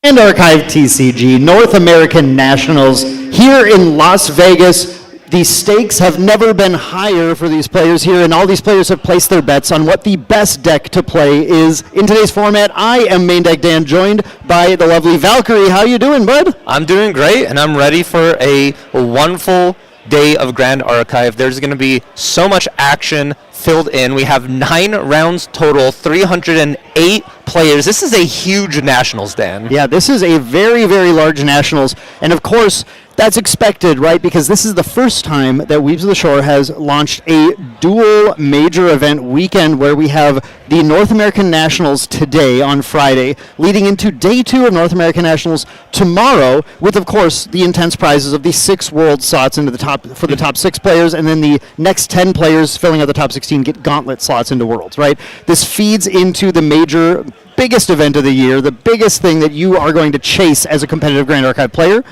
And Archive TCG, North American Nationals, here in Las Vegas. The stakes have never been higher for these players here, and all these players have placed their bets on what the best deck to play is. In today's format, I am Main Deck Dan, joined by the lovely Valkyrie. How you doing, bud? I'm doing great, and I'm ready for a wonderful day of Grand Archive. There's going to be so much action filled in. We have 9 rounds total, 308 players. This is a huge Nationals, Dan. Yeah, this is a very, very large Nationals, and of course, that's expected, right? Because this is the first time that Weebs of the Shore has launched a dual major event weekend where we have the North American Nationals today on Friday, leading into day 2 of North American Nationals tomorrow, with, of course, the intense prizes of the 6 world slots into the top for the top 6 players, and then the next 10 players filling out the top 16 get gauntlet slots into Worlds, right? This feeds into the major, biggest event of the year, the biggest thing that you are going to chase as a competitive Grand Archive player.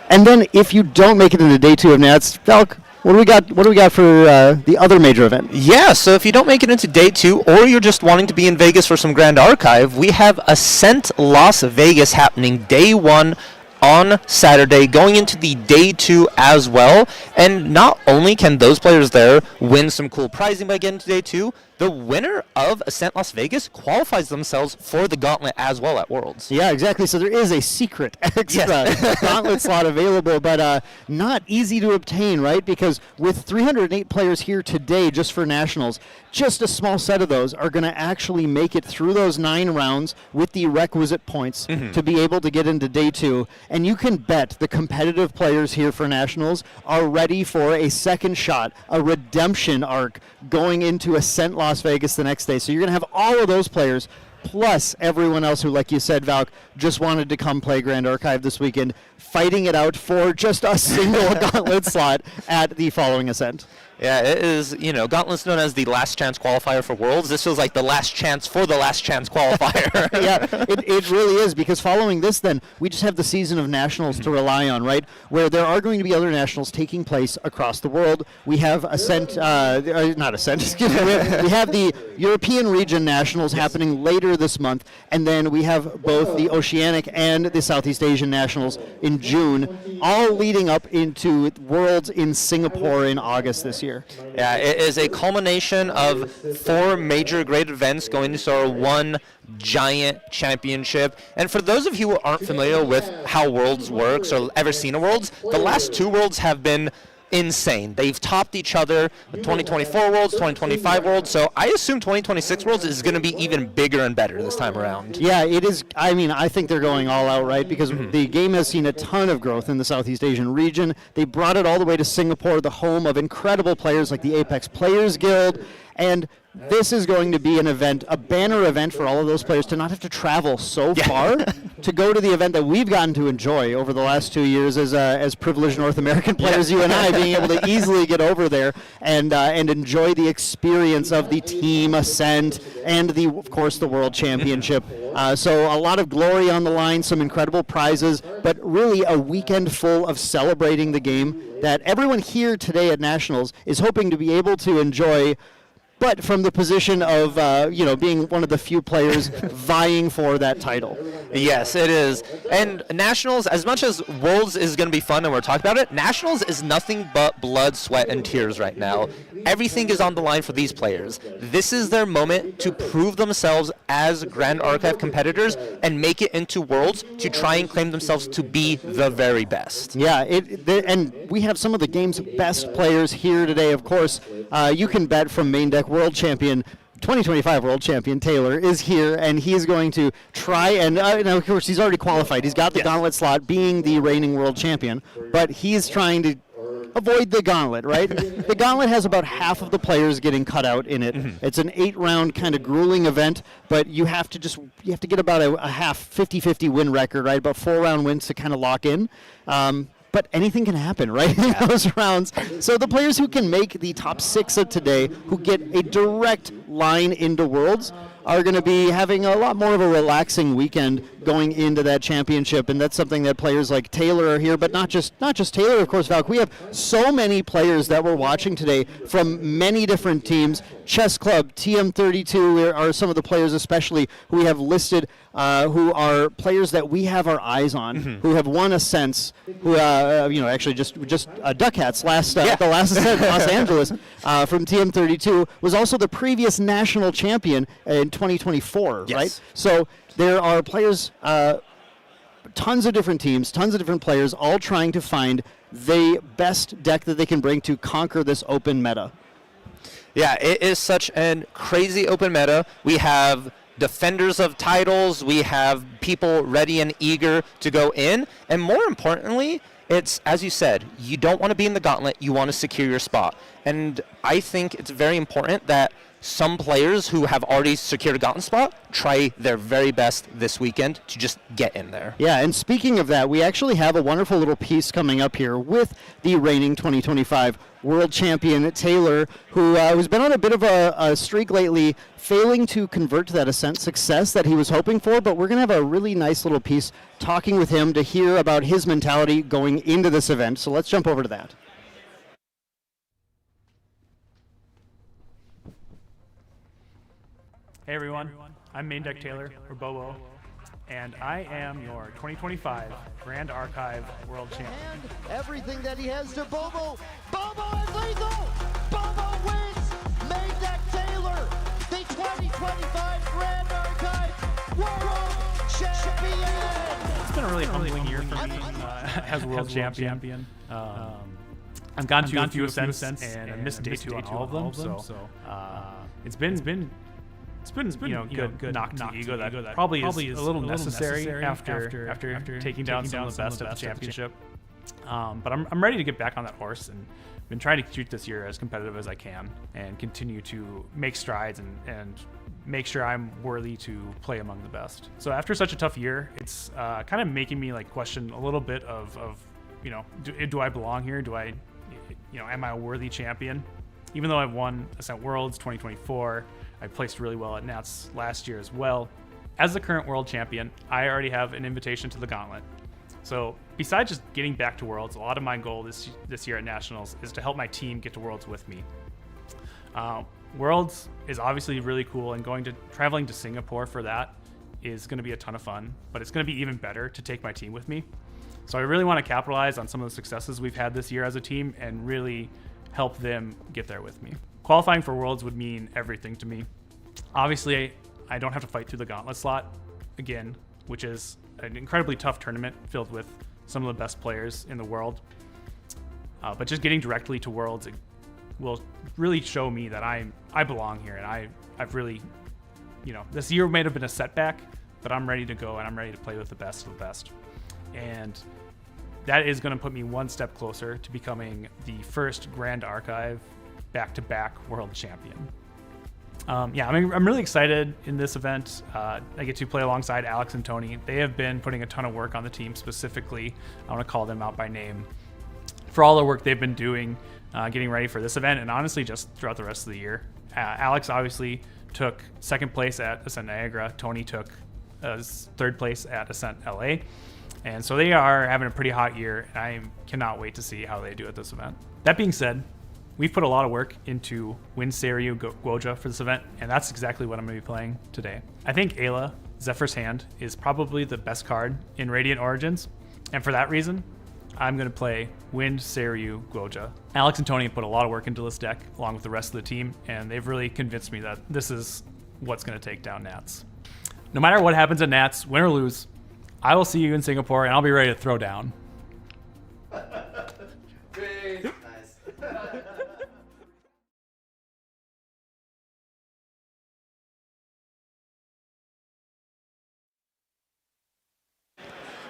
And then if you don't make it into day 2 of Nats, Valk, what do we got for the other major event? Yeah, so if you don't make it into day 2, or you're just wanting to be in Vegas for some Grand Archive, we have Ascent Las Vegas happening day 1 on Saturday, going into the day 2 as well. And not only can those players there win some cool prizing by getting to day 2, the winner of Ascent Las Vegas qualifies themselves for the gauntlet as well at Worlds. Yeah, exactly. So there is a secret extra gauntlet slot available, but not easy to obtain, right? Because with 308 players here today just for Nationals, just a small set of those are going to actually make it through those 9 rounds with the requisite points to be able to get into day 2. And you can bet the competitive players here for Nationals are ready for a second shot, a redemption arc going into Ascent Las Vegas the next day. So you're going to have all of those players, plus everyone else who, like you said, Valk, just wanted to come play Grand Archive this weekend, fighting it out for just a single gauntlet slot at the following Ascent. Yeah, it is, Gauntlet's known as the last chance qualifier for Worlds. This feels like the last chance for the last chance qualifier. Yeah, it really is, because following this then, we just have the season of Nationals to rely on, right? Where there are going to be other Nationals taking place across the world. We have not Ascent, excuse me. We have the European region Nationals happening later this month, and then we have both the Oceanic and the Southeast Asian Nationals in June, all leading up into Worlds in Singapore in August this year. Yeah, it is a culmination of 4 major great events going into our one giant championship. And for those of you who aren't familiar with how Worlds works or ever seen a Worlds, the last 2 Worlds have been insane. They've topped each other, the 2024 Worlds, 2025 Worlds, so I assume 2026 Worlds is going to be even bigger and better this time around. Yeah, it is. I mean, I think they're going all out, right? Because the game has seen a ton of growth in the Southeast Asian region. They brought it all the way to Singapore, the home of incredible players like the Apex Players Guild, and this is going to be an event, a banner event for all of those players to not have to travel so far to go to the event that we've gotten to enjoy over the last 2 years as privileged North American players, you and I, being able to easily get over there and enjoy the experience of the team Ascent and of course the World Championship. So a lot of glory on the line, some incredible prizes, but really a weekend full of celebrating the game that everyone here today at Nationals is hoping to be able to enjoy, but from the position of, being one of the few players vying for that title. Yes, it is. And Nationals, as much as Worlds is going to be fun and we're talking about it, Nationals is nothing but blood, sweat, and tears right now. Everything is on the line for these players. This is their moment to prove themselves as Grand Archive competitors and make it into Worlds to try and claim themselves to be the very best. Yeah, and we have some of the game's best players here today, of course. You can bet from Main Deck World Champion, 2025 World Champion Taylor is here, and he's going to try and, of course, he's already qualified. He's got the gauntlet slot, being the reigning World Champion, but he's trying to avoid the gauntlet, right? The gauntlet has about half of the players getting cut out in it. It's an 8-round kind of grueling event, but you have to get about a half 50-50 win record, right? About 4-round wins to kind of lock in. But anything can happen, right, in those rounds. So the players who can make the top 6 of today, who get a direct line into Worlds, are going to be having a lot more of a relaxing weekend going into that championship, and that's something that players like Taylor are here, but not just Taylor, of course, Valk. We have so many players that we're watching today from many different teams. Chess Club, TM32 are some of the players especially who we have listed, who are players that we have our eyes on, who have won Ascents, who actually just Duck Hats at the last Ascent in Los Angeles from TM32 was also the previous national champion in 2024, right? So there are players, tons of different teams, tons of different players, all trying to find the best deck that they can bring to conquer this open meta. Yeah, it is such a crazy open meta. We have defenders of titles. We have people ready and eager to go in. And more importantly, it's, as you said, you don't want to be in the gauntlet. You want to secure your spot. And I think it's very important that some players who have already secured a gauntlet spot try their very best this weekend to just get in there. Yeah, and speaking of that, we actually have a wonderful little piece coming up here with the reigning 2025 world champion Taylor, who's been on a bit of a streak lately, failing to convert to that Ascent success that he was hoping for, but we're going to have a really nice little piece talking with him to hear about his mentality going into this event. So let's jump over to that. Hey everyone, I'm Main Deck Taylor, or Bobo, and I am your 2025 Grand Archive World Champion. And everything that he has to Bobo. Bobo is lethal! Bobo wins! Main Deck Taylor, the 2025 Grand Archive World Champion! It's been a really humbling year for me as World Champion. I've gone to a few Ascents and I missed day 2 on all of them, so it's been good knock to ego that probably is a little necessary after taking down some of the best at the championship. But I'm ready to get back on that horse and been trying to treat this year as competitive as I can and continue to make strides and make sure I'm worthy to play among the best. So after such a tough year, it's kind of making me question a little bit of do I belong here? Am I a worthy champion? Even though I've won Ascent Worlds 2024, I placed really well at Nats last year as well. As the current world champion, I already have an invitation to the Gauntlet. So besides just getting back to Worlds, a lot of my goal this year at Nationals is to help my team get to Worlds with me. Worlds is obviously really cool, and traveling to Singapore for that is going to be a ton of fun, but it's going to be even better to take my team with me. So I really want to capitalize on some of the successes we've had this year as a team and really help them get there with me. Qualifying for Worlds would mean everything to me. Obviously, I don't have to fight through the Gauntlet slot again, which is an incredibly tough tournament filled with some of the best players in the world. But just getting directly to Worlds, it will really show me that I belong here, and I've really, this year may have been a setback, but I'm ready to go and I'm ready to play with the best of the best. And that is going to put me one step closer to becoming the first Grand Archive back-to-back world champion. I'm really excited in this event. I get to play alongside Alex and Tony. They have been putting a ton of work on the team. Specifically, I want to call them out by name for all the work they've been doing getting ready for this event, and honestly just throughout the rest of the year. Alex obviously took second place at Ascent Niagara. Tony took third place at Ascent LA. And so they are having a pretty hot year, and I cannot wait to see how they do at this event. That being said, we've put a lot of work into Win Seiryu Gwoja for this event, and that's exactly what I'm going to be playing today. I think Ayla, Zephyr's Hand, is probably the best card in Radiant Origins, and for that reason, I'm going to play Wind Seiryu Gwoja. Alex and Tony have put a lot of work into this deck, along with the rest of the team, and they've really convinced me that this is what's going to take down Nats. No matter what happens at Nats, win or lose, I will see you in Singapore, and I'll be ready to throw down.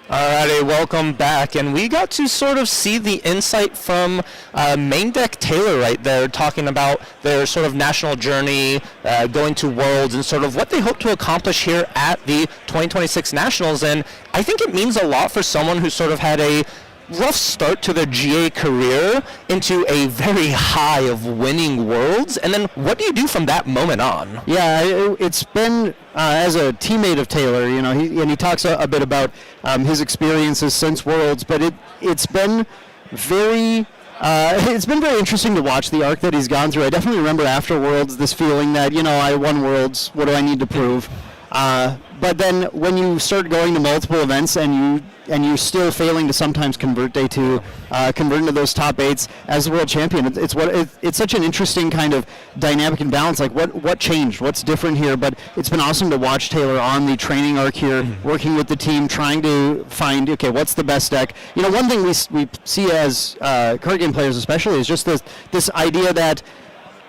Alrighty, welcome back, and we got to sort of see the insight from Main Deck Taylor right there, talking about their sort of national journey, going to Worlds, and sort of what they hope to accomplish here at the 2026 Nationals. And I think it means a lot for someone who sort of had a rough start to their GA career into a very high of winning Worlds, and then what do you do from that moment on? Yeah, it's been as a teammate of Taylor, you know, he talks a bit about his experiences since Worlds, but it's been very interesting to watch the arc that he's gone through. I definitely remember after Worlds this feeling that, you know, I won Worlds, what do I need to prove? But then when you start going to multiple events and you're still failing to sometimes convert day two, convert into those top 8s as the world champion, it's such an interesting kind of dynamic and balance. Like what changed? What's different here? But it's been awesome to watch Taylor on the training arc here, working with the team, trying to find, okay, what's the best deck? You know, one thing we see as card game players especially is just this idea that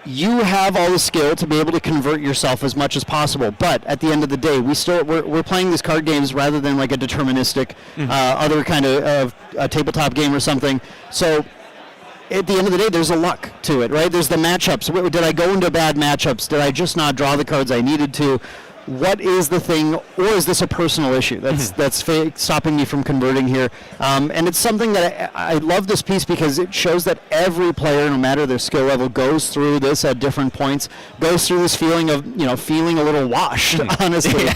you have all the skill to be able to convert yourself as much as possible, but at the end of the day, we're playing these card games rather than like a deterministic other kind of a tabletop game or something. So at the end of the day, there's a luck to it, right? There's the matchups. Did I go into bad matchups? Did I just not draw the cards I needed to? What is the thing, or is this a personal issue that's stopping me from converting here? And it's something that I love this piece because it shows that every player, no matter their skill level, goes through this at different points, goes through this feeling of, you know, feeling a little washed, honestly.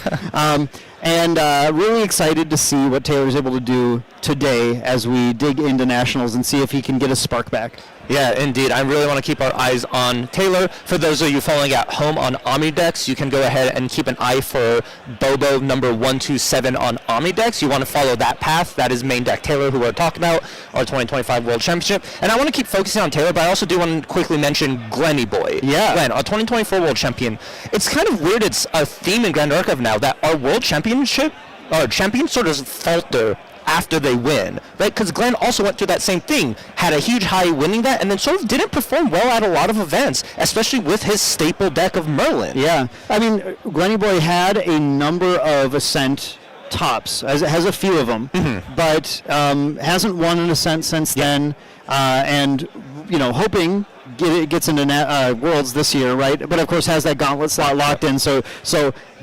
And really excited to see what Taylor's able to do today as we dig into Nationals and see if he can get a spark back. Yeah, indeed. I really want to keep our eyes on Taylor. For those of you following at home on Omnidex, you can go ahead and keep an eye for Bobo number 127 on Omnidex. You want to follow that path. That is main deck Taylor, who we're talking about, our 2025 World Championship. And I want to keep focusing on Taylor, but I also do want to quickly mention Glenny Boy. Yeah. Glenn, our 2024 World Champion. It's kind of weird. It's a theme in Grand Archive now that our World Championship, our champions sort of falter after they win, right? Because Glenn also went through that same thing, had a huge high winning that, and then sort of didn't perform well at a lot of events, especially with his staple deck of Merlin. Yeah, I mean, Glenny Boy had a number of Ascent tops, has a few of them, but hasn't won an Ascent since then, and, you know, hoping gets into Worlds this year, right? But of course has that gauntlet slot locked in, so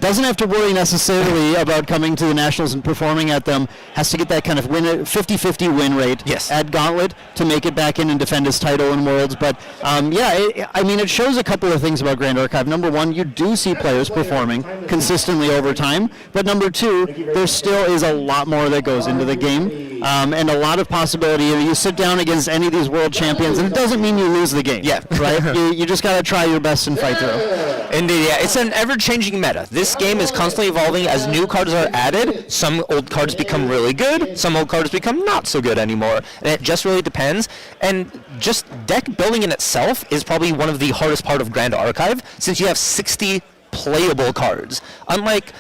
doesn't have to worry necessarily about coming to the Nationals and performing at them. Has to get that kind of 50-50 win rate at Gauntlet to make it back in and defend his title in Worlds. But I mean, it shows a couple of things about Grand Archive. Number one, you do see players performing consistently over time. But number two, there still is a lot more that goes into the game, and a lot of possibility. You sit down against any of these world champions, and it doesn't mean you lose the game. Yeah, right. You just got to try your best and fight through. Indeed, yeah. It's an ever-changing meta. This game is constantly evolving as new cards are added. Some old cards become really good. Some old cards become not so good anymore. And it just really depends. And just deck building in itself is probably one of the hardest part of Grand Archive, since you have 60 playable cards. Unlike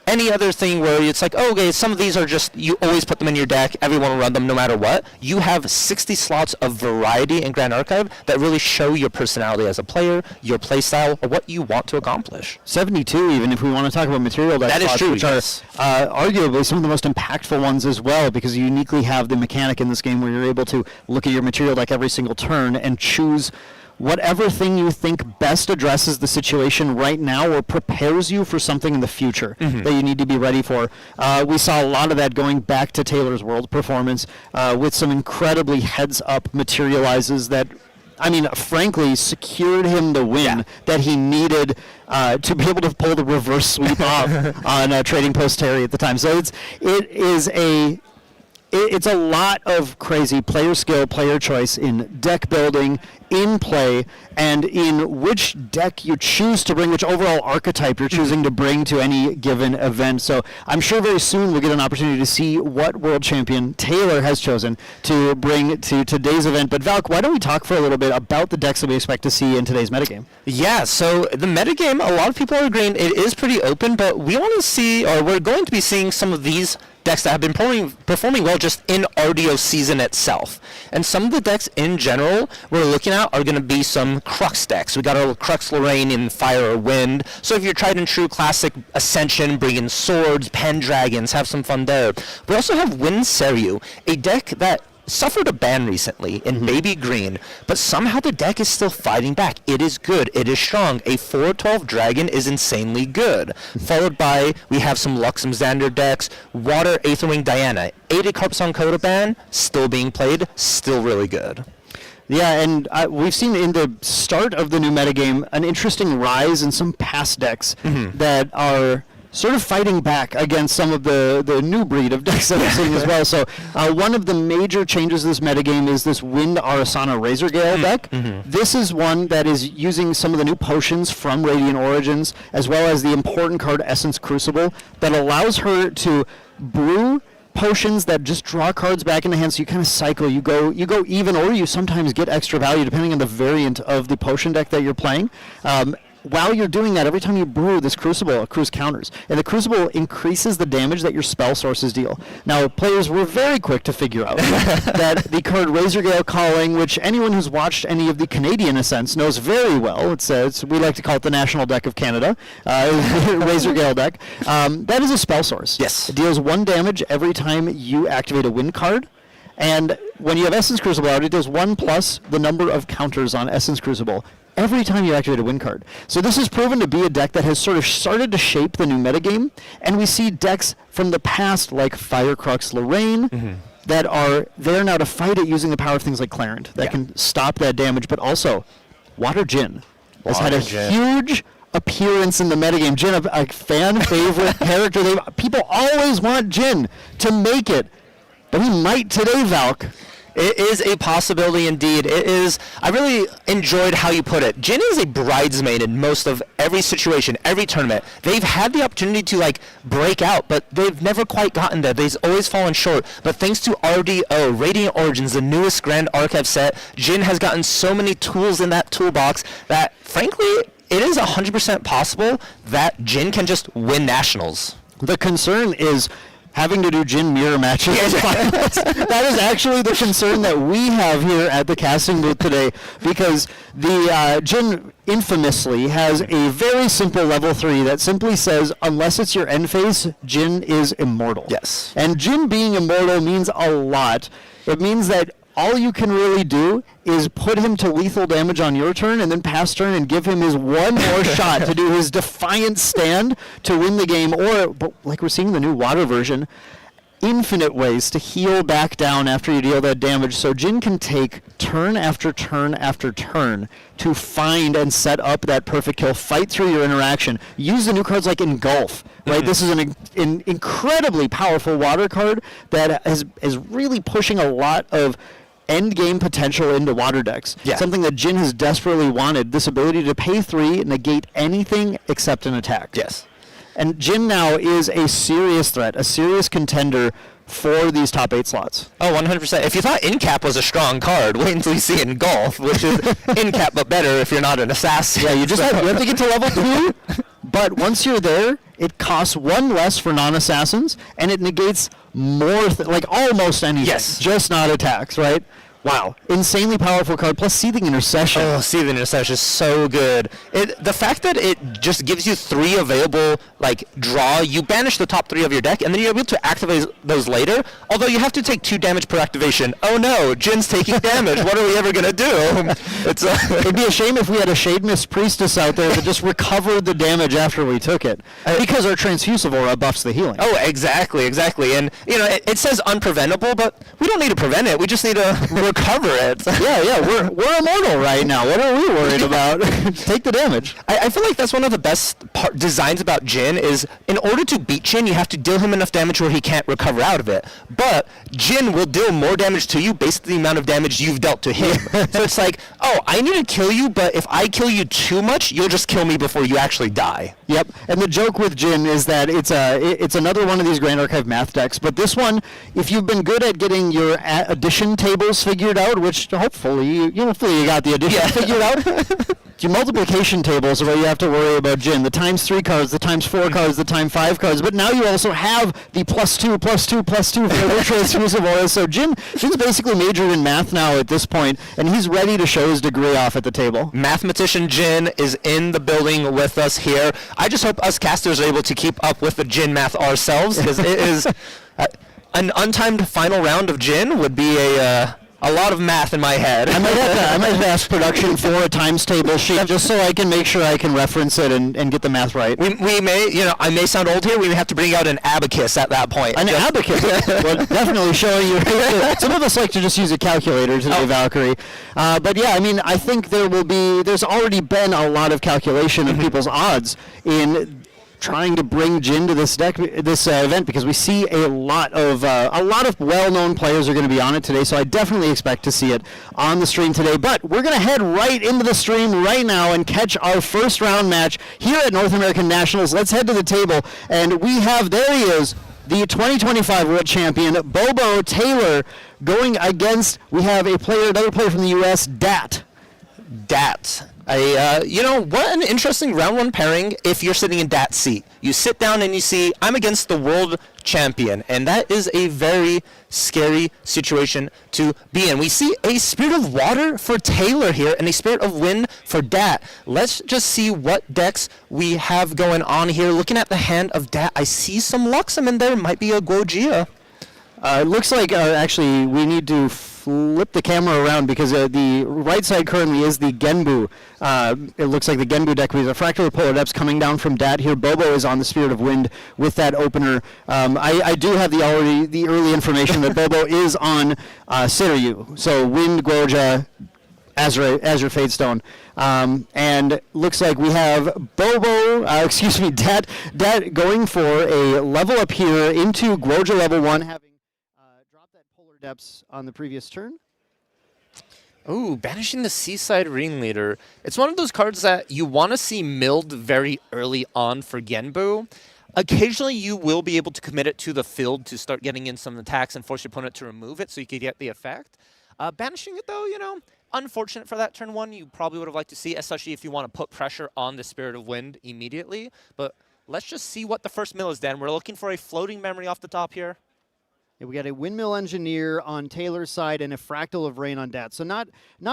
any other thing where it's like, oh, okay, some of these are just, you always put them in your deck, everyone will run them no matter what. You have 60 slots of variety in Grand Archive that really show your personality as a player, your play style, or what you want to accomplish. 72, even if we want to talk about material deck that slots, is true, which yes. are arguably some of the most impactful ones as well, because you uniquely have the mechanic in this game where you're able to look at your material deck every single turn and choose whatever thing you think best addresses the situation right now or prepares you for something in the future that you need to be ready for. We saw a lot of that going back to Taylor's World performance with some incredibly heads-up materializes that, I mean, frankly, secured him the win that he needed to be able to pull the reverse sweep off on Trading Post Terry at the time. So it's a lot of crazy player skill, player choice in deck building, in play, and in which deck you choose to bring, which overall archetype you're choosing to bring to any given event. So I'm sure very soon we'll get an opportunity to see what world champion Taylor has chosen to bring to today's event. But Valk, why don't we talk for a little bit about the decks that we expect to see in today's metagame? Yeah, so the metagame, a lot of people are agreeing it is pretty open, but we want to see, or we're going to be seeing some of these decks that have been performing well just in RDO season itself. And some of the decks in general we're looking at are going to be some Crux decks. We got our Crux Lorraine in Fire or Wind. So if you're tried and true classic Ascension, bring in swords, Pendragons, have some fun there. We also have Wind Seryu, a deck that suffered a ban recently in Baby Green, but somehow the deck is still fighting back. It is good. It is strong. A 4/12 Dragon is insanely good. Followed by, we have some Luxem Xander decks. Water Aetherwing Diana. 80 Carpson Coda ban, still being played, still really good. Yeah, and we've seen in the start of the new metagame an interesting rise in some past decks that are sort of fighting back against some of the new breed of decks that we're seeing as well. So one of the major changes to this metagame is this Wind Arasana Razorgale deck. This is one that is using some of the new potions from Radiant Origins, as well as the important card Essence Crucible, that allows her to brew potions that just draw cards back in the hand, so you kind of cycle. You go even, or you sometimes get extra value depending on the variant of the potion deck that you're playing. While you're doing that, every time you brew this Crucible, accrues counters. And the Crucible increases the damage that your spell sources deal. Now, players were very quick to figure out that the card Razorgale Calling, which anyone who's watched any of the Canadian Ascents knows very well, we like to call it the national deck of Canada, Razorgale deck, that is a spell source. Yes. It deals 1 damage every time you activate a win card. And when you have Essence Crucible out, it does 1 plus the number of counters on Essence Crucible every time you activate a win card. So this has proven to be a deck that has sort of started to shape the new metagame, and we see decks from the past like Firecrux Lorraine that are there now to fight it using the power of things like Clarent that can stop that damage, but also Water Jin has had a huge appearance in the metagame. Jin, a fan favorite character. People always want Jin to make it, but he might today, Valk. It is a possibility indeed. It is. I really enjoyed how you put it. Jin is a bridesmaid in most of every situation, every tournament. They've had the opportunity to break out, but they've never quite gotten there. They've always fallen short. But thanks to RDO, Radiant Origins, the newest Grand Archive set, Jin has gotten so many tools in that toolbox that, frankly, it is 100% possible that Jin can just win nationals. The concern is having to do Jin mirror matches. That is actually the concern that we have here at the casting booth today, because the Jin infamously has a very simple level 3 that simply says, unless it's your end phase, Jin is immortal. Yes. And Jin being immortal means a lot. It means that all you can really do is put him to lethal damage on your turn and then pass turn and give him his one more shot to do his defiant stand to win the game, but like we're seeing in the new Water version, infinite ways to heal back down after you deal that damage. So Jin can take turn after turn after turn to find and set up that perfect kill, fight through your interaction, use the new cards like Engulf, right? This is an incredibly powerful Water card that is really pushing a lot of end game potential into Water decks. Yeah. Something that Jin has desperately wanted, this ability to pay 3, negate anything except an attack. Yes. And Jin now is a serious threat, a serious contender for these top 8 slots. Oh, 100%. If you thought Incap was a strong card, wait until you see Engulf, which is Incap but better if you're not an assassin. Yeah, you have to get to level 2, but once you're there, it costs 1 less for non-assassins, and it negates more, almost anything. Yes. Just not attacks, right? Wow. Insanely powerful card, plus Seething Intercession. Oh, Seething Intercession is so good. The fact that it just gives you 3 available, draw, you banish the top 3 of your deck, and then you're able to activate those later, although you have to take 2 damage per activation. Oh no, Jin's taking damage. What are we ever going to do? It'd be a shame if we had a Shademist Priestess out there that just recovered the damage after we took it, because our Transfusive Aura buffs the healing. Oh, exactly. And, it says unpreventable, but we don't need to prevent it. We just need to recover it. Yeah, we're immortal right now. What are we worried about? Take the damage. I feel like that's one of the best designs about Jin is, in order to beat Jin, you have to deal him enough damage where he can't recover out of it. But Jin will deal more damage to you based on the amount of damage you've dealt to him. So it's I need to kill you, but if I kill you too much, you'll just kill me before you actually die. Yep, and the joke with Jin is that it's another one of these Grand Archive math decks, but this one, if you've been good at getting your addition tables figured out, which hopefully you got the addition figured out, your multiplication tables are where you have to worry about Jin. The times 3 cards, the times 4 cards, the times 5 cards, but now you also have the +2, +2, +2 for the Transfusive Aura. So Jin's basically majored in math now at this point, and he's ready to show his degree off at the table. Mathematician Jin is in the building with us here. I just hope us casters are able to keep up with the Jin math ourselves, because it is... an untimed final round of Jin would be a lot of math in my head. I might have to ask production for a times table sheet just so I can make sure I can reference it and get the math right. We may, I may sound old here. We may have to bring out an abacus at that point. An abacus? Well, definitely showing you. Some of us like to just use a calculator today, Valkyrie. But yeah, I mean, I think there's already been a lot of calculation of people's odds in trying to bring Jin to this event, because we see a lot of well-known players are going to be on it today. So I definitely expect to see it on the stream today. But we're going to head right into the stream right now and catch our first round match here at North American Nationals. Let's head to the table, and there he is, the 2025 World Champion, Bobo Taylor, going against, we have another player from the U.S., Dat. What an interesting round one pairing if you're sitting in Dat seat. You sit down and you see, I'm against the world champion, and that is a very scary situation to be in. We see a Spirit of Water for Taylor here and a Spirit of Wind for Dat. Let's just see what decks we have going on here. Looking at the hand of Dat, I see some Luxem in there. Might be a Guojia. It looks like actually we need to flip the camera around, because the right side currently is the Genbu. It looks like the Genbu deck with a Fractal Polar Depths coming down from Dat here. Bobo is on the Spirit of Wind with that opener. I do have the early information that Bobo is on Siryu. So Wind, Guoja, Azure Fadestone. And looks like we have Dat going for a level up here into Guoja level 1, having dropped that Polar Depths on the previous turn. Ooh, banishing the Seaside Ringleader. It's one of those cards that you want to see milled very early on for Genbu. Occasionally, you will be able to commit it to the field to start getting in some attacks and force your opponent to remove it so you could get the effect. Banishing it, though, unfortunate for that turn one. You probably would have liked to see, especially if you want to put pressure on the Spirit of Wind immediately. But let's just see what the first mill is, Dan. We're looking for a floating memory off the top here. Yeah, we got a Windmill Engineer on Taylor's side and a Fractal of Rain on Dat. So not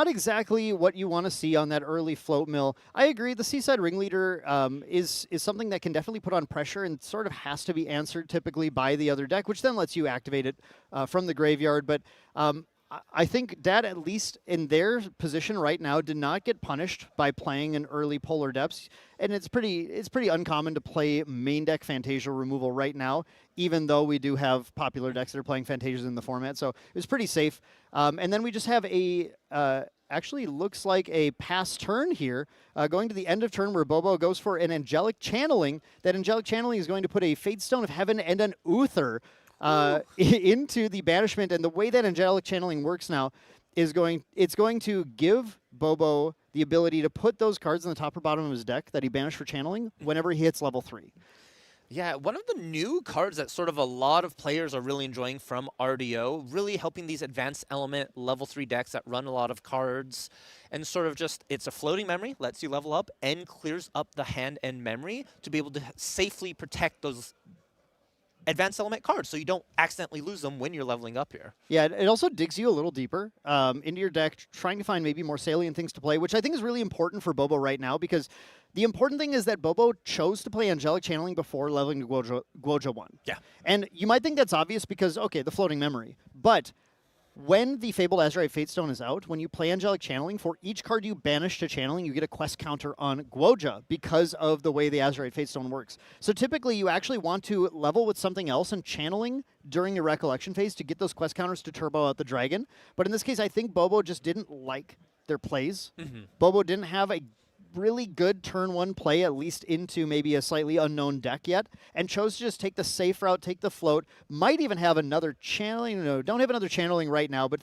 exactly what you want to see on that early float mill. I agree. The Seaside Ringleader is something that can definitely put on pressure and sort of has to be answered typically by the other deck, which then lets you activate it from the graveyard. But I think Dat, at least in their position right now, did not get punished by playing an early Polar Depths. And it's pretty uncommon to play main deck Fantasia removal right now, even though we do have popular decks that are playing Fantasias in the format. So it was pretty safe. And then we just have actually looks like a pass turn here, going to the end of turn where Bobo goes for an Angelic Channeling. That Angelic Channeling is going to put a Fadestone of Heaven and an Uther into the banishment. And the way that Angelic Channeling works now is it's going to give Bobo the ability to put those cards in the top or bottom of his deck that he banished for channeling whenever he hits level 3. Yeah, one of the new cards that sort of a lot of players are really enjoying from RDO, really helping these advanced element level 3 decks that run a lot of cards, and sort of just, it's a floating memory, lets you level up, and clears up the hand and memory to be able to safely protect those advanced element cards so you don't accidentally lose them when you're leveling up here. Yeah, it also digs you a little deeper into your deck, trying to find maybe more salient things to play, which I think is really important for Bobo right now, because the important thing is that Bobo chose to play Angelic Channeling before leveling to Guoja 1. Yeah. And you might think that's obvious because, okay, the floating memory. But when the Fabled Azurite Fatestone is out, when you play Angelic Channeling, for each card you banish to Channeling, you get a quest counter on Guoja because of the way the Azurite Fatestone works. So typically, you actually want to level with something else and Channeling during your Recollection phase to get those quest counters to turbo out the Dragon. But in this case, I think Bobo just didn't like their plays. Bobo didn't have a really good turn 1 play, at least into maybe a slightly unknown deck yet, and chose to just take the safe route, take the float, might even have another channeling. No, don't have another channeling right now, but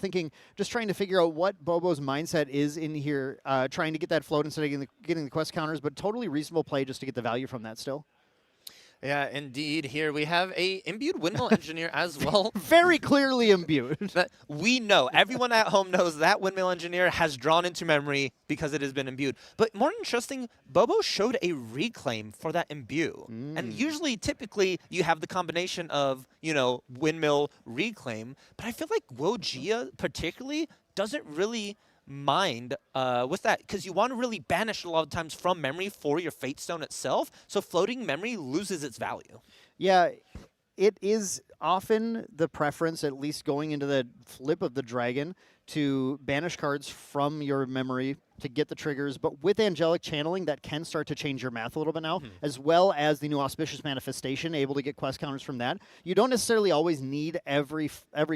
just trying to figure out what Bobo's mindset is in here, trying to get that float instead of getting the quest counters, but totally reasonable play just to get the value from that still. Yeah, indeed. Here we have a imbued Windmill Engineer as well. Very clearly imbued. That we know. Everyone at home knows that Windmill Engineer has drawn into memory because it has been imbued. But more interesting, Bobo showed a reclaim for that imbue. And usually, typically, you have the combination of, Windmill, reclaim. But I feel like Guojia particularly doesn't really mind with that, because you want to really banish a lot of times from memory for your Fatestone itself, so floating memory loses its value. Yeah, it is often the preference, at least going into the flip of the dragon, to banish cards from your memory to get the triggers. But with Angelic Channeling, that can start to change your math a little bit now, as well as the new Auspicious Manifestation, able to get quest counters from that. You don't necessarily always need every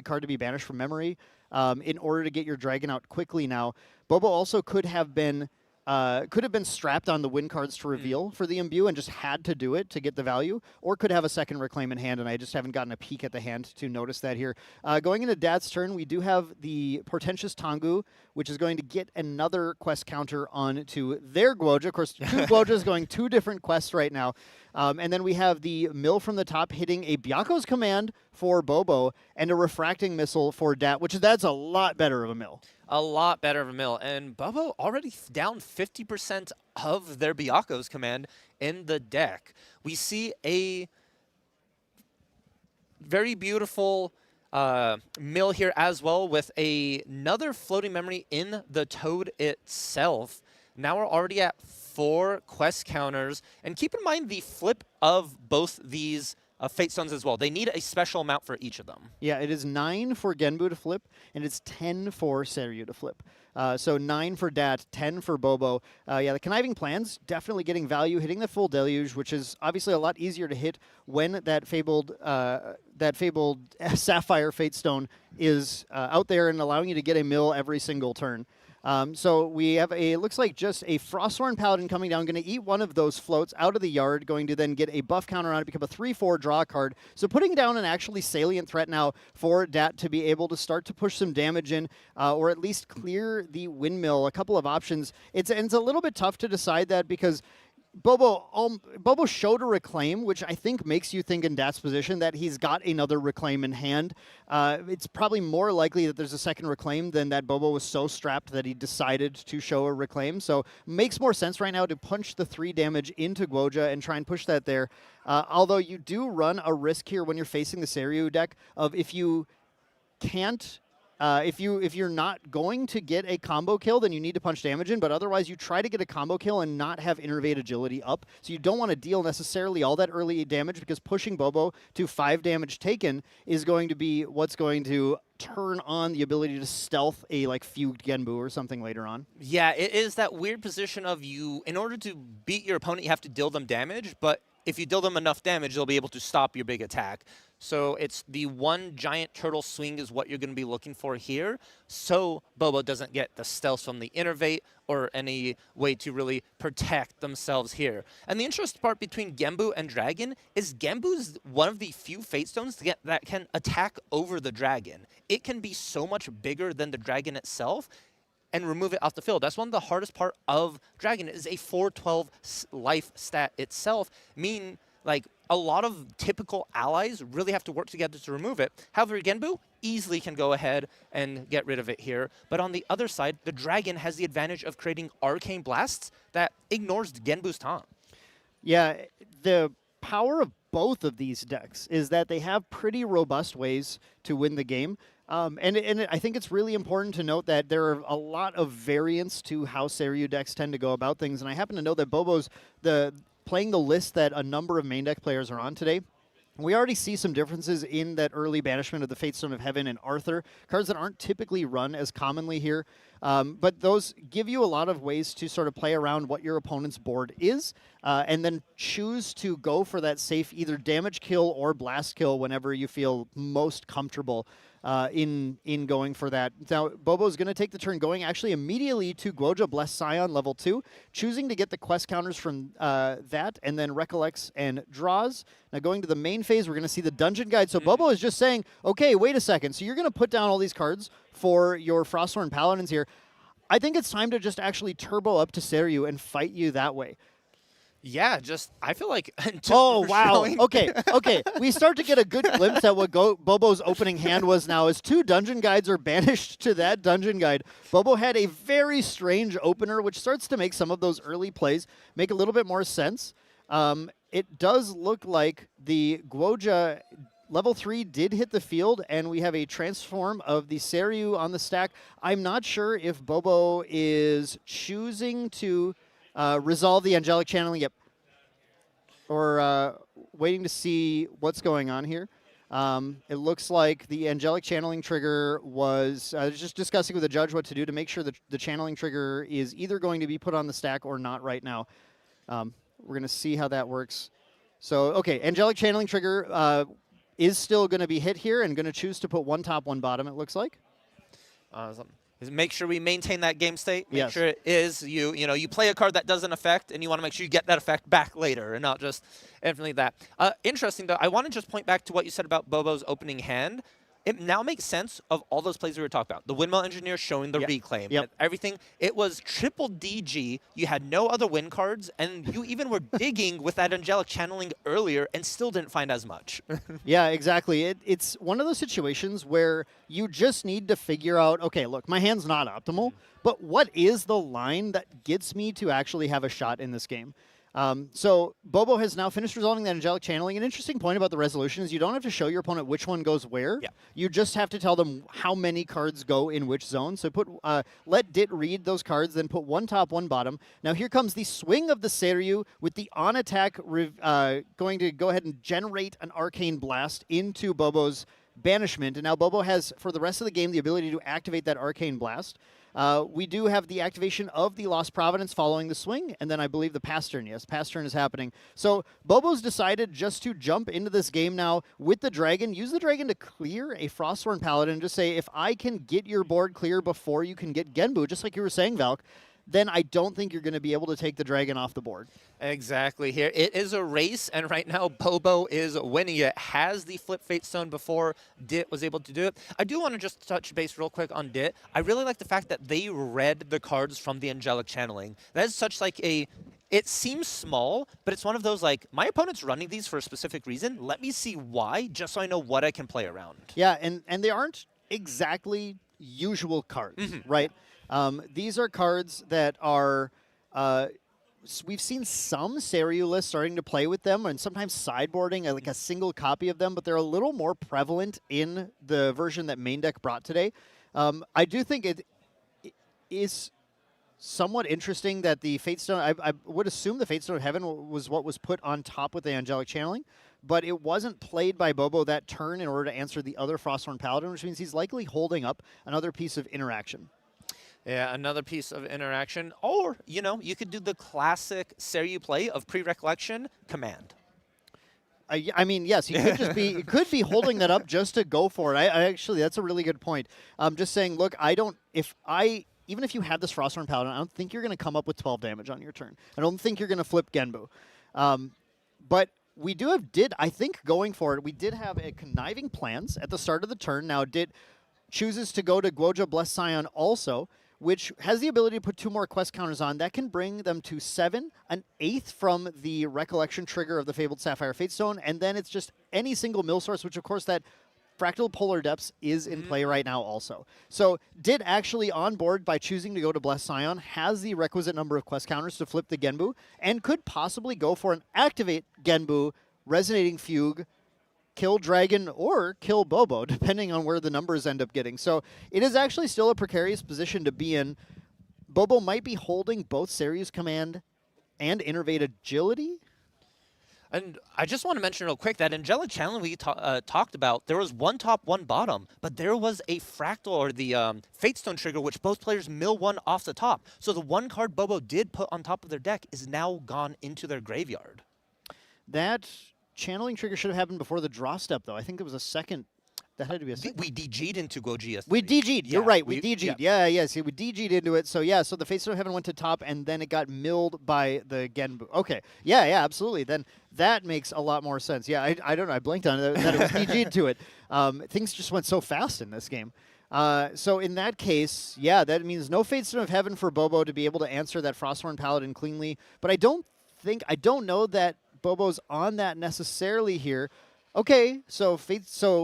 card to be banished from memory in order to get your dragon out quickly now. Bobo also could have been strapped on the win cards to reveal for the imbue and just had to do it to get the value, or could have a second reclaim in hand, and I just haven't gotten a peek at the hand to notice that here. Going into Dad's turn, we do have the Portentous Tengu, which is going to get another quest counter onto their Guoja. Of course, two Guojas going two different quests right now. And then we have the Mill from the top hitting a Byaku's Command for Bobo and a Refracting Missile for Dat, which that's a lot better of a mill. A lot better of a mill. And Bobo already down 50% of their Byaku's Command in the deck. We see a very beautiful mill here as well, with another floating memory in the Toad itself. Now we're already at 4 quest counters. And keep in mind the flip of both these Fate Stones as well. They need a special amount for each of them. Yeah, it is 9 for Genbu to flip, and it's 10 for Seryu to flip. So 9 for Dat, 10 for Bobo. Yeah, the Conniving Plans definitely getting value, hitting the full deluge, which is obviously a lot easier to hit when that fabled Sapphire Fate Stone is out there and allowing you to get a mill every single turn. So we have looks like just a Frosthorn Paladin coming down, going to eat one of those floats out of the yard, going to then get a buff counter on it, become a 3/4 draw card. So putting down an actually salient threat now for Dat to be able to start to push some damage in, or at least clear the windmill. A couple of options. It's a little bit tough to decide that because Bobo showed a reclaim, which I think makes you think in Dat's position that he's got another reclaim in hand. It's probably more likely that there's a second reclaim than that Bobo was so strapped that he decided to show a reclaim. So makes more sense right now to punch the 3 damage into Guoja and try and push that there. Although you do run a risk here when you're facing the Seryu deck of if you can't if you're not going to get a combo kill, then you need to punch damage in, but otherwise you try to get a combo kill and not have Innervate Agility up. So you don't want to deal necessarily all that early damage, because pushing Bobo to 5 damage taken is going to be what's going to turn on the ability to stealth a Fugued Genbu or something later on. Yeah, it is that weird position of you, in order to beat your opponent, you have to deal them damage, but if you deal them enough damage, they'll be able to stop your big attack. So it's the one giant turtle swing is what you're going to be looking for here, so Bobo doesn't get the stealth from the Innervate or any way to really protect themselves here. And the interesting part between Genbu and Dragon is Genbu's one of the few Fate Stones that can attack over the Dragon. It can be so much bigger than the Dragon itself and remove it off the field. That's one of the hardest part of Dragon, is a 412 life stat itself, meaning a lot of typical allies really have to work together to remove it. However, Genbu easily can go ahead and get rid of it here. But on the other side, the Dragon has the advantage of creating Arcane Blasts that ignores Genbu's taunt. Yeah, the power of both of these decks is that they have pretty robust ways to win the game. And I think it's really important to note that there are a lot of variants to how Seryu decks tend to go about things. And I happen to know that Bobo's playing the list that a number of main deck players are on today. We already see some differences in that early banishment of the Fate Stone of Heaven and Arthur, cards that aren't typically run as commonly here. But those give you a lot of ways to sort of play around what your opponent's board is, and then choose to go for that safe either damage kill or blast kill whenever you feel most comfortable in going for that. Now, Bobo's going to take the turn going actually immediately to Guoja Blessed Scion level 2, choosing to get the quest counters from that, and then recollects and draws. Now, going to the main phase, we're going to see the dungeon guide. So Bobo is just saying, okay, wait a second. So you're going to put down all these cards for your Frosthorn Paladins here. I think it's time to just actually turbo up to Seryu and fight you that way. Yeah, I feel like... Oh, wow. Okay. We start to get a good glimpse at what Bobo's opening hand was now, as 2 dungeon guides are banished to that dungeon guide. Bobo had a very strange opener, which starts to make some of those early plays make a little bit more sense. It does look like the Guoja level 3 did hit the field, and we have a transform of the Seryu on the stack. I'm not sure if Bobo is choosing to... resolve the Angelic Channeling. Yep. or waiting to see what's going on here. It looks like the angelic channeling trigger was just discussing with the judge what to do to make sure that the channeling trigger is either going to be put on the stack or not right now. We're going to see how that works. So, okay, angelic channeling trigger is still going to be hit here and going to choose to put one top, one bottom, it looks like. Make sure we maintain that game state. Make Yes. sure it is you play a card that doesn't affect, and you want to make sure you get that effect back later, and not just infinitely that. Interesting though. I want to just point back to what you said about Bobo's opening hand. It now makes sense of all those plays we were talking about. The Windmill Engineer showing the reclaim. Yep. Everything. It was triple DG. You had no other win cards, and you even were digging with that angelic channeling earlier and still didn't find as much. Yeah, exactly. It's one of those situations where you just need to figure out, okay, look, my hand's not optimal, but what is the line that gets me to actually have a shot in this game? So Bobo has now finished resolving that angelic channeling. An interesting point about the resolution is you don't have to show your opponent which one goes where. Yeah. You just have to tell them how many cards go in which zone. So let Dit read those cards, then put one top, one bottom. Now here comes the swing of the Seiryu with the on attack going to go ahead and generate an arcane blast into Bobo's banishment. And now Bobo has, for the rest of the game, the ability to activate that arcane blast. We do have the activation of the Lost Providence following the swing, and then I believe the pass turn. Yes, pass turn is happening. So Bobo's decided just to jump into this game now with the Dragon, use the Dragon to clear a Frostborn Paladin, just say, if I can get your board clear before you can get Genbu, just like you were saying, Valk, then I don't think you're going to be able to take the Dragon off the board. Exactly. Here it is a race, and right now Bobo is winning it. Has the flip Fate Stone before Dit was able to do it. I do want to just touch base real quick on Dit. I really like the fact that they read the cards from the angelic channeling. That is such like a... It seems small, but it's one of those like, my opponent's running these for a specific reason. Let me see why, just so I know what I can play around. Yeah, and they aren't exactly usual cards, right? These are cards that are, we've seen some Seiryu lists starting to play with them and sometimes sideboarding like a single copy of them, but they're a little more prevalent in the version that main deck brought today. I do think it is somewhat interesting that the Fate Stone, I would assume the Fate Stone of Heaven was what was put on top with the Angelic Channeling, but it wasn't played by Bobo that turn in order to answer the other Frostborn Paladin, which means he's likely holding up another piece of interaction. Yeah, another piece of interaction. Or, you could do the classic Seiryu play of pre-recollection, command. I mean, yes, he could just be, could be holding that up just to go for it. I actually, that's a really good point. I'm just saying, look, even if you had this Frostborn Paladin, I don't think you're going to come up with 12 damage on your turn. I don't think you're going to flip Genbu. But we do have Dit, I think, going for it. We did have a conniving plans at the start of the turn. Now, Dit chooses to go to Guoja Blessed Scion also, which has the ability to put 2 more quest counters on. That can bring them to 7, an 8th from the Recollection trigger of the Fabled Sapphire Fate Stone, and then it's just any single mill source, which of course that Fractal Polar Depths is in play right now also. So Dit actually on board by choosing to go to Blessed Scion has the requisite number of quest counters to flip the Genbu, and could possibly go for an activate Genbu, Resonating Fugue, kill Dragon, or kill Bobo, depending on where the numbers end up getting. So it is actually still a precarious position to be in. Bobo might be holding both Seiryu's Command and Innervate Agility. And I just want to mention real quick that Angelic Channeling we talked about, there was 1 top, 1 bottom, but there was a Fractal or the Fate Stone trigger, which both players mill 1 off the top. So the 1 card Bobo did put on top of their deck is now gone into their graveyard. That channeling trigger should have happened before the draw step, though. I think it was a second. That had to be a second. We DG'd into Gojia. We DG'd. You're right. We DG'd. Yeah. Yes. We DG'd into it. So, yeah. So the Fate Stone of Heaven went to top, and then it got milled by the Genbu. Okay. Yeah, absolutely. Then that makes a lot more sense. Yeah, I don't know. I blinked on it, that it was DG'd to it. Things just went so fast in this game. So in that case, yeah, that means no Fate Stone of Heaven for Bobo to be able to answer that Frostborn Paladin cleanly. But I don't know that Bobo's on that necessarily here. Okay, so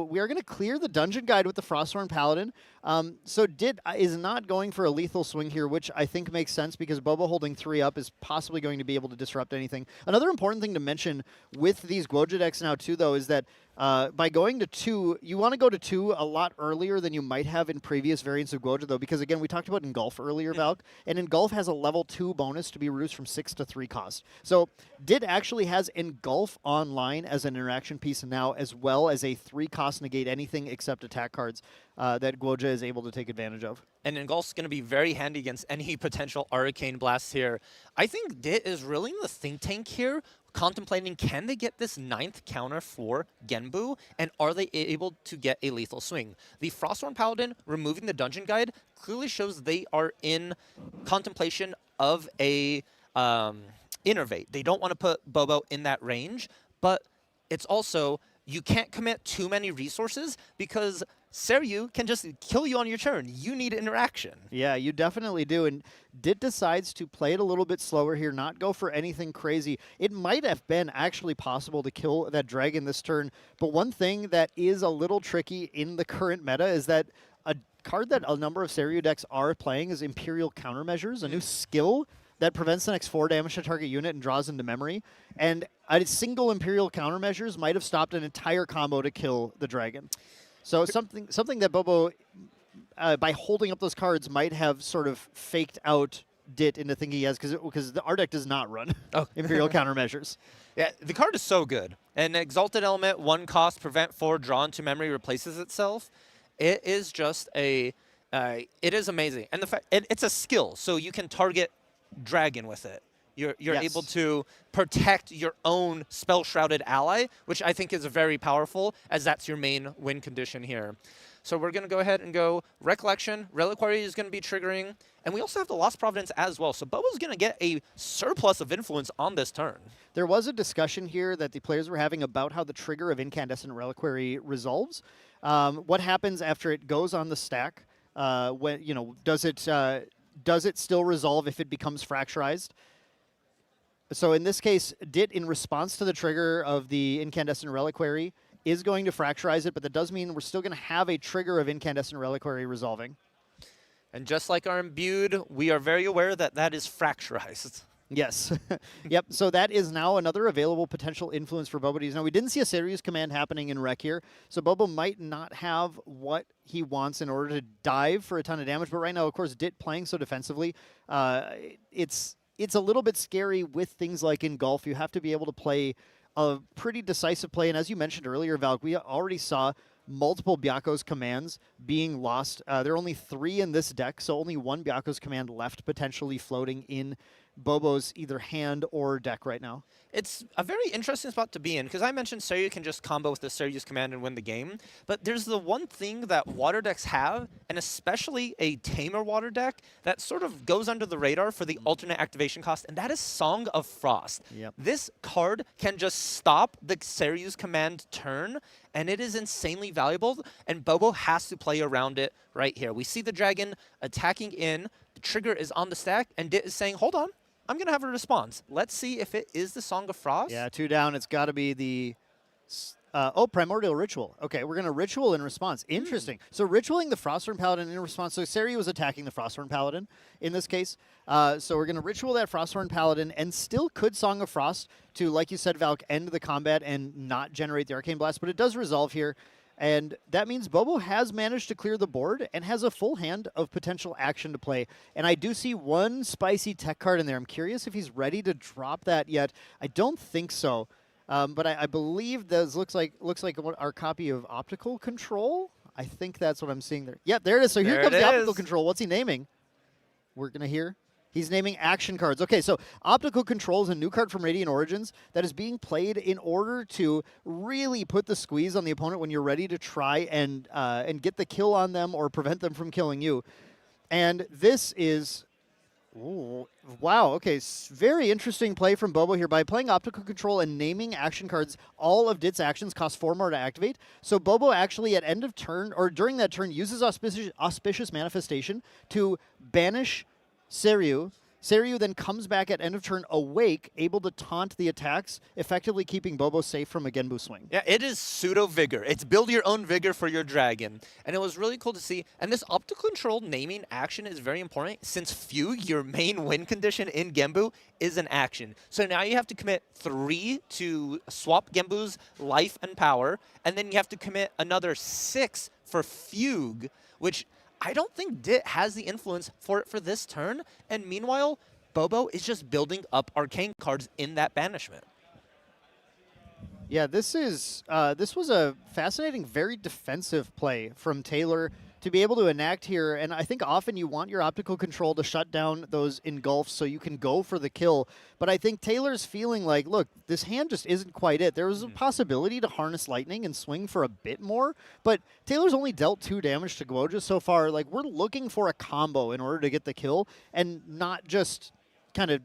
we are going to clear the dungeon guide with the Frostborn Paladin. So Dit is not going for a lethal swing here, which I think makes sense because Bobo holding 3 up is possibly going to be able to disrupt anything. Another important thing to mention with these Guoja decks now too, though, is that by going to 2, you want to go to 2 a lot earlier than you might have in previous variants of Guoja, though, because again, we talked about Engulf earlier, Valk, and Engulf has a level 2 bonus to be reduced from 6 to 3 cost. So Dit actually has Engulf online as an interaction piece now, as well as a 3 cost negate anything except attack cards that Guoja is able to take advantage of. And Engulf's going to be very handy against any potential Arcane Blasts here. I think Dit is really in the think tank here, contemplating can they get this 9th counter for Genbu, and are they able to get a lethal swing? The Frostborn Paladin removing the Dungeon Guide clearly shows they are in contemplation of a Innervate. They don't want to put Bobo in that range, but it's also, you can't commit too many resources because Seryu can just kill you on your turn. You need interaction. Yeah, you definitely do. And Dit decides to play it a little bit slower here, not go for anything crazy. It might have been actually possible to kill that dragon this turn, but one thing that is a little tricky in the current meta is that a card that a number of Seryu decks are playing is Imperial Countermeasures, a new skill that prevents the next 4 damage to target unit and draws into memory. And a single Imperial Countermeasures might have stopped an entire combo to kill the dragon. So something that Bobo, by holding up those cards, might have sort of faked out Dit into thinking he has, because our deck does not run Imperial Countermeasures. Yeah, the card is so good. An Exalted Element, 1 cost, prevent 4, draw into memory, replaces itself. It is just it is amazing. And the fact, it's a skill, so you can target dragon with it. You're Yes. able to protect your own spell-shrouded ally, which I think is very powerful, as that's your main win condition here. So we're going to go ahead and go Recollection. Reliquary is going to be triggering. And we also have the Lost Providence as well. So Bobo's going to get a surplus of influence on this turn. There was a discussion here that the players were having about how the trigger of Incandescent Reliquary resolves. What happens after it goes on the stack? When does it still resolve if it becomes fracturized? So in this case, Dit, in response to the trigger of the Incandescent Reliquary, is going to fracturize it, but that does mean we're still going to have a trigger of Incandescent Reliquary resolving. And just like our Imbued, we are very aware that that is fracturized. Yes. Yep, so that is now another available potential influence for Bobo. Now, we didn't see a Serious command happening in Rec here, so Bobo might not have what he wants in order to dive for a ton of damage, but right now, of course, Dit playing so defensively, it's a little bit scary with things like Engulf. You have to be able to play a pretty decisive play, and as you mentioned earlier, Valk, we already saw multiple Byako's commands being lost. There are only 3 in this deck, so only 1 Byako's command left potentially floating in Bobo's either hand or deck right now. It's a very interesting spot to be in, because I mentioned Seryu can just combo with the Seryu's command and win the game, but there's the one thing that water decks have, and especially a Tamer water deck, that sort of goes under the radar for the alternate activation cost, and that is Song of Frost. Yep. This card can just stop the Seryu's command turn, and it is insanely valuable, and Bobo has to play around it right here. We see the dragon attacking in, the trigger is on the stack, and Dit is saying, hold on, I'm going to have a response. Let's see if it is the Song of Frost. Yeah, 2 down. It's got to be the... Primordial Ritual. Okay, we're going to Ritual in response. Interesting. So ritualing the Frostborn Paladin in response. So Seryu was attacking the Frostborn Paladin in this case. So we're going to Ritual that Frostborn Paladin and still could Song of Frost to, like you said, Valk, end the combat and not generate the Arcane Blast. But it does resolve here. And that means Bobo has managed to clear the board and has a full hand of potential action to play. And I do see 1 spicy tech card in there. I'm curious if he's ready to drop that yet. I don't think so. But I believe this looks like our copy of Optical Control. I think that's what I'm seeing there. Yeah, there it is. So here comes the Optical Control. What's he naming? We're going to hear. He's naming action cards. Okay, so Optical Control is a new card from Radiant Origins that is being played in order to really put the squeeze on the opponent when you're ready to try and get the kill on them or prevent them from killing you. And this is... Ooh, wow, okay, very interesting play from Bobo here. By playing Optical Control and naming action cards, all of Dit's actions cost 4 more to activate. So Bobo actually at end of turn, or during that turn, uses Auspicious Manifestation to banish Seryu, Seiryu then comes back at end of turn awake, able to taunt the attacks, effectively keeping Bobo safe from a Genbu swing. Yeah, it is pseudo-vigor. It's build your own vigor for your dragon. And it was really cool to see. And this optical control naming action is very important since Fugue, your main win condition in Genbu, is an action. So now you have to commit 3 to swap Genbu's life and power, and then you have to commit another 6 for Fugue, which I don't think Dit has the influence for it for this turn. And meanwhile, Bobo is just building up arcane cards in that banishment. Yeah, this was a fascinating, very defensive play from Taylor to be able to enact here. And I think often you want your optical control to shut down those engulfs so you can go for the kill. But I think Taylor's feeling like, look, this hand just isn't quite it. There was a possibility to harness lightning and swing for a bit more, but Taylor's only dealt 2 damage to Guoja so far. Like, we're looking for a combo in order to get the kill and not just kind of,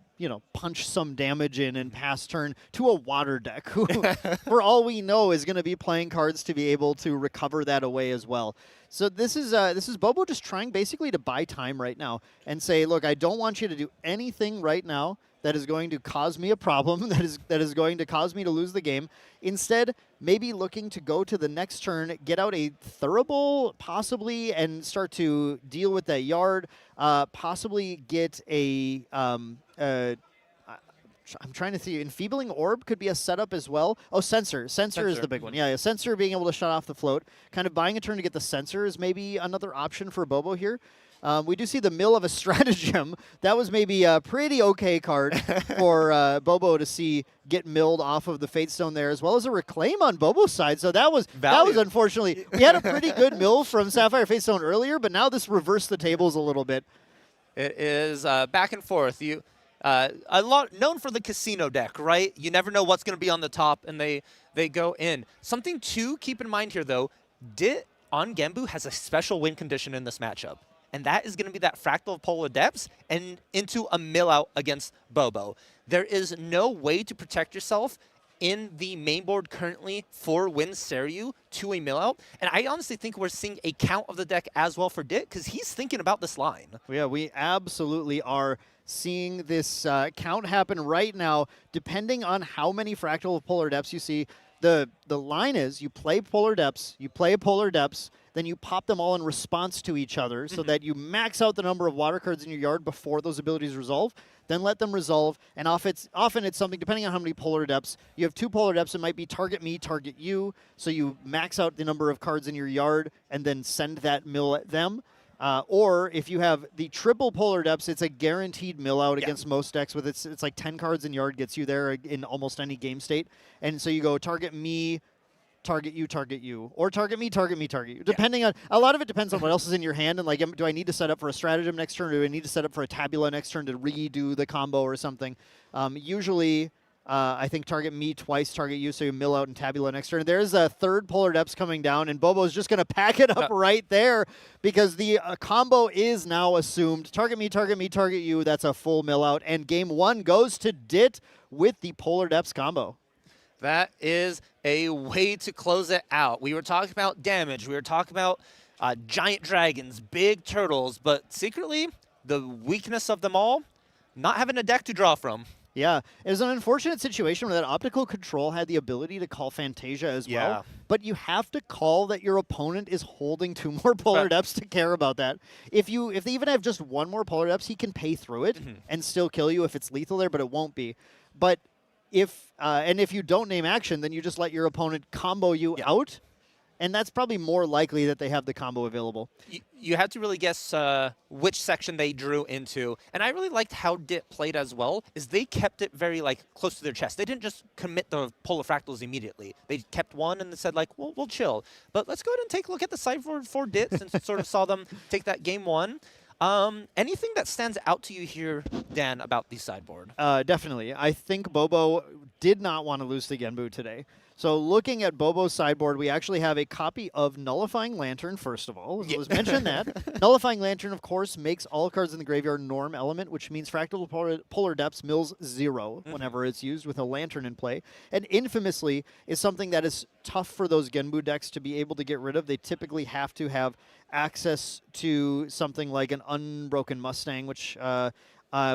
punch some damage in and pass turn to a water deck who, for all we know, is going to be playing cards to be able to recover that away as well. So this is Bobo just trying basically to buy time right now and say, look, I don't want you to do anything right now that is going to cause me a problem, that is going to cause me to lose the game. Instead, maybe looking to go to the next turn, get out a Thurible, possibly, and start to deal with that yard, possibly get a... I'm trying to see. Enfeebling Orb could be a setup as well. Oh, Sensor. Sensor is the big one. Yeah, Sensor being able to shut off the float. Kind of buying a turn to get the Sensor is maybe another option for Bobo here. We do see the Mill of a Stratagem. That was maybe a pretty okay card for Bobo to see get milled off of the Fate Stone there, as well as a Reclaim on Bobo's side. So that was unfortunately, we had a pretty good mill from Sapphire Fate Stone earlier, but now this reversed the tables a little bit. It is back and forth. A lot known for the casino deck, right? You never know what's going to be on the top, and they go in. Something to keep in mind here, though, Dit on Genbu has a special win condition in this matchup, and that is going to be that Fractal of Polar Depths and into a mill out against Bobo. There is no way to protect yourself in the main board currently for Win Seiryu to a mill out. And I honestly think we're seeing a count of the deck as well for Dit because he's thinking about this line. Yeah, we absolutely are seeing this count happen right now. Depending on how many Fractal of Polar Depths you see, the line is you play Polar Depths, you play Polar Depths, then you pop them all in response to each other so that you max out the number of water cards in your yard before those abilities resolve. Then let them resolve, and often it's something, depending on how many Polar Depths. You have 2 Polar Depths, it might be target me, target you, so you max out the number of cards in your yard and then send that mill at them. Or if you have the triple Polar Depths, it's a guaranteed mill out against most decks. With it's like 10 cards in yard gets you there in almost any game state. And so you go target me, target you, or target me, target you. Depending on, a lot of it depends on what else is in your hand, and like, do I need to set up for a stratagem next turn, or do I need to set up for a tabula next turn to redo the combo or something? Usually, I think target me twice, target you, so you mill out and tabula next turn. There's a 3rd Polar Depths coming down, and Bobo's just going to pack it up right there because the combo is now assumed. Target me, target you. That's a full mill out, and game 1 goes to Dit with the Polar Depths combo. That is a way to close it out. We were talking about damage. We were talking about giant dragons, big turtles, but secretly, the weakness of them all, not having a deck to draw from. Yeah, it was an unfortunate situation where that optical control had the ability to call Fantasia as well, but you have to call that your opponent is holding 2 more Polar Depths to care about that. If they even have just 1 more Polar Depths, he can pay through it and still kill you if it's lethal there, but it won't be. But if you don't name action, then you just let your opponent combo you out, and that's probably more likely that they have the combo available. You have to really guess which section they drew into, and I really liked how Dit played as well, is they kept it very close to their chest. They didn't just commit the Polar Fractals immediately. They kept one and said well, we'll chill. But let's go ahead and take a look at the sideboard for Dit, since it sort of saw them take that game 1. Anything that stands out to you here, Dan, about the sideboard? Definitely. I think Bobo did not want to lose to Genbu today. So looking at Bobo's sideboard, we actually have a copy of Nullifying Lantern, first of all. Let's mention that. Nullifying Lantern, of course, makes all cards in the graveyard norm element, which means Fractal Polar Depths mills 0 whenever it's used with a Lantern in play. And infamously is something that is tough for those Genbu decks to be able to get rid of. They typically have to have access to something like an Unbroken Mustang, which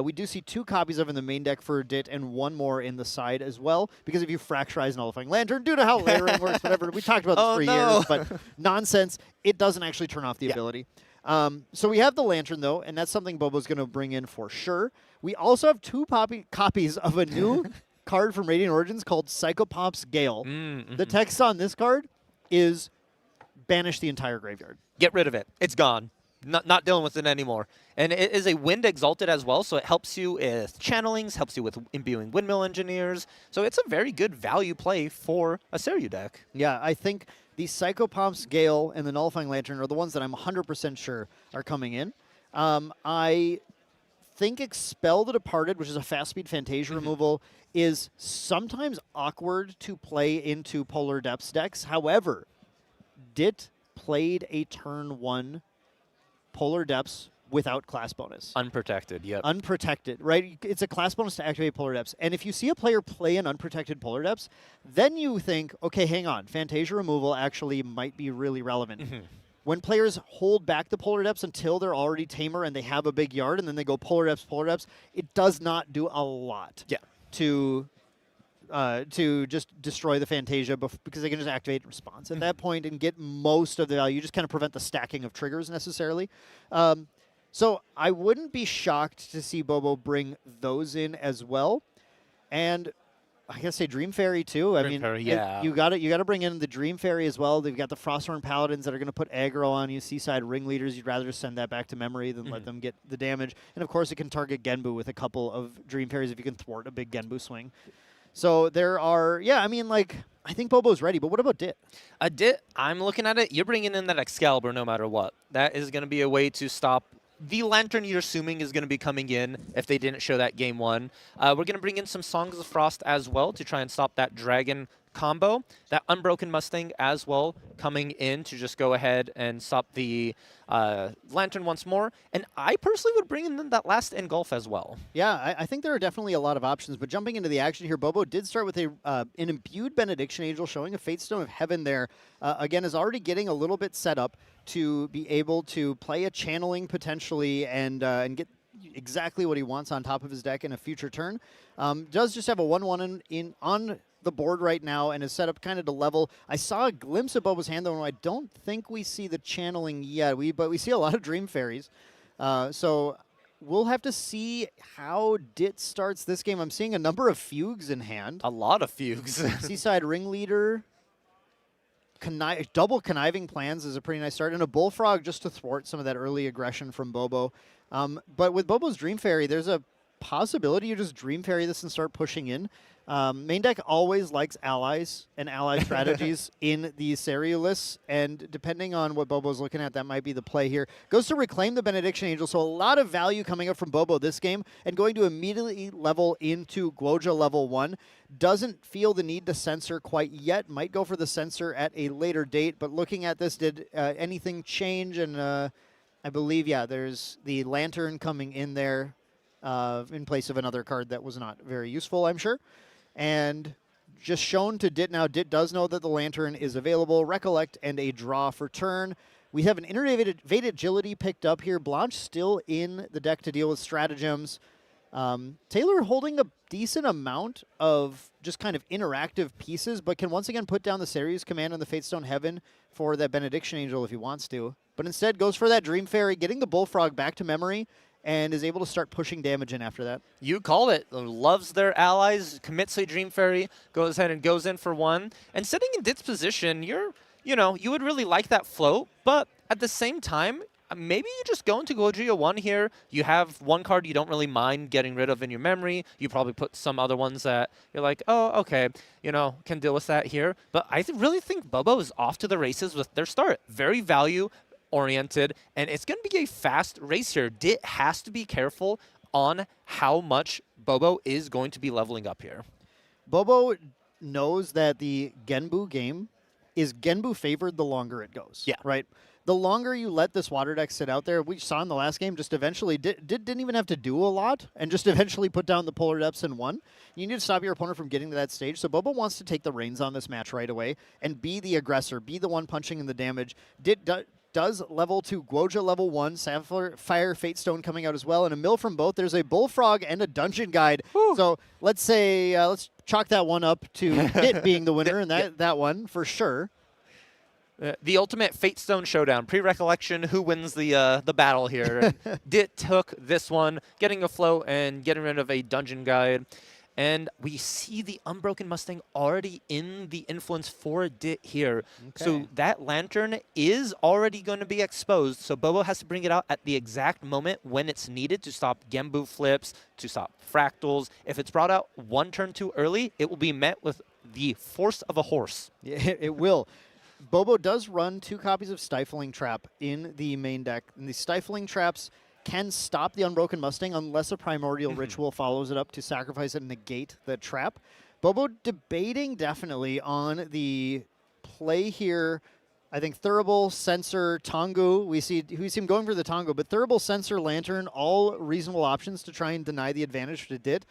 We do see 2 copies of in the main deck for Dit and 1 more in the side as well. Because if you Fracturize Nullifying Lantern, due to how layering works, whatever, we talked about this for years, but nonsense, it doesn't actually turn off the ability. So we have the Lantern, though, and that's something Bobo's going to bring in for sure. We also have 2 copies of a new card from Radiant Origins called Psychopomps Gale. The text on this card is banish the entire graveyard. Get rid of it. It's gone. Not dealing with it anymore. And it is a Wind Exalted as well, so it helps you with channelings, helps you with imbuing Windmill Engineers. So it's a very good value play for a Seiryu deck. Yeah, I think the Psychopomps Gale and the Nullifying Lantern are the ones that I'm 100% sure are coming in. I think Expel the Departed, which is a fast-speed Fantasia removal, is sometimes awkward to play into Polar Depths decks. However, Dit played a turn 1 Polar Depths without class bonus. Unprotected, yep. Unprotected, right? It's a class bonus to activate Polar Depths. And if you see a player play an unprotected Polar Depths, then you think, okay, hang on, Fantasia removal actually might be really relevant. When players hold back the Polar Depths until they're already Tamer and they have a big yard, and then they go Polar Depths, it does not do a lot to just destroy the Fantasia because they can just activate response at that point and get most of the value. You just kind of prevent the stacking of triggers necessarily. So I wouldn't be shocked to see Bobo bring those in as well. And I gotta say Dream Fairy too. Dream Fairy, yeah. You got to bring in the Dream Fairy as well. They've got the Frosthorn Paladins that are going to put aggro on you. Seaside Ringleaders, you'd rather just send that back to memory than let them get the damage. And of course, it can target Genbu with a couple of Dream Fairies if you can thwart a big Genbu swing. So there are, I think Bobo's ready, but what about Dit? Dit, I'm looking at it. You're bringing in that Excalibur no matter what. That is going to be a way to stop the Lantern you're assuming is going to be coming in if they didn't show that game 1. We're going to bring in some Songs of Frost as well to try and stop that Dragon combo. That Unbroken Mustang as well coming in to just go ahead and stop the Lantern once more. And I personally would bring in that last Engulf as well. Yeah, I think there are definitely a lot of options. But jumping into the action here, Bobo did start with an Imbued Benediction Angel, showing a Fate Stone of Heaven there. Again, is already getting a little bit set up to be able to play a Channeling potentially and get exactly what he wants on top of his deck in a future turn. Does just have a 1/1 on the board right now and is set up kind of to level. I saw a glimpse of Bobo's hand, though, and I don't think we see the Channeling yet. But we see a lot of Dream Fairies. So we'll have to see how Dit starts this game. I'm seeing a number of Fugues in hand. A lot of Fugues. Seaside Ringleader. Double Conniving Plans is a pretty nice start. And a Bullfrog just to thwart some of that early aggression from Bobo. But with Bobo's Dream Fairy, there's a possibility you just Dream Fairy this and start pushing in. Main deck always likes allies and ally strategies in these Seiryu lists, and depending on what Bobo's looking at, that might be the play here. Goes to reclaim the Benediction Angel, so a lot of value coming up from Bobo this game, and going to immediately level into Guoja level 1. Doesn't feel the need to censor quite yet, might go for the censor at a later date, but looking at this, did anything change? And I believe, yeah, there's the Lantern coming in there in place of another card that was not very useful, I'm sure. And just shown to Dit now. Dit does know that the Lantern is available. Recollect and a draw for turn. We have an Innervated Agility picked up here. Blanche still in the deck to deal with stratagems. Taylor holding a decent amount of just kind of interactive pieces, but can once again put down the Seiryu command on the Fatestone Heaven for that Benediction Angel if he wants to. But instead goes for that Dream Fairy, getting the Bullfrog back to memory, and is able to start pushing damage in after that. You called it. Loves their allies, commits a Dream Fairy, goes ahead and goes in for 1. And sitting in Dit's position, you would really like that float, but at the same time, maybe you just go into Gojira 1 here. You have one card you don't really mind getting rid of in your memory. You probably put some other ones that you're like, oh, okay, can deal with that here. But I really think Bobo is off to the races with their start. Very value-oriented, and it's going to be a fast race here. Dit has to be careful on how much Bobo is going to be leveling up here. Bobo knows that the Genbu game is Genbu favored the longer it goes. Yeah. Right? The longer you let this water deck sit out there, we saw in the last game, just eventually didn't even have to do a lot and just eventually put down the Polar Depths and won. You need to stop your opponent from getting to that stage. So Bobo wants to take the reins on this match right away and be the aggressor, be the one punching in the damage. does level to Guoja level 1, Sapphire Fate Stone coming out as well, and a mill from both. There's a Bullfrog and a Dungeon Guide. Whew. So let's say, let's chalk that one up to it being the winner, and that one for sure. The ultimate Fate Stone showdown. Pre-recollection, who wins the battle here? Dit took this one, getting a float and getting rid of a Dungeon Guide. And we see the Unbroken Mustang already in the influence for Dit here. Okay. So that Lantern is already going to be exposed. So Bobo has to bring it out at the exact moment when it's needed to stop Genbu flips, to stop fractals. If it's brought out one turn too early, it will be met with the force of a horse. Yeah, it will. Bobo does run 2 copies of Stifling Trap in the main deck, and the Stifling Traps can stop the Unbroken Mustang unless a Primordial Ritual follows it up to sacrifice it and negate the trap. Bobo debating definitely on the play here. I think Thurible, Sensor, Tongu. We see him going for the Tongu, but Thurible, Sensor, Lantern, all reasonable options to try and deny the advantage to Dit.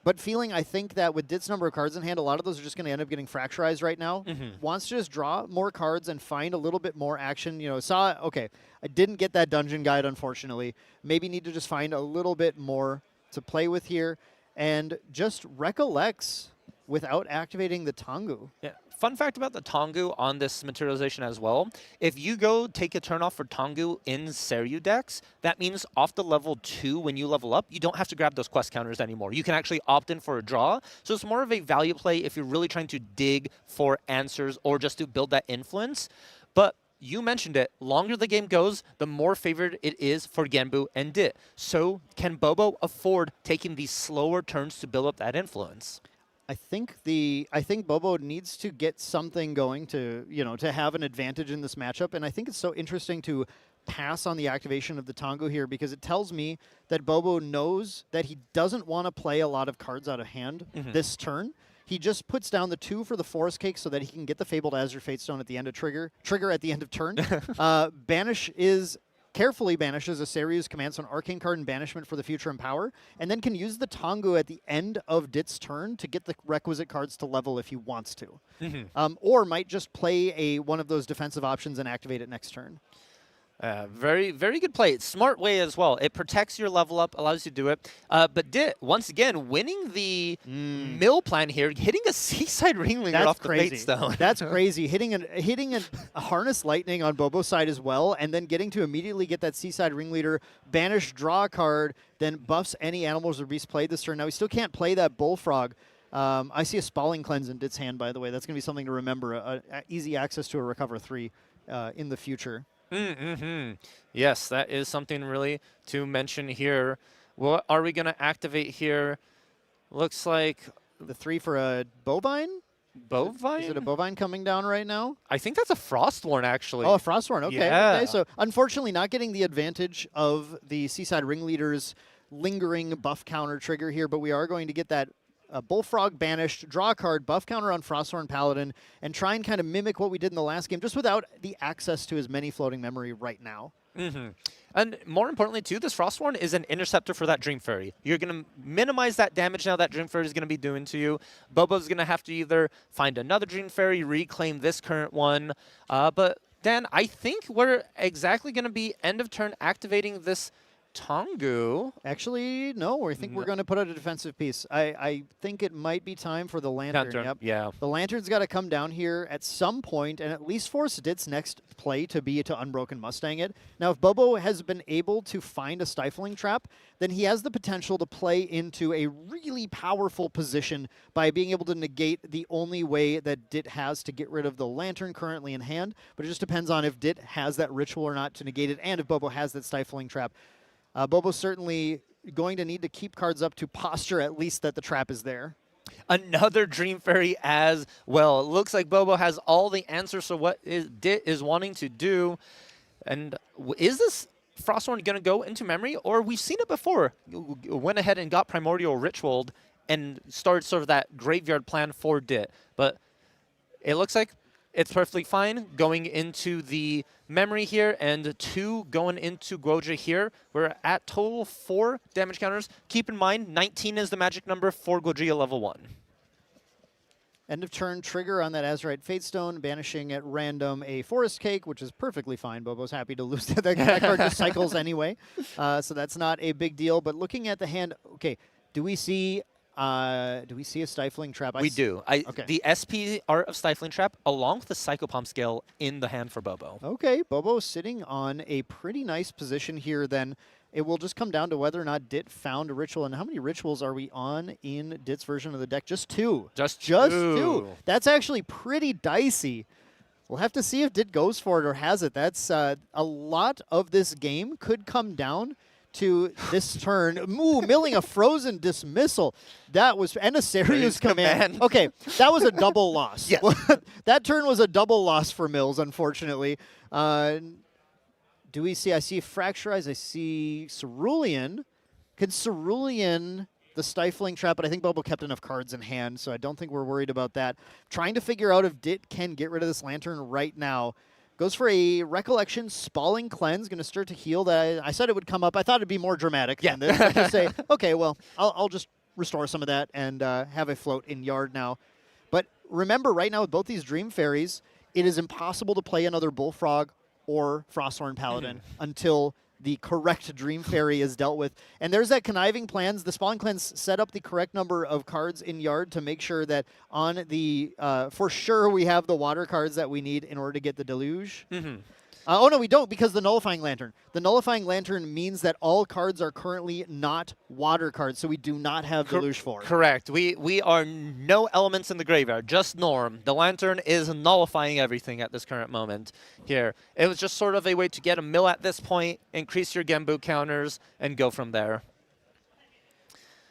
But feeling, I think that with Dit's number of cards in hand, a lot of those are just going to end up getting fracturized right now. Wants to just draw more cards and find a little bit more action. You know, okay, I didn't get that Dungeon Guide, unfortunately. Maybe need to just find a little bit more to play with here. And just recollects without activating the Tongu. Yeah. Fun fact about the Tongu on this materialization as well. If you go take a turn off for Tongu in Seryu decks, that means off the level 2 when you level up, you don't have to grab those quest counters anymore. You can actually opt in for a draw. So it's more of a value play if you're really trying to dig for answers or just to build that influence. But you mentioned it, longer the game goes, the more favored it is for Genbu and Dit. So can Bobo afford taking these slower turns to build up that influence? I think Bobo needs to get something going to have an advantage in this matchup, and I think it's so interesting to pass on the activation of the Tongu here because it tells me that Bobo knows that he doesn't want to play a lot of cards out of hand this turn. He just puts down the 2 for the Forest Cake so that he can get the Fabled Azure Fatestone at the end of trigger at the end of turn. Carefully banishes a Seryu's commands on Arcane card and banishment for the future and power, and then can use the Tongu at the end of Dit's turn to get the requisite cards to level if he wants to. Or might just play one of those defensive options and activate it next turn. Very, very good play. Smart way as well. It protects your level up, allows you to do it. But Dit, once again, winning the mill plan here, hitting a Seaside Ringleader off the Fate Stone. That's crazy. Hitting a Harness Lightning on Bobo's side as well, and then getting to immediately get that Seaside Ringleader, banish, draw a card, then buffs any animals or beasts played this turn. Now, he still can't play that Bullfrog. I see a Spalling Cleanse in Dit's hand, by the way. That's going to be something to remember. Easy access to a Recover 3 in the future. Yes, that is something really to mention here. What are we going to activate here? Looks like the 3 for a Bovine? Bovine? Is it a Bovine coming down right now? I think that's a Frostworn, actually. Oh, a Frostworn. Okay. Yeah. Okay. So, unfortunately, not getting the advantage of the Seaside Ringleader's lingering buff counter trigger here, but we are going to get that Bullfrog banished, draw a card, buff counter on Frostworn Paladin, and try and kind of mimic what we did in the last game, just without the access to his many floating memory right now. And more importantly, too, this Frostworn is an interceptor for that Dream Fairy. You're going to minimize that damage now that Dream Fairy is going to be doing to you. Bobo's going to have to either find another Dream Fairy, reclaim this current one. But, Dan, I think we're exactly going to be end of turn activating this Tongu. Actually, no. I think we're going to put out a defensive piece. I think it might be time for the Lantern. Yep. Yeah. The Lantern's got to come down here at some point and at least force Dit's next play to be to Unbroken Mustang it. Now, if Bobo has been able to find a Stifling Trap, then he has the potential to play into a really powerful position by being able to negate the only way that Dit has to get rid of the Lantern currently in hand. But it just depends on if Dit has that ritual or not to negate it, and if Bobo has that Stifling Trap. Bobo's certainly going to need to keep cards up to posture at least that the trap is there. Another Dream Fairy as well. It looks like Bobo has all the answers for what Dit is wanting to do. And is this Frostworn going to go into memory? Or we've seen it before. Went ahead and got Primordial Ritualed and started sort of that graveyard plan for Dit. But it looks like it's perfectly fine going into the memory here, and 2 going into Guoja here. We're at total 4 damage counters. Keep in mind, 19 is the magic number for Guoja level 1. End of turn trigger on that Azurite Fatestone, banishing at random a Forest Cake, which is perfectly fine. Bobo's happy to lose that. That card just cycles anyway, so that's not a big deal. But looking at the hand, okay, do we see a Stifling Trap? We do. Okay. The SP Art of Stifling Trap, along with the Psychopomp scale in the hand for Bobo. Okay, Bobo sitting on a pretty nice position here then. It will just come down to whether or not Dit found a ritual. And how many rituals are we on in Dit's version of the deck? Just 2. Just two. That's actually pretty dicey. We'll have to see if Dit goes for it or has it. That's a lot of this game could come down to this turn. Ooh, milling a Frozen Dismissal. That was, and a Serious Command. Okay, that was a double loss. Yes. That turn was a double loss for Mills, unfortunately. Do we see, I see Fracturize, I see Cerulean. Can Cerulean the Stifling Trap, but I think Bobo kept enough cards in hand, so I don't think we're worried about that. Trying to figure out if Dit can get rid of this Lantern right now. Goes for a Recollection, Spalling Cleanse, going to start to heal. That I said it would come up. I thought it'd be more dramatic than this. I just say, okay, well, I'll just restore some of that and have a float in yard now. But remember, right now with both these Dream Fairies, it is impossible to play another Bullfrog or Frosthorn Paladin until the correct Dream Fairy is dealt with. And there's that Conniving Plans. The Spawning Cleanse set up the correct number of cards in yard to make sure that on the, for sure we have the water cards that we need in order to get the Deluge. Oh, no, we don't, because the Nullifying Lantern. The Nullifying Lantern means that all cards are currently not water cards, so we do not have Deluge 4. Correct. We are no elements in the graveyard, just Norm. The Lantern is nullifying everything at this current moment here. It was just sort of a way to get a mill at this point, increase your Genbu counters, and go from there.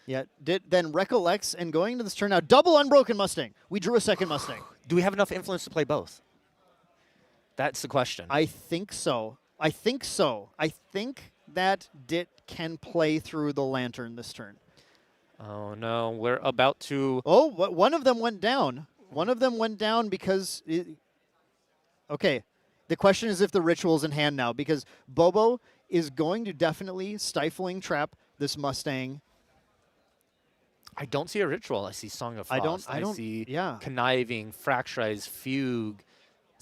Yeah, then recollects, and going into this turn now, double Unbroken Mustang. We drew a second Mustang. Do we have enough influence to play both? That's the question. I think so. I think that Dit can play through the Lantern this turn. Oh, no. We're about to... Oh, one of them went down. One of them went down because... Okay. The question is if the Ritual's in hand now, because Bobo is going to definitely Stifling Trap this Mustang. I don't see a Ritual. I see Song of Frost. I don't see yeah. Conniving, Fracturize, Fugue,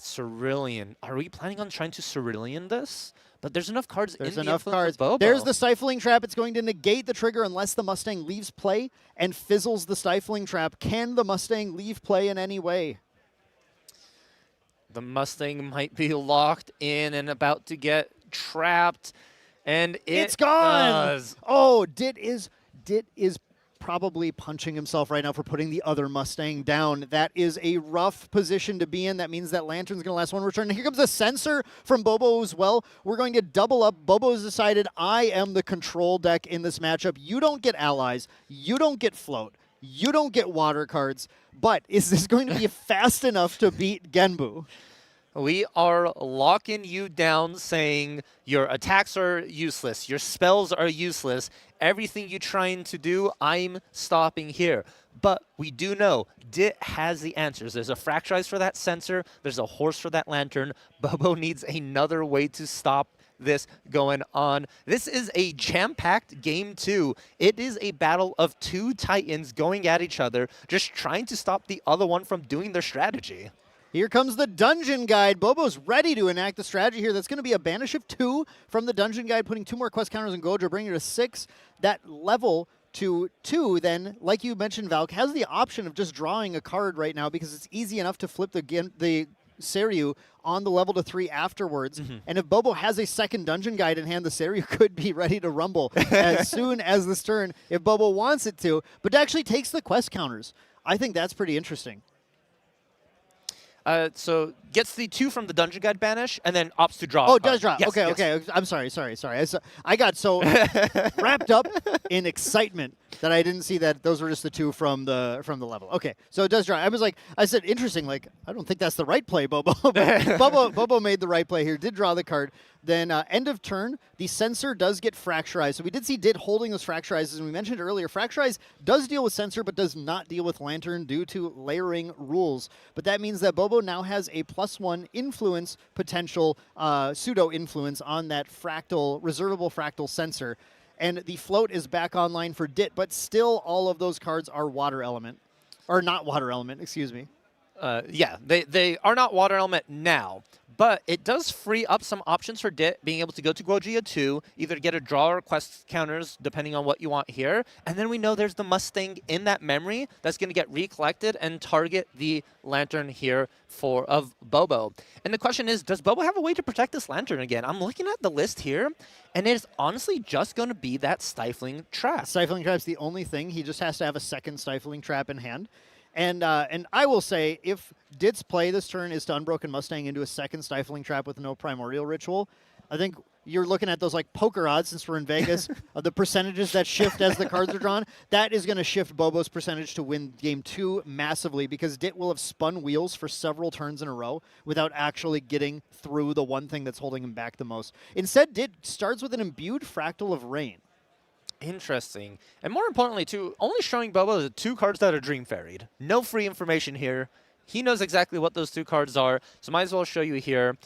Cerulean. Are we planning on trying to Cerulean this? But there's enough cards There's in enough the cards. Of Bobo. There's the Stifling Trap. It's going to negate the trigger unless the Mustang leaves play and fizzles the Stifling Trap. Can the Mustang leave play in any way? The Mustang might be locked in and about to get trapped. And It's gone! does. Oh, Dit is probably punching himself right now for putting the other Mustang down. That is a rough position to be in. That means that Lantern's going to last one return. And here comes a Censor from Bobo as well. We're going to double up. Bobo's decided, I am the control deck in this matchup. You don't get allies. You don't get float. You don't get water cards. But is this going to be fast enough to beat Genbu? We are locking you down, saying your attacks are useless, your spells are useless, everything you're trying to do, I'm stopping here. But we do know Dit has the answers. There's a Fracturize for that Censor, there's a Horse for that Lantern. Bobo needs another way to stop this going on. This is a jam-packed game 2. It is a battle of two Titans going at each other, just trying to stop the other one from doing their strategy. Here comes the Dungeon Guide. Bobo's ready to enact the strategy here. That's going to be a Banish of 2 from the Dungeon Guide, putting 2 more quest counters on Gojo, bringing it to 6. That level to 2, then, like you mentioned, Valk, has the option of just drawing a card right now because it's easy enough to flip the Seiryu on the level to 3 afterwards. And if Bobo has a second Dungeon Guide in hand, the Seiryu could be ready to rumble as soon as this turn if Bobo wants it to, but actually takes the quest counters. I think that's pretty interesting. So gets the 2 from the Dungeon Guide banish, and then opts to draw. Oh, it does draw. Yes, okay, yes. okay. I'm sorry. I got so wrapped up in excitement that I didn't see that those were just the 2 from the level. Okay, so it does draw. I said, interesting. Like, I don't think that's the right play, Bobo. Bobo made the right play here. Did draw the card. Then end of turn, the Censor does get Fracturized. So we did see Dit holding those Fracturizes, and we mentioned earlier, Fracturize does deal with Censor, but does not deal with Lantern due to layering rules. But that means that Bobo now has a +1 influence potential, pseudo-influence on that reservable fractal Censor. And the float is back online for Dit, but still all of those cards are water element. Or not water element, excuse me. Yeah, they are not water element now, but it does free up some options for Dit being able to go to Guojia 2, either get a draw or quest counters, depending on what you want here. And then we know there's the Mustang in that memory that's going to get recollected and target the Lantern here of Bobo. And the question is, does Bobo have a way to protect this Lantern again? I'm looking at the list here, and it is honestly just going to be that Stifling Trap. Stifling Trap's the only thing. He just has to have a second Stifling Trap in hand. And I will say, if Dit's play this turn is to Unbroken Mustang into a second Stifling Trap with no Primordial Ritual, I think you're looking at those like poker odds, since we're in Vegas, of the percentages that shift as the cards are drawn. That is going to shift Bobo's percentage to win game 2 massively, because Dit will have spun wheels for several turns in a row without actually getting through the one thing that's holding him back the most. Instead, Dit starts with an imbued Fractal of Rain. Interesting. And more importantly, too, only showing Bobo the 2 cards that are Dream Fairied. No free information here. He knows exactly what those 2 cards are, so might as well show you here.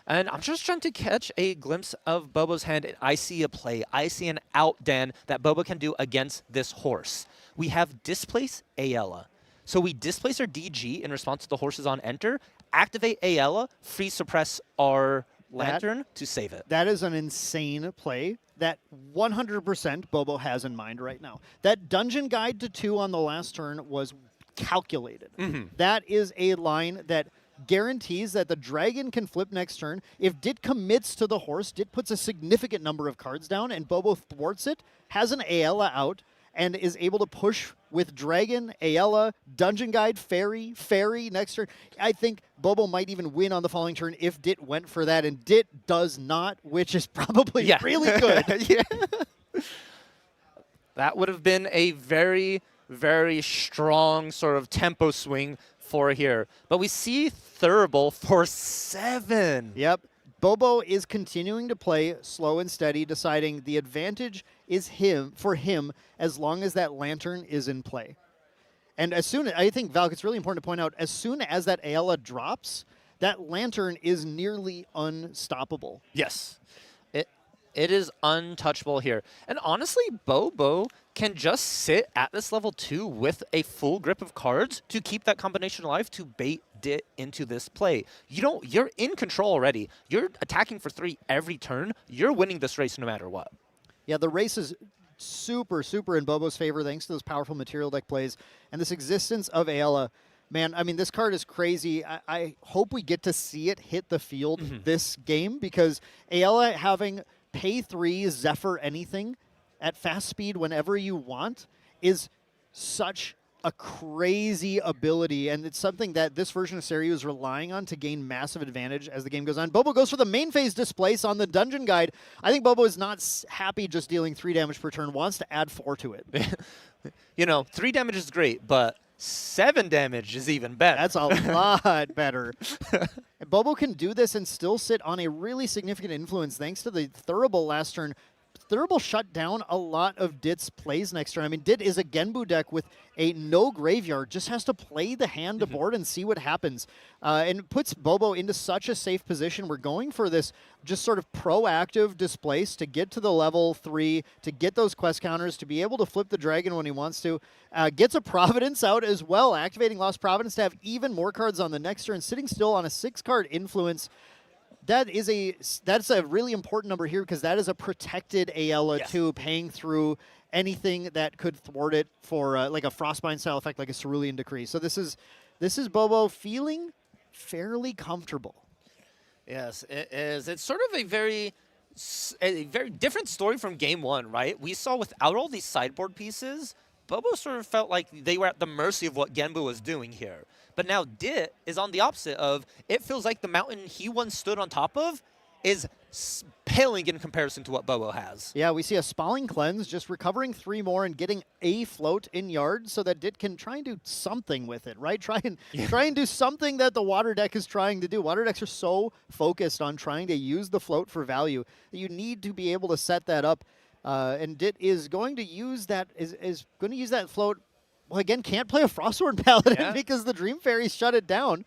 And I'm just trying to catch a glimpse of Bobo's hand, and I see a play. I see an outdan that Bobo can do against this horse. We have Displace Ayala. So we displace our DG in response to the horses on enter, activate Ayala, free suppress our Lantern to save it. That is an insane play that 100% Bobo has in mind right now. That Dungeon Guide to 2 on the last turn was calculated. That is a line that guarantees that the dragon can flip next turn. If Dit commits to the horse, Dit puts a significant number of cards down, and Bobo thwarts it, has an Ayala out, and is able to push with Dragon, Ayala, Dungeon Guide, Fairy next turn. I think Bobo might even win on the following turn if Dit went for that, and Dit does not, which is probably really good. That would have been a very, very strong sort of tempo swing for here. But we see Thurible for 7. Yep. Bobo is continuing to play slow and steady, deciding the advantage is for him as long as that Lantern is in play. And I think, Valk, it's really important to point out, as soon as that Ayala drops, that Lantern is nearly unstoppable. Yes. It is untouchable here. And honestly, Bobo can just sit at this level 2 with a full grip of cards to keep that combination alive to bait Dit into this play. You're in control already. You're attacking for 3 every turn. You're winning this race no matter what. Yeah, the race is super, super in Bobo's favor thanks to those powerful material deck plays and this existence of Ayala. Man, I mean, this card is crazy. I hope we get to see it hit the field this game, because Ayala having pay 3 Zephyr anything at fast speed whenever you want is such a crazy ability, and it's something that this version of Seiryu is relying on to gain massive advantage as the game goes on. Bobo goes for the main phase Displace on the Dungeon Guide. I think Bobo is not happy just dealing 3 damage per turn, wants to add 4 to it. 3 damage is great, but 7 damage is even better. That's a lot better. Bobo can do this and still sit on a really significant influence thanks to the Thurible last turn. Thurible shut down a lot of Dit's plays next turn. I mean, Dit is a Genbu deck with a no graveyard, just has to play the hand to board and see what happens. And puts Bobo into such a safe position. We're going for this just sort of proactive displace to get to the level 3, to get those quest counters, to be able to flip the dragon when he wants to. Gets a Providence out as well, activating Lost Providence to have even more cards on the next turn, sitting still on a 6-card influence. That's a really important number here, because that is a protected Ayala too, paying through anything that could thwart it for like a Frostbind style effect, like a Cerulean Decree. So this is Bobo feeling fairly comfortable. Yes, it is. It's sort of a very different story from game 1, right? We saw without all these sideboard pieces, Bobo sort of felt like they were at the mercy of what Genbu was doing here. But now Dit is on the opposite of, it feels like the mountain he once stood on top of is paling in comparison to what Bobo has. Yeah, we see a Spalling Cleanse, just recovering 3 more and getting a float in yard so that Dit can try and do something with it, right? Try and do something that the Water deck is trying to do. Water decks are so focused on trying to use the float for value that you need to be able to set that up. And Dit is going to use that, is going to use that float. Well, again, can't play a Frostborn Paladin because the Dream Fairies shut it down.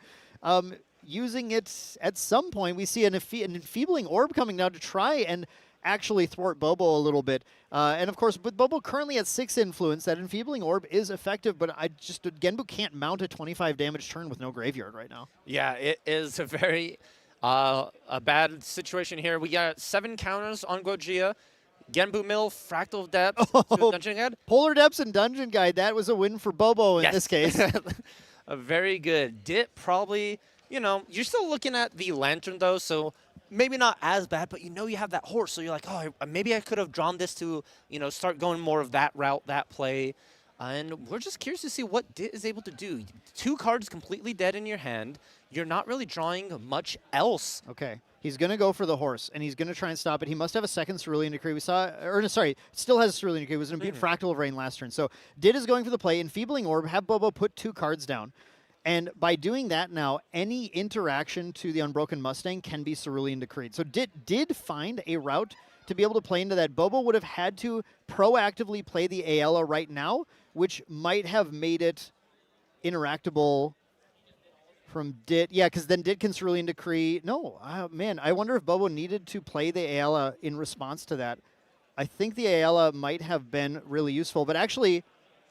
Using it at some point, we see an enfeebling orb coming down to try and actually thwart Bobo a little bit. And of course, with Bobo currently at 6 influence, that Enfeebling Orb is effective, but Genbu can't mount a 25 damage turn with no graveyard right now. Yeah, it is a very a bad situation here. We got 7 counters on Gojira. Genbu Mill, Fractal Depth, to Dungeon Guide. Polar Depths and Dungeon Guide, that was a win for Bobo in this case. Very good. Dit probably, you're still looking at the Lantern though, so maybe not as bad, but you have that horse, so you're like, oh, maybe I could have drawn this to, start going more of that route, that play. And we're just curious to see what Dit is able to do. 2 cards completely dead in your hand. You're not really drawing much else. Okay. He's going to go for the horse, and he's going to try and stop it. He must have a second Cerulean Decree. We saw, still has a Cerulean Decree. It was an Imbued Fractal of Rain last turn. So Dit is going for the play. Enfeebling Orb, have Bobo put 2 cards down. And by doing that now, any interaction to the Unbroken Mustang can be Cerulean Decreed. So Dit did find a route to be able to play into that. Bobo would have had to proactively play the Ayala right now, which might have made it interactable from Dit. Yeah, because then Dit can Cerulean Decree. No, man, I wonder if Bobo needed to play the Ayala in response to that. I think the Ayala might have been really useful, but actually,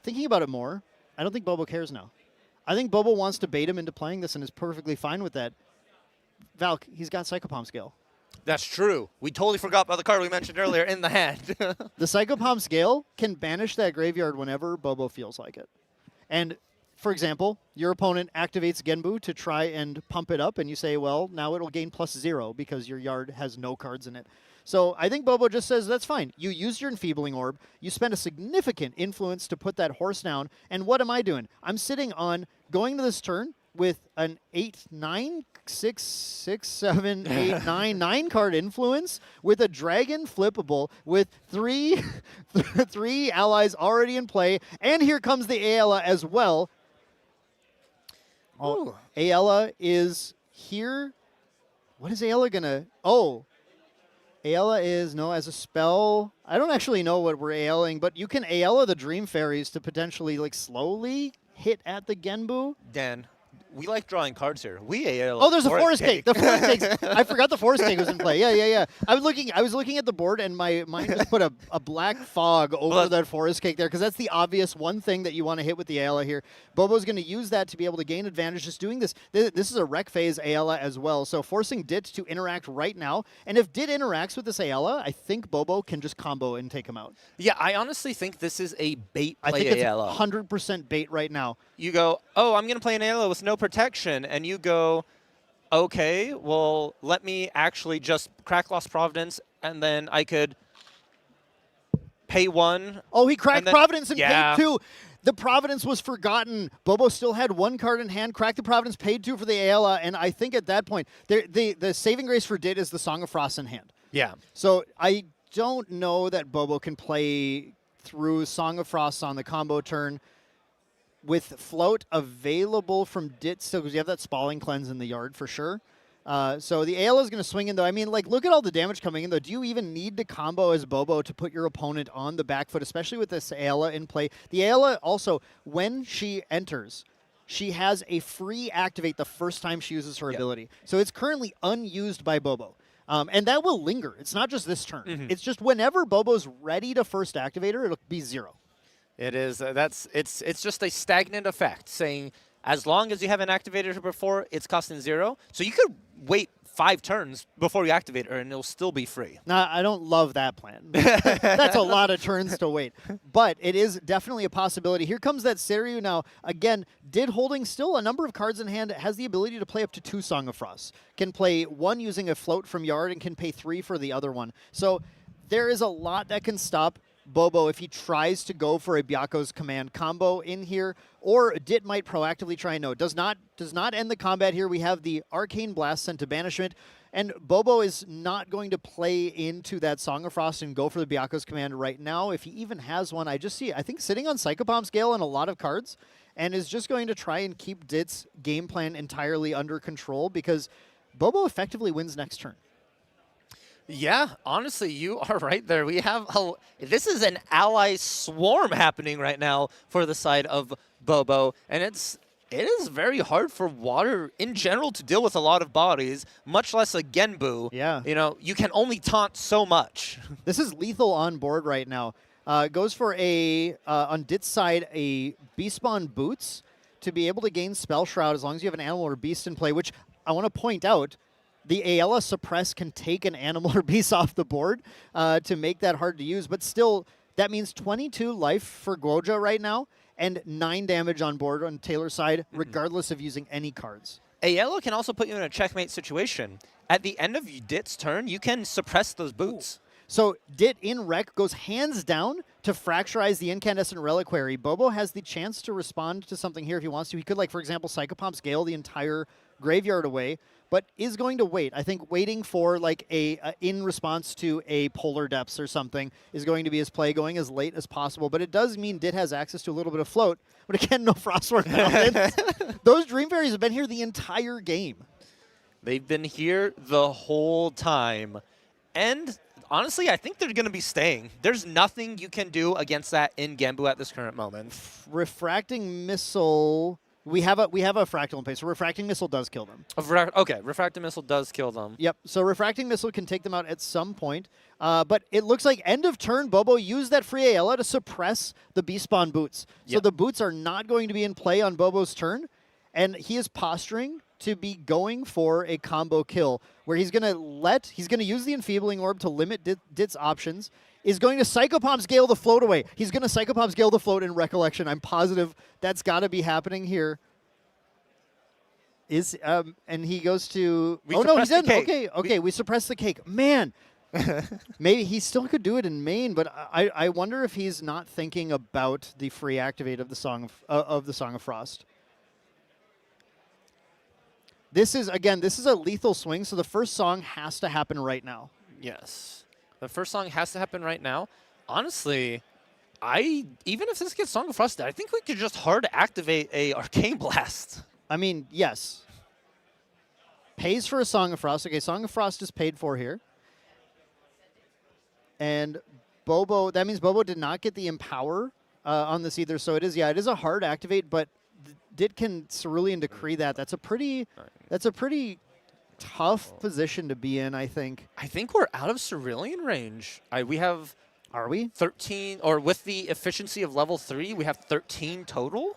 thinking about it more, I don't think Bobo cares now. I think Bobo wants to bait him into playing this and is perfectly fine with that. Valk, he's got Psychopomp Scale. That's true. We totally forgot about the card we mentioned earlier in the hand. The Psychopomp Scale can banish that graveyard whenever Bobo feels like it. And, for example, your opponent activates Genbu to try and pump it up, and you say, well, now it'll gain +0 because your yard has no cards in it. So I think Bobo just says, that's fine. You used your Enfeebling Orb. You spent a significant influence to put that horse down. And what am I doing? I'm sitting on, going to this turn with an 8, 9, 6, 6, 7, 8, 9, 9 card influence with a dragon flippable with 3 allies already in play. And here comes the Ayala as well. Oh, Ayala is here. What is Ayala going to... Oh, Ayala is, no, as a spell. I don't actually know what we're Ayaling, but you can Ayala the Dream Fairies to potentially, like, slowly hit at the Genbu. Dan, we like drawing cards here. We Oh, there's a Forest Cake. The Forest Cake. I forgot the Forest Cake was in play. Yeah. I was looking at the board, and my mind just put a black fog over that Forest Cake there, because that's the obvious one thing that you want to hit with the Ayala here. Bobo's going to use that to be able to gain advantage just doing this. This is a Rec Phase Ayala as well, so forcing Dit to interact right now. And if Dit interacts with this Ayala, I think Bobo can just combo and take him out. Yeah, I honestly think this is a bait play. I think Ayala. It's 100% bait right now. You go, oh, I'm going to play an Ayala with no protection. And you go, okay, well, let me actually just crack Lost Providence, and then I could pay 1. Oh, he cracked Providence and yeah. paid 2. The Providence was forgotten. Bobo still had 1 card in hand, cracked the Providence, paid 2 for the Ayala, and I think at that point, the saving grace for Dit is the Song of Frost in hand. Yeah. So I don't know that Bobo can play through Song of Frost on the combo turn with float available from Dit still, because you have that Spalling Cleanse in the yard for sure. So the Ayala is going to swing in, though. I mean, like, look at all the damage coming in, though. Do you even need to combo as Bobo to put your opponent on the back foot, especially with this Ayala in play? The Ayala also, when she enters, she has a free activate the first time she uses her ability. So it's currently unused by Bobo. And that will linger. It's not just this turn. It's just whenever Bobo's ready to first activate her, it'll be 0. It is. It's just a stagnant effect, saying as long as you haven't activated her before, it's costing 0. So you could wait 5 turns before you activate her, and it'll still be free. Nah, I don't love that plan. That's a lot of turns to wait. But it is definitely a possibility. Here comes that Seiryu now. Again, Dit holding still a number of cards in hand, has the ability to play up to 2 Song of Frost. Can play 1 using a float from yard and can pay 3 for the other one. So there is a lot that can stop Bobo if he tries to go for a Byaku's Command combo in here, or Dit might proactively try. No, does not end the combat here. We have the Arcane Blast sent to banishment, and Bobo is not going to play into that Song of Frost and go for the Byaku's Command right now. If he even has one, I think sitting on Psychopomp Scale and a lot of cards, and is just going to try and keep Dit's game plan entirely under control, because Bobo effectively wins next turn. Yeah, honestly, you are right there. We have this is an ally swarm happening right now for the side of Bobo, and it's it is very hard for water in general to deal with a lot of bodies, much less a Genbu. Yeah. You know, you can only taunt so much. This is lethal on board right now. Goes for on Dit's side, a Beast Spawn Boots to be able to gain Spell Shroud as long as you have an animal or beast in play, which I want to point out, the Ayala Suppress can take an animal or beast off the board to make that hard to use, but still, that means 22 life for Guoja right now, and 9 damage on board on Taylor's side, regardless of using any cards. Ayala can also put you in a checkmate situation. At the end of Dit's turn, you can suppress those boots. So Dit in Wreck goes hands down to fracturize the Incandescent Reliquary. Bobo has the chance to respond to something here if he wants to. He could, like, for example, Psychopomp's Gale the entire graveyard away, but is going to wait. I think waiting for, like, in response to a Polar Depths or something is going to be his play, going as late as possible. But it does mean Dit has access to a little bit of float. But again, no Frostwork Mountains. Those Dream Fairies have been here the entire game. They've been here the whole time. And honestly, I think they're going to be staying. There's nothing you can do against that in Genbu at this current moment. Refracting Missile... We have a Fractal in place, so Refracting Missile does kill them. Okay, Refracting Missile does kill them. Yep, so Refracting Missile can take them out at some point. But it looks like end of turn, Bobo used that free Ayala to suppress the Beast Spawn Boots. So the boots are not going to be in play on Bobo's turn, and he is posturing to be going for a combo kill, where he's going to use the Enfeebling Orb to limit Dit's options, is going to Psychopomp's Gale the float away. He's going to Psychopomp's Gale the float in Recollection. I'm positive that's got to be happening here. And he goes to... We oh, no, he suppressed didn't. the cake. Okay, we suppressed the cake. Man, maybe he still could do it in main, but I wonder if he's not thinking about the free activate of the Song of Frost. This is a lethal swing, so the first song has to happen right now. Yes. The first song has to happen right now. Honestly, even if this gets Song of Frost, I think we could just hard activate a Arcane Blast. I mean, yes. Pays for a Song of Frost. Okay, Song of Frost is paid for here. And Bobo, that means Bobo did not get the Empower on this either, so it is a hard activate, but Dit can Cerulean Decree that. That's a pretty tough position to be in, I think. I think we're out of Cerulean range. We have... Are we? 13, or with the efficiency of level 3, we have 13 total,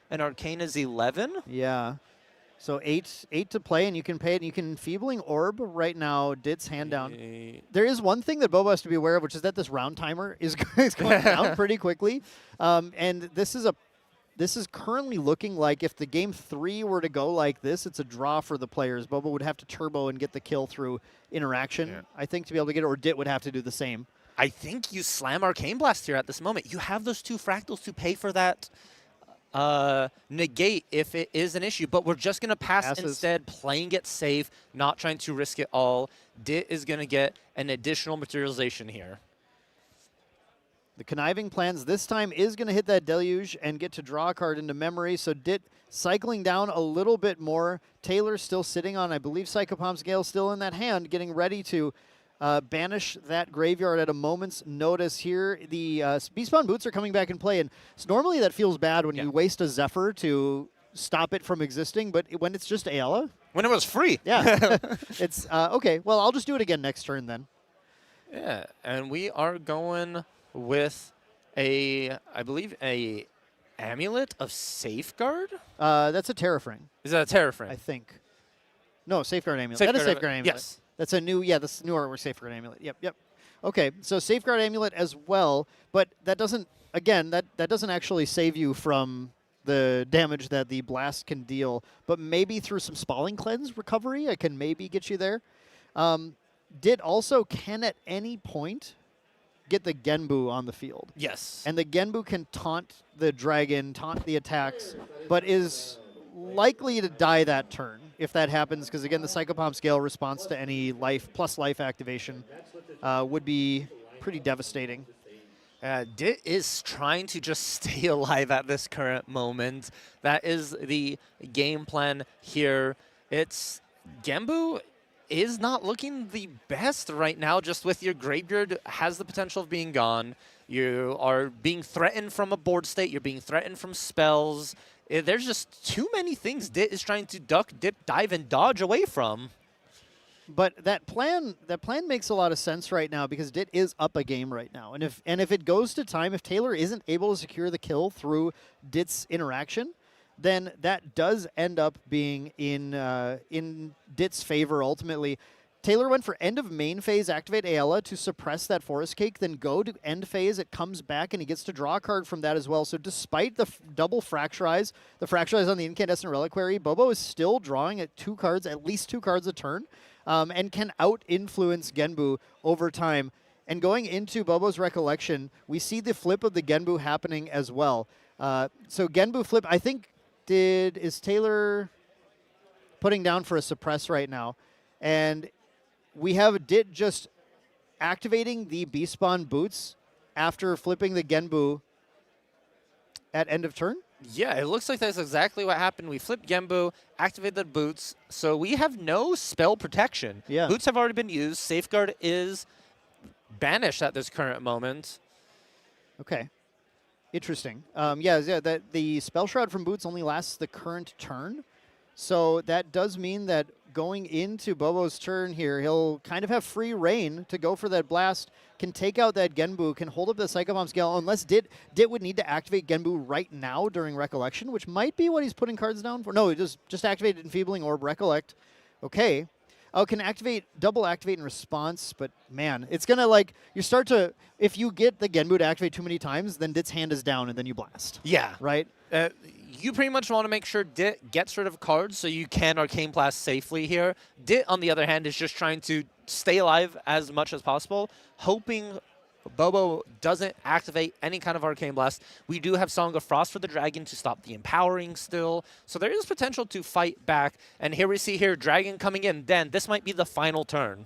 and Arcane is 11. Yeah. So 8 to play, and you can pay it, and you can Enfeebling Orb right now, Dit's hand down. There is one thing that Bobo has to be aware of, which is that this round timer is going down pretty quickly. And this is currently looking like if the game 3 were to go like this, it's a draw for the players. Bobo would have to turbo and get the kill through interaction, I think, to be able to get it, or Dit would have to do the same. I think you slam Arcane Blast here at this moment. You have those 2 fractals to pay for that negate if it is an issue, but we're just going to pass instead, playing it safe, not trying to risk it all. Dit is going to get an additional materialization here. The Conniving Plans this time is going to hit that Deluge and get to draw a card into memory, so Dit cycling down a little bit more. Taylor still sitting on, I believe, Psychopomp's Gale still in that hand, getting ready to banish that graveyard at a moment's notice here. The Beast Spawn Boots are coming back in play, and normally that feels bad when you waste a Zephyr to stop it from existing, but when it's just Ayala. When it was free. Yeah. It's, okay, well, I'll just do it again next turn then. Yeah, and we are going with I believe, a Amulet of Safeguard? That's a Terraframe. Is that a Terraframe? I think. No, Safeguard Amulet. Safeguard That is Safeguard Amulet. Yes. That's a new, this new artwork, Safeguard Amulet. Yep. Okay, so Safeguard Amulet as well, but that doesn't, again, that doesn't actually save you from the damage that the blast can deal, but maybe through some Spalling Cleanse recovery, I can maybe get you there. Dit also can at any point get the Genbu on the field. Yes. And the Genbu can taunt the dragon, taunt the attacks, but is likely to die that turn if that happens, because again, the Psychopomp's Gale response to any life plus life activation would be pretty devastating. Dit is trying to just stay alive at this current moment. That is the game plan here. It's Genbu is not looking the best right now, just with your graveyard has the potential of being gone. You are being threatened from a board state. You're being threatened from spells. There's just too many things Dit is trying to duck, dip, dive, and dodge away from. But that plan makes a lot of sense right now because Dit is up a game right now, and if it goes to time, if Taylor isn't able to secure the kill through Dit's interaction, then that does end up being in Dit's favor ultimately. Taylor went for end of main phase, activate Ayala to suppress that Forest Cake, then go to end phase. It comes back, and he gets to draw a card from that as well. So despite the double Fracturize, the Fracturize on the Incandescent Reliquary, Bobo is still drawing at at least two cards a turn, and can out-influence Genbu over time. And going into Bobo's Recollection, we see the flip of the Genbu happening as well. So Genbu flip, I think, is Taylor putting down for a suppress right now. And we have Dit just activating the B-Spawn boots after flipping the Genbu at end of turn. Yeah, it looks like that's exactly what happened. We flipped Genbu, activated the boots, so we have no spell protection. Yeah. Boots have already been used. Safeguard is banished at this current moment. Okay. Interesting. That the Spell Shroud from Boots only lasts the current turn. So that does mean that going into Bobo's turn here, he'll kind of have free reign to go for that blast, can take out that Genbu, can hold up the Psychobomb Scale, unless Dit would need to activate Genbu right now during Recollection, which might be what he's putting cards down for. No, just activate Enfeebling Orb, Recollect. Okay. Oh, can double activate in response, but man, it's going to if you get the Genbu to activate too many times, then Dit's hand is down and then you blast. Yeah. Right? You pretty much want to make sure Dit gets rid of cards so you can Arcane Blast safely here. Dit, on the other hand, is just trying to stay alive as much as possible, hoping Bobo doesn't activate any kind of Arcane Blast. We do have Song of Frost for the Dragon to stop the Empowering still, so there is potential to fight back. And here we see Dragon coming in. Then this might be the final turn.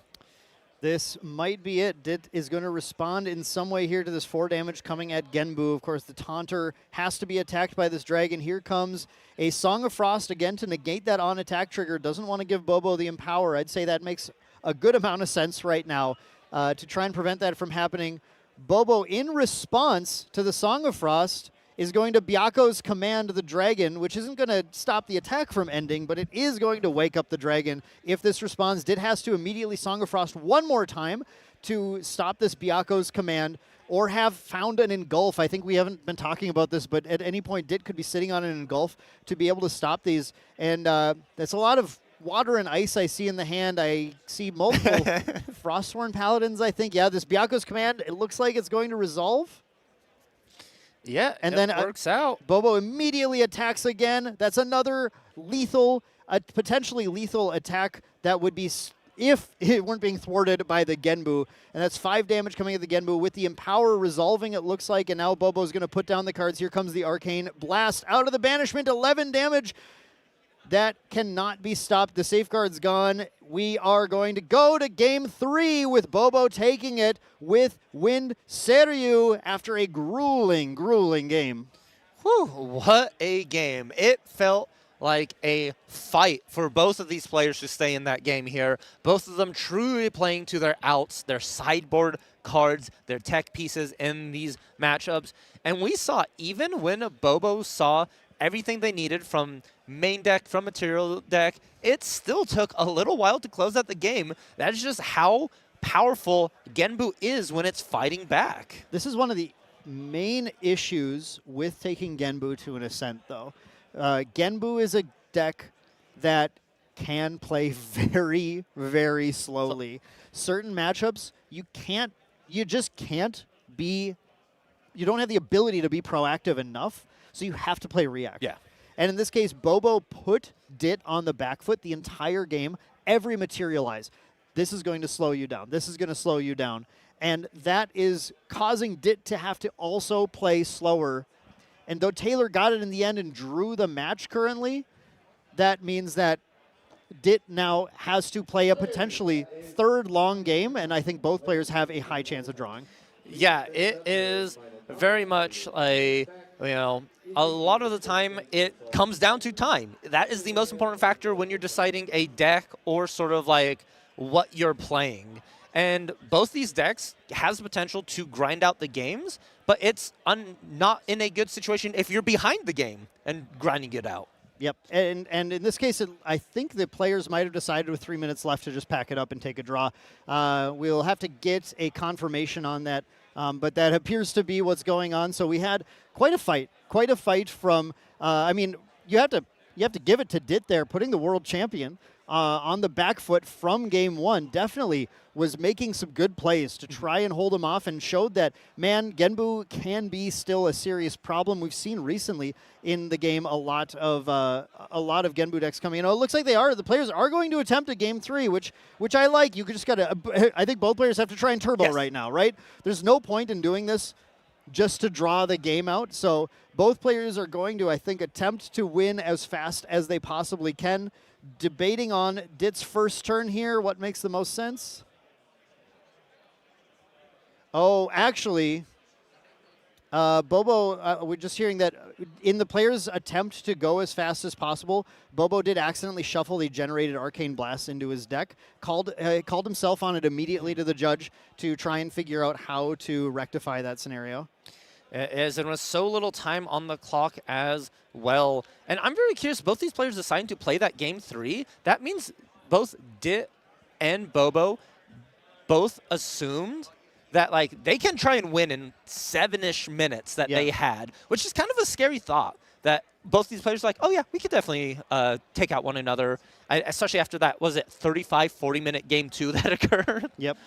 This might be it. Dit is going to respond in some way here to this 4 damage coming at Genbu. Of course, the Taunter has to be attacked by this Dragon. Here comes a Song of Frost again to negate that on-attack trigger. Doesn't want to give Bobo the Empower. I'd say that makes a good amount of sense right now to try and prevent that from happening. Bobo, in response to the Song of Frost, is going to Byako's command the Dragon, which isn't going to stop the attack from ending, but it is going to wake up the Dragon. If this responds, Dit has to immediately Song of Frost one more time to stop this Byako's command, or have found an Engulf. I think we haven't been talking about this, but at any point, Dit could be sitting on an Engulf to be able to stop these. And that's a lot of water and ice I see in the hand. I see multiple Frostsworn Paladins, I think. Yeah, this Byako's command, it looks like it's going to resolve. Yeah, and it then works out. Bobo immediately attacks again. That's another potentially lethal attack that would be if it weren't being thwarted by the Genbu. And that's 5 damage coming at the Genbu with the Empower resolving, it looks like. And now Bobo's going to put down the cards. Here comes the Arcane Blast out of the Banishment, 11 damage. That cannot be stopped. The Safeguard's gone. We are going to go to Game 3 with Bobo taking it with Wind Seiryu after a grueling, grueling game. Whew, what a game. It felt like a fight for both of these players to stay in that game here. Both of them truly playing to their outs, their sideboard cards, their tech pieces in these matchups. And we saw, even when Bobo saw everything they needed from main deck, from material deck, it still took a little while to close out the game. That is just how powerful Genbu is when it's fighting back. This is one of the main issues with taking Genbu to an Ascent, though. Genbu is a deck that can play very, very slowly. Certain matchups, you just can't be, you don't have the ability to be proactive enough, so you have to play react. Yeah. And in this case, Bobo put Dit on the back foot the entire game, every materialize. This is going to slow you down. This is going to slow you down. And that is causing Dit to have to also play slower. And though Taylor got it in the end and drew the match currently, that means that Dit now has to play a potentially third long game, and I think both players have a high chance of drawing. Yeah, it is very much a lot of the time it comes down to time. That is the most important factor when you're deciding a deck or sort of like what you're playing. And both these decks has the potential to grind out the games, but it's not in a good situation if you're behind the game and grinding it out. Yep, and in this case, I think the players might have decided with 3 minutes left to just pack it up and take a draw. We'll have to get a confirmation on that, but that appears to be what's going on. So we had quite a fight from. I mean, you have to give it to Dit there, putting the world champion on the back foot from game one. Definitely was making some good plays to try and hold him off, and showed that, man, Genbu can be still a serious problem. We've seen recently in the game a lot of Genbu decks coming in. Oh, it looks like the players are going to attempt a game three, which I like. You could just gotta. I think both players have to try and turbo right now, right? There's no point in doing this just to draw the game out. So both players are going to, I think, attempt to win as fast as they possibly can. Debating on Dit's first turn here, what makes the most sense? Oh, actually, Bobo, we're just hearing that in the player's attempt to go as fast as possible, Bobo did accidentally shuffle the generated Arcane Blast into his deck, called himself on it immediately to the judge to try and figure out how to rectify that scenario. As there was so little time on the clock as well. And I'm very curious, both these players deciding to play that game three. That means both Dit and Bobo both assumed that like they can try and win in 7-ish minutes that they had, which is kind of a scary thought, that both these players are like, oh yeah, we could definitely take out one another, especially after that, was it 35, 40-minute game two that occurred? Yep.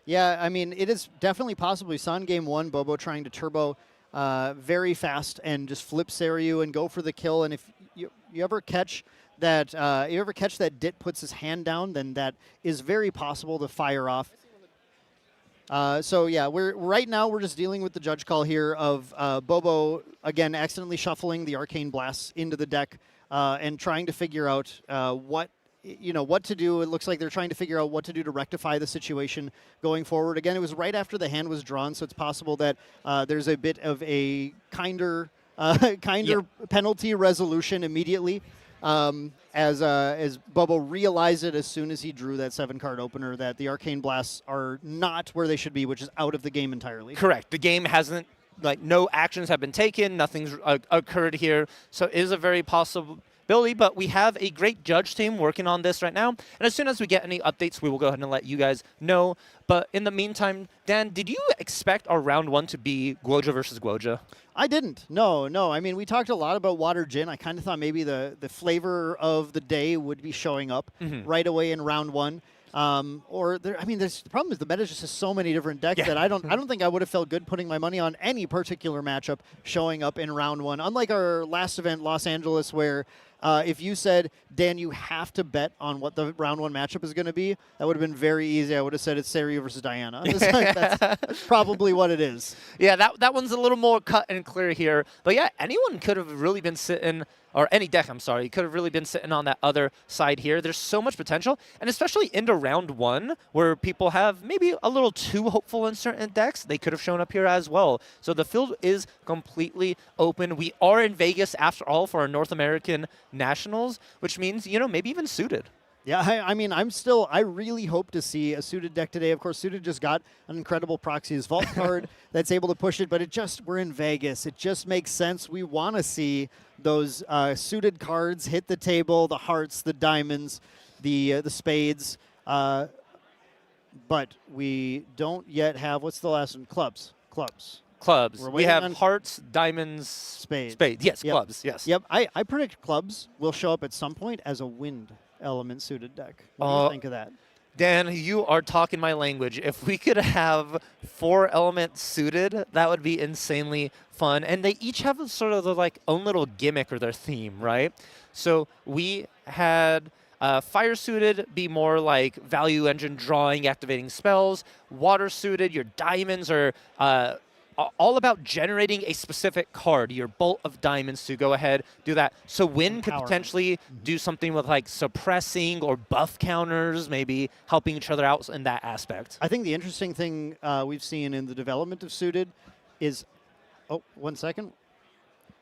Yeah, I mean, it is definitely possible. We saw in game one, Bobo trying to turbo very fast and just flip Saryu and go for the kill. And if you ever catch that, Dit puts his hand down, then that is very possible to fire off. So yeah, right now we're just dealing with the judge call here of Bobo again accidentally shuffling the Arcane Blasts into the deck and trying to figure out what to do. It looks like they're trying to figure out what to do to rectify the situation going forward. Again, it was right after the hand was drawn, so it's possible that there's a bit of a kinder penalty resolution immediately. As Bobo realized it as soon as he drew that 7-card opener, that the Arcane Blasts are not where they should be, which is out of the game entirely. Correct. The game hasn't, no actions have been taken, nothing's occurred here, so it is a very possibility, but we have a great judge team working on this right now, and as soon as we get any updates, we will go ahead and let you guys know. But in the meantime, Dan, did you expect our round one to be Guoja versus Guoja? I didn't. No. I mean, we talked a lot about Water Gin. I kind of thought maybe the flavor of the day would be showing up right away in round one. The problem is the meta just has so many different decks that I don't think I would have felt good putting my money on any particular matchup showing up in round one. Unlike our last event, Los Angeles, where if you said, Dan, you have to bet on what the round one matchup is going to be, that would have been very easy. I would have said it's Saryu versus Diana. That's probably what it is. Yeah, that one's a little more cut and clear here. But yeah, anyone could have really been sitting, or any deck, I'm sorry, could have really been sitting on that other side here. There's so much potential, and especially into round one, where people have maybe a little too hopeful in certain decks, they could have shown up here as well. So the field is completely open. We are in Vegas, after all, for our North American Nationals, which means, maybe even suited. Yeah, I mean, I really hope to see a suited deck today. Of course, suited just got an incredible Proxy's Vault card that's able to push it, but we're in Vegas. It just makes sense. We want to see those suited cards hit the table, the hearts, the diamonds, the spades, but we don't yet have, what's the last one? Clubs. We have hearts, diamonds, spades. Yes, yep. Clubs, yes. Yep, I predict clubs will show up at some point as a wind element suited deck. What do you think of that? Dan, you are talking my language. If we could have 4 elements suited, that would be insanely fun. And they each have sort of their own little gimmick or their theme, right? So we had fire suited be more like value engine drawing, activating spells. Water suited, your diamonds are all about generating a specific card, your bolt of diamonds, to go ahead, do that. So wind could potentially do something with suppressing or buff counters, maybe helping each other out in that aspect. I think the interesting thing we've seen in the development of suited is, one second.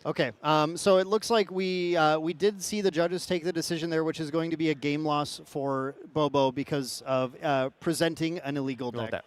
Okay, so it looks like we did see the judges take the decision there, which is going to be a game loss for Bobo because of presenting an illegal deck.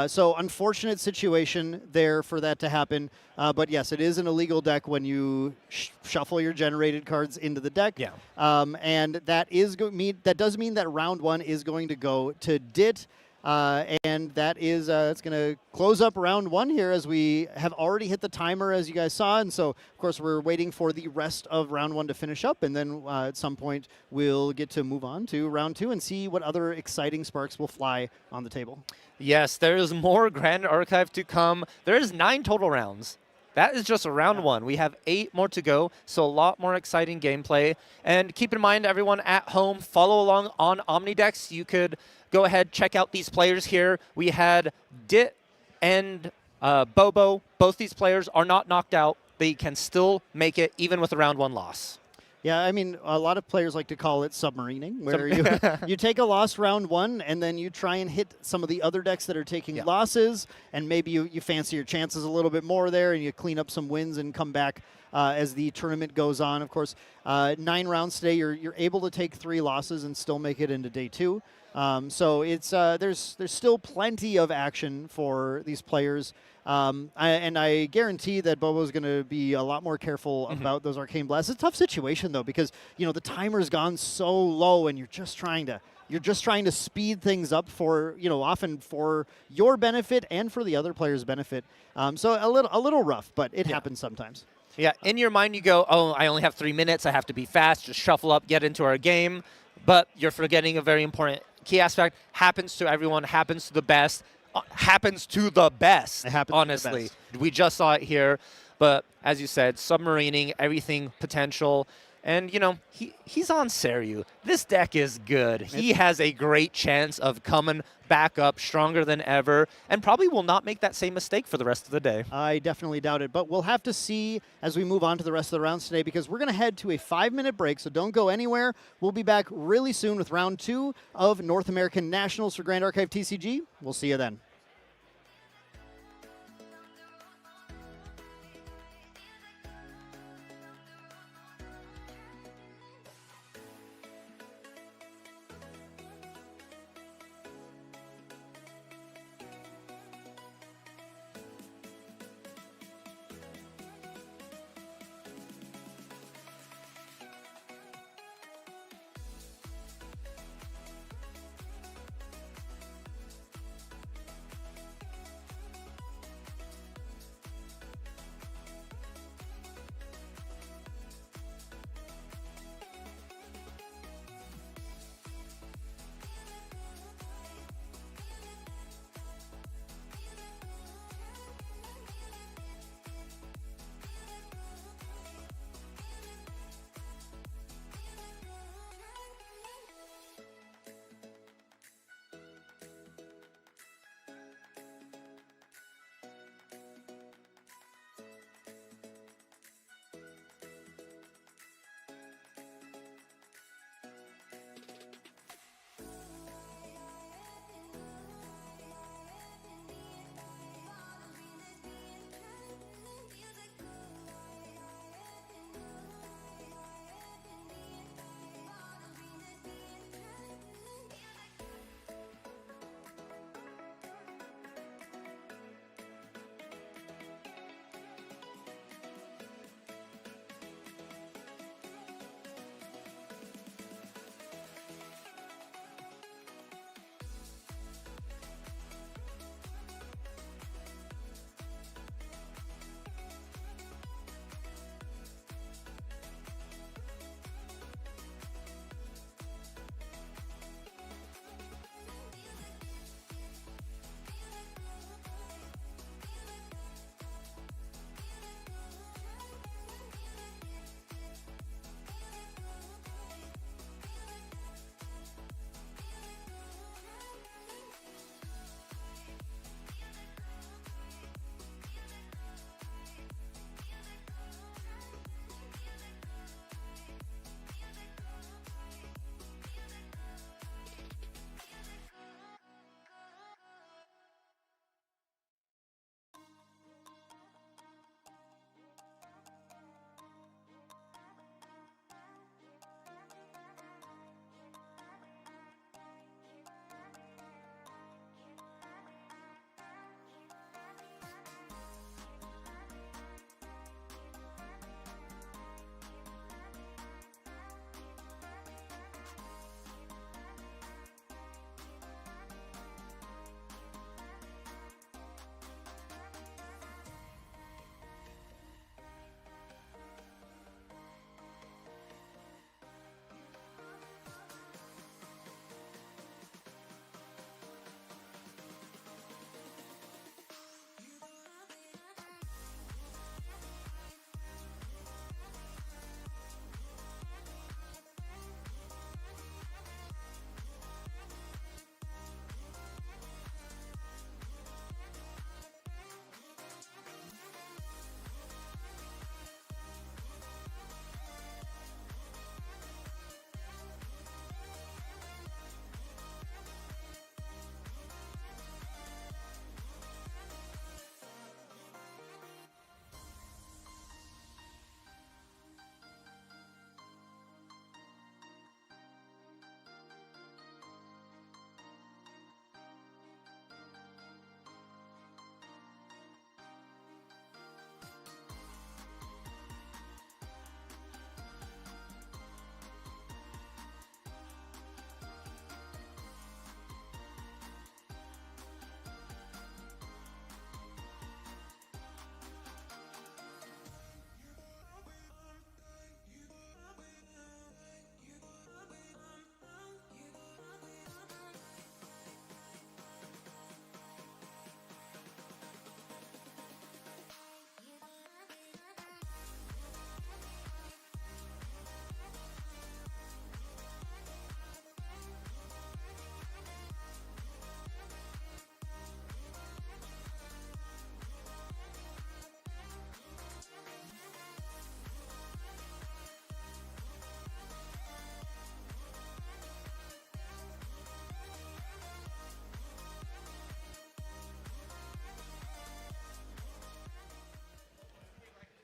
So unfortunate situation there for that to happen. But yes, it is an illegal deck when you shuffle your generated cards into the deck. Yeah. And that that does mean that round 1 is going to go to Dit. And that is it's going to close up round 1 here, as we have already hit the timer, as you guys saw. And so, of course, we're waiting for the rest of round 1 to finish up. And then at some point, we'll get to move on to round 2 and see what other exciting sparks will fly on the table. Yes, there is more Grand Archive to come. There is 9 total rounds. That is just round 1. We have 8 more to go, so a lot more exciting gameplay. And keep in mind, everyone at home, follow along on Omnidex. You could go ahead, check out these players here. We had Dit and Bobo. Both these players are not knocked out. They can still make it, even with a round 1 loss. Yeah, I mean, a lot of players like to call it submarining, where you take a loss round 1, and then you try and hit some of the other decks that are taking losses, and maybe you fancy your chances a little bit more there, and you clean up some wins and come back as the tournament goes on. Of course, 9 rounds today, you're able to take 3 losses and still make it into day 2. So it's there's still plenty of action for these players. I guarantee that Bobo's going to be a lot more careful about those arcane blasts. It's a tough situation, though, because the timer's gone so low, and you're just trying to speed things up for often for your benefit and for the other player's benefit. So a little rough, but it happens sometimes. Yeah, in your mind you go, oh, I only have 3 minutes. I have to be fast. Just shuffle up, get into our game. But you're forgetting a very important key aspect. Happens to everyone. Happens to the best. Happens to the best, honestly. We just saw it here. But as you said, submarining, everything potential. And, he's on Seryu. This deck is good. He has a great chance of coming back up stronger than ever, and probably will not make that same mistake for the rest of the day. I definitely doubt it. But we'll have to see as we move on to the rest of the rounds today, because we're going to head to a 5-minute break, so don't go anywhere. We'll be back really soon with round 2 of North American Nationals for Grand Archive TCG. We'll see you then.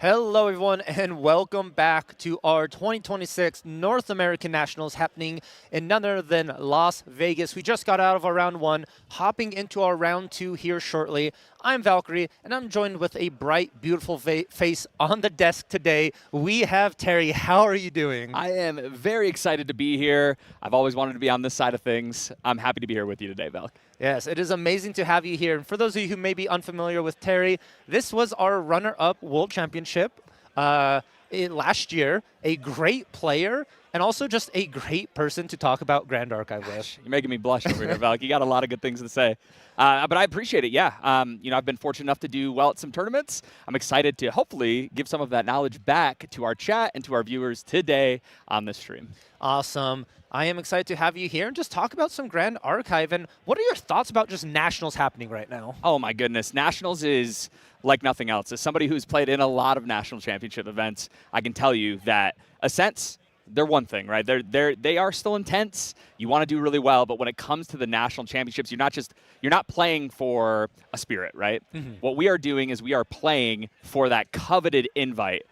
Hello, everyone, and welcome back to our 2026 North American Nationals happening in none other than Las Vegas. We just got out of our round 1, hopping into our round 2 here shortly. I'm Valkyrie, and I'm joined with a bright, beautiful face on the desk today. We have Terry. How are you doing? I am very excited to be here. I've always wanted to be on this side of things. I'm happy to be here with you today, Valk. Yes, it is amazing to have you here. And for those of you who may be unfamiliar with Terry, this was our runner-up World Championship last year. A great player and also just a great person to talk about Grand Archive with. You're making me blush over here, Valk. You got a lot of good things to say. But I appreciate it, yeah. I've been fortunate enough to do well at some tournaments. I'm excited to hopefully give some of that knowledge back to our chat and to our viewers today on this stream. Awesome. I am excited to have you here and just talk about some Grand Archive. And what are your thoughts about just Nationals happening right now? Oh, my goodness. Nationals is like nothing else. As somebody who's played in a lot of national championship events, I can tell you that Ascents, they're one thing, right? They are still intense. You want to do really well, but when it comes to the national championships, you're not playing for a spirit, right? Mm-hmm. What we are doing is we are playing for that coveted invite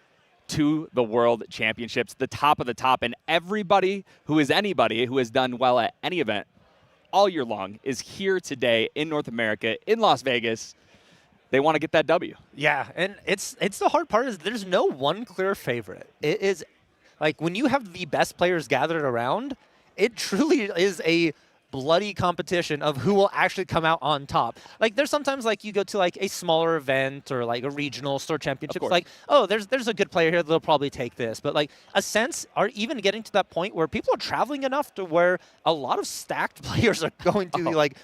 to the World Championships, the top of the top, and everybody who is anybody who has done well at any event all year long is here today in North America, in Las Vegas. They want to get that W. Yeah, and it's the hard part is there's no one clear favorite. It is like when you have the best players gathered around, it truly is a bloody competition of who will actually come out on top. Like there's sometimes like you go to like a smaller event or like a regional store championship. It's like, oh, there's a good player here, they'll probably take this. But like Ascents are even getting to that point where people are traveling enough to where a lot of stacked players are going to like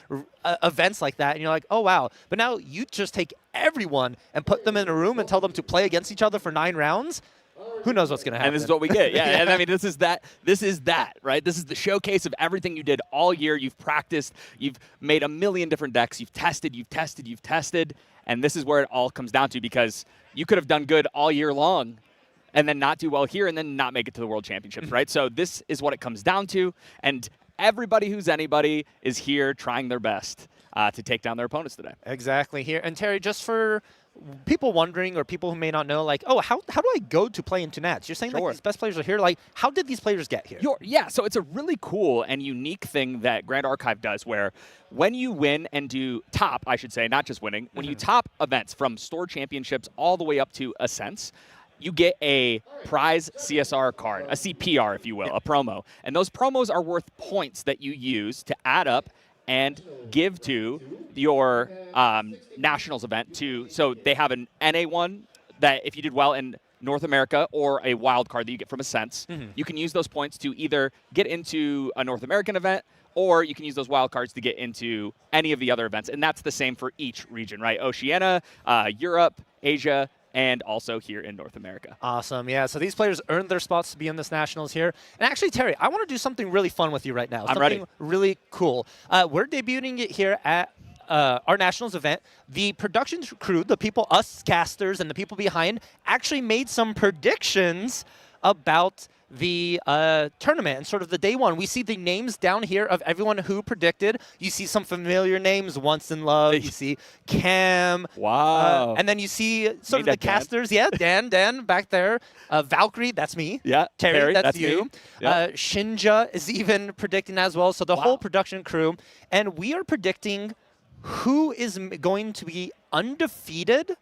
events like that, and you're like, oh wow. But now you just take everyone and put them in a room and tell them to play against each other for 9 rounds. Who knows what's going to happen? And this is what we get. Yeah, and I mean, this is that, right? This is the showcase of everything you did all year. You've practiced. You've made a million different decks. You've tested. And this is where it all comes down to, because you could have done good all year long and then not do well here and then not make it to the World Championships, right? So this is what it comes down to. And everybody who's anybody is here trying their best to take down their opponents today. Exactly here. And Terry, just for people wondering or people who may not know, like, oh, how do I go to play into Nats? You're saying like these best players are here. Like, how did these players get here? Yeah, so it's a really cool and unique thing that Grand Archive does, where when you win and do top, I should say, not just winning, when you top events from store championships all the way up to Ascents, you get a prize CSR card, a CPR, if you will, a promo. And those promos are worth points that you use to add up and give to your nationals event. So they have an NA one that if you did well in North America, or a wild card that you get from Ascents, you can use those points to either get into a North American event, or you can use those wild cards to get into any of the other events. And that's the same for each region, right? Oceania, Europe, Asia, and also here in North America. Awesome, yeah. So these players earned their spots to be in this Nationals here. And actually, Terry, I want to do something really fun with you right now. I'm ready. Something really cool. We're debuting it here at our Nationals event. The production crew, the people, us casters, and the people behind actually made some predictions about the tournament and sort of the day one. We see the names down here of everyone who predicted. You see some familiar names, Once in Love. You see Cam. Wow. And then you see sort of the casters. Yeah, Dan back there. Valkyrie, that's me. Yeah. Terry, that's you. Yeah. Shinja is even predicting as well. So the whole production crew. And we are predicting who is going to be undefeated,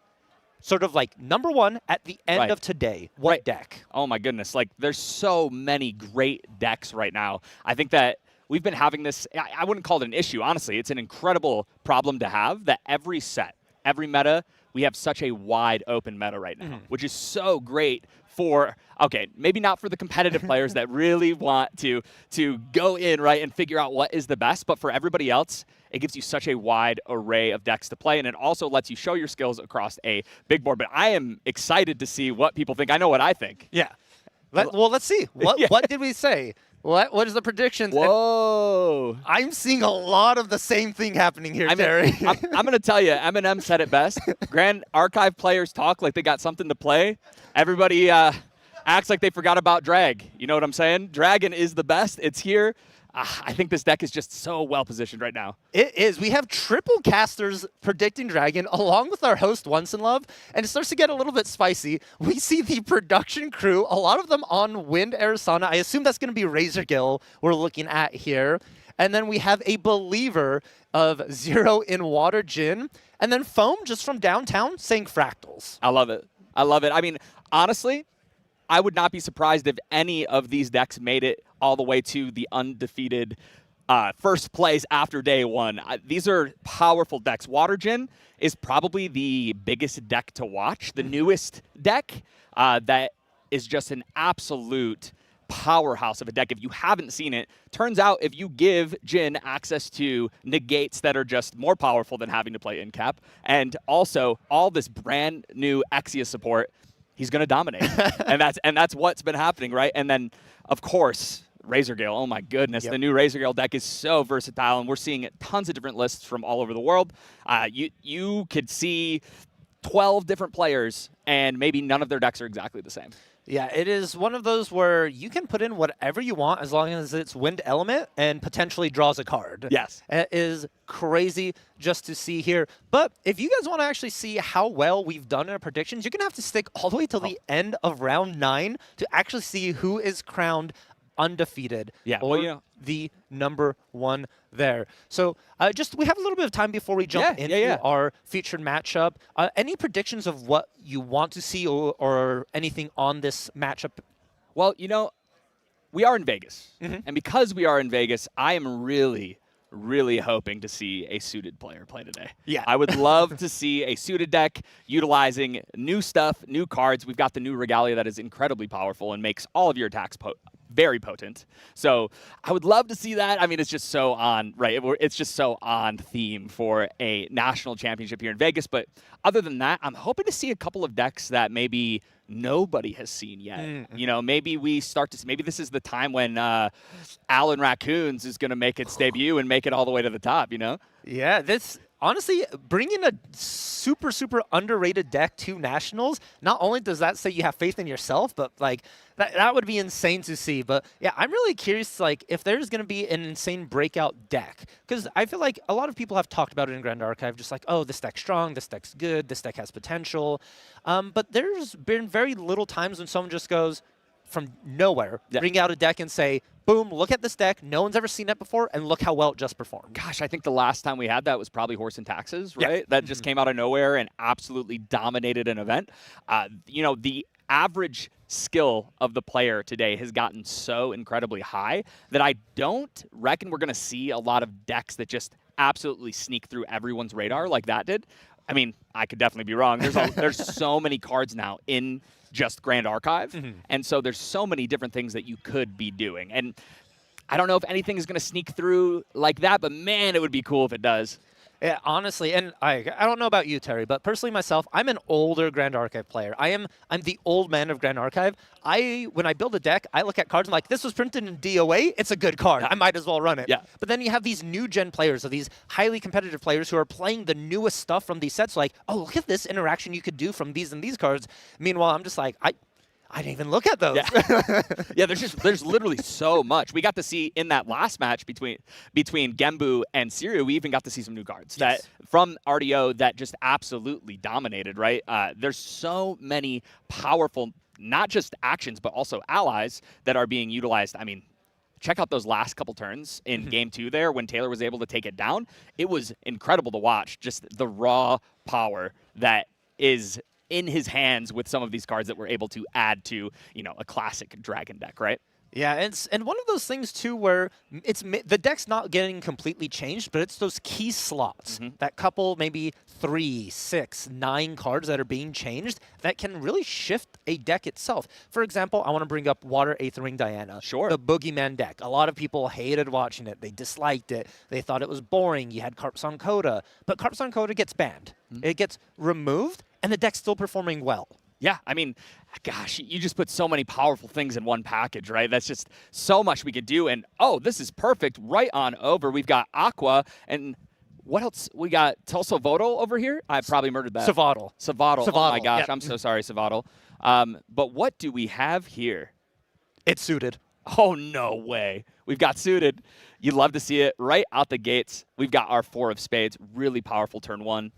sort of like number 1 at the end of today. What deck? Oh my goodness, like there's so many great decks right now. I think that we've been having this, I wouldn't call it an issue, honestly. It's an incredible problem to have that every set, every meta, we have such a wide open meta right now, which is so great for, okay, maybe not for the competitive players that really want to go in, right, and figure out what is the best, but for everybody else, it gives you such a wide array of decks to play, and it also lets you show your skills across a big board. But I am excited to see what people think. I know what I think. Yeah. Well, let's see. What did we say? What is the predictions? Whoa. I'm seeing a lot of the same thing happening here, Terry. I'm going to tell you, Eminem said it best. Grand Archive players talk like they got something to play. Everybody acts like they forgot about Drag. You know what I'm saying? Dragon is the best. It's here. I think this deck is just so well positioned right now. It is. We have triple casters predicting Dragon along with our host Once in Love, and it starts to get a little bit spicy. We see the production crew, a lot of them on Wind Arizona. I assume that's going to be Razorgill we're looking at here. And then we have a believer of Zero in Water Jin, and then Foam just from downtown saying Fractals. I love it. I love it. I mean, honestly, I would not be surprised if any of these decks made it all the way to the undefeated first place after day one. These are powerful decks. Water Jin is probably the biggest deck to watch, the newest deck that is just an absolute powerhouse of a deck. If you haven't seen it, turns out if you give Jin access to negates that are just more powerful than having to play Incap, and also all this brand new Exia support, he's going to dominate. and that's what's been happening, right? And then, of course, Razorgill. Oh, my goodness. Yep. The new Razorgill deck is so versatile, and we're seeing tons of different lists from all over the world. You could see 12 different players, and maybe none of their decks are exactly the same. Yeah, it is one of those where you can put in whatever you want as long as it's Wind Element and potentially draws a card. Yes. It is crazy just to see here. But if you guys want to actually see how well we've done in our predictions, you're going to have to stick all the way till the end of round 9 to actually see who is crowned undefeated. Yeah, or well, you know, the number 1 there. So we have a little bit of time before we jump into our featured matchup. Any predictions of what you want to see or anything on this matchup? Well, you know, we are in Vegas. And because we are in Vegas, I am really hoping to see a suited player play today. Yeah. I would love to see a suited deck utilizing new stuff, new cards. We've got the new Regalia that is incredibly powerful and makes all of your attacks very potent. So I would love to see that. I mean, it's just so on, right? It's just so on theme for a national championship here in Vegas. But other than that, I'm hoping to see a couple of decks that maybe nobody has seen yet. You know, maybe we start to see, maybe this is the time when Alan Raccoons is going to make its debut and make it all the way to the top, you know? Yeah, this honestly, bringing a super, super underrated deck to Nationals, not only does that say you have faith in yourself, but like that would be insane to see. But yeah, I'm really curious, like, if there's going to be an insane breakout deck, because I feel like a lot of people have talked about it in Grand Archive, just like, oh, this deck's strong, this deck's good, this deck has potential. But there's been very little times when someone just goes from nowhere, bring out a deck and say, boom, look at this deck. No one's ever seen it before, and look how well it just performed. Gosh, I think the last time we had that was probably Horse and Taxes, right? That just came out of nowhere and absolutely dominated an event. You know, the average skill of the player today has gotten so incredibly high that I don't reckon we're going to see a lot of decks that just absolutely sneak through everyone's radar like that did. I mean, I could definitely be wrong. There's so many cards now in just Grand Archive, and so there's so many different things that you could be doing. And I don't know if anything is going to sneak through like that, but man, it would be cool if it does. Yeah, honestly, and I don't know about you, Terry, but personally myself, I'm an older Grand Archive player. I'm the old man of Grand Archive. When I build a deck, I look at cards and I'm like, this was printed in DOA, it's a good card. I might as well run it. Yeah. But then you have these new gen players, or these highly competitive players who are playing the newest stuff from these sets, like, oh, look at this interaction you could do from these and these cards. Meanwhile, I'm just like, I didn't even look at those. Yeah, yeah. There's literally so much. We got to see in that last match between Gembu and Sirio. We even got to see some new cards that from RDO that just absolutely dominated. Right? There's so many powerful, not just actions but also allies that are being utilized. I mean, check out those last couple turns in Game 2 there when Taylor was able to take it down. It was incredible to watch. Just the raw power that is in his hands with some of these cards that we're able to add to, you know, a classic Dragon deck, right? Yeah, and one of those things too where the deck's not getting completely changed, but it's those key slots, that couple maybe 3, 6, 9 cards that are being changed that can really shift a deck itself. For example, I want to bring up Water Aethering Diana. Sure. The Boogeyman deck. A lot of people hated watching it. They disliked it. They thought it was boring. You had Carpson Coda, but Carpson Coda gets banned. It gets removed, and the deck's still performing well. Yeah, I mean, gosh, you just put so many powerful things in one package, right? That's just so much we could do. And, oh, this is perfect. Right on over. We've got Aqua. And what else? We got Tulsa-Vodal over here. I probably murdered that. Savadal. Oh, my gosh. Yep. I'm so sorry, Savadal. But what do we have here? It's suited. Oh, no way. We've got suited. You'd love to see it right out the gates. We've got our 4 of spades. Really powerful turn 1.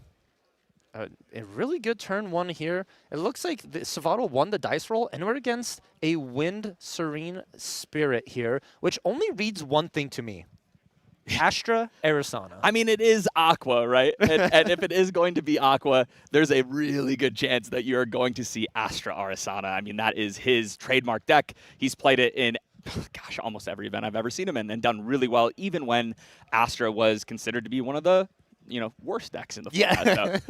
A really good turn 1 here. It looks like Savato won the dice roll, and we're against a Wind Serene Spirit here, which only reads one thing to me. Astra Arisana. I mean, it is Aqua, right? And if it is going to be Aqua, there's a really good chance that you're going to see Astra Arisana. I mean, that is his trademark deck. He's played it in, gosh, almost every event I've ever seen him in, and done really well, even when Astra was considered to be one of the, worst decks in the format.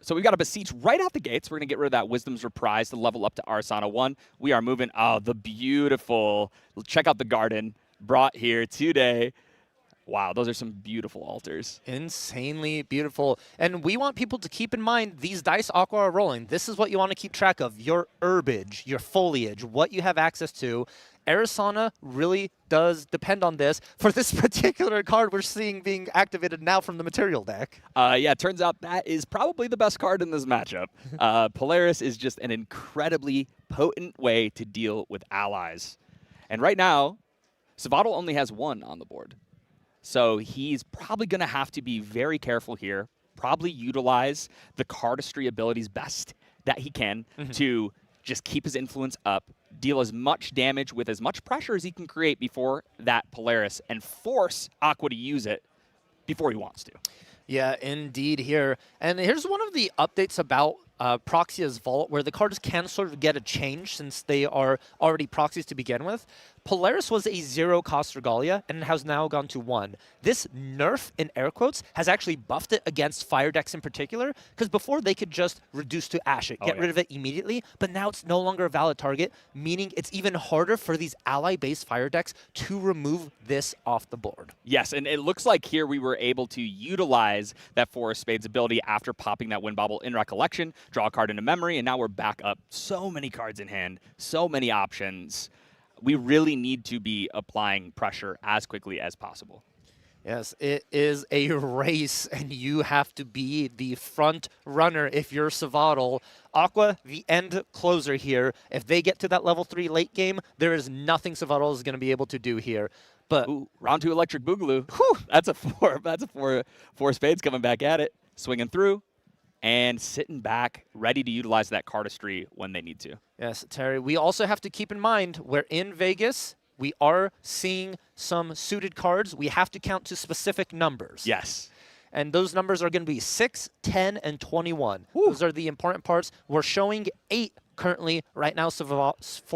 So we've got a Beseech right out the gates. We're going to get rid of that Wisdom's Reprise to level up to Arisana 1. We are moving. Oh, the beautiful. Check out the garden brought here today. Wow, those are some beautiful altars. Insanely beautiful. And we want people to keep in mind these dice Aqua are rolling. This is what you want to keep track of. Your herbage, your foliage, what you have access to. Arisana really does depend on this. For this particular card we're seeing being activated now from the material deck. Yeah, it turns out that is probably the best card in this matchup. Polaris is just an incredibly potent way to deal with allies. And right now, Savato only has 1 on the board. So he's probably going to have to be very careful here, probably utilize the cardistry abilities best that he can to just keep his influence up, deal as much damage with as much pressure as he can create before that Polaris, and force Aqua to use it before he wants to. Yeah, indeed here. And here's one of the updates about Proxia's Vault, where the cards can sort of get a change since they are already proxies to begin with. Polaris was a 0-cost Regalia, and it has now gone to 1. This nerf, in air quotes, has actually buffed it against fire decks in particular, because before they could just reduce to ash it, get rid of it immediately, but now it's no longer a valid target, meaning it's even harder for these ally-based fire decks to remove this off the board. Yes, and it looks like here we were able to utilize that 4 of Spades ability after popping that Wind Bobble in Recollection, draw a card into memory, and now we're back up. So many cards in hand, so many options. We really need to be applying pressure as quickly as possible. Yes, it is a race, and you have to be the front runner if you're Savatal. Aqua, the end closer here. If they get to that level 3 late game, there is nothing Savatal is going to be able to do here. But round 2 Electric Boogaloo. Whew, that's a 4. That's a 4 Spades coming back at it, swinging through, and sitting back, ready to utilize that cardistry when they need to. Yes, Terry, we also have to keep in mind we're in Vegas. We are seeing some suited cards. We have to count to specific numbers. Yes. And those numbers are going to be 6, 10, and 21. Woo. Those are the important parts. We're showing 8 currently right now for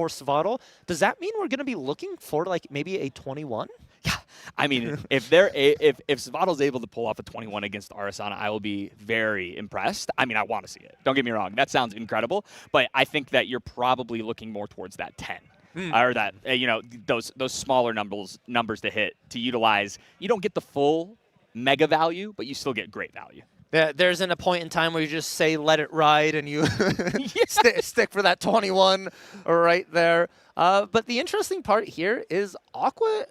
Savatal. Does that mean we're going to be looking for like maybe a 21? Yeah, I mean, if Savatal's able to pull off a 21 against Arisana, I will be very impressed. I mean, I want to see it. Don't get me wrong. That sounds incredible. But I think that you're probably looking more towards that 10. Or that, those smaller numbers to hit, to utilize. You don't get the full mega value, but you still get great value. There's a point in time where you just say, let it ride, and you stick for that 21 right there. But the interesting part here is Aqua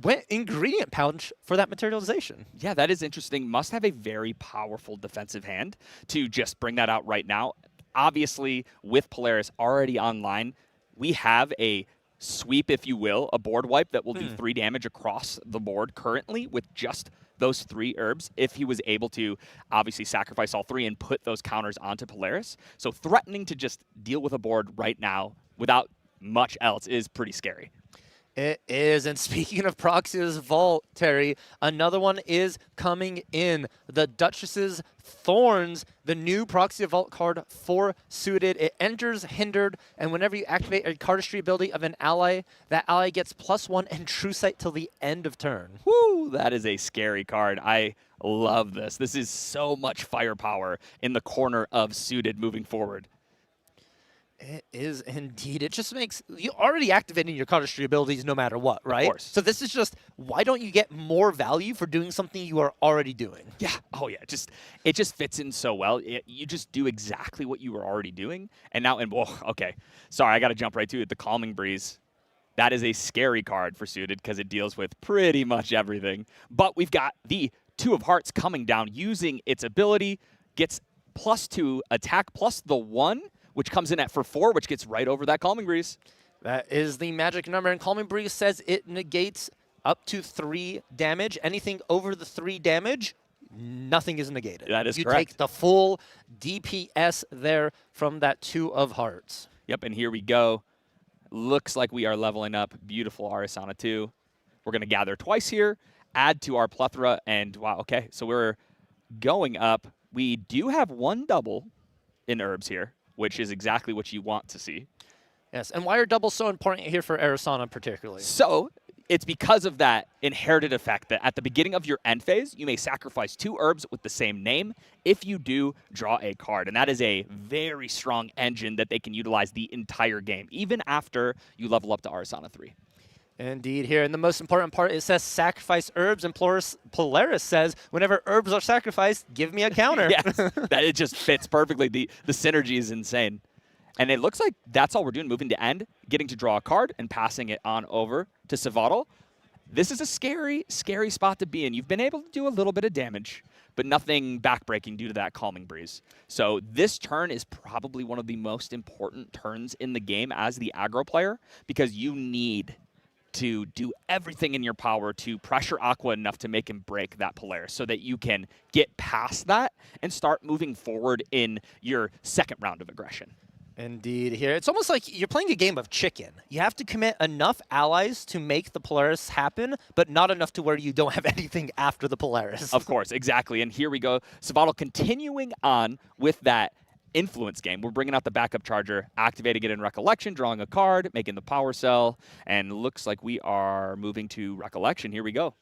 went ingredient pouch for that materialization. Yeah, that is interesting. Must have a very powerful defensive hand to just bring that out right now. Obviously, with Polaris already online, we have a sweep, if you will, a board wipe that will do 3 damage across the board currently with just those 3 herbs if he was able to obviously sacrifice all 3 and put those counters onto Polaris. So threatening to just deal with a board right now without much else is pretty scary. It is. And speaking of Proxia's Vault, Terry, another one is coming in. The Duchess's Thorns, the new Proxia Vault card for suited. It enters hindered, and whenever you activate a cardistry ability of an ally, that ally gets +1 and True Sight till the end of turn. Woo, that is a scary card. I love this. This is so much firepower in the corner of suited moving forward. It is indeed. It just makes you already activating your cardistry abilities no matter what, right? Of course. So this is just, why don't you get more value for doing something you are already doing? Yeah. Oh, yeah. It just fits in so well. You just do exactly what you were already doing. And now, okay. Sorry, I got to jump right to it. The Calming Breeze. That is a scary card for suited because it deals with pretty much everything. But we've got the 2 of Hearts coming down using its ability, gets +2 attack plus the 1, which comes in at for 4, which gets right over that Calming Breeze. That is the magic number, and Calming Breeze says it negates up to 3 damage. Anything over the 3 damage, nothing is negated. That is you correct. take the full DPS there from that 2 of hearts. Yep, and here we go. Looks like we are leveling up. Beautiful Arisana 2. We're going to gather twice here, add to our plethora, and wow, okay, so we're going up. We do have 1 double in herbs here, which is exactly what you want to see. Yes, and why are doubles so important here for Arisana particularly? So it's because of that inherited effect that at the beginning of your end phase, you may sacrifice 2 herbs with the same name. If you do, draw a card. And that is a very strong engine that they can utilize the entire game, even after you level up to Arisana 3. Indeed, here. And the most important part, it says sacrifice herbs, and Polaris says whenever herbs are sacrificed, give me a counter. Yes, that it just fits perfectly. The synergy is insane. And it looks like that's all we're doing, moving to end, getting to draw a card, and passing it on over to Savatal. This is a scary, scary spot to be in. You've been able to do a little bit of damage, but nothing backbreaking due to that Calming Breeze. So this turn is probably one of the most important turns in the game as the aggro player, because you need to do everything in your power to pressure Aqua enough to make him break that Polaris so that you can get past that and start moving forward in your second round of aggression. Indeed, here. It's almost like you're playing a game of chicken. You have to commit enough allies to make the Polaris happen, but not enough to where you don't have anything after the Polaris. Of course, exactly. And here we go. Savatal continuing on with that influence game. We're bringing out the backup charger, activating it in Recollection, drawing a card, making the power cell, and looks like we are moving to Recollection. Here we go.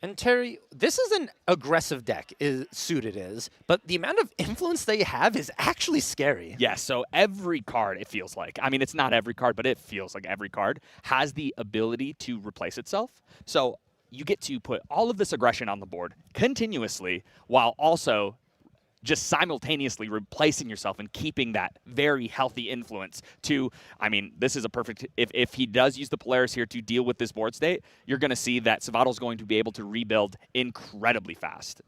And Terry, this is an aggressive deck, Suited is, but the amount of influence they have is actually scary. Yeah, so every card, it feels like, I mean, it's not every card, but it feels like every card has the ability to replace itself. So you get to put all of this aggression on the board continuously while also just simultaneously replacing yourself and keeping that very healthy influence to, I mean, this is a perfect, if he does use the Polaris here to deal with this board state, you're going to see that Savatal's going to be able to rebuild incredibly fast.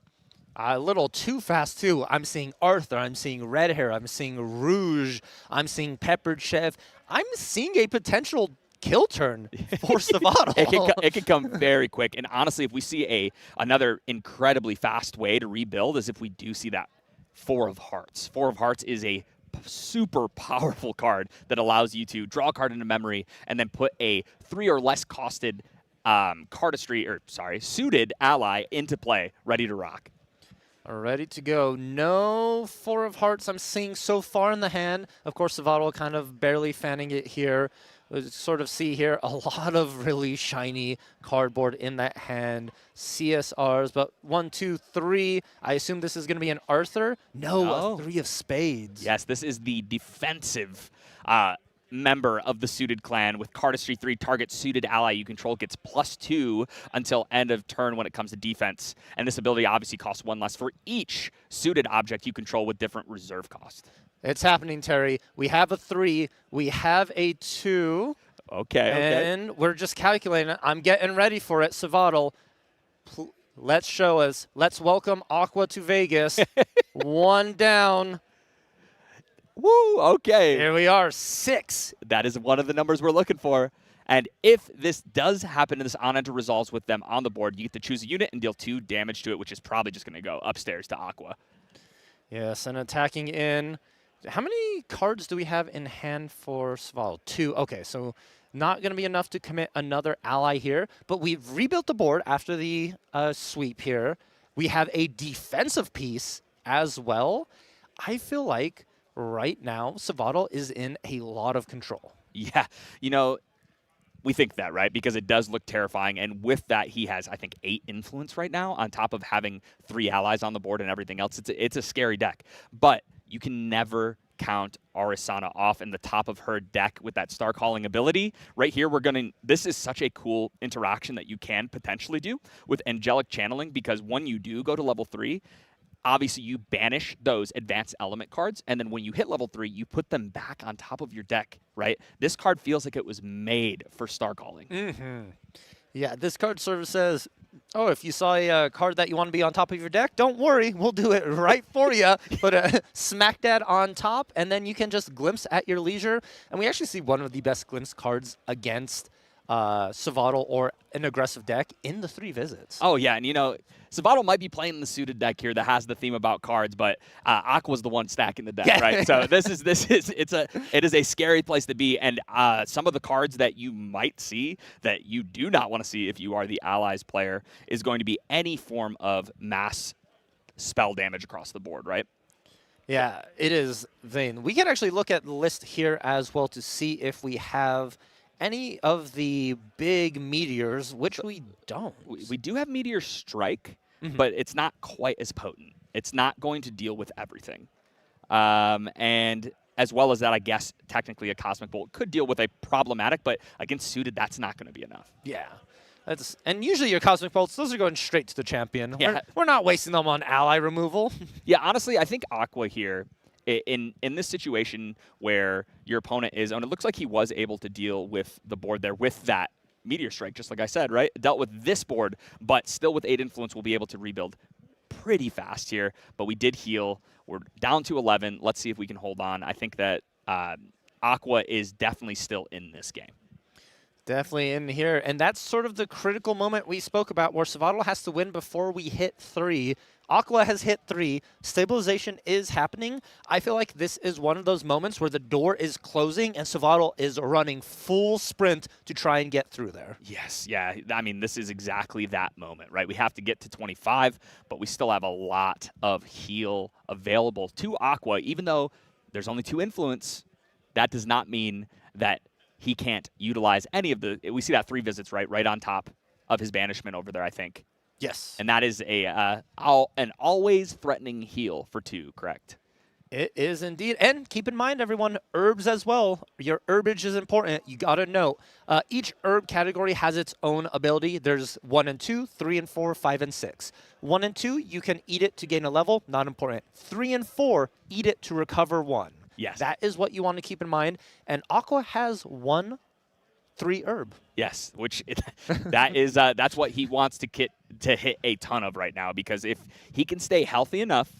A little too fast, too. I'm seeing Arthur, I'm seeing Red Hair, I'm seeing Rouge, I'm seeing Peppered Chef. I'm seeing a potential kill turn for Savatal. It can come very quick. And honestly, if we see another incredibly fast way to rebuild is if we do see that 4 of Hearts. 4 of Hearts is a super powerful card that allows you to draw a card into memory and then put a 3 or less costed suited ally into play, ready to rock. Ready to go. No 4 of Hearts I'm seeing so far in the hand. Of course, Savatal kind of barely fanning it here. We sort of see here a lot of really shiny cardboard in that hand. CSRs, but 1, 2, 3. I assume this is going to be an Arthur. No, a 3 of Spades. Yes, this is the defensive member of the Suited clan with Cardistry 3. Target suited ally you control gets +2 until end of turn when it comes to defense. And this ability obviously costs 1 less for each suited object you control with different reserve cost. It's happening, Terry. We have a 3. We have a 2. Okay. And we're just calculating it. I'm getting ready for it. Savatal, let's show us. Let's welcome Aqua to Vegas. 1 down. Woo, okay. Here we are, 6. That is one of the numbers we're looking for. And if this does happen and this on-enter resolves with them on the board, you get to choose a unit and deal 2 damage to it, which is probably just going to go upstairs to Aqua. Yes, and attacking in. How many cards do we have in hand for Savatal? 2. Okay, so not going to be enough to commit another ally here, but we've rebuilt the board after the sweep here. We have a defensive piece as well. I feel like right now Savatal is in a lot of control. Yeah, you know, we think that, right? Because it does look terrifying. And with that, he has, I think, 8 influence right now on top of having 3 allies on the board and everything else. It's a scary deck. But you can never count Arisana off in the top of her deck with that Star Calling ability. Right here, this is such a cool interaction that you can potentially do with Angelic Channeling, because when you do go to level 3, obviously you banish those advanced element cards, and then when you hit level 3, you put them back on top of your deck, right? This card feels like it was made for Star Calling. Yeah, this card sort of says, Oh, if you saw a card that you want to be on top of your deck, don't worry. We'll do it right for you. Put a Smack Dad on top, and then you can just glimpse at your leisure. And we actually see one of the best glimpse cards against Savatal or an aggressive deck in the 3 visits. Oh, yeah, and Savatal might be playing the suited deck here that has the theme about cards, but Aqua's the one stacking the deck, right? So it is a scary place to be, and some of the cards that you might see that you do not want to see if you are the Allies player is going to be any form of mass spell damage across the board, right? Yeah, it is vain. We can actually look at the list here as well to see if we have any of the big meteors, which we don't. We do have Meteor Strike, but it's not quite as potent. It's not going to deal with everything. And as well as that, I guess, technically a Cosmic Bolt could deal with a problematic, but against suited, that's not going to be enough. Yeah. And usually your Cosmic Bolts, those are going straight to the champion. Yeah. We're not wasting them on ally removal. Yeah, honestly, I think Aqua here, in this situation where your opponent is, and it looks like he was able to deal with the board there with that Meteor Strike, just like I said, right? Dealt with this board, but still with 8 influence, we'll be able to rebuild pretty fast here. But we did heal. We're down to 11. Let's see if we can hold on. I think that Aqua is definitely still in this game. Definitely in here. And that's sort of the critical moment we spoke about where Savatal has to win before we hit 3. Aqua has hit 3. Stabilization is happening. I feel like this is one of those moments where the door is closing and Savatal is running full sprint to try and get through there. Yes, yeah. I mean, this is exactly that moment, right? We have to get to 25, but we still have a lot of heal available to Aqua. Even though there's only 2 influence, that does not mean that he can't utilize any of the... We see that 3 visits, right on top of his banishment over there, I think. Yes. And that is an always threatening heal for 2, correct? It is indeed. And keep in mind, everyone, herbs as well. Your herbage is important. You got to know. Each herb category has its own ability. There's 1 and 2, 3 and 4, 5 and 6. 1 and 2, you can eat it to gain a level. Not important. 3 and 4, eat it to recover 1. Yes. That is what you want to keep in mind. And Aqua has 1 3 herb. Yes, which that's what he wants to hit a ton of right now, because if he can stay healthy enough,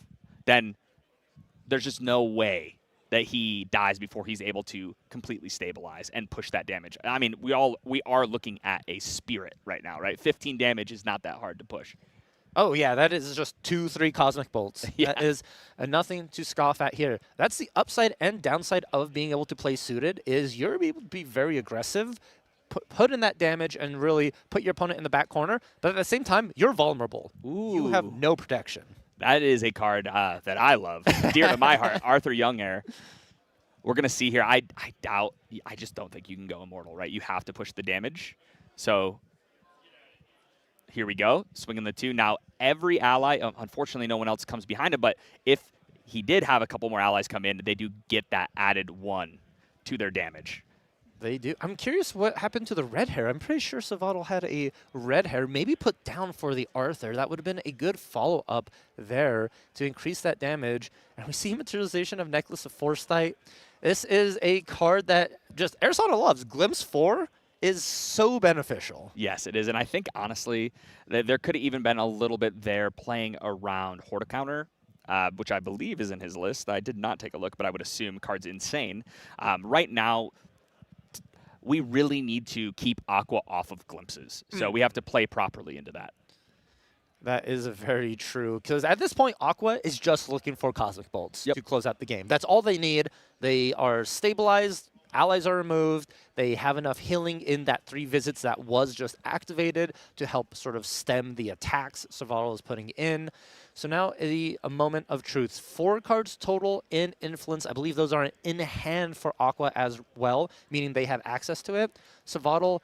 then there's just no way that he dies before he's able to completely stabilize and push that damage. I mean, we are looking at a spirit right now, right? 15 damage is not that hard to push. Oh, yeah, that is just 2, 3 Cosmic Bolts. Yeah. That is nothing to scoff at here. That's the upside and downside of being able to play suited, is you're able to be very aggressive, put in that damage, and really put your opponent in the back corner. But at the same time, you're vulnerable. Ooh. You have no protection. That is a card that I love, dear to my heart, Arthur Younghair. We're going to see here. I just don't think you can go immortal, right? You have to push the damage. So here we go, swinging the 2. Now, every ally, unfortunately, no one else comes behind him, but if he did have a couple more allies come in, they do get that added 1 to their damage. They do. I'm curious what happened to the red hair. I'm pretty sure Savatal had a red hair, maybe put down for the Arthur. That would have been a good follow-up there to increase that damage. And we see materialization of Necklace of Foresight. This is a card that just Arizona loves. Glimpse 4 is so beneficial. Yes, it is. And I think, honestly, there could have even been a little bit there playing around Horticounter, which I believe is in his list. I did not take a look, but I would assume card's insane. Right now, we really need to keep Aqua off of glimpses. So we have to play properly into that. That is very true. Because at this point, Aqua is just looking for Cosmic Bolts to close out the game. That's all they need. They are stabilized. Allies are removed. They have enough healing in that 3 visits that was just activated to help sort of stem the attacks Savatal is putting in. So now a moment of truth. 4 cards total in influence. I believe those are in hand for Aqua as well, meaning they have access to it. Savatal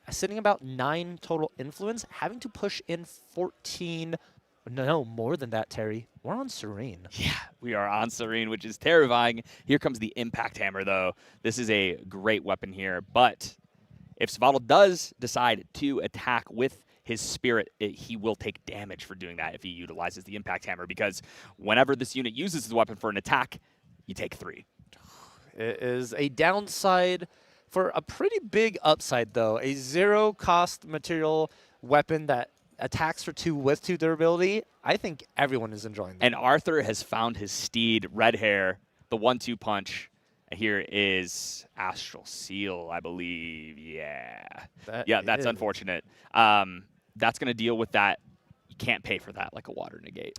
sitting about 9 total influence, having to push in 14. No, more than that, Terry. We're on Serene. Yeah, we are on Serene, which is terrifying. Here comes the Impact Hammer, though. This is a great weapon here. But if Savatal does decide to attack with his spirit, he will take damage for doing that if he utilizes the Impact Hammer, because whenever this unit uses his weapon for an attack, you take 3. It is a downside for a pretty big upside, though. A 0-cost material weapon that attacks for 2 with 2 durability, I think everyone is enjoying that. And Arthur has found his steed, red hair, the 1-2 punch. Here is Astral Seal, I believe. Yeah. That's unfortunate. That's going to deal with that. You can't pay for that like a water negate.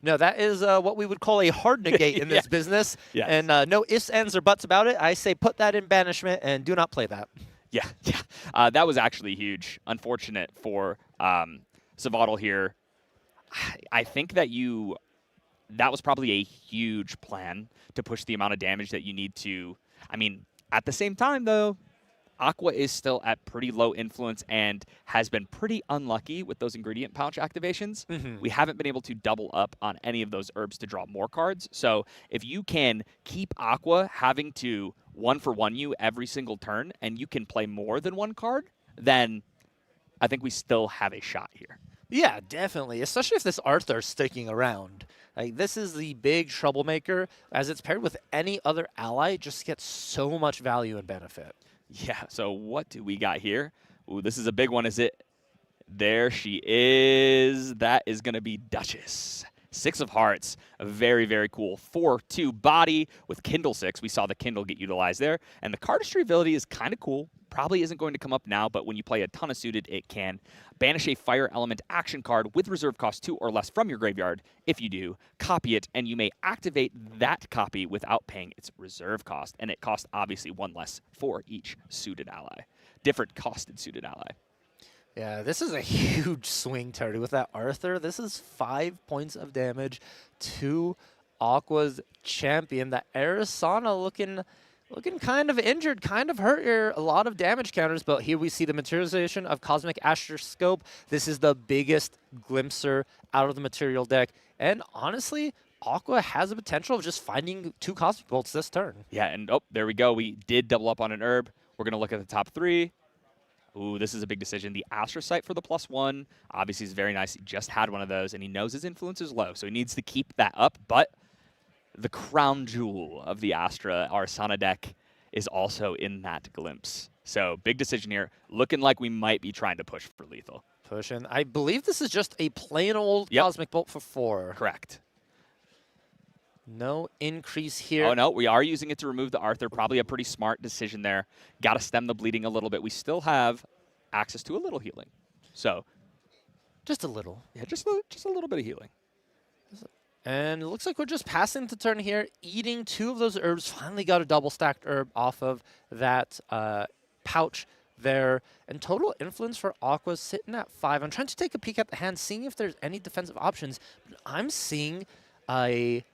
No, that is what we would call a hard negate in this business. Yes. And no ifs, ands, or buts about it. I say put that in banishment and do not play that. Yeah. That was actually huge. Unfortunate for Savadal here. I think that that was probably a huge plan to push the amount of damage that you need to. I mean, at the same time, though, Aqua is still at pretty low influence and has been pretty unlucky with those ingredient pouch activations. We haven't been able to double up on any of those herbs to draw more cards. So if you can keep Aqua having to 1-for-1 you every single turn and you can play more than 1 card, then I think we still have a shot here. Yeah, definitely. Especially if this Arthur's sticking around. Like, this is the big troublemaker. As it's paired with any other ally, it just gets so much value and benefit. Yeah, so what do we got here? Ooh, this is a big one, is it? There she is. That is going to be Duchess. 6 of Hearts. Very, very cool. 4-2 body with Kindle 6. We saw the Kindle get utilized there. And the cardistry ability is kind of cool. Probably isn't going to come up now, but when you play a ton of suited, it can. Banish a fire element action card with reserve cost 2 or less from your graveyard. If you do, copy it, and you may activate that copy without paying its reserve cost. And it costs, obviously, 1 less for each suited ally. Different costed suited ally. Yeah, this is a huge swing, Terry, with that Arthur. This is 5 points of damage to Aqua's champion. That Arisana looking kind of injured, kind of hurt here. A lot of damage counters, but here we see the materialization of Cosmic Astroscope. This is the biggest glimpser out of the material deck. And honestly, Aqua has the potential of just finding 2 Cosmic Bolts this turn. Yeah, and there we go. We did double up on an herb. We're going to look at the top 3. Ooh, this is a big decision. The Astrocyte for the +1 obviously is very nice. He just had one of those, and he knows his influence is low, so he needs to keep that up. But the crown jewel of the Astra Arsana deck is also in that glimpse. So big decision here. Looking like we might be trying to push for lethal. Pushing. I believe this is just a plain old Cosmic Bolt for 4. Correct. No increase here. Oh, no, we are using it to remove the Arthur. Probably a pretty smart decision there. Got to stem the bleeding a little bit. We still have access to a little healing. So, just a little. Yeah, just a little bit of healing. And it looks like we're just passing the turn here, eating 2 of those herbs. Finally got a double stacked herb off of that pouch there. And total influence for Aqua sitting at 5. I'm trying to take a peek at the hand, seeing if there's any defensive options. But I'm seeing a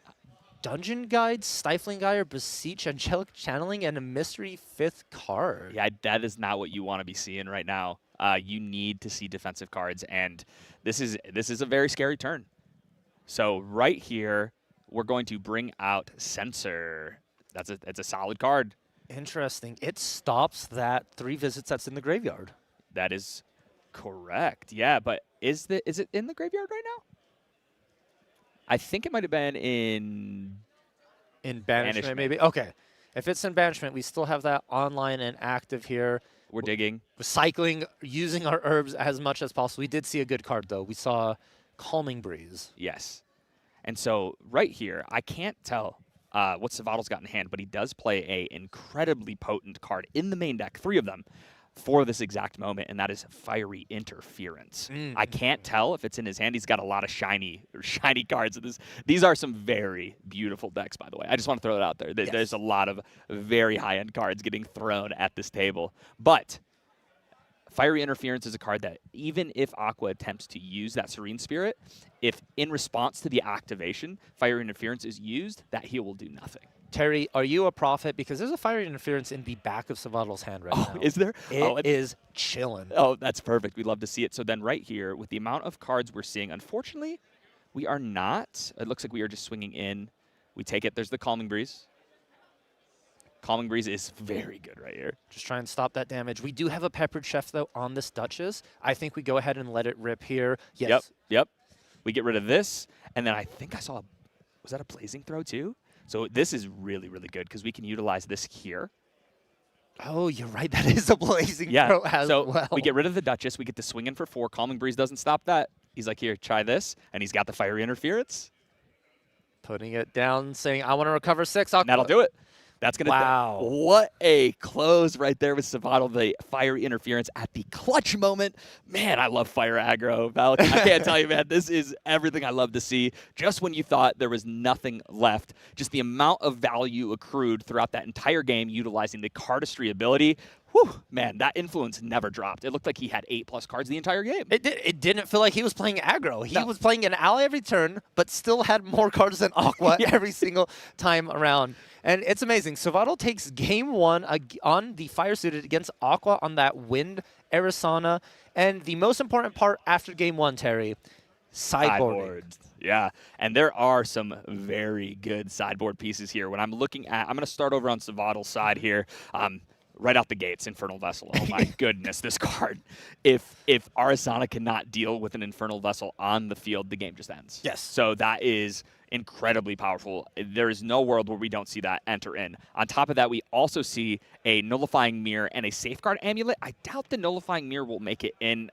Dungeon Guide, Stifling Guide, or Beseech, Angelic Channeling, and a Mystery 5th card. Yeah, that is not what you want to be seeing right now. You need to see defensive cards, and this is a very scary turn. So right here, we're going to bring out Censor. That's a solid card. Interesting. It stops that 3 visits that's in the graveyard. That is correct. Yeah, but is it in the graveyard right now? I think it might have been in banishment, maybe. Okay. If it's in banishment, we still have that online and active here. We're digging. Recycling, using our herbs as much as possible. We did see a good card, though. We saw Calming Breeze. Yes. And so right here, I can't tell what Savadal's got in hand, but he does play a incredibly potent card in the main deck, 3 of them, for this exact moment, and that is Fiery Interference. I can't tell if it's in his hand. He's got a lot of shiny cards. These are some very beautiful decks, by the way. I just want to throw it out there. Yes. There's a lot of very high-end cards getting thrown at this table. But Fiery Interference is a card that even if Aqua attempts to use that Serene Spirit, if in response to the activation, Fiery Interference is used, that heal will do nothing. Terry, are you a prophet? Because there's a Fiery Interference in the back of Savadal's hand right now. Oh, is there? It is chilling. Oh, that's perfect. We'd love to see it. So then right here, with the amount of cards we're seeing, unfortunately, we are not. It looks like we are just swinging in. We take it. There's the Calming Breeze. Calming Breeze is very good right here. Just try and stop that damage. We do have a Peppered Chef, though, on this Duchess. I think we go ahead and let it rip here. Yes. Yep. We get rid of this. And then I think I saw, was that a Blazing Throw too? So this is really, really good because we can utilize this here. Oh, you're right. That is a Blazing Yeah. Throw as So well. we get rid of the Duchess. We get to swing in for 4. Calming Breeze doesn't stop that. He's like, here, try this. And he's got the Fiery Interference. Putting it down, saying, I want to recover 6. I'll And that'll do it. That's going to Wow. What a close right there with Savato, the Fiery Interference at the clutch moment. Man, I love fire aggro. Val, I can't tell you, man, this is everything I love to see. Just when you thought there was nothing left, just the amount of value accrued throughout that entire game utilizing the cardistry ability. Whew, man, that influence never dropped. It looked like he had 8+ cards the entire game. It didn't feel like he was playing aggro. He was playing an ally every turn, but still had more cards than Aqua every single time around. And it's amazing. Savato takes game 1 on the Fire Suited against Aqua on that Wind Arisana. And the most important part after game 1, Terry, sideboarding. Yeah, and there are some very good sideboard pieces here. When I'm looking at, I'm going to start over on Savato's side here. Right out the gates, Infernal Vessel. Oh my goodness, this card. If Arisana cannot deal with an Infernal Vessel on the field, the game just ends. Yes. So that is incredibly powerful. There is no world where we don't see that enter in. On top of that, we also see a Nullifying Mirror and a Safeguard Amulet. I doubt the Nullifying Mirror will make it in.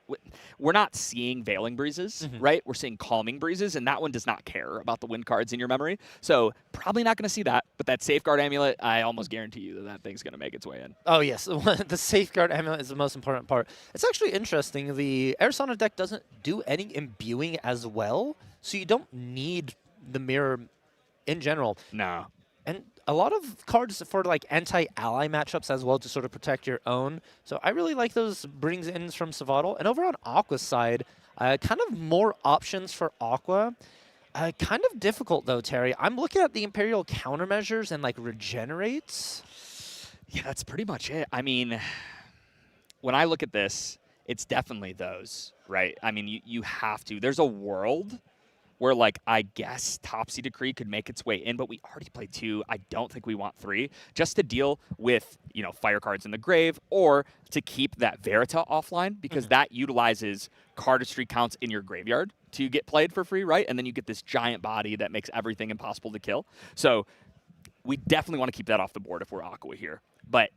We're not seeing Veiling Breezes, right? We're seeing Calming Breezes, and that one does not care about the wind cards in your memory. So probably not going to see that. But that Safeguard Amulet, I almost guarantee you that thing's going to make its way in. Oh, yes. The Safeguard Amulet is the most important part. It's actually interesting. The Arisana deck doesn't do any imbuing as well, so you don't need the mirror in general. No. And a lot of cards for like anti-ally matchups as well to sort of protect your own. So I really like those brings-ins from Savato. And over on Aqua's side, kind of more options for Aqua. Kind of difficult though, Terry. I'm looking at the Imperial countermeasures and like regenerates. Yeah, that's pretty much it. I mean, when I look at this, it's definitely those, right? I mean, you have to. There's a world where, like, I guess Topsy Decree could make its way in, but we already played 2. I don't think we want 3, just to deal with, you know, fire cards in the grave, or to keep that Verita offline, because that utilizes cardistry counts in your graveyard to get played for free, right? And then you get this giant body that makes everything impossible to kill. So we definitely want to keep that off the board if we're Aqua here. But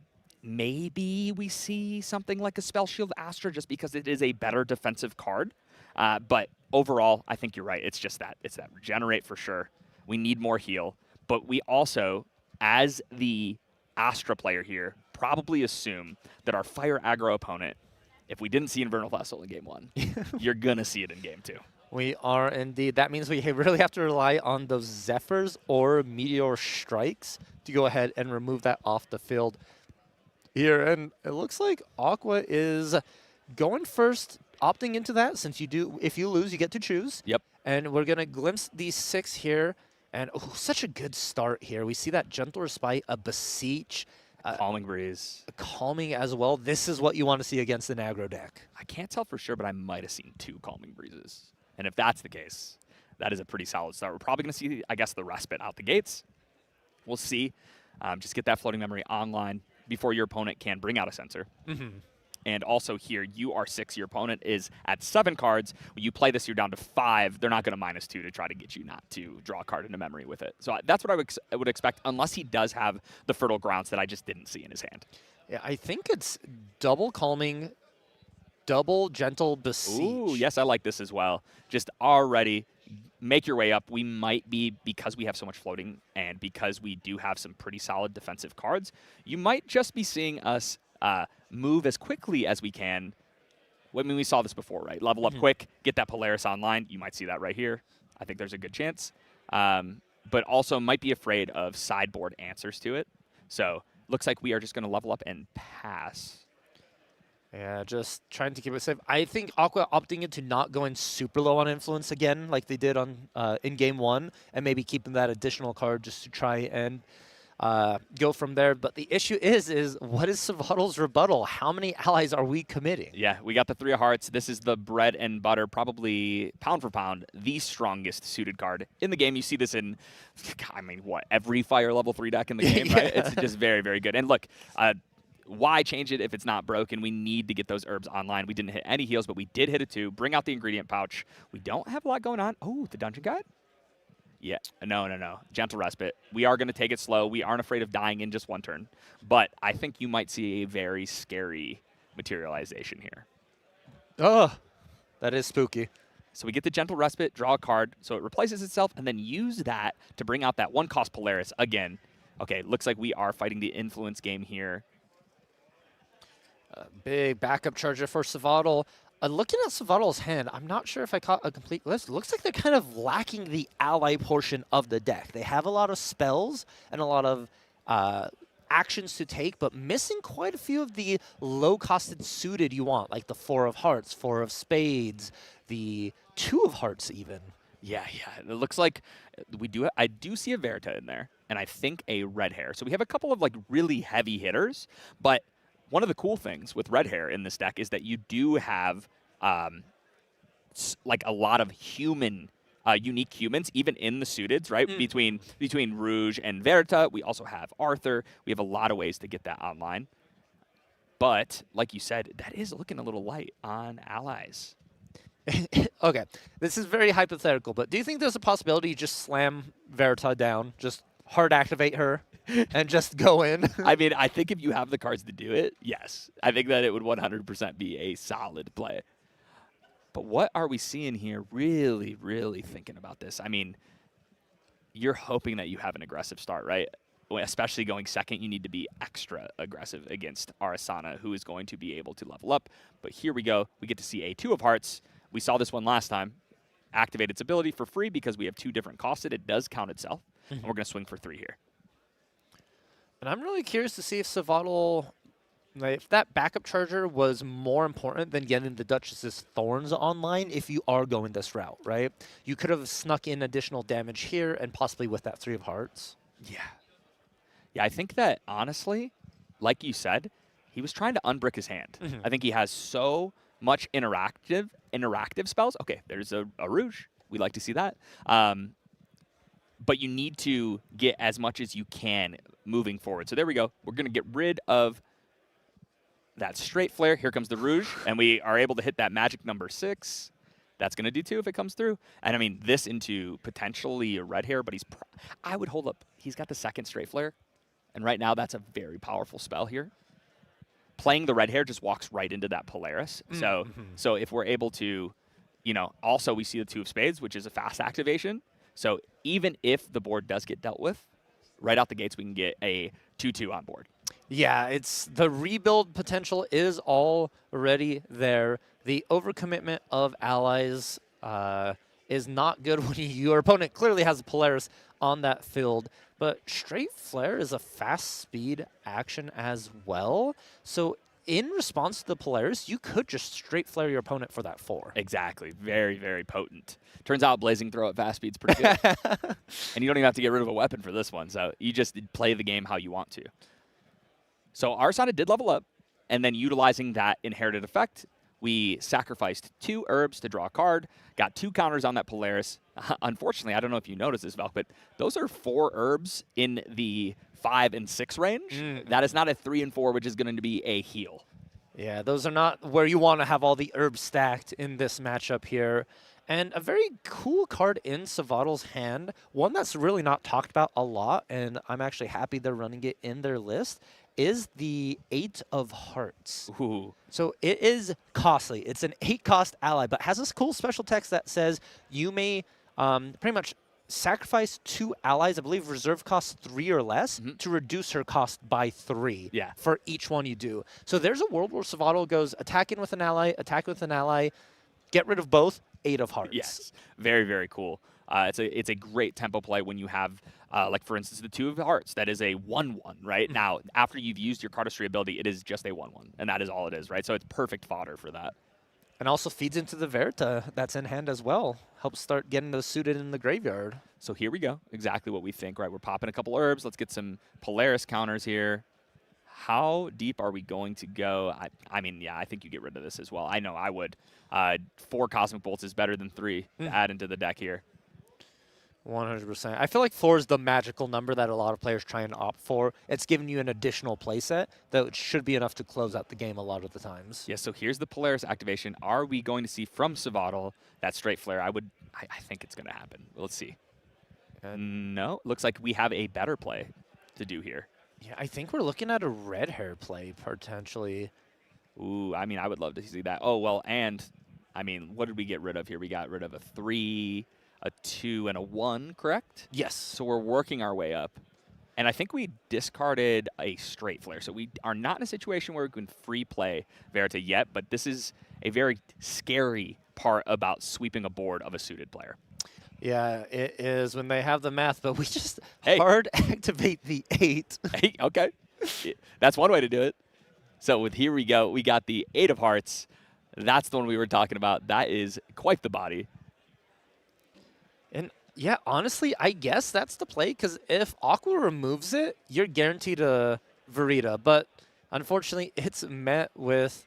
maybe we see something like a Spell Shield Astra just because it is a better defensive card. But overall, I think you're right. It's just that. It's that regenerate for sure. We need more heal. But we also, as the Astra player here, probably assume that our fire aggro opponent, if we didn't see Infernal Vessel in game 1, you're going to see it in game 2. We are indeed. That means we really have to rely on those Zephyrs or Meteor Strikes to go ahead and remove that off the field here. And it looks like Aqua is going first, opting into that, since you do, if you lose, you get to choose. Yep. And we're going to glimpse these 6 here. And such a good start here. We see that Gentle Respite, a Beseech, Calming Breeze. a Calming as well. This is what you want to see against an aggro deck. I can't tell for sure, but I might have seen 2 Calming Breezes. And if that's the case, that is a pretty solid start. We're probably going to see, I guess, the Respite out the gates. We'll see. Just get that floating memory online before your opponent can bring out a sensor. And also here, you are 6. Your opponent is at 7 cards. When you play this, you're down to 5. They're not going to -2 to try to get you not to draw a card into memory with it. So that's what I would expect, unless he does have the Fertile Grounds that I just didn't see in his hand. Yeah, I think it's double Calming, double Gentle Beseech. Ooh, yes, I like this as well. Just already make your way up. We might be, because we have so much floating and because we do have some pretty solid defensive cards, you might just be seeing us move as quickly as we can. I mean, we saw this before, right? Level up quick, get that Polaris online. You might see that right here. I think there's a good chance. But also might be afraid of sideboard answers to it. So looks like we are just going to level up and pass. Yeah, just trying to keep it safe. I think Aqua opting into not going super low on influence again, like they did on in game 1, and maybe keeping that additional card just to try and go from there. But the issue is what is Savato's rebuttal? How many allies are we committing? Yeah, we got the 3 of Hearts. This is the bread and butter, probably pound for pound, the strongest suited card in the game. You see this in, I mean, what, every Fire level 3 deck in the game, right? It's just very, very good. And look, why change it if it's not broken? We need to get those herbs online. We didn't hit any heals, but we did hit a 2. Bring out the ingredient pouch. We don't have a lot going on. Oh, the dungeon guide. Yeah, no. Gentle Respite. We are going to take it slow. We aren't afraid of dying in just one turn. But I think you might see a very scary materialization here. Oh, that is spooky. So we get the Gentle Respite, draw a card, so it replaces itself, and then use that to bring out that 1-cost Polaris again. Okay, looks like we are fighting the influence game here. Big backup charger for Savatal. Looking at Savatal's hand, I'm not sure if I caught a complete list. It looks like they're kind of lacking the ally portion of the deck. They have a lot of spells and a lot of actions to take, but missing quite a few of the low-costed suited you want, like the 4 of Hearts, 4 of Spades, the 2 of Hearts even. Yeah. It looks like I do see a Verita in there, and I think a Red Hair. So we have a couple of like really heavy hitters, but one of the cool things with Red Hair in this deck is that you do have like a lot of unique humans, even in the suiteds, right? Between Rouge and Verita, we also have Arthur. We have a lot of ways to get that online. But like you said, that is looking a little light on allies. Okay, this is very hypothetical, but do you think there's a possibility you just slam Verita down, just hard activate her, and just go in? I mean, I think if you have the cards to do it, yes. I think that it would 100% be a solid play. But what are we seeing here? Really, really thinking about this. I mean, you're hoping that you have an aggressive start, right? Especially going second, you need to be extra aggressive against Arasana, who is going to be able to level up. But here we go. We get to see a 2 of Hearts. We saw this one last time. Activate its ability for free because we have 2 different costed. It does count itself. And we're going to swing for 3 here. And I'm really curious to see if Savatal, if that backup charger was more important than getting the Duchess's Thorns online if you are going this route, right? You could have snuck in additional damage here and possibly with that 3 of Hearts. Yeah. Yeah, I think that, honestly, like you said, he was trying to unbrick his hand. I think he has so much interactive spells. Okay, there's a Rouge. We like to see that. But you need to get as much as you can moving forward. So there we go. We're going to get rid of that straight flare. Here comes the Rouge, and we are able to hit that magic number 6. That's going to do 2 if it comes through. And I mean, this into potentially a Red Hair, but I would hold up. He's got the second straight flare, and right now that's a very powerful spell here. Playing the Red Hair just walks right into that Polaris. So if we're able to, also we see the 2 of Spades, which is a fast activation. So even if the board does get dealt with, right out the gates we can get a 2/2 on board. Yeah, it's the rebuild potential is already there. The overcommitment of allies is not good when your opponent clearly has a Polaris on that field. But Straight Flare is a fast speed action as well. So in response to the Polaris, you could just Straight Flare your opponent for that 4. Exactly. Very, very potent. Turns out Blazing Throw at fast speed's pretty good. And you don't even have to get rid of a weapon for this one. So you just play the game how you want to. So Arasana did level up, and then utilizing that inherited effect, we sacrificed 2 herbs to draw a card, got 2 counters on that Polaris. Unfortunately, I don't know if you noticed this, Valk, but those are 4 herbs in the 5 and 6 range. That is not a 3 and 4, which is going to be a heal. Yeah, those are not where you want to have all the herbs stacked in this matchup here. And a very cool card in Savatal's hand, one that's really not talked about a lot, and I'm actually happy they're running it in their list, is the 8 of Hearts. Ooh. So it is costly. It's an 8-cost ally, but has this cool special text that says you may pretty much sacrifice 2 allies, I believe reserve costs 3 or less, to reduce her cost by 3 for each one you do. So there's a world where Savatal goes attack with an ally, get rid of both, 8 of Hearts. Yes, very, very cool. It's a great tempo play when you have, like, for instance, the 2 of Hearts. That is a 1/1, right? Now, after you've used your cardistry ability, it is just a 1/1, and that is all it is, right? So it's perfect fodder for that. And also feeds into the Verita that's in hand as well. Helps start getting those suited in the graveyard. So here we go. Exactly what we think, right? We're popping a couple herbs. Let's get some Polaris counters here. How deep are we going to go? I mean, yeah, I think you get rid of this as well. I know I would. 4 Cosmic Bolts is better than 3 to add into the deck here. 100%. I feel like 4 is the magical number that a lot of players try and opt for. It's giving you an additional playset that should be enough to close out the game a lot of the times. Yeah, so here's the Polaris activation. Are we going to see from Savatal that straight flare? I think it's going to happen. Let's see. No, looks like we have a better play to do here. Yeah, I think we're looking at a red hair play potentially. Ooh, I mean, I would love to see that. Oh, well, and, I mean, what did we get rid of here? We got rid of a 3, a 2, and a 1, correct? Yes. So we're working our way up. And I think we discarded a straight flare. So we are not in a situation where we can free play Verita yet, but this is a very scary part about sweeping a board of a suited player. Yeah, it is when they have the math, but we just Hey. hard activate the 8. Hey, okay. That's one way to do it. So with here we go, we got the 8 of hearts. That's the one we were talking about. That is quite the body. And yeah, honestly, I guess that's the play, because if Aqua removes it, you're guaranteed a Verita. But unfortunately, it's met with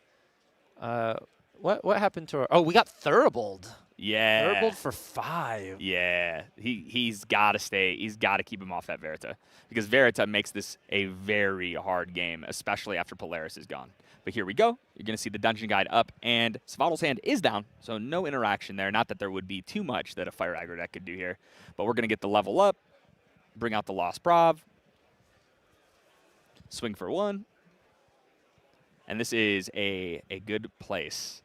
what happened to our? Oh, we got Thuribold. Yeah. Thuribold for 5. Yeah. He's got to stay. He's got to keep him off that Verita, because Verita makes this a very hard game, especially after Polaris is gone. But here we go. You're going to see the dungeon guide up, and Savatal's hand is down, so no interaction there. Not that there would be too much that a Fire Aggro deck could do here. But we're going to get the level up, bring out the Lost Brav, swing for 1. And this is a good place.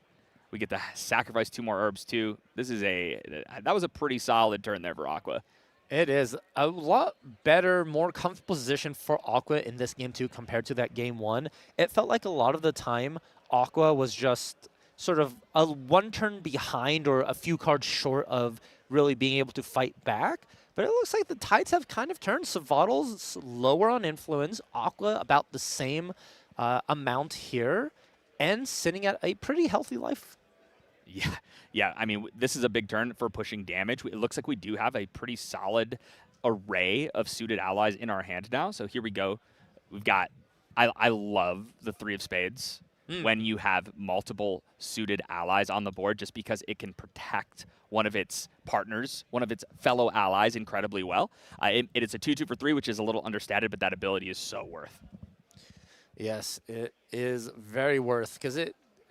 We get to sacrifice 2 more herbs, too. That was a pretty solid turn there for Aqua. It is a lot better, more comfortable position for Aqua in this game, too, compared to that game 1. It felt like a lot of the time, Aqua was just sort of a 1 turn behind or a few cards short of really being able to fight back. But it looks like the tides have kind of turned. Savatal's lower on influence, Aqua about the same amount here, and sitting at a pretty healthy life. Yeah. I mean, this is a big turn for pushing damage. It looks like we do have a pretty solid array of suited allies in our hand now. So here we go. We've got, I love the 3 of spades when you have multiple suited allies on the board, just because it can protect one of its partners, one of its fellow allies incredibly well. It is a 2/2 for 3, which is a little understated, but that ability is so worth. Yes, it is very worth, because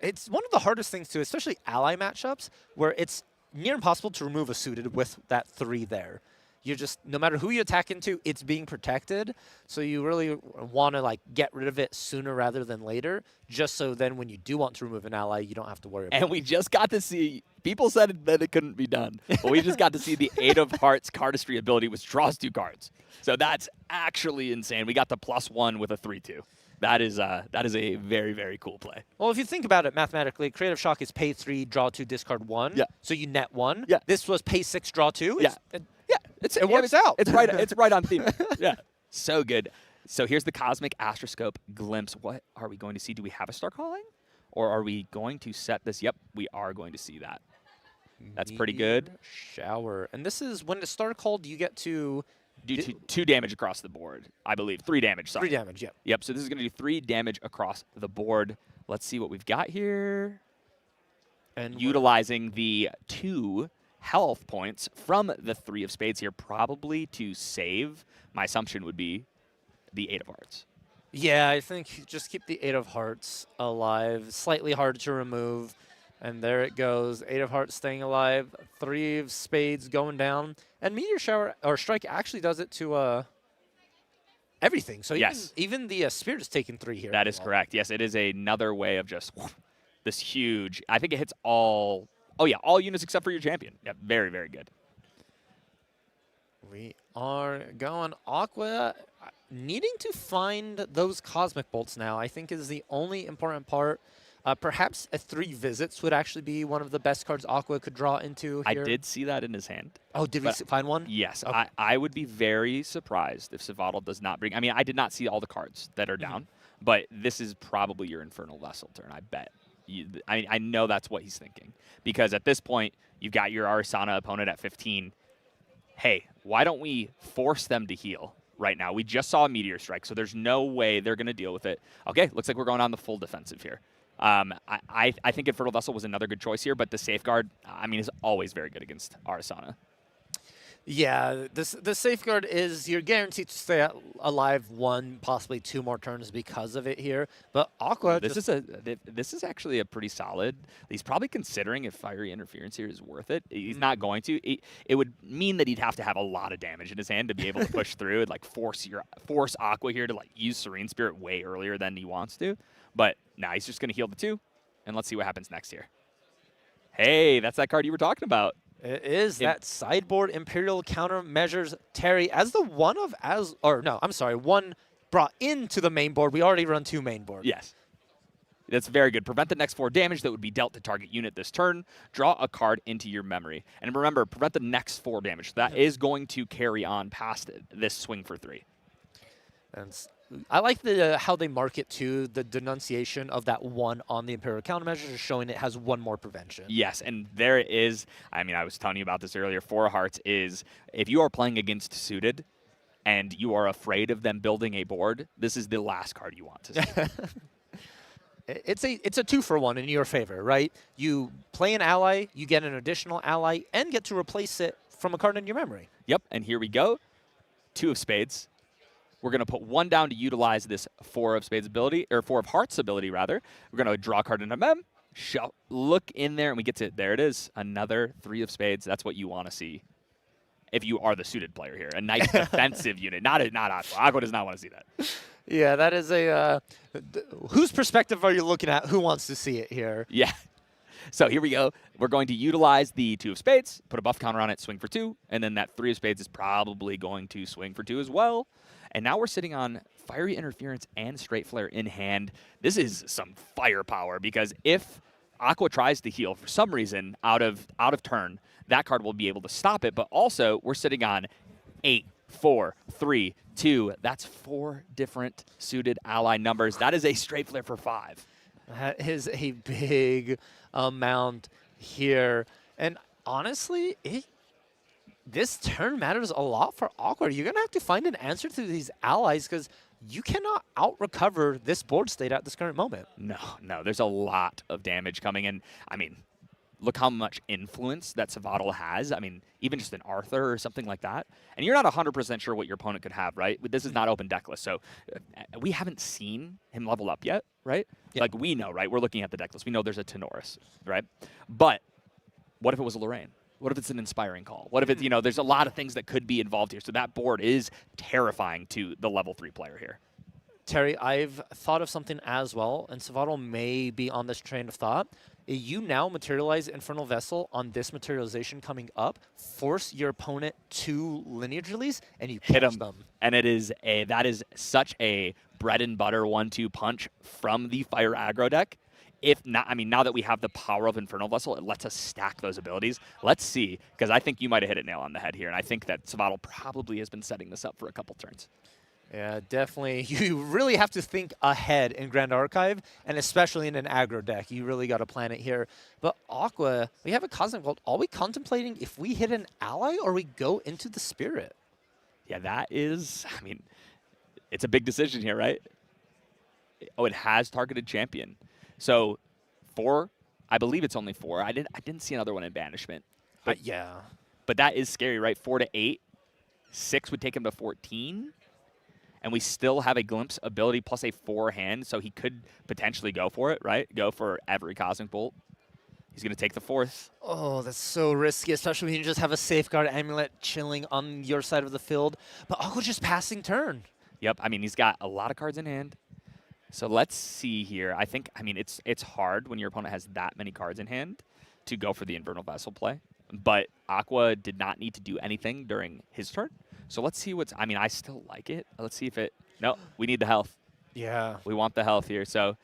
it's one of the hardest things too, especially ally matchups, where it's near impossible to remove a suited with that 3 there. You just, no matter who you attack into, it's being protected. So you really want to like get rid of it sooner rather than later, just so then when you do want to remove an ally, you don't have to worry about it. And we just got to see, people said that it couldn't be done, but we just got to see the 8 of hearts cardistry ability, which draws 2 cards. So that's actually insane. We got the +1 with a 3/2. That is a very, very cool play. Well, if you think about it mathematically, Creative Shock is pay 3, draw 2, discard 1. Yeah. So you net 1. Yeah. This was pay 6, draw 2. Yeah. It works out. It's right on theme. Yeah. So good. So here's the Cosmic Astroscope glimpse. What are we going to see? Do we have a Star Calling? Or are we going to set this? Yep, we are going to see that. That's pretty good. Shower. And this is when it's Star Called, you get to Do 2 damage across the board, I believe. 3 damage, sorry. 3 damage, yeah. Yep, so this is going to do 3 damage across the board. Let's see what we've got here. And Utilizing the 2 health points from the 3 of spades here, probably to save. My assumption would be the 8 of hearts. yeah, I think just keep the 8 of Hearts alive. Slightly hard to remove. And there it goes. 8 of Hearts staying alive. 3 of Spades going down. And Meteor Shower or Strike actually does it to everything. So yes, even the Spirit is taking 3 here. That is correct. Yes, it is another way of just this huge. I think it hits all. Oh yeah, all units except for your champion. Yeah, very, very good. We are going Aqua. Needing to find those Cosmic Bolts now, I think, is the only important part. Perhaps a 3 visits would actually be one of the best cards Aqua could draw into here. I did see that in his hand. Oh, did we find one? Yes. Okay. I would be very surprised if Savatal does not bring. I mean, I did not see all the cards that are down, but this is probably your Infernal Vessel turn, I bet. I know that's what he's thinking. Because at this point, you've got your Arisana opponent at 15. Hey, why don't we force them to heal right now? We just saw a Meteor Strike, so there's no way they're going to deal with it. Okay, looks like we're going on the full defensive here. I think Infernal Vessel was another good choice here, but the Safeguard, I mean, is always very good against Arisana. Yeah, the safeguard is you're guaranteed to stay alive 1, possibly 2 more turns because of it here. But Aqua This is actually a pretty solid. He's probably considering if fiery interference here is worth it. He's not going to. It would mean that he'd have to have a lot of damage in his hand to be able to push through and like force Aqua here to like use Serene Spirit way earlier than he wants to. But nah, he's just going to heal the 2, and let's see what happens next here. Hey, that's that card you were talking about. It is that sideboard Imperial countermeasures Terry as the one brought into the main board. We already run 2 main board. Yes. That's very good. Prevent the next 4 damage that would be dealt to target unit this turn. Draw a card into your memory. And remember, prevent the next 4 damage. That is going to carry on past this swing for 3. And I like how they market to the denunciation of that 1 on the Imperial countermeasures, is showing it has 1 more prevention. Yes, and there is, I mean, I was telling you about this earlier, 4 Hearts is, if you are playing against suited and you are afraid of them building a board, this is the last card you want to see. It's a 2-for-1 in your favor, right? You play an ally, you get an additional ally, and get to replace it from a card in your memory. Yep, and here we go. 2 of spades. We're going to put 1 down to utilize this 4 of spades ability, or 4 of hearts ability, rather. We're going to draw a card into mem, look in there, and we get to, there it is, another 3 of spades. That's what you want to see if you are the suited player here. A nice defensive unit, not Aqua. Aqua does not want to see that. Yeah, that is a, whose perspective are you looking at? Who wants to see it here? Yeah. So here we go. We're going to utilize the 2 of spades, put a buff counter on it, swing for 2, and then that 3 of spades is probably going to swing for 2 as well. And now we're sitting on Fiery Interference and Straight Flare in hand. This is some firepower, because if Aqua tries to heal for some reason out of turn, that card will be able to stop it. But also, we're sitting on 8, 4, 3, 2. That's 4 different suited ally numbers. That is a Straight Flare for 5. That is a big amount here. And honestly, this turn matters a lot for Aqua. You're going to have to find an answer to these allies, because you cannot out-recover this board state at this current moment. No, there's a lot of damage coming in. I mean, look how much influence that Savatal has. I mean, even just an Arthur or something like that. And you're not 100% sure what your opponent could have, right? This is not open decklist, so we haven't seen him level up yet, right? Yeah. Like, we know, right? We're looking at the decklist. We know there's a Tenoris, right? But what if it was a Lorraine? What if it's an Inspiring Call? What if it's, there's a lot of things that could be involved here. So that board is terrifying to the level 3 player here. Terry, I've thought of something as well, and Savatal may be on this train of thought. You now materialize Infernal Vessel on this materialization coming up, force your opponent to lineage release, and you hit catch them. them. And that is such a bread and butter 1-2 punch from the Fire aggro deck. If not, I mean, now that we have the power of Infernal Vessel, it lets us stack those abilities. Let's see, because I think you might have hit it nail on the head here, and I think that Savatal probably has been setting this up for a couple turns. Yeah, definitely. You really have to think ahead in Grand Archive, and especially in an aggro deck. You really got to plan it here. But Aqua, we have a Cosmic Vault. Are we contemplating if we hit an ally or we go into the Spirit? Yeah, that is, I mean, it's a big decision here, right? Oh, it has targeted champion. So 4, I believe it's only 4. I didn't see another one in Banishment. But, yeah. But that is scary, right? 4 to 8. 6 would take him to 14. And we still have a Glimpse ability plus a 4 hand, so he could potentially go for it, right? Go for every Cosmic Bolt. He's going to take the 4th. Oh, that's so risky, especially when you just have a Safeguard Amulet chilling on your side of the field. But Aqua's just passing turn. Yep, I mean, he's got a lot of cards in hand. So let's see here. I mean, it's hard when your opponent has that many cards in hand to go for the Infernal Vessel play. But Aqua did not need to do anything during his turn. So let's see I mean, I still like it. Let's see if no, we need the health. Yeah. We want the health here. So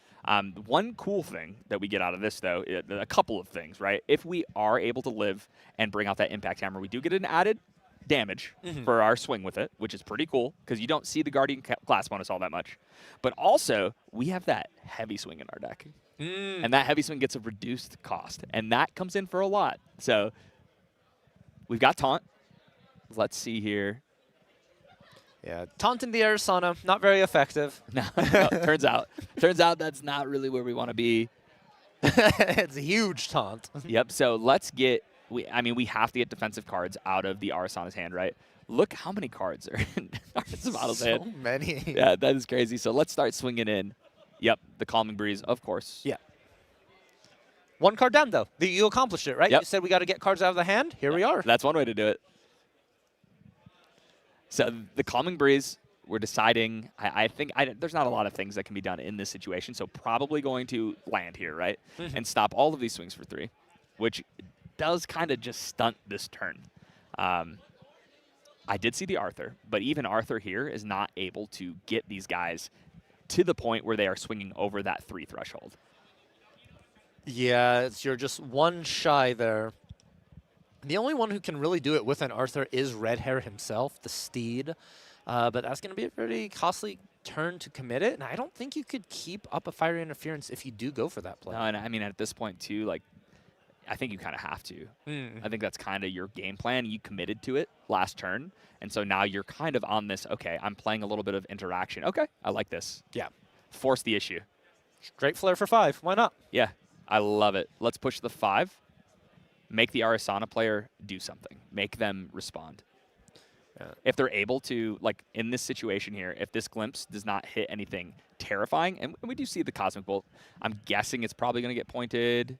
one cool thing that we get out of this, though, a couple of things, right? If we are able to live and bring out that Impact Hammer, we do get an added damage for our swing with it, which is pretty cool because you don't see the Guardian class bonus all that much. But also, we have that heavy swing in our deck. And that heavy swing gets a reduced cost, and that comes in for a lot. So we've got Taunt. Let's see here. Yeah, Taunt in the Air Sauna, not very effective. No, turns out that's not really where we want to be. It's a huge taunt. Yep, so let's get I mean, we have to get defensive cards out of the Arasana's hand, right? Look how many cards are in Arasana's hand. So many. Yeah, that is crazy. So let's start swinging in. Yep, the Calming Breeze, of course. Yeah. One card down, though. You accomplished it, right? Yep. You said we got to get cards out of the hand. Here we are. That's one way to do it. So the Calming Breeze, we're deciding. I think there's not a lot of things that can be done in this situation, so probably going to land here, right? And stop all of these swings for 3, which does kind of just stunt this turn. I did see the Arthur, but even Arthur here is not able to get these guys to the point where they are swinging over that 3 threshold. Yeah, you're just one shy there. The only one who can really do it with an Arthur is Red Hair himself, the Steed. But that's going to be a pretty costly turn to commit it, and I don't think you could keep up a Fiery Interference if you do go for that play. No, and I mean, at this point, too, like, I think you kind of have to. I think that's kind of your game plan. You committed to it last turn, and so now you're kind of on this, okay, I'm playing a little bit of interaction. Okay, I like this. Yeah. Force the issue. Straight Flare for 5. Why not? Yeah, I love it. Let's push the 5. Make the Arasana player do something. Make them respond. If they're able to, like in this situation here, if this glimpse does not hit anything terrifying, and we do see the Cosmic Bolt, I'm guessing it's probably going to get pointed.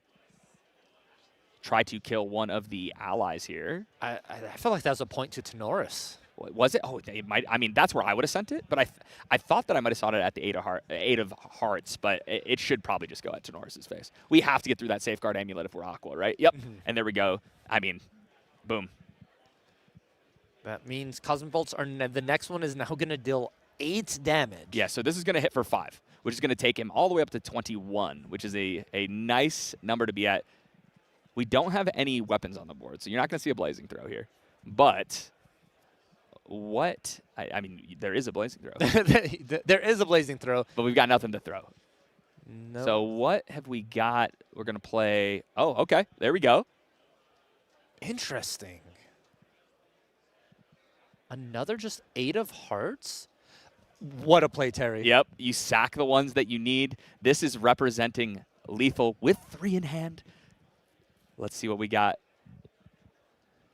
Try to kill one of the allies here. I feel like that was a point to Tenoris. Was it? Oh, it might. I mean, that's where I would have sent it, but I thought that I might have sought it at the 8 of Hearts, but it should probably just go at Tenoris' face. We have to get through that Safeguard Amulet if we're Aqua, right? Yep. And there we go. I mean, boom. That means Cosmic Bolts are the next one is now going to deal 8 damage. Yeah, so this is going to hit for 5, which is going to take him all the way up to 21, which is a nice number to be at. We don't have any weapons on the board, so you're not going to see a Blazing Throw here. But what? I mean, there is a Blazing Throw. There is a Blazing Throw. But we've got nothing to throw. No. So what have we got? We're going to play. Oh, okay. There we go. Interesting. Another just 8 of Hearts? What a play, Terry. Yep. You sack the ones that you need. This is representing lethal with 3 in hand. Let's see what we got.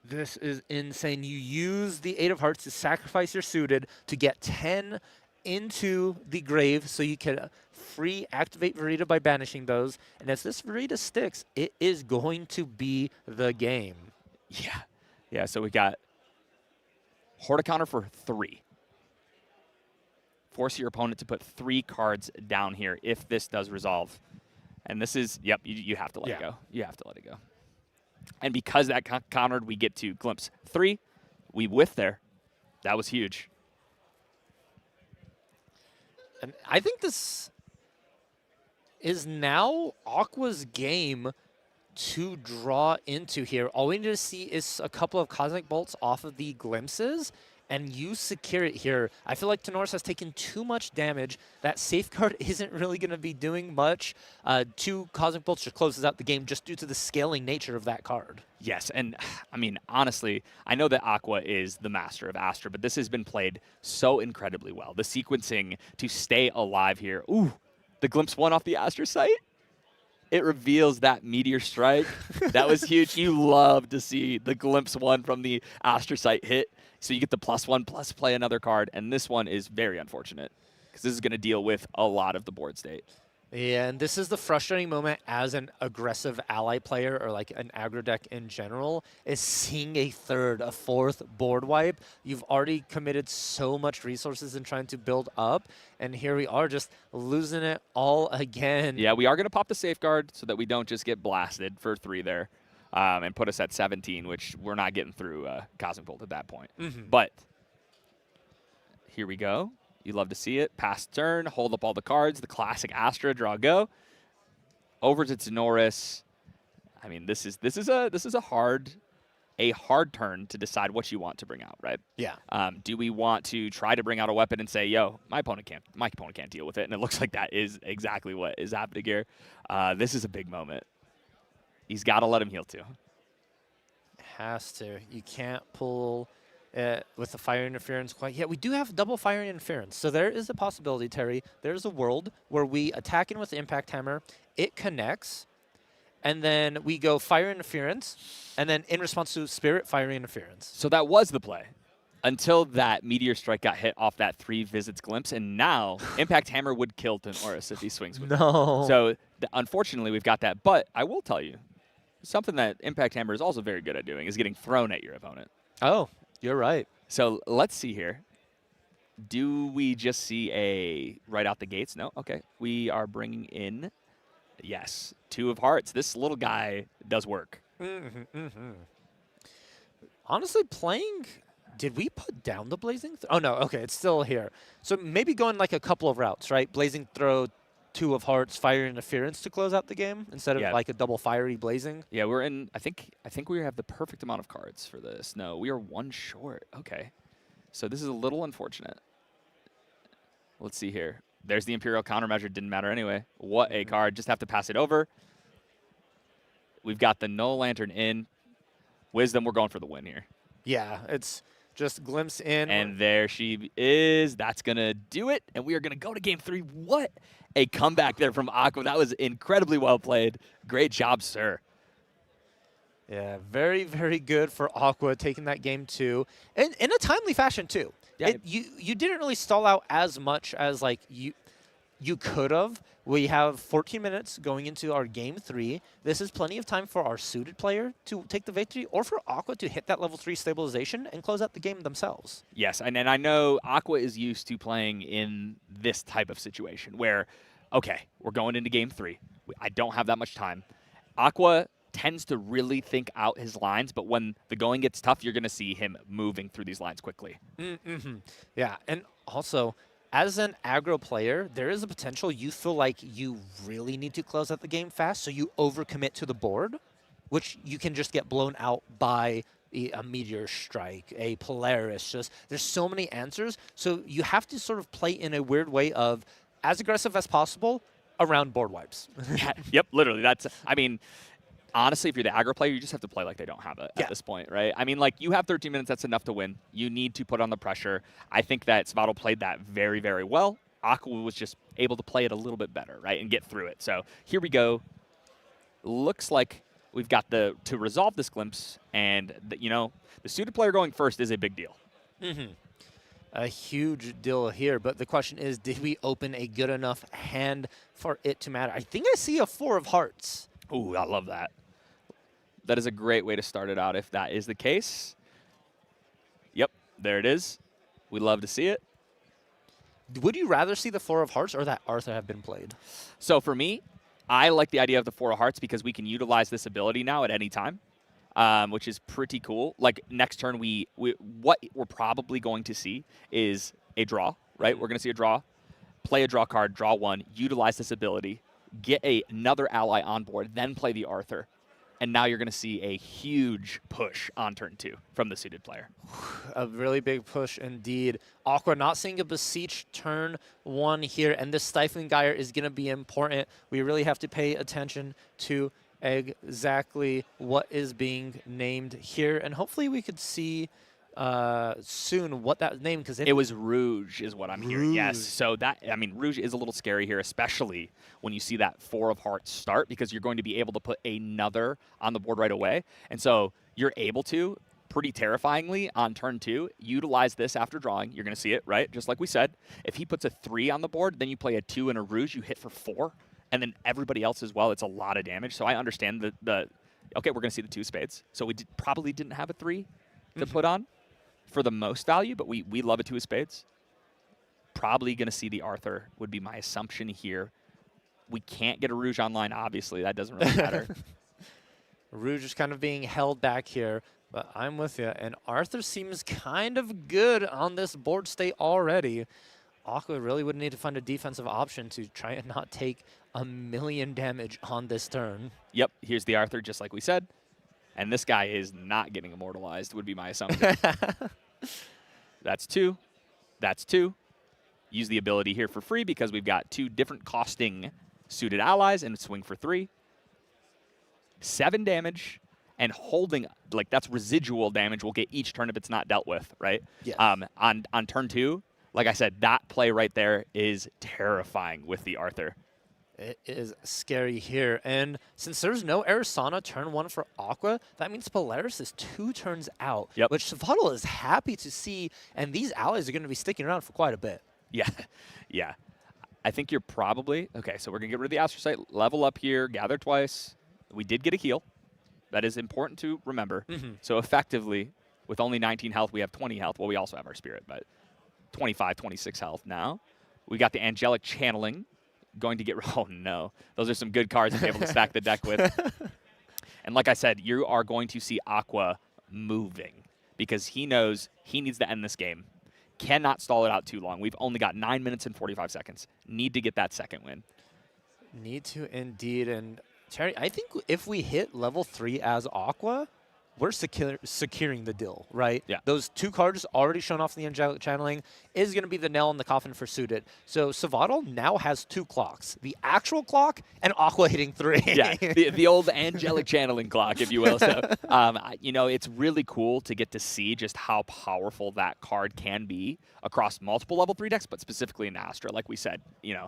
This is insane. You use the 8 of Hearts to sacrifice your suited to get 10 into the grave so you can free activate Verita by banishing those. And as this Verita sticks, it is going to be the game. Yeah. Yeah, so we got Horticounter for 3. Force your opponent to put 3 cards down here if this does resolve. And this is, yep, you have to let it go. You have to let it go. And because that countered, we get to Glimpse 3. We whiff there. That was huge. And I think this is now Aqua's game to draw into here. All we need to see is a couple of Cosmic Bolts off of the Glimpses, and you secure it here. I feel like Tenoris has taken too much damage. That Safeguard isn't really going to be doing much. 2 Cosmic Bolts just closes out the game just due to the scaling nature of that card. Yes, and I mean, honestly, I know that Aqua is the master of Astra, but this has been played so incredibly well. The sequencing to stay alive here. Ooh, the Glimpse 1 off the Astra site. It reveals that Meteor Strike. That was huge. You love to see the Glimpse 1 from the Astra site hit. So you get the +1 plus play another card, and this one is very unfortunate because this is going to deal with a lot of the board state. Yeah, and this is the frustrating moment as an aggressive ally player or like an aggro deck in general is seeing a 3rd, a 4th board wipe. You've already committed so much resources in trying to build up, and here we are just losing it all again. Yeah, we are going to pop the Safeguard so that we don't just get blasted for 3 there and put us at 17, which we're not getting through Cosmic Bolt at that point. But here we go. You love to see it. Pass turn, hold up all the cards. The classic Astra, draw, go. Over to Tenoris. I mean, this is a hard turn to decide what you want to bring out, right? Yeah. Do we want to try to bring out a weapon and say, "Yo, my opponent can't deal with it," and it looks like that is exactly what is happening here. This is a big moment. He's got to let him heal too. Has to. You can't pull with the Fire Interference quite yet. We do have double Fire Interference, so there is a possibility, Terry. There's a world where we attack in with the Impact Hammer, it connects, and then we go Fire Interference, and then in response to Spirit, Fire Interference. So that was the play until that Meteor Strike got hit off that 3 Visits Glimpse, and now Impact Hammer would kill Tenoris if he swings with it. No. So unfortunately, we've got that. But I will tell you, something that Impact Hammer is also very good at doing is getting thrown at your opponent. Oh, you're right. So let's see here. Do we just see a right out the gates? No? Okay. We are bringing in, yes, 2 of Hearts. This little guy does work. Honestly, playing, did we put down the Blazing Throw? Oh, no. Okay, it's still here. So maybe going like a couple of routes, right? Blazing Throw, 2 of Hearts, Fire Interference to close out the game instead of like a double fiery Blazing. Yeah, we're in, I think we have the perfect amount of cards for this. No, we are 1 short. Okay. So this is a little unfortunate. Let's see here. There's the Imperial Countermeasure. Didn't matter anyway. What a card. Just have to pass it over. We've got the Null Lantern in. Wisdom, we're going for the win here. Yeah, it's just glimpse in. And there she is. That's going to do it. And we are going to go to game 3. What a comeback there from Aqua. That was incredibly well played. Great job, sir. Yeah, very, very good for Aqua taking that game 2. And in a timely fashion, too. Yeah. You didn't really stall out as much as like you could have. We have 14 minutes going into our game 3. This is plenty of time for our suited player to take the victory or for Aqua to hit that level 3 stabilization and close out the game themselves. Yes, and I know Aqua is used to playing in this type of situation where, okay, we're going into game 3. I don't have that much time. Aqua tends to really think out his lines, but when the going gets tough, you're going to see him moving through these lines quickly. Yeah, and also, as an aggro player, there is a potential you feel like you really need to close out the game fast, so you overcommit to the board, which you can just get blown out by a Meteor Strike, a Polaris. Just there's so many answers, so you have to sort of play in a weird way of as aggressive as possible around board wipes. Yeah, yep, literally. I mean, honestly, if you're the aggro player, you just have to play like they don't have it at this point, right? I mean, like, you have 13 minutes. That's enough to win. You need to put on the pressure. I think that Svato played that very, very well. Aqua was just able to play it a little bit better, right, and get through it. So here we go. Looks like we've got to resolve this glimpse, and, the suited player going first is a big deal. A huge deal here, but the question is, did we open a good enough hand for it to matter? I think I see a 4 of Hearts. Ooh, I love that. That is a great way to start it out if that is the case. Yep, there it is. We love to see it. Would you rather see the 4 of Hearts or that Arthur have been played? So for me, I like the idea of the 4 of Hearts because we can utilize this ability now at any time, which is pretty cool. Like next turn, what we're probably going to see is a draw, right? We're going to see a draw, play a draw card, draw 1, utilize this ability, get another ally on board, then play the Arthur. And now you're going to see a huge push on turn 2 from the suited player. A really big push indeed. Aqua not seeing a Beseech turn 1 here, and this Stifling Gyre is going to be important. We really have to pay attention to exactly what is being named here, and hopefully we could see soon what that name, because it was Rouge is what I'm hearing. Yes, so Rouge is a little scary here, especially when you see that 4 of Hearts start, because you're going to be able to put another on the board right away, and so you're able to pretty terrifyingly on turn 2 utilize this after drawing. You're going to see it, right? Just like we said, if he puts a 3 on the board, then you play a 2 and a Rouge, you hit for 4, and then everybody else as well. It's a lot of damage. So I understand okay, we're going to see the 2 spades. So we probably didn't have a 3 to put on for the most value, but we love a 2 of spades. Probably going to see the Arthur would be my assumption here. We can't get a Rouge online, obviously. That doesn't really matter. Rouge is kind of being held back here, but I'm with you. And Arthur seems kind of good on this board state already. Aqua really would need to find a defensive option to try and not take 1,000,000 damage on this turn. Yep, here's the Arthur, just like we said. And this guy is not getting immortalized, would be my assumption. That's 2. That's 2. Use the ability here for free because we've got 2 different costing suited allies and swing for 3. 7 damage and holding, like that's residual damage we'll get each turn if it's not dealt with, right? Yes. On turn 2, like I said, that play right there is terrifying with the Arthur. It is scary here. And since there's no Arizona turn 1 for Aqua, that means Polaris is 2 turns out, Yep. which Savaddle is happy to see. And these allies are going to be sticking around for quite a bit. Yeah, yeah. I think you're probably, okay, so we're going to get rid of the Astrocyte, level up here, gather twice. We did get a heal. That is important to remember. So effectively, with only 19 health, we have 20 health. Well, we also have our Spirit, but 25, 26 health now. We got the Angelic Channeling. Going to get, oh no, those are some good cards to be able to stack the deck with. And like I said, you are going to see Aqua moving because he knows he needs to end this game. Cannot stall it out too long. We've only got 9 minutes and 45 seconds. Need to get that second win. Need to indeed. And Terry, I think if we hit level 3 as Aqua, we're securing the deal, right? Yeah. Those 2 cards already shown off in the Angelic Channeling is going to be the nail in the coffin for Suited. So Savaddle now has 2 clocks. The actual clock and Aqua hitting 3. Yeah, the old Angelic Channeling clock, if you will. So, you know, it's really cool to get to see just how powerful that card can be across multiple level 3 decks, but specifically in Astra. Like we said, you know,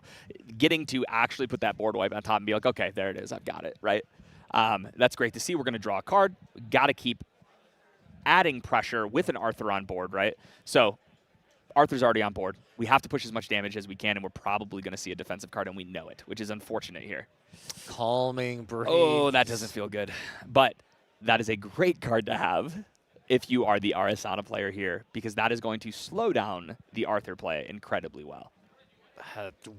getting to actually put that board wipe on top and be like, okay, there it is, I've got it, right? That's great to see. We're going to draw a card. Got to keep adding pressure with an Arthur on board, right? So Arthur's already on board. We have to push as much damage as we can, and we're probably going to see a defensive card, and we know it, which is unfortunate here. Calming breeze. Oh, that doesn't feel good. But that is a great card to have if you are the Arisana player here, because that is going to slow down the Arthur play incredibly well.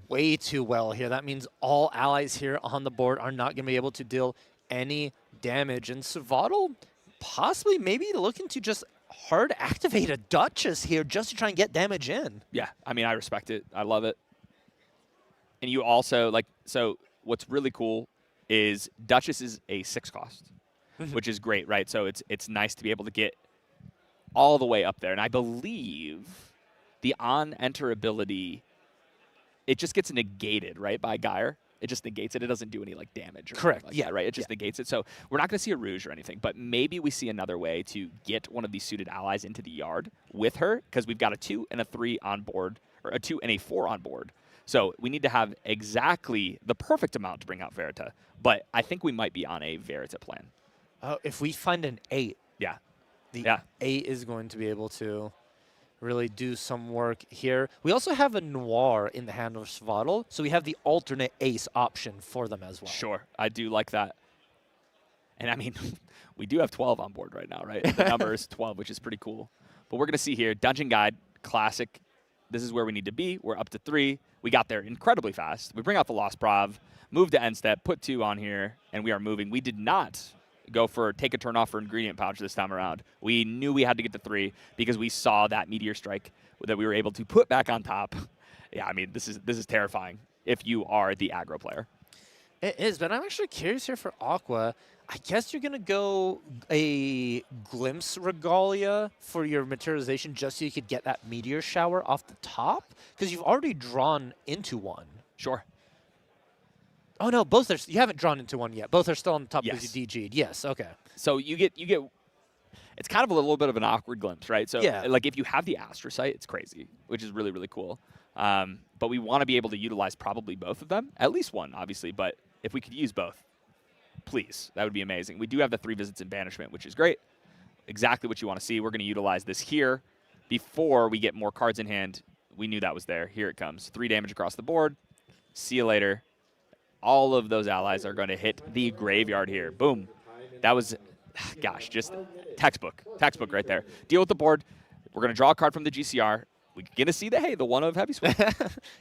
Way too well here. That means all allies here on the board are not going to be able to deal any damage. And Savaddle possibly maybe looking to just hard activate a Duchess here just to try and get damage in. Yeah, I mean, I respect it. I love it. And you also, like, so what's really cool is Duchess is a 6 cost, which is great, right? So it's nice to be able to get all the way up there. And I believe the on-enter ability, it just gets negated, right, by Geyer. It just negates it. It doesn't do any, like, damage. Or Correct. like that, right? It just negates it. So we're not going to see a Rouge or anything, but maybe we see another way to get one of these suited allies into the yard with her, because we've got a 2 and a 3 on board, or a 2 and a 4 on board. So we need to have exactly the perfect amount to bring out Verita, but I think we might be on a Verita plan. If we find an 8, Yeah. the 8 is going to be able to really do some work here. We also have a Noir in the hand of Savaddle, so we have the alternate ace option for them as well. Sure, I do like that. And I mean, we do have 12 on board right now, right? The number is 12, which is pretty cool. But we're going to see here, Dungeon Guide, classic. This is where we need to be. We're up to 3. We got there incredibly fast. We bring out the Lost Prov, move to end step, put 2 on here, and we are moving. We did not go for take a turn off for ingredient pouch this time around. We knew we had to get to 3 because we saw that meteor strike that we were able to put back on top. Yeah, I mean, this is terrifying if you are the aggro player. It is, but I'm actually curious here for Aqua. I guess you're going to go a Glimpse Regalia for your materialization just so you could get that meteor shower off the top, because you've already drawn into one. Sure. Oh no, both are. You haven't drawn into one yet. Both are still on the top Yes. because you DG'd. Yes, okay. So you get. It's kind of a little bit of an awkward glimpse, right? So Yeah. like if you have the Astrocyte, it's crazy, which is really, really cool. But we want to be able to utilize probably both of them, at least one, obviously. But if we could use both, please, that would be amazing. We do have the 3 visits in banishment, which is great. Exactly what you want to see. We're going to utilize this here before we get more cards in hand. We knew that was there. Here it comes. 3 damage across the board. See you later. All of those allies are going to hit the graveyard here. Boom. That was, gosh, just textbook right there. Deal with the board. We're going to draw a card from the GCR. We're going to see the 1 of Heavy Swing.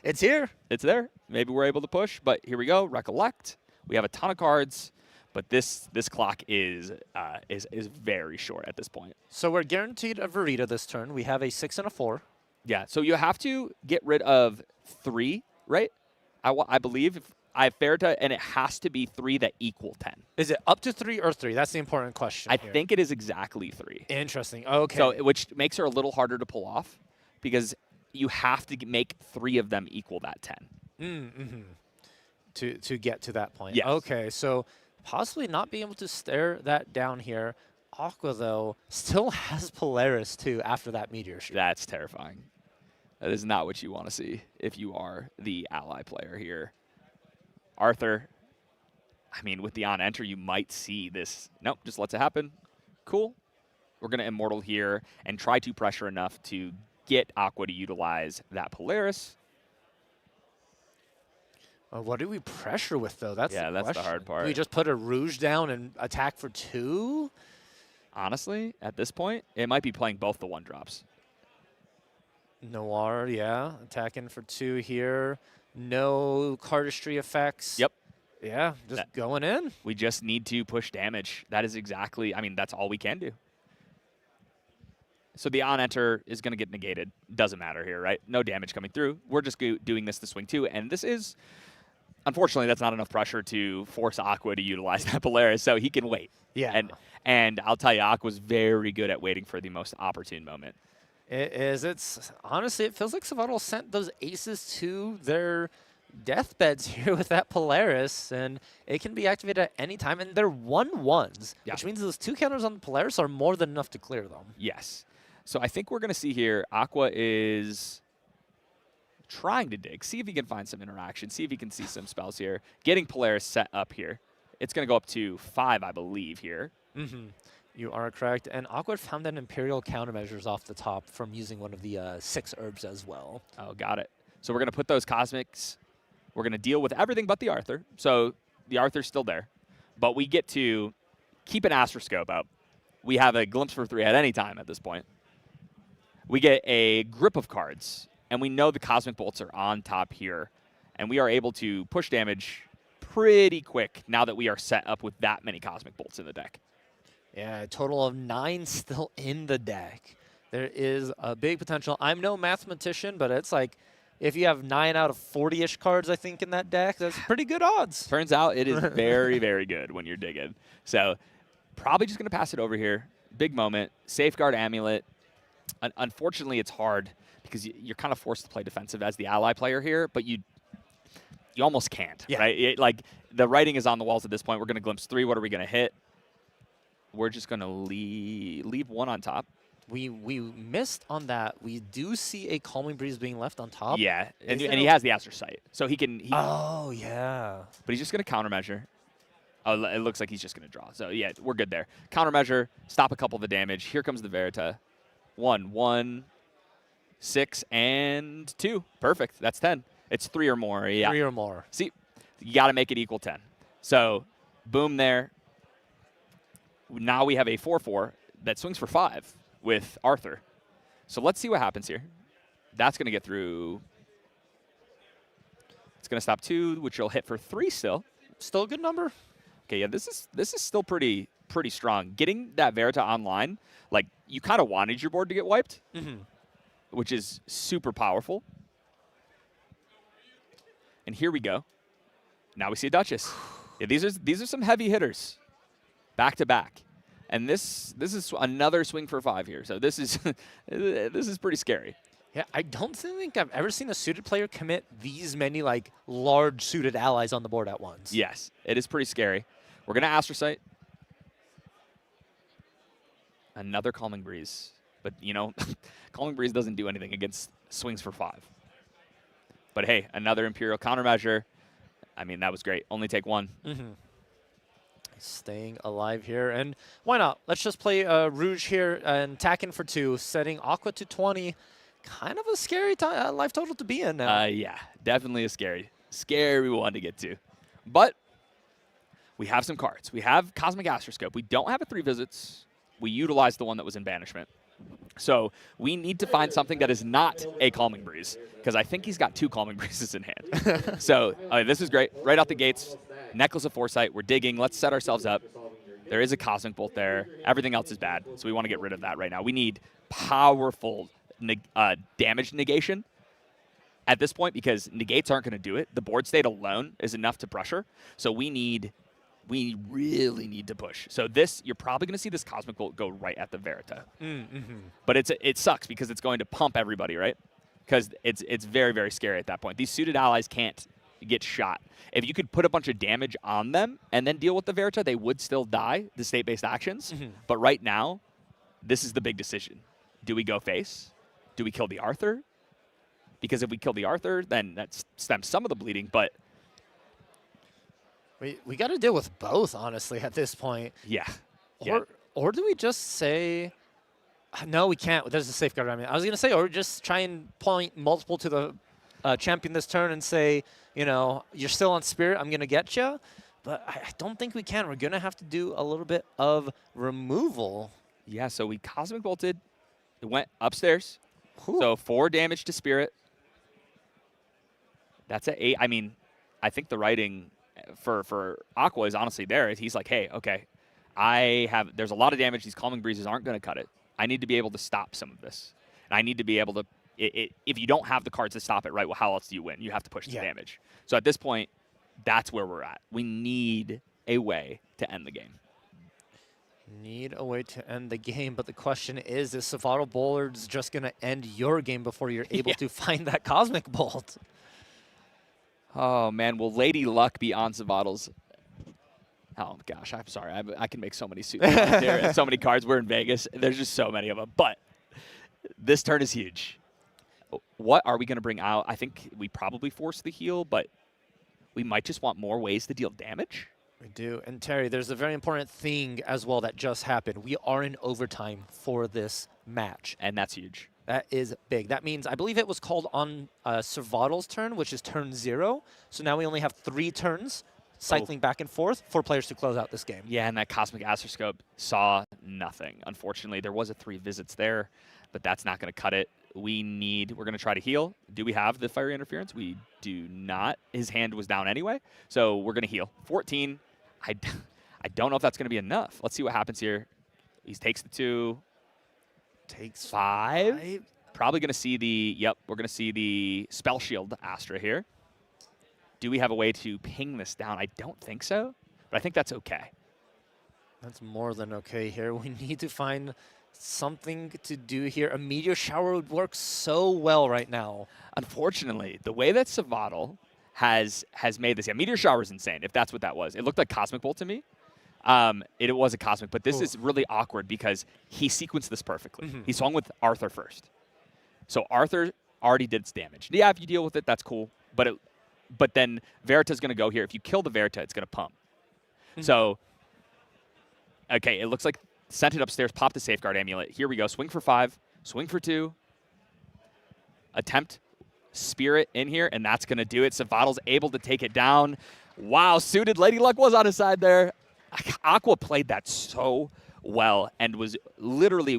It's here. It's there. Maybe we're able to push, but here we go. Recollect. We have a ton of cards, but this clock is very short at this point. So we're guaranteed a Verita this turn. We have a 6 and a 4. Yeah, so you have to get rid of 3, right? I believe if I have Verita, and it has to be 3 that equal 10. Is it up to 3 or 3? That's the important question. I here. think it is exactly 3. Interesting. Okay. So, which makes her a little harder to pull off because you have to make 3 of them equal that 10. To get to that point. Yes. Okay, so possibly not being able to stare that down here. Aqua, though, still has Polaris, too, after that meteor shoot. That's terrifying. That is not what you want to see if you are the ally player here. Arthur, I mean, with the on-enter, you might see this. Nope, just lets it happen. Cool. We're going to Immortal here and try to pressure enough to get Aqua to utilize that Polaris. What do we pressure with, though? That's Yeah, the that's the question. hard part. Do we just put a Rouge down and attack for 2? Honestly, at this point, it might be playing both the 1-drops. Noir, yeah. Attacking for 2 here. No cardistry effects. Yep. Yeah, just going in. We just need to push damage. That is exactly, I mean, that's all we can do. So the on-enter is going to get negated. Doesn't matter here, right? No damage coming through. We're just doing this to swing 2, and this is, unfortunately, that's not enough pressure to force Aqua to utilize that Polaris, so he can wait. Yeah. And I'll tell you, Aqua's very good at waiting for the most opportune moment. It is. Honestly, it feels like Savato sent those aces to their deathbeds here with that Polaris, and it can be activated at any time, and they're 1/1s, Yeah. which means those 2 counters on the Polaris are more than enough to clear them. Yes. So I think we're going to see here, Aqua is trying to dig, see if he can find some interaction, see if he can see some spells here. Getting Polaris set up here. It's going to go up to 5, I believe, here. You are correct, and Aqua found that Imperial countermeasures off the top from using one of the 6 herbs as well. Oh, got it. So we're going to put those Cosmics. We're going to deal with everything but the Arthur. So the Arthur's still there. But we get to keep an Astroscope out. We have a Glimpse for 3 at any time at this point. We get a grip of cards, and we know the Cosmic Bolts are on top here. And we are able to push damage pretty quick now that we are set up with that many Cosmic Bolts in the deck. Yeah, a total of 9 still in the deck. There is a big potential. I'm no mathematician, but it's like if you have 9 out of 40-ish cards, I think, in that deck, that's pretty good odds. Turns out it is very, very good when you're digging. So probably just going to pass it over here. Big moment. Safeguard Amulet. Unfortunately, it's hard because you're kind of forced to play defensive as the ally player here, but you almost can't, right? Like, the writing is on the walls at this point. We're going to Glimpse 3. What are we going to hit? We're just going to leave 1 on top. We missed on that. We do see a Calming Breeze being left on top. Yeah, and he has the Astro Sight, so he can. Oh, yeah. But he's just going to countermeasure. Oh, it looks like he's just going to draw. So, yeah, we're good there. Countermeasure, stop a couple of the damage. Here comes the Verita. 1, 6, and 2. Perfect. That's 10. It's 3 or more. Yeah. 3 or more. See, you got to make it equal 10. So, boom there. Now we have a 4/4 that swings for 5 with Arthur. So let's see what happens here. That's going to get through. It's going to stop 2, which will hit for 3 still. Still a good number. Okay, yeah, this is still pretty strong. Getting that Verita online, like, you kind of wanted your board to get wiped, which is super powerful. And here we go. Now we see a Duchess. Yeah, these are some heavy hitters, back to back, and this is another swing for 5 here. So this is this is pretty scary. Yeah, I don't think I've ever seen a suited player commit these many like large suited allies on the board at once. Yes, it is pretty scary. We're gonna Astrocyte. Another Calming Breeze, but you know, Calming Breeze doesn't do anything against swings for 5. But hey, another Imperial countermeasure. I mean, that was great. Only take 1. Staying alive here, and why not? Let's just play Rouge here and tack in for 2, setting Aqua to 20. Kind of a scary life total to be in now. Yeah, definitely a scary one to get to. But we have some cards. We have Cosmic Astroscope. We don't have a 3 visits. We utilized the one that was in banishment. So we need to find something that is not a Calming Breeze, because I think he's got 2 Calming Breezes in hand. So this is great. Right out the gates, Necklace of Foresight. We're digging. Let's set ourselves up. There is a Cosmic Bolt there. Everything else is bad, so we want to get rid of that right now. We need powerful damage negation at this point, because negates aren't going to do it. The board state alone is enough to pressure. So we really need to push. So this, you're probably going to see this Cosmic Bolt go right at the Verita. But it sucks because it's going to pump everybody, right? Because it's very, very scary at that point. These suited allies can't get shot. If you could put a bunch of damage on them and then deal with the Verita, they would still die, the state-based actions. But right now, this is the big decision. Do we go face? Do we kill the Arthur? Because if we kill the Arthur, then that stems some of the bleeding, but We got to deal with both, honestly, at this point. Yeah. Or do we just say, no, we can't. There's a safeguard. I mean, I was going to say, or just try and point multiple to the champion this turn and say, you know, you're still on Spirit, I'm going to get you. But I don't think we can. We're going to have to do a little bit of removal. Yeah, so we Cosmic Bolted. It went upstairs. Whew. So 4 damage to Spirit. That's an 8. I mean, I think the writing for Aqua is honestly there. He's like, hey, okay, there's a lot of damage. These Calming Breezes aren't going to cut it. I need to be able to stop some of this. And I need to be able to, if you don't have the cards to stop it, right, well, how else do you win? You have to push the damage. So at this point, that's where we're at. We need a way to end the game. Need a way to end the game, but the question is Savatal Bollard's just going to end your game before you're able to find that Cosmic Bolt? Oh, man, will Lady Luck be on Savatal's? Oh, gosh, I'm sorry. I can make so many suits right there and so many cards. We're in Vegas. There's just so many of them. But this turn is huge. What are we going to bring out? I think we probably force the heal, but we might just want more ways to deal damage. We do. And Terry, there's a very important thing as well that just happened. We are in overtime for this match. And that's huge. That is big. That means, I believe it was called on Servatal's turn, which is turn 0. So now we only have 3 turns cycling back and forth for players to close out this game. Yeah, and that Cosmic Astroscope saw nothing. Unfortunately, there was a 3 visits there, but that's not going to cut it. We're going to try to heal. Do we have the Fiery Interference? We do not. His hand was down anyway, so we're going to heal. 14. I don't know if that's going to be enough. Let's see what happens here. He takes the 2. Takes 5. Probably going to see we're going to see the Spell Shield Astra here. Do we have a way to ping this down? I don't think so, but I think that's okay. That's more than okay here. We need to find something to do here. A Meteor Shower would work so well right now. Unfortunately, the way that Savatal has made this, Meteor Shower is insane, if that's what that was. It looked like Cosmic Bolt to me. It was a Cosmic, but this is really awkward because he sequenced this perfectly. He swung with Arthur first. So Arthur already did its damage. Yeah, if you deal with it, that's cool. But then Verita's going to go here. If you kill the Verita, it's going to pump. So, okay, it looks like sent it upstairs, pop the Safeguard Amulet. Here we go. Swing for 5, swing for 2. Attempt Spirit in here, and that's going to do it. Savatal's able to take it down. Wow, suited Lady Luck was on his side there. Aqua played that so well and was literally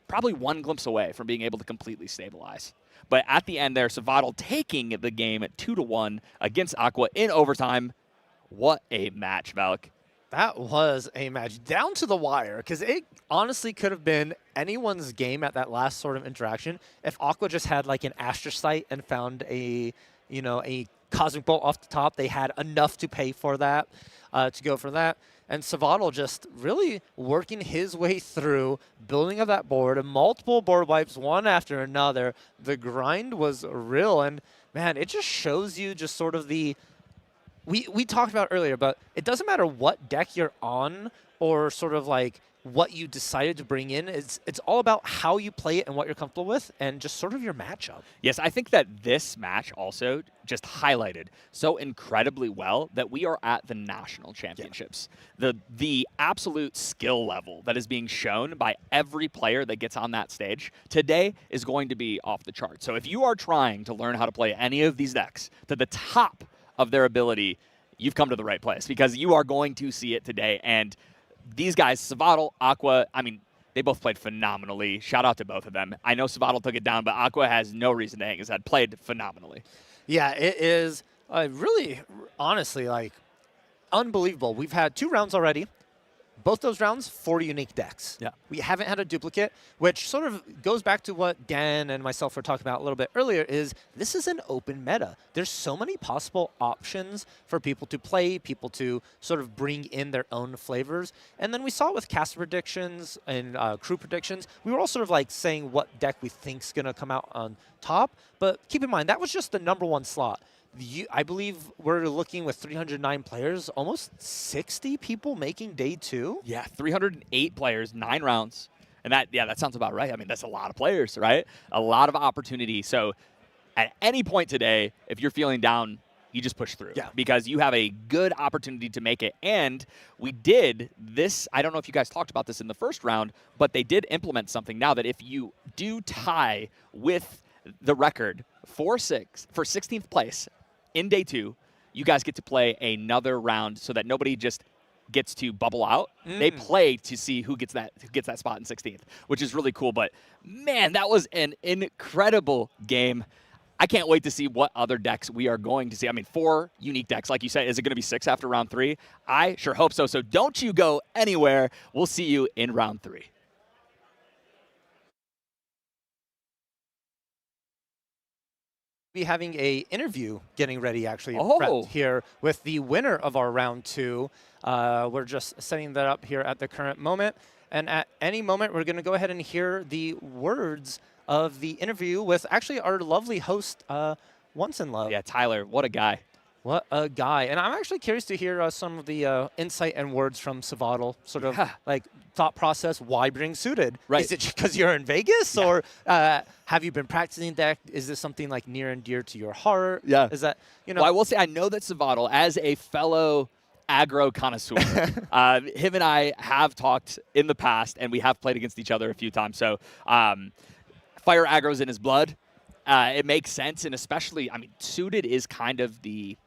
probably one glimpse away from being able to completely stabilize. But at the end there, Savatal taking the game at 2-1 against Aqua in overtime. What a match, Valk. That was a match down to the wire, because it honestly could have been anyone's game at that last sort of interaction if Aqua just had like an Astrocyte and found a Cosmic Bolt off the top. They had enough to pay for that, to go for that. And Savatal just really working his way through, building up that board, and multiple board wipes, one after another. The grind was real, and man, it just shows you just sort of the... We talked about earlier, but it doesn't matter what deck you're on or sort of like what you decided to bring in. It's all about how you play it and what you're comfortable with and just sort of your matchup. Yes, I think that this match also just highlighted so incredibly well that we are at the national championships. Yeah. The absolute skill level that is being shown by every player that gets on that stage today is going to be off the charts. So if you are trying to learn how to play any of these decks to the top of their ability, you've come to the right place, because you are going to see it today. And these guys, Savatal, Aqua, I mean, they both played phenomenally. Shout out to both of them. I know Savatal took it down, but Aqua has no reason to hang his head. Played phenomenally. Yeah, it is really, honestly, like, unbelievable. We've had 2 rounds already. Both those rounds, 4 unique decks. Yeah. We haven't had a duplicate, which sort of goes back to what Dan and myself were talking about a little bit earlier, is this is an open meta. There's so many possible options for people to play, people to sort of bring in their own flavors. And then we saw it with caster predictions and crew predictions. We were all sort of like saying what deck we think's going to come out on top. But keep in mind, that was just the #1 slot. I believe we're looking with 309 players, almost 60 people making day 2. Yeah, 308 players, 9 rounds. And that sounds about right. I mean, that's a lot of players, right? A lot of opportunity. So at any point today, if you're feeling down, you just push through. Yeah. Because you have a good opportunity to make it. And we did this, I don't know if you guys talked about this in the first round, but they did implement something now that if you do tie with the record for 16th place in day 2, you guys get to play another round so that nobody just gets to bubble out. They play to see who gets that spot in 16th, which is really cool. But man, that was an incredible game. I can't wait to see what other decks we are going to see. I mean, 4 unique decks, like you said. Is it going to be 6 after round 3? I sure hope so. So don't you go anywhere. We'll see you in round 3. Be having a interview getting ready actually Oh. here with the winner of our round 2. We're just setting that up here at the current moment, and at any moment we're going to go ahead and hear the words of the interview with actually our lovely host, Once in Love. Yeah, Tyler, what a guy. What a guy. And I'm actually curious to hear some of the insight and words from Savadal, sort of like thought process, why bring suited? Right. Is it because you're in Vegas or have you been practicing deck? Is this something like near and dear to your heart? Yeah. Is that, you know? Well, I will say I know that Savadal, as a fellow aggro connoisseur, him and I have talked in the past, and we have played against each other a few times. So fire aggro's in his blood. It makes sense, and especially, I mean, suited is kind of the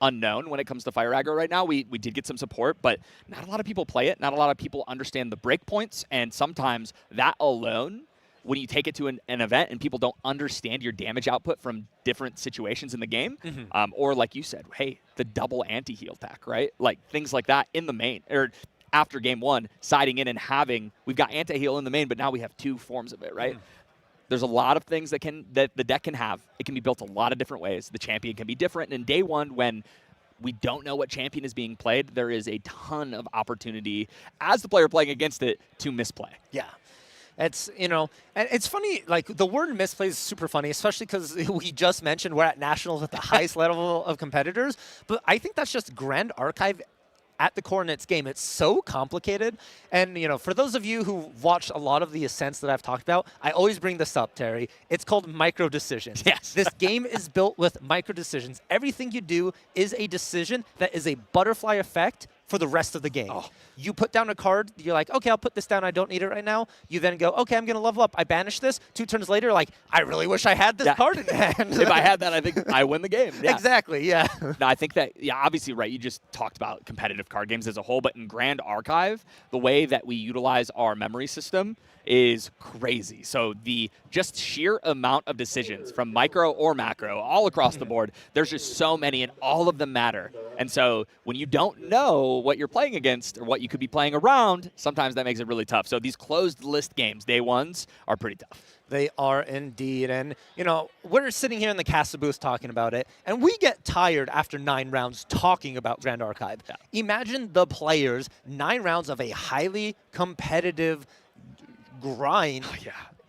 unknown when it comes to fire aggro right now. We did get some support, but not a lot of people play it. Not a lot of people understand the breakpoints, and sometimes that alone, when you take it to an event and people don't understand your damage output from different situations in the game, or like you said, hey, the double anti-heal tech, right? Like things like that in the main, or after game 1, siding in and having, we've got anti-heal in the main, but now we have 2 forms of it, right? There's a lot of things that the deck can have. It can be built a lot of different ways. The champion can be different. And in day 1, when we don't know what champion is being played, there is a ton of opportunity as the player playing against it to misplay. Yeah. It's, you know, and it's funny, like the word misplay is super funny, especially because we just mentioned we're at nationals with the highest level of competitors. But I think that's just Grand Archive at the core in its game. It's so complicated. And, you know, for those of you who watched a lot of the ascents that I've talked about, I always bring this up, Terry. It's called micro decisions. Yes. This game is built with micro decisions. Everything you do is a decision that is a butterfly effect for the rest of the game. Oh. You put down a card, you're like, okay, I'll put this down, I don't need it right now. You then go, okay, I'm going to level up. I banish this. 2 turns later, like, I really wish I had this card in hand. If I had that, I think I win the game. Yeah. Exactly, yeah. No, I think that, yeah, obviously, right, you just talked about competitive card games as a whole, but in Grand Archive, the way that we utilize our memory system is crazy. So the just sheer amount of decisions from micro or macro all across the board, there's just so many and all of them matter. And so when you don't know what you're playing against or what you could be playing around, sometimes that makes it really tough. So these closed list games, day 1s, are pretty tough. They are indeed. And, you know, we're sitting here in the Casa booth talking about it, and we get tired after 9 rounds talking about Grand Archive. Yeah. Imagine the players, 9 rounds of a highly competitive grind,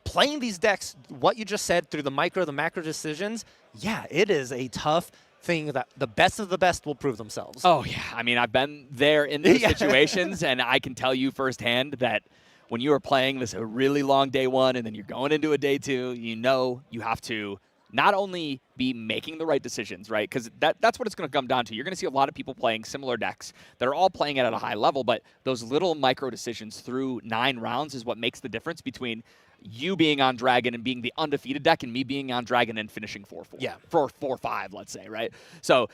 playing these decks, what you just said, through the micro, the macro decisions. Yeah, it is a tough thing that the best of the best will prove themselves. Oh, yeah. I mean, I've been there in those situations, and I can tell you firsthand that when you are playing this a really long day 1 and then you're going into a day 2, you know you have to not only be making the right decisions, right? Because that's what it's going to come down to. You're going to see a lot of people playing similar decks that are all playing it at a high level, but those little micro decisions through 9 rounds is what makes the difference between you being on Dragon and being the undefeated deck and me being on Dragon and finishing 4-4. Yeah. 4-5, let's say, right? So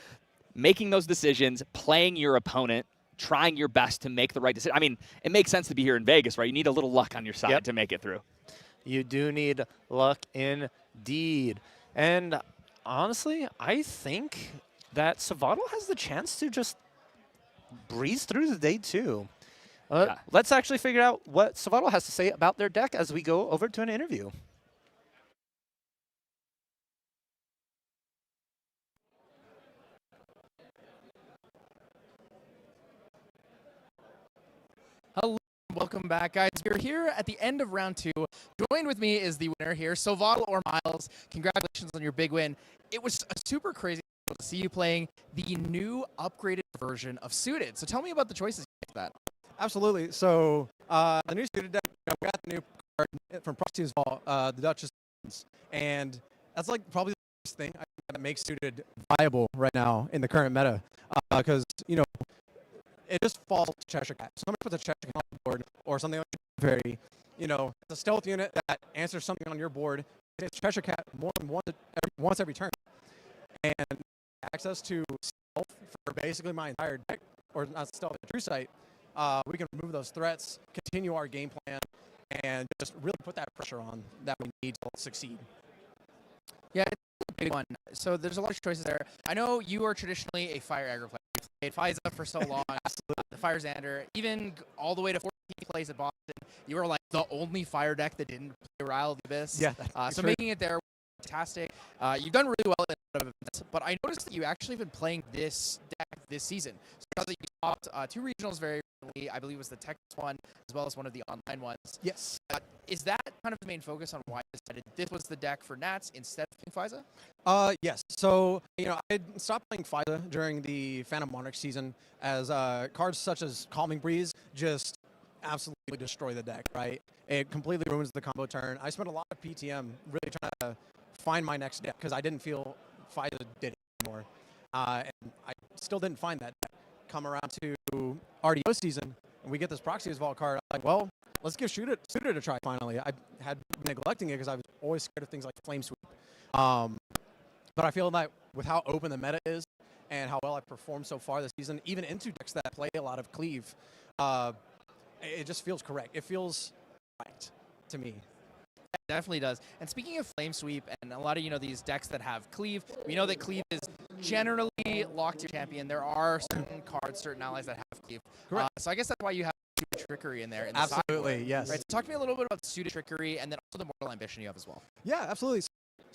making those decisions, playing your opponent, trying your best to make the right decision. I mean, it makes sense to be here in Vegas, right? You need a little luck on your side to make it through. You do need luck indeed. And honestly, I think that Savadal has the chance to just breeze through the day 2. Let's actually figure out what Savadal has to say about their deck as we go over to an interview. Hello, welcome back, guys. We're here at the end of round 2. Joined with me is the winner here, Savadal or Miles. Congratulations on your big win. It was a super crazy to see you playing the new upgraded version of Suited. So tell me about the choices you made for that. Absolutely. So the new Suited deck, we got the new card from Prostitute's Vault, the Duchess, and that's like probably thing that makes Suited viable right now in the current meta. Because, it just falls to Cheshire Cat. Somebody puts a Cheshire Cat on the board or something like Fairy, it's a stealth unit that answers something on your board. It's Cheshire Cat more than once every turn. And access to stealth for basically my entire deck, or not stealth, but True Sight, we can remove those threats, continue our game plan, and just really put that pressure on that we need to succeed. Yeah, it's a big one. So there's a lot of choices there. I know you are traditionally a Fire Aggro player. You played FISA for so long, the Fire Xander, even all the way to 14 plays at Boston. You were like the only Fire deck that didn't play Rile of the Abyss. Yeah, so making it there, fantastic. You've done really well in a lot of events, but I noticed that you actually have been playing this deck this season. So you topped 2 regionals very recently. I believe it was the Texas one, as well as one of the online ones. Yes. Is that kind of the main focus on why you decided this was the deck for Nats instead of playing FISA? Yes. So, I stopped playing FISA during the Phantom Monarch season as cards such as Calming Breeze just absolutely destroy the deck, right? It completely ruins the combo turn. I spent a lot of PTM really trying to find my next deck because I didn't feel FISA did it anymore. And I still didn't find that deck. Come around to RDO season, and we get this Proxy's Vault card. I'm like, well, let's give Suited a try finally. I had been neglecting it because I was always scared of things like Flame Sweep. But I feel that with how open the meta is and how well I performed so far this season, even into decks that play a lot of Cleave, it just feels correct. It feels right to me. It definitely does. And speaking of Flame Sweep and a lot of these decks that have Cleave, we know that Cleave is generally locked to champion. There are certain cards, certain allies that have Cleave. Correct. So I guess that's why you have Suited Trickery in there. In the Absolutely, sideboard. yes. Right. So talk to me a little bit about Suited Trickery and then also the Mortal Ambition you have as well. Yeah, absolutely.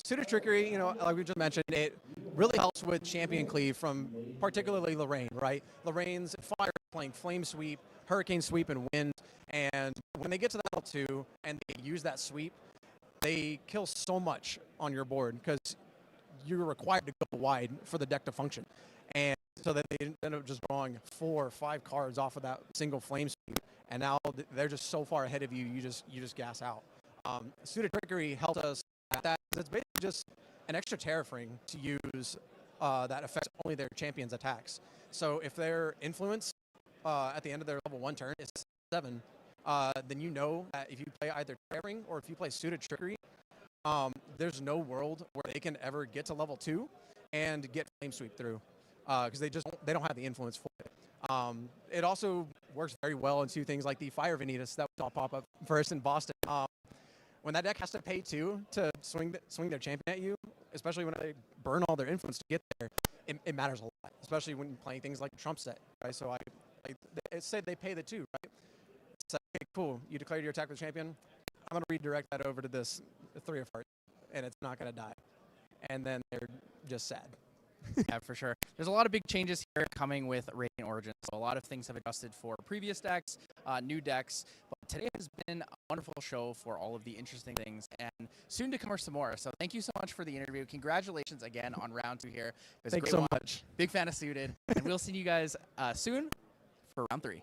Suited Trickery, like we just mentioned, it really helps with champion Cleave from particularly Lorraine, right? Lorraine's Fire playing Flame Sweep, Hurricane Sweep, and Wind. And when they get to that level 2 and they use that sweep, they kill so much on your board because you're required to go wide for the deck to function. And so that they end up just drawing 4 or 5 cards off of that single Flame Sweep. And now they're just so far ahead of you, you just gas out. Suited Trickery helps us at that. It's basically just an extra Terrafring to use that affects only their champion's attacks. So if their influence at the end of their level 1 turn is 7, then you know that if you play either Terrafring or if you play Suited Trickery, there's no world where they can ever get to level 2 and get Flame Sweep through because they don't have the influence for it. It also works very well into things like the Fire Vanitas that will pop up first in Boston. When that deck has to pay 2 to swing their champion at you, especially when they burn all their influence to get there, it matters a lot, especially when playing things like Trump set, right? So I say they pay the 2, right? So, okay, cool, you declared your attack with the champion. I'm going to redirect that over to this 3 of Hearts, and it's not going to die. And then they're just sad. Yeah, for sure. There's a lot of big changes here coming with Radiant Origins. So a lot of things have adjusted for previous decks, new decks. But today has been a wonderful show for all of the interesting things, and soon to come are some more. So thank you so much for the interview. Congratulations again on round 2 here. It was Thanks a great so much. Big fan of Suited, and we'll see you guys soon for round 3.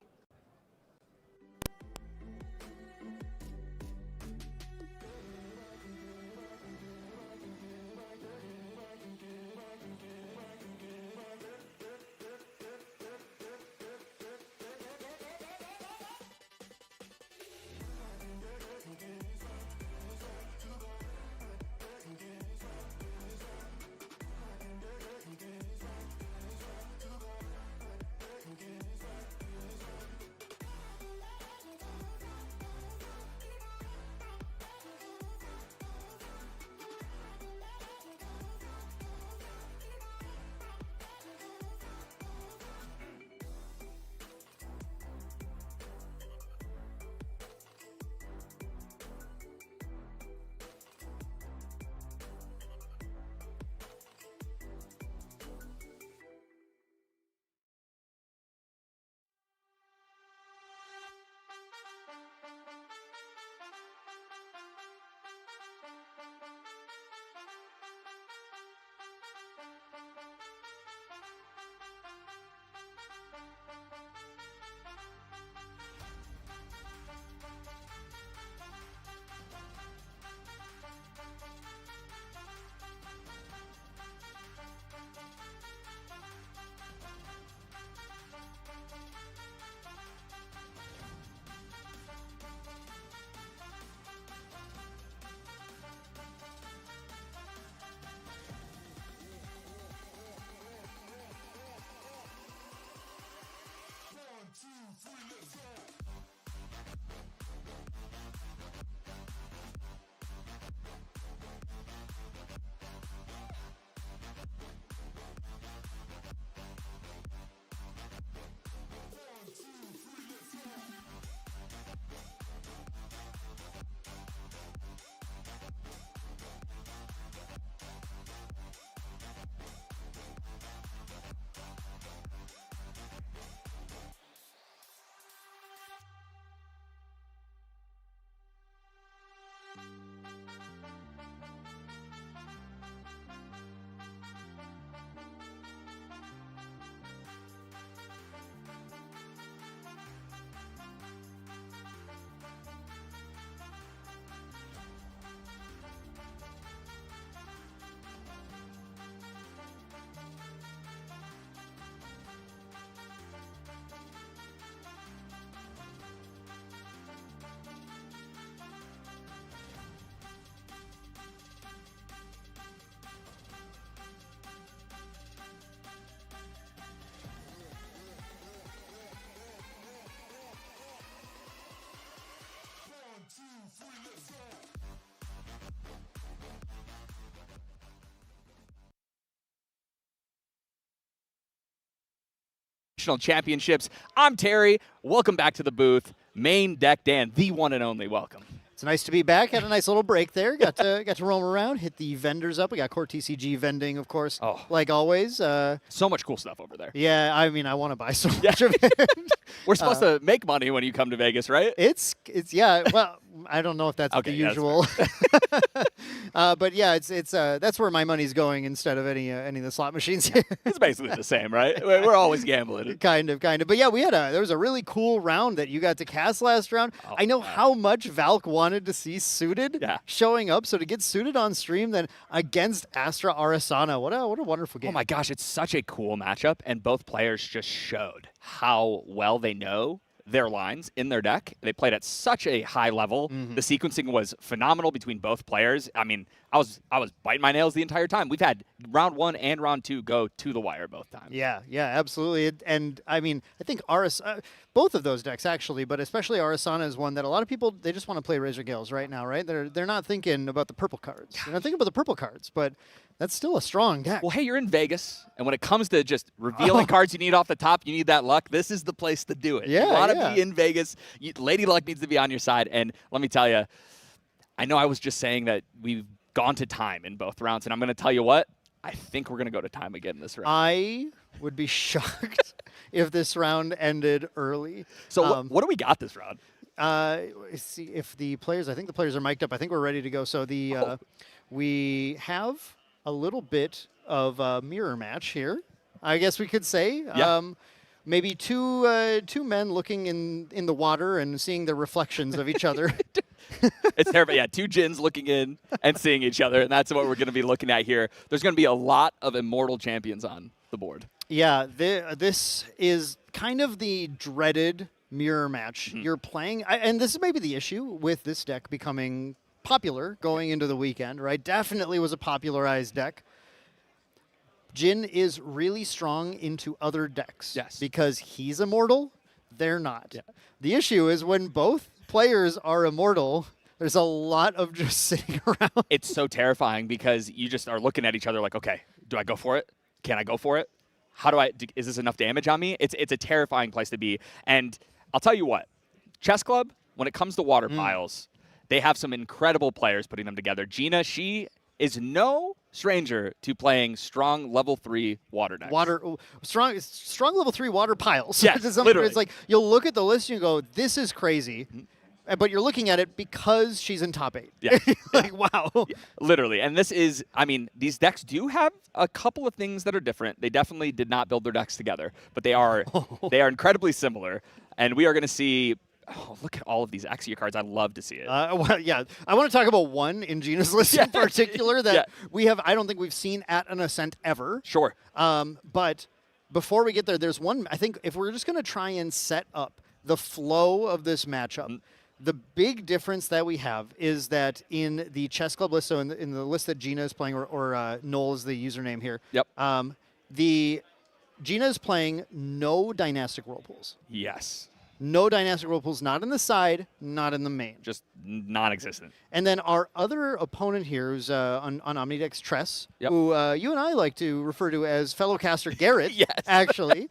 National Championships. I'm Terry. Welcome back to the booth. Main Deck Dan, the one and only. Welcome. It's nice to be back. Had a nice little break there. Got to roam around, hit the vendors up. We got Core TCG vending, of course, like always. So much cool stuff over there. Yeah, I mean, I want to buy so much of it. We're supposed to make money when you come to Vegas, right? It's yeah. Well, I don't know if that's the usual, but yeah, it's that's where my money's going instead of any of the slot machines here. It's basically the same, right? We're always gambling. Kind of. But yeah, there was a really cool round that you got to cast last round. I know how much Valk wanted to see Suited showing up, so to get Suited on stream then against Astra Arasana, what a wonderful game. Oh my gosh, it's such a cool matchup, and both players just showed how well they know their lines in their deck. They played at such a high level. The sequencing was phenomenal between both players. I mean, I was biting my nails the entire time. We've had round 1 and round 2 go to the wire both times. Yeah, absolutely. And I mean, I think both of those decks actually, but especially Arasana is one that a lot of people, they just want to play Razor Gales right now, right? They're not thinking about the purple cards. They're not thinking about the purple cards, but that's still a strong deck. Well, hey, you're in Vegas, and when it comes to just revealing cards you need off the top, you need that luck. This is the place to do it. Yeah, you want to be in Vegas. Lady Luck needs to be on your side. And let me tell you, I know I was just saying that we've gone to time in both rounds, and I'm going to tell you what, I think we're going to go to time again this round. I would be shocked if this round ended early. So what do we got this round? See if the players, I think the players are mic'd up. I think we're ready to go. So we have a little bit of a mirror match here, I guess we could say. Yeah. Maybe two men looking in the water and seeing the reflections of each other. It's terrible. Yeah, 2 Jins looking in and seeing each other, and that's what we're going to be looking at here. There's going to be a lot of immortal champions on the board. Yeah, this is kind of the dreaded mirror match. You're playing, and this is maybe the issue with this deck becoming popular going into the weekend, right? Definitely was a popularized deck. Jin is really strong into other decks. Yes. Because he's immortal, they're not. Yeah. The issue is when both players are immortal, there's a lot of just sitting around. It's so terrifying because you just are looking at each other like, okay, do I go for it? Can I go for it? Is this enough damage on me? It's a terrifying place to be. And I'll tell you what, Chess Club, when it comes to water piles, they have some incredible players putting them together. Gina, she is no stranger to playing strong level 3 water decks. Strong level 3 water piles. Yes, literally. It's like you'll look at the list and you go, this is crazy. But you're looking at it because she's in top 8. Yeah. Like, wow. Yeah, literally. And this is, I mean, these decks do have a couple of things that are different. They definitely did not build their decks together, but they are incredibly similar. And we are going to see, look at all of these Exia cards. I love to see it. Well, yeah. I want to talk about one in Gina's list in particular that we have, I don't think we've seen at an Ascent ever. Sure. But before we get there, there's one, I think if we're just going to try and set up the flow of this matchup, the big difference that we have is that in the Chess Club list, so in the list that Gina is playing, or Noel is the username here. Yep. Gina is playing no dynastic whirlpools. Yes. No dynastic whirlpools, not in the side, not in the main. Just non-existent. And then our other opponent here, who's on Omnidex Tress, Yep. who you and I like to refer to as fellow caster Garrett, Yes. actually,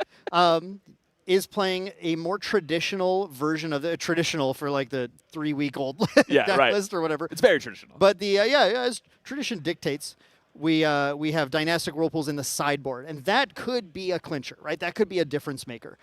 is playing a more traditional version of the traditional for like the 3-week-old deck list or whatever. It's very traditional. But the as tradition dictates, we have dynastic whirlpools in the sideboard, and that could be a clincher, right? That could be a difference maker.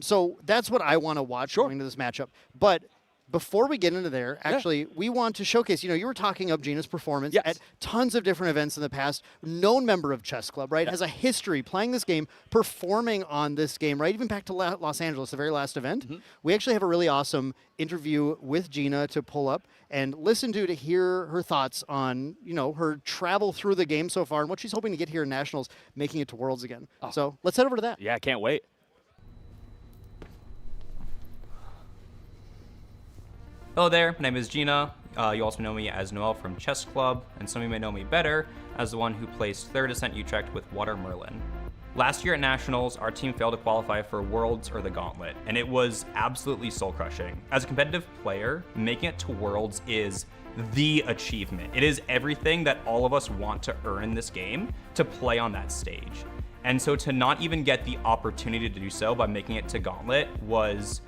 So that's what I want to watch going into this matchup. But before we get into there, actually, we want to showcase, you were talking of Gina's performance at tons of different events in the past, known member of Chess Club, right? Has a history playing this game, performing on this game, right? Even back to Los Angeles, the very last event. We actually have a really awesome interview with Gina to pull up and listen to hear her thoughts on, her travel through the game so far and what she's hoping to get here in Nationals, making it to Worlds again. So let's head over to that. Yeah, I can't wait. Hello there, my name is Gina. You also know me as Noel from Chess Club, and some of you may know me better as the one who placed 3rd Ascent Utrecht with Water Merlin. Last year at Nationals, our team failed to qualify for Worlds or the Gauntlet, and it was absolutely soul-crushing. As a competitive player, making it to Worlds is the achievement. It is everything that all of us want to earn in this game to play on that stage. And so to not even get the opportunity to do so by making it to Gauntlet was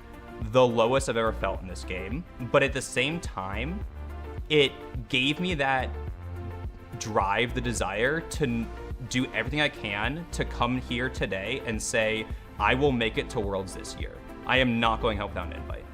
the lowest I've ever felt in this game. But at the same time, it gave me that drive, the desire to do everything I can to come here today and say, I will make it to Worlds this year. I am not going out without an invite.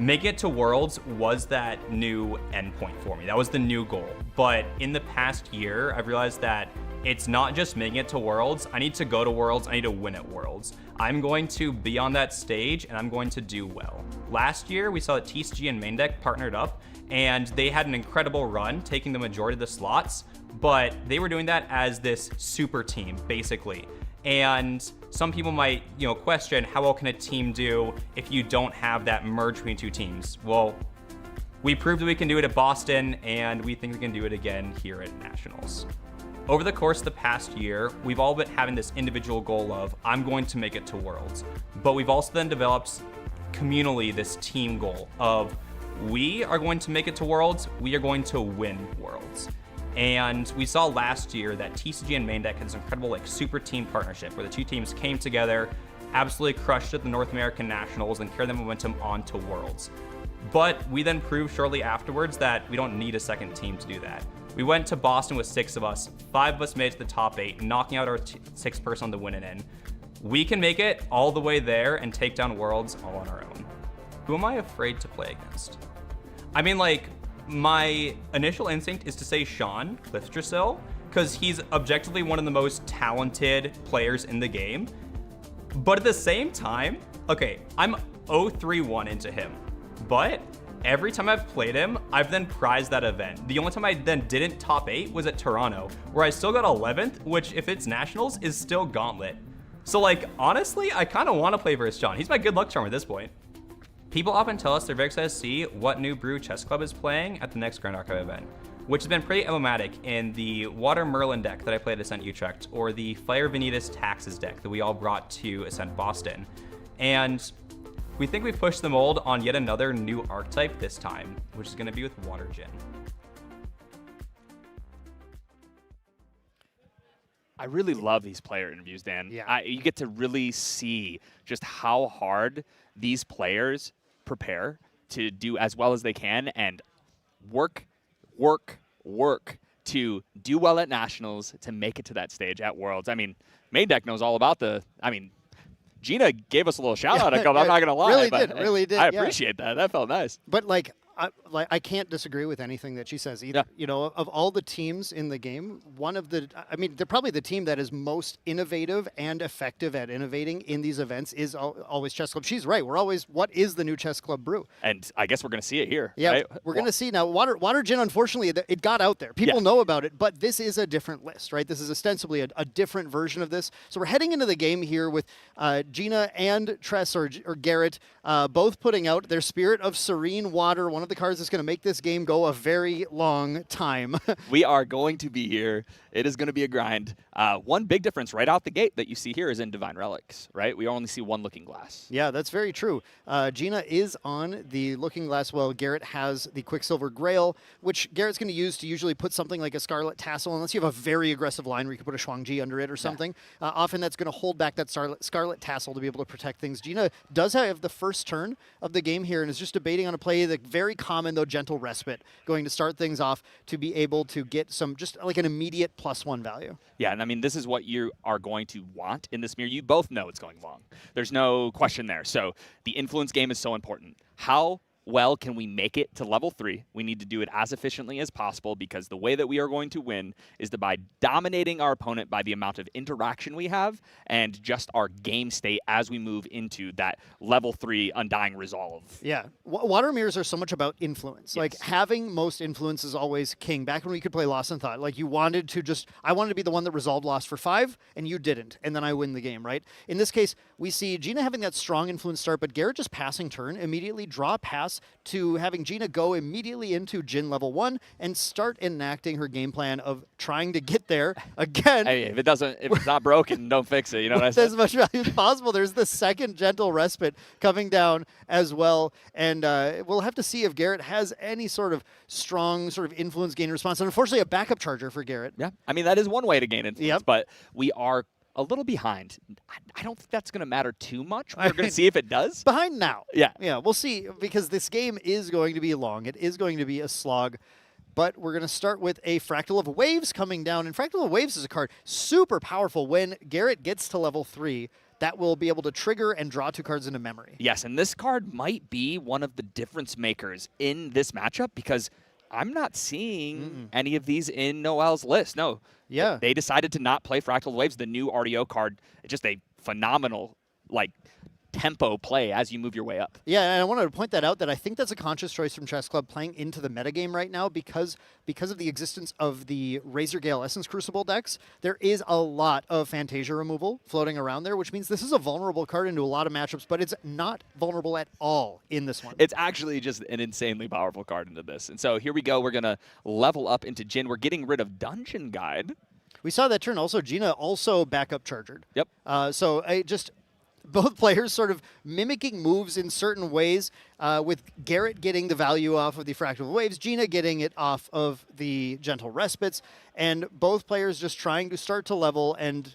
Making it to Worlds was that new endpoint for me. That was the new goal. But in the past year, I've realized that it's not just making it to Worlds. I need to go to Worlds. I need to win at Worlds. I'm going to be on that stage and I'm going to do well. Last year, we saw that TCG and Main Deck partnered up and they had an incredible run, taking the majority of the slots, but they were doing that as this super team, basically. And some people might, question how well can a team do if you don't have that merge between two teams? Well, we proved that we can do it at Boston, and we think we can do it again here at Nationals. Over the course of the past year, we've all been having this individual goal of, I'm going to make it to Worlds. But we've also then developed communally this team goal of, we are going to make it to Worlds, we are going to win Worlds. And we saw last year that TCG and Main Deck had this incredible super team partnership where the two teams came together, absolutely crushed at the North American Nationals and carried the momentum on to Worlds. But we then proved shortly afterwards that we don't need a second team to do that. We went to Boston with 6 of us, 5 of us made it to the top 8, knocking out our 6th person on the win and in. We can make it all the way there and take down Worlds all on our own. Who am I afraid to play against? I mean, my initial instinct is to say Sean Cliftrasil, because he's objectively one of the most talented players in the game. But at the same time, okay, I'm 0-3-1 into him. But every time I've played him, I've then prized that event. The only time I then didn't top 8 was at Toronto, where I still got 11th, which if it's Nationals is still Gauntlet. So honestly, I kind of want to play versus Sean. He's my good luck charm at this point. People often tell us they're very excited to see what new brew chess club is playing at the next Grand Archive event, which has been pretty emblematic in the Water Merlin deck that I played at Ascent Utrecht, or the Fire Vanitas Taxes deck that we all brought to Ascent Boston. And we think we've pushed the mold on yet another new archetype this time, which is going to be with Water Gin. I really love these player interviews, Dan. Yeah. You get to really see just how hard these players prepare to do as well as they can and work to do well at Nationals to make it to that stage at Worlds. I mean, Main Deck knows all about Gina gave us a little shout out. I'm not going to lie. Really did. I appreciate that. That felt nice. But I can't disagree with anything that she says either. Yeah. Of all the teams in the game, they're probably the team that is most innovative and effective at innovating in these events is always Chess Club. She's right. We're always, what is the new Chess Club brew? And I guess we're going to see it here. Yeah, right? we're going to see now. Water Gin, unfortunately, it got out there. People know about it, but this is a different list, right? This is ostensibly a different version of this. So we're heading into the game here with Gina and Tress or Garrett both putting out their Spirit of Serene Water, one of the cards that's going to make this game go a very long time. We are going to be here. It is going to be a grind. One big difference right out the gate that you see here is in Divine Relics, right? We only see one Looking Glass. Yeah, that's very true. Gina is on the Looking Glass, while Garrett has the Quicksilver Grail, which Garrett's going to use to usually put something like a Scarlet Tassel, unless you have a very aggressive line where you can put a Shuangji under it or something. Yeah. Often that's going to hold back that Scarlet Tassel to be able to protect things. Gina does have the first turn of the game here and is just debating on a play, the very common, though gentle Respite, going to start things off to be able to get some, just like an immediate +1 value. Yeah, and I mean, this is what you are going to want in this mirror. You both know it's going long. There's no question there. So the influence game is so important. How well can we make it to level 3? We need to do it as efficiently as possible, because the way that we are going to win is by dominating our opponent by the amount of interaction we have and just our game state as we move into that level 3 Undying Resolve. Yeah. Water mirrors are so much about influence. Yes. Like, having most influence is always king. Back when we could play Lost in Thought, you wanted to I wanted to be the one that resolved Lost for 5, and you didn't, and then I win the game, right? In this case, we see Gina having that strong influence start, but Garrett just passing turn, immediately draw pass response to having Gina go immediately into Jin level 1 and start enacting her game plan of trying to get there again. Hey, if it's not broken, don't fix it. You know what I with said? as much value as possible. There's the second gentle respite coming down as well, and we'll have to see if Garrett has any sort of strong sort of influence gain response. And unfortunately, a backup charger for Garrett. Yeah, I mean, that is one way to gain influence, Yep. but we are a little behind. I don't think that's going to matter too much. We're going to see if it does. Behind now. Yeah. Yeah, we'll see, because this game is going to be long. It is going to be a slog. But we're going to start with a Fractal of Waves coming down. And Fractal of Waves is a card super powerful. When Garrett gets to level 3, that will be able to trigger and draw 2 cards into memory. Yes, and this card might be one of the difference makers in this matchup, because I'm not seeing any of these in Noel's list. No. Yeah. They decided to not play Fractal Waves, the new RDO card. It's just a phenomenal, tempo play as you move your way up. Yeah, and I wanted to point that out, that I think that's a conscious choice from Chess Club playing into the metagame right now, because of the existence of the Razor Gale Essence Crucible decks. There is a lot of Fantasia removal floating around there, which means this is a vulnerable card into a lot of matchups, but it's not vulnerable at all in this one. It's actually just an insanely powerful card into this. And so here we go. We're going to level up into Jin. We're getting rid of Dungeon Guide. We saw that turn also. Gina also backup chargered. Yep. So I just... both players sort of mimicking moves in certain ways, with Garrett getting the value off of the Fractal Waves, Gina getting it off of the Gentle Respites, and both players just trying to start to level. And,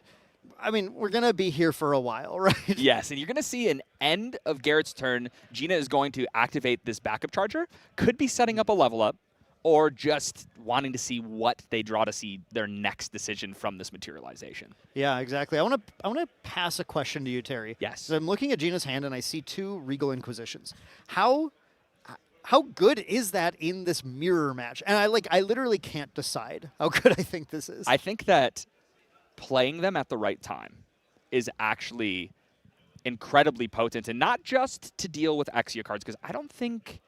I mean, we're going to be here for a while, right? Yes, and you're going to see an end of Garrett's turn. Gina is going to activate this backup charger. Could be setting up a level up, or just wanting to see what they draw to see their next decision from this materialization. Yeah, exactly. I want to pass a question to you, Terry. Yes. So I'm looking at Gina's hand, and I see 2 Regal Inquisitions. How good is that in this mirror match? And I literally can't decide how good I think this is. I think that playing them at the right time is actually incredibly potent, and not just to deal with Exia cards, because I don't think...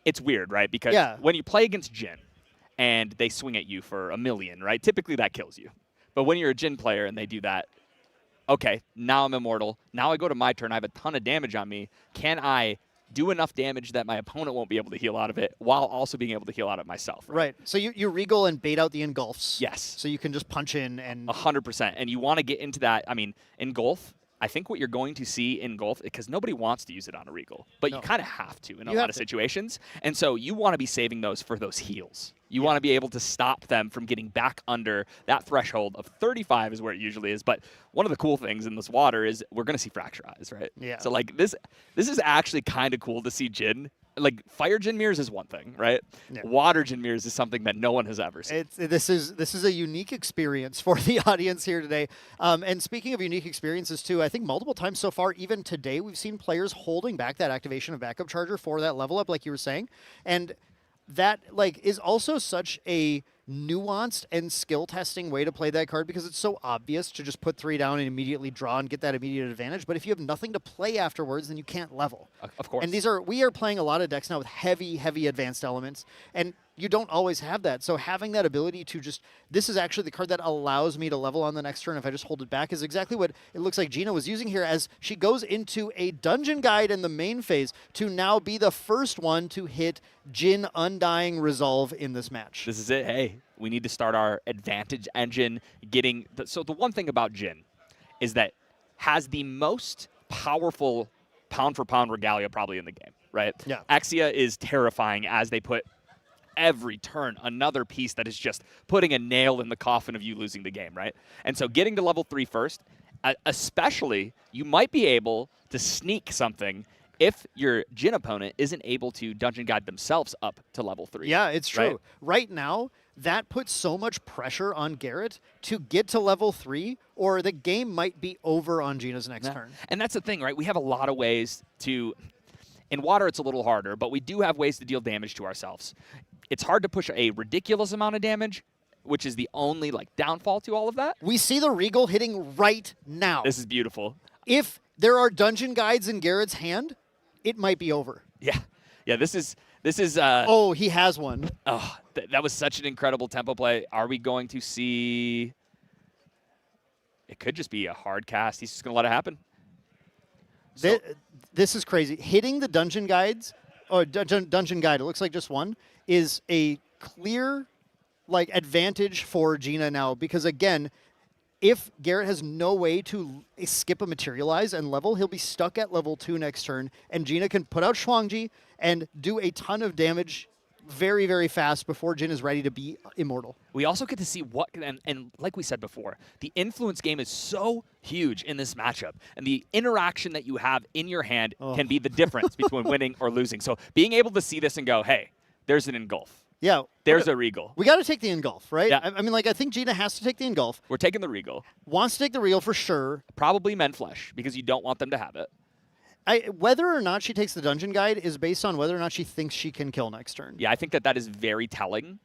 It's weird, right? Because when you play against Jin and they swing at you for a million, right? Typically that kills you. But when you're a Jin player and they do that, okay, now I'm immortal. Now I go to my turn. I have a ton of damage on me. Can I do enough damage that my opponent won't be able to heal out of it, while also being able to heal out of it myself? Right. So you Regal and bait out the engulfs. Yes. So you can just punch in and... 100%. And you want to get into that. I mean, engulf, I think what you're going to see in Golf, because nobody wants to use it on a Regal, but you kind of have to in a lot of situations. And so you want to be saving those for those heals. You want to be able to stop them from getting back under that threshold of 35 is where it usually is. But one of the cool things in this water is we're going to see Fracture Eyes, right? Yeah. So this is actually kind of cool to see Jin. Like, Fire Jin Mirrors is one thing, right? Yeah. Water Jin Mirrors is something that no one has ever seen. This is a unique experience for the audience here today. And speaking of unique experiences too, I think multiple times so far, even today, we've seen players holding back that activation of backup charger for that level up, like you were saying. And that is also such a nuanced and skill testing way to play that card, because it's so obvious to just put 3 down and immediately draw and get that immediate advantage. But if you have nothing to play afterwards, then you can't level. Of course. And we are playing a lot of decks now with heavy advanced elements, and you don't always have that. So having that ability to this is actually the card that allows me to level on the next turn if I just hold it back, is exactly what it looks like Gina was using here, as she goes into a Dungeon Guide in the main phase to now be the first one to hit Jin Undying Resolve in this match. This is it. Hey, we need to start our advantage engine getting... So the one thing about Jin is that has the most powerful pound-for-pound regalia probably in the game, right? Yeah. Exia is terrifying as they put every turn another piece that is just putting a nail in the coffin of you losing the game, right? And so getting to level 3 first, especially, you might be able to sneak something if your Jin opponent isn't able to Dungeon Guide themselves up to level 3. Yeah, it's true. Right? Right now, that puts so much pressure on Garrett to get to level 3, or the game might be over on Gina's next turn. And that's the thing, right? We have a lot of ways to... In water, it's a little harder, but we do have ways to deal damage to ourselves. It's hard to push a ridiculous amount of damage, which is the only downfall to all of that. We see the Regal hitting right now. This is beautiful. If there are Dungeon Guides in Garrett's hand, it might be over. Yeah. Yeah, this is oh, he has one. Oh, that was such an incredible tempo play. Are we going to see... It could just be a hard cast. He's just going to let it happen. So, This is crazy. Hitting the Dungeon Guides or dungeon guide, it looks like just one, is a clear advantage for Gina now, because again, if Garrett has no way to skip a materialize and level, he'll be stuck at level 2 next turn, and Gina can put out Shuangji and do a ton of damage very, very fast before Jin is ready to be immortal. We also get to see what, and like we said before, the influence game is so huge in this matchup, and the interaction that you have in your hand can be the difference between winning or losing. So being able to see this and go, hey, there's an engulf. Yeah. There's a Regal. We got to take the engulf, right? Yeah. I mean, I think Gina has to take the engulf. We're taking the Regal. Wants to take the Regal for sure. Probably Men Flesh, because you don't want them to have it. Whether or not she takes the dungeon guide is based on whether or not she thinks she can kill next turn. Yeah, I think that is very telling.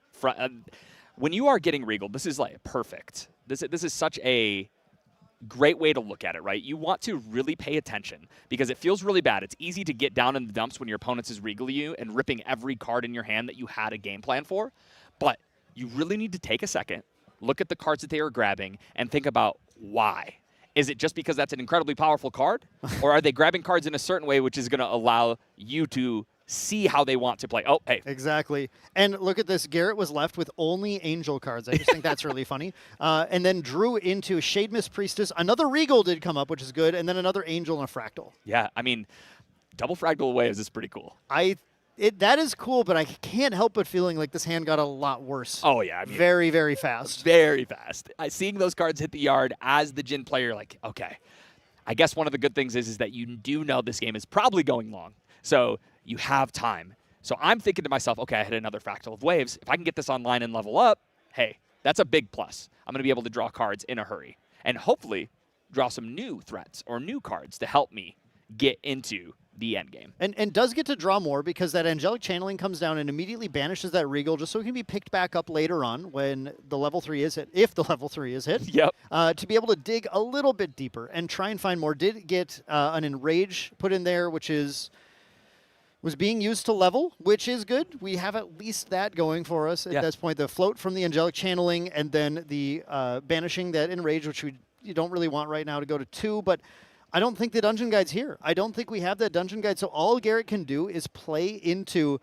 When you are getting Regal, this is perfect. This is such a great way to look at it, right? You want to really pay attention because it feels really bad. It's easy to get down in the dumps when your opponent is regaling you and ripping every card in your hand that you had a game plan for. But you really need to take a second, look at the cards that they are grabbing, and think about why. Is it just because that's an incredibly powerful card? Or are they grabbing cards in a certain way which is going to allow you to see how they want to play? Oh, hey. Exactly. And look at this. Garrett was left with only Angel cards. I just think that's really funny. And then drew into Shademist Priestess. Another Regal did come up, which is good. And then another Angel and a Fractal. Yeah, I mean, double Fractal Waves is pretty cool. That is cool, but I can't help but feeling like this hand got a lot worse. Oh, yeah. I mean, very, very fast. Very fast. Seeing those cards hit the yard as the Jin player, okay. I guess one of the good things is that you do know this game is probably going long. So you have time. So I'm thinking to myself, okay, I hit another Fractal of Waves. If I can get this online and level up, hey, that's a big plus. I'm going to be able to draw cards in a hurry. And hopefully draw some new threats or new cards to help me get into the end game. And does get to draw more because that Angelic Channeling comes down and immediately banishes that Regal just so it can be picked back up later on when the level 3 is hit, if the level 3 is hit. Yep. To be able to dig a little bit deeper and try and find more. Did get an Enrage put in there, which was being used to level, which is good. We have at least that going for us at this point. The float from the Angelic Channeling and then the banishing that Enrage, which you don't really want right now to go to 2, but I don't think the dungeon guide's here. I don't think we have that dungeon guide. So all Garrett can do is play into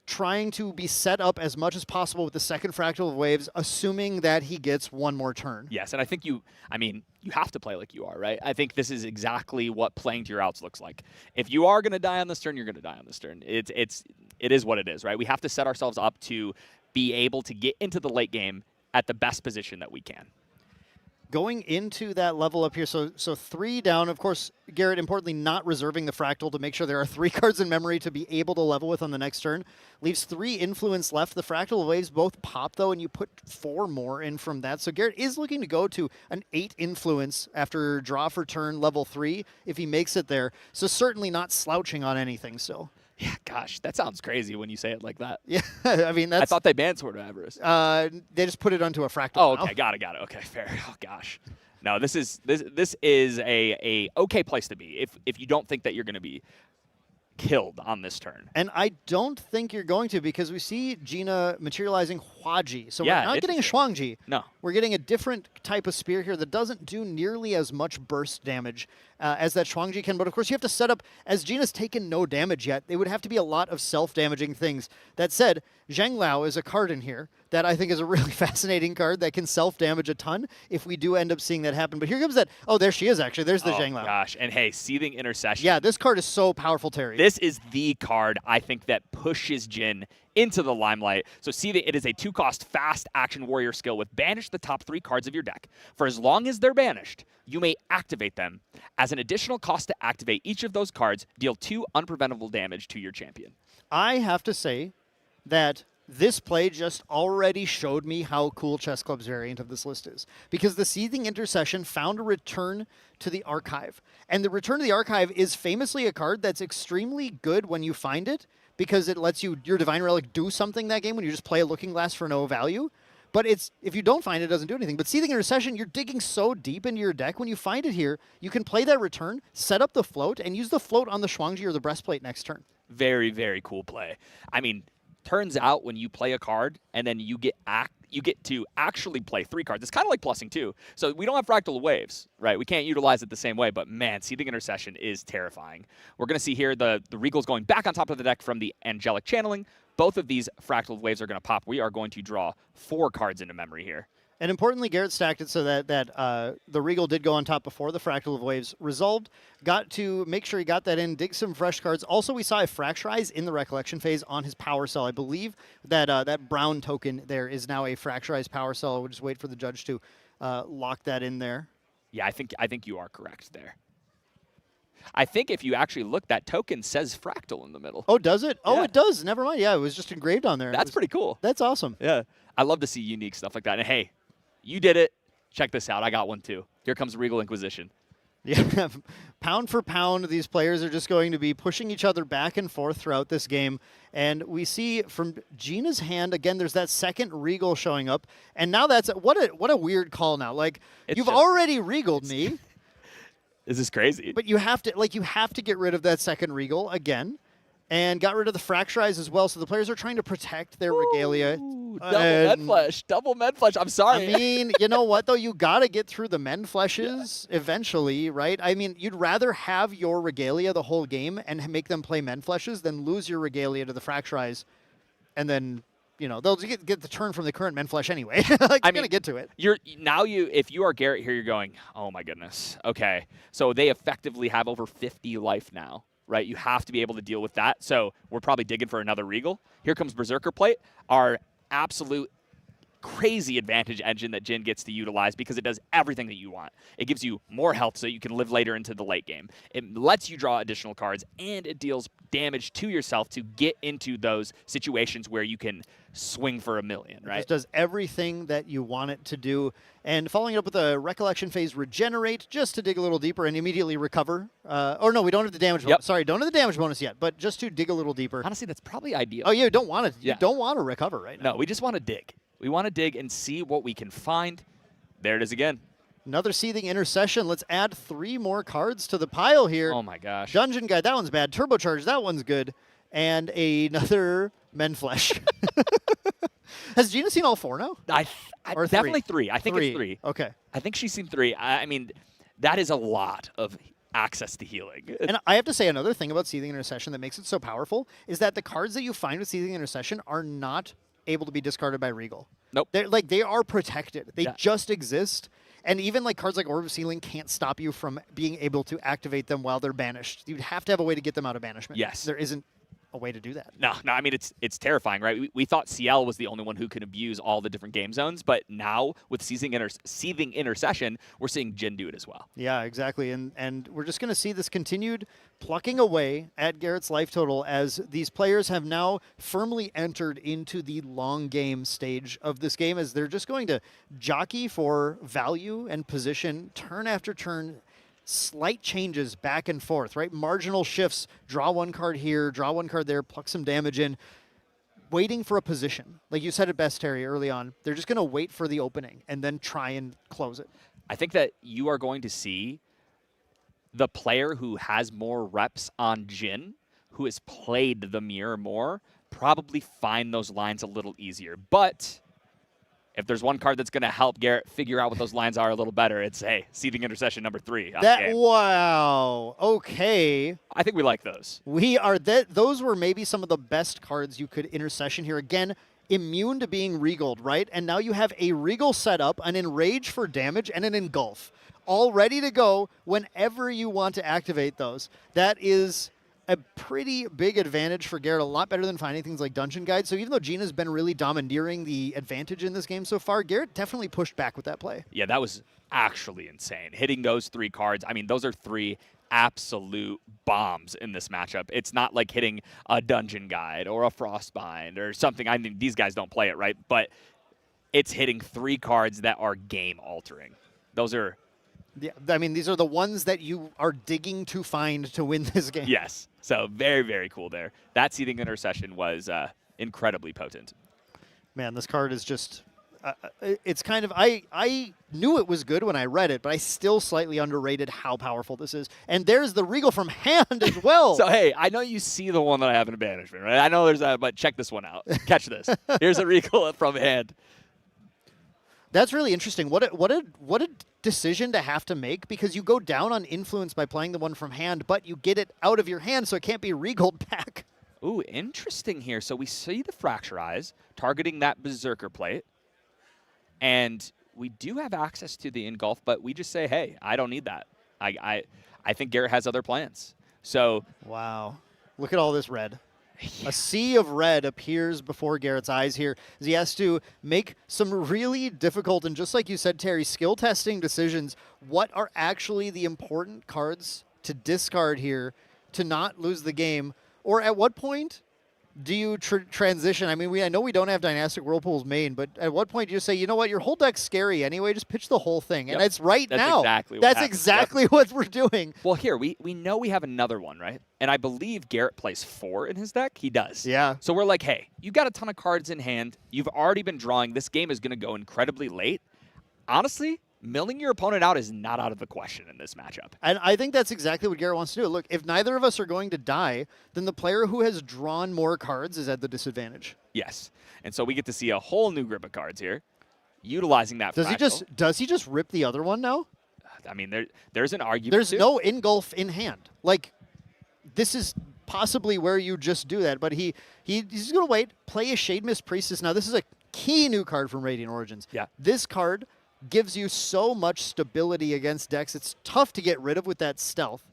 trying to be set up as much as possible with the second Fractal of Waves, assuming that he gets one more turn. Yes, and I think you have to play like you are, right? I think this is exactly what playing to your outs looks like. If you are going to die on this turn, you're going to die on this turn. It is what it is, right? We have to set ourselves up to be able to get into the late game at the best position that we can. Going into that level up here, so 3 down. Of course, Garrett, importantly, not reserving the Fractal to make sure there are 3 cards in memory to be able to level with on the next turn. Leaves 3 influence left. The Fractal Waves both pop, though, and you put 4 more in from that. So Garrett is looking to go to an 8 influence after draw for turn level 3 if he makes it there. So certainly not slouching on anything still. Yeah, gosh, that sounds crazy when you say it like that. Yeah, I mean, I thought they banned Sword of Avarice. They just put it onto a Fractal. Oh, okay, got it. Okay, fair. Oh, gosh. No, this is a okay place to be if you don't think that you're going to be killed on this turn. And I don't think you're going to because we see Gina materializing Huaji. So we're not getting a Shuangji. No. We're getting a different type of spear here that doesn't do nearly as much burst damage as that Shuangji can. But of course you have to set up, as Gina's taken no damage yet, it would have to be a lot of self-damaging things. That said, Zhang Lao is a card in here that I think is a really fascinating card that can self-damage a ton if we do end up seeing that happen. But here comes that. Oh, there she is, actually. There's the Zhang Lao. Gosh, and hey, Seething Intercession. Yeah, this card is so powerful, Terry. This is the card, I think, that pushes Jin into the limelight. So Seething, it is a 2-cost fast action warrior skill with banish the top 3 cards of your deck. For as long as they're banished, you may activate them. As an additional cost to activate each of those cards, deal 2 unpreventable damage to your champion. I have to say that this play just already showed me how cool Chess Club's variant of this list is. Because the Seething Intercession found a return to the archive. And the return to the archive is famously a card that's extremely good when you find it, because it lets your Divine Relic do something that game when you just play a Looking Glass for no value. But if you don't find it, it doesn't do anything. But Seething Intercession, you're digging so deep into your deck. When you find it here, you can play that return, set up the float, and use the float on the Shuangji or the Breastplate next turn. Very, very cool play. I mean, turns out when you play a card and then you get you get to actually play 3 cards. It's kind of like plussing too. So we don't have Fractal Waves, right? We can't utilize it the same way, but man, Seething Intercession is terrifying. We're going to see here the Regal's going back on top of the deck from the Angelic Channeling. Both of these Fractal Waves are going to pop. We are going to draw 4 cards into memory here. And importantly, Garrett stacked it so that the Regal did go on top before the Fractal of Waves resolved. Got to make sure he got that in, dig some fresh cards. Also, we saw a Fracturize in the Recollection phase on his Power Cell. I believe that that brown token there is now a Fracturized Power Cell. We'll just wait for the judge to lock that in there. Yeah, I think you are correct there. I think if you actually look, that token says Fractal in the middle. Oh, does it? Oh, Yeah. it does. Never mind. Yeah, it was just engraved on there. That's pretty cool. That's awesome. Yeah. I love to see unique stuff like that. And hey, you did it. Check this out. I got one too. Here comes Regal Inquisition. Yeah, pound for pound, these players are just going to be pushing each other back and forth throughout this game. And we see from Gina's hand, again, there's that second Regal showing up. And now that's, what a weird call now. Like, you've already Regaled me. This is crazy. But you have to get rid of that second Regal again. And got rid of the Fracturize as well. So the players are trying to protect their Regalia. Double Med Flesh. I'm sorry. I mean, you know what, though? You got to get through the Men Fleshes eventually, right? I mean, you'd rather have your Regalia the whole game and make them play Men Fleshes than lose your Regalia to the Fracturize. And then, you know, they'll get the turn from the current Men Flesh anyway. Like, you're going to get to it. If you are Garrett here, you're going, oh my goodness. Okay. So they effectively have over 50 life now. Right, you have to be able to deal with that. So we're probably digging for another Regal. Here comes Berserker Plate, our absolute crazy advantage engine that Jin gets to utilize because it does everything that you want. It gives you more health so you can live later into the late game. It lets you draw additional cards, and it deals damage to yourself to get into those situations where you can swing for a million, right? It does everything that you want it to do. And following it up with a Recollection phase, Regenerate, just to dig a little deeper and immediately recover. Or no, we don't have the damage bonus. Sorry, don't have the damage bonus yet, but just to dig a little deeper. Honestly, that's probably ideal. Oh, you don't want to. You don't want to recover right now. No, we just want to dig. We want to dig and see what we can find. There it is again. Another Seething Intercession. Let's add 3 more cards to the pile here. Oh my gosh. Dungeon Guide, that one's bad. Turbocharge, that one's good. And another Men Flesh. Has Gina seen all 4 now? Or definitely 3. I think it's 3. Okay. I think she's seen 3. I mean, that is a lot of access to healing. And I have to say another thing about Seething Intercession that makes it so powerful is that the cards that you find with Seething Intercession are not able to be discarded by Regal. Nope. They are protected. They just exist. And even like cards like Orb of Sealing can't stop you from being able to activate them while they're banished. You'd have to have a way to get them out of banishment. Yes. There isn't a way to do that. No, I mean, it's terrifying, right? We thought CL was the only one who could abuse all the different game zones, but now with Seething Intercession, we're seeing Jin do it as well. Yeah, exactly. And we're just going to see this continued plucking away at Garrett's life total as these players have now firmly entered into the long game stage of this game, as they're just going to jockey for value and position turn after turn. Slight changes back and forth, right? Marginal shifts, draw 1 card here, draw 1 card there, pluck some damage in, waiting for a position. Like you said it best, Terry, early on. They're just going to wait for the opening and then try and close it. I think that you are going to see the player who has more reps on Jin, who has played the mirror more, probably find those lines a little easier. But if there's one card that's going to help Garrett figure out what those lines are a little better, it's, hey, Seething Intercession number 3. Wow. Okay. I think we like those. Those were maybe some of the best cards you could Intercession here. Again, immune to being Regaled, right? And now you have a Regal setup, an Enrage for damage, and an Engulf. All ready to go whenever you want to activate those. That is a pretty big advantage for Garrett, a lot better than finding things like Dungeon Guide. So even though Gina's been really domineering the advantage in this game so far, Garrett definitely pushed back with that play. Yeah, that was actually insane. Hitting those 3 cards, I mean, those are 3 absolute bombs in this matchup. It's not like hitting a Dungeon Guide or a Frostbind or something. I mean, these guys don't play it, right? But it's hitting 3 cards that are game-altering. Those are... Yeah, I mean, these are the ones that you are digging to find to win this game. Yes. So very, very cool there. That Seething Intercession was incredibly potent. Man, this card is just... it's kind of... I knew it was good when I read it, but I still slightly underrated how powerful this is. And there's the Regal from hand as well. So, hey, I know you see the one that I have in banishment, right? I know there's but check this one out. Catch this. Here's a Regal from hand. That's really interesting. What a decision to have to make, because you go down on influence by playing the one from hand, but you get it out of your hand, so it can't be regaled back. Ooh, interesting here. So we see the Fracture Eyes targeting that Berserker plate, and we do have access to the Engulf, but we just say, hey, I don't need that. I think Garrett has other plans. So wow, look at all this red. A sea of red appears before Garrett's eyes here as he has to make some really difficult and, just like you said, Terry, skill testing decisions. What are actually the important cards to discard here to not lose the game? Or at what point do you transition? I mean, I know we don't have Dynastic Whirlpool's main, but at what point do you say, you know what, your whole deck's scary anyway, just pitch the whole thing? And it's right now. That's exactly what we're doing. Well, here, we know we have another one, right? And I believe Garrett plays 4 in his deck. He does. Yeah. So we're like, hey, you've got a ton of cards in hand. You've already been drawing. This game is going to go incredibly late. Honestly, milling your opponent out is not out of the question in this matchup. And I think that's exactly what Garrett wants to do. Look, if neither of us are going to die, then the player who has drawn more cards is at the disadvantage. Yes. And so we get to see a whole new grip of cards here, utilizing that fractal. Does he just rip the other one now? I mean, there's an argument. There's no Engulf in hand. Like, this is possibly where you just do that, but he's going to wait, play a Shade Mist Priestess. Now, this is a key new card from Radiant Origins. Yeah. This card gives you so much stability against decks. It's tough to get rid of with that stealth.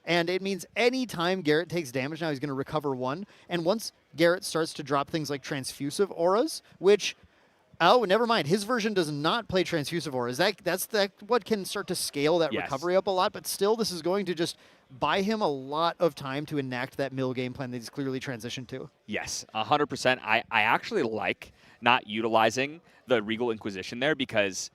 And it means anytime Garrett takes damage now, he's going to recover 1. And once Garrett starts to drop things like Transfusive Auras, which, oh, never mind. His version does not play Transfusive Auras. That's what can start to scale that recovery up a lot. But still, this is going to just buy him a lot of time to enact that mill game plan that he's clearly transitioned to. Yes, 100%. I actually like not utilizing the Regal Inquisition there, because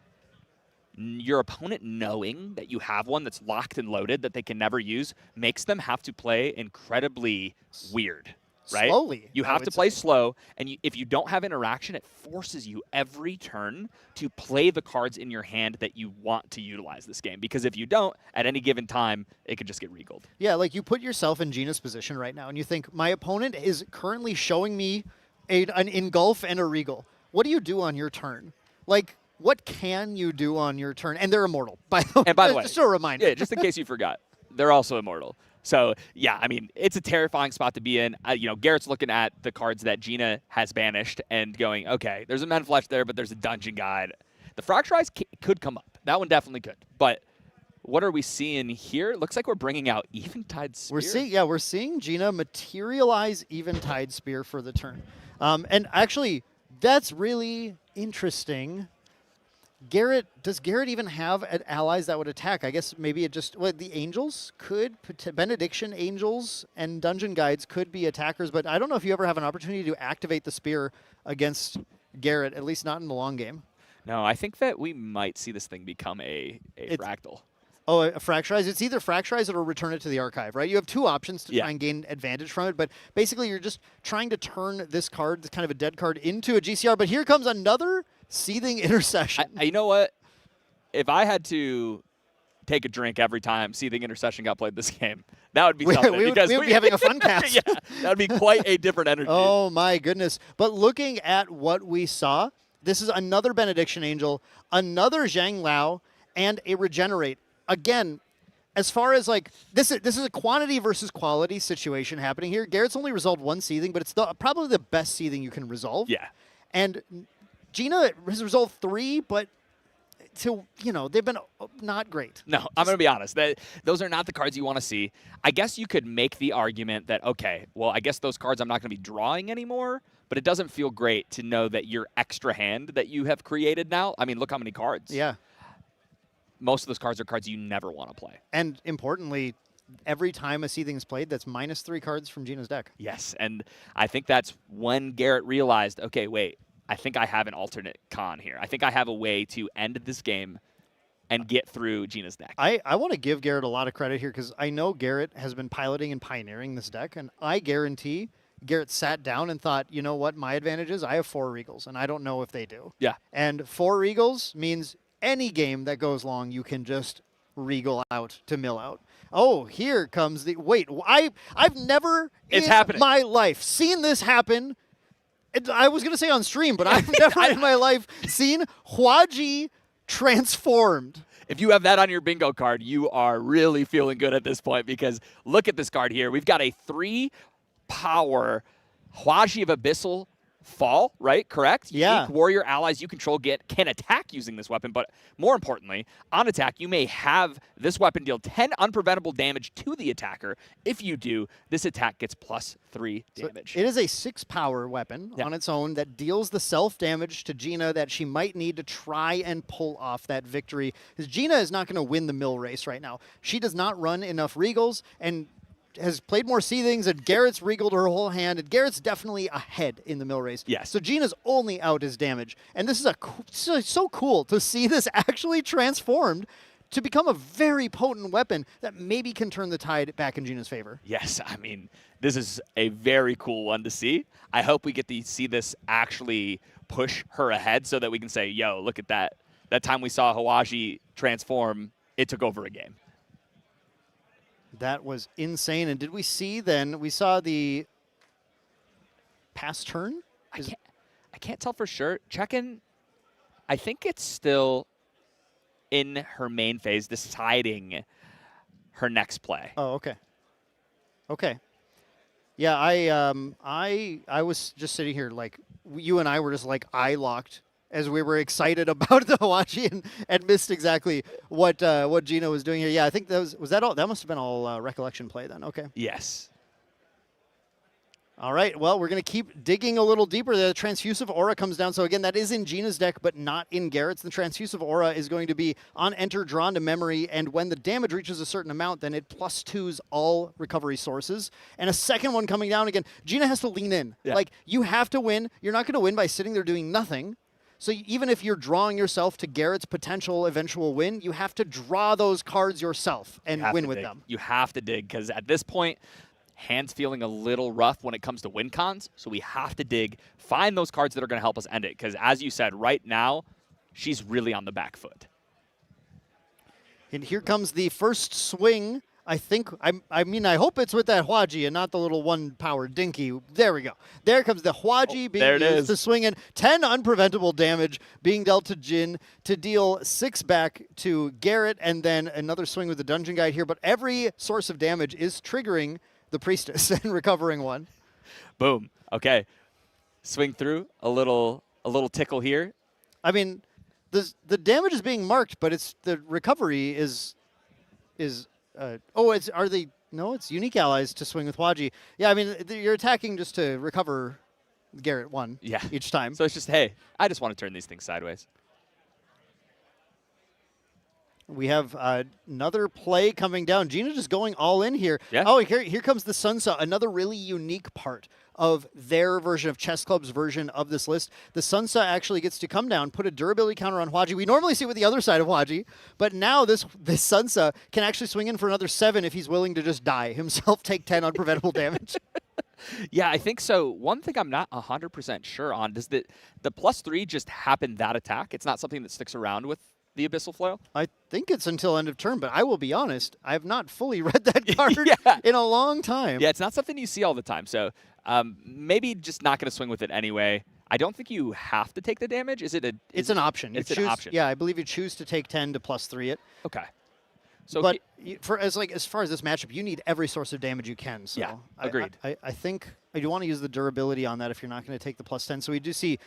your opponent knowing that you have one that's locked and loaded that they can never use makes them have to play incredibly weird, right? Slowly. You have to play slow, and if you don't have interaction, it forces you every turn to play the cards in your hand that you want to utilize this game. Because if you don't, at any given time, it could just get regaled. Yeah, like you put yourself in Gina's position right now, and you think, my opponent is currently showing me an Engulf and a Regal. What do you do on your turn? Like, what can you do on your turn? And they're immortal, by the way. And by the way, just a reminder. Yeah, just in case you forgot, they're also immortal. So, yeah, I mean, it's a terrifying spot to be in. Garrett's looking at the cards that Gina has banished and going, okay, there's a Menflesh there, but there's a Dungeon Guide. The Fracture Eyes could come up. That one definitely could. But what are we seeing here? Looks like we're bringing out Eventide Spear. We're seeing Gina materialize Eventide Spear for the turn. And actually, that's really interesting. Does Garrett even have allies that would attack? I guess maybe it just, the Angels could, Benediction Angels and Dungeon Guides could be attackers, but I don't know if you ever have an opportunity to activate the Spear against Garrett, at least not in the long game. No, I think that we might see this thing become a fractal. Oh, a Fracturize? It's either Fracturize or return it to the archive, right? You have 2 options to try and gain advantage from it, but basically you're just trying to turn this card, this kind of a dead card, into a GCR, but here comes another Seething Intercession. You know what? If I had to take a drink every time Seething Intercession got played this game, that would be something. We would be having a fun cast. Yeah, that would be quite a different energy. Oh, my goodness. But looking at what we saw, this is another Benediction Angel, another Zhang Lao, and a Regenerate. Again, as far as like, this is a quantity versus quality situation happening here. Garrett's only resolved 1 Seething, but it's probably the best Seething you can resolve. Yeah. And Gina has resolved 3, but they've been not great. No, I'm going to be honest. Those are not the cards you want to see. I guess you could make the argument that, okay, well, I guess those cards I'm not going to be drawing anymore, but it doesn't feel great to know that your extra hand that you have created now, I mean, look how many cards. Yeah. Most of those cards are cards you never want to play. And importantly, every time a Seething is played, that's -3 cards from Gina's deck. Yes, and I think that's when Garrett realized, okay, wait, I think I have an alternate con here. I think I have a way to end this game and get through Gina's deck. I want to give Garrett a lot of credit here because I know Garrett has been piloting and pioneering this deck, and I guarantee Garrett sat down and thought, you know what my advantage is? I have 4 Regals, and I don't know if they do. Yeah. And 4 Regals means any game that goes long, you can just Regal out to mill out. Oh, here comes the... Wait, I've never it's in happening. My life seen this happen I was going to say on stream, but I've never in my life seen Hwaji transformed. If you have that on your bingo card, you are really feeling good at this point because look at this card here. We've got a 3-power Hwaji of Abyssal Fall, right? Correct? Yeah. Unique warrior allies you control can attack using this weapon, but more importantly, on attack, you may have this weapon deal 10 unpreventable damage to the attacker. If you do, this attack gets +3 damage. So it is a 6-power weapon on its own that deals the self-damage to Gina that she might need to try and pull off that victory. Because Gina is not going to win the mill race right now. She does not run enough Regals, and has played more Seethings, and Garrett's regaled her whole hand, and Garrett's definitely ahead in the mill race. Yes. So Gina's only out as damage. And this is so cool to see this actually transformed to become a very potent weapon that maybe can turn the tide back in Gina's favor. Yes, I mean, this is a very cool one to see. I hope we get to see this actually push her ahead so that we can say, yo, look at that. That time we saw Hwaji transform, it took over a game. That was insane. And did we see then, we saw the pass turn? I can't tell for sure. Check-in, I think it's still in her main phase deciding her next play. Oh, okay. Okay. Yeah, I was just sitting here like, you and I were just like eye-locked as we were excited about the Hwaji and missed exactly what Gina was doing here. Yeah, I think that was that all. That must have been all recollection play then. Okay. Yes. All right. Well, we're going to keep digging a little deeper. The Transfusive Aura comes down. So again, that is in Gina's deck, but not in Garrett's. The Transfusive Aura is going to be on enter, drawn to memory, and when the damage reaches a certain amount, then it +2s all recovery sources. And a second one coming down again. Gina has to lean in. Yeah. Like, you have to win. You're not going to win by sitting there doing nothing. So even if you're drawing yourself to Garrett's potential eventual win, you have to draw those cards yourself and win with them. You have to dig, because at this point, hand's feeling a little rough when it comes to win cons, so we have to dig, find those cards that are going to help us end it, because as you said, right now, she's really on the back foot. And here comes the first swing. I think, I mean, I hope it's with that Hwaji and not the little 1-power dinky. There we go. There comes the Hwaji being used to swing in. 10 unpreventable damage being dealt to Jin to deal 6 back to Garrett, and then another swing with the Dungeon Guide here. But every source of damage is triggering the Priestess and recovering 1. Boom. Okay. Swing through, a little tickle here. I mean, the damage is being marked, but it's the recovery is it's unique allies to swing with Hwaji. Yeah, I mean, you're attacking just to recover Garrett 1 each time. So it's just, hey, I just want to turn these things sideways. We have another play coming down. Gina just going all in here. Yeah. Oh, here comes the Sunsa, another really unique part of their version of Chess Club's version of this list. The Sunsa actually gets to come down, put a durability counter on Hwaji. We normally see it with the other side of Hwaji, but now this Sunsa can actually swing in for another 7 if he's willing to just die himself, take 10 unpreventable damage. Yeah, I think so. One thing I'm not 100% sure on, does the +3 just happen that attack? It's not something that sticks around with the Abyssal Flail? I think it's until end of turn, but I will be honest, I have not fully read that card in a long time. Yeah, it's not something you see all the time, so maybe just not going to swing with it anyway. I don't think you have to take the damage. It's an option. It's an option. Yeah, I believe you choose to take 10 to +3 it. Okay. So, but as far as this matchup, you need every source of damage you can. So yeah, agreed. I think I do want to use the durability on that if you're not going to take the +10. So we do see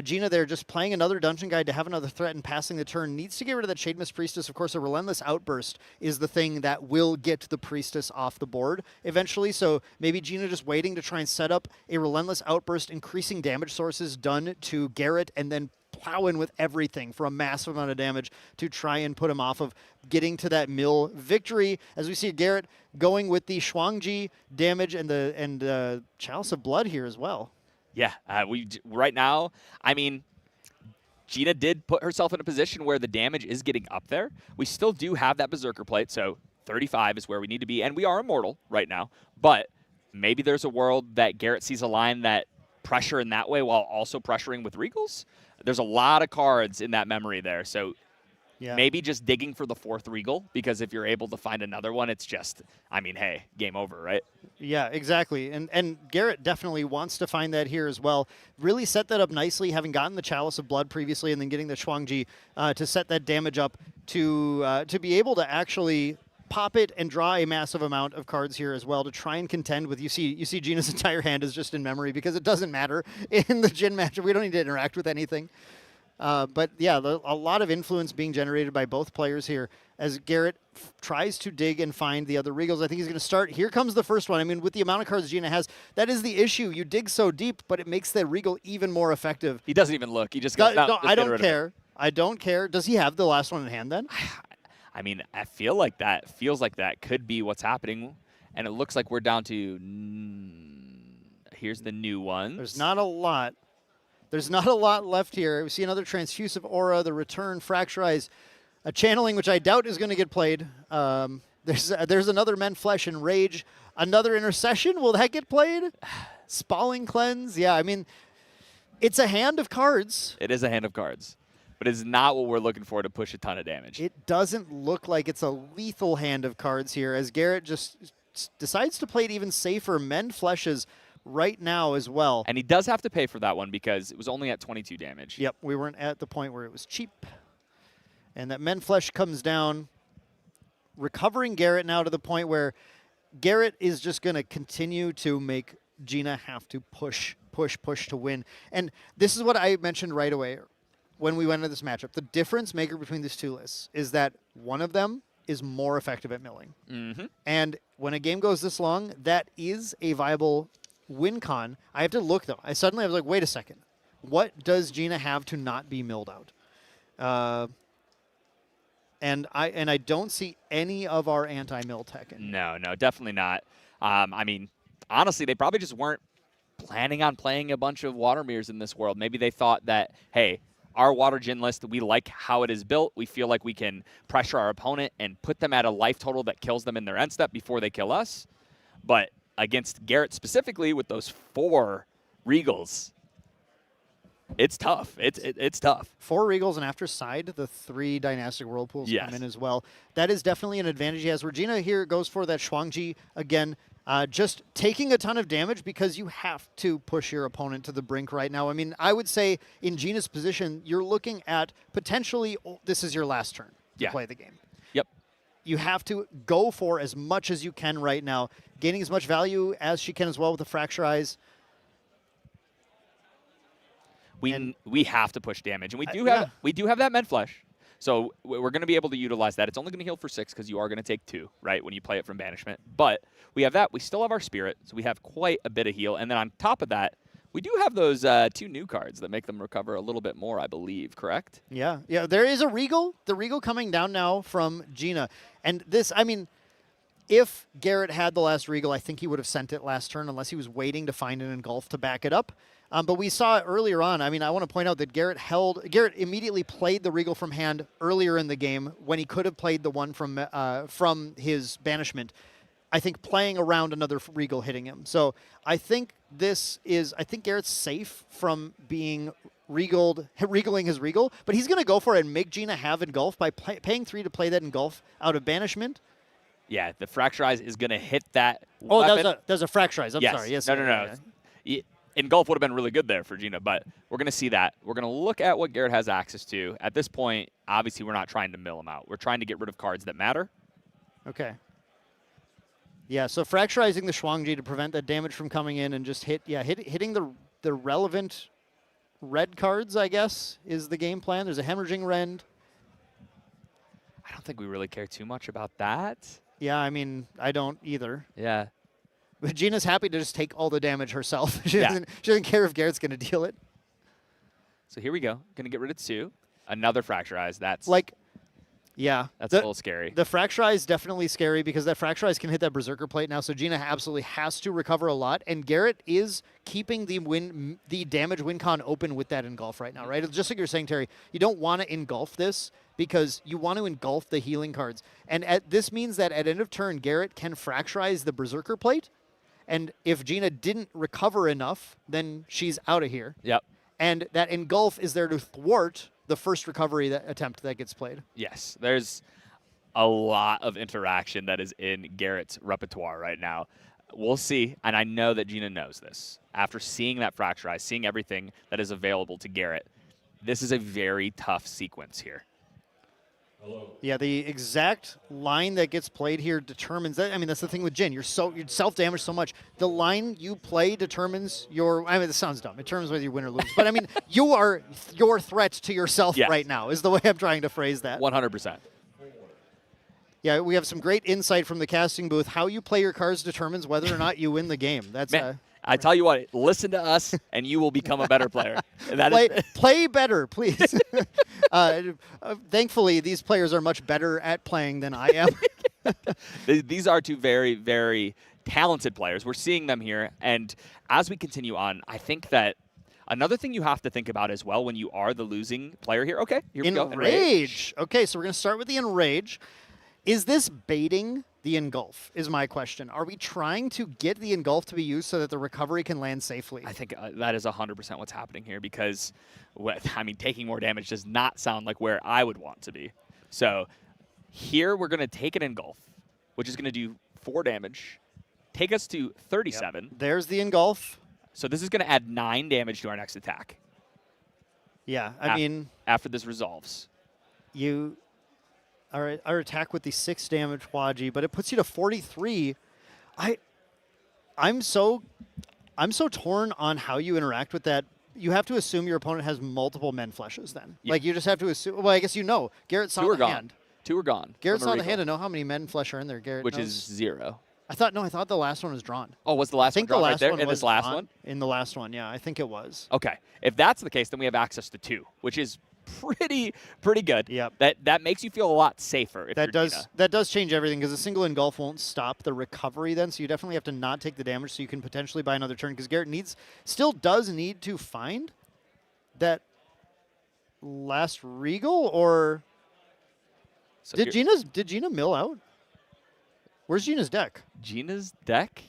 Gina there just playing another Dungeon Guide to have another threat and passing the turn. Needs to get rid of that Shademist Priestess. Of course, a Relentless Outburst is the thing that will get the Priestess off the board eventually. So maybe Gina just waiting to try and set up a Relentless Outburst, increasing damage sources done to Garrett, and then plow in with everything for a massive amount of damage to try and put him off of getting to that mill victory. As we see Garrett going with the Shuangji damage and the Chalice of Blood here as well. Yeah, right now, I mean, Gina did put herself in a position where the damage is getting up there. We still do have that Berserker plate, so 35 is where we need to be, and we are immortal right now. But maybe there's a world that Garrett sees a line that pressure in that way while also pressuring with Regals. There's a lot of cards in that memory there, so Yeah. Maybe just digging for the 4th Regal, because if you're able to find another one, it's just, I mean, hey, game over, right? Yeah, exactly. And Garrett definitely wants to find that here as well. Really set that up nicely, having gotten the Chalice of Blood previously and then getting the Shuangji to set that damage up to be able to actually pop it and draw a massive amount of cards here as well to try and contend with. You see Gina's entire hand is just in memory because it doesn't matter in the Jin matchup. We don't need to interact with anything. But yeah, a lot of influence being generated by both players here as Garrett tries to dig and find the other Regals. I think he's going to start. Here comes the first one. I mean, with the amount of cards Gina has, that is the issue. You dig so deep, but it makes the Regal even more effective. He doesn't even look. He just goes, no, I don't care. I don't care. Does he have the last one in hand then? I mean, I feel like that feels like that could be what's happening, and it looks like we're down to. Here's the new one. There's not a lot. There's not a lot left here. We see another Transfusive Aura, the Return, Fracturize, a Channeling, which I doubt is going to get played. There's another Men Flesh and Rage, another Intercession. Will that get played? Spalling Cleanse. Yeah, I mean, it's a hand of cards. It is a hand of cards, but it's not what we're looking for to push a ton of damage. It doesn't look like it's a lethal hand of cards here as Garrett just decides to play it even safer. Mend Fleshes right now as well. And he does have to pay for that one because it was only at 22 damage. Yep, we weren't at the point where it was cheap. And that Men Flesh comes down, recovering Garrett now to the point where Garrett is just going to continue to make Gina have to push to win. And this is what I mentioned right away when we went into this matchup. The difference maker between these two lists is that one of them is more effective at milling. Mm-hmm. And when a game goes this long, that is a viable win con. I have to look, though. I was like, wait a second. What does Gina have to not be milled out? And I don't see any of our anti-mill tech in. No, definitely not. I mean, honestly, they probably just weren't planning on playing a bunch of water mirrors in this world. Maybe they thought that, hey, our water gin list, we like how it is built. We feel like we can pressure our opponent and put them at a life total that kills them in their end step before they kill us. But against Garrett specifically with those 4 Regals, it's tough. It's tough. 4 Regals, and after side, the 3 Dynastic Whirlpools come in as well. That is definitely an advantage he has. Regina here goes for that Shuangji again, just taking a ton of damage because you have to push your opponent to the brink right now. I mean, I would say in Gina's position, you're looking at potentially this is your last turn to play the game. Yep. You have to go for as much as you can right now, gaining as much value as she can as well with the Fracturize. We have to push damage, and we do have that Med Flesh, so we're going to be able to utilize that. It's only going to heal for 6 because you are going to take 2, right, when you play it from Banishment. But we have that. We still have our Spirit, so we have quite a bit of heal. And then on top of that, we do have those 2 new cards that make them recover a little bit more, I believe, correct? Yeah. There is a Regal. The Regal coming down now from Gina. And this, I mean, if Garrett had the last Regal, I think he would have sent it last turn unless he was waiting to find an Engulf to back it up. But we saw it earlier on. I mean, I want to point out that Garrett immediately played the Regal from hand earlier in the game when he could have played the one from his Banishment. I think playing around another Regal hitting him. So I think Garrett's safe from being regaling his Regal, but he's going to go for it and make Gina have Engulf by paying 3 to play that Engulf out of Banishment. Yeah, the Fracturize is going to hit that. Oh, weapon. that was a Fracturize. I'm sorry. Yes. No. Engulf would have been really good there for Gina, but we're going to see that. We're going to look at what Garrett has access to. At this point, obviously, we're not trying to mill him out. We're trying to get rid of cards that matter. Okay. Yeah, so fracturizing the Shuangji to prevent that damage from coming in and just hitting the relevant red cards, I guess, is the game plan. There's a Hemorrhaging Rend. I don't think we really care too much about that. Yeah, I mean, I don't either. Yeah. But Gina's happy to just take all the damage herself. She doesn't care if Garrett's going to deal it. So here we go. Going to get rid of 2. Another Fracturize. That's that's a little scary. The Fracturize is definitely scary because that Fracturize can hit that Berserker plate now, so Gina absolutely has to recover a lot, and Garrett is keeping the damage win con open with that Engulf right now, right? Just like you're saying, Terry, you don't want to engulf this because you want to engulf the healing cards. And this means that at end of turn, Garrett can Fracturize the Berserker plate, and if Gina didn't recover enough, then she's out of here. Yep. And that Engulf is there to thwart the first recovery attempt that gets played. Yes, there's a lot of interaction that is in Garrett's repertoire right now. We'll see, and I know that Gina knows this. After seeing that Fracture Eye, seeing everything that is available to Garrett, this is a very tough sequence here. Yeah, the exact line that gets played here determines that. I mean, that's the thing with Jin. You're self-damaged so much. The line you play determines your. I mean, this sounds dumb. It determines whether you win or lose. But I mean, you are your threat to yourself right now. Is the way I'm trying to phrase that. 100%. Yeah, we have some great insight from the casting booth. How you play your cards determines whether or not you win the game. That's. Man, I tell you what, listen to us, and you will become a better player. Play better, please. Thankfully, these players are much better at playing than I am. These are two very, very talented players. We're seeing them here, and as we continue on, I think that another thing you have to think about as well when you are the losing player here. Okay, here we go. Enrage. Okay, so we're going to start with the Enrage. Is this baiting the Engulf is my question. Are we trying to get the Engulf to be used so that the recovery can land safely? I think that is 100% what's happening here because, taking more damage does not sound like where I would want to be. So here we're going to take an Engulf, which is going to do 4 damage, take us to 37. Yep. There's the Engulf. So this is going to add 9 damage to our next attack. Yeah, I mean... After this resolves. Our attack with the 6 damage Hwaji, but it puts you to 43. I'm so torn on how you interact with that. You have to assume your opponent has multiple Men Fleshes then. Yeah. Like, you just have to assume. Well, I guess you know. Garrett saw the hand. 2 are gone. Garrett saw the hand to know how many Men Flesh are in there. Garrett Which knows. is 0. I thought the last one was drawn. Oh, was the last one drawn right there in this last one? In the last one, yeah. I think it was. Okay. If that's the case, then we have access to 2, which is pretty good. Yep. That makes you feel a lot safer. If that does change everything because a single Engulf won't stop the recovery then, so you definitely have to not take the damage so you can potentially buy another turn because Garrett still does need to find that last Regal or so did Gina mill out? Where's Gina's deck? Gina's deck?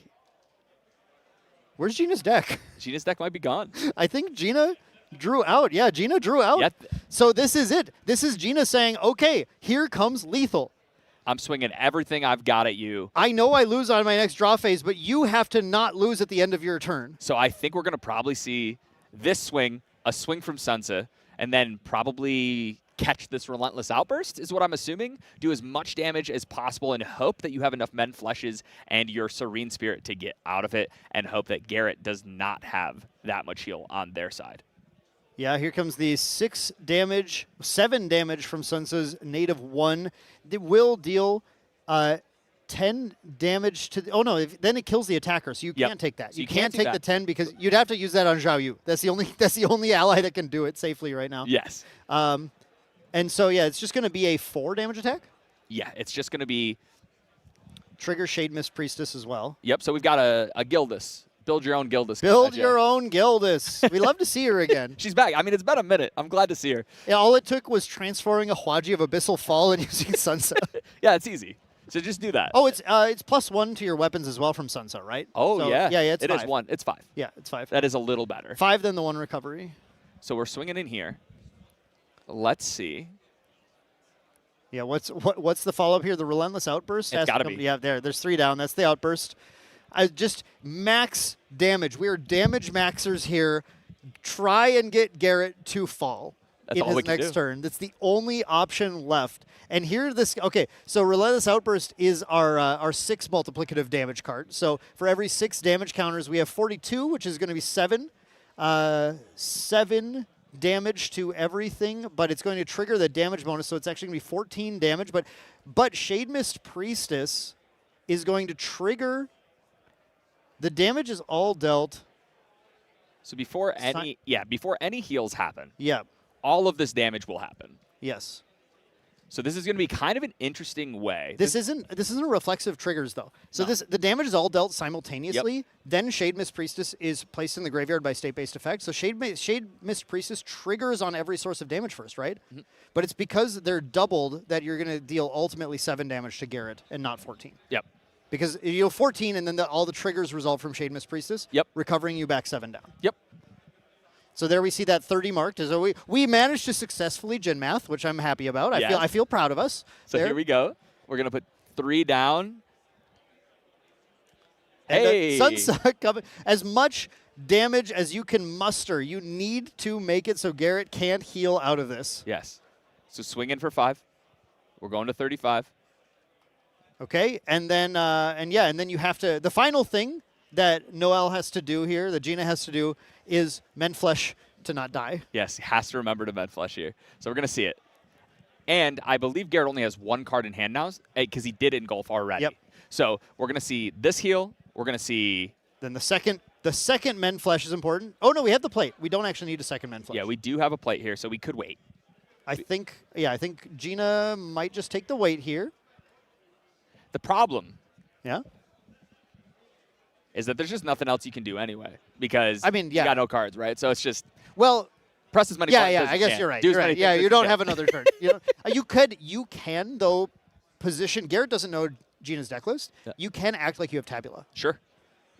Where's Gina's deck? Gina's deck might be gone. I think Gina drew out. Yeah, Gina drew out. Yep. So this is it. This is Gina saying, okay, here comes lethal. I'm swinging everything I've got at you. I know I lose on my next draw phase, but you have to not lose at the end of your turn. So I think we're going to probably see this swing, a swing from Sansa, and then probably catch this Relentless Outburst is what I'm assuming. Do as much damage as possible and hope that you have enough Men Fleshes and your Serene Spirit to get out of it and hope that Garrett does not have that much heal on their side. Yeah, here comes the 7 damage from Sansa's native 1. It will deal 10 damage to oh no, then it kills the attacker, so you can't take that. So you can't take the 10 because you'd have to use that on Zhao Yu. That's the only ally that can do it safely right now. Yes. And so yeah, it's just going to be a 4 damage attack. Yeah, it's just going to be trigger Shade Mist Priestess as well. Yep, so we've got a Gildus. Build your own Gildus. Build your own Gildus. We love to see her again. She's back. I mean, it's been a minute. I'm glad to see her. Yeah, all it took was transferring a Hwaji of Abyssal Fall and using Sansa. Yeah, it's easy. So just do that. Oh, it's +1 to your weapons as well from Sansa, right? Oh, so, yeah. Yeah, it's 5. It is 1. It's 5. Yeah, it's 5. That is a little better. 5 than the 1 recovery. So we're swinging in here. Let's see. Yeah, what's the follow-up here? The Relentless Outburst? It's got to be. Yeah, there's 3 down. That's the Outburst. Just max damage. We are damage maxers here. Try and get Garrett to fall in his next turn. That's the only option left. And here okay, so Relentless Outburst is our 6 multiplicative damage card. So for every 6 damage counters, we have 42, which is going to be 7. 7 damage to everything, but it's going to trigger the damage bonus, so it's actually going to be 14 damage. But Shade Mist Priestess is going to trigger. The damage is all dealt. So before any heals happen, all of this damage will happen. Yes. So this is going to be kind of an interesting way. This isn't a reflexive triggers though. So the damage is all dealt simultaneously. Yep. Then Shade Mist Priestess is placed in the graveyard by state-based effect. So Shade Mist Priestess triggers on every source of damage first, right? Mm-hmm. But it's because they're doubled that you're going to deal ultimately 7 damage to Garrett and not 14. Yep. Because you know 14 and then all the triggers result from Shade Mist Priestess. Yep. Recovering you back 7 down. Yep. So there we see that 30 marked. So we managed to successfully Jin math, which I'm happy about. Yes. I feel proud of us. So there. here we go. We're going to put 3 down. And Hey! Sunsuck coming. As much damage as you can muster, you need to make it so Garrett can't heal out of this. Yes. So swing in for 5. We're going to 35. Okay, and then and then you have to. The final thing that Noel has to do here, that Gina has to do, is mend flesh to not die. Yes, he has to remember to med flesh here. So we're going to see it. And I believe Garrett only has 1 card in hand now because he did engulf already. Yep. So we're going to see this heal. We're going to see. Then the second mend flesh is important. Oh no, we have the plate. We don't actually need a second mend flesh. Yeah, we do have a plate here, so we could wait. I think Gina might just take the weight here. The problem Yeah. is that there's just nothing else you can do anyway because I mean, yeah. you got no cards, right? So it's just Well, press as many yeah, buttons yeah. as I you guess can. you're right. Do as You're many right. Yeah, things as you don't can. have another turn. You can though position. Garrett doesn't know Gina's deck list. Yeah. You can act like you have tabula. Sure.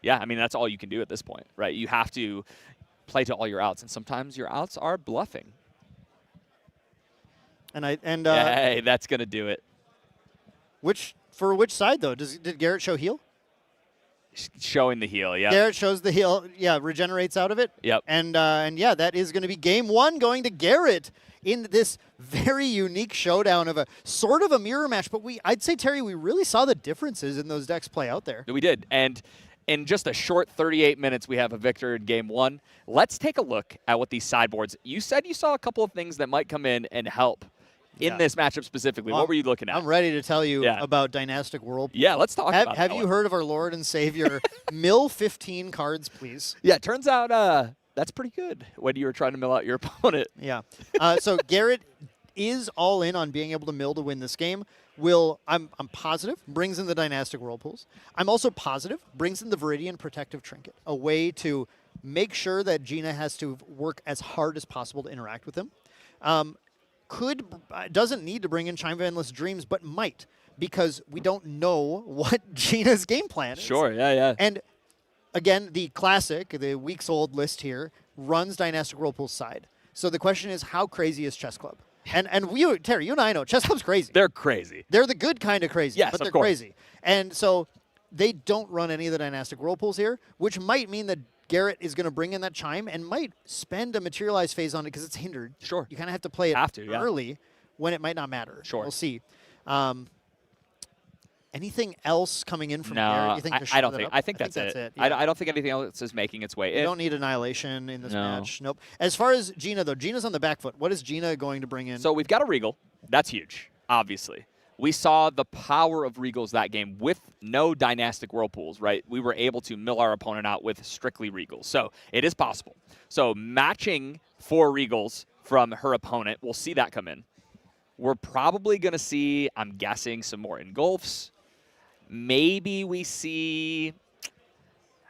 Yeah, I mean, that's all you can do at this point, right? You have to play to all your outs, and sometimes your outs are bluffing. Hey, that's going to do it. which side though? Did Garrett show heal? Showing the heel, yeah. Garrett shows the heal. Yeah, regenerates out of it. Yep. And yeah, that is going to be game 1 going to Garrett in this very unique showdown of a sort of a mirror match. But I'd say, Terry, we really saw the differences in those decks play out there. We did. And in just a short 38 minutes, we have a victor in game 1. Let's take a look at what these sideboards. You said you saw a couple of things that might come in and help in this matchup specifically. Well, what were you looking at? I'm ready to tell you Yeah. about Dynastic Whirlpool. Yeah, let's talk about Have that you one. heard of our Lord and Savior? Mill 15 cards, please. Yeah, turns out that's pretty good when you were trying to mill out your opponent. Yeah. So Garrett is all in on being able to mill to win this game. I'm positive, brings in the Dynastic Whirlpools. I'm also positive, brings in the Viridian Protective Trinket, a way to make sure that Gina has to work as hard as possible to interact with him. Doesn't need to bring in Chime of Endless Dreams, but might, because we don't know what Gina's game plan is. Sure, yeah. And again, the classic, the weeks-old list here, runs Dynastic Whirlpool's side. So the question is, how crazy is Chess Club? And Terry, you and I know, Chess Club's crazy. They're crazy. They're the good kind of crazy, Yes, but of they're course. crazy. And so they don't run any of the Dynastic Whirlpools here, which might mean that Garrett is going to bring in that Chime and might spend a materialized phase on it because it's hindered. Sure. You kind of have to play it Yeah. early when it might not matter. Sure. We'll see. Anything else coming in from No, Garrett? You think to I shore don't that think. up? I think that's it. Yeah. I don't think anything else is making its way You in. don't need Annihilation in this No. match. Nope. As far as Gina, though, Gina's on the back foot. What is Gina going to bring in? So we've got a Regal. That's huge, obviously. We saw the power of Regals that game with no Dynastic Whirlpools, right? We were able to mill our opponent out with strictly Regals. So it is possible. So matching 4 Regals from her opponent, we'll see that come in. We're probably going to see, I'm guessing, some more engulfs. Maybe we see...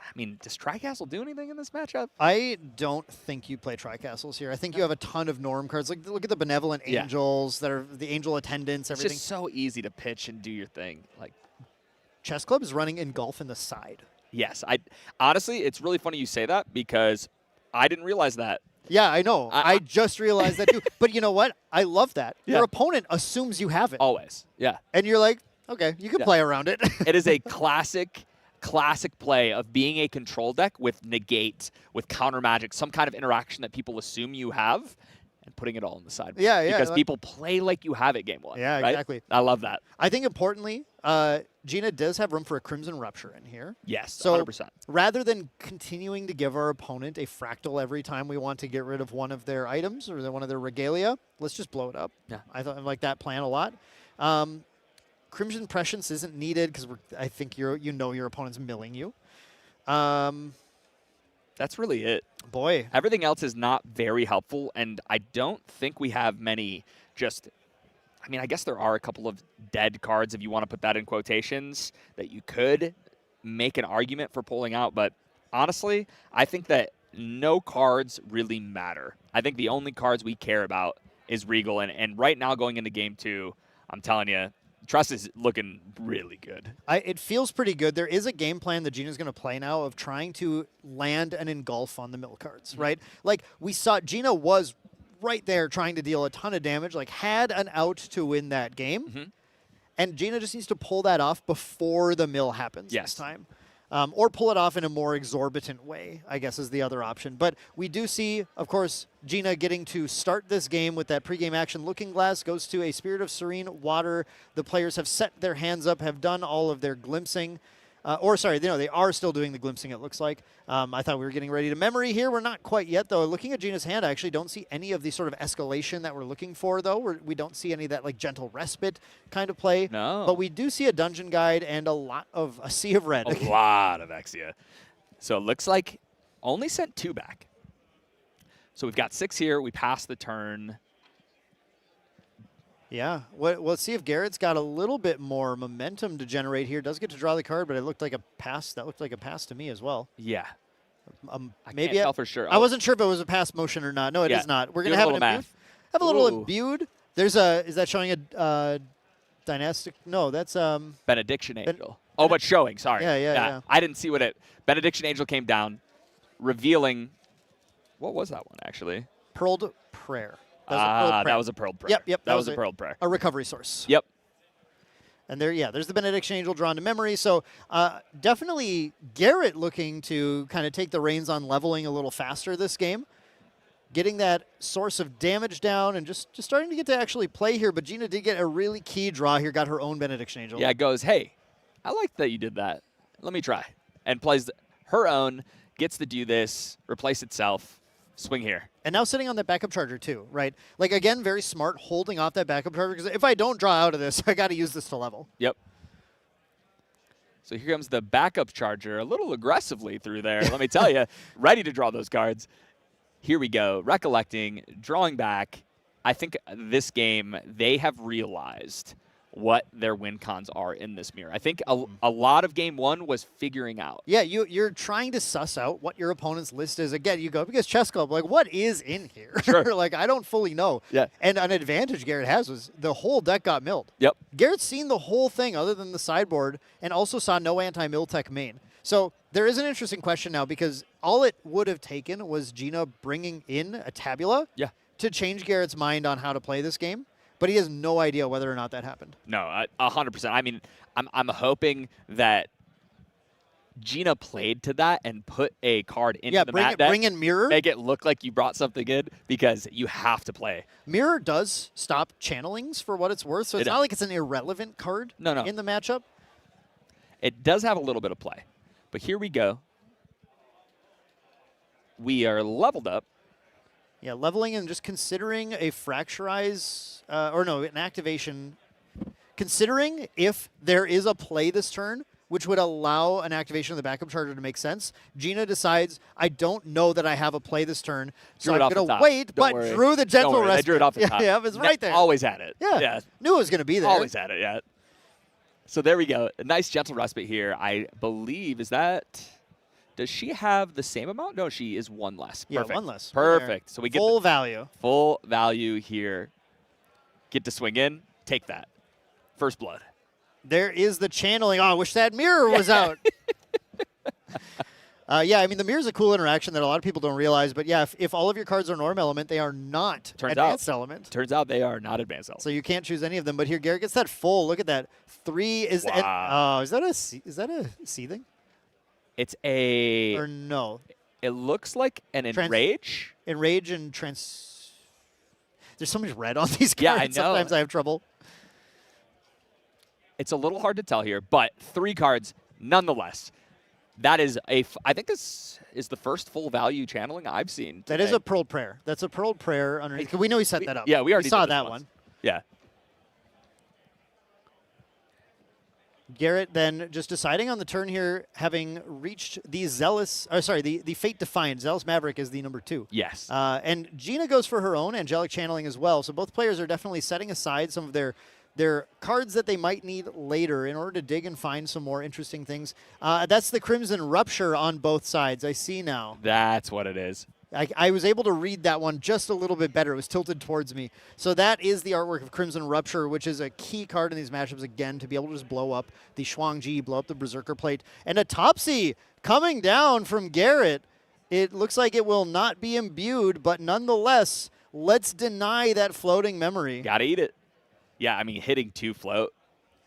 I mean, does Tri-Castle do anything in this matchup? I don't think you play Tri-Castles here. I think you have a ton of Norm cards. Like, look at the Benevolent Angels that are the Angel Attendants, It's everything. just so easy to pitch and do your thing. Like, Chess Club is running Engulf in the side. yes, honestly, it's really funny you say that because I didn't realize that. Yeah, I know. I just realized that too. But you know what? I love that. Yeah. Your opponent assumes you have it. Always, yeah. And you're like, okay, you can play around it. It is a classic play of being a control deck with negate, with counter magic, some kind of interaction that people assume you have, and putting it all on the side. Yeah, Because like- people play like you have it game 1. Yeah, right? exactly. I love that. I think importantly, Gina does have room for a Crimson Rupture in here. Yes, So 100%. rather than continuing to give our opponent a fractal every time we want to get rid of one of their items or one of their regalia, let's just blow it up. Yeah. I like that plan a lot. Crimson Prescience isn't needed because I think your opponent's milling you. That's really it. Boy. Everything else is not very helpful, and I don't think we have many just... I mean, I guess there are a couple of dead cards, if you want to put that in quotations, that you could make an argument for pulling out. But honestly, I think that no cards really matter. I think the only cards we care about is Regal. And right now, going into Game 2, I'm telling you, Trust is looking really good. It feels pretty good. There is a game plan that Gina's going to play now of trying to land and engulf on the mill cards, right? Like we saw Gina was right there trying to deal a ton of damage, like had an out to win that game. And Gina just needs to pull that off before the mill happens this time. Or pull it off in a more exorbitant way, I guess is the other option. But we do see, of course, Gina getting to start this game with that pregame action. Looking Glass goes to a Spirit of Serene Water. The players have set their hands up, have done all of their glimpsing. They are still doing the glimpsing, it looks like. I thought we were getting ready to memory here. We're not quite yet, though. Looking at Gina's hand, I actually don't see any of the sort of escalation that we're looking for, though. We don't see any of that, like, gentle respite kind of play. No. But we do see a dungeon guide and a sea of red. A lot of Exia. So it looks like only sent 2 back. So we've got 6 here. We passed the turn. Yeah. Let's see if Garrett's got a little bit more momentum to generate here. Does get to draw the card, but it looked like a pass. That looked like a pass to me as well. Yeah. Maybe can't tell for sure. I wasn't sure if it was a pass motion or not. No, it is not. We're going to have it imbued. Have a little imbued. There's is that showing a dynastic? No, that's Benediction Angel. But showing, sorry. Yeah. I didn't see Benediction Angel came revealing, what was that one actually? Pearled Prayer. That was a Pearled Prayer. Yep. That was a Pearled Prayer. A recovery source. Yep. And there's the Benediction Angel drawn to memory. So definitely Garrett looking to kind of take the reins on leveling a little faster this game. Getting that source of damage down and just starting to get to actually play here. But Gina did get a really key draw here, got her own Benediction Angel. Yeah, goes, hey, I like that you did that. Let me try. And plays her own, gets to do this, replace itself, swing here. And now sitting on that backup charger too, right? Like, again, very smart holding off that backup charger because if I don't draw out of this, I got to use this to level. Yep. So here comes the backup charger a little aggressively through there. Let me tell you, ready to draw those cards. Here we go. Recollecting, drawing back. I think this game, they have realized what their win cons are in this mirror. I think a lot of game 1 was figuring out. Yeah, you're trying to suss out what your opponent's list is. Again, you go because Chess Club, like, what is in here? Sure. Like, I don't fully know. Yeah. And an advantage Garrett has was the whole deck got milled. Yep. Garrett's seen the whole thing other than the sideboard and also saw no anti-mill tech main. So there is an interesting question now because all it would have taken was Gina bringing in a tabula to change Garrett's mind on how to play this game. But he has no idea whether or not that happened. No, 100%. I mean, I'm hoping that Gina played to that and put a card into the mat deck. Bring in Mirror. Make it look like you brought something in because you have to play. Mirror does stop channelings for what it's worth, so it's not like it's an irrelevant card in the matchup. It does have a little bit of play. But here we go. We are leveled up. Yeah, leveling and just considering a fracturize, an activation. Considering if there is a play this turn, which would allow an activation of the backup charger to make sense, Gina decides, I don't know that I have a play this turn, so I'm going to wait, but drew the gentle rest. I drew it off the top. Yeah, it was right there. Always had it. Yeah. Knew it was going to be there. Always had it, yeah. So there we go. A nice gentle respite here. I believe, does she have the same amount? No, she is 1 less. Yeah, Perfect. 1 less. Perfect. So we get full value. Full value here. Get to swing in. Take that. First blood. There is the channeling. Oh, I wish that mirror was out. I mean, the mirror is a cool interaction that a lot of people don't realize. But yeah, if all of your cards are norm element, they are not advanced element. Turns out they are not advanced element. So you can't choose any of them. But here, Garrett gets that full. Look at that. 3 is. Wow. Is that a seething? It's a. Or no. It looks like an enrage. Enrage and trans. There's so much red on these cards. Yeah, I know. Sometimes I have trouble. It's a little hard to tell here, but 3 cards nonetheless. That is I think this is the first full value channeling I've seen today. That is a Pearled Prayer. That's a Pearled Prayer underneath. We know he set that up. Yeah, we already saw that one. Yeah. Garrett then just deciding on the turn here, having reached the the Fate Defiant. Zealous Maverick is the number 2. Yes. And Gina goes for her own Angelic Channeling as well. So both players are definitely setting aside some of their cards that they might need later in order to dig and find some more interesting things. That's the Crimson Rupture on both sides. I see now. That's what it is. I was able to read that one just a little bit better. It was tilted towards me. So that is the artwork of Crimson Rupture, which is a key card in these matchups, again, to be able to just blow up the Shuang-Ji, blow up the Berserker Plate. And a Topsy coming down from Garrett. It looks like it will not be imbued, but nonetheless, let's deny that floating memory. Gotta eat it. Yeah, I mean, hitting 2 float,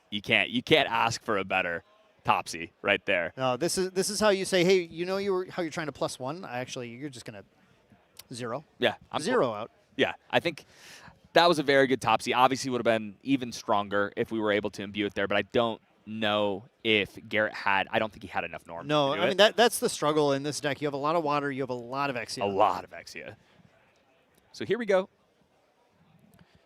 you can't ask for a better Topsy right there. No, this is how you say, hey, you know how you're trying to +1? Actually, you're just going to 0. Yeah. 0 out. Yeah, I think that was a very good Topsy. Obviously would have been even stronger if we were able to imbue it there, but I don't know if Garrett had, I don't think he had enough norm. No, to do I mean, that's the struggle in this deck. You have a lot of water, you have a lot of Exia. A lot of Exia. So here we go.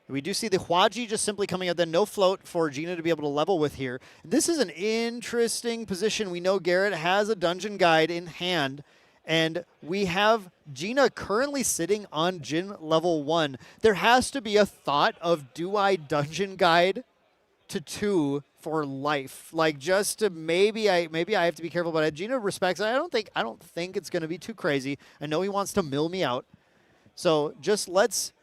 We do see the Huaji just simply coming out, then no float for Gina to be able to level with here. This is an interesting position. We know Garrett has a Dungeon Guide in hand, and we have Gina currently sitting on Jin level 1. There has to be a thought of, do I Dungeon Guide to 2 for life? Like, just to maybe I have to be careful, but Gina respects it. I don't think it's going to be too crazy. I know he wants to mill me out. So just let's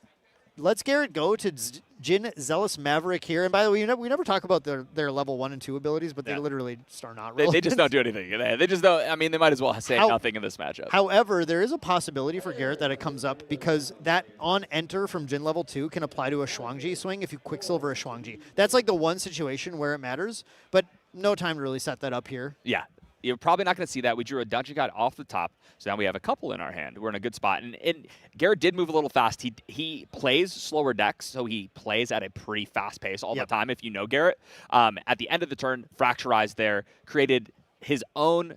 Garrett go to Jin Zealous Maverick here. And by the way, we never talk about their level 1 and 2 abilities, but they literally just are not relevant. They just don't do anything. They just don't. I mean, they might as well say nothing in this matchup. However, there is a possibility for Garrett that it comes up because that on enter from Jin level 2 can apply to a Shuang-Ji swing if you Quicksilver a Shuang-Ji. That's like the one situation where it matters, but no time to really set that up here. Yeah. You're probably not going to see that. We drew a Dungeon Guide off the top, so now we have a couple in our hand. We're in a good spot. And Garrett did move a little fast. He plays slower decks, so he plays at a pretty fast pace all the time, if you know Garrett. At the end of the turn, Fracturized there, created his own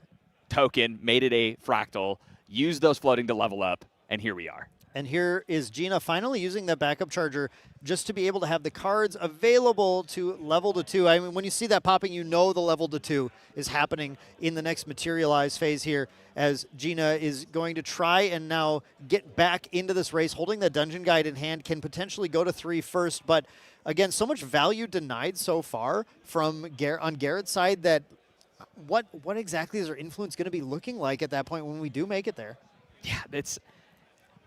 token, made it a fractal, used those floating to level up, and here we are. And here is Gina finally using the backup charger just to be able to have the cards available to level to 2. I mean, when you see that popping, you know the level to 2 is happening in the next materialize phase here, as Gina is going to try and now get back into this race. Holding the Dungeon Guide in hand can potentially go to 3 first, but again, so much value denied so far from on Garrett's side that what exactly is our influence going to be looking like at that point when we do make it there? Yeah,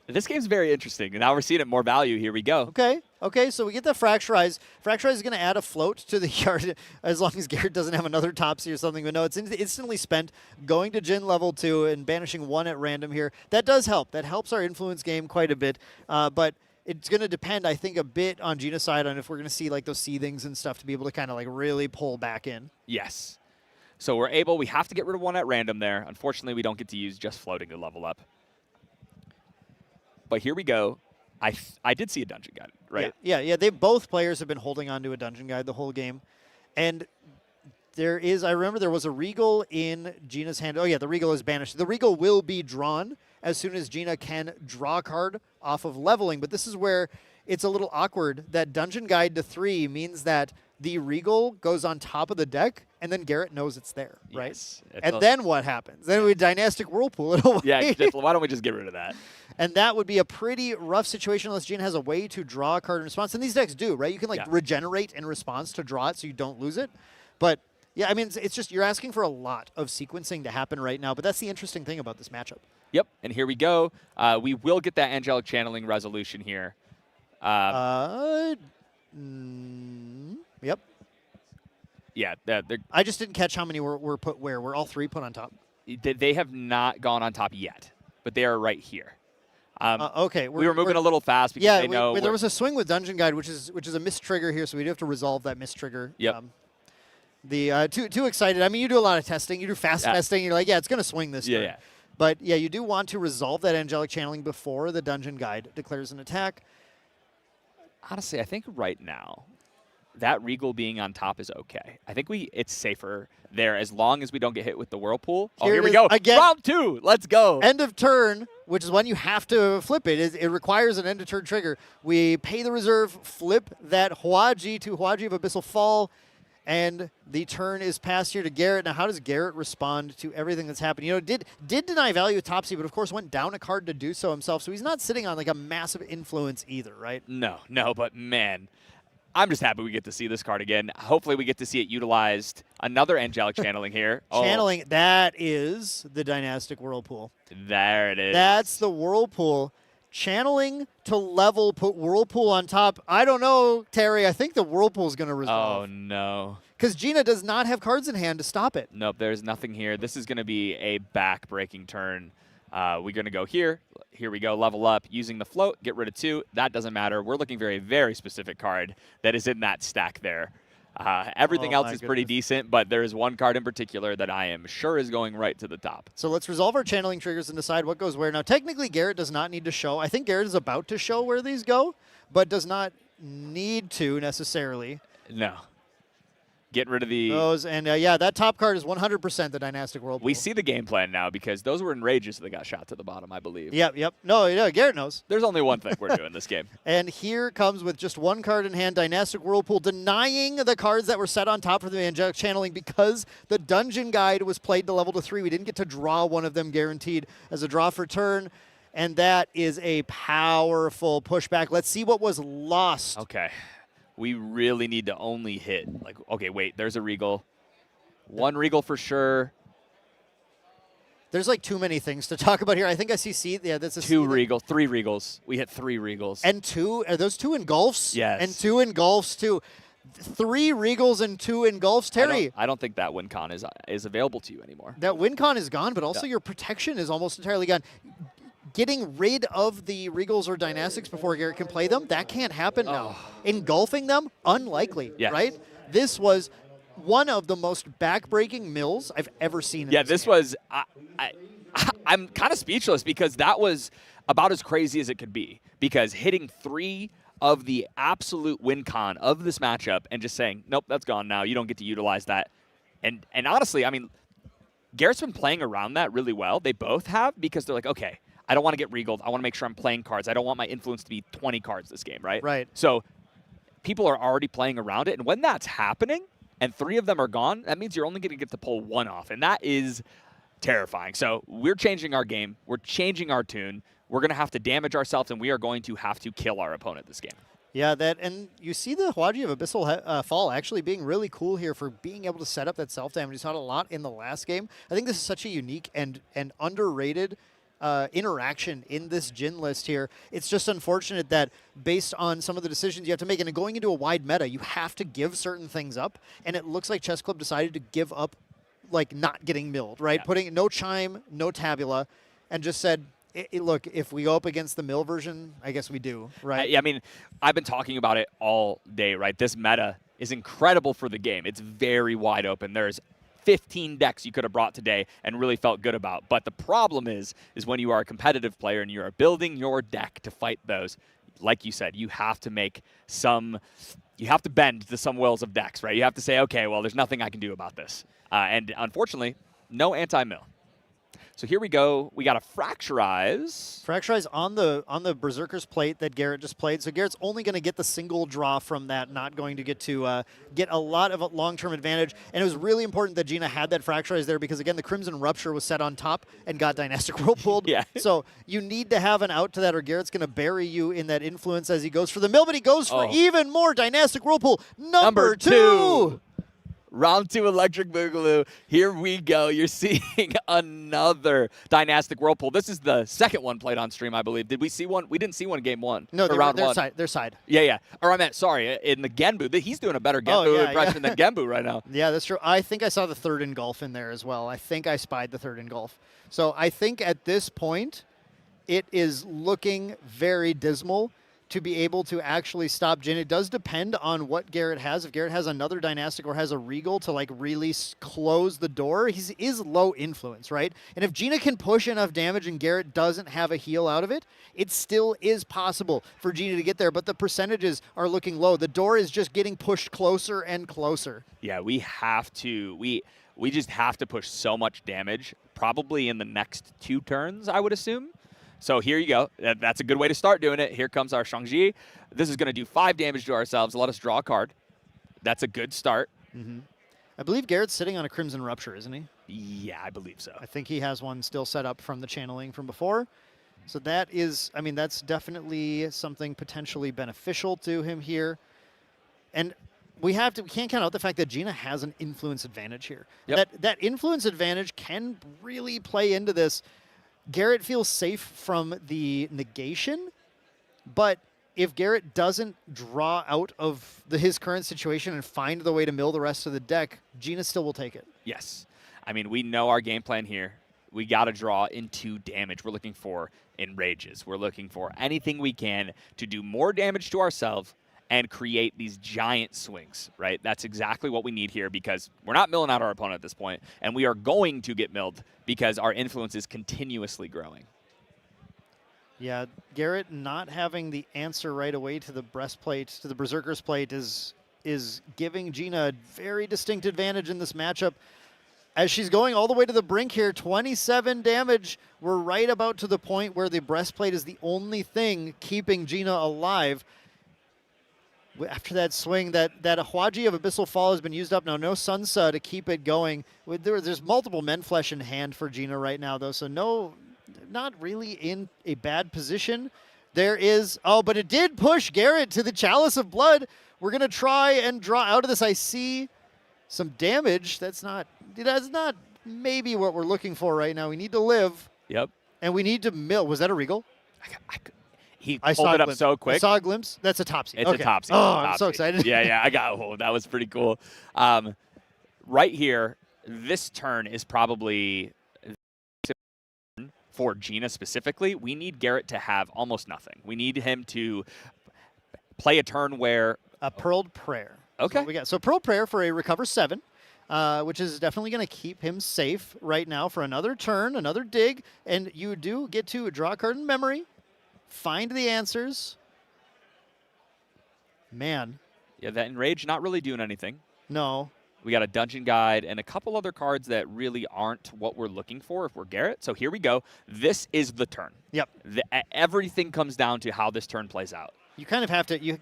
this game's very interesting, and now we're seeing it more value. Here we go. Okay, so we get the Fracturize. Fracturize is going to add a float to the yard as long as Garrett doesn't have another Topsy or something. But no, it's instantly spent, going to Jin level 2 and banishing 1 at random here. That does help. That helps our influence game quite a bit. But it's going to depend, I think, a bit on Gina's side on if we're going to see like those seethings and stuff to be able to kind of like really pull back in. Yes. So we have to get rid of 1 at random there. Unfortunately, we don't get to use just floating to level up. But here we go. I did see a Dungeon Guide, right? Yeah. Both players have been holding on to a Dungeon Guide the whole game. And I remember there was a Regal in Gina's hand. Oh yeah, the Regal is banished. The Regal will be drawn as soon as Gina can draw a card off of leveling. But this is where it's a little awkward. That Dungeon Guide to 3 means that the Regal goes on top of the deck, and then Garrett knows it's there, right? Yes. And then what happens? Then we Dynastic Whirlpool it away. Yeah, why don't we just get rid of that? And that would be a pretty rough situation unless Gina has a way to draw a card in response. And these decks do, right? You can regenerate in response to draw it so you don't lose it. But yeah, I mean, it's just you're asking for a lot of sequencing to happen right now. But that's the interesting thing about this matchup. Yep, and here we go. We will get that Angelic Channeling resolution here. Yep. Yeah, I just didn't catch how many were put where. Were all 3 put on top? They have not gone on top yet, but they are right here. Okay. We were moving a little fast because they know. There was a swing with Dungeon Guide, which is a mistrigger here, so we do have to resolve that mistrigger. Yep. Too excited. I mean, you do a lot of testing. You do fast testing. You're like, yeah, it's going to swing this turn. Yeah. But yeah, you do want to resolve that Angelic Channeling before the Dungeon Guide declares an attack. Honestly, I think right now, that Regal being on top is okay. I think it's safer there as long as we don't get hit with the Whirlpool. Here we go. Again, round 2. Let's go. End of turn, which is when you have to flip it. It requires an end of turn trigger. We pay the reserve, flip that Huaji to Huaji of Abyssal Fall, and the turn is passed here to Garrett. Now, how does Garrett respond to everything that's happened? You know, did deny value with Topsy, but of course went down a card to do so himself. So he's not sitting on like a massive influence either, right? No, but man. I'm just happy we get to see this card again. Hopefully we get to see it utilized. Another angelic channeling here. Channeling, that is the Dynastic Whirlpool. There it is. That's the Whirlpool. Channeling to level, put Whirlpool on top. I don't know, Terry. I think the Whirlpool is going to resolve. Oh, no. Because Gina does not have cards in hand to stop it. Nope, there's nothing here. This is going to be a back-breaking turn. We're going to go here. Here we go, level up, using the float, get rid of 2. That doesn't matter. We're looking for a very specific card that is in that stack there. Everything else is pretty decent, but there is one card in particular that I am sure is going right to the top. So let's resolve our channeling triggers and decide what goes where. Now, technically, Garrett does not need to show. I think Garrett is about to show where these go, but does not need to necessarily. No. Get rid of the... Those, and yeah, that top card is 100% the Dynastic Whirlpool. We see the game plan now because those were enrages that got shot to the bottom, I believe. Yep. No, Garrett knows. There's only one thing we're doing this game. And here comes with just one card in hand, Dynastic Whirlpool, denying the cards that were set on top for the Angelic Channeling because the Dungeon Guide was played to level to 3. We didn't get to draw one of them guaranteed as a draw for turn. And that is a powerful pushback. Let's see what was lost. Okay. We really need to only hit, like, okay, wait, there's a Regal. One Regal for sure. There's like too many things to talk about here. I think I see yeah, that's a 2 Regals, 3 Regals. We hit 3 Regals. And 2, are those 2 engulfs? Yes. And 2 engulfs too. 3 Regals and 2 engulfs. Terry. I don't think that win con is available to you anymore. That win con is gone, but also your protection is almost entirely gone. Getting rid of the Regals or Dynastics before Garrett can play them, that can't happen now. Engulfing them, unlikely, right? This was one of the most back-breaking mills I've ever seen. Yeah, this was, I'm kind of speechless because that was about as crazy as it could be, because hitting 3 of the absolute win con of this matchup and just saying, nope, that's gone now. You don't get to utilize that. And honestly, I mean, Garrett's been playing around that really well. They both have, because they're like, okay, I don't want to get regaled. I want to make sure I'm playing cards. I don't want my influence to be 20 cards this game, right? Right. So people are already playing around it. And when that's happening and 3 of them are gone, that means you're only going to get to pull 1 off. And that is terrifying. So we're changing our game. We're changing our tune. We're going to have to damage ourselves, and we are going to have to kill our opponent this game. Yeah, and you see the Hwaji of Abyssal Fall actually being really cool here for being able to set up that self-damage. You saw it a lot in the last game. I think this is such a unique and underrated interaction in this Jin list here. It's just unfortunate that based on some of the decisions you have to make, and going into a wide meta, you have to give certain things up, and it looks like Chess Club decided to give up, like, not getting milled, right? Yeah. Putting no Chime, no Tabula, and just said, look, if we go up against the mill version, I guess we do, right? I mean, I've been talking about it all day, right? This meta is incredible for the game. It's very wide open. There's 15 decks you could have brought today and really felt good about. But the problem is when you are a competitive player and you are building your deck to fight those, like you said, you have to make you have to bend to some wills of decks, right? You have to say, okay, well, there's nothing I can do about this. And unfortunately, no anti-mill. So here we go. We got a Fracturize. Fracturize on the Berserker's plate that Garrett just played. So Garrett's only going to get the single draw from that, not going to get a lot of a long-term advantage. And it was really important that Gina had that Fracturize there because, again, the Crimson Rupture was set on top and got Dynastic Whirlpooled. Yeah. So you need to have an out to that, or Garrett's going to bury you in that influence as he goes for the mill, but he goes for even more Dynastic Whirlpool. Number 2. Round 2 Electric Boogaloo. Here we go. You're seeing another Dynastic Whirlpool. This is the second one played on stream, I believe. Did we see one? We didn't see one in game 1. No, round 1. Their side. Yeah. Or I meant, sorry, in the Genbu. He's doing a better Genbu impression than Genbu right now. Yeah, that's true. I think I saw the 3rd engulf in there as well. I think I spied the 3rd engulf. So I think at this point, it is looking very dismal to be able to actually stop Jin. It does depend on what Garrett has. If Garrett has another Dynastic or has a Regal to like really close the door, he is low influence, right? And if Gina can push enough damage and Garrett doesn't have a heal out of it, it still is possible for Gina to get there, but the percentages are looking low. The door is just getting pushed closer and closer. Yeah, we have to. We just have to push so much damage, probably in the next 2 turns, I would assume. So here you go. That's a good way to start doing it. Here comes our Shangji. This is going to do 5 damage to ourselves. Let us draw a card. That's a good start. Mm-hmm. I believe Garrett's sitting on a Crimson Rupture, isn't he? Yeah, I believe so. I think he has one still set up from the channeling from before. So that is, I mean, that's definitely something potentially beneficial to him here. And we can't count out the fact that Gina has an influence advantage here. Yep. That influence advantage can really play into this. Garrett feels safe from the negation, but if Garrett doesn't draw out of his current situation and find the way to mill the rest of the deck, Gina still will take it. Yes. I mean, we know our game plan here. We got to draw into damage. We're looking for enrages. We're looking for anything we can to do more damage to ourselves and create these giant swings, right? That's exactly what we need here because we're not milling out our opponent at this point, and we are going to get milled because our influence is continuously growing. Yeah, Garrett not having the answer right away to the breastplate, to the Berserker's plate is giving Gina a very distinct advantage in this matchup. As she's going all the way to the brink here, 27 damage. We're right about to the point where the breastplate is the only thing keeping Gina alive. After that swing, that Ahuaji of Abyssal Fall has been used up now. No Sunsa to keep it going. There's multiple Men Flesh in hand for Gina right now, though, so not really in a bad position. There is, but it did push Garrett to the Chalice of Blood. We're going to try and draw out of this. I see some damage. That's not maybe what we're looking for right now. We need to live. Yep. And we need to mill. Was that a Regal? He I pulled saw it up glimpse. so quick. I saw a glimpse. That's a Topsy. It's okay. a Topsy. Oh, It's a I'm so Topsy. excited. Yeah, I got that was pretty cool. Right here, this turn is probably for Gina specifically. We need Garrett to have almost nothing. We need him to play a turn where A Pearled Prayer. Okay. So we got Pearled Prayer for a Recover 7. Which is definitely going to keep him safe right now for another turn, another dig, and you do get to draw a card in memory, find the answers. Man. Yeah, that Enrage not really doing anything. No. We got a Dungeon Guide and a couple other cards that really aren't what we're looking for if we're Garrett. So here we go. This is the turn. Yep. Everything comes down to how this turn plays out. You kind of have to, you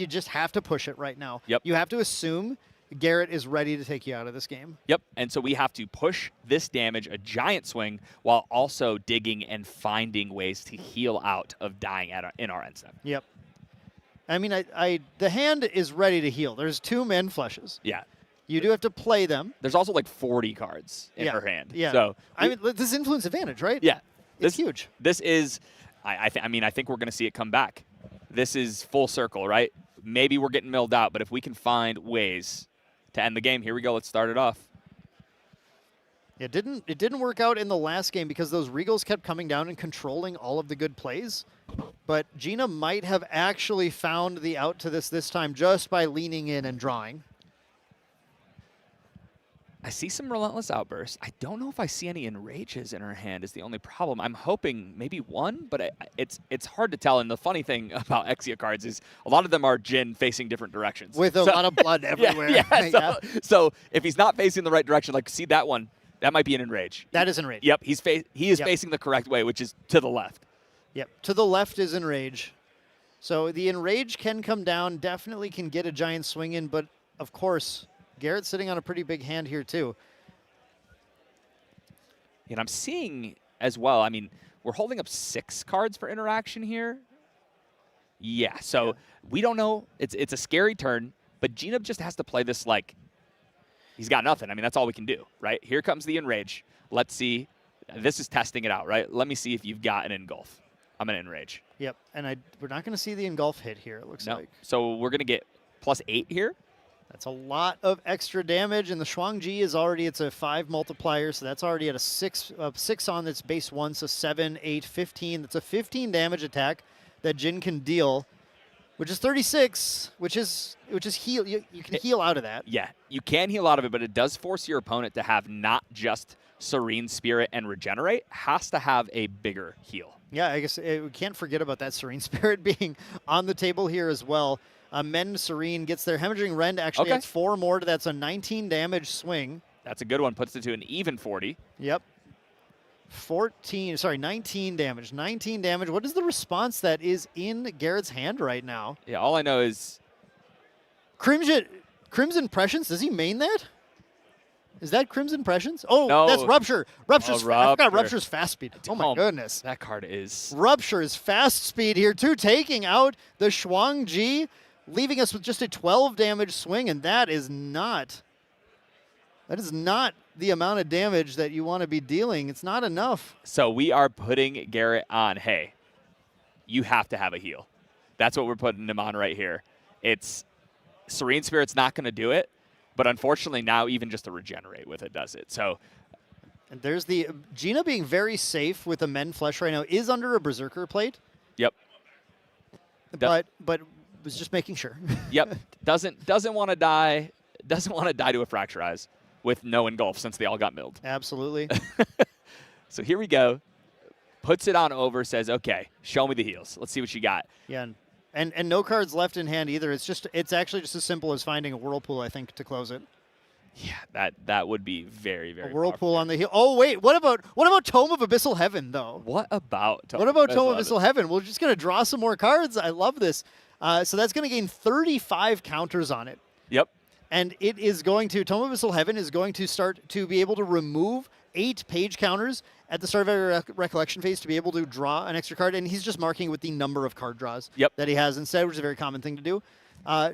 just have to push it right now. Yep. You have to assume Garrett is ready to take you out of this game. Yep, and so we have to push this damage, a giant swing, while also digging and finding ways to heal out of dying in our end step. Yep. I mean, the hand is ready to heal. There's 2 Men Fleshes. Yeah. You do have to play them. There's also like 40 cards in her hand. Yeah. So I mean, this influence advantage, right? yeah, It's huge. This is, I think we're going to see it come back. This is full circle, right? Maybe we're getting milled out, but if we can find ways to end the game, here we go. Let's start it off. It didn't work out in the last game because those Regals kept coming down and controlling all of the good plays. But Gina might have actually found the out to this time just by leaning in and drawing. I see some Relentless Outbursts. I don't know if I see any Enrages in her hand is the only problem. I'm hoping maybe one, but it's hard to tell. And the funny thing about Exia cards is a lot of them are Jin facing different directions. With a lot of blood everywhere. Yeah. So if he's not facing the right direction, like see that one, that might be an Enrage. That is Enrage. Yep, he is facing the correct way, which is to the left. Yep, to the left is Enrage. So the Enrage can come down, definitely can get a giant swing in, but of course, Garrett's sitting on a pretty big hand here too. And I'm seeing as well, I mean, we're holding up 6 cards for interaction here. Yeah, so we don't know. It's a scary turn, but Gina just has to play this like he's got nothing. I mean, that's all we can do, right? Here comes the Enrage. Let's see. This is testing it out, right? Let me see if you've got an Engulf. I'm going to Enrage. Yep, and we're not going to see the Engulf hit here, it looks like. So we're going to get +8 here. That's a lot of extra damage, and the Shuangji is already, it's a 5 multiplier, so that's already at a 6 on its base 1, so 7, 8, 15. That's a 15 damage attack that Jin can deal, which is 36, which is heal. You can heal out of that. Yeah, you can heal out of it, but it does force your opponent to have not just Serene Spirit and Regenerate, has to have a bigger heal. Yeah, I guess we can't forget about that Serene Spirit being on the table here as well. Men Serene gets their Hemorrhaging Rend, actually adds 4 more to that's a 19 damage swing. That's a good one, puts it to an even 40. Yep. 19 damage. 19 damage. What is the response that is in Garrett's hand right now? Yeah, all I know is Crimson Prescience, does he main that? Is that Crimson Prescience? Oh, no. That's Rupture. I forgot Rupture's fast speed. Oh my goodness. That card is... Rupture is fast speed here too, taking out the Shuangji. leaving us with just a 12 damage swing, and that is not the amount of damage that you want to be dealing. It's not enough. So we are putting Garrett on, hey, you have to have a heal. That's what we're putting him on right here. It's Serene Spirit's not going to do it, but unfortunately now even just to regenerate with it does it. So and there's the Gina being very safe with the Men Flesh right now is under a Berserker plate. Yep. But was just making sure. Yep. Doesn't want to die. Doesn't want to die to a Fracturize with no engulf since they all got milled. Absolutely. So here we go. Puts it on over, says, okay, show me the heals. Let's see what you got. Yeah, and no cards left in hand either. It's actually just as simple as finding a Whirlpool, I think, to close it. Yeah, that would be very, very a Whirlpool on the heel. Oh wait, what about Tome of Abyssal Heaven though? What about Tome of Abyssal Heaven? We're just gonna draw some more cards. I love this. So that's gonna gain 35 counters on it. Yep. And it is going to Tome of Abyssal Heaven is going to start to be able to remove 8 page counters at the start of every recollection phase to be able to draw an extra card, and he's just marking with the number of card draws that he has instead, which is a very common thing to do.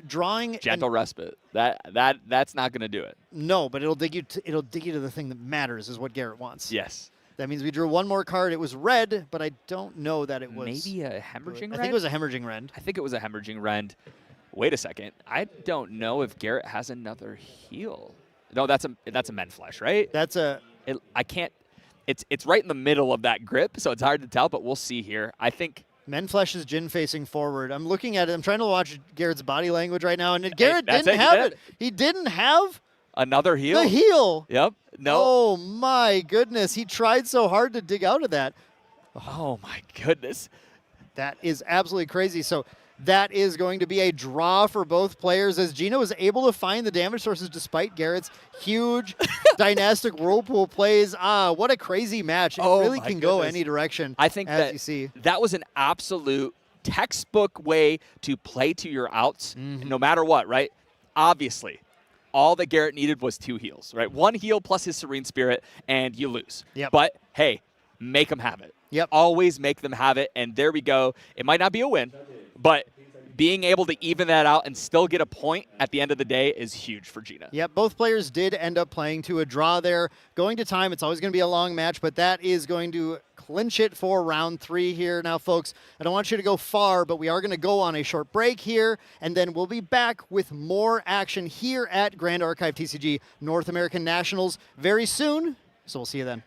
Drawing gentle respite. That's not going to do it. No, but it'll dig you to the thing that matters, is what Garrett wants. Yes. That means we drew one more card. It was red, but I don't know that it was. Maybe a Hemorrhaging Rend? I think it was a Hemorrhaging Rend. I think it was a Hemorrhaging Rend. Wait a second. I don't know if Garrett has another heal. No, that's a Men Flesh, right? That's a. I can't. It's right in the middle of that grip, so it's hard to tell. But we'll see here. I think. Men Flesh is Jin facing forward. I'm looking at it. I'm trying to watch Garrett's body language right now, and Garrett didn't have it. He didn't have another heal. The heal. Yep. No. Oh my goodness! He tried so hard to dig out of that. Oh my goodness. That is absolutely crazy. So that is going to be a draw for both players as Gino is able to find the damage sources despite Garrett's huge dynastic Whirlpool plays. What a crazy match. It really can go any direction. I think as you see. That was an absolute textbook way to play to your outs, no matter what, right? Obviously, all that Garrett needed was 2 heals, right? 1 heal plus his Serene Spirit, and you lose. Yep. But, hey, make them have it. Yep. Always make them have it, and there we go. It might not be a win, but being able to even that out and still get a point at the end of the day is huge for Gina. Yep, both players did end up playing to a draw there. Going to time, it's always going to be a long match, but that is going to clinch it for round 3 here. Now, folks, I don't want you to go far, but we are going to go on a short break here, and then we'll be back with more action here at Grand Archive TCG North American Nationals very soon, so we'll see you then.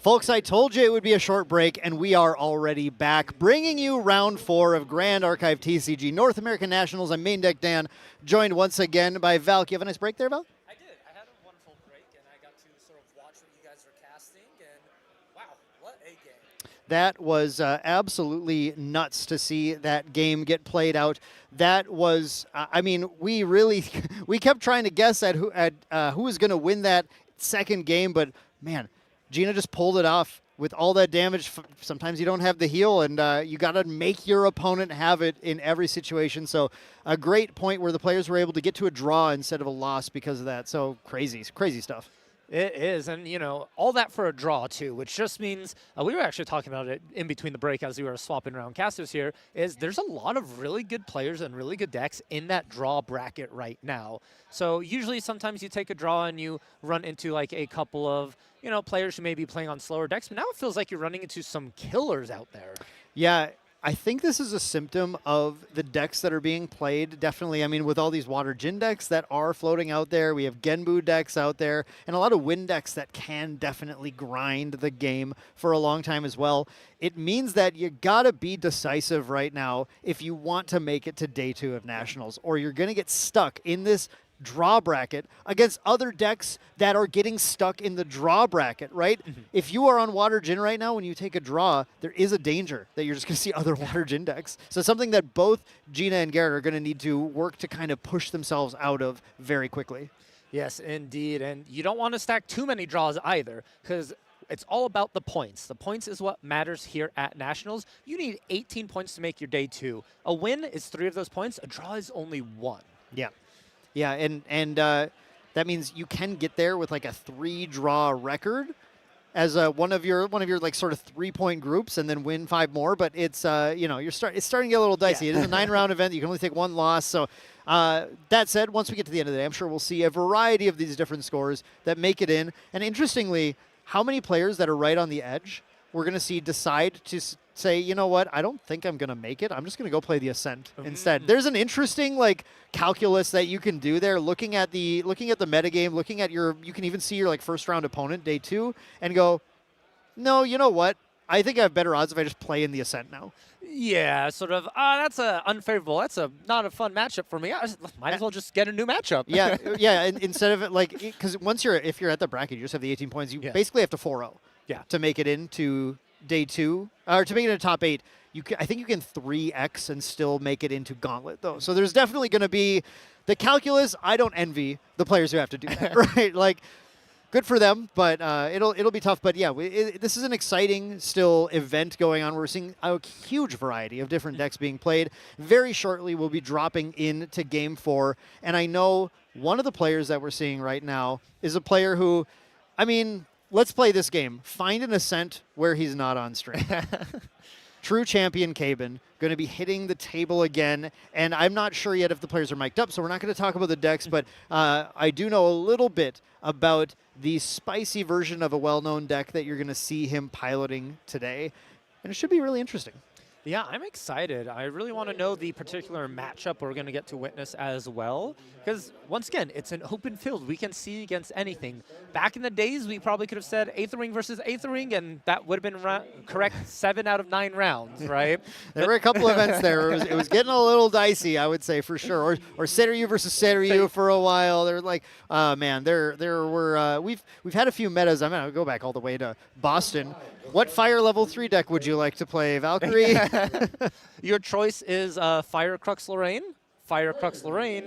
Folks, I told you it would be a short break, and we are already back, bringing you round 4 of Grand Archive TCG North American Nationals. I'm Main Deck Dan, joined once again by Val. You have a nice break there, Val? I did. I had a wonderful break, and I got to sort of watch what you guys are casting, and wow, what a game. That was absolutely nuts to see that game get played out. That was, I mean, we really, we kept trying to guess at who was going to win that second game, but man, Gina just pulled it off with all that damage. Sometimes you don't have the heal, and you got to make your opponent have it in every situation. So a great point where the players were able to get to a draw instead of a loss because of that. So crazy stuff. It is, and you know, all that for a draw too, which just means we were actually talking about it in between the break as we were swapping around casters here, is there's a lot of really good players and really good decks in that draw bracket right now. So usually sometimes you take a draw and you run into like a couple of, you know, players who may be playing on slower decks, but now it feels like you're running into some killers out there. Yeah, I think this is a symptom of the decks that are being played. Definitely, I mean, with all these Water Djinn decks that are floating out there, we have Genbu decks out there, and a lot of Wind decks that can definitely grind the game for a long time as well. It means that you gotta be decisive right now if you want to make it to day 2 of Nationals, or you're gonna get stuck in this draw bracket against other decks that are getting stuck in the draw bracket, right? If you are on Water Djinn right now, when you take a draw, there is a danger that you're just going to see other Water Djinn decks. So something that both Gina and Garrett are going to need to work to kind of push themselves out of very quickly. Yes, indeed, and you don't want to stack too many draws either, because it's all about the points. The points is what matters here at Nationals. You need 18 points to make your day 2. A win is 3 of those points. A draw is only 1. Yeah. Yeah, and that means you can get there with like a 3-draw record as one of your like sort of 3-point groups, and then win 5 more. But it's you know, it's starting to get a little dicey. Yeah. It is a 9-round event. You can only take 1 loss. So that said, once we get to the end of the day, I'm sure we'll see a variety of these different scores that make it in. And interestingly, how many players that are right on the edge we're going to see decide to say, you know what, I don't think I'm going to make it. I'm just going to go play the Ascent instead. There's an interesting like calculus that you can do there, looking at the metagame, looking at you can even see your like first round opponent day 2 and go, no, you know what? I think I have better odds if I just play in the Ascent now. Yeah, sort of. That's unfavorable. That's not a fun matchup for me. Might as well just get a new matchup. Yeah, yeah. And instead of it, like, because if you're at the bracket, you just have the 18 points. You basically have to 4-0. Yeah. To make it into day 2, or to make it into top 8. I think you can 3x and still make it into Gauntlet, though. So there's definitely going to be the calculus. I don't envy the players who have to do that, right? Like, good for them, but it'll be tough. But yeah, this is an exciting still event going on. We're seeing a huge variety of different decks being played. Very shortly, we'll be dropping into Game 4, and I know one of the players that we're seeing right now is a player who, I mean, let's play this game. Find an Ascent where he's not on stream. True champion Caben going to be hitting the table again, and I'm not sure yet if the players are mic'd up, so we're not going to talk about the decks, but I do know a little bit about the spicy version of a well-known deck that you're going to see him piloting today, and it should be really interesting. Yeah, I'm excited. I really want to know the particular matchup we're going to get to witness as well. Because, once again, it's an open field. We can see against anything. Back in the days, we probably could have said Aethering versus Aethering, and that would have been correct 7 out of 9 rounds, right? There were a couple events there. It was getting a little dicey, I would say, for sure. Or Seiryu versus Seiryu for a while. They're like, man, there were, we've had a few metas. I'm going to go back all the way to Boston. What Fire level 3 deck would you like to play, Valkyrie? Your choice is Fire Crux Lorraine,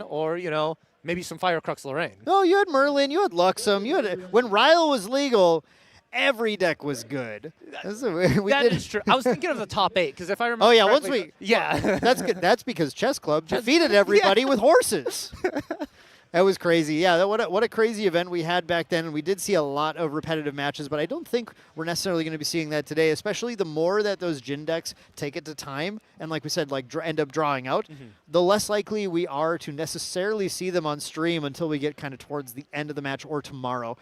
or, you know, maybe some Fire Crux Lorraine. No, you had Merlin, you had Luxem, when Ryle was legal, every deck was good. That is true. I was thinking of the top 8, because if I remember Yeah, that's good. That's because Chess Club defeated everybody with horses. That was crazy. Yeah, what a crazy event we had back then. And we did see a lot of repetitive matches, but I don't think we're necessarily going to be seeing that today, especially the more that those Djinn decks take it to time and, like we said, like end up drawing out, the less likely we are to necessarily see them on stream until we get kind of towards the end of the match or tomorrow,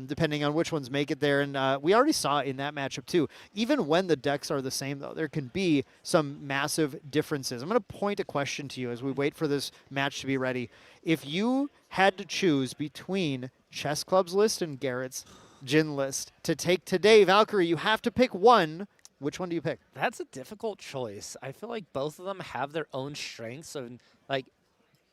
depending on which ones make it there. And we already saw in that matchup, too. Even when the decks are the same, though, there can be some massive differences. I'm going to point a question to you as we wait for this match to be ready. If you had to choose between Chess Club's list and Garrett's, Jin list to take today. Valkyrie, you have to pick one. Which one do you pick? That's a difficult choice. I feel like both of them have their own strengths and like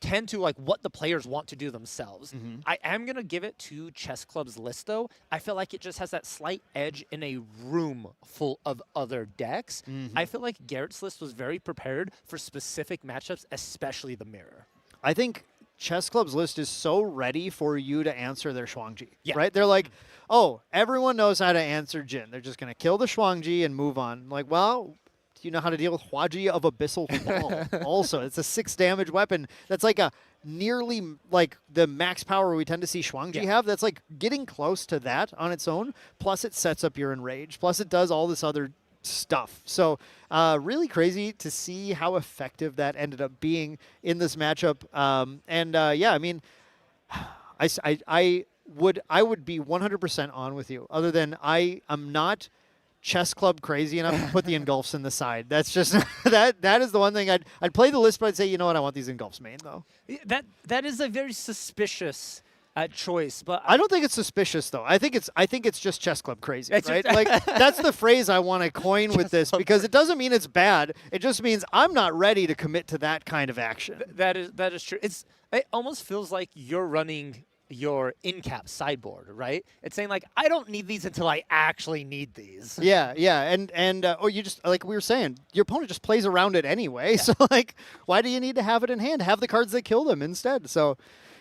tend to like what the players want to do themselves. I am going to give it to Chess Club's list though. I feel like it just has that slight edge in a room full of other decks. I feel like Garrett's list was very prepared for specific matchups, especially the mirror. I think Chess Club's list is so ready for you to answer their Shuangji, Yeah. right? They're like, oh, everyone knows how to answer Jin. They're just going to kill the Shuangji and move on. I'm like, well, do you know how to deal with Huaji of Abyssal Fall? Also, it's a 6 damage weapon. That's like a nearly like the max power we tend to see Shuangji have. That's like getting close to that on its own. Plus, it sets up your Enrage. Plus, it does all this other stuff. So really crazy to see how effective that ended up being in this matchup. Yeah, I mean, I would be 100% on with you. Other than I am not Chess Club crazy enough to put the engulfs in the side. That's just that is the one thing I'd play the list, but I'd say, you know what, I want these engulfs main though. That is a very suspicious choice, but I don't think it's suspicious though. I think it's just Chess Club crazy, right? Like that's the phrase I want to coin with this because it doesn't mean it's bad. It just means I'm not ready to commit to that kind of action. That is true. It almost feels like you're running your in-cap sideboard, right? It's saying like, I don't need these until I actually need these. Yeah, or you just, like we were saying, your opponent just plays around it anyway. Yeah. So like, why do you need to have it in hand? Have the cards that kill them instead. So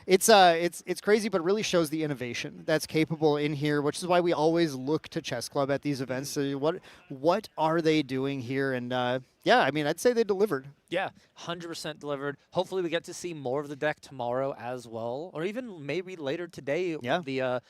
it's crazy, but it really shows the innovation that's capable in here, which is why we always look to Chess Club at these events. So what are they doing here? And yeah, I mean, I'd say they delivered. Yeah, 100% delivered. Hopefully we get to see more of the deck tomorrow as well, or even maybe later today. Yeah. The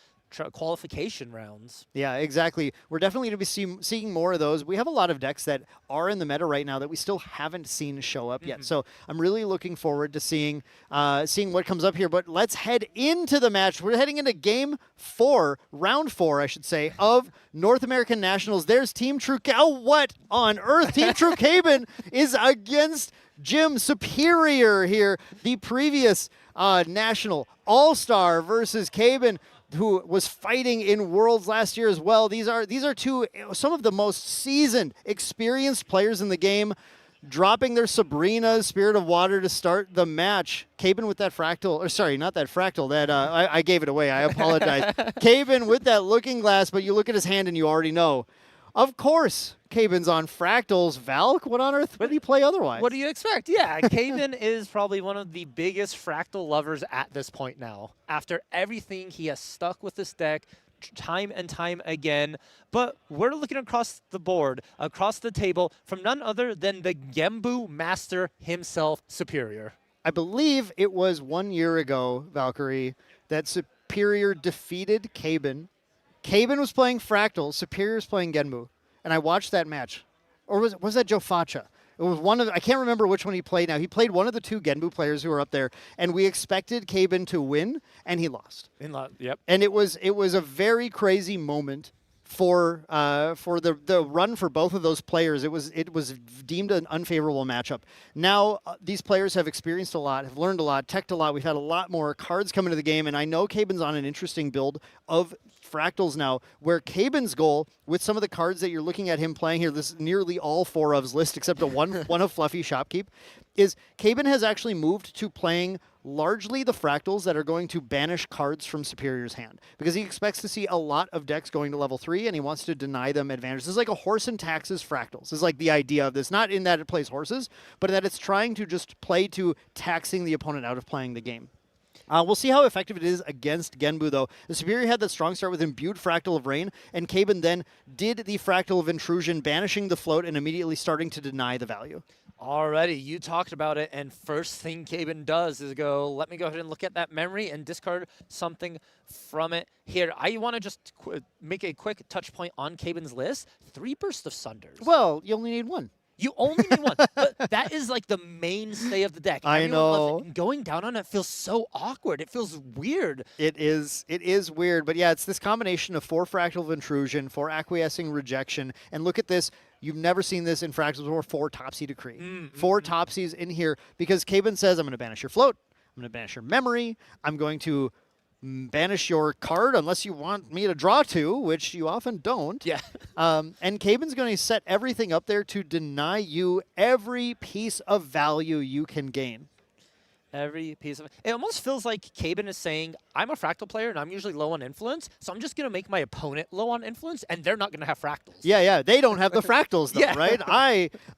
qualification rounds. Yeah, exactly. We're definitely going to be seeing more of those. We have a lot of decks that are in the meta right now that we still haven't seen show up yet. So I'm really looking forward to seeing what comes up here. But let's head into the match. We're heading into Game 4, Round 4, I should say, of North American Nationals. There's Team True. Oh, what on earth? Team True Cabin is against Jim Superior here. The previous National All-Star versus Cabin, who was fighting in Worlds last year as well. These are some of the most seasoned, experienced players in the game, dropping their Sabrina, Spirit of Water to start the match. Cabin with that fractal, or sorry, not that fractal, that I gave it away, I apologize. Cabin with that Looking Glass, but you look at his hand and you already know. Of course, Cabin's on fractals. Valk, what on earth would he play otherwise? What do you expect? Yeah, Cabin is probably one of the biggest fractal lovers at this point now. After everything, he has stuck with this deck time and time again. But we're looking across the board, across the table, from none other than the Gembu master himself, Superior. I believe it was 1 year ago, Valkyrie, that Superior defeated Cabin. Cabin was playing Fractal, Superior was playing Genbu, and I watched that match. Or was that Joe Facha? It was one of, I can't remember which one he played now. He played one of the two Genbu players who were up there, and we expected Cabin to win, and he lost. Yep. And it was a very crazy moment for the run for both of those players. It was deemed an unfavorable matchup. Now these players have experienced a lot, have learned a lot, teched a lot. We've had a lot more cards come into the game, and I know Cabin's on an interesting build of fractals now, where Cabin's goal with some of the cards that you're looking at him playing here, this is nearly all 4 of's list except one of Fluffy Shopkeep, is Cabin has actually moved to playing largely the fractals that are going to banish cards from Superior's hand, because he expects to see a lot of decks going to level 3 and he wants to deny them advantage. This is like a horse and taxes fractals. This is like the idea of this, not in that it plays horses, but that it's trying to just play to taxing the opponent out of playing the game. We'll see how effective it is against Genbu, though. The Superior had that strong start with Imbued Fractal of Rain, and Cabin then did the Fractal of Intrusion, banishing the float and immediately starting to deny the value. Alrighty, you talked about it, and first thing Cabin does is go, let me go ahead and look at that memory and discard something from it. Here, I want to just make a quick touch point on Cabin's list. 3 Burst of Sunders. Well, you only need 1. You only need 1, but that is like the mainstay of the deck. I know. And going down on it feels so awkward. It feels weird. It is weird, but yeah, it's this combination of 4 Fractal of Intrusion, 4 Acquiescing Rejection, and look at this. You've never seen this in Fractals before, 4 Topsy Decree. 4 Topsies in here, because Cabin says, I'm going to banish your float, I'm going to banish your memory, I'm going to banish your card unless you want me to draw 2, which you often don't. Yeah. And Caben's going to set everything up there to deny you every piece of value you can gain. Every piece of it almost feels like Caben is saying, I'm a fractal player and I'm usually low on influence, so I'm just going to make my opponent low on influence and they're not going to have fractals. Yeah, they don't have the fractals though, Yeah. right?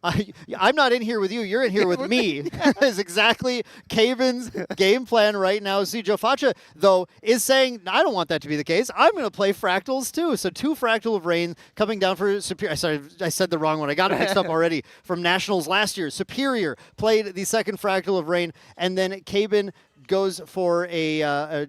I'm not in here with you, you're in here with me. Is exactly Caben's game plan right now. See, Joe Faccia, though, is saying, I don't want that to be the case. I'm going to play fractals too. So 2 Fractal of Rain coming down for Superior. Sorry, I said the wrong one. I got it mixed up already. From Nationals last year, Superior played the 2nd Fractal of Rain, and then Caben goes for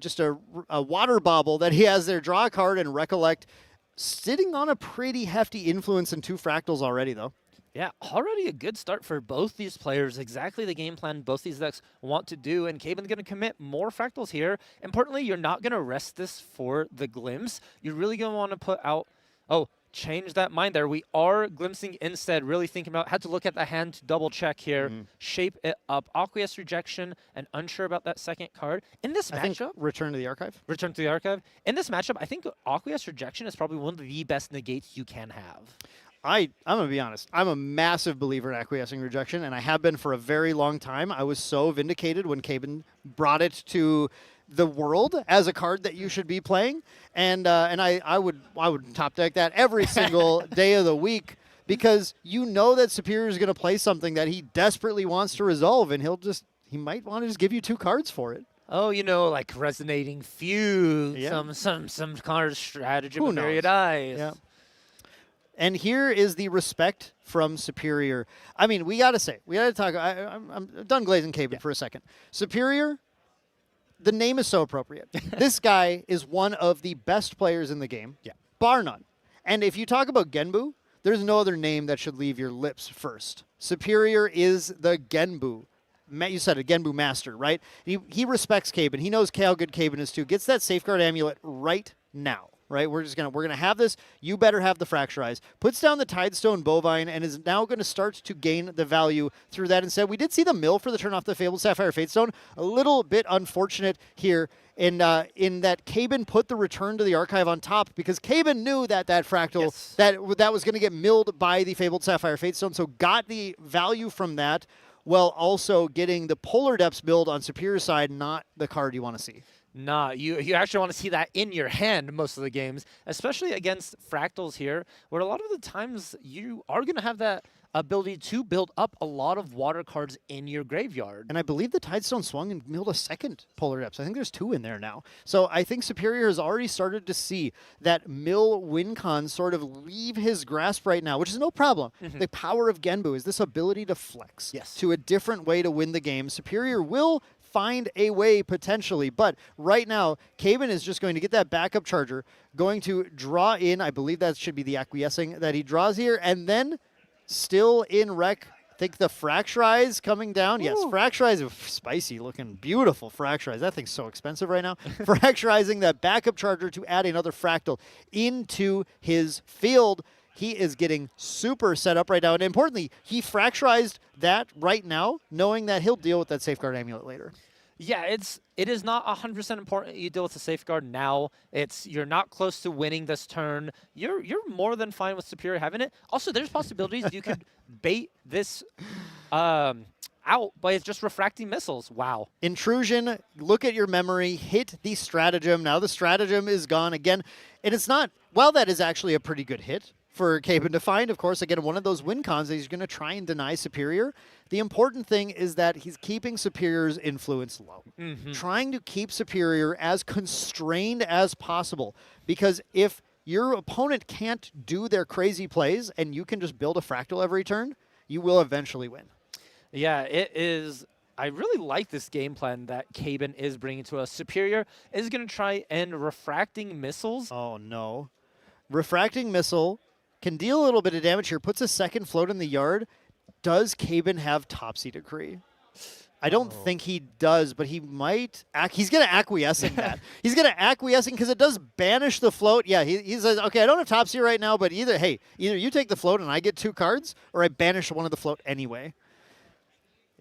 just a water bobble that he has there. Draw a card and Recollect, sitting on a pretty hefty influence in 2 fractals already, though. Yeah, already a good start for both these players. Exactly the game plan both these decks want to do, and Caben's going to commit more fractals here. Importantly, you're not going to rest this for the glimpse. You're really going to want to put out... Oh, change that mind there. We are glimpsing instead, really thinking about, had to look at the hand to double check here, shape it up. Aqueous Rejection, and unsure about that second card. In this matchup... Return to the Archive. Return to the Archive. In this matchup, I think Aqueous Rejection is probably one of the best negates you can have. I'm going to be honest. I'm a massive believer in Acquiescing Rejection, and I have been for a very long time. I was so vindicated when Caben brought it to the world as a card that you should be playing, and I would top deck that every single day of the week, because you know that Superior is going to play something that he desperately wants to resolve, and he might want to just give you 2 cards for it. Oh, you know, like Resonating Fugue, Yeah. some card stratagem Who of Myriad knows? Eyes. Yeah. And here is the respect from Superior. I mean, we got to talk. I'm done glazing Caben for a second. Superior, the name is so appropriate. This guy is one of the best players in the game, bar none. And if you talk about Genbu, there's no other name that should leave your lips first. Superior is the Genbu. You said a Genbu master, right? He respects Caben. He knows how good Caben is too. Gets that Safeguard Amulet right now. Right, we're gonna have this. You better have the Fracturize. Puts down the Tidestone Bovine and is now going to start to gain the value through that. Instead, we did see the mill for the turn off the Fabled Sapphire Fatestone. A little bit unfortunate here in that Caben put the Return to the Archive on top, because Caben knew that Fractal that was going to get milled by the Fabled Sapphire Fatestone, so got the value from that, while also getting the Polar Depths build on Superior side, not the card you want to see. Nah, you actually want to see that in your hand most of the games, especially against fractals here, where a lot of the times you are going to have that ability to build up a lot of water cards in your graveyard. And I believe the Tidestone swung and milled a second Polar Depths. I think there's 2 in there now. So I think Superior has already started to see that mill win con sort of leave his grasp right now, which is no problem. The power of Genbu is this ability to flex to a different way to win the game. Superior will find a way potentially, but right now Caben is just going to get that backup charger, going to draw in, I believe that should be the Acquiescing that he draws here, and then still in rec, I think the Fracturize coming down. Ooh. Yes, Fracturize, spicy looking, beautiful Fracturize. That thing's so expensive right now. Fracturizing that backup charger to add another Fractal into his field. He is getting super set up right now. And importantly, he Fracturized that right now, knowing that he'll deal with that Safeguard Amulet later. Yeah, it is not 100% important you deal with the Safeguard now. You're not close to winning this turn. You're more than fine with Superior having it. Also, there's possibilities you could bait this out by just refracting missiles. Wow. Intrusion, look at your memory, hit the stratagem. Now the stratagem is gone again. And it's not, while that is actually a pretty good hit for Caben to find, of course, again, one of those win cons that he's going to try and deny Superior. The important thing is that he's keeping Superior's influence low. Trying to keep Superior as constrained as possible. Because if your opponent can't do their crazy plays and you can just build a Fractal every turn, you will eventually win. Yeah, it is. I really like this game plan that Caben is bringing to us. Superior is going to try and refracting missiles. Oh, no. Refracting missile can deal a little bit of damage here. Puts a second float in the yard. Does Caben have Topsy Decree? I don't think he does, but he might. He's going to acquiescing that. He's going to acquiescing because it does banish the float. Yeah, he says, okay, I don't have Topsy right now, but either you take the float and I get 2 cards, or I banish one of the float anyway.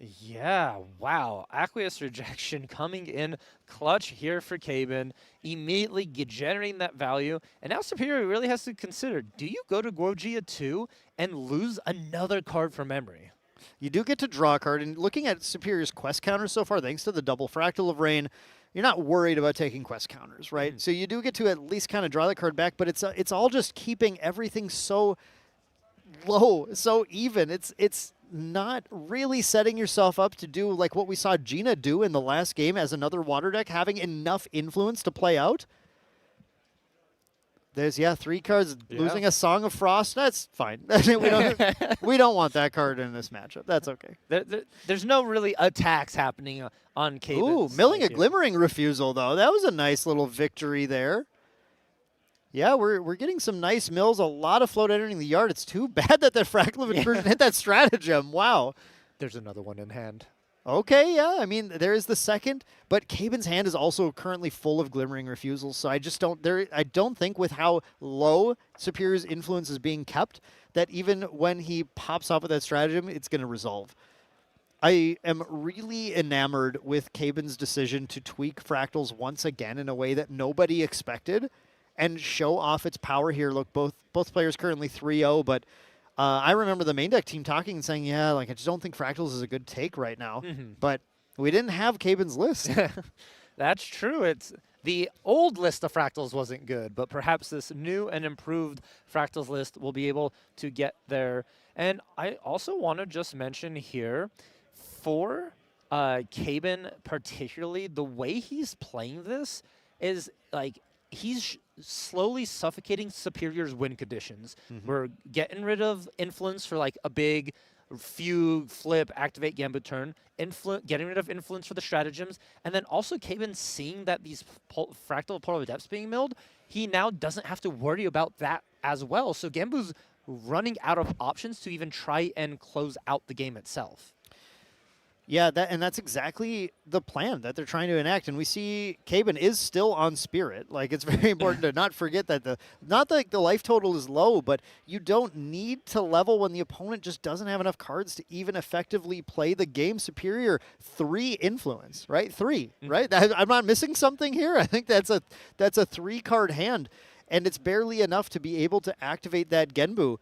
Yeah, wow. Aqueous Rejection coming in clutch here for Caben, immediately generating that value. And now Superior really has to consider, do you go to Guojia 2 and lose another card from memory? You do get to draw a card, and looking at Superior's quest counters so far, thanks to the double Fractal of Rain, you're not worried about taking quest counters, right? So you do get to at least kind of draw the card back, but it's all just keeping everything so low, so even. It's not really setting yourself up to do like what we saw Gina do in the last game as another water deck, having enough influence to play out. There's 3 cards, losing a Song of Frost. That's fine. we don't want that card in this matchup. That's okay. There's no really attacks happening on Caben. Ooh, milling a Glimmering Refusal, though. That was a nice little victory there. Yeah, we're getting some nice mills, a lot of float entering the yard. It's too bad that Fractal of Intrusion hit that stratagem. Wow. There's another one in hand. Okay, yeah, I mean, there is the second, but Caben's hand is also currently full of Glimmering Refusals, so I just don't, I don't think with how low Superior's influence is being kept, that even when he pops off with that stratagem, it's going to resolve. I am really enamored with Caben's decision to tweak Fractals once again in a way that nobody expected and show off its power here. Look, both players currently 3-0, but I remember the main deck team talking and saying, yeah, like I just don't think Fractals is a good take right now. But we didn't have Caben's list. That's true. It's the old list of Fractals wasn't good, but perhaps this new and improved Fractals list will be able to get there. And I also want to just mention here, for Caben particularly, the way he's playing this is like he's slowly suffocating Superior's win conditions. We're getting rid of influence for like a big fugue, flip, activate Gambit turn, getting rid of influence for the stratagems, and then also Caben seeing that these Fractal Portal of Depths being milled, he now doesn't have to worry about that as well. So Gambu's running out of options to even try and close out the game itself. Yeah, and that's exactly the plan that they're trying to enact. And we see Caben is still on Spirit. Like, it's very important to not forget that not that the life total is low, but you don't need to level when the opponent just doesn't have enough cards to even effectively play the game. Superior 3 influence, right? 3, right? I'm not missing something here. I think that's a 3-card hand, and it's barely enough to be able to activate that Genbu.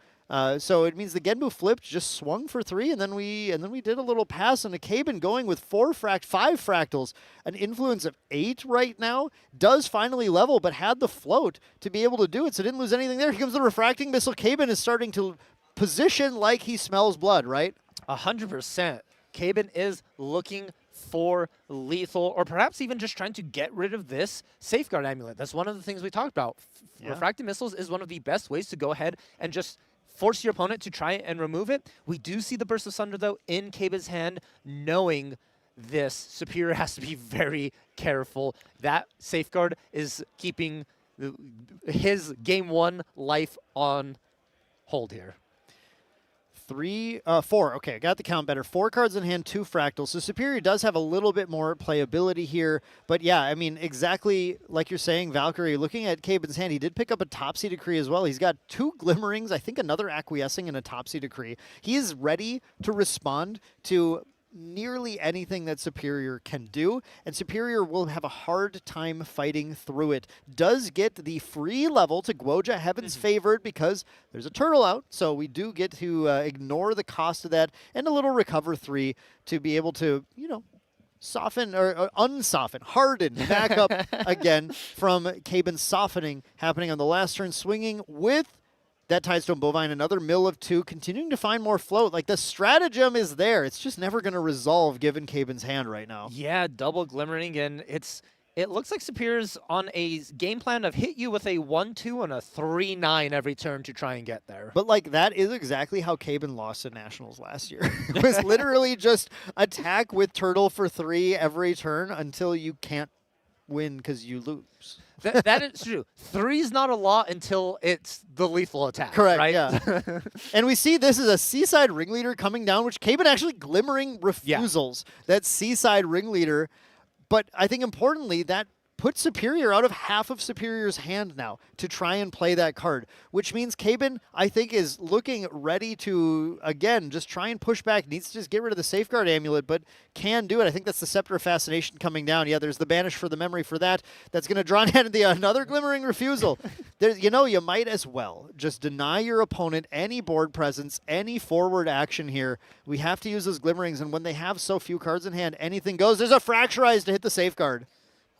So it means the Genbu flipped, just swung for 3, and then we did a little pass on a Caben going with 5 fractals, an influence of 8 right now, does finally level, but had the float to be able to do it, so didn't lose anything there. Here comes the Refracting Missile. Caben is starting to position like he smells blood, right? 100%. Caben is looking for lethal, or perhaps even just trying to get rid of this Safeguard Amulet. That's one of the things we talked about. Refracting Missiles is one of the best ways to go ahead and just force your opponent to try and remove it. We do see the Burst of Sunder, though, in Caben's hand. Knowing this, Superior has to be very careful. That Safeguard is keeping his Game 1 life on hold here. 4. Okay, I got the count better. 4 cards in hand, 2 fractals. So Superior does have a little bit more playability here. But yeah, I mean, exactly like you're saying, Valkyrie, looking at Caben's hand, he did pick up a Topsy Decree as well. He's got 2 Glimmerings, I think another Acquiescing and a Topsy Decree. He is ready to respond to nearly anything that Superior can do, and Superior will have a hard time fighting through it. Does get the free level to Guojia, Heaven's Favored, because there's a turtle out, so we do get to ignore the cost of that, and a little Recover 3 to be able to, you know, soften or unsoften, harden back up again from Caben softening happening on the last turn, swinging with that Tidestone Bovine, another mill of 2, continuing to find more float. Like, the stratagem is there. It's just never going to resolve given Caben's hand right now. Yeah, double Glimmering, and it looks like Superior's on a game plan of hit you with a 1-2 and a 3-9 every turn to try and get there. But, like, that is exactly how Caben lost at Nationals last year. It was literally just attack with Turtle for 3 every turn until you can't win because you lose. That is true. 3's not a lot until it's the lethal attack. Correct, right? Yeah. And we see this is a Seaside Ringleader coming down, which Caben actually Glimmering refusals. That Seaside Ringleader. But I think importantly, that put Superior out of half of Superior's hand now to try and play that card, which means Caben, I think, is looking ready to, again, just try and push back. Needs to just get rid of the Safeguard Amulet, but can do it. I think that's the Scepter of Fascination coming down. Yeah, there's the Banish for the memory for that. That's going to draw down another Glimmering Refusal. You might as well just deny your opponent any board presence, any forward action here. We have to use those Glimmerings, and when they have so few cards in hand, anything goes. There's a Fracturize to hit the Safeguard.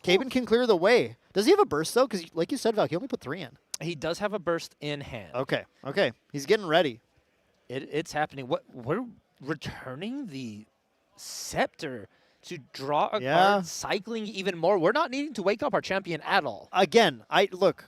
Caben can clear the way. Does he have a burst, though? Because, like you said, Val, he only put 3 in. He does have a burst in hand. Okay. He's getting ready. It's happening. We're returning the Scepter to draw a card, cycling even more. We're not needing to wake up our champion at all. Again, look.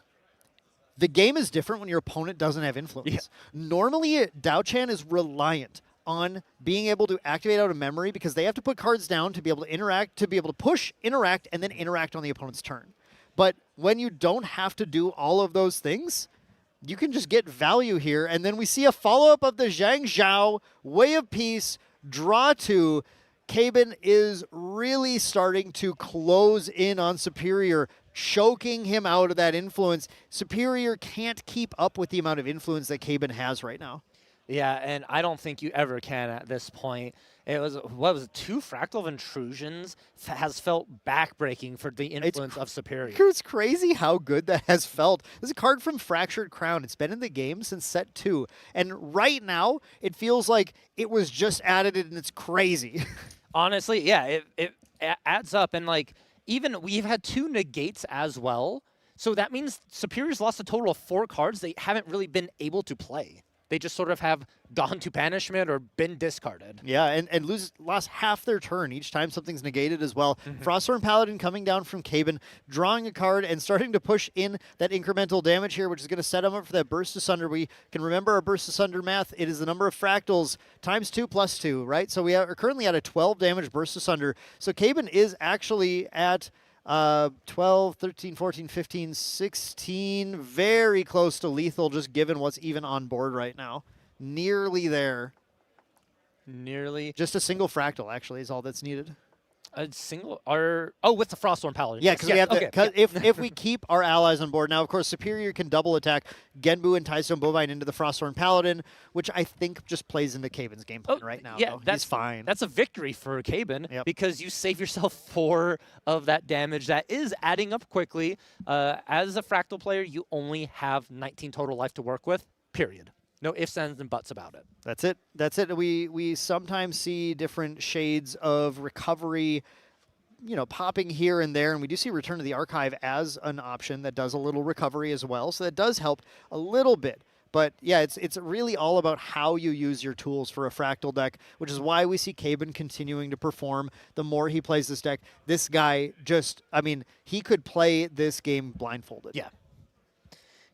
The game is different when your opponent doesn't have influence. Yeah. Normally, Dao-Chan is reliant on being able to activate out of memory because they have to put cards down to be able to interact, to be able to push, interact, and then interact on the opponent's turn. But when you don't have to do all of those things, you can just get value here. And then we see a follow-up of the Zhang Zhao, Way of Peace, draw 2. Caben is really starting to close in on Superior, choking him out of that influence. Superior can't keep up with the amount of influence that Caben has right now. Yeah, and I don't think you ever can at this point. It was, 2 Fractal Intrusions has felt backbreaking for the influence of Superior. It's crazy how good that has felt. This is a card from Fractured Crown. It's been in the game since set 2. And right now, it feels like it was just added and it's crazy. Honestly, yeah, it adds up. And, like, even we've had 2 negates as well. So that means Superior's lost a total of 4 cards they haven't really been able to play. They just sort of have gone to banishment or been discarded. Yeah, and lost half their turn each time something's negated as well. Frostborn Paladin coming down from Caben, drawing a card and starting to push in that incremental damage here, which is going to set him up for that Burst Asunder. We can remember our Burst Asunder math. It is the number of fractals times 2 plus 2, right? So we are currently at a 12 damage Burst Asunder. So Caben is actually at 12, 13, 14, 15, 16, very close to lethal, just given what's even on board right now. Nearly there. Nearly. Just a single fractal, actually, is all that's needed. A single, with the Frostborn Paladin. Yeah, because we have okay, if we keep our allies on board. Now, of course, Superior can double attack Genbu and Tidestone Bovine into the Frostborn Paladin, which I think just plays into Caben's game plan right now. Yeah, though. that's He's fine. That's a victory for Caben because you save yourself 4 of that damage that is adding up quickly. As a Fractal player, you only have 19 total life to work with, period. No ifs, ands, and buts about it. That's it. That's it. We sometimes see different shades of recovery, popping here and there, and we do see Return to the Archive as an option that does a little recovery as well, so that does help a little bit. But yeah, it's really all about how you use your tools for a Fractal deck, which is why we see Caben continuing to perform the more he plays this deck. This guy he could play this game blindfolded. Yeah.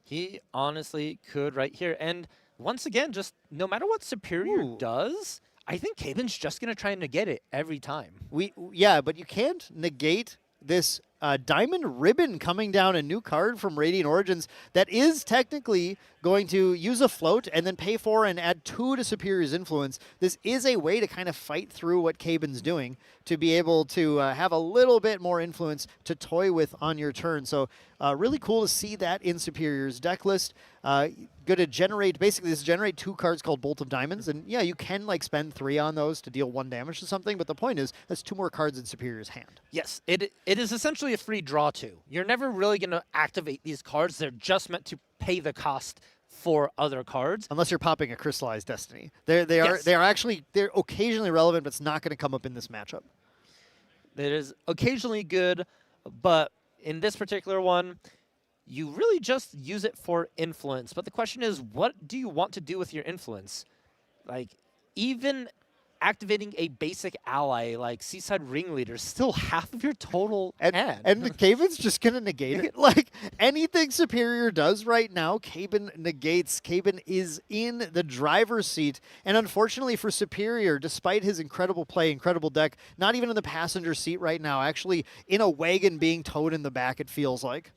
He honestly could right here. And once again, just no matter what Superior does, I think Caben's just going to try and negate it every time. But you can't negate this Diamond Ribbon coming down, a new card from Radiant Origins that is technically going to use a float and then pay 4 and add 2 to Superior's influence. This is a way to kind of fight through what Caben's doing to be able to have a little bit more influence to toy with on your turn. So really cool to see that in Superior's deck list. Good to generate, basically this generate 2 cards called Bolt of Diamonds, and yeah, you can spend 3 on those to deal 1 damage to something, but the point is that's 2 more cards in Superior's hand. Yes, it is essentially a free draw too. You're never really going to activate these cards. They're just meant to pay the cost for other cards. Unless you're popping a Crystallized Destiny. They are they're occasionally relevant, but it's not going to come up in this matchup. It is occasionally good, but in this particular one, you really just use it for influence. But the question is, what do you want to do with your influence? Like, even activating a basic ally like Seaside Ringleader is still half of your total hand. And the Caben's just going to negate it. Like, anything Superior does right now, Caben negates. Caben is in the driver's seat. And unfortunately for Superior, despite his incredible play, incredible deck, not even in the passenger seat right now, actually in a wagon being towed in the back, it feels like.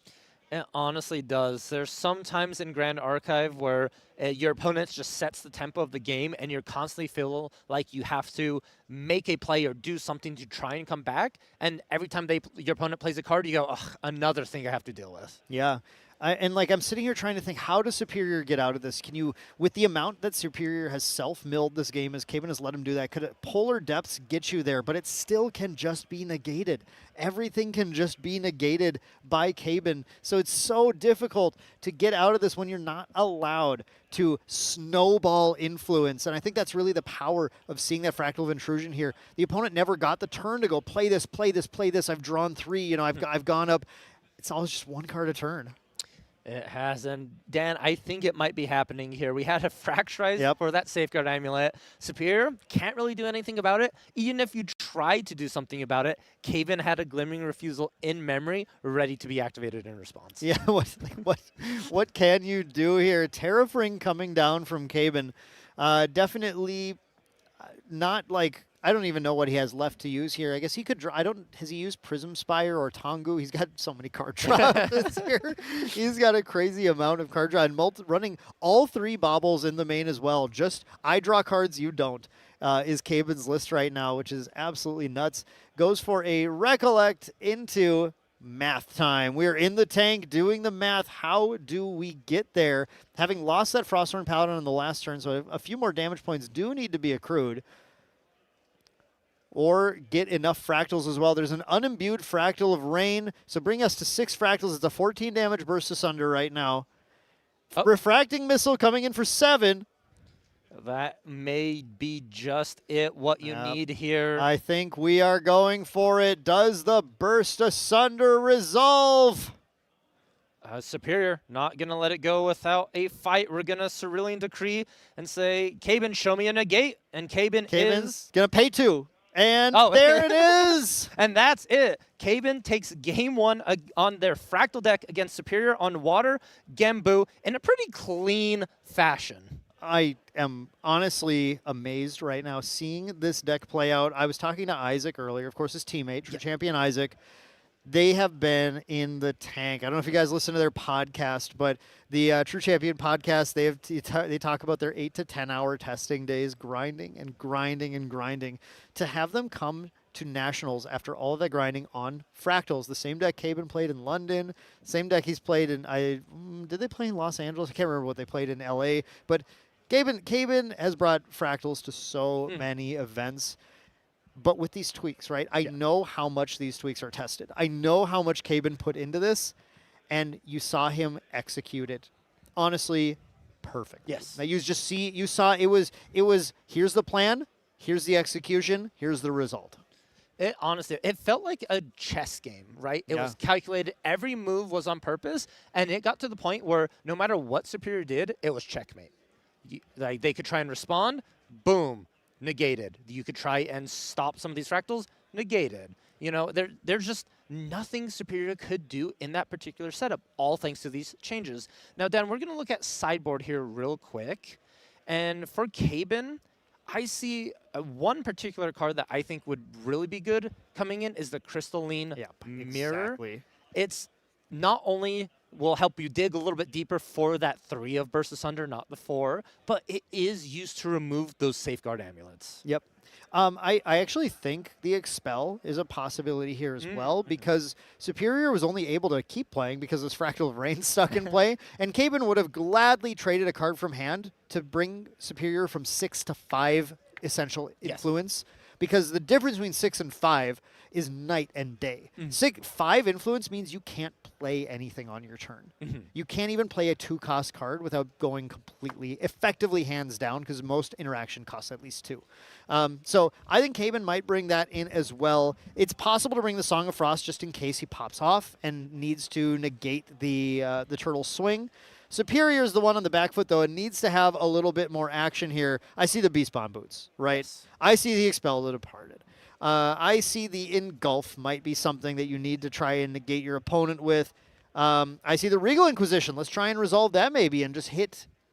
It honestly does. There's some times in Grand Archive where your opponent just sets the tempo of the game and you constantly feel like you have to make a play or do something to try and come back. And every time your opponent plays a card, you go, ugh, another thing I have to deal with. Yeah. And like I'm sitting here trying to think, how does Superior get out of this? Can you, with the amount that Superior has self-milled this game, as Caven has let him do that, could Polar Depths get you there? But it still can just be negated. Everything can just be negated by Caven. So it's so difficult to get out of this when you're not allowed to snowball influence. And I think that's really the power of seeing that Fractal of Intrusion here. The opponent never got the turn to go play this, play this, play this. I've drawn 3. You know, I've gone up. It's always just 1 card a turn. It has, and Dan, I think it might be happening here. We had a Fracturize for that Safeguard Amulet. Superior can't really do anything about it. Even if you tried to do something about it, Caven had a Glimmering Refusal in memory, ready to be activated in response. Yeah, what can you do here? Terrafring coming down from Caven. Definitely not like, I don't even know what he has left to use here. I guess he could draw. Has he used Prism Spire or Tengu? He's got so many card draws here. He's got a crazy amount of card draw and running all 3 baubles in the main as well. Just I draw cards, you don't, is Caven's list right now, which is absolutely nuts. Goes for a Recollect into math time. We're in the tank doing the math. How do we get there? Having lost that Frosthorn Paladin on the last turn, so a few more damage points do need to be accrued. Or get enough fractals as well. There's an unimbued Fractal of Rain, so bring us to 6 fractals. It's a 14 damage burst asunder right now. Oh. Refracting Missile coming in for 7. That may be just what you need here. I think we are going for it. Does the burst asunder resolve? Superior, not going to let it go without a fight. We're going to Cerulean Decree and say, Caven, show me a negate. And Caven's going to pay 2. And there it is! And that's it. Caven takes game 1 on their Fractal deck against Superior on Water, Gembu, in a pretty clean fashion. I am honestly amazed right now seeing this deck play out. I was talking to Isaac earlier, of course, his teammate, True Champion Isaac. They have been in the tank. I don't know if you guys listen to their podcast, but the True Champion podcast, they talk about their 8 to 10 hour testing days, grinding and grinding and grinding. To have them come to Nationals after all of that grinding on Fractals, the same deck Caven played in London, same deck he's played in, did they play in Los Angeles? I can't remember what they played in LA, but Caven has brought Fractals to so many events. But with these tweaks, right? I know how much these tweaks are tested. I know how much Caven put into this, and you saw him execute it. Honestly, perfect. Yes. Now you saw it was here's the plan, here's the execution, here's the result. It felt like a chess game, right? It was calculated. Every move was on purpose, and it got to the point where no matter what Superior did, it was checkmate. Like they could try and respond, boom. Negated. You could try and stop some of these fractals, negated. You know, there's just nothing Superior could do in that particular setup, all thanks to these changes. Now, Dan, we're going to look at sideboard here real quick. And for Caven, I see one particular card that I think would really be good coming in is the Crystalline Mirror. Exactly. It's not only will help you dig a little bit deeper for that 3 of Burst Asunder, not the 4, but it is used to remove those Safeguard Amulets. Yep. I actually think the Expel is a possibility here as well, because Superior was only able to keep playing because this Fractal of Rain stuck in play, and Caven would have gladly traded a card from hand to bring Superior from 6 to 5 essential influence, because the difference between 6 and 5 is night and day. 5 influence means you can't play anything on your turn. You can't even play a 2-cost card without going completely, effectively hands down, because most interaction costs at least 2. So I think Caven might bring that in as well. It's possible to bring the Song of Frost just in case he pops off and needs to negate the Turtle Swing. Superior is the one on the back foot, though, and needs to have a little bit more action here. I see the Beast Bomb Boots, right? I see the Expel the Departed. I see the Engulf might be something that you need to try and negate your opponent with. I see the Regal Inquisition. Let's try and resolve that maybe and just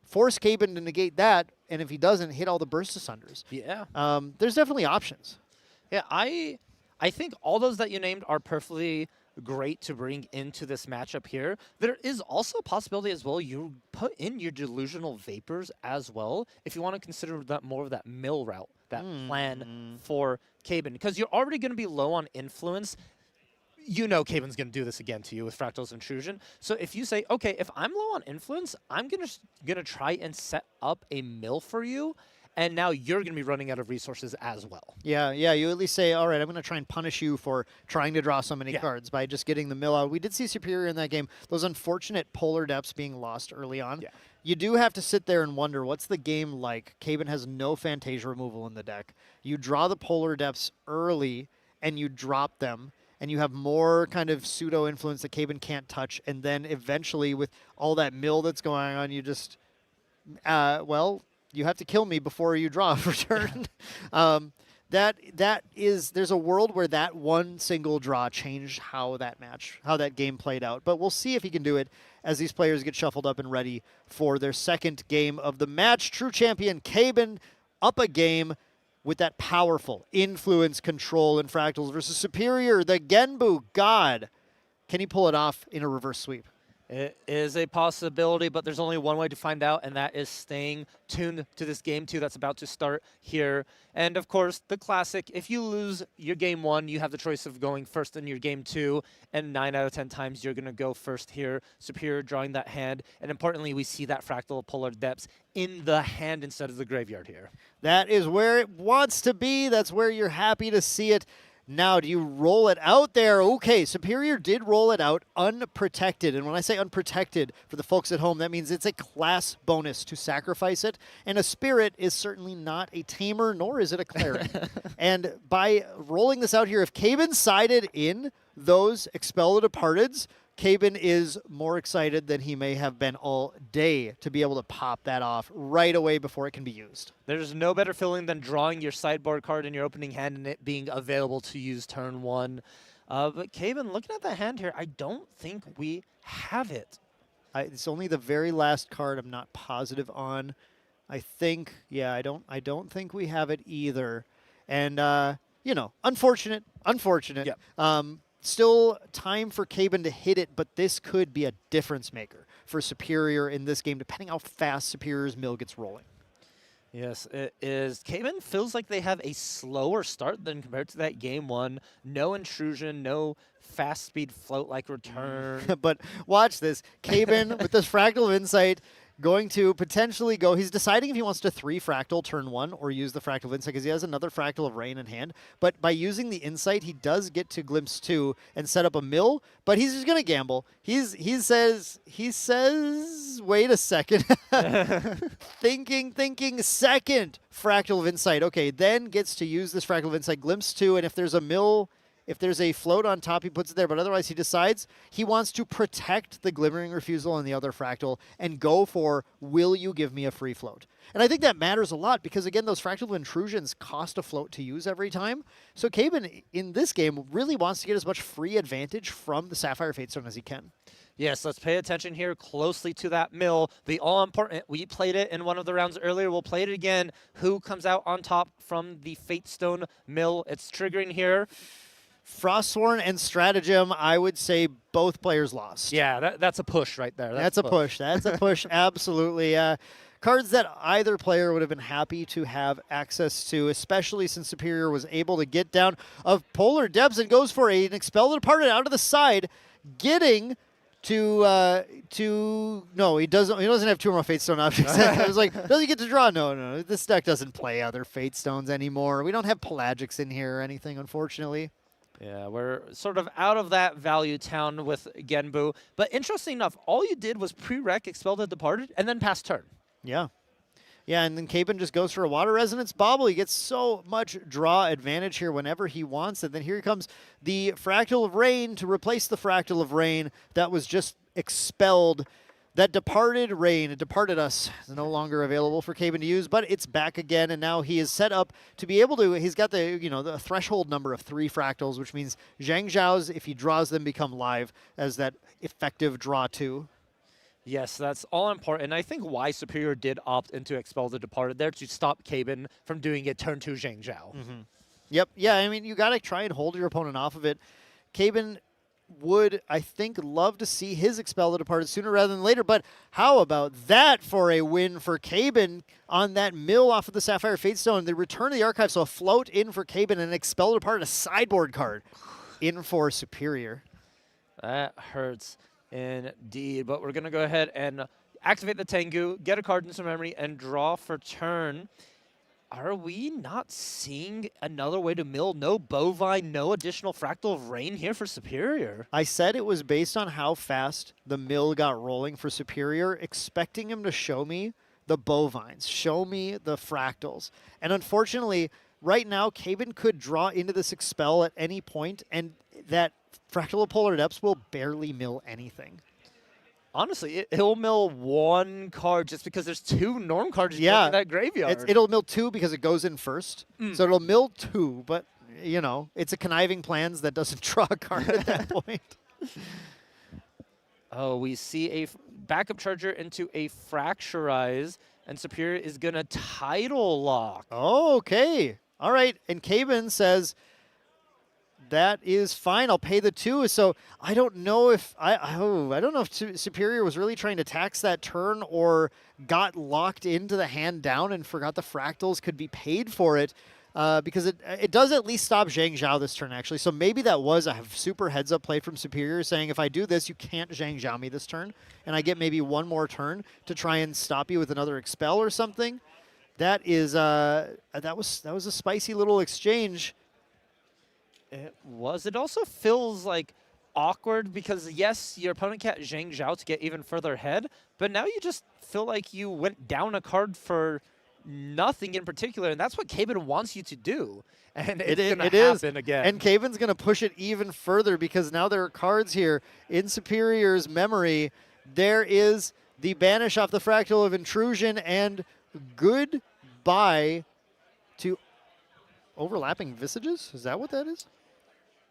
force Caven to negate that, and if he doesn't, hit all the Burst Asunders. Yeah. There's definitely options. Yeah, I think all those that you named are perfectly great to bring into this matchup here. There is also a possibility as well you put in your Delusional Vapors as well if you want to consider that more of that mill route, that plan for Caben. Because you're already going to be low on influence. You know Caben's going to do this again to you with Fractal's Intrusion. So if you say, okay, if I'm low on influence, I'm gonna try and set up a mill for you, and now you're going to be running out of resources as well. Yeah, you at least say, all right, I'm going to try and punish you for trying to draw so many cards by just getting the mill out. We did see Superior in that game. Those unfortunate Polar Depths being lost early on. Yeah. You do have to sit there and wonder, what's the game like? Caben has no Fantasia removal in the deck. You draw the Polar Depths early, and you drop them, and you have more kind of pseudo-influence that Caben can't touch, and then eventually with all that mill that's going on, you just, well, you have to kill me before you draw for turn. There's a world where that one single draw changed how that game played out. But we'll see if he can do it as these players get shuffled up and ready for their second game of the match. True champion Caben up a game with that powerful influence control in Fractals versus Superior, the Genbu God. Can he pull it off in a reverse sweep? It is a possibility, but there's only one way to find out, and that is staying tuned to this game 2 that's about to start here. And of course, the classic, if you lose your game 1, you have the choice of going first in your game 2, and 9 out of 10 times you're going to go first here. Superior drawing that hand, and importantly, we see that Fractal Polar Depths in the hand instead of the graveyard here. That is where it wants to be. That's where you're happy to see it. Now, do you roll it out there? Okay, Superior did roll it out unprotected. And when I say unprotected, for the folks at home, that means it's a class bonus to sacrifice it. And a Spirit is certainly not a Tamer, nor is it a Cleric. And by rolling this out here, if Caben sided in those Expel the Departeds, Caben is more excited than he may have been all day to be able to pop that off right away before it can be used. There's no better feeling than drawing your sideboard card in your opening hand and it being available to use turn 1. But Caben, looking at the hand here, I don't think we have it. It's only the very last card I'm not positive on. I think, yeah, I don't think we have it either. And, unfortunate. Yep. Still time for Caben to hit it, but this could be a difference maker for Superior in this game, depending how fast Superior's mill gets rolling. Yes, it is. Caben feels like they have a slower start than compared to that game 1. No intrusion, no fast speed float-like return. But watch this. Caben, with this Fractal of Insight, going to potentially go, he's deciding if he wants to 3 Fractal turn 1 or use the Fractal of Insight because he has another Fractal of Rain in hand. But by using the Insight, he does get to Glimpse 2 and set up a mill, but he's just going to gamble. He says, wait a second. thinking, second Fractal of Insight. Okay, then gets to use this Fractal of Insight, Glimpse 2, and if there's a mill, if there's a float on top, he puts it there, but otherwise he decides he wants to protect the Glimmering Refusal on the other Fractal and go for, will you give me a free float? And I think that matters a lot because, again, those Fractal Intrusions cost a float to use every time. So Caben, in this game, really wants to get as much free advantage from the Sapphire Fatestone as he can. Yes, let's pay attention here closely to that mill. The all-important, we played it in one of the rounds earlier. We'll play it again. Who comes out on top from the Fatestone mill? It's triggering here. Frostsworn and Stratagem, I would say both players lost. Yeah, that's a push right there. That's a push. That's a push, absolutely. Cards that either player would have been happy to have access to, especially since Superior was able to get down of Polar Depths and goes for an Expel the Departed out of the side, getting no, he doesn't have 2 more Fatestone options. I was like, does he get to draw? No, this deck doesn't play other Fatestones anymore. We don't have Pelagics in here or anything, unfortunately. Yeah, we're sort of out of that value town with Genbu. But interesting enough, all you did was pre-rec Expel the Departed and then pass turn. Yeah. Yeah, and then Caben just goes for a Water Resonance Bauble. He gets so much draw advantage here whenever he wants. And then here comes the Fractal of Rain to replace the Fractal of Rain that was just expelled. That departed Rain, it departed us, is no longer available for Caben to use, but it's back again, and now he is set up to be able to, he's got the, the threshold number of 3 Fractals, which means Zhang Zhao's, if he draws them, become live as that effective draw 2. Yes, that's all important. And I think why Superior did opt into Expel the Departed there to stop Caben from doing a turn 2 Zhang Zhao. Yep, yeah, I mean, you got to try and hold your opponent off of it. Caben would, I think, love to see his Expel the Departed sooner rather than later. But how about that for a win for Caben on that mill off of the Sapphire Fatestone? The Return of the Archive, so a float in for Caben and an Expel the Departed, a sideboard card in for Superior. That hurts indeed. But we're going to go ahead and activate the Tengu, get a card into memory, and draw for turn. Are we not seeing another way to mill? No Bovine, no additional Fractal of Rain here for Superior. I said it was based on how fast the mill got rolling for Superior, expecting him to show me the Bovines, show me the Fractals. And unfortunately, right now, Caben could draw into this Expel at any point, and that Fractal of Polar Depths will barely mill anything. Honestly, it'll mill one card just because there's 2 norm cards in that graveyard. It'll mill 2 because it goes in first. So it'll mill 2, but, you know, it's a conniving plans that doesn't draw a card at that point. Oh, we see a backup charger into a Fracturize, and Superior is going to Tidal Lock. Oh, okay. All right. And Caben says, that is fine. I'll pay the 2. So I don't know if I don't know if Superior was really trying to tax that turn or got locked into the hand down and forgot the Fractals could be paid for it, because it does at least stop Zhang Zhao this turn actually. So maybe that was a super heads up play from Superior saying, if I do this, you can't Zhang Zhao me this turn, and I get maybe one more turn to try and stop you with another Expel or something. That is that was a spicy little exchange. It was. It also feels like awkward because, yes, your opponent can't Zhang Zhao to get even further ahead, but now you just feel like you went down a card for nothing in particular, and that's what Caben wants you to do. And it's going to happen again. And Caben's going to push it even further because now there are cards here in Superior's memory. There is the Banish off the Fractal of Intrusion and goodbye to Overlapping Visages? Is that what that is?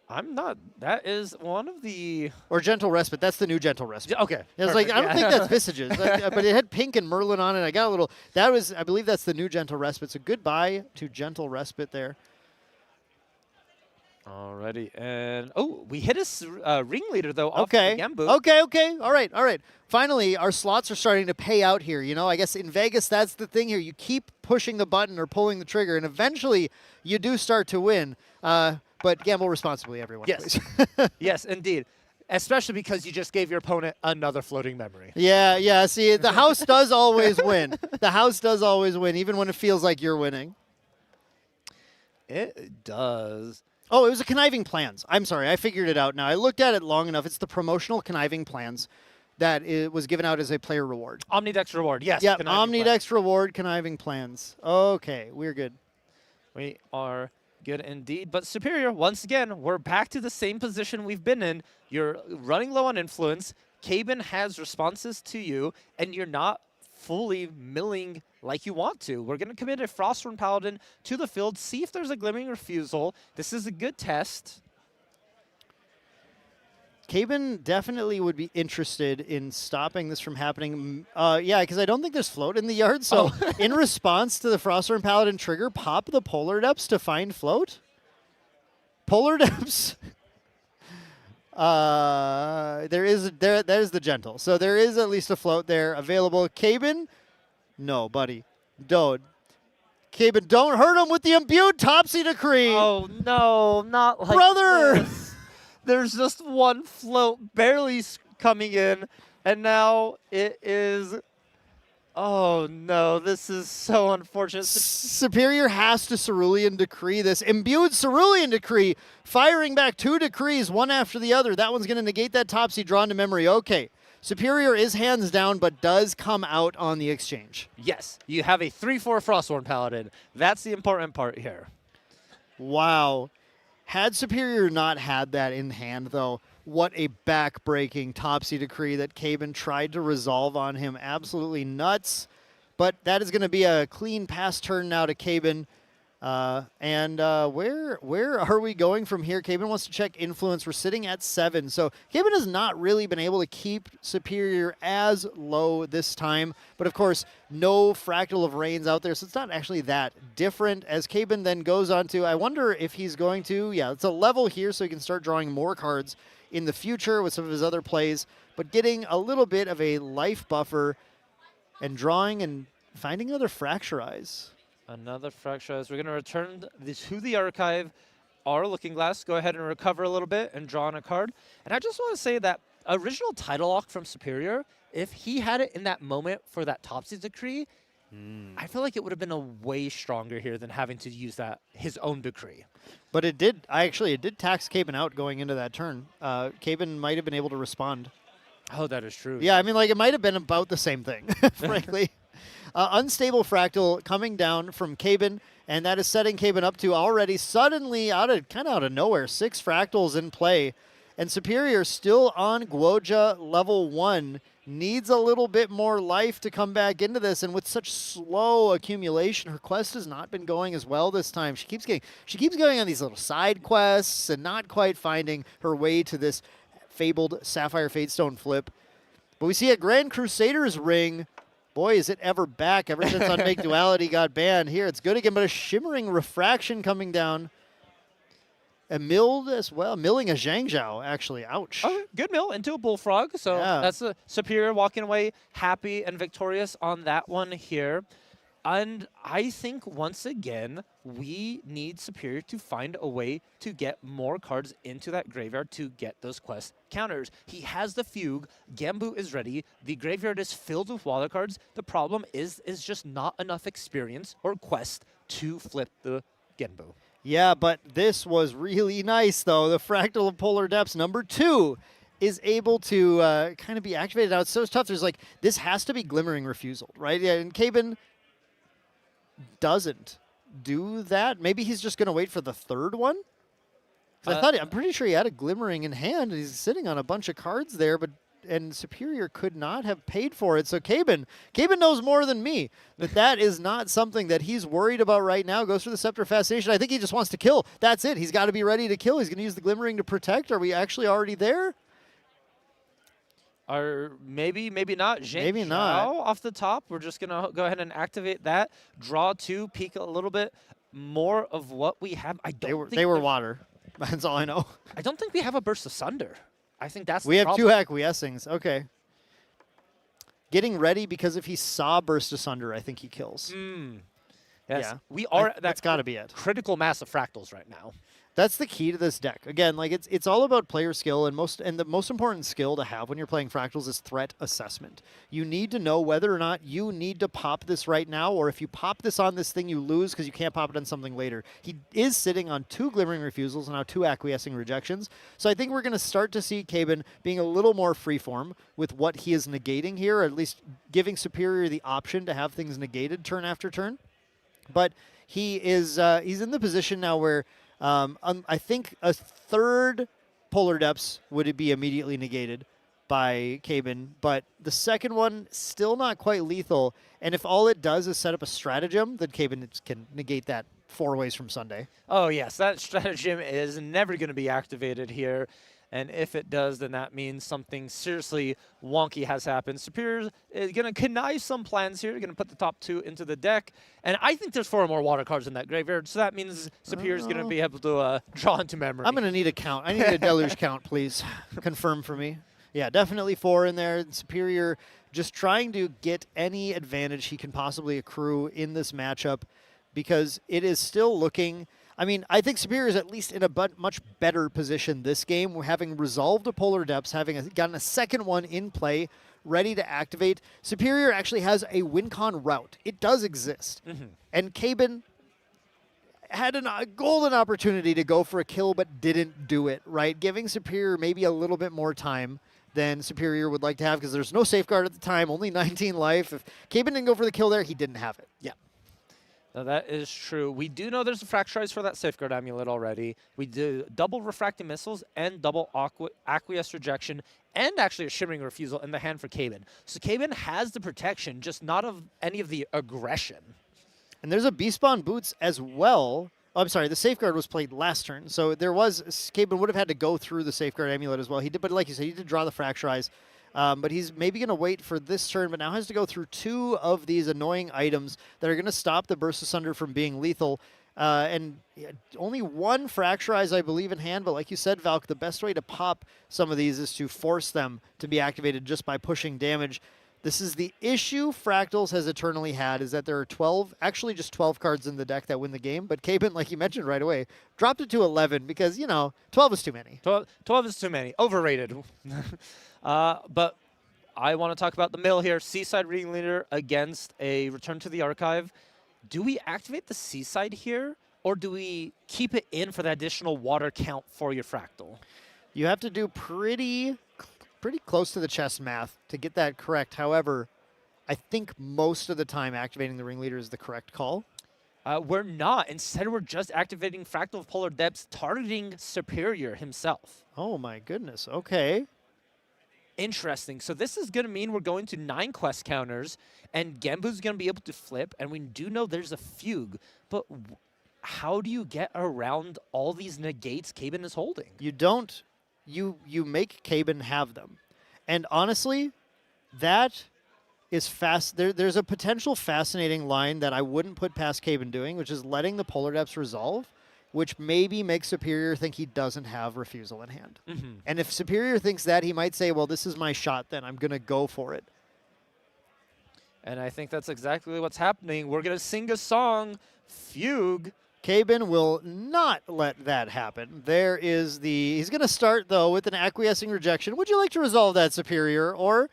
I'm not. That is one of the... Or Gentle Respite. That's the new Gentle Respite. Okay. It's like, I don't think that's Visages. But it had Pink and Merlin on it. I got a little... That was, I believe that's the new Gentle Respite. So goodbye to Gentle Respite there. Alrighty. And, oh, we hit a ringleader, though, off Okay. the Gembu. Okay. All right. Finally, our slots are starting to pay out here. You know, I guess in Vegas, that's the thing here. You keep pushing the button or pulling the trigger, and eventually you do start to win. But gamble responsibly, everyone, yes. please. Yes, indeed. Especially because you just gave your opponent another floating memory. Yeah. See, the house does always win. The house does always win, even when it feels like you're winning. It does. Oh, it was a Conniving Plans. I'm sorry, I figured it out now. I looked at it long enough. It's the promotional Conniving Plans that was given out as a player reward. Omnidex reward, yes. Yeah, Omnidex reward, Conniving Plans. Okay, we're good. We are good indeed. But Superior, once again, we're back to the same position we've been in. You're running low on influence. Caben has responses to you, and you're not fully milling like you want to. We're going to commit a Frostborn Paladin to the field, see if there's a Glimmering Refusal. This is a good test. Caben definitely would be interested in stopping this from happening. Yeah, because I don't think there's float in the yard. So in response to the Frostborn Paladin trigger, pop the Polar Depths to find float. Polar Depths. There's the Gentle. So there is at least a float there available. Caben, no, buddy. Don't. Caben, don't hurt him with the imbued Topsy Decree. Oh, no, not like Brother. this. There's just one float barely coming in, and now it is... Oh, no, this is so unfortunate. Superior has to Cerulean Decree this. Imbued Cerulean Decree, firing back 2 decrees, one after the other. That one's going to negate that Topsy drawn to memory. Okay, Superior is hands down, but does come out on the exchange. Yes, you have a 3/4 Frostborn Paladin. That's the important part here. Wow. Had Superior not had that in hand, though, what a back-breaking Topsy Decree that Caben tried to resolve on him. Absolutely nuts. But that is going to be a clean pass turn now to Caben. Where are we going from here? Caben wants to check influence. We're sitting at 7. So Caben has not really been able to keep Superior as low this time. But of course, no Fractal of Rains out there, so it's not actually that different. As Caben then goes on to, I wonder if he's going to, yeah, it's a level here so he can start drawing more cards in the future with some of his other plays. But getting a little bit of a life buffer and drawing and finding another Fracturize. Another Fracturize. We're going to return to the archive. Our Looking Glass. Go ahead and recover a little bit and draw on a card. And I just want to say that original title lock from Superior, if he had it in that moment for that Topsy Decree, I feel like it would have been a way stronger here than having to use that his own decree. But it did tax Caben out going into that turn. Caben might have been able to respond. Oh, that is true. Yeah, I mean, like, it might have been about the same thing, frankly. Unstable Fractal coming down from Caben, and that is setting Caben up to already suddenly, kind of out of nowhere, 6 Fractals in play. And Superior still on Guoja level 1. Needs a little bit more life to come back into this, and with such slow accumulation, her quest has not been going as well this time. She keeps going on these little side quests and not quite finding her way to this fabled Sapphire Fatestone flip. But we see a Grand Crusader's ring. Boy, is it ever back ever since Unmake Duality got banned. Here, it's good again, but a Shimmering Refraction coming down. A milled as well, milling a Zhang Zhao, actually. Ouch. Oh, good mill into a Bullfrog. So Yeah. that's a Superior walking away happy and victorious on that one here. And I think, once again, we need Superior to find a way to get more cards into that graveyard to get those quest counters. He has the Fugue. Gambu is ready. The graveyard is filled with water cards. The problem is just not enough experience or quest to flip the Genbu. Yeah, but this was really nice, though. The Fractal of Polar Depths, number 2, is able to kind of be activated. Now, it's so tough. There's like, this has to be Glimmering Refusal, right? Yeah, and Caben doesn't do that. Maybe he's just going to wait for the third one? 'Cause I'm pretty sure he had a Glimmering in hand, and he's sitting on a bunch of cards there, and Superior could not have paid for it. So Caben knows more than me that is not something that he's worried about right now. Goes for the Scepter Fascination. I think he just wants to kill. That's it. He's got to be ready to kill. He's going to use the Glimmering to protect. Are we actually already there? Or maybe not. Maybe Zhang not. Zhao off the top. We're just going to go ahead and activate that. Draw 2, peek a little bit more of what we have. They were water. That's all I know. I don't think we have a Burst Asunder. I think that's We the have problem. 2 Acquiescings. Okay. Getting ready, because if he saw Burst Asunder, I think he kills. Yes. Yeah. We are at that That's got to be it. critical mass of fractals right now. That's the key to this deck. Again, like it's all about player skill, and the most important skill to have when you're playing Fractals is threat assessment. You need to know whether or not you need to pop this right now, or if you pop this on this thing, you lose because you can't pop it on something later. He is sitting on 2 Glimmering Refusals and now 2 Acquiescing Rejections. So I think we're going to start to see Caben being a little more freeform with what he is negating here, or at least giving Superior the option to have things negated turn after turn. But he is he's in the position now where I think a third Polar Depths would be immediately negated by Caben, but the second one still not quite lethal. And if all it does is set up a stratagem, then Caben can negate that 4 ways from Sunday. Oh, yes. That stratagem is never going to be activated here. And if it does, then that means something seriously wonky has happened. Superior is going to connive some plans here. Going to put the top 2 into the deck. And I think there's 4 more water cards in that graveyard. So that means Superior is going to be able to draw into memory. I'm going to need a count. I need a deluge count, please. Confirm for me. Yeah, definitely 4 in there. Superior just trying to get any advantage he can possibly accrue in this matchup, because it is still looking... I mean, I think Superior is at least in a much better position this game. We're having resolved a Polar Depths, having gotten a second one in play, ready to activate. Superior actually has a win-con route. It does exist. And Caben had a golden opportunity to go for a kill, but didn't do it, right? Giving Superior maybe a little bit more time than Superior would like to have, because there's no safeguard at the time, only 19 life. If Caben didn't go for the kill there, he didn't have it. Yeah. Now, that is true. We do know there's a Fracturize for that Safeguard Amulet already. We do double Refracting Missiles and double Acquiesce Rejection, and actually a Shimmering Refusal in the hand for Caben. So Caben has the protection, just not of any of the aggression. And there's a Beast-Spawn Boots as well. Oh, I'm sorry, the Safeguard was played last turn. So there was, Caben would have had to go through the Safeguard Amulet as well. He did, but like you said, he did draw the Fracturize. But he's maybe going to wait for this turn, but now has to go through 2 of these annoying items that are going to stop the Burst Asunder from being lethal. And only 1 Fracturize, I believe, in hand. But like you said, Valk, the best way to pop some of these is to force them to be activated just by pushing damage. This is the issue Fractals has eternally had, is that there are 12, actually just 12 cards in the deck that win the game. But Caben, like you mentioned right away, dropped it to 11 because, 12 is too many. 12 is too many. Overrated. But I want to talk about the mill here. Seaside Ringleader against a Return to the Archive. Do we activate the Seaside here, or do we keep it in for the additional water count for your Fractal? You have to do pretty close to the chess math to get that correct. However, I think most of the time activating the Ringleader is the correct call. We're not. Instead, we're just activating Fractal of Polar Depths, targeting Superior himself. Oh my goodness. Okay. Interesting. So this is going to mean we're going to 9 quest counters, and Genbu's going to be able to flip, and we do know there's a Fugue, but how do you get around all these negates Caben is holding? You don't. You make Caben have them. And honestly, that is fast. There's a potential fascinating line that I wouldn't put past Caben doing, which is letting the Polar Depths resolve, which maybe makes Superior think he doesn't have Refusal in hand. And if Superior thinks that, he might say, well, this is my shot, then I'm going to go for it. And I think that's exactly what's happening. We're going to sing a song, Fugue. Caben will not let that happen. There is he's going to start, though, with an Acquiescing Rejection. Would you like to resolve that, Superior? Or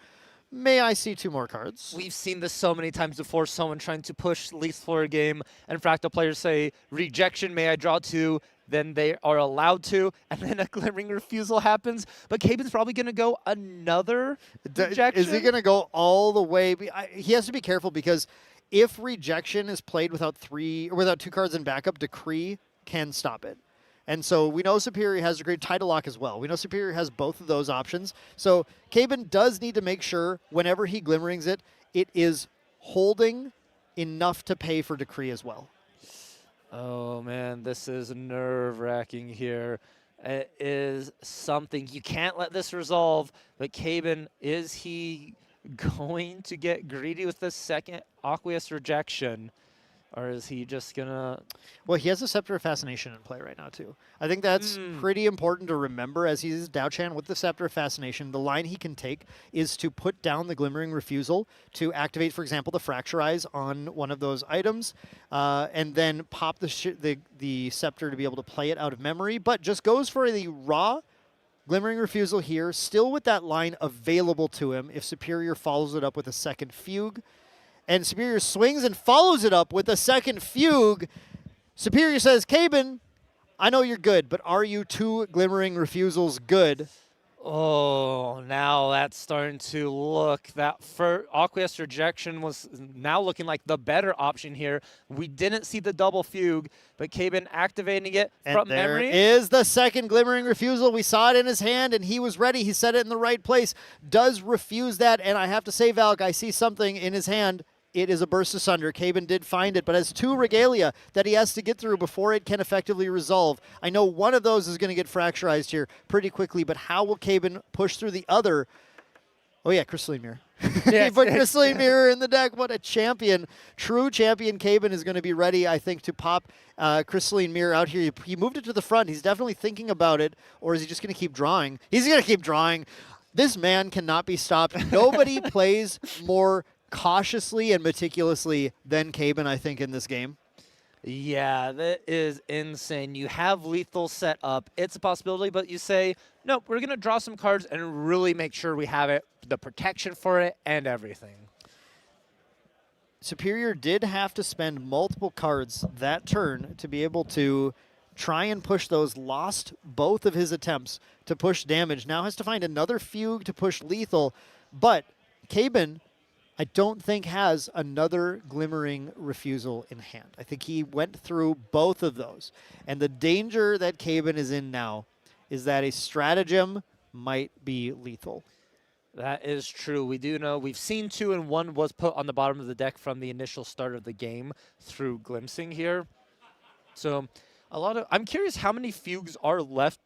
may I see 2 more cards? We've seen this so many times before, someone trying to push lethal for a game, and Fractal players say, rejection, may I draw 2? Then they are allowed to, and then a Glimmering Refusal happens. But Caben's probably going to go another rejection. Is he going to go all the way? He has to be careful because if rejection is played without 2 cards in backup, Decree can stop it. And so we know Superior has Decree, Tidal Lock as well. We know Superior has both of those options. So Caben does need to make sure whenever he Glimmerings it, it is holding enough to pay for Decree as well. Oh, man, this is nerve-wracking here. It is something. You can't let this resolve. But Caben, is he going to get greedy with the second Aqueous Rejection? Or is he just going to... Well, he has a Scepter of Fascination in play right now, too. I think that's pretty important to remember as he's Dao-Chan with the Scepter of Fascination. The line he can take is to put down the Glimmering Refusal to activate, for example, the Fracturize on one of those items, and then pop the Scepter to be able to play it out of memory, but just goes for the raw Glimmering Refusal here, still with that line available to him if Superior follows it up with a second Fugue. And Superior swings and follows it up with a second Fugue. Superior says, Caben, I know you're good, but are you 2 Glimmering Refusals good? Oh, now that's starting to look. That Aqueous Rejection was now looking like the better option here. We didn't see the double Fugue, but Caben activating it from memory. There is the second Glimmering Refusal. We saw it in his hand, and he was ready. He set it in the right place. Does refuse that, and I have to say, Valk, I see something in his hand. It is a Burst Asunder. Caben did find it, but has 2 Regalia that he has to get through before it can effectively resolve. I know one of those is going to get Fracturized here pretty quickly, but how will Caben push through the other? Oh, yeah, Crystalline Mirror. He put Crystalline Mirror in the deck. What a champion. True champion Caben is going to be ready, I think, to pop Crystalline Mirror out here. He moved it to the front. He's definitely thinking about it, or is he just going to keep drawing? He's going to keep drawing. This man cannot be stopped. Nobody plays more cautiously and meticulously than Caben, I think, in this game. Yeah, that is insane. You have lethal set up. It's a possibility, but you say, no, we're going to draw some cards and really make sure we have it, the protection for it, and everything. Superior did have to spend multiple cards that turn to be able to try and push those, lost both of his attempts to push damage. Now has to find another Fugue to push lethal, but Caben, I don't think has another Glimmering Refusal in hand. I think he went through both of those. And the danger that Caben is in now is that a Stratagem might be lethal. That is true. We do know we've seen 2 and 1 was put on the bottom of the deck from the initial start of the game through glimpsing here. So I'm curious how many fugues are left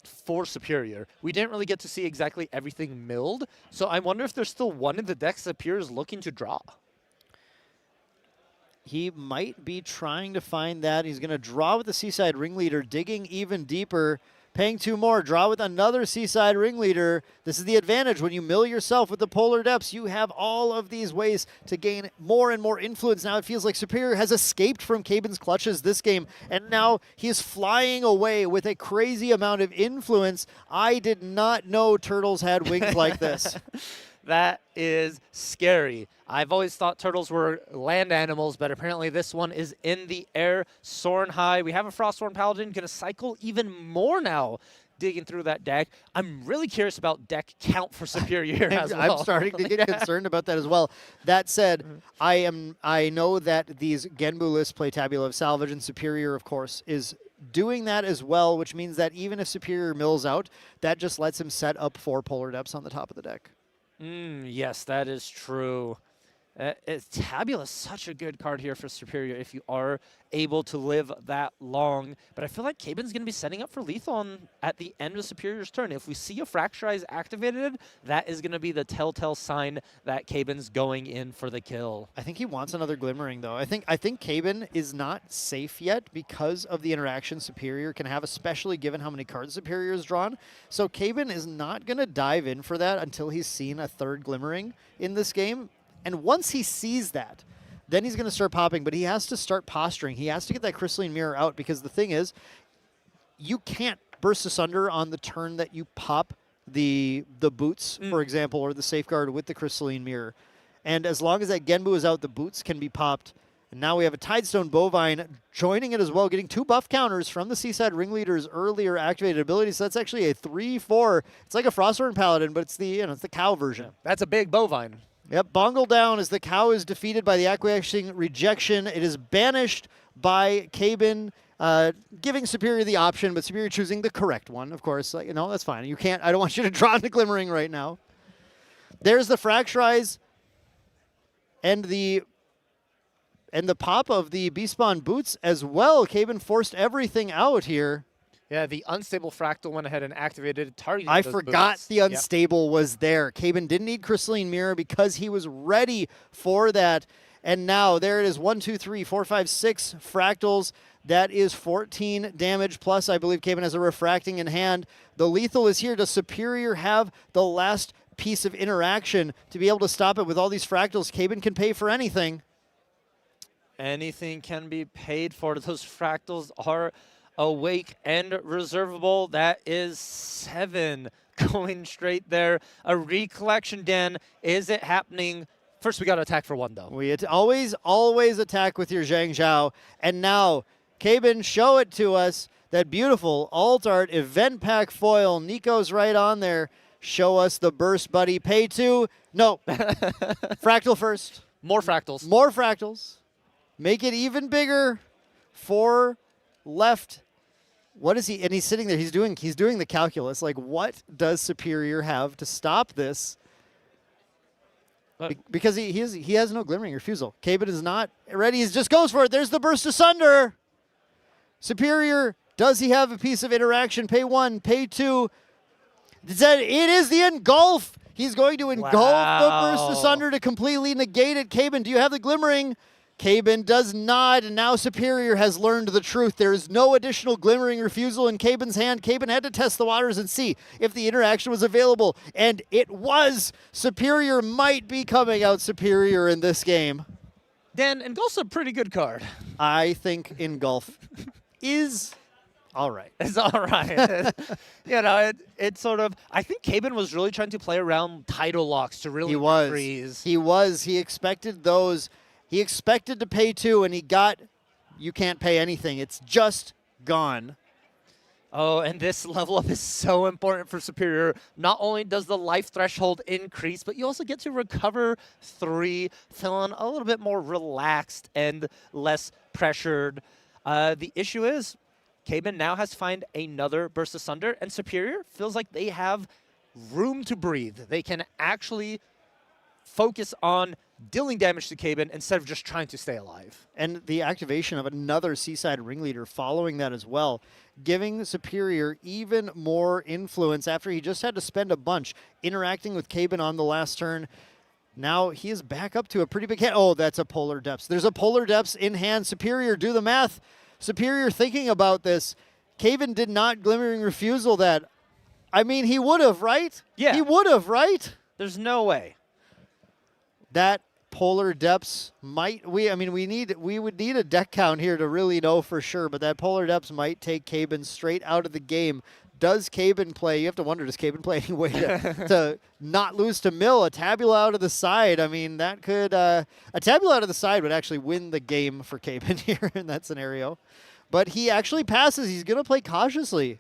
for Superior. We didn't really get to see exactly everything milled, so I wonder if there's still one in the deck Superior is looking to draw. He might be trying to find that. He's going to draw with the Seaside Ringleader, digging even deeper, paying 2 more, draw with another Seaside Ringleader. This is the advantage. When you mill yourself with the Polar Depths, you have all of these ways to gain more and more influence. Now it feels like Superior has escaped from Caben's clutches this game, and now he's flying away with a crazy amount of influence. I did not know turtles had wings like this. That is scary. I've always thought turtles were land animals, but apparently this one is in the air, soaring high. We have a Frostborn Paladin going to cycle even more now, digging through that deck. I'm really curious about deck count for Superior as well. I'm starting to get concerned about that as well. That said, I know that these Genbu lists play Tabula of Salvage, and Superior, of course, is doing that as well, which means that even if Superior mills out, that just lets him set up 4 Polar Depths on the top of the deck. Yes, that is true. Tabula is such a good card here for Superior if you are able to live that long. But I feel like Caben's going to be setting up for lethal at the end of Superior's turn. If we see a Fracturize activated, that is going to be the telltale sign that Caben's going in for the kill. I think he wants another Glimmering, though. I think Caben is not safe yet because of the interaction Superior can have, especially given how many cards Superior has drawn. So Caben is not going to dive in for that until he's seen a 3rd Glimmering in this game. And once he sees that, then he's going to start popping, but he has to start posturing. He has to get that Crystalline Mirror out, because the thing is, you can't burst asunder on the turn that you pop the boots, for example, or the Safeguard with the Crystalline Mirror. And as long as that Genbu is out, the boots can be popped. And now we have a Tidestone Bovine joining it as well, getting 2 buff counters from the Seaside Ringleader's earlier activated abilities. So that's actually a 3/4. It's like a Frostborn Paladin, but it's the it's the cow version. That's a big Bovine. Yep, Bongle down as the cow is defeated by the Acquiescing Rejection. It is banished by Caben, giving Superior the option, but Superior choosing the correct one, of course. That's fine. You can't. I don't want you to draw the Glimmering right now. There's the Fracturize and the pop of the Bespawn boots as well. Caben forced everything out here. Yeah, the Unstable Fractal went ahead and activated targeting I those forgot boots. the Unstable was there. Caben didn't need Crystalline Mirror because he was ready for that. And now there it is, 1, 2, 3, 4, 5, 6 Fractals. That is 14 damage, plus I believe Caben has a Refracting in hand. The lethal is here. Does Superior have the last piece of interaction to be able to stop it with all these Fractals? Caben can pay for anything. Anything can be paid for. Those Fractals are awake and reservable. That is 7 going straight there. A Recollection Den. Is it happening? First, we got to attack for 1, though. We always attack with your Zhang Zhao. And now, Caben, show it to us. That beautiful alt art event pack foil. Nico's right on there. Show us the burst, buddy. Pay 2. No. Fractal first. More Fractals. More Fractals. Make it even bigger. 4 left. What is he? And he's sitting there. He's doing the calculus. Like, what does Superior have to stop this? Because he has no Glimmering Refusal. Caben is not ready. He just goes for it. There's the Burst Asunder. Superior, does he have a piece of interaction? Pay 1, pay 2. It is the Engulf. He's going to engulf the Burst Asunder to completely negate it. Caben, do you have the Glimmering? Caben does not, and now Superior has learned the truth. There is no additional Glimmering Refusal in Caben's hand. Caben had to test the waters and see if the interaction was available, and it was. Superior might be coming out superior in this game. Dan, Engulf's a pretty good card. I think Engulf is all right. It's all right. It's sort of, I think Caben was really trying to play around title locks to really freeze. He was. He expected those. He expected to pay 2, and he got, you can't pay anything. It's just gone. Oh, and this level up is so important for Superior. Not only does the life threshold increase, but you also get to recover 3, feeling a little bit more relaxed and less pressured. The issue is, Caben now has to find another Burst Asunder, and Superior feels like they have room to breathe. They can actually focus on dealing damage to Caben instead of just trying to stay alive. And the activation of another Seaside ringleader following that as well, giving Superior even more influence after he just had to spend a bunch interacting with Caben on the last turn. Now he is back up to a pretty big hand. Oh, that's a Polar Depths. There's a Polar Depths in hand. Superior, do the math. Superior thinking about this. Caven did not Glimmering Refusal that. I mean, he would have, right? Yeah. He would have, right? There's no way. That Polar Depths might, we would need a deck count here to really know for sure, but that Polar Depths might take Caben straight out of the game. Does Caben play? You have to wonder, does Caben play any way to not lose to Mill? A Tabula out of the side. I mean, that could, a Tabula out of the side would actually win the game for Caben here in that scenario. But he actually passes. He's going to play cautiously.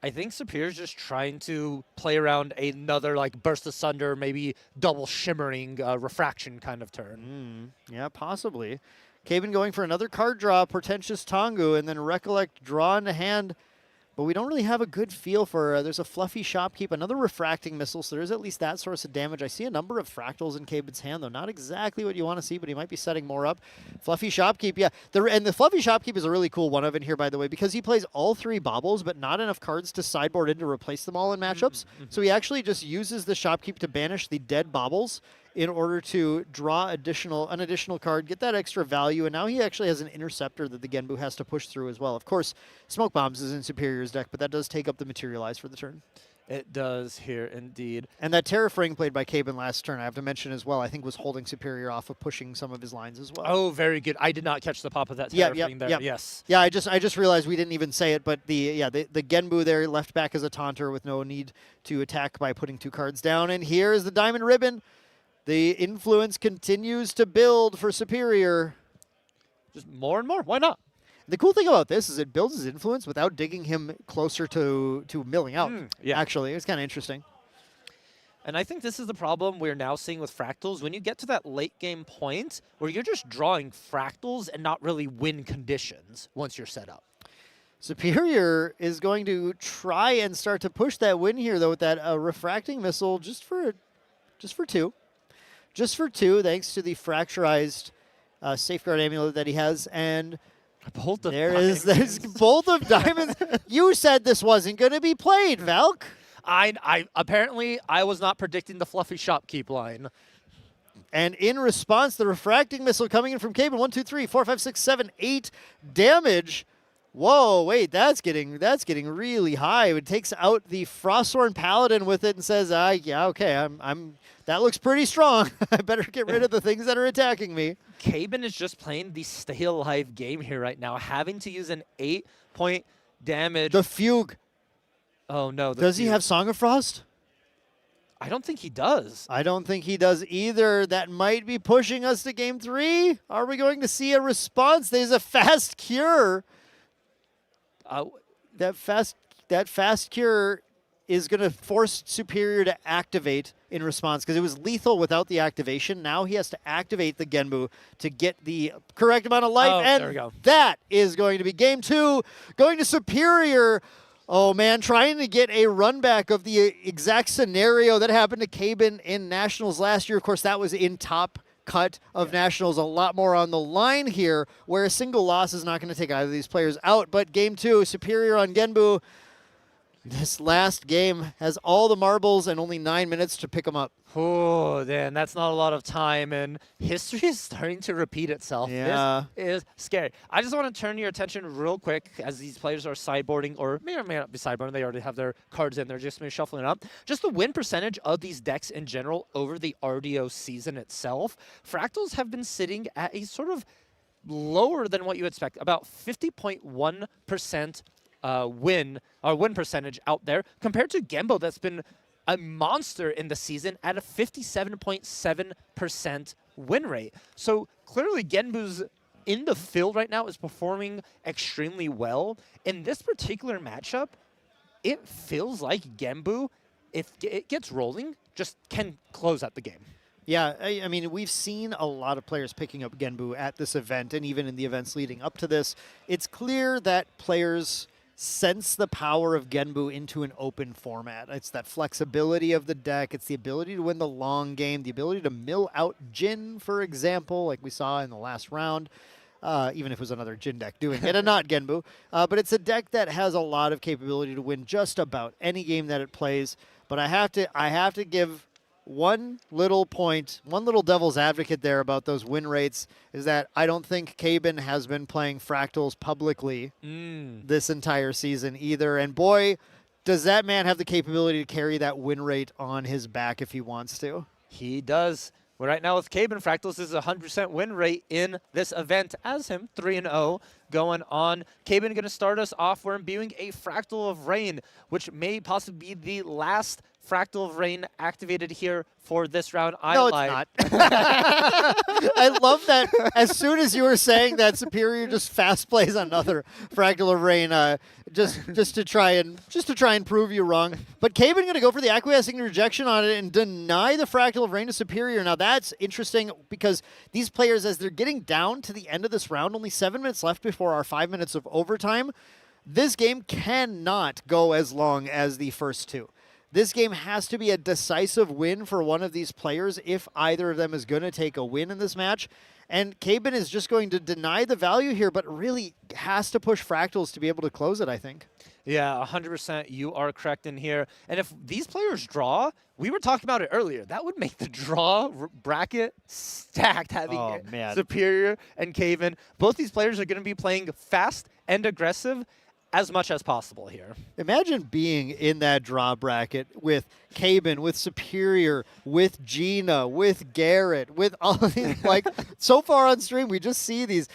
I think Superior's just trying to play around another like Burst Asunder, maybe double shimmering refraction kind of turn. Yeah, possibly. Caben going for another card draw, Portentous Tongu, and then Recollect draw into hand. But we don't really have a good feel for, there's a Fluffy Shopkeep, another Refracting Missile, so there's at least that source of damage. I see a number of Fractals in Caben's hand, though. Not exactly what you want to see, but he might be setting more up. Fluffy Shopkeep, yeah. And the Fluffy Shopkeep is a really cool one of in here, by the way, because he plays all 3 baubles, but not enough cards to sideboard in to replace them all in matchups. So he actually just uses the Shopkeep to banish the dead baubles in order to draw an additional card, get that extra value, and now he actually has an Interceptor that the Genbu has to push through as well. Of course, Smoke Bombs is in Superior's deck, but that does take up the Materialize for the turn. It does here, indeed. And that Terrafring played by Caben last turn, I have to mention as well, I think was holding Superior off of pushing some of his lines as well. Oh, very good. I did not catch the pop of that Terrafring there. Yes. Yeah, I just realized we didn't even say it, but the Genbu there left back as a taunter with no need to attack by putting 2 cards down. And here is the Diamond Ribbon. The influence continues to build for Superior. Just more and more. Why not? The cool thing about this is it builds his influence without digging him closer to milling out. Yeah. Actually, it's kind of interesting. And I think this is the problem we're now seeing with Fractals. When you get to that late game point where you're just drawing Fractals and not really win conditions once you're set up. Superior is going to try and start to push that win here, though, with that Refracting Missile just for 2. Just for 2, thanks to the Fracturized Safeguard Amulet that he has. And there's Bolt of Diamonds. You said this wasn't going to be played, Valk. Apparently, I was not predicting the Fluffy Shopkeep line. And in response, the Refracting Missile coming in from Caben. 1, 2, 3, 4, 5, 6, 7, 8 damage. Whoa, wait, that's getting really high. It takes out the Frostthorn Paladin with it and says, yeah, okay, that looks pretty strong. I better get rid of the things that are attacking me. Caben is just playing the stay alive game here right now, having to use an 8-point damage. The Fugue. Oh, no. Does he have Song of Frost? I don't think he does. I don't think he does either. That might be pushing us to game 3. Are we going to see a response? There's a fast cure. That fast cure is going to force Superior to activate in response because it was lethal without the activation. Now he has to activate the Genbu to get the correct amount of life. And there we go. That is going to be game 2, going to Superior. Oh, man, trying to get a run back of the exact scenario that happened to Caben in Nationals last year. Of course, that was in top cut of Nationals. A lot more on the line here, where a single loss is not going to take either of these players out. But game 2, Superior on Genbu. This last game has all the marbles and only 9 minutes to pick them up. Oh, man, that's not a lot of time, and history is starting to repeat itself. Yeah. This is scary. I just want to turn your attention real quick as these players are sideboarding, or may not be sideboarding. They already have their cards in. They're just maybe shuffling up. Just the win percentage of these decks in general over the RDO season itself. Fractals have been sitting at a sort of lower than what you expect, about 50.1% win percentage out there compared to Genbo that's been a monster in the season at a 57.7% win rate. So clearly Genbu's in the field right now is performing extremely well. In this particular matchup, it feels like Genbu, if it gets rolling, just can close out the game. Yeah, I mean, we've seen a lot of players picking up Genbu at this event and even in the events leading up to this. It's clear that players sense the power of Genbu into an open format. It's that flexibility of the deck. It's the ability to win the long game, the ability to mill out Jin, for example, like we saw in the last round. Even if it was another Jin deck doing it and not Genbu. But it's a deck that has a lot of capability to win just about any game that it plays. But I have to give one little point, one little devil's advocate there about those win rates, is that I don't think Caben has been playing Fractals publicly this entire season either. And boy, does that man have the capability to carry that win rate on his back if he wants to. He does. Well, right now with Caben, Fractals is a 100% win rate in this event as him, 3-0 going on. Caben going to start us off. We're imbuing a Fractal of Rain, which may possibly be the last Fractal of Rain activated here for this round. No, it's not. I love that as soon as you were saying that, Superior just fast plays another Fractal of Rain just to try and prove you wrong. But Caben going to go for the acquiescing rejection on it and deny the Fractal of Rain to Superior. Now that's interesting because these players, as they're getting down to the end of this round, only 7 minutes left before our 5 minutes of overtime, this game cannot go as long as the first two. This game has to be a decisive win for one of these players if either of them is going to take a win in this match. And Caben is just going to deny the value here, but really has to push Fractals to be able to close it, I think. Yeah, 100% you are correct in here. And if these players draw, we were talking about it earlier, that would make the draw bracket stacked, having Superior and Caven. Both these players are going to be playing fast and aggressive as much as possible here. Imagine being in that draw bracket with Caben, with Superior, with Gina, with Garrett, with all of these. Like, so far on stream, we just see these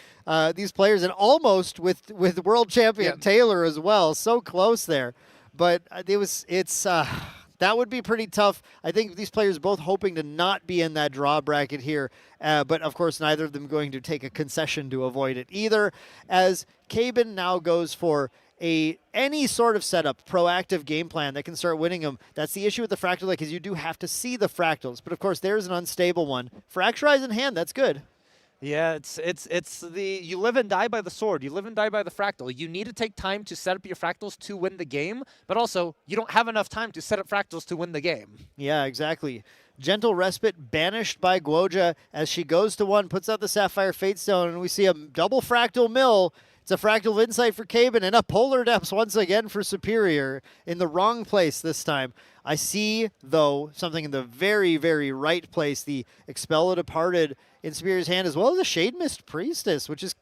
players, and almost with world champion Taylor as well. So close there, but that would be pretty tough. I think these players both hoping to not be in that draw bracket here, but of course neither of them going to take a concession to avoid it either, as Caben now goes for any sort of setup, proactive game plan that can start winning them. That's the issue with the Fractal deck, is you do have to see the Fractals, but of course there's an unstable one. Fracturize in hand, that's good. Yeah, it's the you live and die by the sword. You live and die by the Fractal. You need to take time to set up your Fractals to win the game, but also you don't have enough time to set up Fractals to win the game. Yeah, exactly. Gentle Respite banished by Guoja as she goes to one, puts out the Sapphire Fatestone, and we see a double Fractal Mill. It's a Fractal of Insight for Caben, and a Polar Depths once again for Superior in the wrong place this time. I see, though, something in the very, very right place, the Expel the Departed in Superior's hand, as well as a Shade Mist Priestess, which is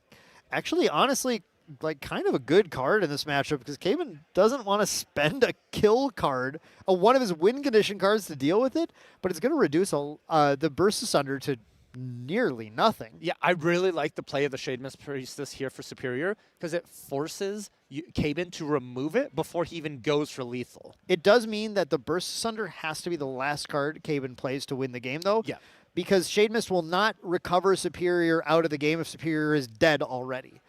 actually, honestly, like kind of a good card in this matchup, because Caben doesn't want to spend a kill card, one of his win condition cards, to deal with it, but it's going to reduce the Burst Asunder to nearly nothing. Yeah, I really like the play of the Shade Mist Priestess here for Superior, because it forces Caben to remove it before he even goes for lethal. It does mean that the Burst Asunder has to be the last card Caben plays to win the game, though. Yeah. Because Shade Mist will not recover Superior out of the game if Superior is dead already.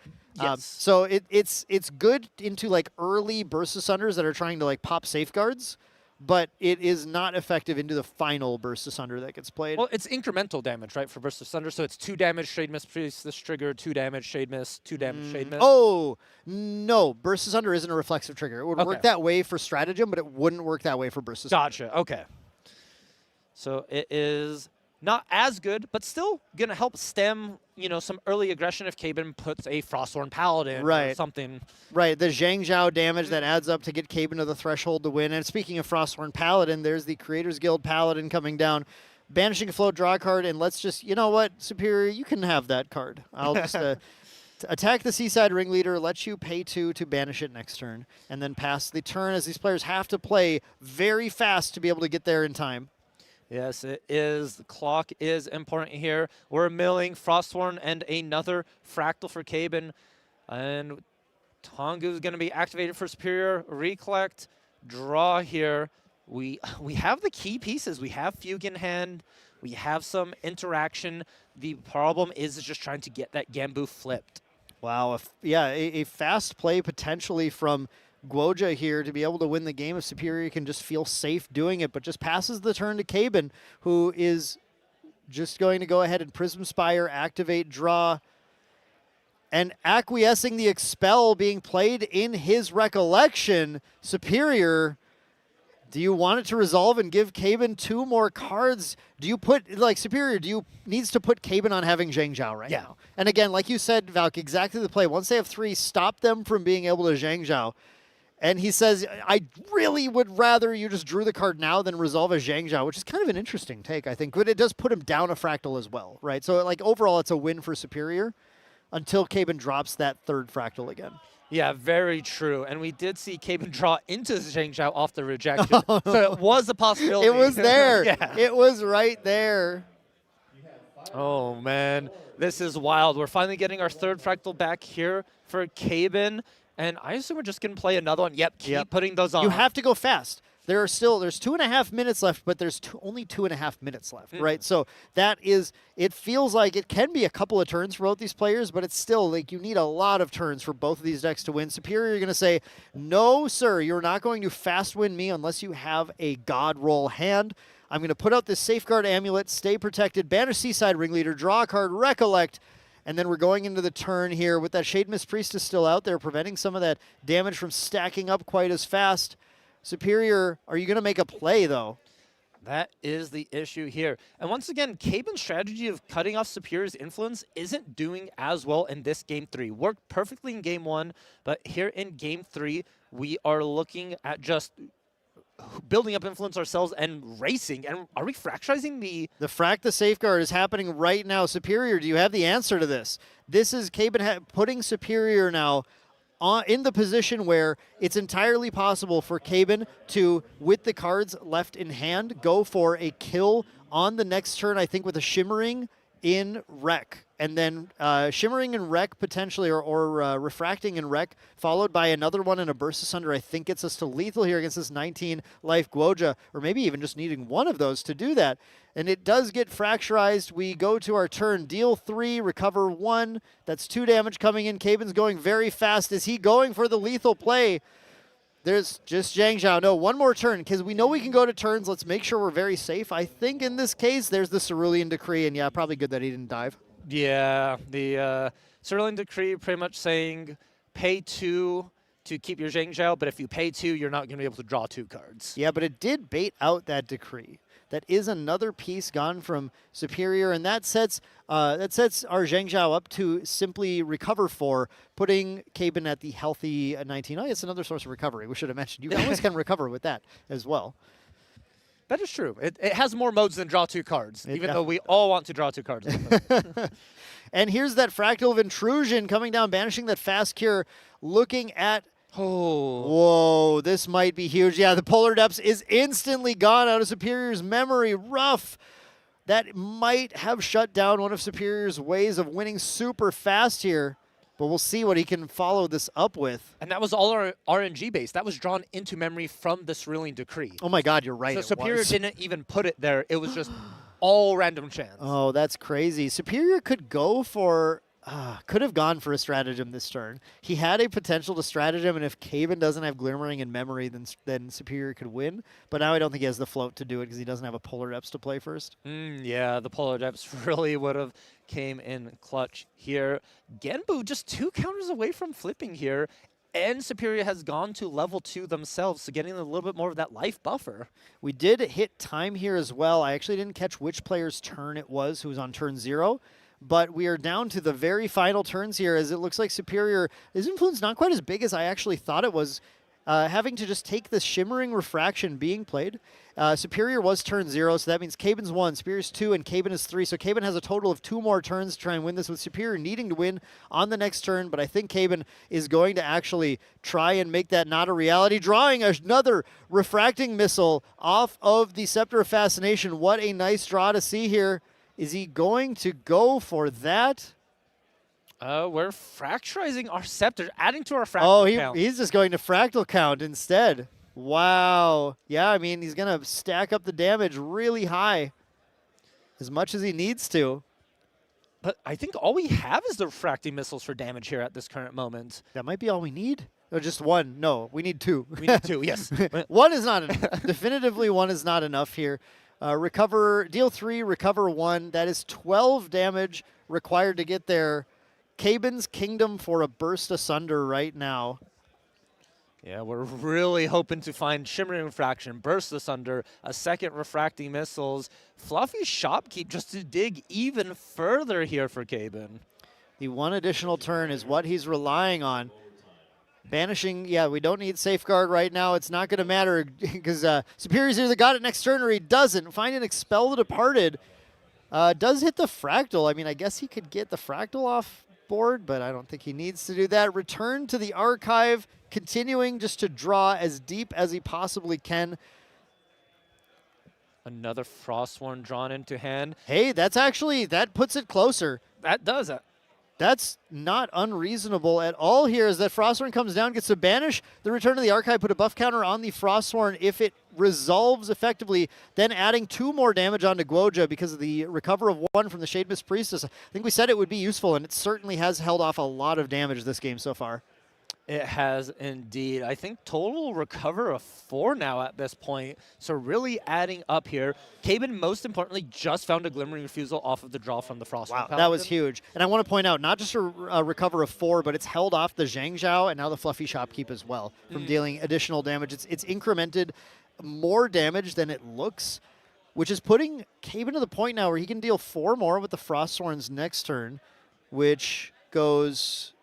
Yes. So it's good into like early Burst Asunders that are trying to like pop safeguards, but it is not effective into the final Burst Asunder that gets played. Well, it's incremental damage, right, for Burst Asunder, so it's 2 damage Shade Mist Priestess trigger, 2 damage Shade Mist, 2 damage Shade Mist. Oh, no. Burst Asunder isn't a reflexive trigger. It would work that way for Stratagem, but it wouldn't work that way for Burst Asunder. Gotcha, okay. So it is not as good, but still going to help stem, some early aggression if Caben puts a Frostthorn Paladin or something. Right, the Zhang Zhao damage that adds up to get Caben to the threshold to win. And speaking of Frostthorn Paladin, there's the Creators Guild Paladin coming down, banishing a float, draw a card, and let's just, you know what, Superior, you can have that card. I'll just attack the Seaside Ringleader, let you pay 2 to banish it next turn, and then pass the turn, as these players have to play very fast to be able to get there in time. Yes, it is. The clock is important here. We're milling Frostthorn and another Fractal for Caben. And Tongu is going to be activated for Superior. Recollect, draw here. We have the key pieces. We have Fugue in hand. We have some interaction. The problem is just trying to get that Genbu flipped. Wow, a fast play potentially from Guoja here to be able to win the game if Superior can just feel safe doing it, but just passes the turn to Caben, who is just going to go ahead and Prism Spire, activate, draw. And acquiescing the expel being played in his recollection, Superior, do you want it to resolve and give Caben 2 more cards? Do you put, like, Superior, needs to put Caben on having Zhang Zhao right now? And again, like you said, Valk, exactly the play. Once they have 3, stop them from being able to Zhang Zhao. And he says, I really would rather you just drew the card now than resolve a Zhang Zhao, which is kind of an interesting take, I think. But it does put him down a fractal as well, right? So, like, overall, it's a win for Superior until Caben drops that 3rd fractal again. Yeah, very true. And we did see Caben draw into Zhang Zhao off the rejection. So it was a possibility. It was there. Yeah. It was right there. Oh, man. This is wild. We're finally getting our 3rd fractal back here for Caben. And I assume we're just going to play another one. Yep, keep putting those on. You have to go fast. There's 2.5 minutes left, but there's only 2.5 minutes left, right? So that is, it feels like it can be a couple of turns for both these players, but it's still like you need a lot of turns for both of these decks to win. Superior, you're going to say, no, sir, you're not going to fast win me unless you have a God roll hand. I'm going to put out this Safeguard Amulet, stay protected, Banner Seaside Ringleader, draw a card, Recollect, and then we're going into the turn here with that Shade Mist Priestess still out there, preventing some of that damage from stacking up quite as fast. Superior, are you going to make a play, though? That is the issue here. And once again, Caben's strategy of cutting off Superior's influence isn't doing as well in this Game 3. Worked perfectly in Game 1, but here in Game 3, we are looking at just building up influence ourselves and racing. And are we fracturizing the... The Fract the Safeguard is happening right now. Superior, do you have the answer to this? This is Caben putting Superior now in the position where it's entirely possible for Caben to, with the cards left in hand, go for a kill on the next turn, I think, with a Shimmering in Wreck. And then Shimmering in Wreck potentially, or Refracting in Wreck, followed by another one in a Burst Asunder, I think gets us to lethal here against this 19-life Guoja, or maybe even just needing one of those to do that. And it does get fracturized. We go to our turn. Deal 3, recover 1. That's 2 damage coming in. Caben's going very fast. Is he going for the lethal play? There's just Zhang Zhao. No, one more turn, because we know we can go to turns. Let's make sure we're very safe. I think in this case, there's the Cerulean Decree, and yeah, probably good that he didn't dive. Yeah, the Cerulean Decree pretty much saying pay 2 to keep your Zhang Zhao, but if you pay 2, you're not going to be able to draw 2 cards. Yeah, but it did bait out that decree. That is another piece gone from Superior, and that sets our Zhang Zhao up to simply recover 4, putting Caben at the healthy 19. Oh, it's another source of recovery. We should have mentioned. You always can recover with that as well. That is true. It has more modes than draw 2 cards, even though we all want to draw 2 cards. And here's that Fractal of Intrusion coming down, banishing that Fast Cure, looking at... Oh. Whoa, this might be huge. Yeah, the Polar Depths is instantly gone out of Superior's memory. Rough. That might have shut down one of Superior's ways of winning super fast here. But we'll see what he can follow this up with. And that was all our RNG based. That was drawn into memory from the Cerulean Decree. Oh my God, you're right. So Superior didn't even put it there. It was just all random chance. Oh, that's crazy. Superior could go for... could have gone for a stratagem this turn. He had a potential to stratagem, and if Caben doesn't have Glimmering in memory, then Superior could win. But now I don't think he has the float to do it because he doesn't have a Polar Depths to play first. Yeah, the Polar Depths really would have came in clutch here. Genbu just 2 counters away from flipping here, and Superior has gone to level 2 themselves, so getting a little bit more of that life buffer. We did hit time here as well. I actually didn't catch which player's turn it was who was on turn 0. But we are down to the very final turns here, as it looks like Superior, his influence not quite as big as I actually thought it was, having to just take the Shimmering Refraction being played. Superior was turn 0, so that means Caben's 1, Superior's 2, and Caben is 3. So Caben has a total of 2 more turns to try and win this, with Superior needing to win on the next turn. But I think Caben is going to actually try and make that not a reality, drawing another Refracting Missile off of the Scepter of Fascination. What a nice draw to see here. Is he going to go for that? We're fracturizing our scepter, adding to our fractal count. He's just going to fractal count instead. Wow. Yeah, I mean, he's going to stack up the damage really high, as much as he needs to. But I think all we have is the refracting missiles for damage here at this current moment. That might be all we need. Or just 1. No, we need 2. We need 2, yes. 1 is not enough. Definitively 1 is not enough here. Deal 3, recover 1. That is 12 damage required to get there. Cabin's Kingdom for a burst asunder right now. Yeah, we're really hoping to find Shimmering Refraction, Burst Asunder, a second Refracting Missiles, Fluffy Shopkeep just to dig even further here for Cabin. The one additional turn is what he's relying on. Banishing, yeah, we don't need Safeguard right now. It's not going to matter because Superior's either got it next turn or he doesn't. Find and Expel the Departed. Does hit the Fractal. I mean, I guess he could get the Fractal off board, but I don't think he needs to do that. Return to the Archive, continuing just to draw as deep as he possibly can. Another Frostworn drawn into hand. Hey, that's actually, that puts it closer. That does it. That's not unreasonable at all here, as that Frostworn comes down, gets to banish the Return to the Archive, put a buff counter on the Frostworn. If it resolves effectively, then adding 2 more damage onto Guoja because of the recover of 1 from the Shade Mist Priestess. I think we said it would be useful, and it certainly has held off a lot of damage this game so far. It has indeed. I think total recover of 4 now at this point. So really adding up here. Cabin, most importantly, just found a Glimmering Refusal off of the draw from the Frost. Wow, that was huge. And I want to point out, not just a recover of 4, but it's held off the Zhang Zhao and now the Fluffy Shopkeep as well from dealing additional damage. It's incremented more damage than it looks, which is putting Cabin to the point now where he can deal 4 more with the Frostsworns next turn, which goes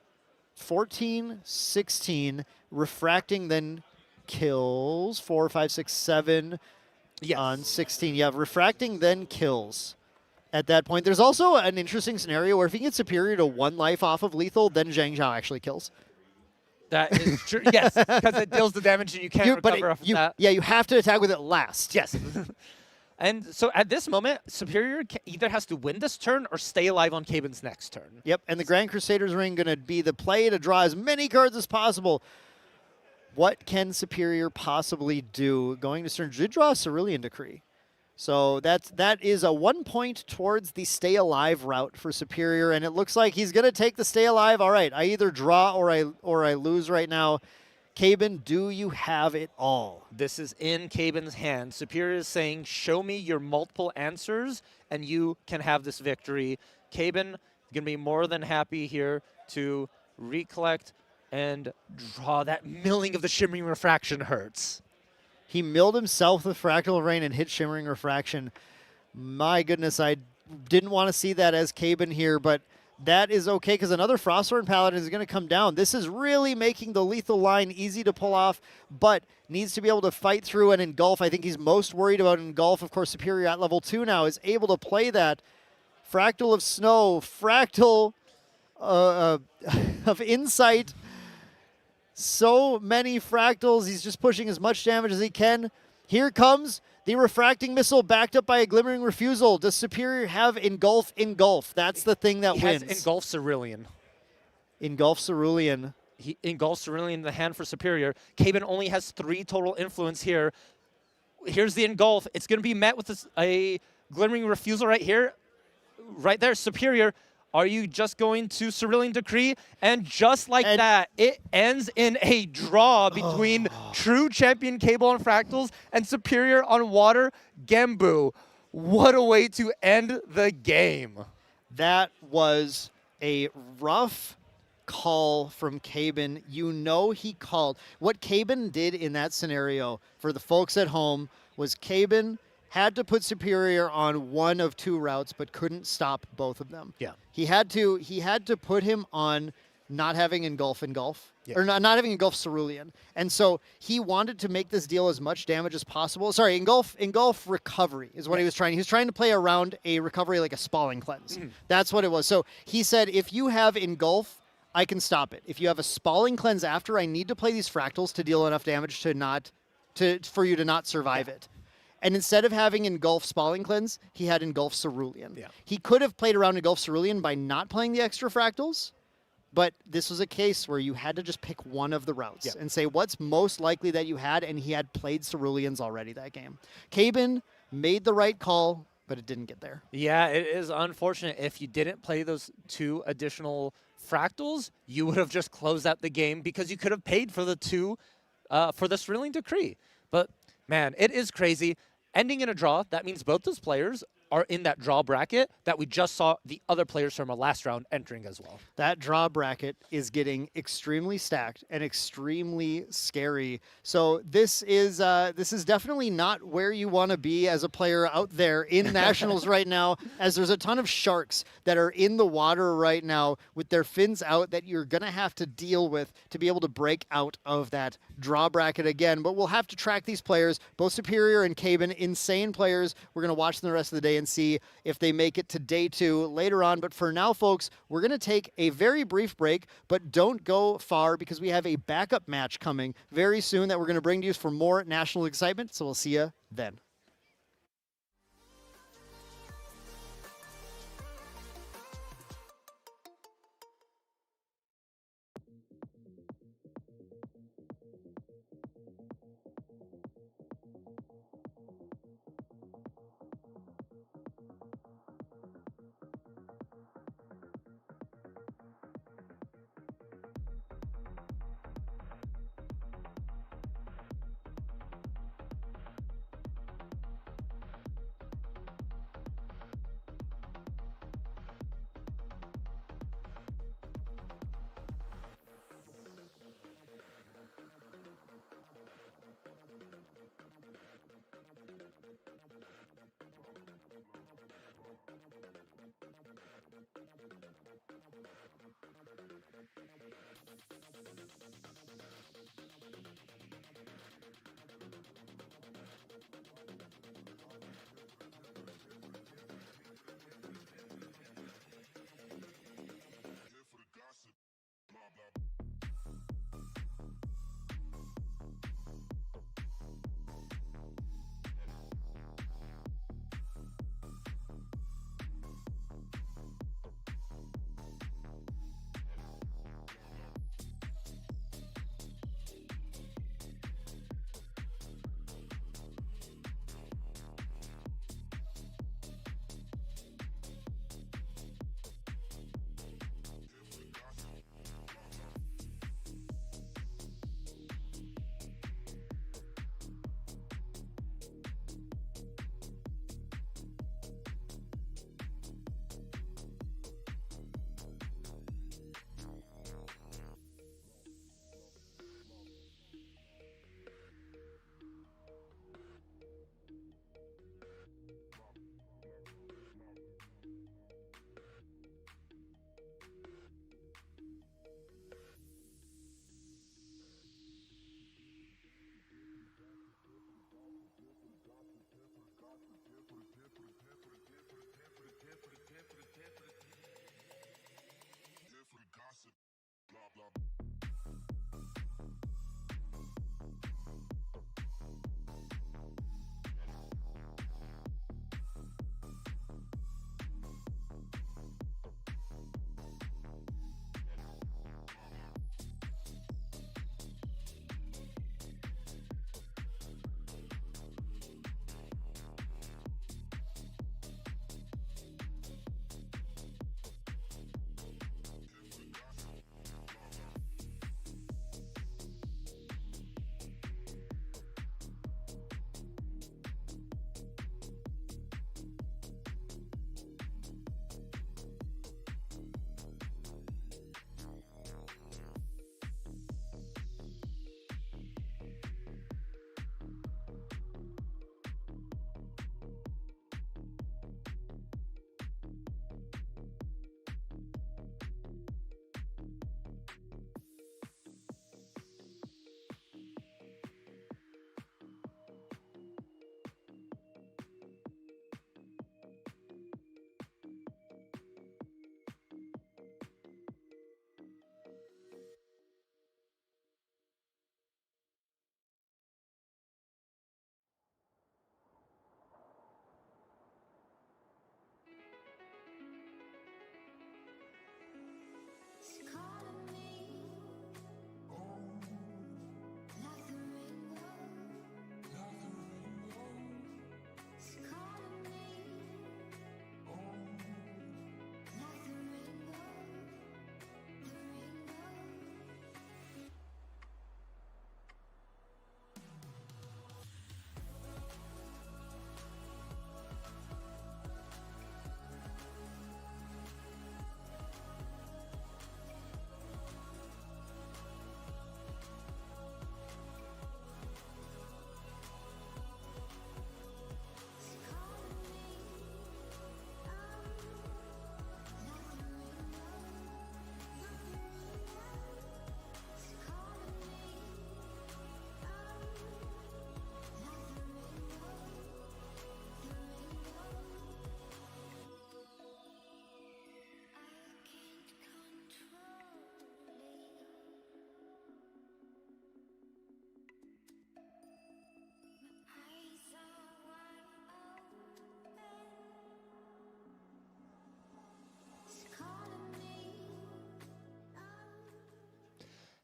14, 16, refracting then kills 4, 5, 6, 7 on 16. Yeah, refracting then kills at that point. There's also an interesting scenario where if he gets superior to 1 life off of lethal, then Zhang Zhao actually kills. That is true. Yes, because it deals the damage and you can't recover off of that. Yeah, you have to attack with it last. Yes. And so at this moment, Superior either has to win this turn or stay alive on Cabin's next turn. Yep, and the Grand Crusader's Ring going to be the play to draw as many cards as possible. What can Superior possibly do? Going to turn, did draw a Cerulean Decree. So that is a 1 point towards the stay alive route for Superior, and it looks like he's going to take the stay alive. All right, I either draw or I lose right now. Cabin, do you have it all? This is in Cabin's hand. Superior is saying, show me your multiple answers, and you can have this victory. Cabin going to be more than happy here to recollect and draw. That milling of the Shimmering Refraction hurts. He milled himself with Fractal Rain and hit Shimmering Refraction. My goodness, I didn't want to see that as Cabin here, but that is okay because another Frostworn Paladin is going to come down. This is really making the lethal line easy to pull off, but needs to be able to fight through and engulf. I think he's most worried about engulf. Of course, Superior at level 2 now is able to play that. Fractal of Snow, Fractal of Insight. So many fractals. He's just pushing as much damage as he can. Here comes the Refracting Missile backed up by a Glimmering Refusal. Does Superior have Engulf? Engulf. That's the thing that wins. He has Engulf Cerulean. Engulf Cerulean. He engulfs Cerulean in the hand for Superior. Cabin only has 3 total influence here. Here's the Engulf. It's going to be met with a Glimmering Refusal right here. Right there, Superior. Are you just going to Cerulean Decree? And just like that, it ends in a draw between true champion Cable on Fractals and Superior on Water Gembu. What a way to end the game. That was a rough call from Cabin. You know he called. What Cabin did in that scenario for the folks at home was Cabin had to put Superior on one of 2 routes, but couldn't stop both of them. Yeah. He had to put him on not having Engulf, or not having Engulf Cerulean. And so he wanted to make this deal as much damage as possible. Sorry, Engulf Recovery is what he was trying. He was trying to play around a recovery like a Spalling Cleanse. That's what it was. So he said, if you have Engulf, I can stop it. If you have a Spalling Cleanse after, I need to play these fractals to deal enough damage for you to not survive it. And instead of having Engulf Spalling Cleanse, he had Engulf Cerulean. Yeah. He could have played around Engulf Cerulean by not playing the extra fractals, but this was a case where you had to just pick one of the routes and say what's most likely that you had, and he had played Ceruleans already that game. Cabin made the right call, but it didn't get there. Yeah, it is unfortunate. If you didn't play those 2 additional fractals, you would have just closed out the game because you could have paid for the 2 for the Cerulean Decree. But man, it is crazy. Ending in a draw, that means both those players are in that draw bracket that we just saw the other players from our last round entering as well. That draw bracket is getting extremely stacked and extremely scary. So this is definitely not where you want to be as a player out there in nationals right now, as there's a ton of sharks that are in the water right now with their fins out that you're gonna have to deal with to be able to break out of that draw bracket again. But we'll have to track these players, both Superior and Caben, insane players. We're gonna watch them the rest of the day and see if they make it to day 2 later on. But for now, folks, we're going to take a very brief break, but don't go far because we have a backup match coming very soon that we're going to bring to you for more national excitement. So we'll see you then.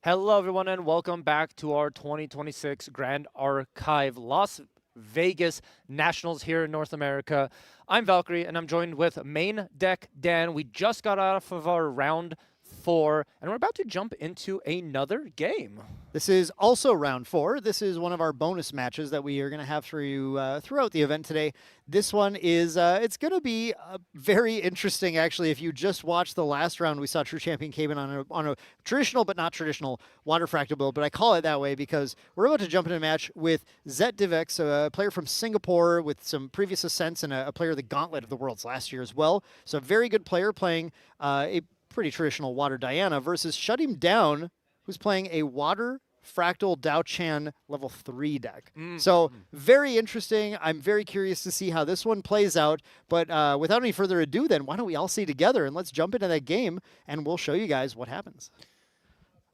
Hello, everyone, and welcome back to our 2026 Grand Archive Las Vegas Nationals here in North America. I'm Valkyrie, and I'm joined with Main Deck Dan. We just got off of our round 4, and we're about to jump into another game. This is also round 4. This is one of our bonus matches that we are going to have for you throughout the event today. This one is, it's going to be very interesting, actually. If you just watched the last round, we saw True Champion came in on a traditional but not traditional water fractal build, but I call it that way because we're about to jump into a match with Zet Divex, a player from Singapore with some previous ascents and a player of the Gauntlet of the Worlds last year as well. So a very good player playing a pretty traditional water Diana versus Shut Him Down, who's playing a water fractal Dao Chan level 3 deck. So very interesting. I'm very curious to see how this one plays out. But without any further ado, then why don't we all see together and let's jump into that game and we'll show you guys what happens.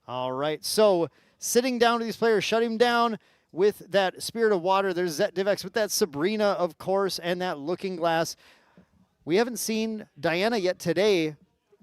All right. So sitting down to these players, Shut Him Down with that Spirit of Water. There's Zet Divex with that Sabrina, of course, and that Looking Glass. We haven't seen Diana yet today.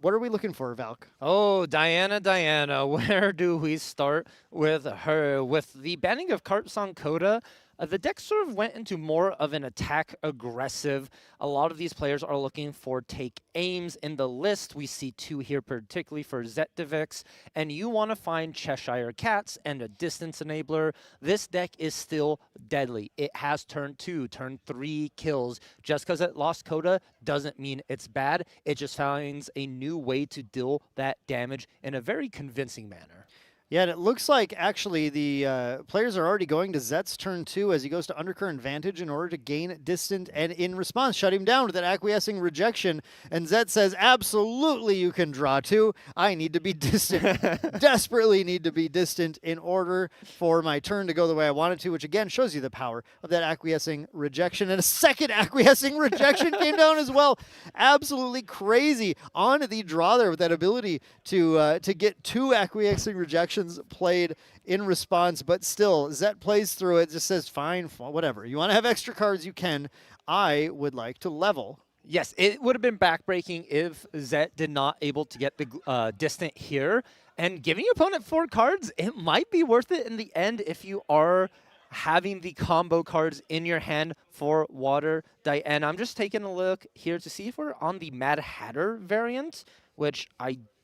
What are we looking for, Valk? Oh, Diana, where do we start with her? With the banning of Kartsong Koda, the deck sort of went into more of an attack aggressive. A lot of these players are looking for take aims in the list. We see 2 here, particularly for Zetivix. And you want to find Cheshire Cats and a distance enabler. This deck is still deadly. It has turn 2, turn 3 kills. Just because it lost Coda doesn't mean it's bad. It just finds a new way to deal that damage in a very convincing manner. Yeah, and it looks like actually the players are already going to Zet's turn 2 as he goes to Undercurrent Vantage in order to gain distant, and in response, shut him down with that acquiescing rejection. And Zet says, absolutely you can draw 2. I need to be distant, desperately need to be distant in order for my turn to go the way I want it to, which again shows you the power of that acquiescing rejection. And a second acquiescing rejection came down as well. Absolutely crazy on the draw there with that ability to get 2 acquiescing rejections played in response, but still, Zet plays through it, just says, fine, whatever. You want to have extra cards, you can. I would like to level. Yes, it would have been backbreaking if Zet did not able to get the distant here. And giving your opponent 4 cards, it might be worth it in the end if you are having the combo cards in your hand for Water Diana. I'm just taking a look here to see if we're on the Mad Hatter variant, which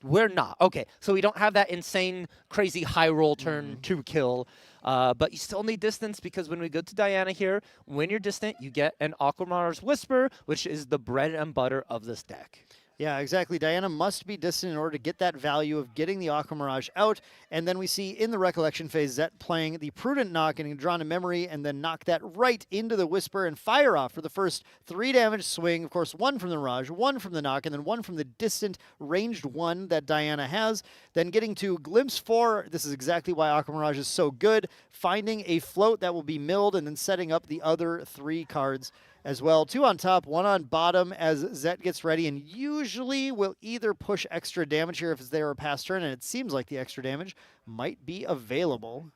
we're not. Okay, so we don't have that insane, crazy high roll turn 2 kill, but you still need distance because when we go to Diana here, when you're distant, you get an Aquamar's Whisper, which is the bread and butter of this deck. Yeah, exactly. Diana must be distant in order to get that value of getting the Aqua Mirage out. And then we see in the Recollection phase, Zet playing the Prudent Knock, getting drawn to memory, and then knock that right into the Whisper and fire off for the first 3 damage swing. Of course, 1 from the Mirage, 1 from the Knock, and then 1 from the distant ranged 1 that Diana has. Then getting to Glimpse 4. This is exactly why Aqua Mirage is so good. Finding a float that will be milled and then setting up the other 3 cards as well. 2 on top, 1 on bottom as Zet gets ready, and usually will either push extra damage here if it's there or past turn, and it seems like the extra damage might be available.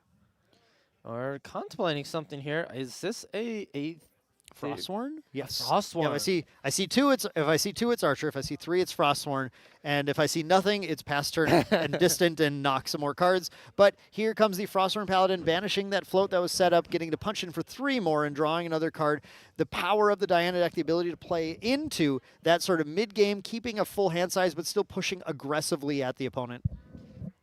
Or contemplating something here. Is this a Frostsworn? Yes. Frostsworn. Yeah, I see 2, if I see 2, it's Archer. If I see 3, it's Frostsworn. And if I see nothing, it's past turn and distant and knock some more cards. But here comes the Frostsworn Paladin, banishing that float that was set up, getting to punch in for 3 more and drawing another card. The power of the Diana deck, the ability to play into that sort of mid-game, keeping a full hand size, but still pushing aggressively at the opponent.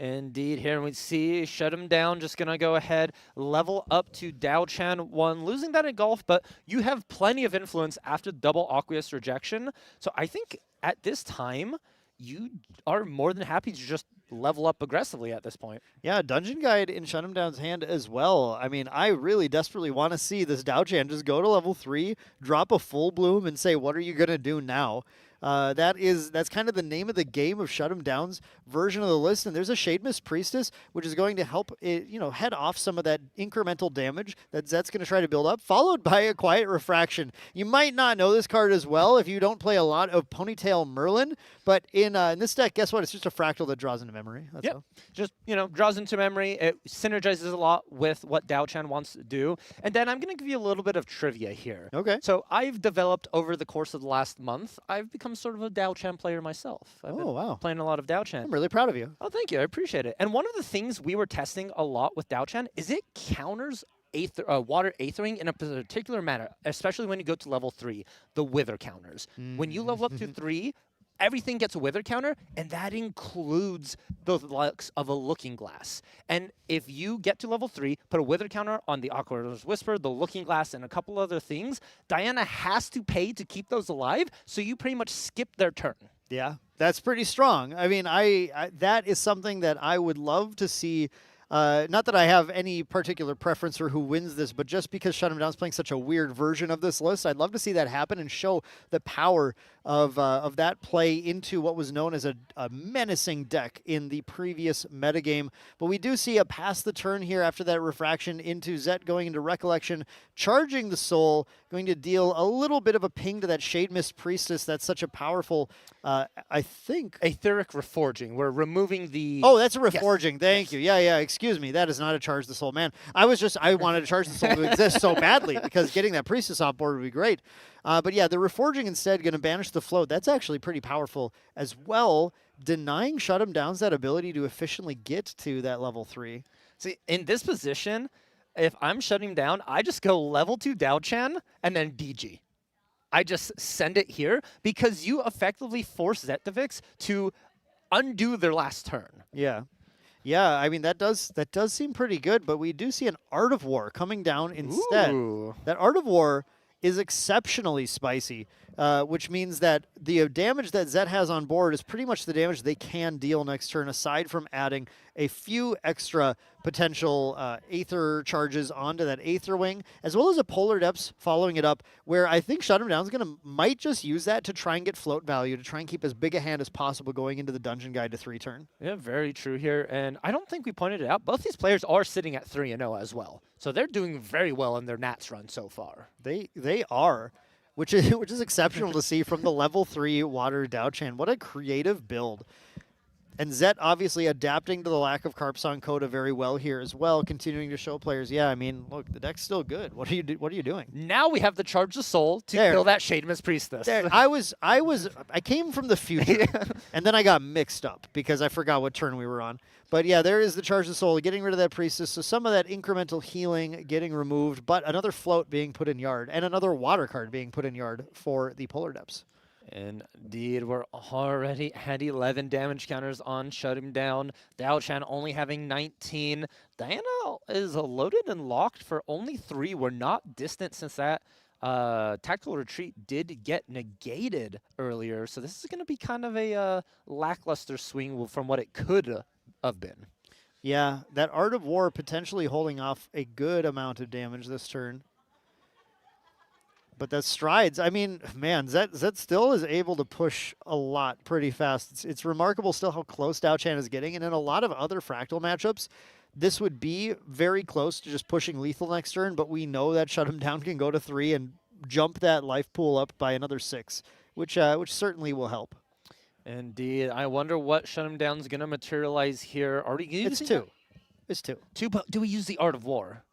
Indeed, here we see Shut Him Down, just going to go ahead, level up to Dao Chan 1, losing that in golf, but you have plenty of influence after double Aqueous Rejection. So I think at this time, you are more than happy to just level up aggressively at this point. Yeah, Dungeon Guide in Shut Him Down's hand as well. I mean, I really desperately want to see this Dao Chan just go to level 3, drop a full bloom, and say, what are you going to do now? That's kind of the name of the game of Shut 'Em Down's version of the list, and there's a Shademist Priestess, which is going to help it, head off some of that incremental damage that Zet's going to try to build up, followed by a Quiet Refraction. You might not know this card as well if you don't play a lot of Ponytail Merlin, but in this deck, guess what? It's just a fractal that draws into memory. That's all. Just, draws into memory. It synergizes a lot with what Dao Chan wants to do. And then I'm going to give you a little bit of trivia here. Okay. So I've developed over the course of the last month, I've become become sort of a Dao Chan player myself. I've been wow. playing a lot of Dao Chan. I'm really proud of you. Oh, thank you. I appreciate it. And one of the things we were testing a lot with Dao Chan is it counters water aethering in a particular manner, especially when you go to level 3, the wither counters. When you level up to 3, everything gets a wither counter, and that includes the likes of a looking glass. And if you get to level 3, put a wither counter on the Aqua's Whisper, the looking glass, and a couple other things, Diana has to pay to keep those alive, so you pretty much skip their turn. Yeah, that's pretty strong. I mean, I that is something that I would love to see. Not that I have any particular preference for who wins this, but just because Shut 'em Down is playing such a weird version of this list, I'd love to see that happen and show the power of that play into what was known as a menacing deck in the previous metagame. But we do see a pass the turn here after that refraction into Zet going into Recollection, charging the soul, going to deal a little bit of a ping to that Shade Mist Priestess. That's such a powerful, I think... Aetheric Reforging. We're removing the... Oh, that's a Reforging. Yes. Thank you. Yeah, excuse me. That is not a Charge the Soul. Man, I wanted to Charge the Soul to exist so badly because getting that Priestess on board would be great. But yeah, the Reforging instead going to banish the float. That's actually pretty powerful as well, denying Shut 'em Down's that ability to efficiently get to that level 3. See, in this position, if I'm shutting down, I just go level 2 Dao Chan and then DG. I just send it here because you effectively force Zetovix to undo their last turn. Yeah. Yeah, I mean, that does seem pretty good, but we do see an Art of War coming down instead. Ooh. That Art of War is exceptionally spicy, which means that the damage that Zet has on board is pretty much the damage they can deal next turn, aside from adding a few extra potential Aether charges onto that Aether Wing, as well as a Polar Depths following it up, where I think Shut 'em Down might just use that to try and get float value, to try and keep as big a hand as possible going into the Dungeon Guide to 3 turn. Yeah, very true here. And I don't think we pointed it out. Both these players are sitting at 3-0 as well. So they're doing very well in their Nats run so far. They are, which is exceptional to see from the level 3 Water Dao Chan. What a creative build. And Zet obviously adapting to the lack of Carpsong Coda very well here as well, continuing to show players, yeah, I mean, look, the deck's still good. What are you doing? Now we have the Charge the Soul to kill that Shade Mist Priestess. I came from the future, and then I got mixed up because I forgot what turn we were on. But yeah, there is the Charge the Soul, getting rid of that Priestess, so some of that incremental healing getting removed, but another float being put in yard, and another water card being put in yard for the Polar Depths. Indeed, we're already at 11 damage counters on Shut 'em Down. Dao Chan only having 19. Diana is loaded and locked for only 3. We're not distant since that Tactical Retreat did get negated earlier. So this is going to be kind of a lackluster swing from what it could have been. Yeah, that Art of War potentially holding off a good amount of damage this turn. But that Strides, I mean, man, Zet still is able to push a lot pretty fast. It's remarkable still how close Dao Chan is getting. And in a lot of other Fractal matchups, this would be very close to just pushing lethal next turn, but we know that Shut 'em Down can go to 3 and jump that life pool up by another 6, which certainly will help. Indeed. I wonder what Shut 'em Down's going to materialize here. Are we using It's 2. It's 2. 2, but do we use the Art of War?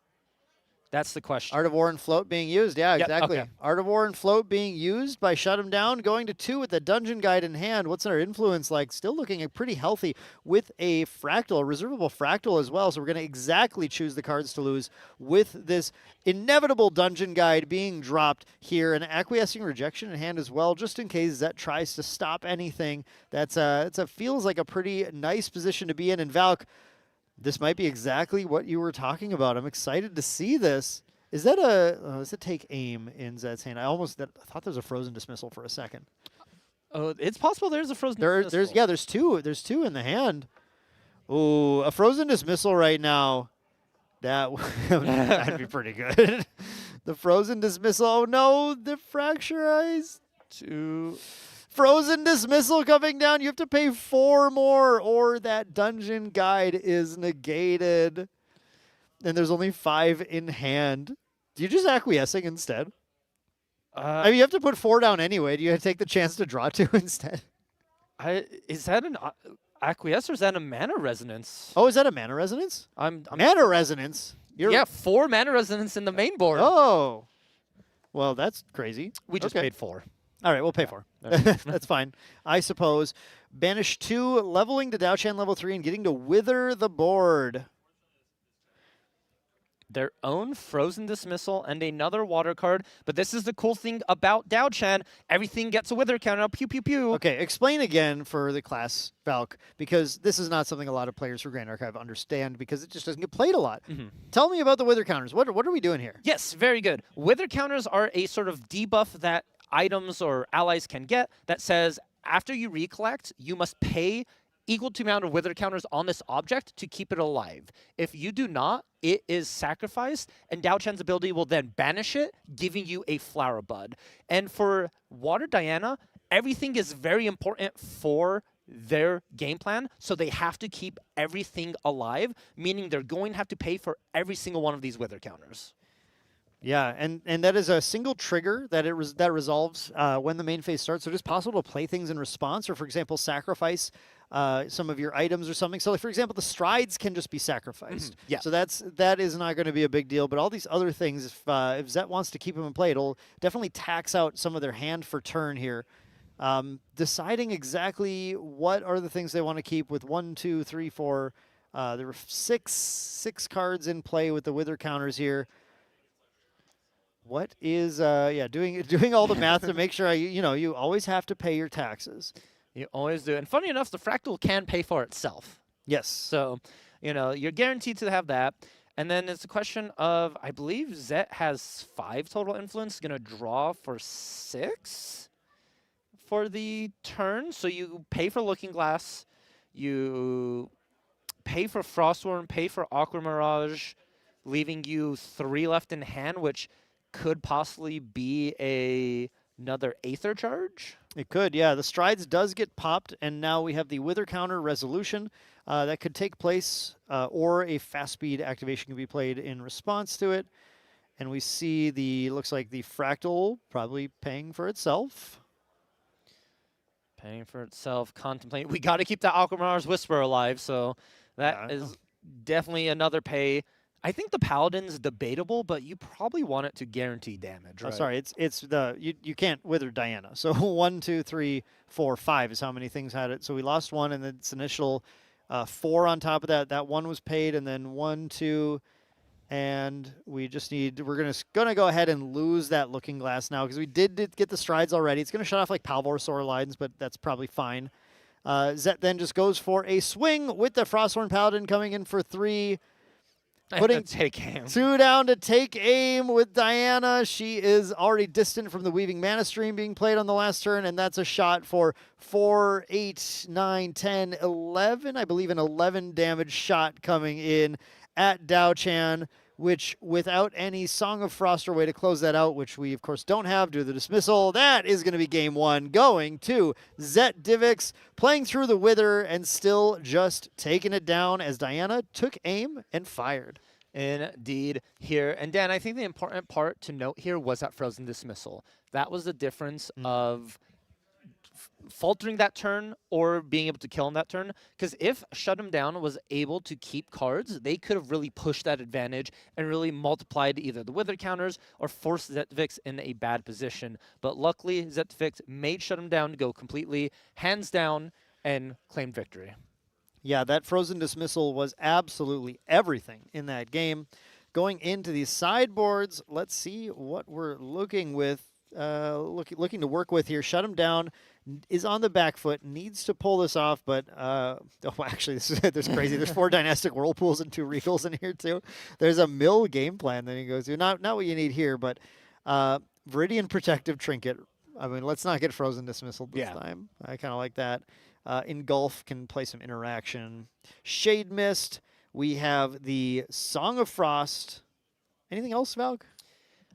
That's the question. Art of War and Float being used. Yeah, yep, exactly. Okay. Art of War and Float being used by Shut 'em Down, going to 2 with the Dungeon Guide in hand. What's our influence like? Still looking pretty healthy with a Fractal, a reservable Fractal as well. So we're going to exactly choose the cards to lose with this inevitable Dungeon Guide being dropped here. An Acquiescing Rejection in hand as well, just in case Zet tries to stop anything. Feels like a pretty nice position to be in. And Valk, this might be exactly what you were talking about. I'm excited to see this. Is that does it take aim in Zet's hand? I thought there was a Frozen Dismissal for a second. Oh, it's possible there's a Frozen Dismissal. There's 2. There's 2 in the hand. Ooh, a Frozen Dismissal right now. That'd be pretty good. The Frozen Dismissal. Oh no, the Fracture Eyes. 2. Frozen Dismissal coming down. You have to pay 4 more or that Dungeon Guide is negated. And there's only 5 in hand. Do you just Acquiescing instead? I mean, you have to put 4 down anyway. Do you take the chance to draw 2 instead? Is that an Acquiesce or is that a Mana Resonance? Oh, is that a Mana Resonance? Mana Resonance? Yeah, 4 Mana Resonance in the main board. Oh. Well, that's crazy. We just paid 4. All right, we'll pay for That's fine. I suppose. Banish 2, leveling to Daochan level 3, and getting to wither the board. Their own Frozen Dismissal and another water card. But this is the cool thing about Daochan. Everything gets a wither counter. Pew, pew, pew. Okay, explain again for the class, Valk, because this is not something a lot of players for Grand Archive understand because it just doesn't get played a lot. Tell me about the wither counters. What are we doing here? Yes, very good. Wither counters are a sort of debuff that items or allies can get that says after you recollect, you must pay equal to amount of wither counters on this object to keep it alive. If you do not, it is sacrificed, and Daochan's ability will then banish it, giving you a flower bud. And for Water Diana, everything is very important for their game plan, so they have to keep everything alive, meaning they're going to have to pay for every single one of these wither counters. Yeah, and that is a single trigger that that resolves when the main phase starts. So it is possible to play things in response, or for example, sacrifice some of your items or something. So, like, for example, the strides can just be sacrificed. Yeah. So that is not going to be a big deal. But all these other things, if Zet wants to keep them in play, it'll definitely tax out some of their hand for turn here. Deciding exactly what are the things they want to keep with 1, 2, 3, 4. There were six cards in play with the wither counters here. What is doing all the math to make sure you always have to pay your taxes. You always do. And funny enough, the fractal can pay for itself. Yes. So, you're guaranteed to have that. And then it's a question of, I believe Zet has 5 total influence, going to draw for 6 for the turn. So you pay for Looking Glass, you pay for Frostworm, pay for Aqua Mirage, leaving you 3 left in hand, which could possibly be another Aether Charge. It could, yeah. The Strides does get popped, and now we have the Wither counter Resolution that could take place, or a fast speed activation can be played in response to it. And we see looks like the Fractal probably paying for itself. Paying for itself, contemplate. We got to keep the Aqua Mirage Whisper alive, so that is definitely another pay. I think the Paladin's debatable, but you probably want it to guarantee damage, right? Oh, sorry, it's you can't Wither Diana. So 1, 2, 3, 4, 5 is how many things had it. So we lost 1, and its initial 4 on top of that. That 1 was paid, and then 1, 2, and we're gonna go ahead and lose that Looking Glass now because we did get the Strides already. It's gonna shut off like Palvor lines, but that's probably fine. Zet then just goes for a swing with the Frosthorn Paladin coming in for 3. Putting take aim. 2 down to take aim with Diana. She is already distant from the Weaving Mana Stream being played on the last turn, and that's a shot for 4, 8, 9, 10, 11. I believe an 11 damage shot coming in at Daochan, which without any Song of Frost or way to close that out, which we of course don't have due to the dismissal, that is going to be game 1 going to Zet Divix, playing through the Wither and still just taking it down as Diana took aim and fired. Indeed here. And Dan, I think the important part to note here was that Frozen Dismissal. That was the difference of faltering that turn or being able to kill him that turn. Because if Shut Him Down was able to keep cards, they could have really pushed that advantage and really multiplied either the Wither counters or forced Zetvix in a bad position. But luckily, Zetvix made Shut Him Down go completely hands down and claimed victory. Yeah, that Frozen Dismissal was absolutely everything in that game. Going into these sideboards, let's see what we're looking to work with here. Shut Him Down is on the back foot, needs to pull this off, but actually, this is crazy. There's 4 Dynastic Whirlpools and 2 Regals in here too. There's a mill game plan that he goes to. Not what you need here, but Viridian Protective Trinket. I mean, let's not get Frozen Dismissal this time. I kind of like that. Engulf can play some interaction. Shade Mist. We have the Song of Frost. Anything else, Valk?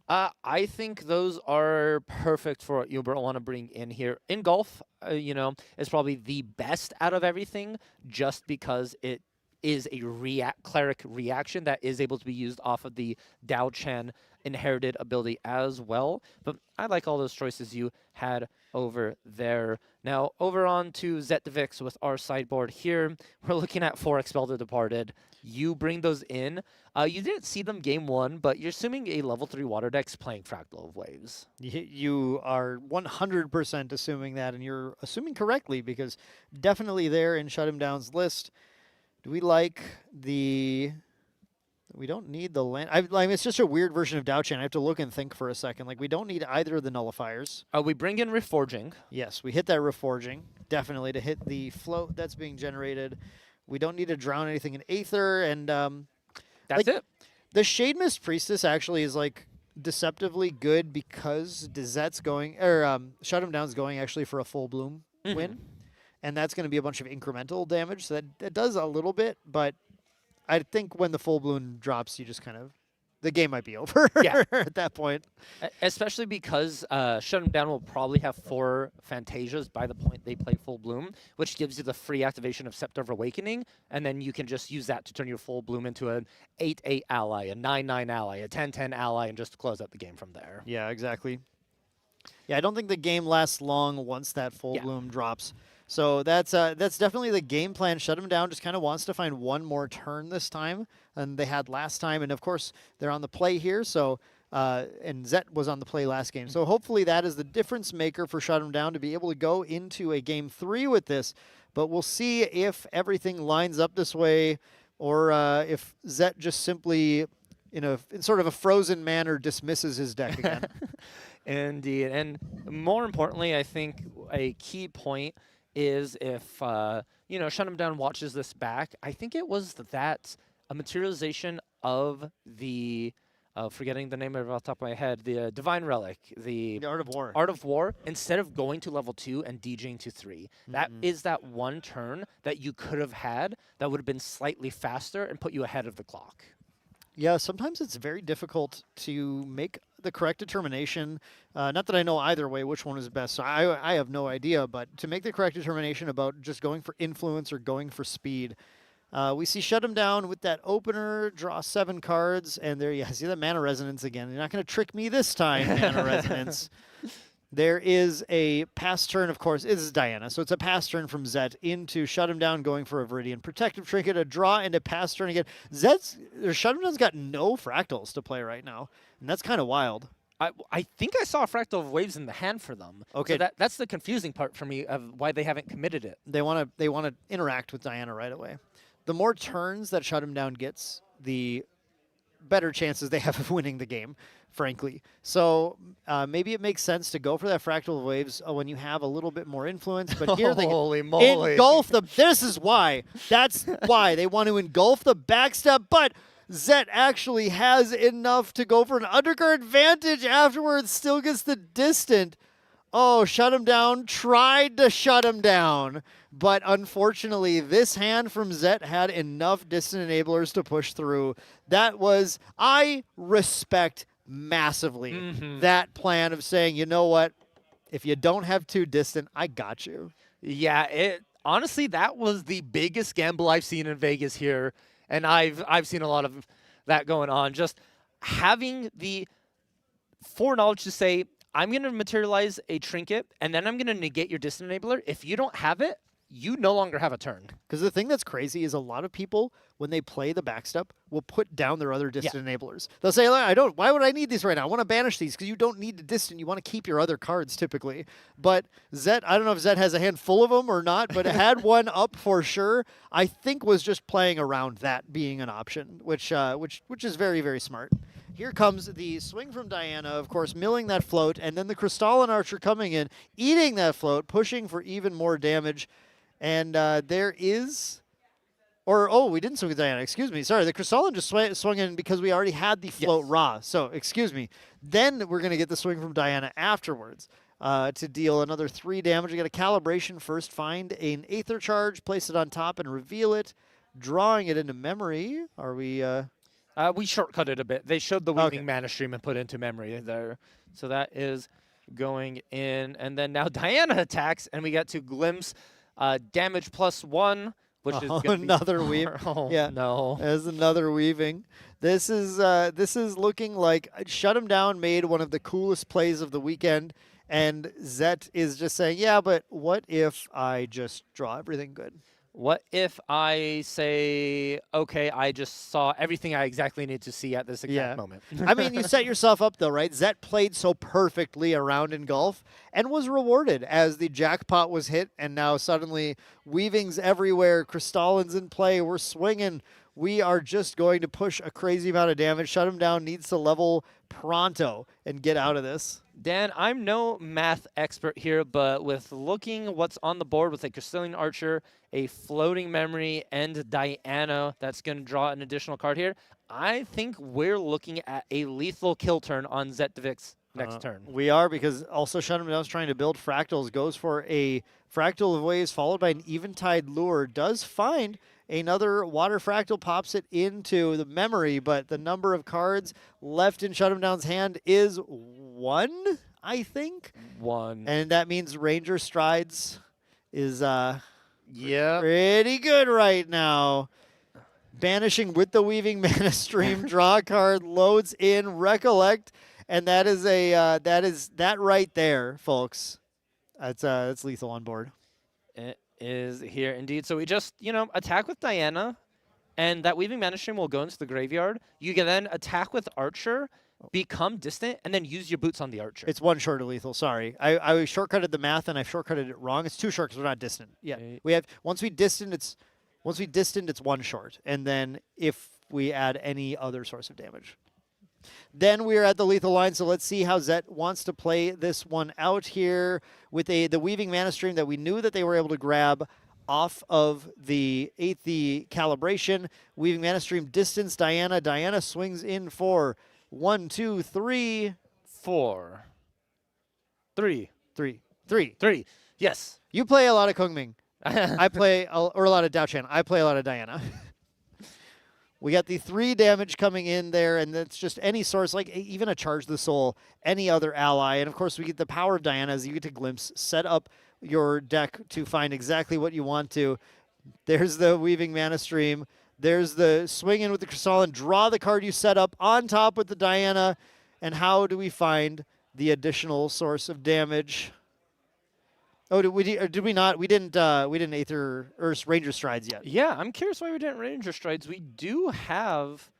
I think those are perfect for what you want to bring in here. Engulf, is probably the best out of everything just because it is a cleric reaction that is able to be used off of the Daochan inherited ability as well. But I like all those choices you had over there. Now, over on to Zetvix with our sideboard here. We're looking at 4 Expel the Departed. you bring those in. You didn't see them game 1, but you're assuming a level 3 water deck's playing Fractal of Waves. You are 100% assuming that, and you're assuming correctly, because definitely there in Shut 'Em Down's list. Do we like the... We don't need the land. It's just a weird version of Dao-Chan. I have to look and think for a second. Like, we don't need either of the nullifiers. We bring in Reforging. Yes, we hit that Reforging, definitely, to hit the float that's being generated. We don't need to drown anything in Aether, and That's it. the Shade Mist Priestess actually is like deceptively good because Dizette's going, or Shut 'Em Down's going actually for a full bloom win, and that's going to be a bunch of incremental damage. So that does a little bit, but I think when the full bloom drops, you just kind of, the game might be over at that point. Especially because Shut 'Em Down will probably have 4 Phantasias by the point they play Full Bloom, which gives you the free activation of Scepter of Awakening, and then you can just use that to turn your Full Bloom into an 8/8 ally, a 9/9 ally, a 10/10 ally, and just close out the game from there. Yeah, exactly. Yeah, I don't think the game lasts long once that full bloom drops. So that's definitely the game plan. Shut 'Em Down just kind of wants to find one more turn this time than they had last time, and of course they're on the play here. So and Zet was on the play last game. So hopefully that is the difference maker for Shut 'Em Down to be able to go into a game 3 with this. But we'll see if everything lines up this way, or if Zet just simply, in sort of a frozen manner, dismisses his deck again. Indeed, and more importantly, I think a key point is if Shut 'Em Down watches this back. I think it was that a materialization of the forgetting the name of it off the top of my head, the Divine Relic, the Art of War. Art of War, instead of going to level 2 and DJing to 3. That is that one turn that you could have had that would have been slightly faster and put you ahead of the clock. Yeah, sometimes it's very difficult to make the correct determination. Not that I know either way which one is best, so I have no idea, but to make the correct determination about just going for influence or going for speed. We see Shut 'Em Down with that opener, draw 7 cards, and there you see the Mana Resonance again. You're not going to trick me this time, Mana Resonance. There is a pass turn, of course. This is Diana, so it's a pass turn from Zet into Shut 'Em Down, going for a Viridian Protective Trinket, a draw, and a pass turn again. Shut 'Em Down's got no fractals to play right now, and that's kind of wild. I think I saw a Fractal of Waves in the hand for them. Okay, so that's the confusing part for me of why they haven't committed it. They want to interact with Diana right away. The more turns that Shut 'Em Down gets, the better chances they have of winning the game, frankly. So maybe it makes sense to go for that Fractal of Waves when you have a little bit more influence. But here they Holy moly. engulf the. This is why. That's why they want to engulf the backstep. But Zet actually has enough to go for an undercard advantage afterwards. Still gets the distant. Oh, Shut 'Em Down tried to shut him down. But unfortunately, this hand from Zet had enough distant enablers to push through. I respect massively that plan of saying, you know what, if you don't have 2 distant, I got you. Yeah, honestly, that was the biggest gamble I've seen in Vegas here, and I've seen a lot of that going on. Just having the foreknowledge to say, I'm going to materialize a trinket, and then I'm going to negate your distant enabler. If you don't have it, you no longer have a turn. Because the thing that's crazy is a lot of people, when they play the backstep, will put down their other distant enablers. They'll say, why would I need these right now? I want to banish these, because you don't need the distant. You want to keep your other cards, typically. But Zet, I don't know if Zet has a hand full of them or not, but it had one up for sure. I think was just playing around that being an option, which is very, very smart. Here comes the swing from Diana, of course, milling that float, and then the Crystalline Archer coming in, eating that float, pushing for even more damage. And there is... we didn't swing with Diana, excuse me. Sorry, the Crystalline just swung in because we already had the float raw. So, excuse me. Then we're going to get the swing from Diana afterwards to deal another 3 damage. We got a Calibration first. Find an Aether Charge, place it on top, and reveal it. Drawing it into memory. Are we... we shortcutted a bit. They showed the Weaving Mana Stream and put into memory there. So that is going in. And then now Diana attacks, and we get to glimpse damage +1, which is another weave. No. There's another weaving. This is looking like Shut 'Em Down made one of the coolest plays of the weekend, and Zet is just saying, yeah, but what if I just draw everything good? What if I say, okay, I just saw everything I exactly need to see at this exact moment? I mean, you set yourself up though, right? Zet played so perfectly around in golf and was rewarded as the jackpot was hit, and now suddenly weavings everywhere, crystallins in play, we're swinging. We are just going to push a crazy amount of damage. Shut him down, needs to level pronto and get out of this. Dan, I'm no math expert here, but with looking what's on the board with a Crystalline Archer, a Floating Memory, and Diana that's going to draw an additional card here, I think we're looking at a lethal kill turn on Zetvic's next turn. We are, because also Shut Him Down is trying to build fractals, goes for a Fractal of Waves followed by an Eventide Lure, does find another Water Fractal, pops it into the memory, but the number of cards left in Shut Him Down's hand is 1, I think. 1. And that means Ranger Strides is Yeah. pretty good right now. Banishing with the Weaving Mana Stream, draw a card, loads in, recollect, and that is that right there, folks. That's lethal on board. It is here indeed. So we just, attack with Diana, and that Weaving Mana Stream will go into the graveyard. You can then attack with Archer, become distant, and then use your boots on the Archer. It's 1 short of lethal, sorry. I shortcutted the math, and I shortcutted it wrong. It's 2 short because we're not distant. Yeah, we have, once we distant, it's 1 short, and then if we add any other source of damage. Then we are at the lethal line, so let's see how Zet wants to play this one out here with the Weaving Mana Stream that we knew that they were able to grab off of the calibration. Weaving Mana Stream, distance Diana. Diana swings in for 1, 2, 3. 4. 3. 3. Yes. You play a lot of Kung Ming. I play, or a lot of Dao Chan. I play a lot of Diana. We got the 3 damage coming in there, and that's just any source, like even a Charge the Soul, any other ally. And of course, we get the power of Diana as you get to glimpse, set up your deck to find exactly what you want to. There's the Weaving Mana Stream. There's the swing in with the Crystalline, draw the card you set up on top with the Diana. And how do we find the additional source of damage? Oh, did we not? We didn't Aether or Ranger Strides yet. Yeah, I'm curious why we didn't Ranger Strides. We do have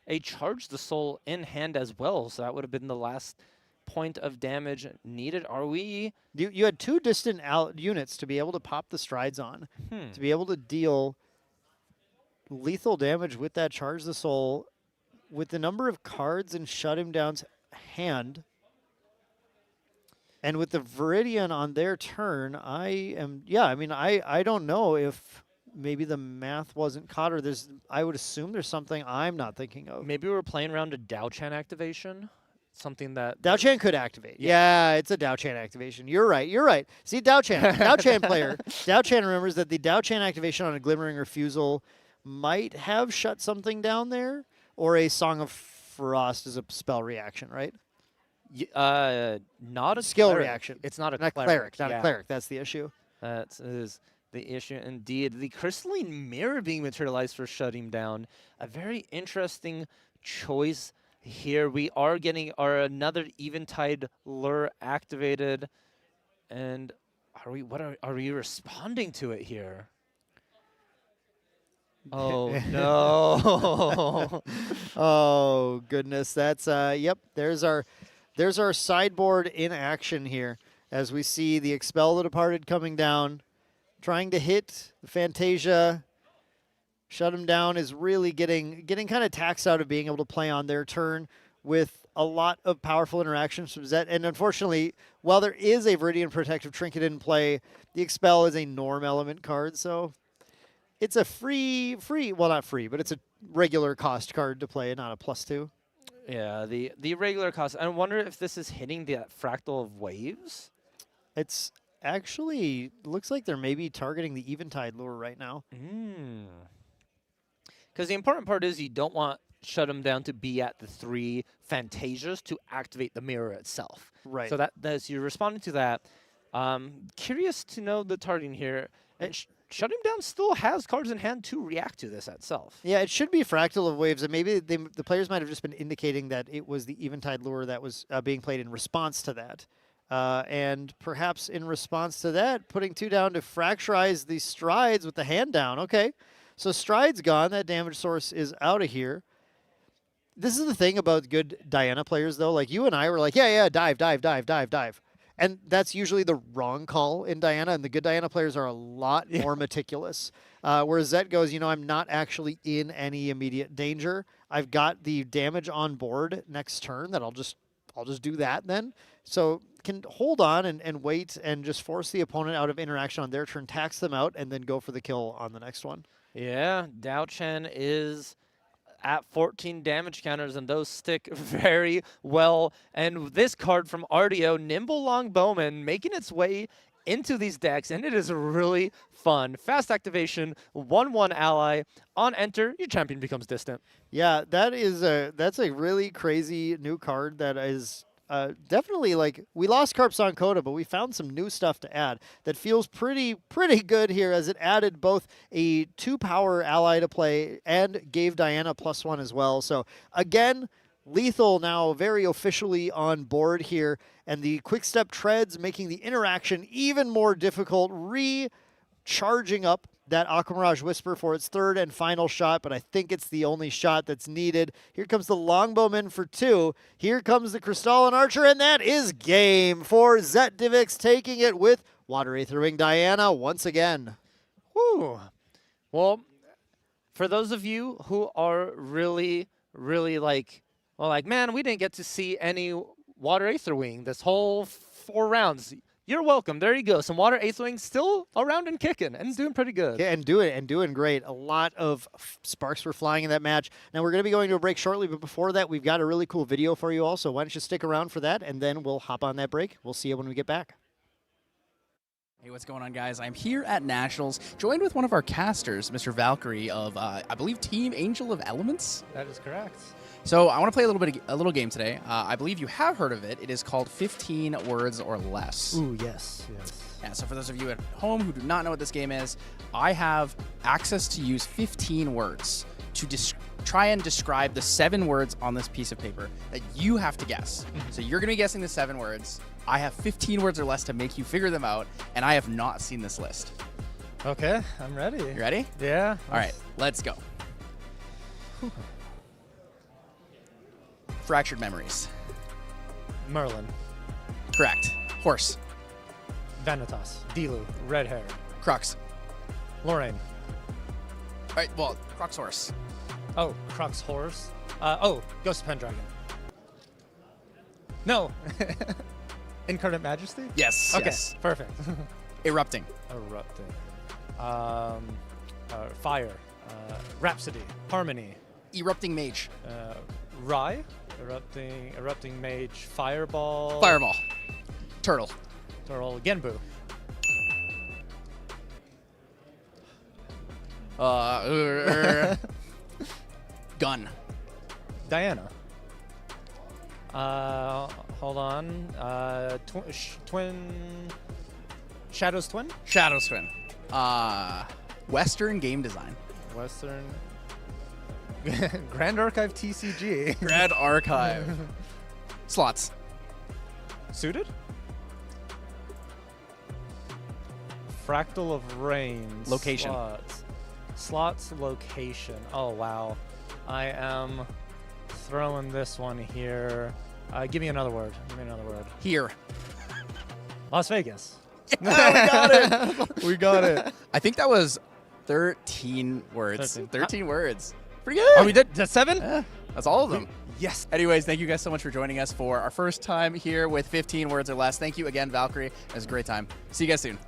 a Charge the Soul in hand as well, so that would have been the last point of damage needed. Are we? You had 2 distant units to be able to pop the Strides on, to be able to deal lethal damage with that Charge the Soul, with the number of cards in Shut Him Down's hand. And with the Viridian on their turn, I don't know if maybe the math wasn't caught, or I would assume there's something I'm not thinking of. Maybe we're playing around a Dao Chan activation, something that Dao Chan could activate. Yeah, it's a Dao Chan activation. You're right. See, Dao Chan player. Dao Chan remembers that the Dao Chan activation on a Glimmering Refusal might have shut something down there, or a Song of Frost is a spell reaction, right? Not a skill cleric. reaction. It's not a Not cleric. Not yeah. a cleric. That's the issue. That is the issue indeed. The Crystalline Mirror being materialized for shutting down. A very interesting choice here. We are getting another Eventide Lure activated, and are we responding to it here? Oh no! Oh goodness, that's yep. There's our sideboard in action here as we see the Expel the Departed coming down, trying to hit the Fantasia. Shut Him Down is really getting kind of taxed out of being able to play on their turn with a lot of powerful interactions from Zet. And unfortunately, while there is a Viridian Protective Trinket in play, the Expel is a norm element card, so it's a well, not free, but it's a regular cost card to play, not a +2. Yeah, the regular cost. I wonder if this is hitting the Fractal of Waves. It's actually looks like they're maybe targeting the Eventide Lure right now. Because the important part is you don't want Shut Him Down to be at the 3 Fantasias to activate the mirror itself. Right. So that's you're responding to that. Curious to know the targeting here. And Shut Him Down still has cards in hand to react to this itself. Yeah, it should be Fractal of Waves, and maybe the players might have just been indicating that it was the Eventide Lure that was being played in response to that. And perhaps in response to that, putting 2 down to fracturize the strides with the hand down. Okay, so strides gone. That damage source is out of here. This is the thing about good Diana players, though. Like, you and I were like, yeah, dive. And that's usually the wrong call in Diana, and the good Diana players are a lot more meticulous. Whereas Zet goes, I'm not actually in any immediate danger. I've got the damage on board next turn that I'll just do that then. So can hold on and wait and just force the opponent out of interaction on their turn, tax them out, and then go for the kill on the next one. Yeah, Dao Chen is at 14 damage counters, and those stick very well. And this card from RDO, Nimble Longbowman, making its way into these decks, and it is really fun. Fast activation, 1/1 ally. On enter, your champion becomes distant. Yeah, that's a really crazy new card that is definitely, like, we lost Carpson Coda, but we found some new stuff to add that feels pretty good here, as it added both a 2-power ally to play and gave Diana +1 as well. So again, lethal now very officially on board here, and the quick step treads making the interaction even more difficult, recharging up that Aqua Mirage Whisper for its 3rd and final shot, but I think it's the only shot that's needed. Here comes the Longbowman for 2. Here comes the Crystalline Archer, and that is game for Zetivix, taking it with Water Aether Wing Diana once again. Whew. Well, for those of you who are really like, man, we didn't get to see any Water Aether Wing this whole 4 rounds. You're welcome. There you go. Some Water Aether Wing still around and kicking and doing pretty good. Yeah, and doing great. A lot of sparks were flying in that match. Now we're going to be going to a break shortly, but before that, we've got a really cool video for you all. So why don't you stick around for that, and then we'll hop on that break. We'll see you when we get back. Hey, what's going on, guys? I'm here at Nationals, joined with one of our casters, Mr. Valkyrie of, I believe, Team Angel of Elements. That is correct. So I want to play a little game today. I believe you have heard of it. It is called 15 Words or Less. Ooh, yes. Yeah, so for those of you at home who do not know what this game is, I have access to use 15 words to try and describe the 7 words on this piece of paper that you have to guess. So you're going to be guessing the 7 words. I have 15 words or less to make you figure them out, and I have not seen this list. Okay, I'm ready. You ready? Yeah. All right, let's go. Fractured Memories. Merlin. Correct. Horse. Vanitas. Dilu. Red Hair. Crux. Lorraine. All right, well, Crux Horse. Oh, Crux Horse. Ghost of Pendragon. No. Incarnate Majesty? Yes. Okay, Yes. perfect. Erupting. Erupting. Fire. Rhapsody. Harmony. Erupting Mage. Rai. Erupting Mage. Fireball. Fireball. Turtle. Turtle. Genbu. Gun. Diana. Hold on. Twin. Shadow's Twin? Shadow's Twin. Western Game Design. Western. Grand Archive TCG. Grand Archive. Slots. Suited? Fractal of Rain. Location. Slots location. Oh, wow. I am throwing this one here. Give me another word. Here. Las Vegas. We got it. We got it. I think that was 13 words. 13 words. Pretty good. Oh, we did 7? Yeah, that's all of them. Yes. Anyways, thank you guys so much for joining us for our first time here with 15 words or less. Thank you again, Valkyrie. It was a great time. See you guys soon.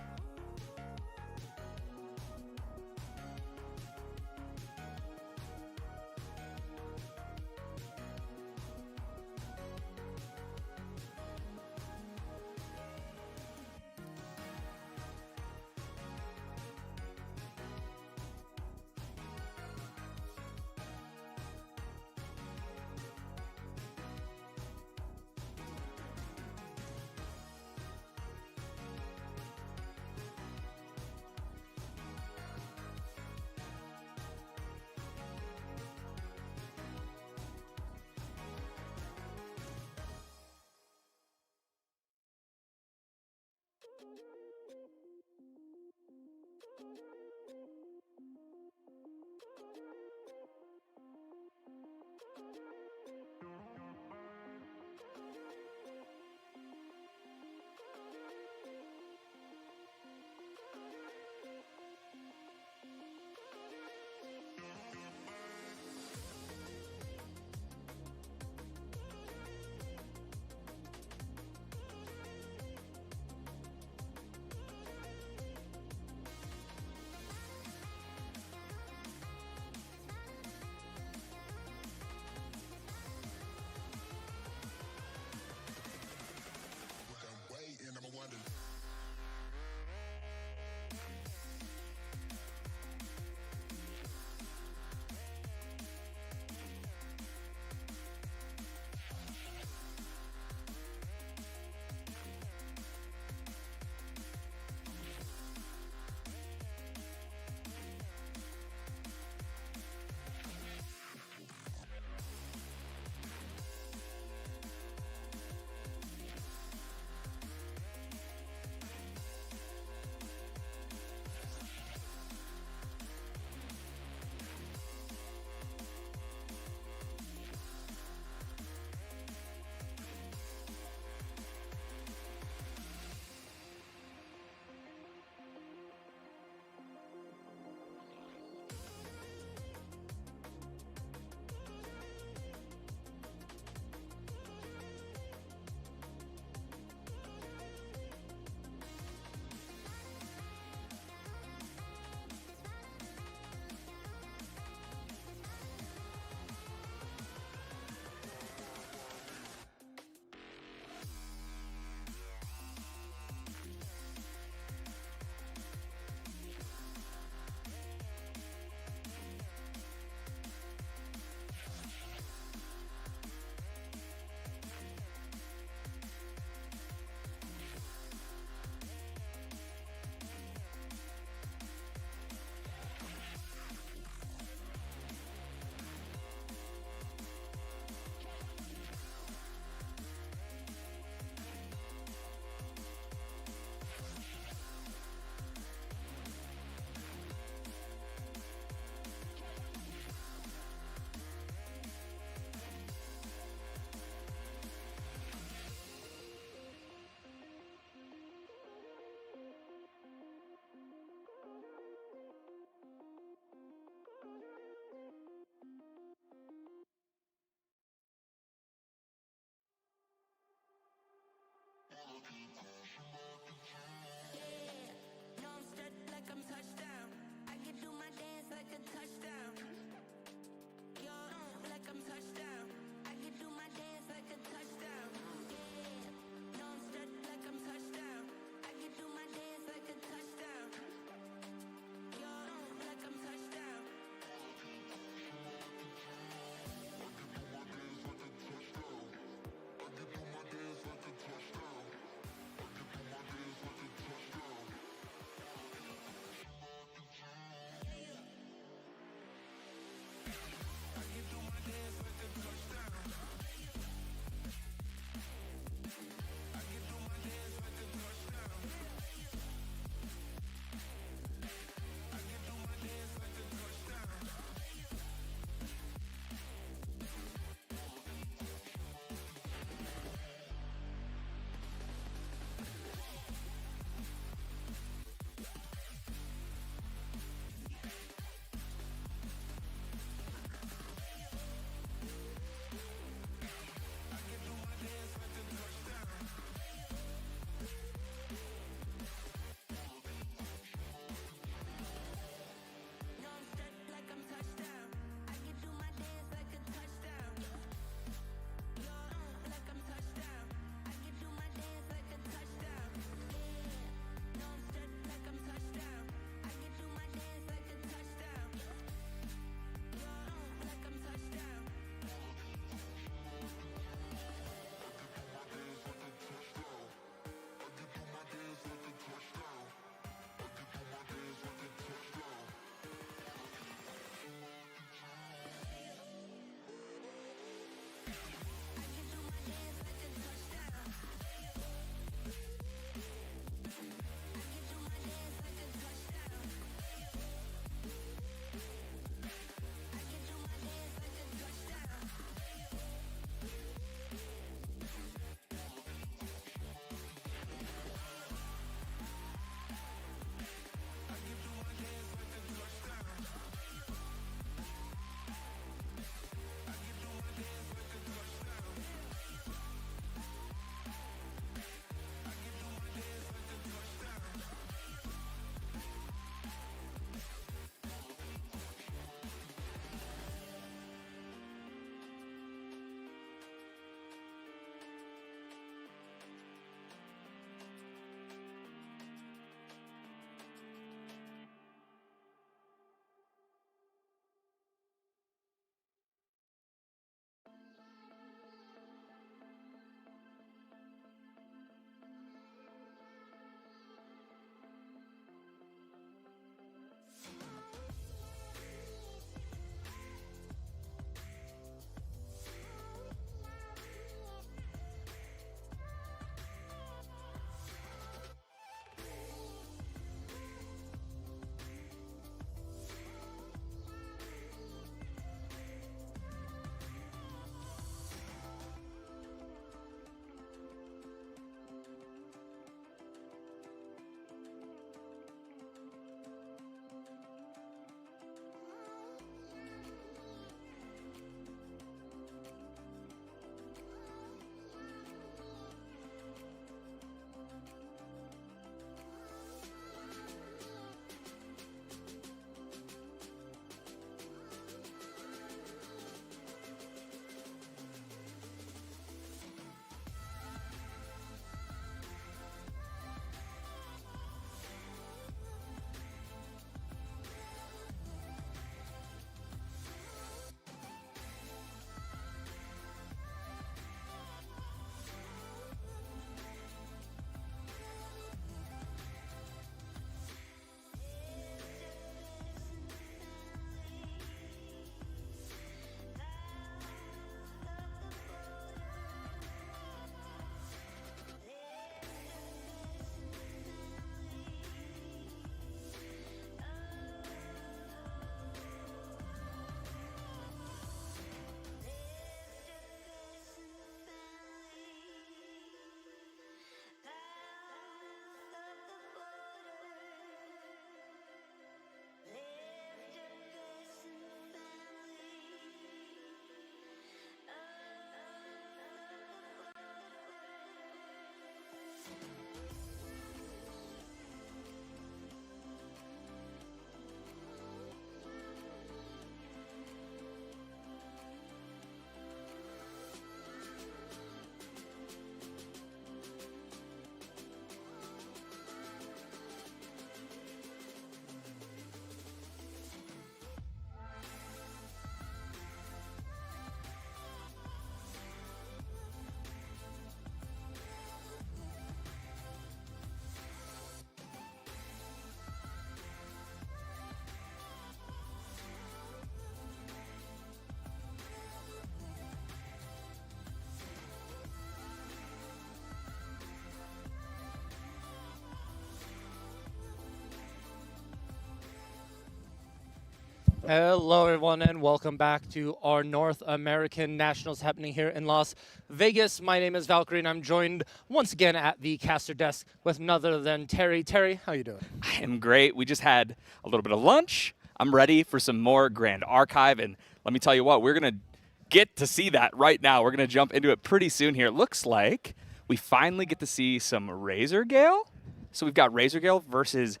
Hello, everyone, and welcome back to our North American Nationals happening here in Las Vegas. My name is Valkyrie, and I'm joined once again at the caster desk with none other than Terry. Terry, how you doing? I am great. We just had a little bit of lunch. I'm ready for some more Grand Archive, and let me tell you what, we're going to get to see that right now. We're going to jump into it pretty soon here. It looks like we finally get to see some Razor Gale. So we've got Razor Gale versus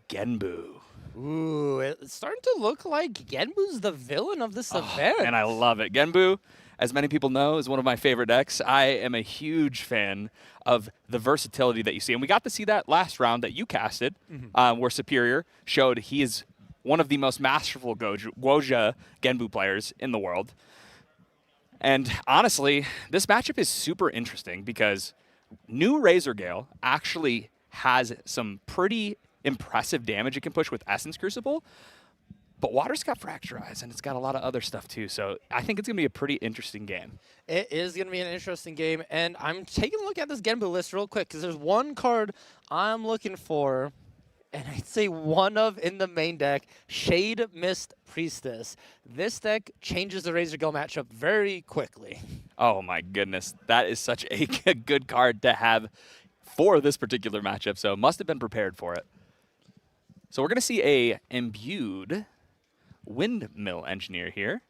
Genbu. Ooh, it's starting to look like Genbu's the villain of this event. And I love it. Genbu, as many people know, is one of my favorite decks. I am a huge fan of the versatility that you see. And we got to see that last round that you casted, where Superior showed he is one of the most masterful Guoja Genbu players in the world. And honestly, this matchup is super interesting because new Razor Gale actually has some pretty impressive damage it can push with Essence Crucible, but Water's got Fracturize, and it's got a lot of other stuff too, so I think it's going to be a pretty interesting game. It is going to be an interesting game, and I'm taking a look at this Genbu list real quick because there's one card I'm looking for, and I'd say one of in the main deck, Shade Mist Priestess. This deck changes the Razor Gale matchup very quickly. Oh my goodness, that is such a good card to have for this particular matchup, so must have been prepared for it. So we're going to see a imbued Windmill Engineer here.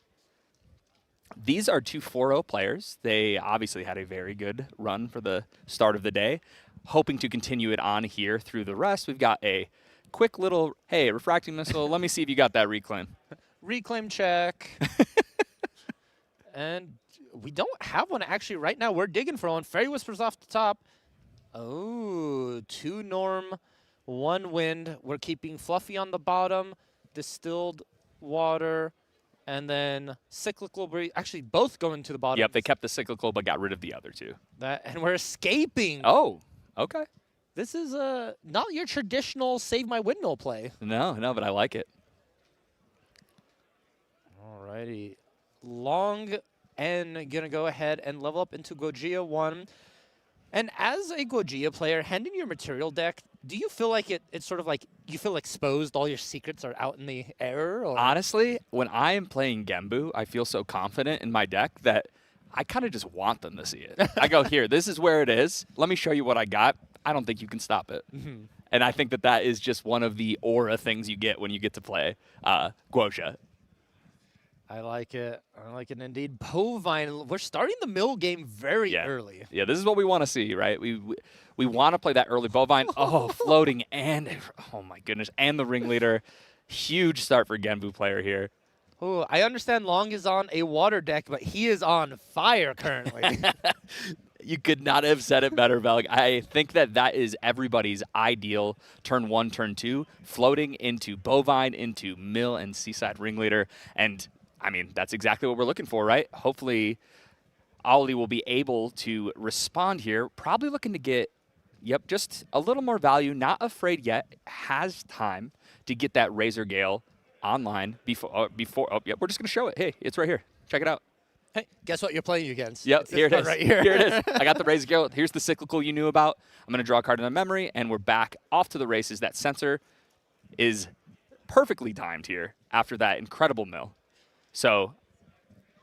These are two 4-0 players. They obviously had a very good run for the start of the day. Hoping to continue it on here through the rest. We've got a quick little, hey, Refracting Missile. Let me see if you got that Reclaim. Reclaim check. And we don't have one actually right now. We're digging for one. Fairy Whispers off the top. Oh, 2 Norm. 1 Wind. We're keeping Fluffy on the bottom, Distilled Water, and then Cyclical Breeze. Actually, both going to the bottom. Yep, they kept the Cyclical but got rid of the other two. And we're escaping. Oh, okay. This is not your traditional Save My Windmill play. No, but I like it. Alrighty. Long N going to go ahead and level up into Gojia 1. And as a Gojia player, handing your material deck, do you feel like it's sort of like you feel exposed, all your secrets are out in the air? Or? Honestly, when I am playing Genbu, I feel so confident in my deck that I kind of just want them to see it. I go, here, this is where it is. Let me show you what I got. I don't think you can stop it. And I think that is just one of the aura things you get when you get to play Guoja. I like it. I like it indeed. Bovine, we're starting the mill game very early. Yeah, this is what we want to see, right? We want to play that early Bovine. Oh, floating and, oh my goodness, and the Ringleader. Huge start for Genbu player here. Oh, I understand Long is on a water deck, but he is on fire currently. You could not have said it better, Velik. I think that is everybody's ideal turn 1, turn 2, floating into Bovine, into Mill and Seaside Ringleader, and I mean, that's exactly what we're looking for, right? Hopefully, Ollie will be able to respond here. Probably looking to get, just a little more value. Not afraid yet. Has time to get that Razor Gale online before. We're just going to show it. Hey, it's right here. Check it out. Hey, guess what you're playing against? Yep, here it is. Right here. Here it is. I got the Razor Gale. Here's the Cyclical you knew about. I'm going to draw a card in the memory, and we're back off to the races. That sensor is perfectly timed here after that incredible mill. So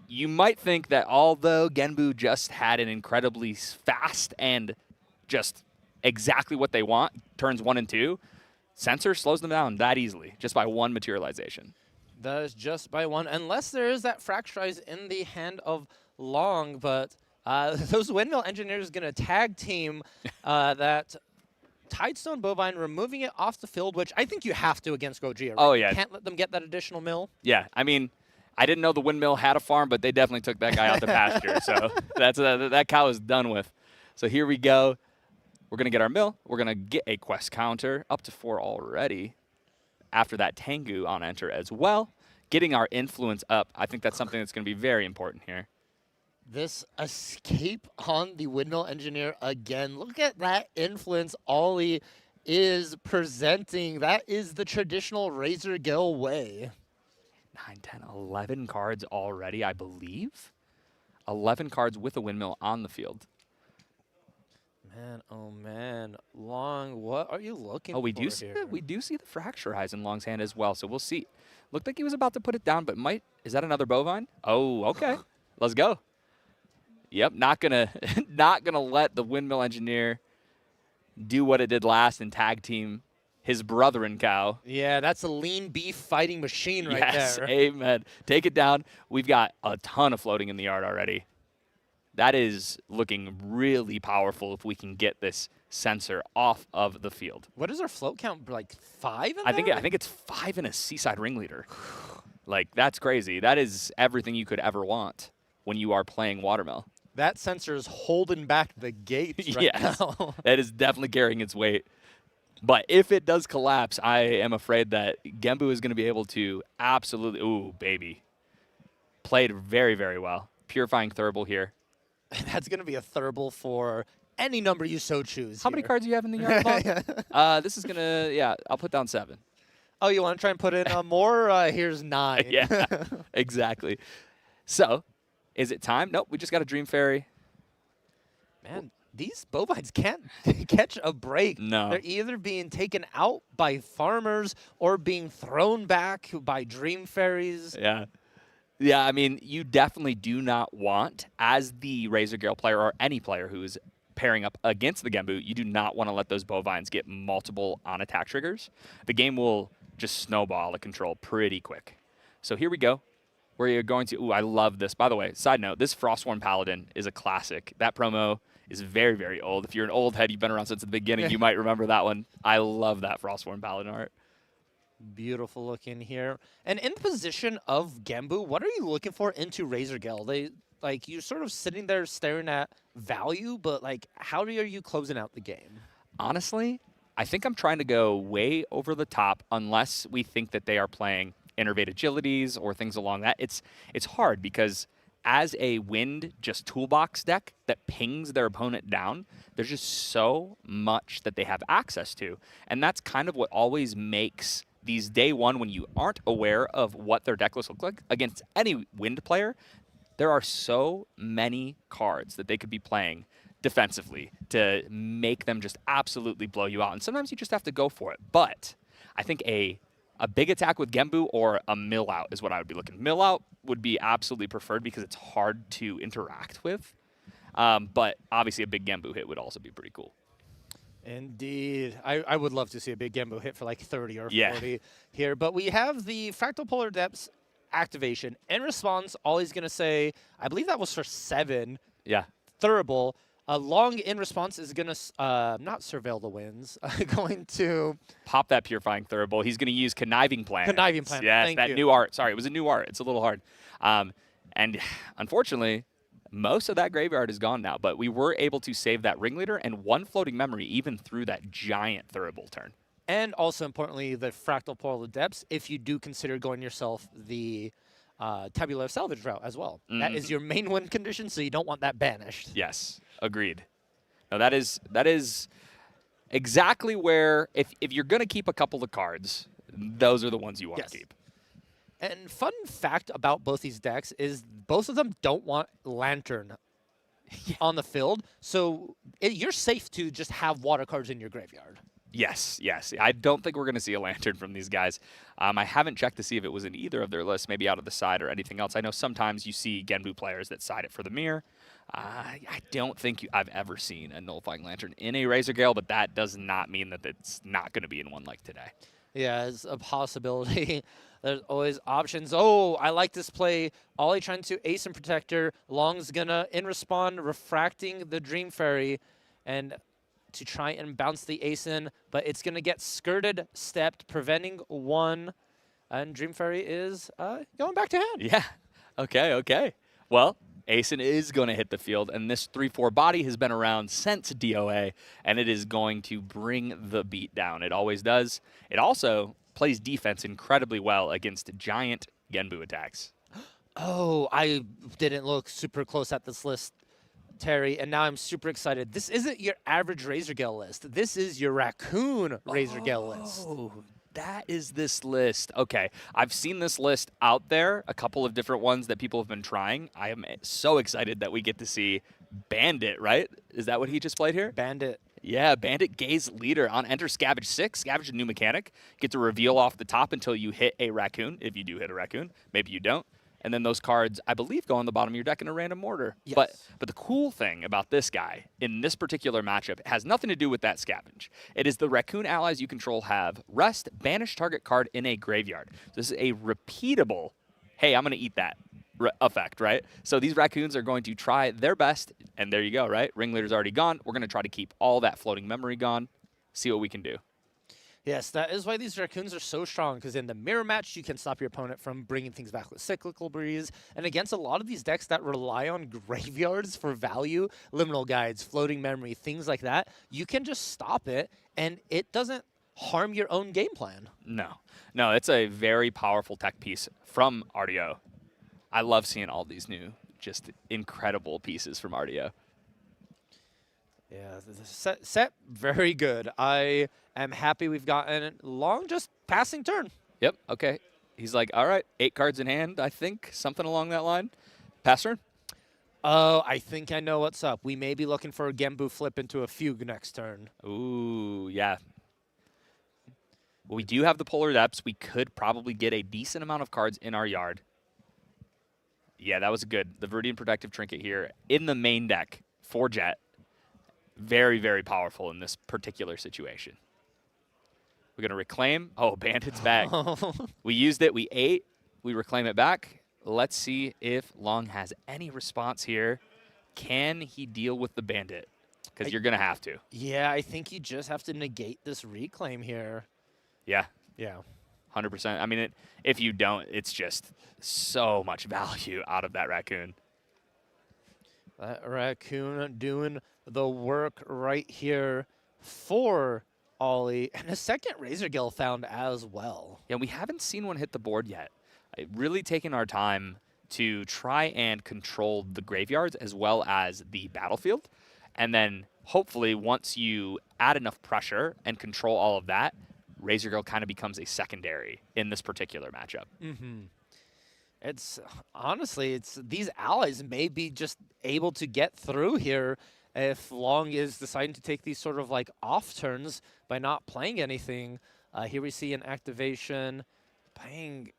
you might think that although Genbu just had an incredibly fast and just exactly what they want, turns 1 and 2, Sensor slows them down that easily, just by 1 materialization. That is just by 1, unless there is that Fracturize in the hand of Long, but those Windmill Engineers going to tag team that Tidestone Bovine, removing it off the field, which I think you have to against Gojira. Right? Oh, yeah. You can't let them get that additional mill. Yeah, I mean, I didn't know the Windmill had a farm, but they definitely took that guy out to pasture. So that cow is done with. So here we go. We're going to get our mill. We're going to get a quest counter up to 4 already. After that, Tengu on enter as well. Getting our influence up, I think that's something that's going to be very important here. This escape on the Windmill Engineer again. Look at that influence Ollie is presenting. That is the traditional Razor Gale way. 9, 10, 11 cards already, I believe. 11 cards with a Windmill on the field. oh man, Long, what are you looking for? Oh, we do see here? we do see the fracture eyes in Long's hand as well. So we'll see. Looked like he was about to put it down, but is that another bovine? Oh, okay. Let's go. Yep, not gonna let the windmill engineer do what it did last and tag team his brother and cow. Yeah, that's a lean beef fighting machine right Yes, there. amen. Take it down. We've got a ton of floating in the yard already. That is looking really powerful if we can get this sensor off of the field. What is our float count? Like 5 in I think there? it's 5 in a Seaside Ringleader. Like, that's crazy. That is everything you could ever want when you are playing Watermill. That sensor is holding back the gates right Yes, now. that is definitely carrying its weight. But if it does collapse, I am afraid that Gembu is going to be able to absolutely, ooh, baby. Played very, very well. Purifying Thurible here. That's going to be a Thurible for any number you so choose. How many cards do you have in the yard? This is going to, yeah, I'll put down 7. Oh, you want to try and put in more? Here's 9. Yeah, exactly. So, is it time? Nope, we just got a Dream Fairy. Man, these bovines can't catch a break. No. They're either being taken out by farmers or being thrown back by dream fairies. Yeah. Yeah, I mean, you definitely do not want, as the Razor Gale player or any player who is pairing up against the Gembu, you do not want to let those bovines get multiple on-attack triggers. The game will just snowball out of control pretty quick. So here we go. We're going to, ooh, I love this. By the way, side note, this Frostworn Paladin is a classic. That promo is very, very old. If you're an old head, you've been around since the beginning, you might remember that one. I love that Frostworn Paladin art. Beautiful looking here. And in the position of Gembu, what are you looking for into Razor Gale? Like, you're sort of sitting there staring at value, but, like, how are you closing out the game? Honestly, I think I'm trying to go way over the top unless we think that they are playing Innervate Agilities or things along that. It's hard because as a wind just toolbox deck that pings their opponent down, there's just so much that they have access to. And that's kind of what always makes these day one, when you aren't aware of what their deck lists look like against any wind player, there are so many cards that they could be playing defensively to make them just absolutely blow you out. And sometimes you just have to go for it. But I think a big attack with Gembu or a mill out is what I would be looking. Mill out would be absolutely preferred because it's hard to interact with. But obviously a big Gembu hit would also be pretty cool. Indeed. I would love to see a big Gembu hit for like 30 or 40 Yeah. here. But we have the Fractal Polar Depths activation. In response, Ollie's going to say, I believe that was for 7. Yeah. Thurible. Long in response is going to not surveil the winds. Going to pop that Purifying Thurible. He's going to use Conniving Planet. Conniving Planet. Yes, Thank that you. new art. Sorry, it was a new art. It's a little hard. And unfortunately, most of that graveyard is gone now, but we were able to save that Ringleader and 1 floating memory even through that giant Thurible turn. And also importantly, the Fractal Polar Depths, if you do consider going yourself the Tabular Salvage route as well. That is your main win condition, so you don't want that banished. Yes, agreed. No, that is exactly where, if you're going to keep a couple of cards, those are the ones you want to keep. And fun fact about both these decks is both of them don't want Lantern on the field, so you're safe to just have water cards in your graveyard. Yes, yes. I don't think we're going to see a Lantern from these guys. I haven't checked to see if it was in either of their lists, maybe out of the side or anything else. I know sometimes you see Genbu players that side it for the mirror. I don't think I've ever seen a Nullifying Lantern in a Razor Gale, but that does not mean that it's not going to be in one like today. Yeah, it's a possibility. There's always options. Oh, I like this play. Ollie trying to Ace and Protector. Long's gonna in respawn, refracting the Dream Fairy, and to try and bounce the Ace in, but it's gonna get skirted, stepped, preventing 1, and Dream Fairy is going back to hand. Yeah. Okay. Well, Aeson is going to hit the field, and this 3/4 body has been around since DOA, and it is going to bring the beat down. It always does. It also plays defense incredibly well against giant Genbu attacks. Oh, I didn't look super close at this list, Terry, and now I'm super excited. This isn't your average Razor Gale list. This is your Raccoon Razor Gale list. Oh, that is this list. Okay, I've seen this list out there, a couple of different ones that people have been trying. I am so excited that we get to see Bandit, right? Is that what he just played here? Bandit. Yeah, Bandit Gaze Leader on enter Scavenge 6. Scavenge, a new mechanic. Get to reveal off the top until you hit a raccoon, if you do hit a raccoon. Maybe you don't. And then those cards, I believe, go on the bottom of your deck in a random order. Yes. But the cool thing about this guy in this particular matchup has nothing to do with that Scavenge. It is the raccoon allies you control have rest, banish target card in a graveyard. This is a repeatable, hey, I'm going to eat that effect, right? So these raccoons are going to try their best, and there you go, right? Ringleader's already gone. We're going to try to keep all that floating memory gone, see what we can do. Yes, that is why these raccoons are so strong, because in the mirror match, you can stop your opponent from bringing things back with Cyclical Breeze. And against a lot of these decks that rely on graveyards for value, Liminal Guides, Floating Memory, things like that, you can just stop it, and it doesn't harm your own game plan. No, it's a very powerful tech piece from RDO. I love seeing all these new, just incredible pieces from RDO. Yeah, the set very good. I am happy we've gotten a long, just passing turn. Yep, okay. He's like, all right, 8 cards in hand, I think, something along that line. Pass turn? Oh, I think I know what's up. We may be looking for a Genbu flip into a Fugue next turn. Ooh, yeah. Well, we do have the Polar Depths. We could probably get a decent amount of cards in our yard. Yeah, that was good. The Viridian Protective Trinket here in the main deck for Jet. Very, very powerful in this particular situation. We're going to reclaim. Oh, Bandit's back. We used it. We ate. We reclaim it back. Let's see if Long has any response here. Can he deal with the Bandit? Because you're going to have to. Yeah, I think you just have to negate this reclaim here. Yeah. Yeah. 100%. I mean, if you don't, it's just so much value out of that raccoon. That raccoon doing the work right here for Ollie. And a second Razor Gill found as well. Yeah, we haven't seen one hit the board yet. Really taking our time to try and control the graveyards as well as the battlefield. And then hopefully once you add enough pressure and control all of that, Razor Gill kind of becomes a secondary in this particular matchup. Mm-hmm. It's honestly, these allies may be just able to get through here if Long is deciding to take these sort of like off turns by not playing anything. Here we see an activation, paying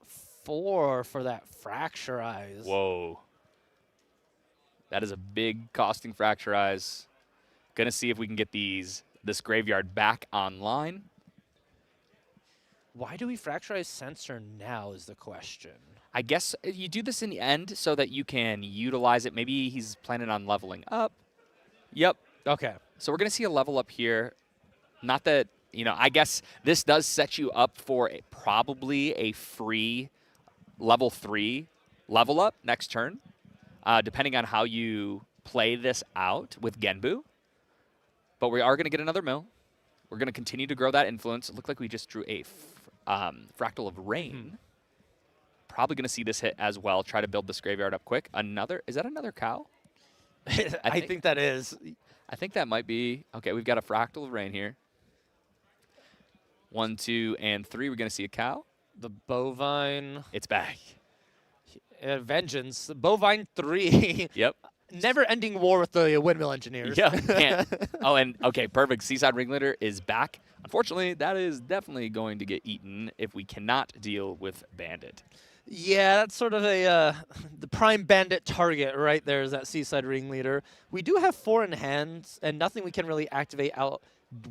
4 for that Fracturize. Whoa. That is a big costing Fracturize. Gonna see if we can get this graveyard back online. Why do we Fracturize Sensor now is the question. I guess you do this in the end so that you can utilize it. Maybe he's planning on leveling up. Yep. Okay. So we're going to see a level up here. Not that, I guess this does set you up for probably a free level 3 level up next turn, depending on how you play this out with Genbu. But we are going to get another mill. We're going to continue to grow that influence. It looked like we just drew a Fractal of Rain. Probably going to see this hit as well. Try to build this graveyard up quick. Is that another cow? I think that is. I think that might be. Okay, we've got a Fractal of Rain here. 1, 2, and 3. We're going to see a cow. The Bovine. It's back. Vengeance. The Bovine 3. Yep. Never-ending war with the Windmill Engineers. Yeah. Oh, and okay, perfect. Seaside Ringleader is back. Unfortunately, that is definitely going to get eaten if we cannot deal with Bandit. Yeah, that's sort of the prime Bandit target right there is that Seaside Ringleader. We do have 4 in hands and nothing we can really activate out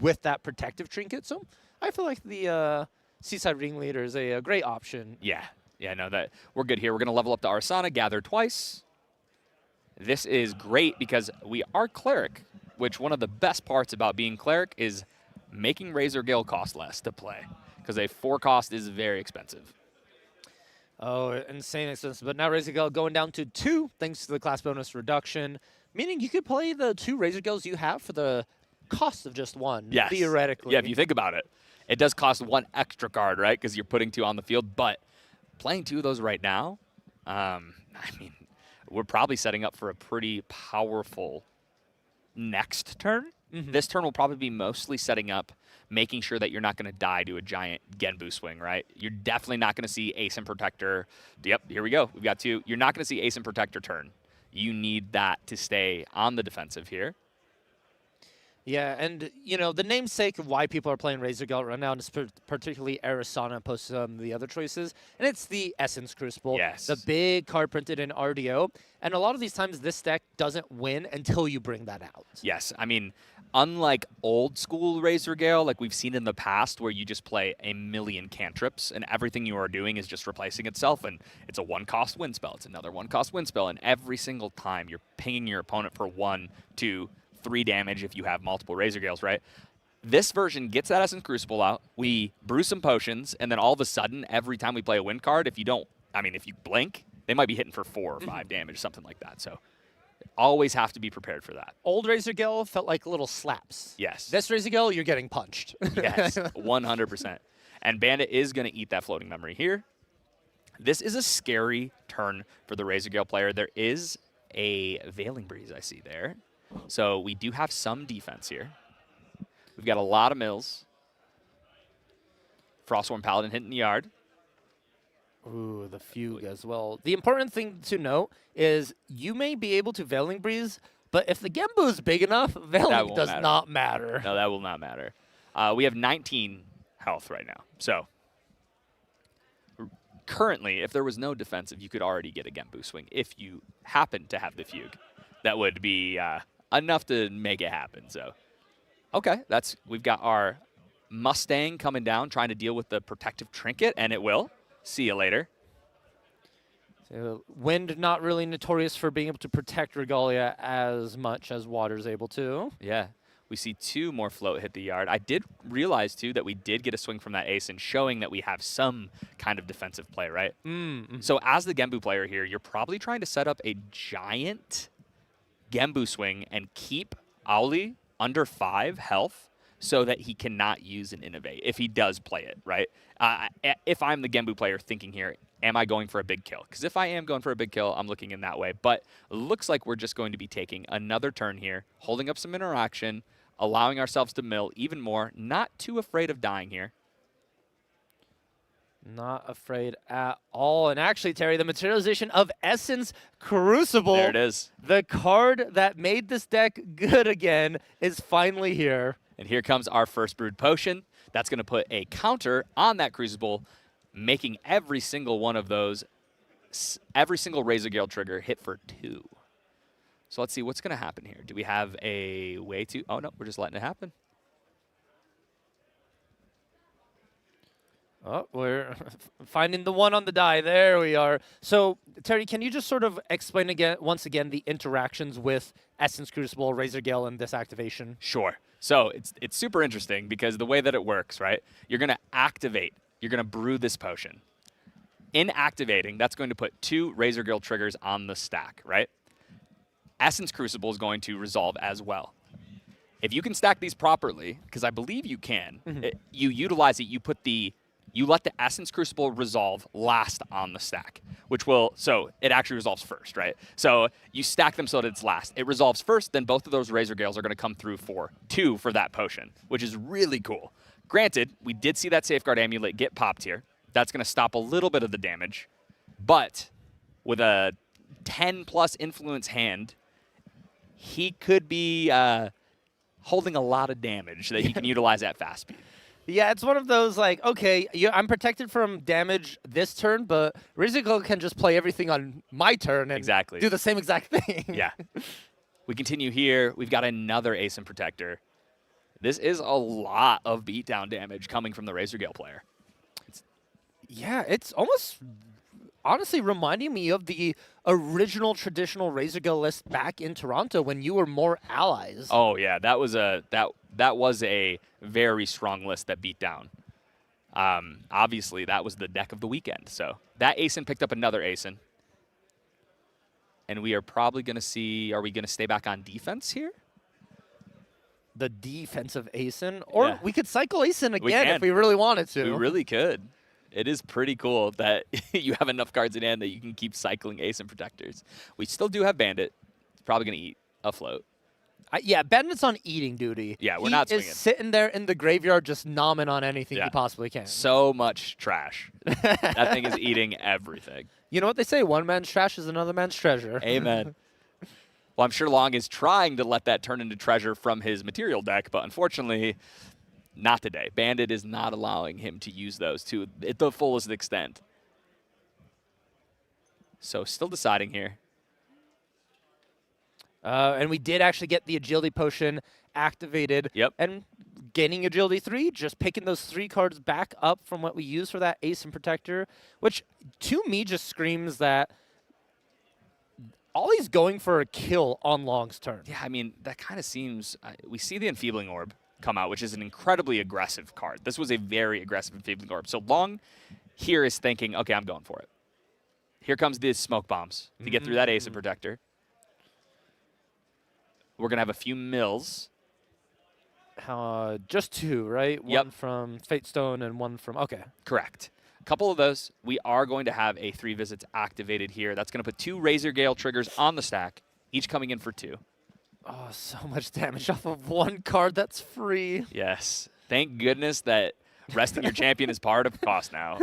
with that Protective Trinket, so I feel like the Seaside Ringleader is a great option. Yeah, no, that we're good here. We're going to level up the Arsana, gather twice. This is great because we are Cleric, which one of the best parts about being Cleric is making Razor Gill cost less to play because a 4 cost is very expensive. Oh, insane expensive. But now Razor Gill going down to 2 thanks to the class bonus reduction, meaning you could play the 2 Razor Gills you have for the cost of just 1, yes. Theoretically. Yeah, if you think about it. It does cost 1 extra card, right, because you're putting 2 on the field. But playing 2 of those right now, I mean, we're probably setting up for a pretty powerful next turn. This turn will probably be mostly setting up, making sure that you're not going to die to a giant Genbu swing, right? You're definitely not going to see Ace and Protector. Yep, here we go. We've got 2. You're not going to see Ace and Protector turn. You need that to stay on the defensive here. Yeah, and you know the namesake of why people are playing Razor Gelt right now is particularly Arisana post the other choices, and it's the Essence Crucible, Yes. the big card printed in RDO, and a lot of these times this deck doesn't win until you bring that out. Yes, I mean, unlike old school Razor Gale, like we've seen in the past, where you just play a million cantrips and everything you are doing is just replacing itself, and it's a 1-cost win spell, it's another 1-cost win spell, and every single time you're pinging your opponent for 1, 2, 3 damage if you have multiple Razor Gales, right? This version gets that Essence Crucible out, we brew some potions, and then all of a sudden, every time we play a win card, if you blink, they might be hitting for 4 or 5 damage, something like that. So always have to be prepared for that. Old Razor Gale felt like little slaps. Yes. This Razor Gale, you're getting punched. Yes, 100%. And Bandit is going to eat that floating memory here. This is a scary turn for the Razor Gale player. There is a Veiling Breeze I see there. So we do have some defense here. We've got a lot of mills. Frostworm Paladin hitting the yard. Ooh, the Fugue as well. The important thing to note is you may be able to Veiling Breeze, but if the Gembu is big enough, Veiling does not matter. No, that will not matter. We have 19 health right now. So currently, if there was no defensive, you could already get a Gembu swing if you happen to have the Fugue. That would be enough to make it happen. So, okay, we've got our Mustang coming down, trying to deal with the protective trinket, and it will. See you later. So, Wind not really notorious for being able to protect Regalia as much as Water's able to. Yeah. We see 2 more float hit the yard. I did realize, too, that we did get a swing from that ace and showing that we have some kind of defensive play, right? So as the Gembu player here, you're probably trying to set up a giant Gembu swing and keep Auli under 5 health so that he cannot use an Innovate if he does play it, right? If I'm the Gembu player thinking here, am I going for a big kill? Because if I am going for a big kill, I'm looking in that way. But it looks like we're just going to be taking another turn here, holding up some interaction, allowing ourselves to mill even more, not too afraid of dying here. Not afraid at all. And actually, Terry, the materialization of Essence Crucible. There it is. The card that made this deck good again is finally here. And here comes our first brewed potion. That's going to put a counter on that Crucible, making every single one of those, every single Razor Gale trigger hit for 2. So let's see what's going to happen here. Do we have a way to? Oh, no, we're just letting it happen. Oh, we're finding the 1 on the die. There we are. So, Terry, can you just sort of explain once again the interactions with Essence Crucible, Razor Gale, and this activation? Sure. So it's super interesting because the way that it works, right? You're going to activate. You're going to brew this potion. In activating, that's going to put 2 Razor Gale triggers on the stack, right? Essence Crucible is going to resolve as well. If you can stack these properly, because I believe you can, you utilize it, you let the Essence Crucible resolve last on the stack, so it actually resolves first, right? So you stack them so that it's last. It resolves first, then both of those Razor Gales are going to come through for 2 for that potion, which is really cool. Granted, we did see that Safeguard Amulet get popped here. That's going to stop a little bit of the damage, but with a 10+ influence hand, he could be holding a lot of damage that he can utilize at fast speed. Yeah, it's one of those like, okay, I'm protected from damage this turn, but Razor Gale can just play everything on my turn and do the same exact thing. Yeah. We continue here. We've got another Ace and Protector. This is a lot of beatdown damage coming from the Razor Gale player. Yeah, it's almost honestly reminding me of the original traditional Razor Gale list back in Toronto when you were more allies. Oh yeah, that was a very strong list that beat down. Obviously, that was the deck of the weekend. So that Asen picked up another Asen. And we are probably going to see, are we going to stay back on defense here? The defensive Asen? Or we could cycle Asen again if we really wanted to. We really could. It is pretty cool that you have enough cards in hand that you can keep cycling Asen Protectors. We still do have Bandit. It's probably going to eat a float. Yeah, Bandit's on eating duty. Yeah, we're not swinging. He is sitting there in the graveyard just nomming on anything he possibly can. So much trash. That thing is eating everything. You know what they say? One man's trash is another man's treasure. Amen. Well, I'm sure Long is trying to let that turn into treasure from his material deck, but unfortunately, not today. Bandit is not allowing him to use those to the fullest extent. So still deciding here. And we did actually get the agility potion activated. Yep. And gaining agility 3, just picking those 3 cards back up from what we use for that Ace and Protector, which to me just screams that Ollie's going for a kill on Long's turn. Yeah, I mean, that kind of seems... we see the Enfeebling Orb come out, which is an incredibly aggressive card. This was a very aggressive Enfeebling Orb. So Long here is thinking, okay, I'm going for it. Here comes the Smoke Bombs to get through that Ace and Protector. We're going to have a few mills. Just 2, right? Yep. One from Fate Stone and one from... Okay. Correct. A couple of those. We are going to have a 3 visits activated here. That's going to put 2 Razor Gale triggers on the stack, each coming in for 2. Oh, so much damage off of 1 card that's free. Yes. Thank goodness that resting your champion is part of cost now.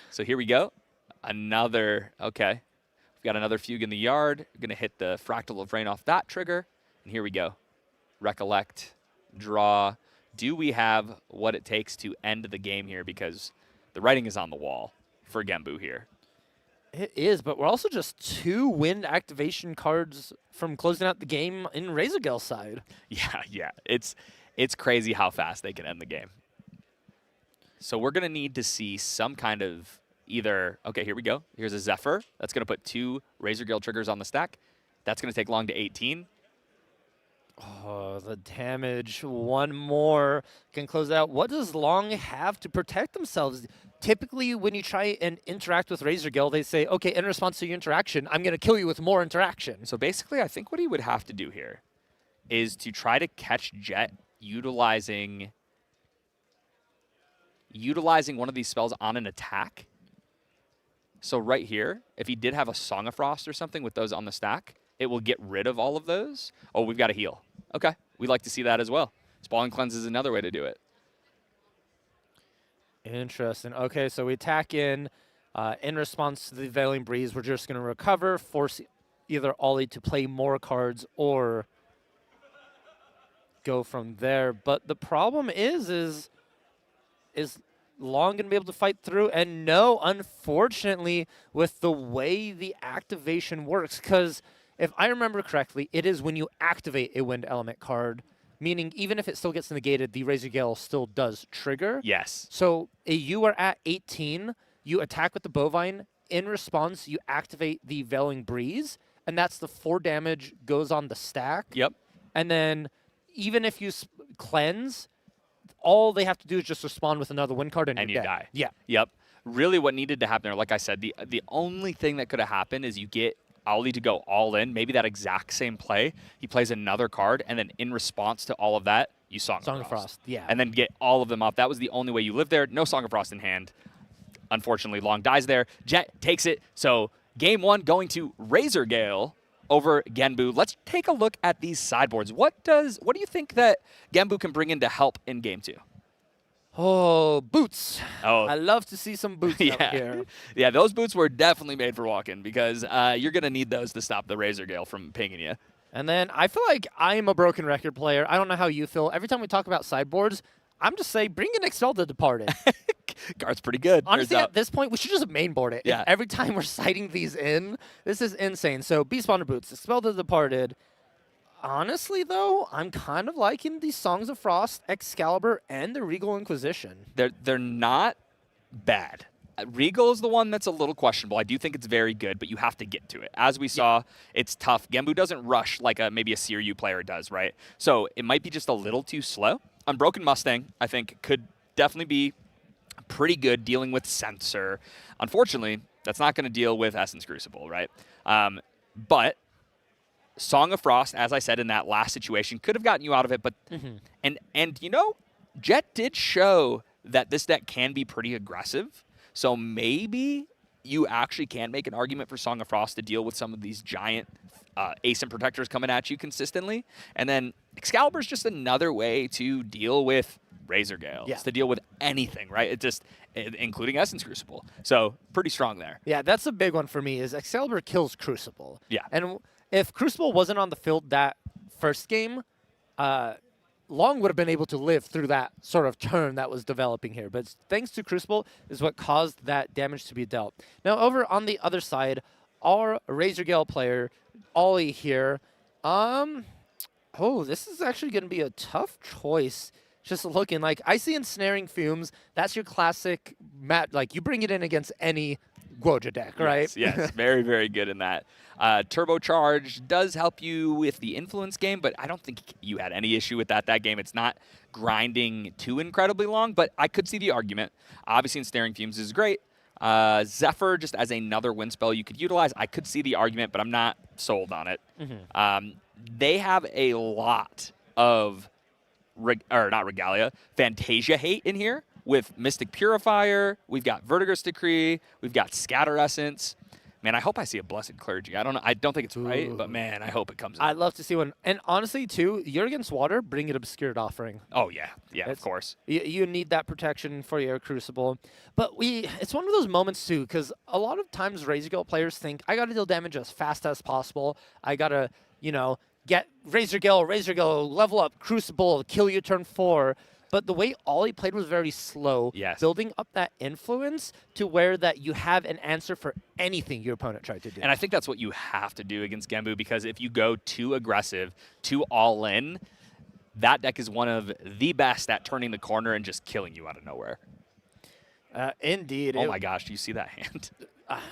So here we go. Another, okay. We've got another Fugue in the yard. We're going to hit the Fractal of Rain off that trigger. And here we go. Recollect, draw. Do we have what it takes to end the game here? Because the writing is on the wall for Genbu here. It is, but we're also just 2 wind activation cards from closing out the game in Razorgale's side. Yeah. It's crazy how fast they can end the game. So we're going to need to see some kind of either, okay, here we go. Here's a Zephyr. That's going to put 2 Razor Gale triggers on the stack. That's going to take Long to 18. Oh, the damage. 1 more can close out. What does Long have to protect themselves? Typically, when you try and interact with Razor Gale, they say, okay, in response to your interaction, I'm going to kill you with more interaction. So basically, I think what he would have to do here is to try to catch Jet utilizing one of these spells on an attack. So right here, if he did have a Song of Frost or something with those on the stack, it will get rid of all of those. Oh, we've got to heal. Okay, we'd like to see that as well. Spalling Cleanse is another way to do it. Interesting. Okay, so we attack in response to the Veiling Breeze, we're just going to recover, force either Ollie to play more cards or go from there. But the problem is Long going to be able to fight through? And no, unfortunately, with the way the activation works, because if I remember correctly, it is when you activate a Wind Element card, meaning even if it still gets negated, the Razor Gale still does trigger. Yes. So you are at 18, you attack with the Bovine. In response, you activate the Veiling Breeze, and that's the 4 damage goes on the stack. Yep. And then even if you cleanse, all they have to do is just respond with another win card and you you're dead. die. Yeah. Yep. Really what needed to happen there, like I said, the only thing that could have happened is you get Ollie to go all in, maybe that exact same play. He plays another card, and then in response to all of that, you Song of Frost. Yeah. And then get all of them off. That was the only way you lived there. No Song of Frost in hand. Unfortunately, Long dies there. Jet takes it. So game 1 going to Razor Gale over Genbu. Let's take a look at these sideboards. What do you think that Genbu can bring in to help in game 2? Oh, boots. Oh. I love to see some boots out here. Yeah, those boots were definitely made for walking because you're going to need those to stop the Razor Gale from pinging you. And then I feel like I'm a broken record player. I don't know how you feel. Every time we talk about sideboards, I'm just saying, bring in Expel the Departed. Card's pretty good. Honestly, at this point, we should just mainboard it. Yeah. Every time we're citing these in, this is insane. So, Beast Spawner Boots, Expel the Departed. Honestly, though, I'm kind of liking the Songs of Frost, Excalibur, and the Regal Inquisition. They're not bad. Regal is the one that's a little questionable. I do think it's very good, but you have to get to it. As we saw, it's tough. Genbu doesn't rush like maybe a Seiryu player does, right? So it might be just a little too slow. Unbroken Mustang, I think, could definitely be pretty good dealing with Censor. Unfortunately, that's not going to deal with Essence Crucible, right? But Song of Frost, as I said in that last situation, could have gotten you out of it. But and you know, Jet did show that this deck can be pretty aggressive. So maybe you actually can make an argument for Song of Frost to deal with some of these giant Ace and Protectors coming at you consistently. And then Excalibur is just another way to deal with Razor Gales, to deal with anything, right? It just, including Essence Crucible. So pretty strong there. Yeah, that's a big one for me is Excalibur kills Crucible. Yeah. And if Crucible wasn't on the field that first game, Long would have been able to live through that sort of turn that was developing here. But thanks to Crucible is what caused that damage to be dealt. Now over on the other side, our Razor Gale player, Ollie here. Oh, this is actually going to be a tough choice. Just looking like Icy Ensnaring Fumes. That's your classic like you bring it in against any Guoja deck, right? Yes, very, very good in that. Turbocharge does help you with the influence game, but I don't think you had any issue with that game. It's not grinding too incredibly long, but I could see the argument. Obviously, Ensnaring Fumes is great. Zephyr, just as another wind spell you could utilize, I could see the argument, but I'm not sold on it. They have a lot of, not Regalia, Fantasia hate in here with Mystic Purifier. We've got Vertigo's Decree. We've got Scatter Essence. Man, I hope I see a Blessed Clergy. I don't think it's right, but man, I hope it comes in. I'd love to see one. And honestly, too, you're against water, bring an Obscured Offering. Oh, yeah. Yeah, of course. You need that protection for your Crucible. But it's one of those moments, too, because a lot of times Razor Gale players think, I got to deal damage as fast as possible. I got to, get Razor Gale, level up, Crucible, kill you turn 4. But the way Ollie played was very slow, building up that influence to where that you have an answer for anything your opponent tried to do. And I think that's what you have to do against Genbu, because if you go too aggressive, too all in, that deck is one of the best at turning the corner and just killing you out of nowhere. Indeed. Oh my gosh, do you see that hand?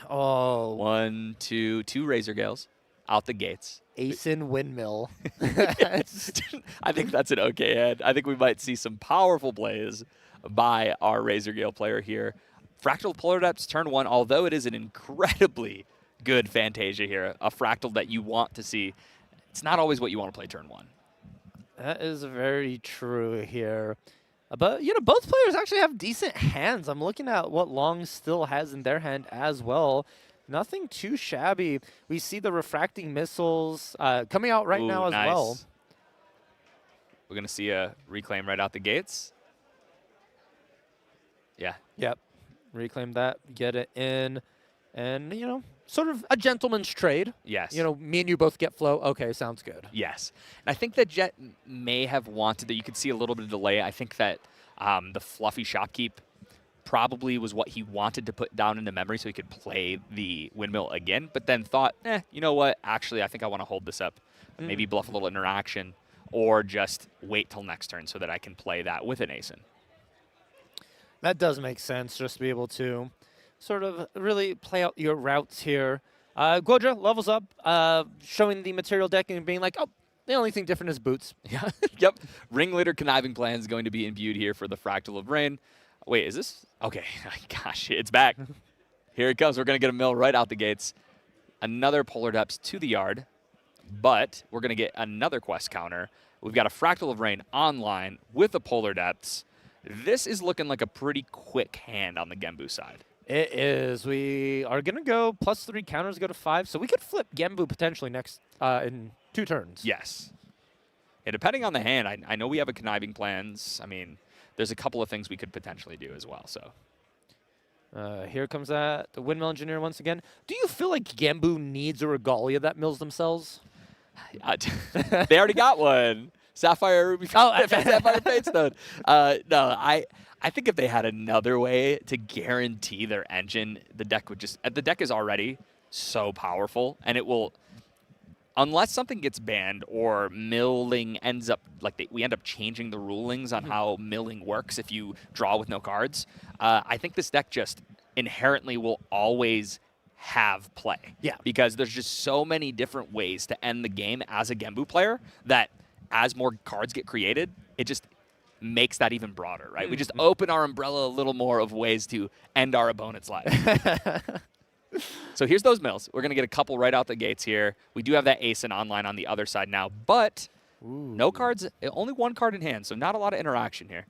Oh. 1, 2 Razor Gales out the gates. Ace in Windmill. I think that's an okay hand. I think we might see some powerful plays by our Razor Gale player here. Fractal Polar Depths turn 1, although it is an incredibly good Fantasia here, a Fractal that you want to see. It's not always what you want to play turn 1. That is very true here. But, both players actually have decent hands. I'm looking at what Long still has in their hand as well. Nothing too shabby. We see the refracting missiles coming out right now as well. We're going to see a Reclaim right out the gates. Yeah. Yep. Reclaim that, get it in, and, sort of a gentleman's trade. Yes. Me and you both get flow. Okay, sounds good. Yes. And I think that Jet may have wanted that. You could see a little bit of delay. I think that the fluffy Shopkeep probably was what he wanted to put down into memory so he could play the Windmill again, but then thought, you know what? Actually, I think I want to hold this up. Maybe bluff a little interaction or just wait till next turn so that I can play that with an Ace in. That does make sense, just to be able to sort of really play out your routes here. Guoja levels up, showing the material deck and being like, oh, the only thing different is boots. Yeah. Yep. Ringleader Conniving Plan is going to be imbued here for the Fractal of Rain. Wait, is this? Okay. Gosh, it's back. Here it comes. We're going to get a mill right out the gates. Another Polar Depths to the yard, but we're going to get another quest counter. We've got a Fractal of Rain online with the Polar Depths. This is looking like a pretty quick hand on the Genbu side. It is. We are going to go +3 counters, go to 5, so we could flip Genbu potentially next in 2 turns. Yes. And depending on the hand, I know we have a Conniving Plans. I mean, there's a couple of things we could potentially do as well. So here comes the Windmill Engineer once again. Do you feel like Genbu needs a Regalia that mills themselves? They already got one. Sapphire Ruby. Sapphire Fatestone. No, I think if they had another way to guarantee their engine, the deck would just. The deck is already so powerful, and it will. Unless something gets banned or milling ends up, we end up changing the rulings on how milling works if you draw with no cards, I think this deck just inherently will always have play. Yeah. Because there's just so many different ways to end the game as a Genbu player that as more cards get created, it just makes that even broader, right? We just open our umbrella a little more of ways to end our opponent's life. So here's those mills. We're going to get a couple right out the gates here. We do have that Ace in online on the other side now, but no cards, only 1 card in hand, so not a lot of interaction here.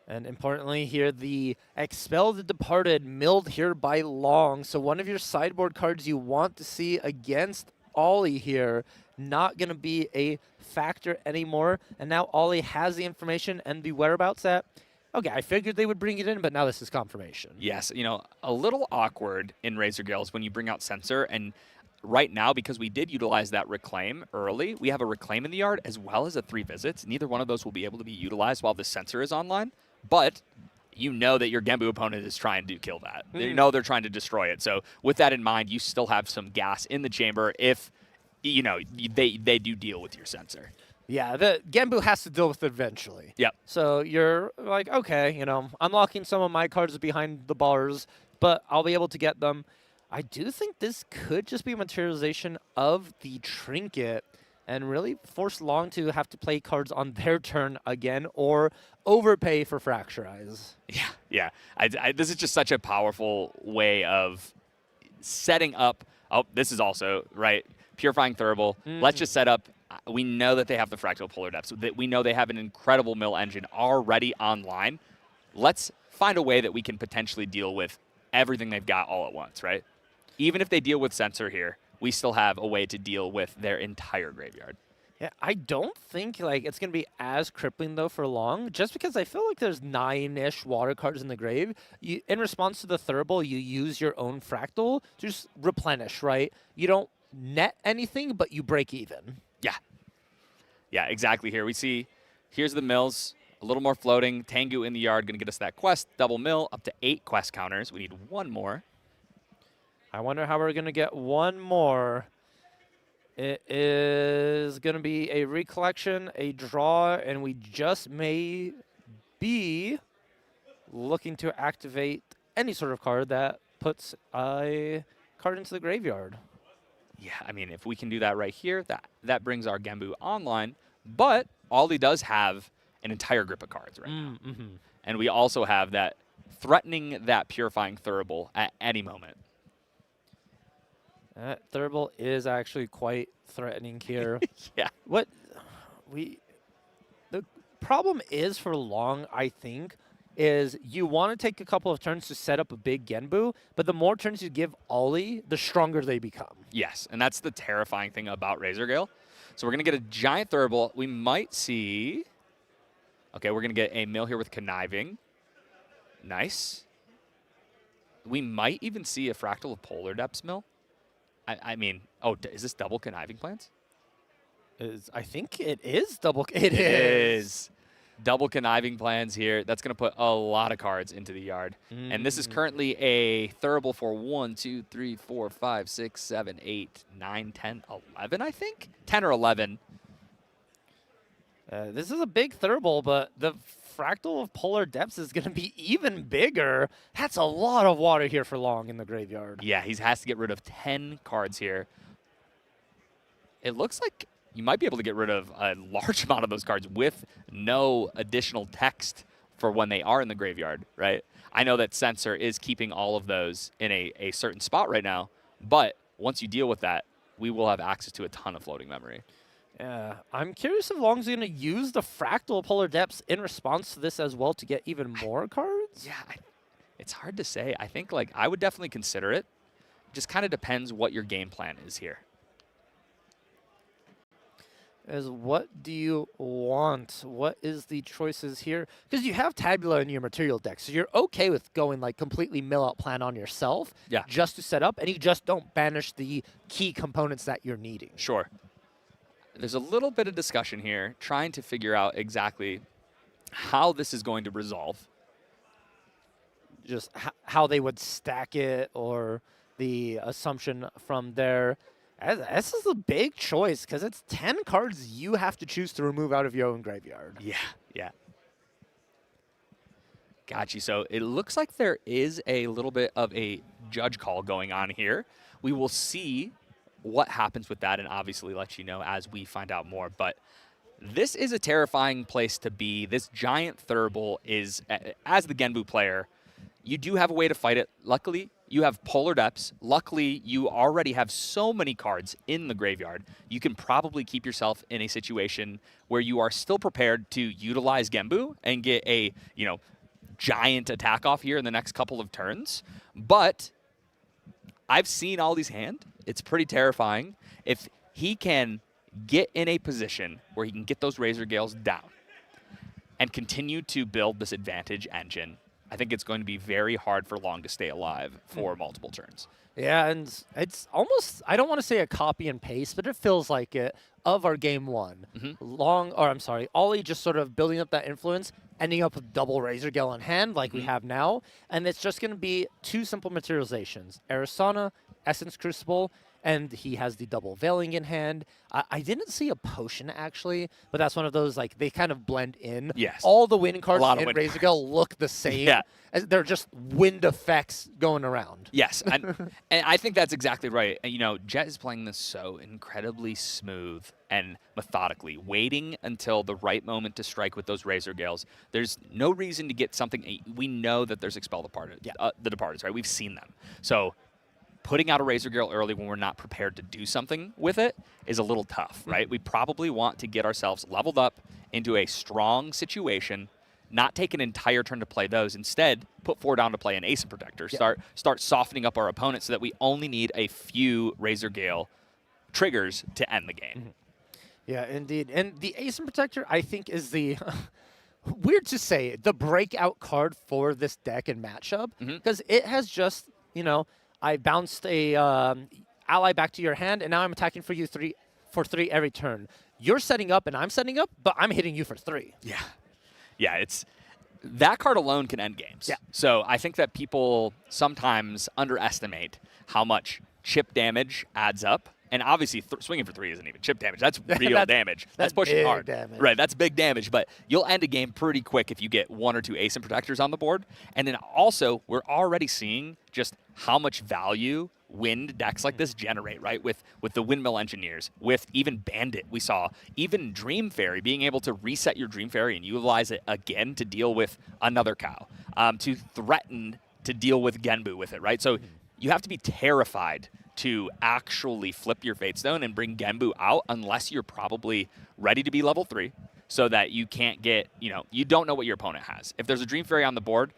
And importantly here, the Expel the Departed milled here by Long. So one of your sideboard cards you want to see against Ollie here, not going to be a factor anymore. And now Ollie has the information and the whereabouts that, okay, I figured they would bring it in, but now this is confirmation. Yes, a little awkward in Razor Gales when you bring out Sensor and right now, because we did utilize that reclaim early, we have a reclaim in the yard as well as a 3 visits. Neither one of those will be able to be utilized while the sensor is online, but you know that your Genbu opponent is trying to kill that. You know they're trying to destroy it. So with that in mind, you still have some gas in the chamber if, you know, they do deal with your sensor. Yeah, the Genbu has to deal with it eventually. Yep. So you're like, okay, you know, I'm locking some of my cards behind the bars, but I'll be able to get them. I do think this could just be a materialization of the trinket and really force Long to have to play cards on their turn again or overpay for Fracture Eyes. Yeah. This is just such a powerful way of setting up. Oh, this is also, right, Purifying Thurible. Let's just set up. We know that they have the Fractal Polar Depths. We know they have an incredible mill engine already online. Let's find a way that we can potentially deal with everything they've got all at once, right? Even if they deal with Sensor here, we still have a way to deal with their entire graveyard. Yeah, I don't think like it's gonna be as crippling though for Long, just because I feel like there's 9-ish water cards in the grave. In response to the Thurible, you use your own Fractal to just replenish, right? You don't net anything, but you break even. Yeah, exactly here. We see, here's the mills, a little more floating. Tengu in the yard, going to get us that quest. Double mill, up to 8 quest counters. We need 1 more. I wonder how we're going to get 1 more. It is going to be a recollection, a draw, and we just may be looking to activate any sort of card that puts a card into the graveyard. Yeah, I mean, if we can do that right here, that brings our Genbu online. But Ollie does have an entire grip of cards right now. And we also have that threatening that Purifying Thurible at any moment. That Thurible is actually quite threatening here. Yeah. The problem is for Long, I think, is you want to take a couple of turns to set up a big Genbu, but the more turns you give Ollie, the stronger they become. Yes, and that's the terrifying thing about Razorgale. So we're going to get a giant Thurible. We might see... Okay, we're going to get a mill here with Conniving. Nice. We might even see a Fractal of Polar Depths mill. I mean, oh, is this double Conniving Plants? I think it is double. It is. Double Conniving Plans here. That's going to put a lot of cards into the yard. And this is currently a Thurible for 1, 2, 3, 4, 5, 6, 7, 8, 9, 10, 11, I think? 10 or 11. This is a big Thurible, but the Fractal of Polar Depths is going to be even bigger. That's a lot of water here for Long in the graveyard. Yeah, he has to get rid of 10 cards here. It looks like you might be able to get rid of a large amount of those cards with no additional text for when they are in the graveyard, right? I know that Sensor is keeping all of those in a certain spot right now, but once you deal with that, we will have access to a ton of floating memory. Yeah, I'm curious if Long's going to use the Fractal Polar Depths in response to this as well to get even more cards? Yeah, it's hard to say. I think like I would definitely consider it. Just kind of depends what your game plan is here. What do you want? What is the choices here? Because you have Tabula in your material deck, so you're okay with going like completely mill out plan on yourself just to set up, and you just don't banish the key components that you're needing. Sure. There's a little bit of discussion here, trying to figure out exactly how this is going to resolve. Just how they would stack it, or the assumption from there. This is a big choice because it's 10 cards you have to choose to remove out of your own graveyard. Yeah. Got you. So it looks like there is a little bit of a judge call going on here. We will see what happens with that and obviously let you know as we find out more. But this is a terrifying place to be. This giant Thurible is, as the Genbu player, you do have a way to fight it. Luckily, you have Polar Depths. Luckily, you already have so many cards in the graveyard. You can probably keep yourself in a situation where you are still prepared to utilize Genbu and get a, giant attack off here in the next couple of turns. But I've seen Ollie's hand. It's pretty terrifying. If he can get in a position where he can get those Razor Gales down and continue to build this advantage engine, I think it's going to be very hard for Long to stay alive for multiple turns. Yeah, and it's almost, I don't want to say a copy and paste, but it feels like it of our game one. Ollie just sort of building up that influence, ending up with double Razor Gale on hand like we have now, and it's just going to be 2 simple materializations, Arisana, Essence Crucible, and he has the double Veiling in hand. I didn't see a potion, actually, but that's one of those, like, they kind of blend in. Yes. All the wind cards in wind Razor Gale look the same. Yeah. As they're just wind effects going around. Yes, and I think that's exactly right. And, you know, Jet is playing this so incredibly smooth and methodically, waiting until the right moment to strike with those Razor Gales. There's no reason to get something. We know that there's Expel the Departed, right? We've seen them. So putting out a Razor Gale early when we're not prepared to do something with it is a little tough, right? We probably want to get ourselves leveled up into a strong situation, not take an entire turn to play those. Instead, put 4 down to play an Ace and Protector. Start softening up our opponent so that we only need a few Razor Gale triggers to end the game. Yeah, indeed. And the Ace and Protector, I think, is the weird to say, the breakout card for this deck and matchup, because it has just, you know, I bounced a ally back to your hand, and now I'm attacking for you for 3 every turn. You're setting up, and I'm setting up, but I'm hitting you for 3. Yeah. Yeah, it's that card alone can end games. Yeah. So I think that people sometimes underestimate how much chip damage adds up. And obviously, swinging for 3 isn't even chip damage. That's real damage. That's pushing hard. Damage. Right, that's big damage. But you'll end a game pretty quick if you get 1 or 2 Ace and Protectors on the board. And then also, we're already seeing just how much value wind decks like this generate, right? With the Windmill Engineers, with even Bandit, we saw even Dream Fairy, being able to reset your Dream Fairy and utilize it again to deal with another cow, to threaten to deal with Genbu with it, right? So you have to be terrified to actually flip your Fate Stone and bring Genbu out unless you're probably ready to be level 3 so that you can't get, you know, you don't know what your opponent has. If there's a Dream Fairy on the board,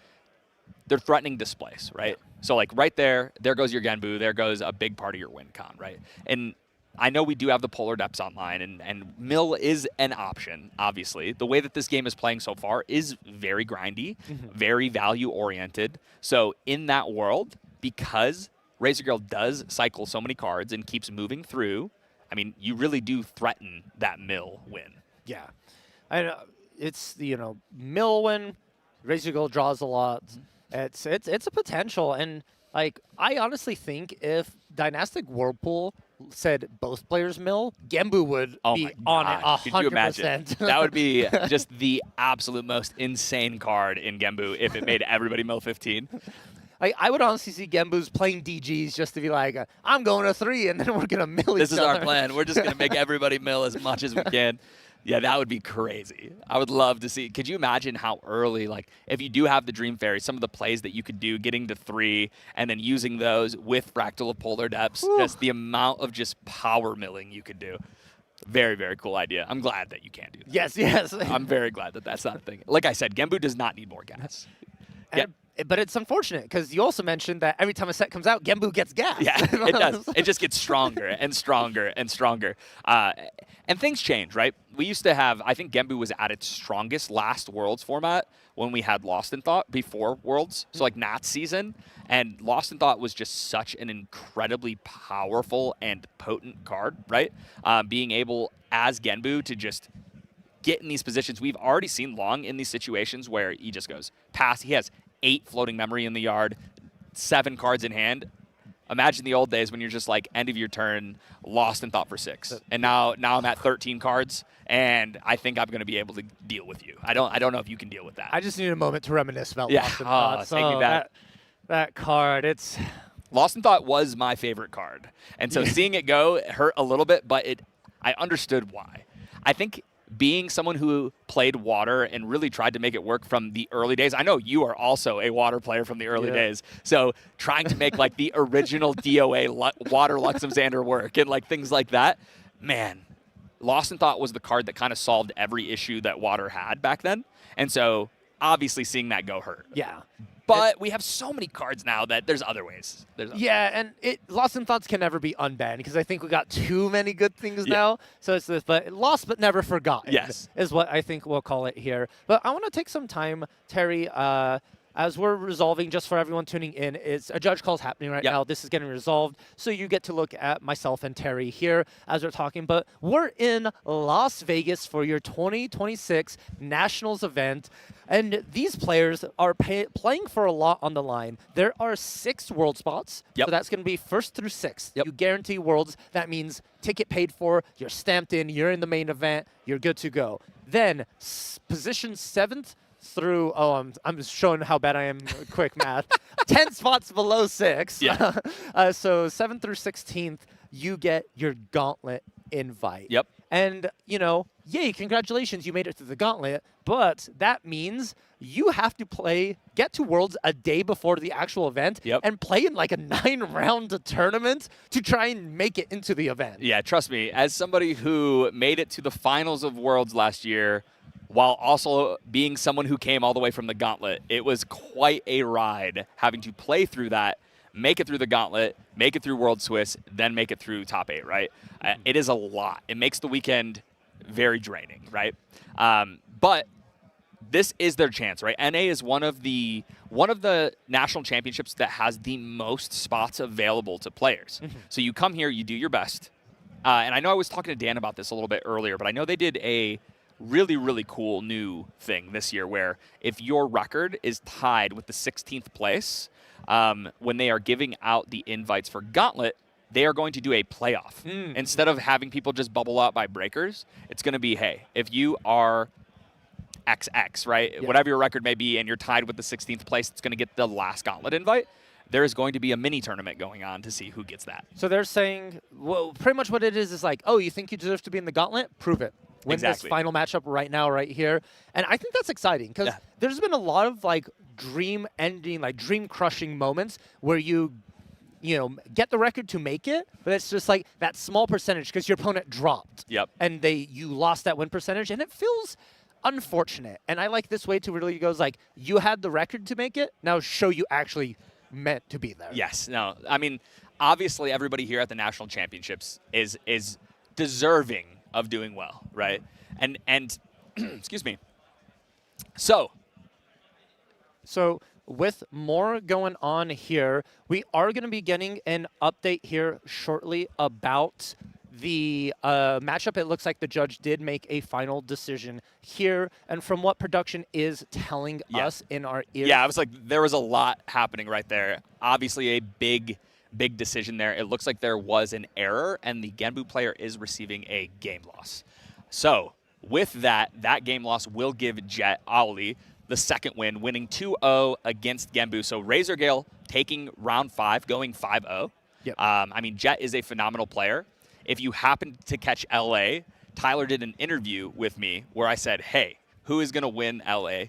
they're threatening Displace, right? So, like, right there goes your Genbu, there goes a big part of your win con, right? And I know we do have the Polar Depths online, and Mill is an option, obviously. The way that this game is playing so far is very grindy, very value-oriented. So, in that world, because Razor Girl does cycle so many cards and keeps moving through, I mean, you really do threaten that Mill win. Yeah. It's, you know, Mill win, Razor Girl draws a lot. It's a potential, and like I honestly think if Dynastic Whirlpool said both players mill, Genbu would be on it 100%. Could you imagine? That would be just the absolute most insane card in Genbu if it made everybody mill 15. I would honestly see Genbu's playing DGs just to be like, I'm going to 3, and then we're going to mill each other. This is our plan. We're just going to make everybody mill as much as we can. Yeah, that would be crazy. I would love to see. Could you imagine how early, like, if you do have the Dream Fairy, some of the plays that you could do, getting to 3, and then using those with Fractal of Polar Depths, just the amount of just power milling you could do. Very, very cool idea. I'm glad that you can do that. Yes. I'm very glad that that's not a thing. Like I said, Genbu does not need more gas. But it's unfortunate because you also mentioned that every time a set comes out, Genbu gets gas. Yeah, it does. It just gets stronger and stronger and stronger. And things change, right? We used to have, I think Genbu was at its strongest last Worlds format when we had Lost in Thought before Worlds. So like Nat's season. And Lost in Thought was just such an incredibly powerful and potent card, right? Being able, as Genbu, to just get in these positions. We've already seen Long in these situations where he just goes past. He has 8 floating memory in the yard, 7 cards in hand. Imagine the old days when you're just like end of your turn, Lost in Thought for 6. And now I'm at 13 cards, and I think I'm going to be able to deal with you. I don't know if you can deal with that. I just need a moment to reminisce about Lost in Thought. Take me back. That card, it's... Lost in Thought was my favorite card. And so seeing it go hurt a little bit, but I understood why. I think being someone who played Water and really tried to make it work from the early days. I know you are also a Water player from the early days. So trying to make like the original DOA Water Luxemsander work and like things like that. Man, Lost in Thought was the card that kind of solved every issue that Water had back then. And so obviously seeing that go hurt. Yeah. But we have so many cards now that there's other ways. And Lost in Thoughts can never be unbanned because I think we got too many good things now. So it's this, but lost but never forgotten. Yes, is what I think we'll call it here. But I want to take some time, Terry. as we're resolving, just for everyone tuning in, it's a judge call's happening right now. This is getting resolved. So you get to look at myself and Terry here as we're talking. But we're in Las Vegas for your 2026 Nationals event. And these players are playing for a lot on the line. There are 6 world spots. So that's going to be 1st through 6th. You guarantee worlds. That means ticket paid for, you're stamped in, you're in the main event, you're good to go. Then position 7th through, I'm just showing how bad I am at quick math. 10 spots below 6. So 7th through 16th, you get your gauntlet invite. And, you know, yay, congratulations, you made it through the gauntlet. But that means you have to get to Worlds a day before the actual event and play in like a 9-round tournament to try and make it into the event. Yeah, trust me, as somebody who made it to the finals of Worlds last year, while also being someone who came all the way from the gauntlet, it was quite a ride having to play through that, make it through the gauntlet, make it through World Swiss, then make it through top 8, right? It is a lot. It makes the weekend very draining, right? But this is their chance, right? NA is one of the national championships that has the most spots available to players. So you come here, you do your best. And I know I was talking to Dan about this a little bit earlier, but I know they did a really, really cool new thing this year where if your record is tied with the 16th place, when they are giving out the invites for Gauntlet, they are going to do a playoff. Instead of having people just bubble out by breakers, it's going to be, hey, if you are XX, right? Whatever your record may be, and you're tied with the 16th place, it's going to get the last Gauntlet invite. There is going to be a mini tournament going on to see who gets that. So they're saying, well, pretty much what it is like, oh, you think you deserve to be in the Gauntlet? Prove it. Win this final matchup right now, right here. And I think that's exciting because there's been a lot of like dream-ending, like dream-crushing moments where you get the record to make it, but it's just like that small percentage because your opponent dropped. And you lost that win percentage, and it feels unfortunate. And I like this way to really goes like, you had the record to make it, now show you actually meant to be there. Yes. No, I mean, obviously everybody here at the National Championships is deserving of doing well, right? And excuse me. So with more going on here, we are going to be getting an update here shortly about the matchup. It looks like the judge did make a final decision here, and from what production is telling us in our ears. Yeah, I was like, there was a lot happening right there. Obviously a big decision there. It looks like there was an error, and the Genbu player is receiving a game loss. So with that game loss will give Jet Ali the second win, winning 2-0 against Genbu. So Razor Gale taking round 5, going 5-0. I mean, Jet is a phenomenal player. If you happen to catch LA, Tyler did an interview with me where I said, hey, who is going to win LA?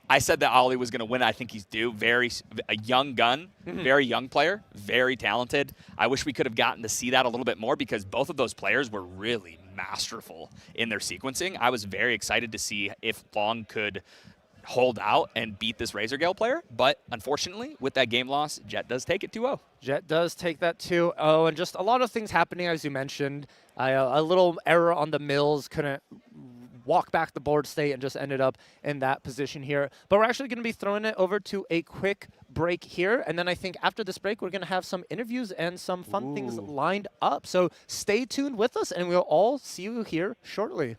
I said that Ali was going to win. I think he's due. A young gun, very young player, very talented. I wish we could have gotten to see that a little bit more because both of those players were really masterful in their sequencing. I was very excited to see if Long could hold out and beat this Razor Gale player. But unfortunately, with that game loss, Jet does take it 2-0. Jet does take that 2-0, and just a lot of things happening, as you mentioned. A little error on the mills, couldn't walk back the board state and just ended up in that position here. But we're actually going to be throwing it over to a quick break here. And then I think after this break, we're going to have some interviews and some fun things lined up. So stay tuned with us, and we'll all see you here shortly.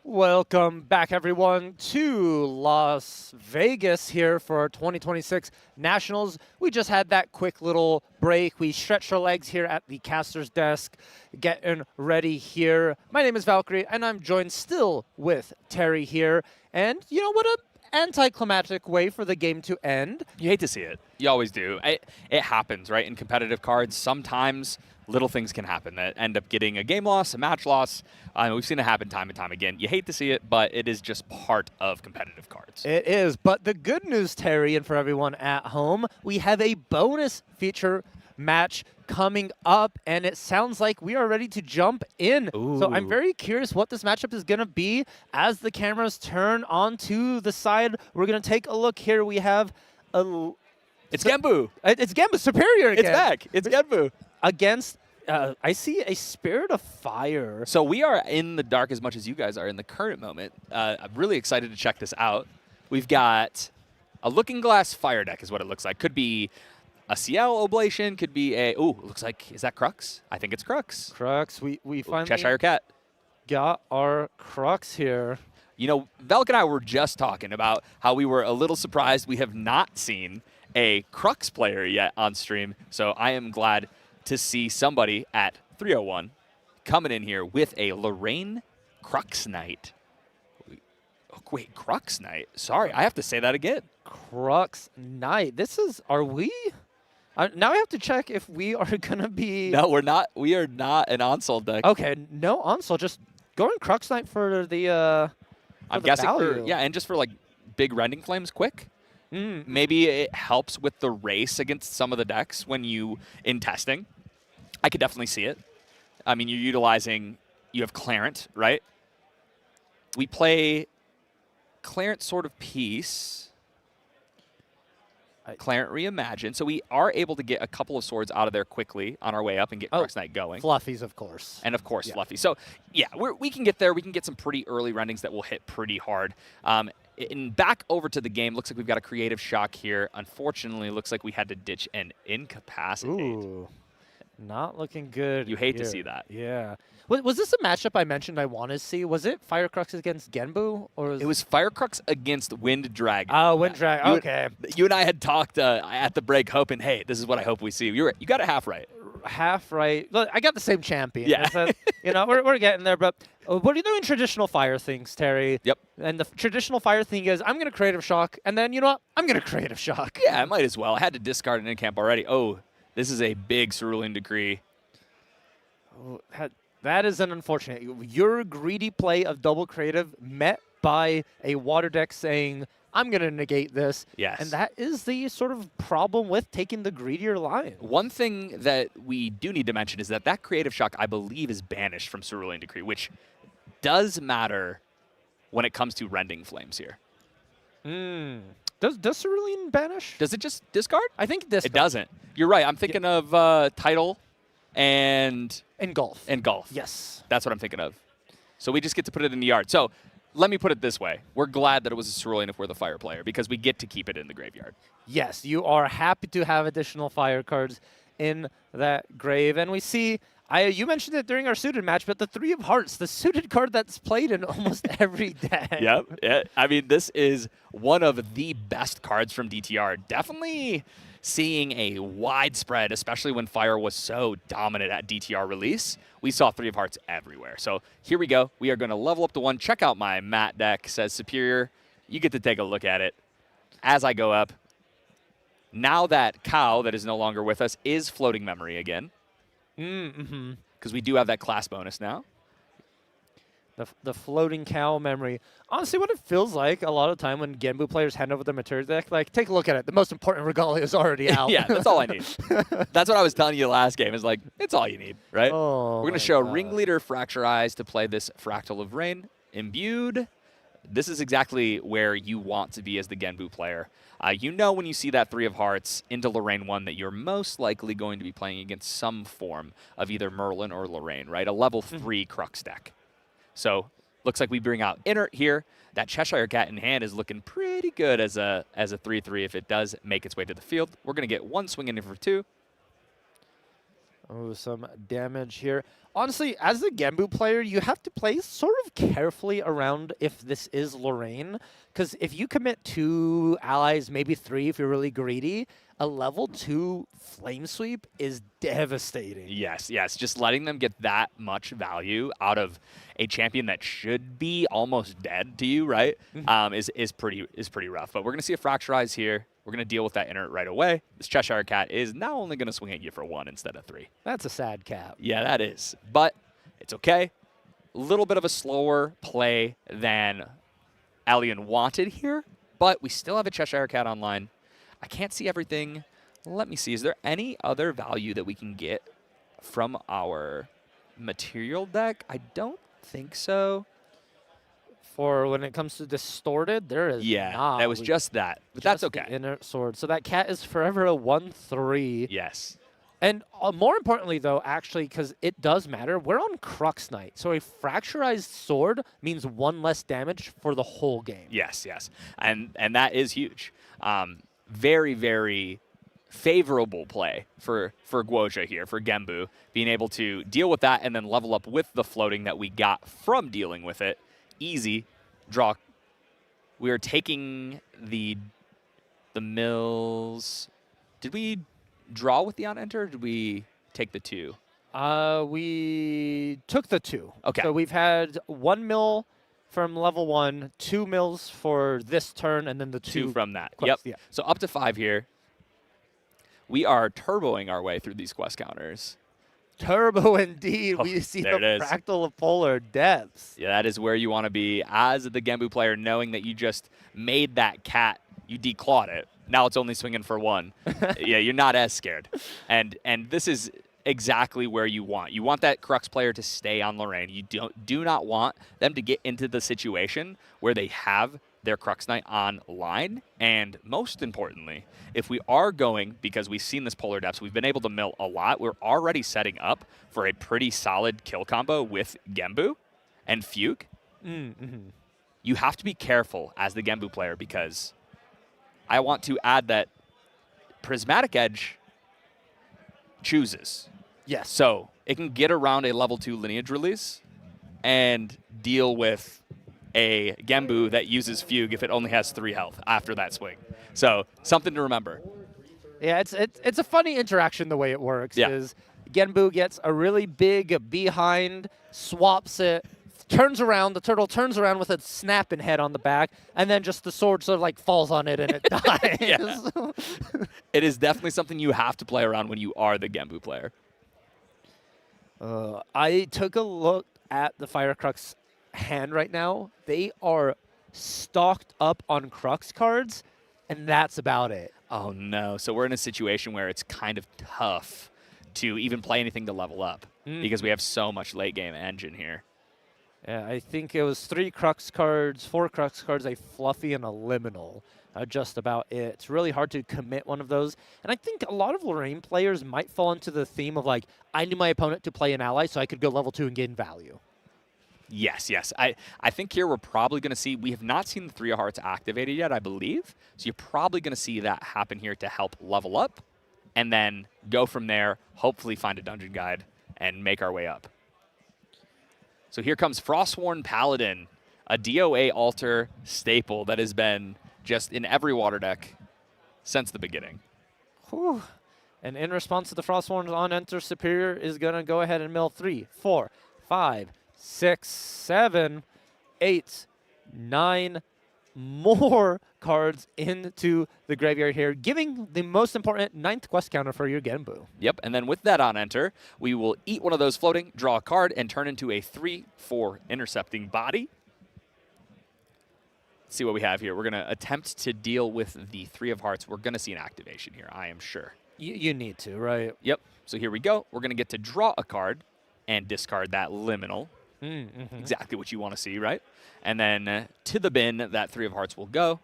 Welcome back, everyone, to Las Vegas here for our 2026 Nationals. We just had that quick little break. We stretched our legs here at the caster's desk, getting ready here. My name is Valkyrie, and I'm joined still with Terry here. And you know what a anticlimactic way for the game to end. You hate to see it. You always do. It happens, right? In competitive cards, sometimes little things can happen that end up getting a game loss, a match loss. We've seen it happen time and time again. You hate to see it, but it is just part of competitive cards. It is. But the good news, Terry, and for everyone at home, we have a bonus feature match coming up, and it sounds like we are ready to jump in. Ooh. So I'm very curious what this matchup is going to be. As the cameras turn onto the side, we're going to take a look here. We have a... It's Genbu. It's Genbu Superior again. It's back. It's Genbu. Against, I see a Spirit of Fire. So we are in the dark as much as you guys are in the current moment. I'm really excited to check this out. We've got a Looking Glass Fire deck is what it looks like. Could be a CL Oblation, could be a... Ooh, looks like... Is that Crux? I think it's Crux. Crux. We finally Cheshire Cat. got our Crux here. You know, Velk and I were just talking about how we were a little surprised we have not seen a Crux player yet on stream. So I am glad to see somebody at 301 coming in here with a Lorraine Crux Knight. Oh, wait, Crux Knight? Sorry, I have to say that again. Crux Knight. This is... Are we... now I have to check if we are going to be... No, we're not. We are not an Onsol deck. Okay, no Onsol. Just going Crux Knight for the... I'm guessing yeah, and just for like big Rending Flames quick. Maybe it helps with the race against some of the decks when you in testing. I could definitely see it. I mean, you're utilizing, you have Clarent, right? We play Clarent Sword of Peace, Clarent Reimagine. So we are able to get a couple of swords out of there quickly on our way up and get Crux Knight going. Fluffies, of course. And of course, Fluffy. So yeah, we can get there. We can get some pretty early Rendings that will hit pretty hard. And back over to the game, looks like we've got a Creative Shock here. Unfortunately, looks like we had to ditch an Incapacitate. Ooh, not looking good. You hate here. to see that. Yeah. Was this a matchup I mentioned I wanted to see? Was it Firecrux against Genbu? Or It was Firecrux against Wind Dragon. Oh, Wind Dragon. Okay. You and I had talked at the break, hoping, hey, this is what I hope we see. You got it half right. Half right. Look, I got the same champion. Yeah. So, you know, we're getting there. But what are you doing traditional fire things, Terry? Yep. And the traditional fire thing is, I'm going to Creative Shock, and then, you know what? I'm going to Creative Shock. Yeah, I might as well. I had to discard an in-camp already. Oh, this is a big Cerulean Decree. Oh, that is an unfortunate. Your greedy play of double creative met by a water deck saying, I'm going to negate this. Yes. And that is the sort of problem with taking the greedier line. One thing that we do need to mention is that Creative Shock, I believe, is banished from Cerulean Decree, which does matter when it comes to Rending Flames here. Does Cerulean banish? Does it just discard? I think discard. It doesn't. You're right. I'm thinking of Tidal and Golf. And Golf. Yes. That's what I'm thinking of. So we just get to put it in the yard. So let me put it this way. We're glad that it was a Cerulean if we're the fire player because we get to keep it in the graveyard. Yes, you are happy to have additional fire cards in that grave. And we see, you mentioned it during our suited match, but the Three of Hearts, the suited card that's played in almost every deck. Yep. Yeah. I mean, this is one of the best cards from DTR. Definitely seeing a widespread, especially when Fire was so dominant at DTR release. We saw Three of Hearts everywhere. So here we go. We are going to level up to 1. Check out my Matt deck, says Superior. You get to take a look at it as I go up. Now that Cow, that is no longer with us, is Floating Memory again. Because we do have that class bonus now. The Floating Cow memory. Honestly, what it feels like a lot of time when Genbu players hand over their Mature deck, like, take a look at it. The most important Regalia is already out. Yeah, that's all I need. That's what I was telling you last game. Is like, it's all you need, right? Oh, we're going to show Ringleader Fracture Eyes to play this Fractal of Rain. Imbued. This is exactly where you want to be as the Genbu player. You know when you see that Three of Hearts into Lorraine 1 that you're most likely going to be playing against some form of either Merlin or Lorraine, right? A level 3 Crux deck. So looks like we bring out Inert here. That Cheshire Cat in hand is looking pretty good as a 3/3 if it does make its way to the field. We're going to get 1 swing in for 2. Oh, some damage here. Honestly, as a Genbu player, you have to play sort of carefully around if this is Lorraine. Because if you commit 2 allies, maybe 3 if you're really greedy, a level 2 Flame Sweep is devastating. Yes, yes. Just letting them get that much value out of a champion that should be almost dead to you, right? Is pretty rough. But we're gonna see a Fracturize here. We're gonna deal with that inert right away. This Cheshire Cat is now only gonna swing at you for 1 instead of 3. That's a sad cap. Yeah, that is. But it's okay. A little bit of a slower play than Alien wanted here, but we still have a Cheshire Cat online. I can't see everything. Let me see. Is there any other value that we can get from our material deck? I don't think so. For when it comes to Distorted, there is not. That was just that. But that's okay. Inert Sword. So that cat is forever a 1/3. Yes. And more importantly, though, actually, because it does matter, we're on Crux Knight. So a Fracturized Sword means 1 less damage for the whole game. Yes, yes. And that is huge. Very, very favorable play for Guoja here, for Genbu, being able to deal with that and then level up with the floating that we got from dealing with it. Easy draw. We are taking the mills. Did we draw with the on-enter, or did we take the 2? We took the 2. Okay. So we've had 1 mill from level 1, 2 mills for this turn, and then the 2 from that. quests. Yep. So up to 5 here. We are turboing our way through these quest counters. Turbo indeed. Oh, We see there the it is. Fractal of Polar Depths. Yeah, that is where you want to be as the Genbu player, knowing that you just made that cat, you declawed it. Now it's only swinging for 1. Yeah, you're not as scared. And this is exactly where you want. You want that Crux player to stay on Lorraine. You do not want them to get into the situation where they have their Crux Knight on line. And most importantly, if we are going, because we've seen this Polar Depths, we've been able to mill a lot, we're already setting up for a pretty solid kill combo with Genbu and Fugue. You have to be careful as the Genbu player, because I want to add that Prismatic Edge chooses. Yes. So it can get around a level 2 lineage release and deal with a Genbu that uses Fugue if it only has 3 health after that swing. So something to remember. Yeah, it's a funny interaction the way it works. Yeah. Is Genbu gets a really big behind, swaps it, turns around, the turtle turns around with a snapping head on the back, and then just the sword sort of like falls on it and it dies. It is definitely something you have to play around when you are the Genbu player. I took a look at the Fire Crux hand right now. They are stocked up on Crux cards, and that's about it. Oh no, so we're in a situation where it's kind of tough to even play anything to level up because we have so much late game engine here. Yeah, I think it was 3 Crux cards, 4 Crux cards, a Fluffy, and a Liminal. Just about it. It's really hard to commit one of those. And I think a lot of Lorraine players might fall into the theme of like, I need my opponent to play an ally so I could go level 2 and gain value. Yes, yes. I think here we're probably going to see, we have not seen the 3 of Hearts activated yet, I believe. So you're probably going to see that happen here to help level up and then go from there, hopefully find a dungeon guide and make our way up. So here comes Frostworn Paladin, a DOA altar staple that has been just in every water deck since the beginning. Whew. And in response to the Frostworn's on enter, Superior is going to go ahead and mill 3, 4, 5, 6, 7, 8, 9 more cards into the graveyard here, giving the most important 9th quest counter for your Genbu. Yep, and then with that on enter, we will eat one of those floating, draw a card, and turn into a 3/4 intercepting body. Let's see what we have here. We're going to attempt to deal with the 3 of Hearts. We're going to see an activation here, I am sure. You need to, right? Yep, so here we go. We're going to get to draw a card and discard that Liminal. Exactly what you want to see, right? And then to the bin, that 3 of Hearts will go.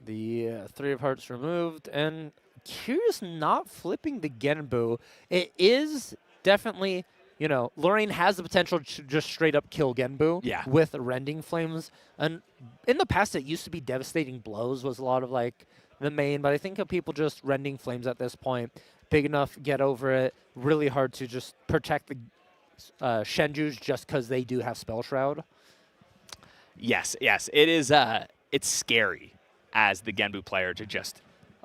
The 3 of Hearts removed, and curious not flipping the Genbu. It is definitely, you know, Lorraine has the potential to just straight up kill Genbu with Rending Flames. And in the past, it used to be Devastating Blows was a lot of like the main, but I think of people just Rending Flames at this point. big enough, get over it. Really hard to just protect the Shenjus just because they do have Spell Shroud. Yes, it is. It's scary as the Genbu player to just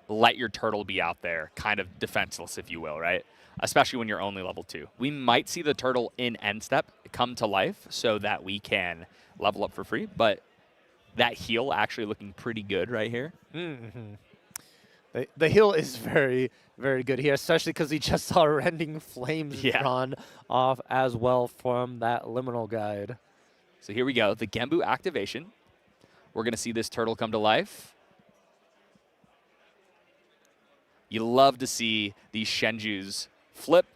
let your turtle be out there, kind of defenseless, if you will, right? Especially when you're only level 2. We might see the turtle in end step come to life so that we can level up for free, but that heal actually looking pretty good right here. The heal is very, very good here, especially because he just saw Rending Flames drawn off as well from that Liminal Guide. So here we go, the Genbu activation. We're going to see this turtle come to life. You love to see these Shenjus flip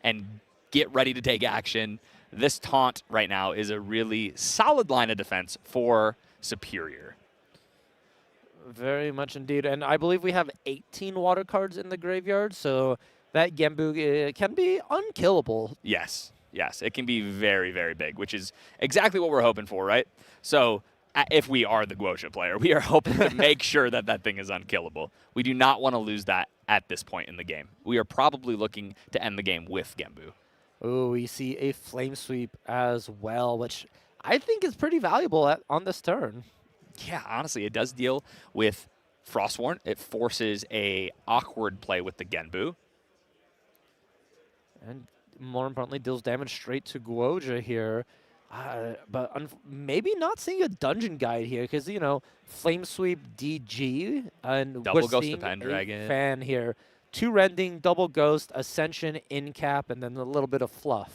and get ready to take action. This taunt right now is a really solid line of defense for Superior. Very much indeed. And I believe we have 18 water cards in the graveyard, so that Genbu can be unkillable. Yes, it can be very, very big, which is exactly what we're hoping for, right? So if we are the Guocha player, we are hoping to make sure that that thing is unkillable. We do not want to lose that at this point in the game. We are probably looking to end the game with Genbu. Oh, we see a Flame Sweep as well, which I think is pretty valuable on this turn. Yeah, honestly, it does deal with Frostwarn. It forces a awkward play with the Genbu. And more importantly, deals damage straight to Guoja here. But maybe not seeing a Dungeon Guide here because, you know, Flame Sweep DG. And Double we're Ghost seeing of Pendragon. a fan here. 2 Rending, Double Ghost, Ascension, Incap, and then a little bit of fluff.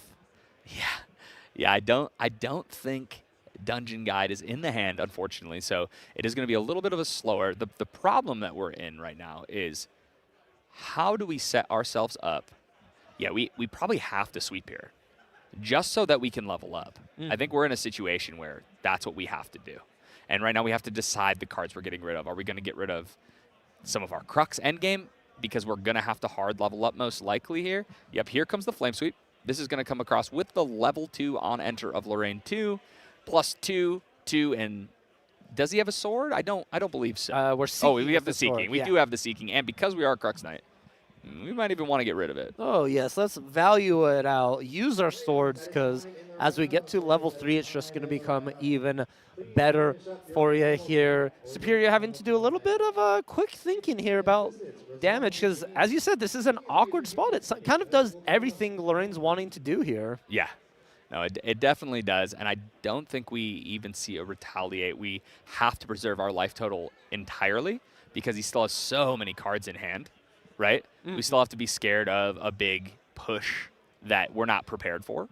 Yeah, I don't think Dungeon Guide is in the hand, unfortunately, so it is going to be a little bit of a slower. The problem that we're in right now is how do we set ourselves up? Yeah, we probably have to sweep here just so that we can level up. I think we're in a situation where that's what we have to do. And right now we have to decide the cards we're getting rid of. Are we going to get rid of some of our Crux endgame because we're going to have to hard level up most likely here? Yep, here comes the Flame Sweep. This is going to come across with the level 2 on enter of Lorraine 2. +2, 2, and does he have a sword? I don't believe so. We're seeking. Oh, we have the sword, seeking. We yeah. do have the seeking, and because we are Crux Knight, we might even want to get rid of it. Oh, yes, let's value it out. Use our swords, because as we get to level 3, it's just going to become even better for you here. Superior having to do a little bit of quick thinking here about damage, because as you said, this is an awkward spot. It kind of does everything Lorraine's wanting to do here. Yeah. No, it definitely does, and I don't think we even see a retaliate. We have to preserve our life total entirely because he still has so many cards in hand, right? We still have to be scared of a big push that we're not prepared for.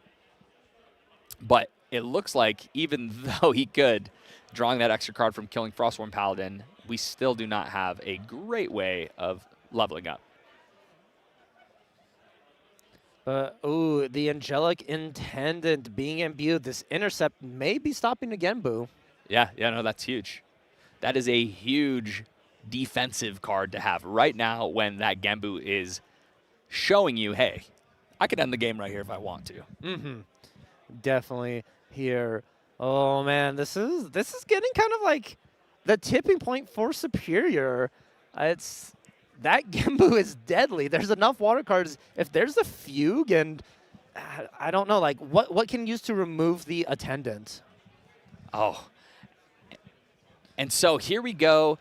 But it looks like even though he could, drawing that extra card from killing Frostworn Paladin, we still do not have a great way of leveling up. Ooh, the Angelic Intendant being imbued. This intercept may be stopping again, Boo. Yeah, no, that's huge. That is a huge defensive card to have right now when that Genbu is showing you, hey, I could end the game right here if I want to. Definitely here. Oh man, this is getting kind of like the tipping point for Superior. That Genbu is deadly. There's enough water cards. If there's a Fugue and I don't know, like what can use to remove the Attendant? Oh. And so here we go.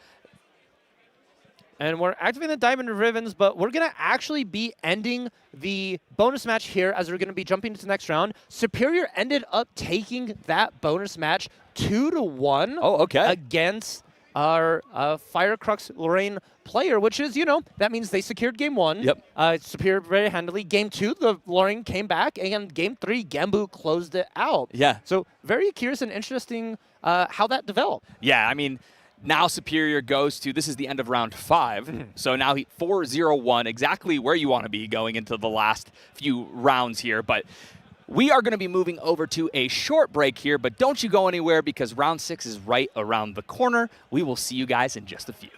And we're activating the Diamond Ribbons, but we're going to actually be ending the bonus match here as we're going to be jumping into the next round. Superior ended up taking that bonus match 2-1 against our Fire Crux Lorraine player, which is, that means they secured game 1. Yep. Superior very handily. Game 2, the Lorraine came back, and game 3, Genbu closed it out. Yeah. So very curious and interesting how that developed. Yeah, I mean, now Superior goes to, this is the end of round 5, so now 4-0-1, exactly where you want to be going into the last few rounds here, but we are going to be moving over to a short break here, but don't you go anywhere because round 6 is right around the corner. We will see you guys in just a few.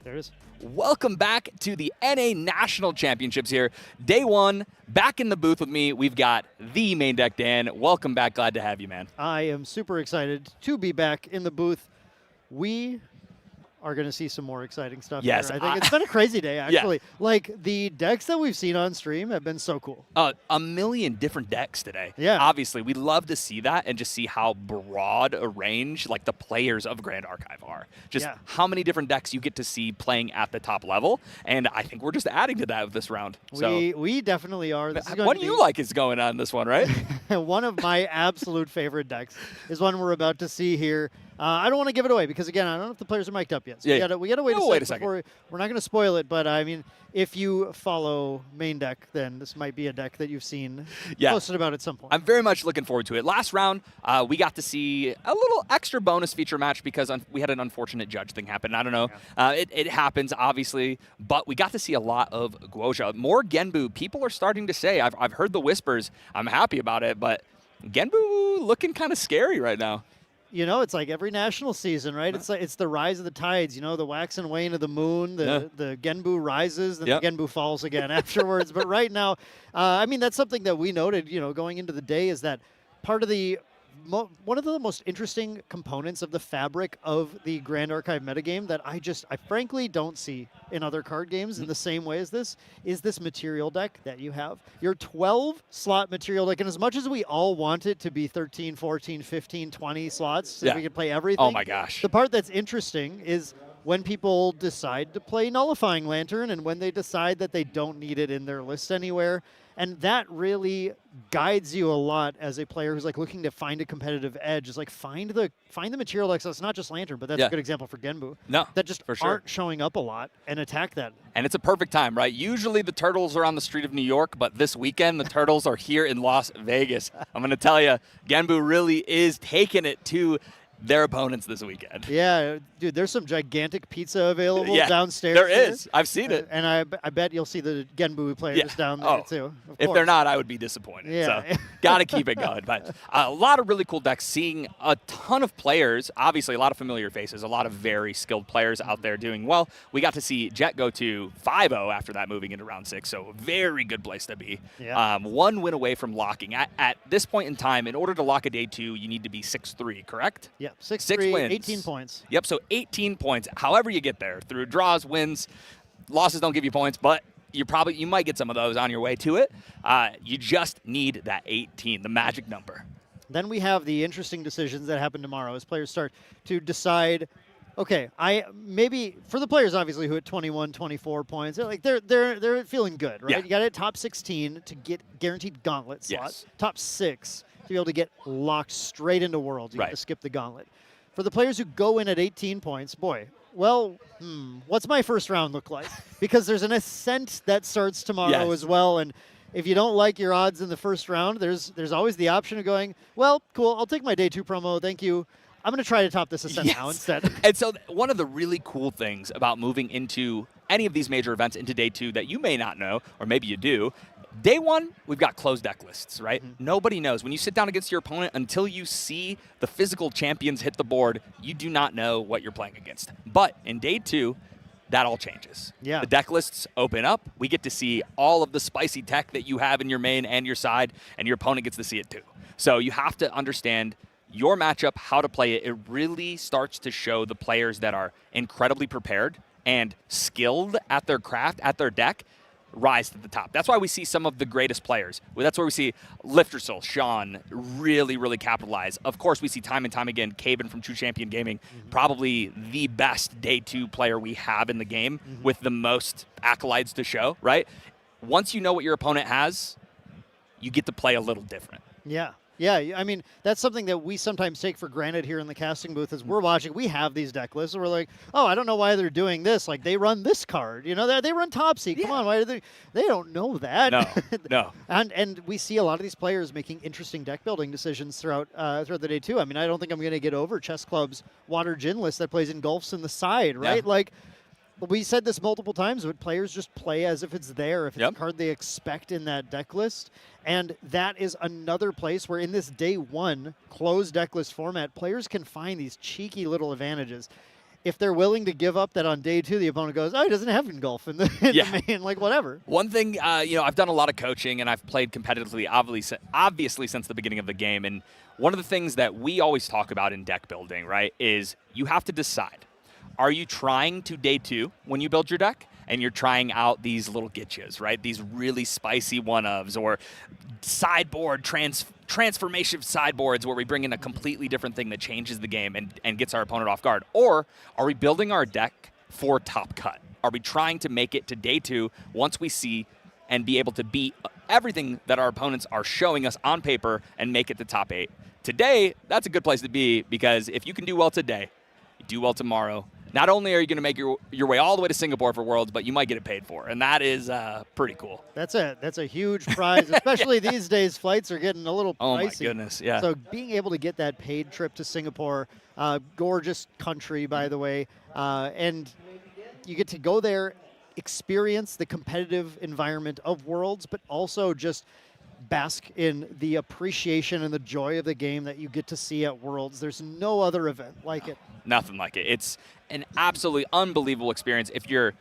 There it is. Welcome back to the NA National Championships here. Day 1, back in the booth with me, we've got the main deck Dan. Welcome back. Glad to have you, man. I am super excited to be back in the booth. We are going to see some more exciting stuff Yes, here. I think it's been a crazy day, Yeah. actually. Like, the decks that we've seen on stream have been so cool. A million different decks today. Yeah. Obviously, we love to see that and just see how broad a range like the players of Grand Archive are. Just how many different decks you get to see playing at the top level. And I think we're just adding to that with this round. We definitely are. This is going What to do be you like is going on in this one, right? one of my absolute favorite decks is one we're about to see here. I don't want to give it away because, again, I don't know if the players are mic'd up yet. So we got to wait a second. We're not going to spoil it, but I mean, if you follow main deck, then this might be a deck that you've seen posted about at some point. I'm very much looking forward to it. Last round, we got to see a little extra bonus feature match because we had an unfortunate judge thing happen. I don't know. It happens, obviously, but we got to see a lot of Guoja. More Genbu. People are starting to say, I've heard the whispers. I'm happy about it, but Genbu looking kind of scary right now. You know, it's like every national season, right? It's like it's the rise of the tides. You know, the wax and wane of the moon. The Genbu rises, then the Genbu falls again afterwards. But right now, I mean, that's something that we noted. You know, going into the day, is that part of the one of the most interesting components of the fabric of the Grand Archive metagame that I frankly don't see in other card games in the same way as this is this material deck that you have. Your 12-slot material deck, and as much as we all want it to be 13, 14, 15, 20 slots so we can play everything. Oh my gosh. The part that's interesting is when people decide to play Nullifying Lantern and when they decide that they don't need it in their list anywhere. And that really guides you a lot as a player who's like looking to find a competitive edge. Is like find the material decks. That's not just Lantern, but that's a good example for Genbu. No, that just aren't showing up a lot and attack that. And it's a perfect time, right? Usually the Turtles are on the street of New York, but this weekend the Turtles are here in Las Vegas. I'm going to tell you, Genbu really is taking it to their opponents this weekend. Yeah, dude, there's some gigantic pizza available downstairs. There is. I've seen it. And I bet you'll see the Genbu players down there, too. If they're not, I would be disappointed. Yeah. So, got to keep it going. But a lot of really cool decks, seeing a ton of players, obviously a lot of familiar faces, a lot of very skilled players out there doing well. We got to see Jet go to 5-0 after that, moving into round 6, so a very good place to be. Yeah. One win away from locking. At this point in time, in order to lock a day 2, you need to be 6-3, correct? Yeah, 6 wins. 18 points. Yep, so 18 points. However you get there, through draws, wins, losses don't give you points, but you might get some of those on your way to it. You just need that 18, the magic number. Then we have the interesting decisions that happen tomorrow as players start to decide. Okay, maybe for the players obviously who hit 21, 24 points, they're feeling good, right? Yeah. You got to hit top 16 to get guaranteed gauntlet slots. Yes. Top 6 to be able to get locked straight into Worlds. You have to skip the gauntlet. For the players who go in at 18 points, boy, well, what's my first round look like? Because there's an ascent that starts tomorrow as well, and if you don't like your odds in the first round, there's always the option of going, well, cool, I'll take my day 2 promo, thank you. I'm going to try to top this ascent now instead. And so one of the really cool things about moving into any of these major events into day 2 that you may not know, or maybe you do, day 1, we've got closed deck lists, right? Nobody knows. When you sit down against your opponent, until you see the physical champions hit the board, you do not know what you're playing against. But in day 2, that all changes. Yeah. The deck lists open up. We get to see all of the spicy tech that you have in your main and your side, and your opponent gets to see it too. So you have to understand your matchup, how to play it. It really starts to show the players that are incredibly prepared and skilled at their craft, at their deck, rise to the top. That's why we see some of the greatest players. That's where we see Liftersoul, Sean, really, really capitalize. Of course, we see time and time again, Caben from True Champion Gaming, probably the best day 2 player we have in the game with the most accolades to show, right? Once you know what your opponent has, you get to play a little different. Yeah. Yeah, I mean, that's something that we sometimes take for granted here in the casting booth as we're watching. We have these deck lists, and we're like, oh, I don't know why they're doing this. Like, they run this card. You know, they run Topsy. Come on, why do they don't know that. No. And we see a lot of these players making interesting deck building decisions throughout the day, too. I mean, I don't think I'm going to get over Chess Club's Water Gin list that plays engulfs in the side, right? Yeah. Like, we said this multiple times, but players just play as if it's there, if it's a card they expect in that deck list. And that is another place where in this day 1 closed deck list format, players can find these cheeky little advantages. if they're willing to give up that on day 2, the opponent goes, oh, he doesn't have golf in the main, like whatever. One thing, I've done a lot of coaching and I've played competitively, obviously since the beginning of the game. And one of the things that we always talk about in deck building, right, is you have to decide. Are you trying to day 2 when you build your deck? And you're trying out these little gitches, right? These really spicy one-ofs or sideboard transformation sideboards where we bring in a completely different thing that changes the game and gets our opponent off guard. Or are we building our deck for top cut? Are we trying to make it to day 2 once we see and be able to beat everything that our opponents are showing us on paper and make it to top 8? Today, that's a good place to be, because if you can do well today, you do well tomorrow. Not only are you going to make your way all the way to Singapore for Worlds, but you might get it paid for, and that is pretty cool. That's a huge prize, especially these days. Flights are getting a little pricey. Oh my goodness, yeah. So being able to get that paid trip to Singapore, gorgeous country, by the way, and you get to go there, experience the competitive environment of Worlds, but also just bask in the appreciation and the joy of the game that you get to see at Worlds. There's no other event like it. Nothing like it. It's an absolutely unbelievable experience. If you're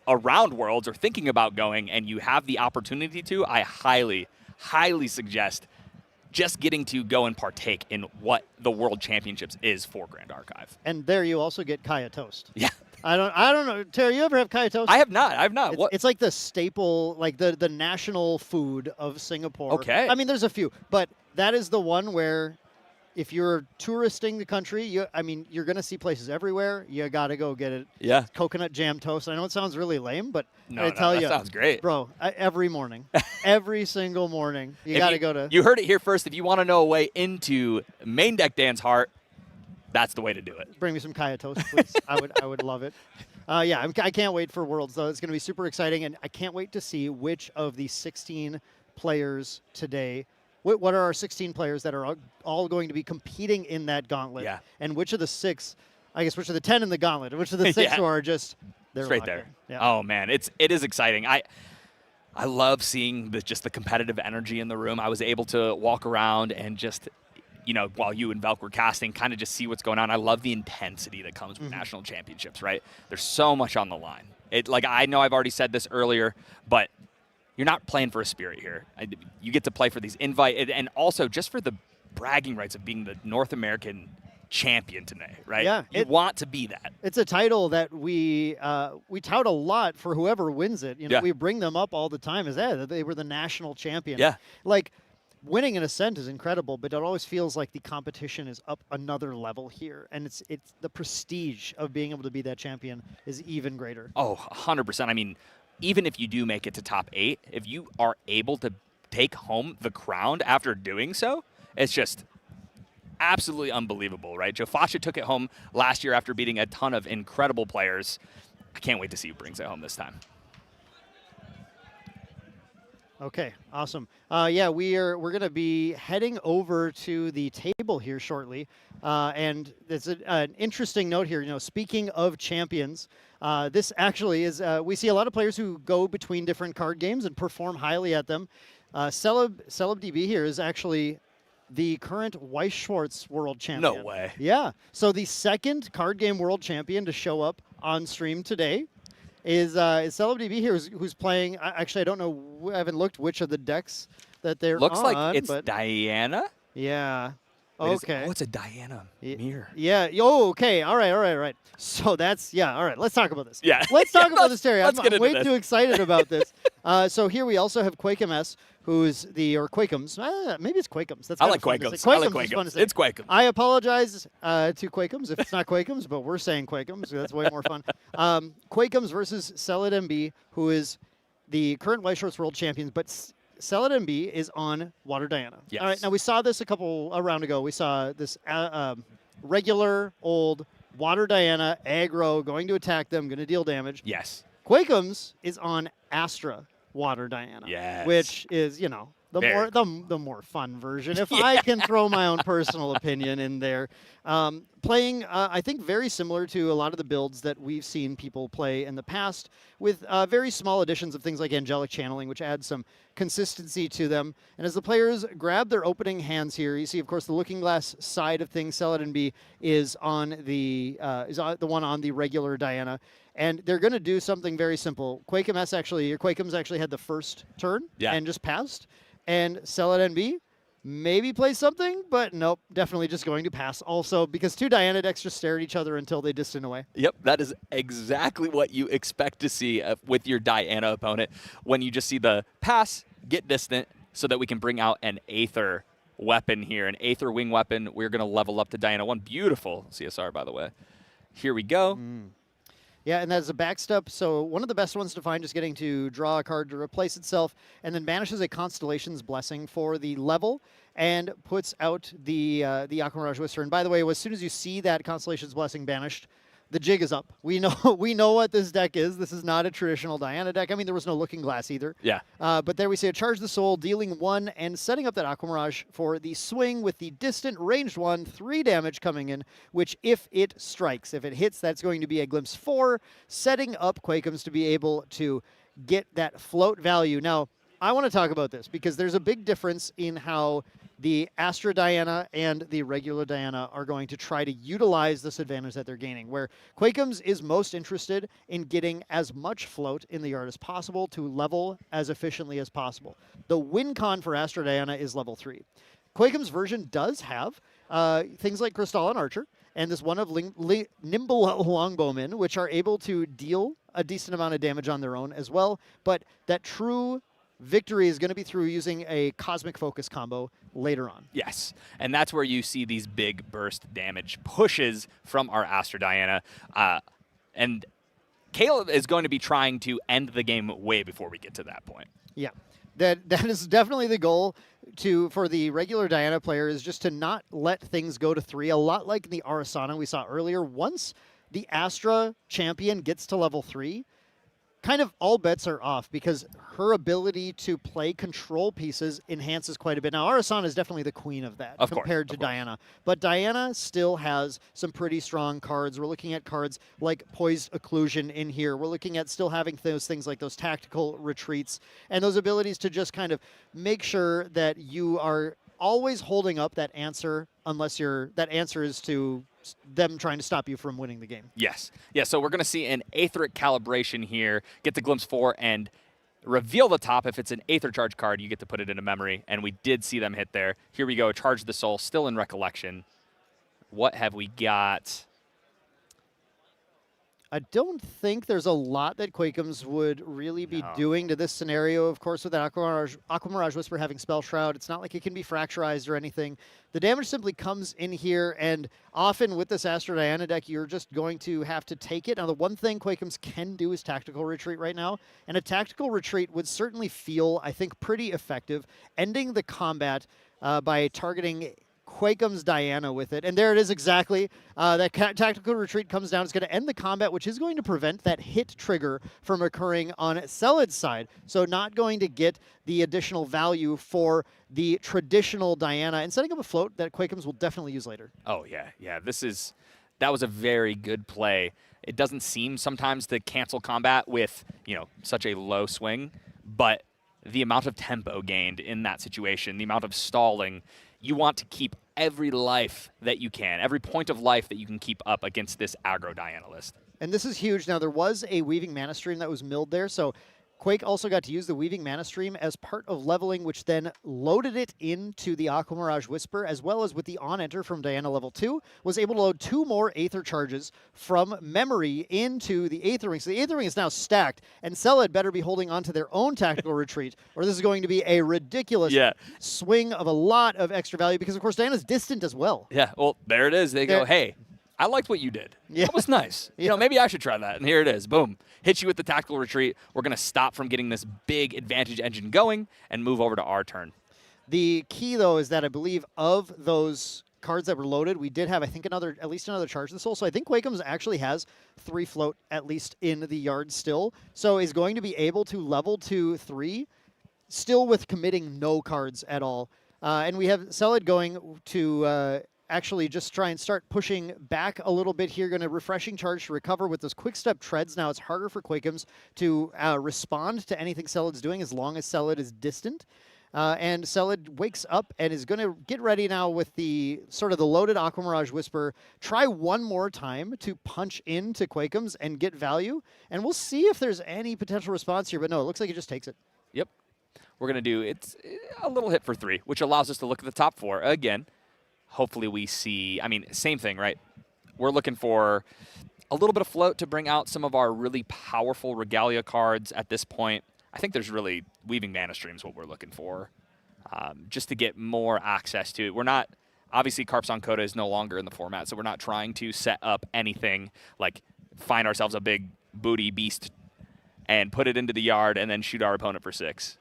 around Worlds or thinking about going and you have the opportunity to, I highly, highly suggest just getting to go and partake in what the World Championships is for Grand Archive. And there you also get Kaya Toast. Yeah. I don't know. Terry, you ever have Kaya Toast? I have not. It's like the staple, like the national food of Singapore. Okay. I mean, there's a few, but that is the one where if you're touristing the country, you're going to see places everywhere. You got to go get it. Yeah. Coconut jam toast. I know it sounds really lame, but No, I tell you, that sounds great. Bro, every morning, every single morning, you got to go to. You heard it here first. If you want to know a way into main deck Dan's heart, that's the way to do it. Bring me some Kaya Toast, please. I would love it. I can't wait for Worlds, though. It's going to be super exciting, and I can't wait to see which of the 16 players today, what are our 16 players that are all going to be competing in that gauntlet, Yeah. and which of the 6, I guess, which of the 10 in the gauntlet, and which of the 6 Yeah. who are just they're Straight locked there. in. Yeah. Oh, man. It is exciting. I love seeing just the competitive energy in the room. I was able to walk around and just, while you and Velk were casting, kind of just see what's going on. I love the intensity that comes with national championships, right? There's so much on the line. I know I've already said this earlier, but you're not playing for a spirit here. You get to play for these invite, and also just for the bragging rights of being the North American champion today, right? Yeah, you want to be that. It's a title that we tout a lot for whoever wins it. Yeah. We bring them up all the time as that they were the national champion. Yeah. Like, winning an Ascent is incredible, but it always feels like the competition is up another level here, and it's the prestige of being able to be that champion is even greater. Oh, 100%. I mean, even if you do make it to top 8, if you are able to take home the crown after doing so, it's just absolutely unbelievable, right? Joe Fasha took it home last year after beating a ton of incredible players. I can't wait to see who brings it home this time. Okay, awesome. We're going to be heading over to the table here shortly, and it's an interesting note here. Speaking of champions, this actually is we see a lot of players who go between different card games and perform highly at them. CelebDB here is actually the current Weiss Schwartz World Champion. No way. Yeah. So the second card game World Champion to show up on stream today is CelebDB here, who's playing. Actually, I don't know. I haven't looked which of the decks that they're Looks on. like it's but Diana. Yeah. Wait, Okay. It's a Diana mirror. Yeah. Oh, okay. All right. So that's, all right. Let's talk about this. Yeah. Let's talk about this, Terry. let's I'm get into way this. too excited about this. So here we also have Quakems, who's or Quakems. Maybe it's Quakems. That's I kinda like fun to Quakems. say. I like Quakems is fun to Quakems. say. It's Quakems. I apologize to Quakems if it's not Quakems, but we're saying Quakems. That's way more fun. Quakems versus CelebDB, who is the current Weiss Schwartz World Champions, but CelebDB is on Water Diana. Yes. All right. Now we saw this a round ago. We saw this regular old Water Diana aggro going to attack them, going to deal damage. Yes. Quakems is on Astra Water Diana. Yes. Which is the Very more fun version. If I can throw my own personal opinion in there. playing, I think, very similar to a lot of the builds that we've seen people play in the past, with very small additions of things like angelic channeling, which add some consistency to them. And as the players grab their opening hands here, you see, of course, the Looking Glass side of things. Celadon B is on the one on the regular Diana, and they're going to do something very simple. Quakems actually had the first turn and just passed, and Celadon B maybe play something, but nope, definitely just going to pass. Also, because two Diana decks just stare at each other until they distant away. Yep, that is exactly what you expect to see with your Diana opponent when you just see the pass, get distant, so that we can bring out an Aether weapon here. An Aether wing weapon. We're going to level up to Diana 1. Beautiful CSR, by the way. Here we go. Yeah, and that's a backstep. So one of the best ones to find is getting to draw a card to replace itself, and then banishes a Constellation's Blessing for the level, and puts out the Aquamirage Whisper. And by the way, as soon as you see that Constellation's Blessing banished, the jig is up. We know what this deck is. This is not a traditional Diana deck. I mean, there was no Looking Glass either. Yeah. But there we see a Charge the Soul, dealing 1, and setting up that Aquamirage for the swing with the distant ranged 1, 3 damage coming in, which if it strikes, if it hits, that's going to be a Glimpse 4, setting up Quakems to be able to get that float value. Now, I want to talk about this because there's a big difference in how the Astra Diana and the regular Diana are going to try to utilize this advantage that they're gaining, where Quakems is most interested in getting as much float in the yard as possible to level as efficiently as possible. The win con for Astra Diana is level 3. Quakems version does have things like Crystalline Archer and this one of Nimble Longbowmen, which are able to deal a decent amount of damage on their own as well, but that true victory is going to be through using a Cosmic Focus combo later on. Yes, and that's where you see these big burst damage pushes from our Astra Diana. And Caleb is going to be trying to end the game way before we get to that point. Yeah, that is definitely the goal for the regular Diana player, is just to not let things go to 3. A lot like the Arasana we saw earlier. Once the Astra champion gets to level 3, kind of all bets are off, because her ability to play control pieces enhances quite a bit. Now, Arasana is definitely the queen of that compared to Diana. But Diana still has some pretty strong cards. We're looking at cards like Poised Occlusion in here. We're looking at still having those things like those tactical retreats and those abilities to just kind of make sure that you are always holding up that answer, unless that answer is to them trying to stop you from winning the game. Yes. Yeah, so we're going to see an Aetheric Calibration here, get the Glimpse 4, and reveal the top. If it's an Aether Charge card, you get to put it in a memory, and we did see them hit there. Here we go, Charge the Soul, still in Recollection. What have we got? I don't think there's a lot that Quakems would really be doing to this scenario. Of course, with that Aquamirage Whisper having Spell Shroud, it's not like it can be fracturized or anything. The damage simply comes in here, and often with this Astra Diana deck, you're just going to have to take it. Now, the one thing Quakems can do is Tactical Retreat right now, and a Tactical Retreat would certainly feel, I think, pretty effective, ending the combat by targeting Quakems Diana with it. And there it is exactly. That Tactical Retreat comes down. It's going to end the combat, which is going to prevent that hit trigger from occurring on Celad's side. So not going to get the additional value for the traditional Diana, and setting up a float that Quakems will definitely use later. Oh, yeah. Yeah, that was a very good play. It doesn't seem sometimes to cancel combat with, such a low swing, but the amount of tempo gained in that situation, the amount of stalling, you want to keep every life that you can, every point of life that you can keep up against this aggro Diana list. And this is huge. Now, there was a Weaving Mana Stream that was milled there, so Quake also got to use the Weaving Mana Stream as part of leveling, which then loaded it into the Aquamirage Whisper, as well as with the on-enter from Diana level 2, was able to load 2 more Aether charges from memory into the Aether Ring. So the Aether Ring is now stacked, and Celad better be holding on to their own Tactical Retreat, or this is going to be a ridiculous swing of a lot of extra value, because, of course, Diana's distant as well. Yeah, well, there it is. They go, hey, I liked what you did. Yeah. That was nice. Maybe I should try that. And here it is. Boom. Hit you with the Tactical Retreat. We're going to stop from getting this big advantage engine going and move over to our turn. The key, though, is that I believe of those cards that were loaded, we did have, I think, at least another Charge the Soul. So I think Quakems actually has 3 float, at least in the yard still. So is going to be able to level to 3, still with committing no cards at all. And we have Celad going to actually just try and start pushing back a little bit here. Going to refreshing charge to recover with those quick step treads. Now it's harder for Quakems to respond to anything Celad's doing as long as Celad is distant. And Celad wakes up and is going to get ready now with the sort of the loaded Aqua Mirage Whisper. Try one more time to punch into Quakems and get value. And we'll see if there's any potential response here. But no, it looks like he just takes it. Yep. We're going to do it's a little hit for 3, which allows us to look at the top 4. Again, hopefully we see, I mean, same thing, right? We're looking for a little bit of float to bring out some of our really powerful Regalia cards at this point. I think there's really Weaving Mana Stream is what we're looking for, just to get more access to it. We're not, obviously Carpson Coda is no longer in the format, so we're not trying to set up anything like find ourselves a big booty beast and put it into the yard and then shoot our opponent for 6.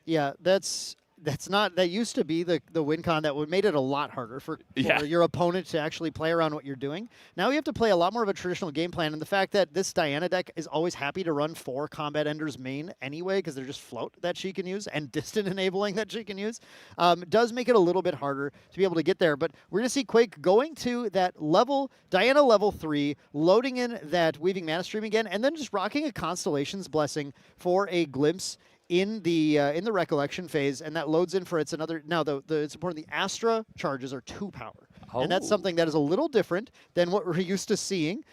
Yeah, that used to be the win con that would made it a lot harder for your opponent to actually play around what you're doing. Now you have to play a lot more of a traditional game plan, and the fact that this Diana deck is always happy to run 4 Combat Enders main anyway, because they're just float that she can use and distant enabling that she can use, does make it a little bit harder to be able to get there. But we're going to see Quake going to that level, Diana level 3, loading in that Weaving Mana Stream again, and then just rocking a Constellation's Blessing for a glimpse in the recollection phase, and that loads in for it's another. Now, it's important. The Astra charges are 2 power, and that's something that is a little different than what we're used to seeing,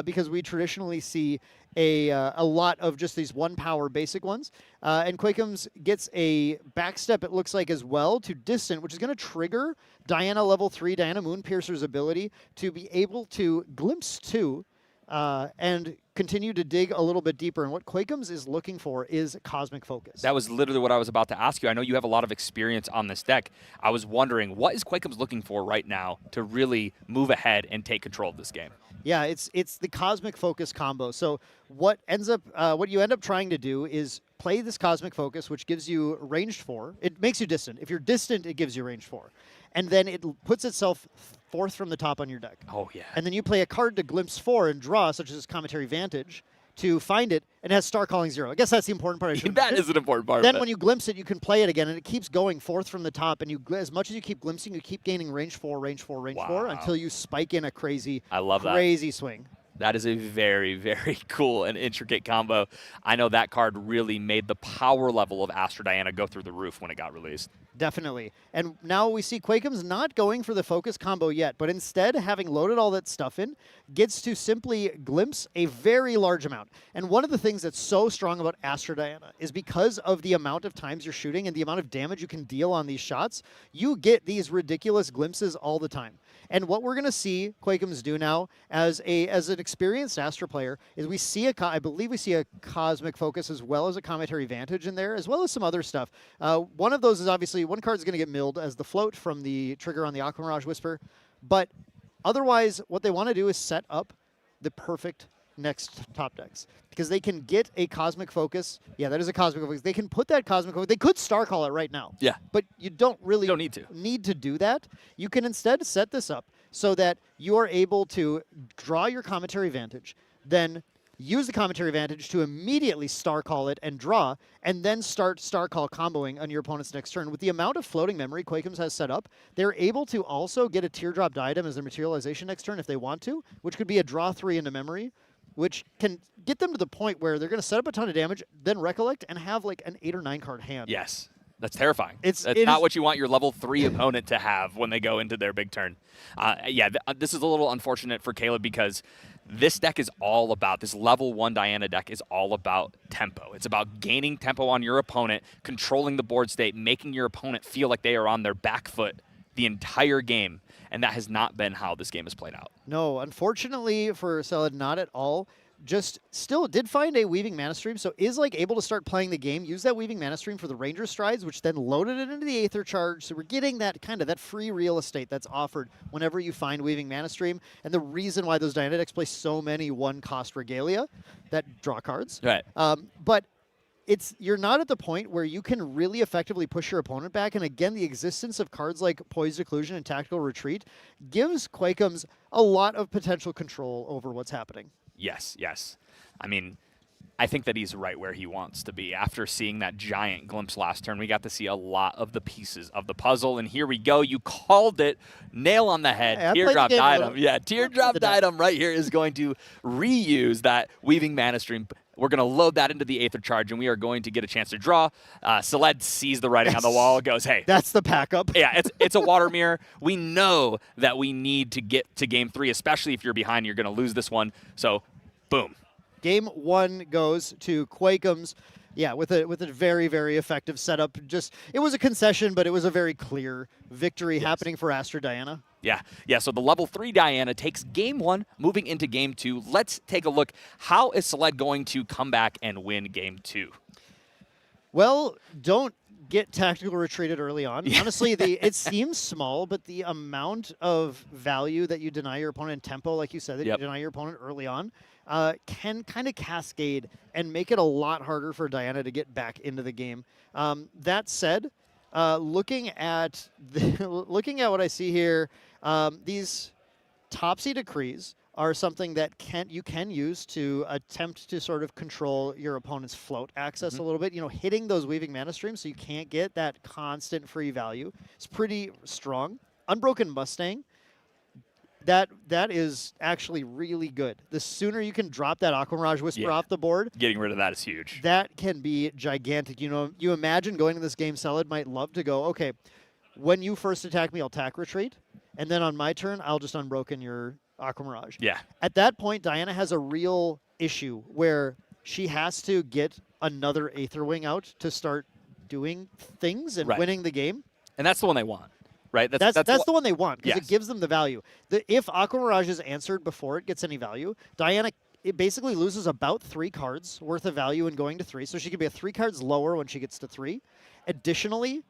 because we traditionally see a lot of just these 1 power basic ones. And Quakems gets a backstep, it looks like, as well to distant, which is going to trigger Diana level 3, Diana Moonpiercer's ability to be able to glimpse 2. And continue to dig a little bit deeper. And what Quakems is looking for is Cosmic Focus. That was literally what I was about to ask you. I know you have a lot of experience on this deck. I was wondering, what is Quakems looking for right now to really move ahead and take control of this game? Yeah, it's the Cosmic Focus combo. So what you end up trying to do is play this Cosmic Focus, which gives you ranged 4. It makes you distant. If you're distant, it gives you ranged 4. And then it puts itself 4th from the top on your deck. Oh, yeah. And then you play a card to glimpse 4 and draw, such as Cometary Vantage, to find it, and it has Star Calling 0. I guess that's the important part. That is an important part. Then when you glimpse it, you can play it again, and it keeps going 4th from the top, and as much as you keep glimpsing, you keep gaining range 4, range 4, range 4, until you spike in a crazy, crazy swing. That is a very, very cool and intricate combo. I know that card really made the power level of Astra Diana go through the roof when it got released. Definitely. And now we see Quakems not going for the focus combo yet, but instead, having loaded all that stuff in, gets to simply glimpse a very large amount. And one of the things that's so strong about Astra Diana is because of the amount of times you're shooting and the amount of damage you can deal on these shots, you get these ridiculous glimpses all the time. And what we're going to see Quakems do now as an experienced Astra player is we see I believe we see a Cosmic Focus as well as a Cometary Vantage in there, as well as some other stuff. One of those is obviously, one card is going to get milled as the float from the trigger on the Aqua Mirage Whisper. But otherwise, what they want to do is set up the perfect next top decks, because they can get a Cosmic Focus. Yeah, that is a Cosmic Focus. They can put that Cosmic Focus. They could Star Call it right now. Yeah. But you don't really need to do that. You can instead set this up so that you are able to draw your Cometary Vantage, then use the Cometary Vantage to immediately Star Call it and draw, and then start Star Call comboing on your opponent's next turn. With the amount of floating memory Quakems has set up, they're able to also get a Teardrop Diadem as their materialization next turn if they want to, which could be a draw 3 into memory, which can get them to the point where they're going to set up a ton of damage, then recollect, and have like an 8 or 9 card hand. Yes. That's terrifying. That's not what you want your level 3 opponent to have when they go into their big turn. This is a little unfortunate for Caleb, because this deck is all about, this level 1 Diana deck is all about tempo. It's about gaining tempo on your opponent, controlling the board state, making your opponent feel like they are on their back foot the entire game. And that has not been how this game has played out. No, unfortunately for Celad, not at all. Just still did find a Weaving Mana Stream, so is like able to start playing the game, use that Weaving Mana Stream for the Ranger Strides, which then loaded it into the Aether Charge, so we're getting that kind of that free real estate that's offered whenever you find Weaving Mana Stream, and the reason why those Diana decks play so many 1-cost Regalia that draw cards. Right. But you're not at the point where you can really effectively push your opponent back, and again, the existence of cards like Poised Occlusion and Tactical Retreat gives Quakems a lot of potential control over what's happening. Yes. I mean, I think that he's right where he wants to be. After seeing that giant glimpse last turn, we got to see a lot of the pieces of the puzzle, and here we go. You called it. Nail on the head. Hey, Teardrop item. Yeah, teardrop item right here is going to reuse that Weaving Mana Stream. We're going to load that into the Aether Charge, and we are going to get a chance to draw. Seled sees the writing on the wall, goes, hey. That's the pack-up. Yeah, it's a water mirror. We know that we need to get to Game 3, especially if you're behind. You're going to lose this one. So, boom. Game 1 goes to Quakeums. Yeah, with a very, very effective setup. Just it was a concession, but it was a very clear victory happening for Astro Diana. Yeah. So the level 3 Diana takes Game 1, moving into Game 2. Let's take a look. How is Seled going to come back and win Game 2? Well, don't get tactical retreated early on. Honestly, it seems small, but the amount of value that you deny your opponent in tempo, like you said, that you deny your opponent early on, can kind of cascade and make it a lot harder for Diana to get back into the game. That said, looking at what I see here, these Topsy Decrees are something that you can use to attempt to sort of control your opponent's float access a little bit. You know, hitting those Weaving Mana Streams so you can't get that constant free value. It's pretty strong. Unbroken Mustang. That is actually really good. The sooner you can drop that Aqua Mirage Whisper off the board, getting rid of that is huge. That can be gigantic. You know, you imagine going to this game, Seled might love to go, okay, when you first attack me, I'll attack retreat, and then on my turn, I'll just unbroken your Aqua Mirage. Yeah. At that point, Diana has a real issue where she has to get another Aether Wing out to start doing things and winning the game. And that's the one they want. Right, that's the one they want because it gives them the value. If Aqua Mirage is answered before it gets any value, Diana basically loses about 3 cards worth of value in going to 3, so she could be 3 cards lower when she gets to 3. Additionally,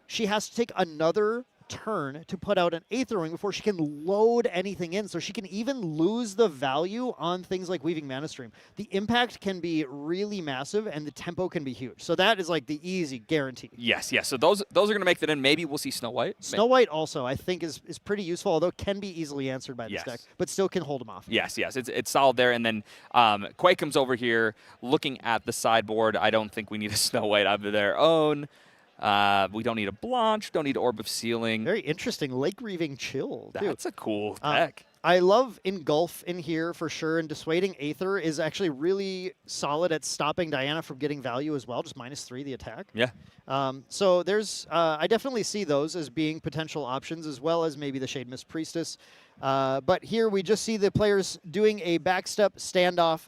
she has to take another turn to put out an Aether Wing before she can load anything in, so she can even lose the value on things like Weaving Mana Stream. The impact can be really massive, and the tempo can be huge. So that is like the easy guarantee. Yes. So those are going to make that in. Maybe we'll see Snow White. Snow White also, I think, is pretty useful, although can be easily answered by this deck, but still can hold them off. Yes. It's solid there. And then Quakeums over here looking at the sideboard. I don't think we need a Snow White of their own. We don't need a Blanche, don't need Orb of Sealing. Very interesting. Lake Reaving Chill, too. That's a cool deck. I love Engulf in here for sure, and Dissuading Aether is actually really solid at stopping Diana from getting value as well, just -3 the attack. Yeah. So there's, I definitely see those as being potential options, as well as maybe the Shade Mist Priestess. But here we just see the players doing a backstep standoff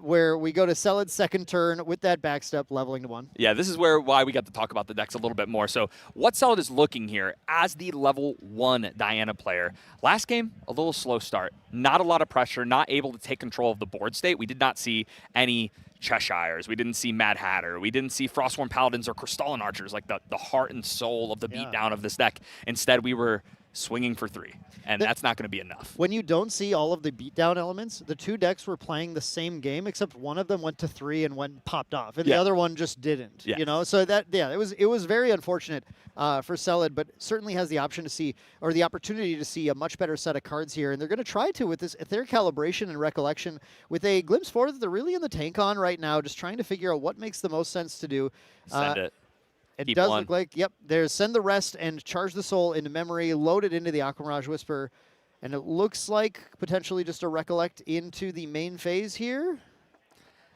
where we go to Seled's second turn with that backstep leveling to 1. Yeah, this is why we got to talk about the decks a little bit more. So what Seled is looking here as the level 1 Diana player. Last game, a little slow start. Not a lot of pressure, not able to take control of the board state. We did not see any Cheshires. We didn't see Mad Hatter. We didn't see Frostworn Paladins or Crystalline Archers, like the heart and soul of the beatdown of this deck. Instead, we were swinging for 3, and that's not going to be enough. When you don't see all of the beatdown elements, the 2 decks were playing the same game, except one of them went to 3 and popped off, and the other one just didn't. You know, so it was very unfortunate for Seled, but certainly has the option to see, or the opportunity to see, a much better set of cards here, and they're going to try to with this Etheric Calibration and Recollection with a Glimpse 4 that they're really in the tank on right now, just trying to figure out what makes the most sense to do. Send it. It does look like, there's Send the Rest and Charge the Soul into memory, load it into the Aqua Mirage Whisper, and it looks like potentially just a Recollect into the main phase here.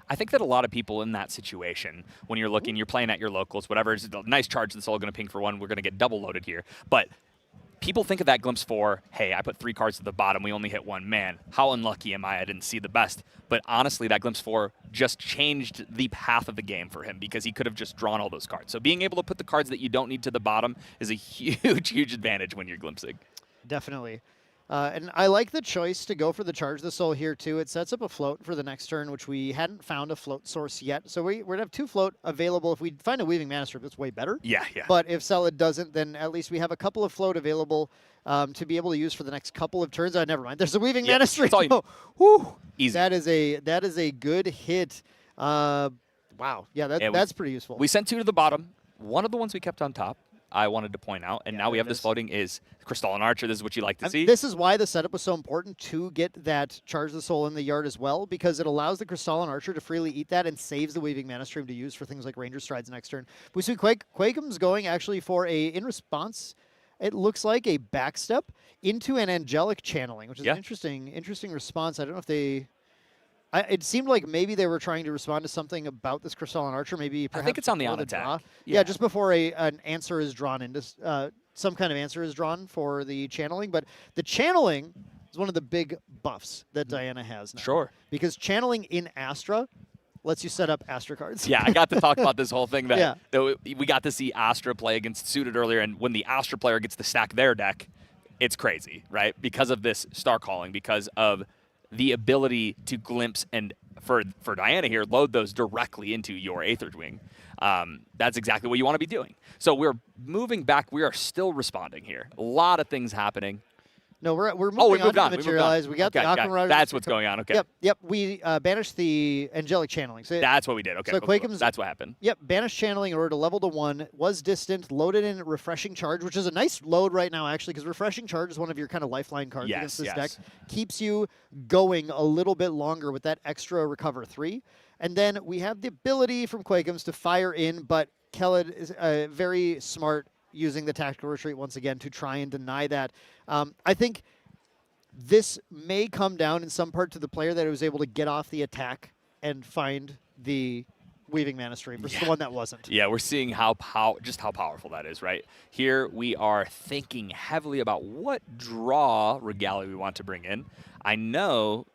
I think that a lot of people in that situation, when you're looking, you're playing at your locals, whatever, it's a nice Charge the Soul, going to ping for 1, we're going to get double loaded here. But people think of that Glimpse 4, hey, I put 3 cards at the bottom, we only hit 1. Man, how unlucky am I didn't see the best. But honestly, that Glimpse 4 just changed the path of the game for him because he could have just drawn all those cards. So being able to put the cards that you don't need to the bottom is a huge, huge advantage when you're glimpsing. Definitely. And I like the choice to go for the Charge the Soul here, too. It sets up a float for the next turn, which we hadn't found a float source yet. So we're going to have 2 float available. If we find a Weaving Mana Strip, that's way better. Yeah. But if Seled doesn't, then at least we have a couple of float available to be able to use for the next couple of turns. Never mind. There's a Weaving Mana Strip. Easy. That is a good hit. Wow. Yeah, that's pretty useful. We sent 2 to the bottom. One of the ones we kept on top. I wanted to point out. And now we have this floating is Crystalline Archer. This is what you like to see. This is why the setup was so important to get that Charge the Soul in the yard as well, because it allows the Crystalline Archer to freely eat that and saves the Weaving Mana Stream to use for things like Ranger Strides next turn. We see Quakeum's going actually for in response, it looks like a backstep into an Angelic Channeling, which is an interesting response. I don't know if they... it seemed like maybe they were trying to respond to something about this Crystalline Archer. Maybe perhaps I think it's on the before on-attack. draw. Yeah, just before an answer is drawn into some kind of answer is drawn for the channeling. But the channeling is one of the big buffs that Diana has now. Sure. Because channeling in Astra lets you set up Astra cards. Yeah, I got to talk about this whole thing that we got to see Astra play against Suited earlier, and when the Astra player gets to stack their deck, it's crazy, right? Because of this Star Calling, because of the ability to glimpse and, for Diana here, load those directly into your Aether Wing. That's exactly what you want to be doing. So we're moving back. We are still responding here. A lot of things happening. No, we're moving on to the We Materialize. We got the Aqua Mirage. That's what's going on. Okay. Yep. We banished the Angelic Channeling. So that's what we did. Okay. So Quakeum's, that's what happened. Yep. Banished Channeling in order to level to 1. Was distant. Loaded in Refreshing Charge, which is a nice load right now, actually, because Refreshing Charge is one of your kind of lifeline cards against this deck. Keeps you going a little bit longer with that extra Recover 3. And then we have the ability from Quakeum's to fire in, but Khaled is very smart using the Tactical Retreat once again to try and deny that. I think this may come down in some part to the player that was able to get off the attack and find the Weaving Mana Stream versus the one that wasn't. Yeah, we're seeing just how powerful that is, right? Here we are thinking heavily about what draw regalia we want to bring in. I know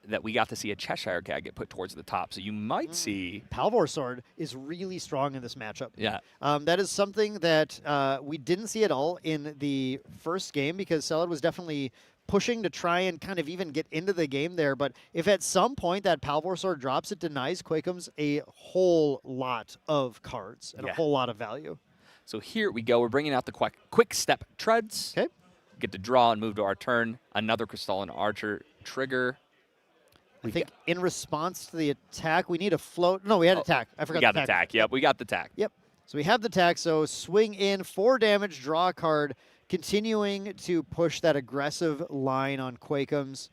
that we got to see a Cheshire Cat get put towards the top, so you might see... Palvor Sword is really strong in this matchup. Yeah. That is something that we didn't see at all in the first game because Selad was definitely pushing to try and kind of even get into the game there. But if at some point that Palvor Sword drops, it denies Quakeum's a whole lot of cards and a whole lot of value. So here we go. We're bringing out the quick step treads. Okay. Get to draw and move to our turn. Another Crystalline Archer trigger. I think in response to the attack, we need a float. No, we had attack. I forgot we got the attack. Yep, we got the attack. Yep. So we have the attack. So swing in, 4 damage, draw a card, continuing to push that aggressive line on Quakeum's.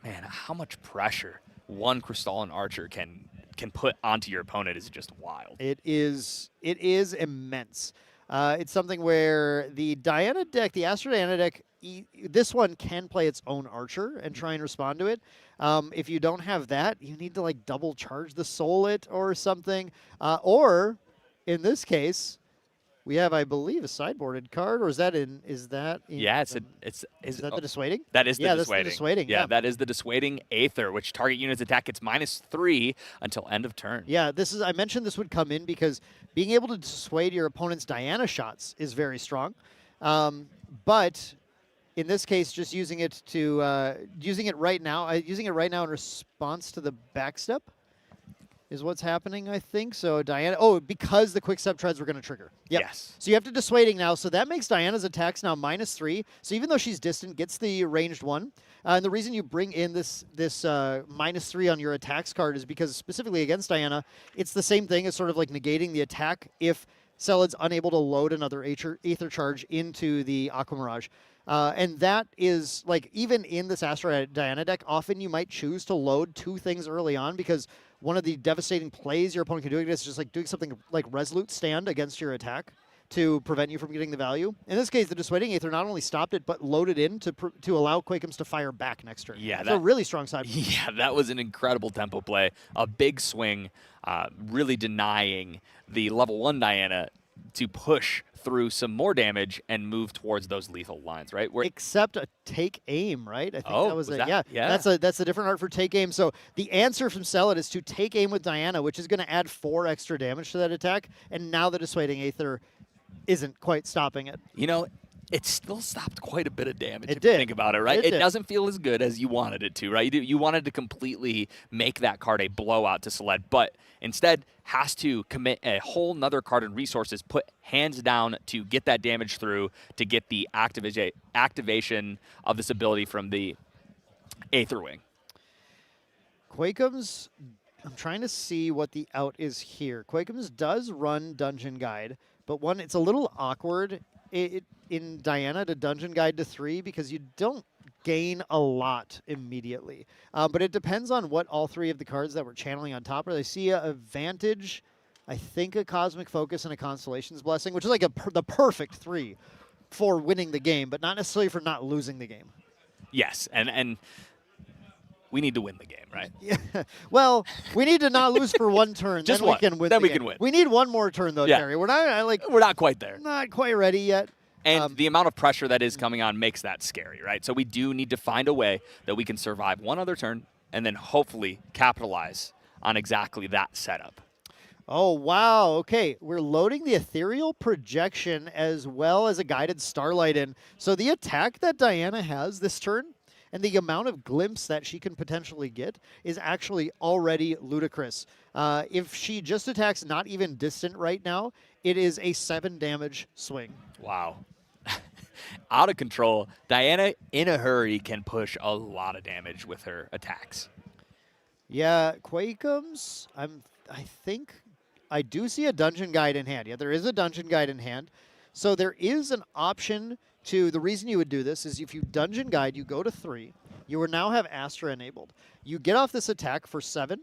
Man, how much pressure one Crystalline Archer can put onto your opponent is just wild. It is immense. It's something where the Diana deck, the Astro Diana deck, this one can play its own Archer and try and respond to it. If you don't have that, you need to like double charge the Soul It or something. Or in this case, we have, I believe, a sideboarded card, or is that in? Yeah, is that the dissuading? That is the dissuading. That's the dissuading. Yeah, that is the dissuading Aether, which target unit's attack gets -3 until end of turn. Yeah, I mentioned this would come in because being able to dissuade your opponent's Diana shots is very strong, but in this case, just using it right now in response to the backstep is what's happening, I think. So Diana, because the quick step treads were going to trigger. Yep. Yes. So you have to dissuading now. So that makes Diana's attacks now -3. So even though she's distant, gets the ranged 1. And the reason you bring in this -3 on your attacks card is because specifically against Diana, it's the same thing as sort of like negating the attack if Celad's unable to load another Aether Charge into the Aqua Mirage. And that is, like, even in this Astro Diana deck, often you might choose to load 2 things early on because one of the devastating plays your opponent can do is just like doing something like Resolute Stand against your attack to prevent you from getting the value. In this case, the Dissuading Aether not only stopped it, but loaded in to allow Quakeum's to fire back next turn. Yeah, that's a really strong side. Yeah, that was an incredible tempo play. A big swing, really denying the level 1 Diana to push through some more damage and move towards those lethal lines, right? Except a take aim, right? I think that was it. Yeah. That's a different art for take aim. So the answer from Selad is to take aim with Diana, which is going to add 4 extra damage to that attack. And now the Dissuading Aether isn't quite stopping it. You know, it still stopped quite a bit of damage if did. you think about it, right? It did. Doesn't feel as good as you wanted it to, right? You wanted to completely make that card a blowout to Selad, but instead has to commit a whole nother card and resources, put hands down to get that damage through, to get the activation of this ability from the Aether Wing. Quakeum's, I'm trying to see what the out is here. Quakeum's does run Dungeon Guide, but one, it's a little awkward in Diana to Dungeon Guide to 3 because you don't gain a lot immediately. But it depends on what all 3 of the cards that we're channeling on top are. I see a Vantage, I think a Cosmic Focus, and a Constellation's Blessing, which is like the perfect 3 for winning the game, but not necessarily for not losing the game. Yes, and we need to win the game, right? Yeah. Well, we need to not lose for one turn. Just then one. We can win. Then the we game. can win. We need one more turn though, Yeah. Terry. We're not quite there. Not quite ready yet. And the amount of pressure that is coming on makes that scary, right? So we do need to find a way that we can survive one other turn and then hopefully capitalize on exactly that setup. Oh, wow. Okay, we're loading the Ethereal Projection as well as a Guided Starlight in. So the attack that Diana has this turn and the amount of glimpse that she can potentially get is actually already ludicrous. If she just attacks not even distant right now, it is a 7 damage swing. Wow. Out of control. Diana, in a hurry, can push a lot of damage with her attacks. Yeah, Quakeums, I think I do see a Dungeon Guide in hand. Yeah, there is a Dungeon Guide in hand. So there is an option to, the reason you would do this is if you Dungeon Guide, you go to 3, you will now have Astra enabled. You get off this attack for 7,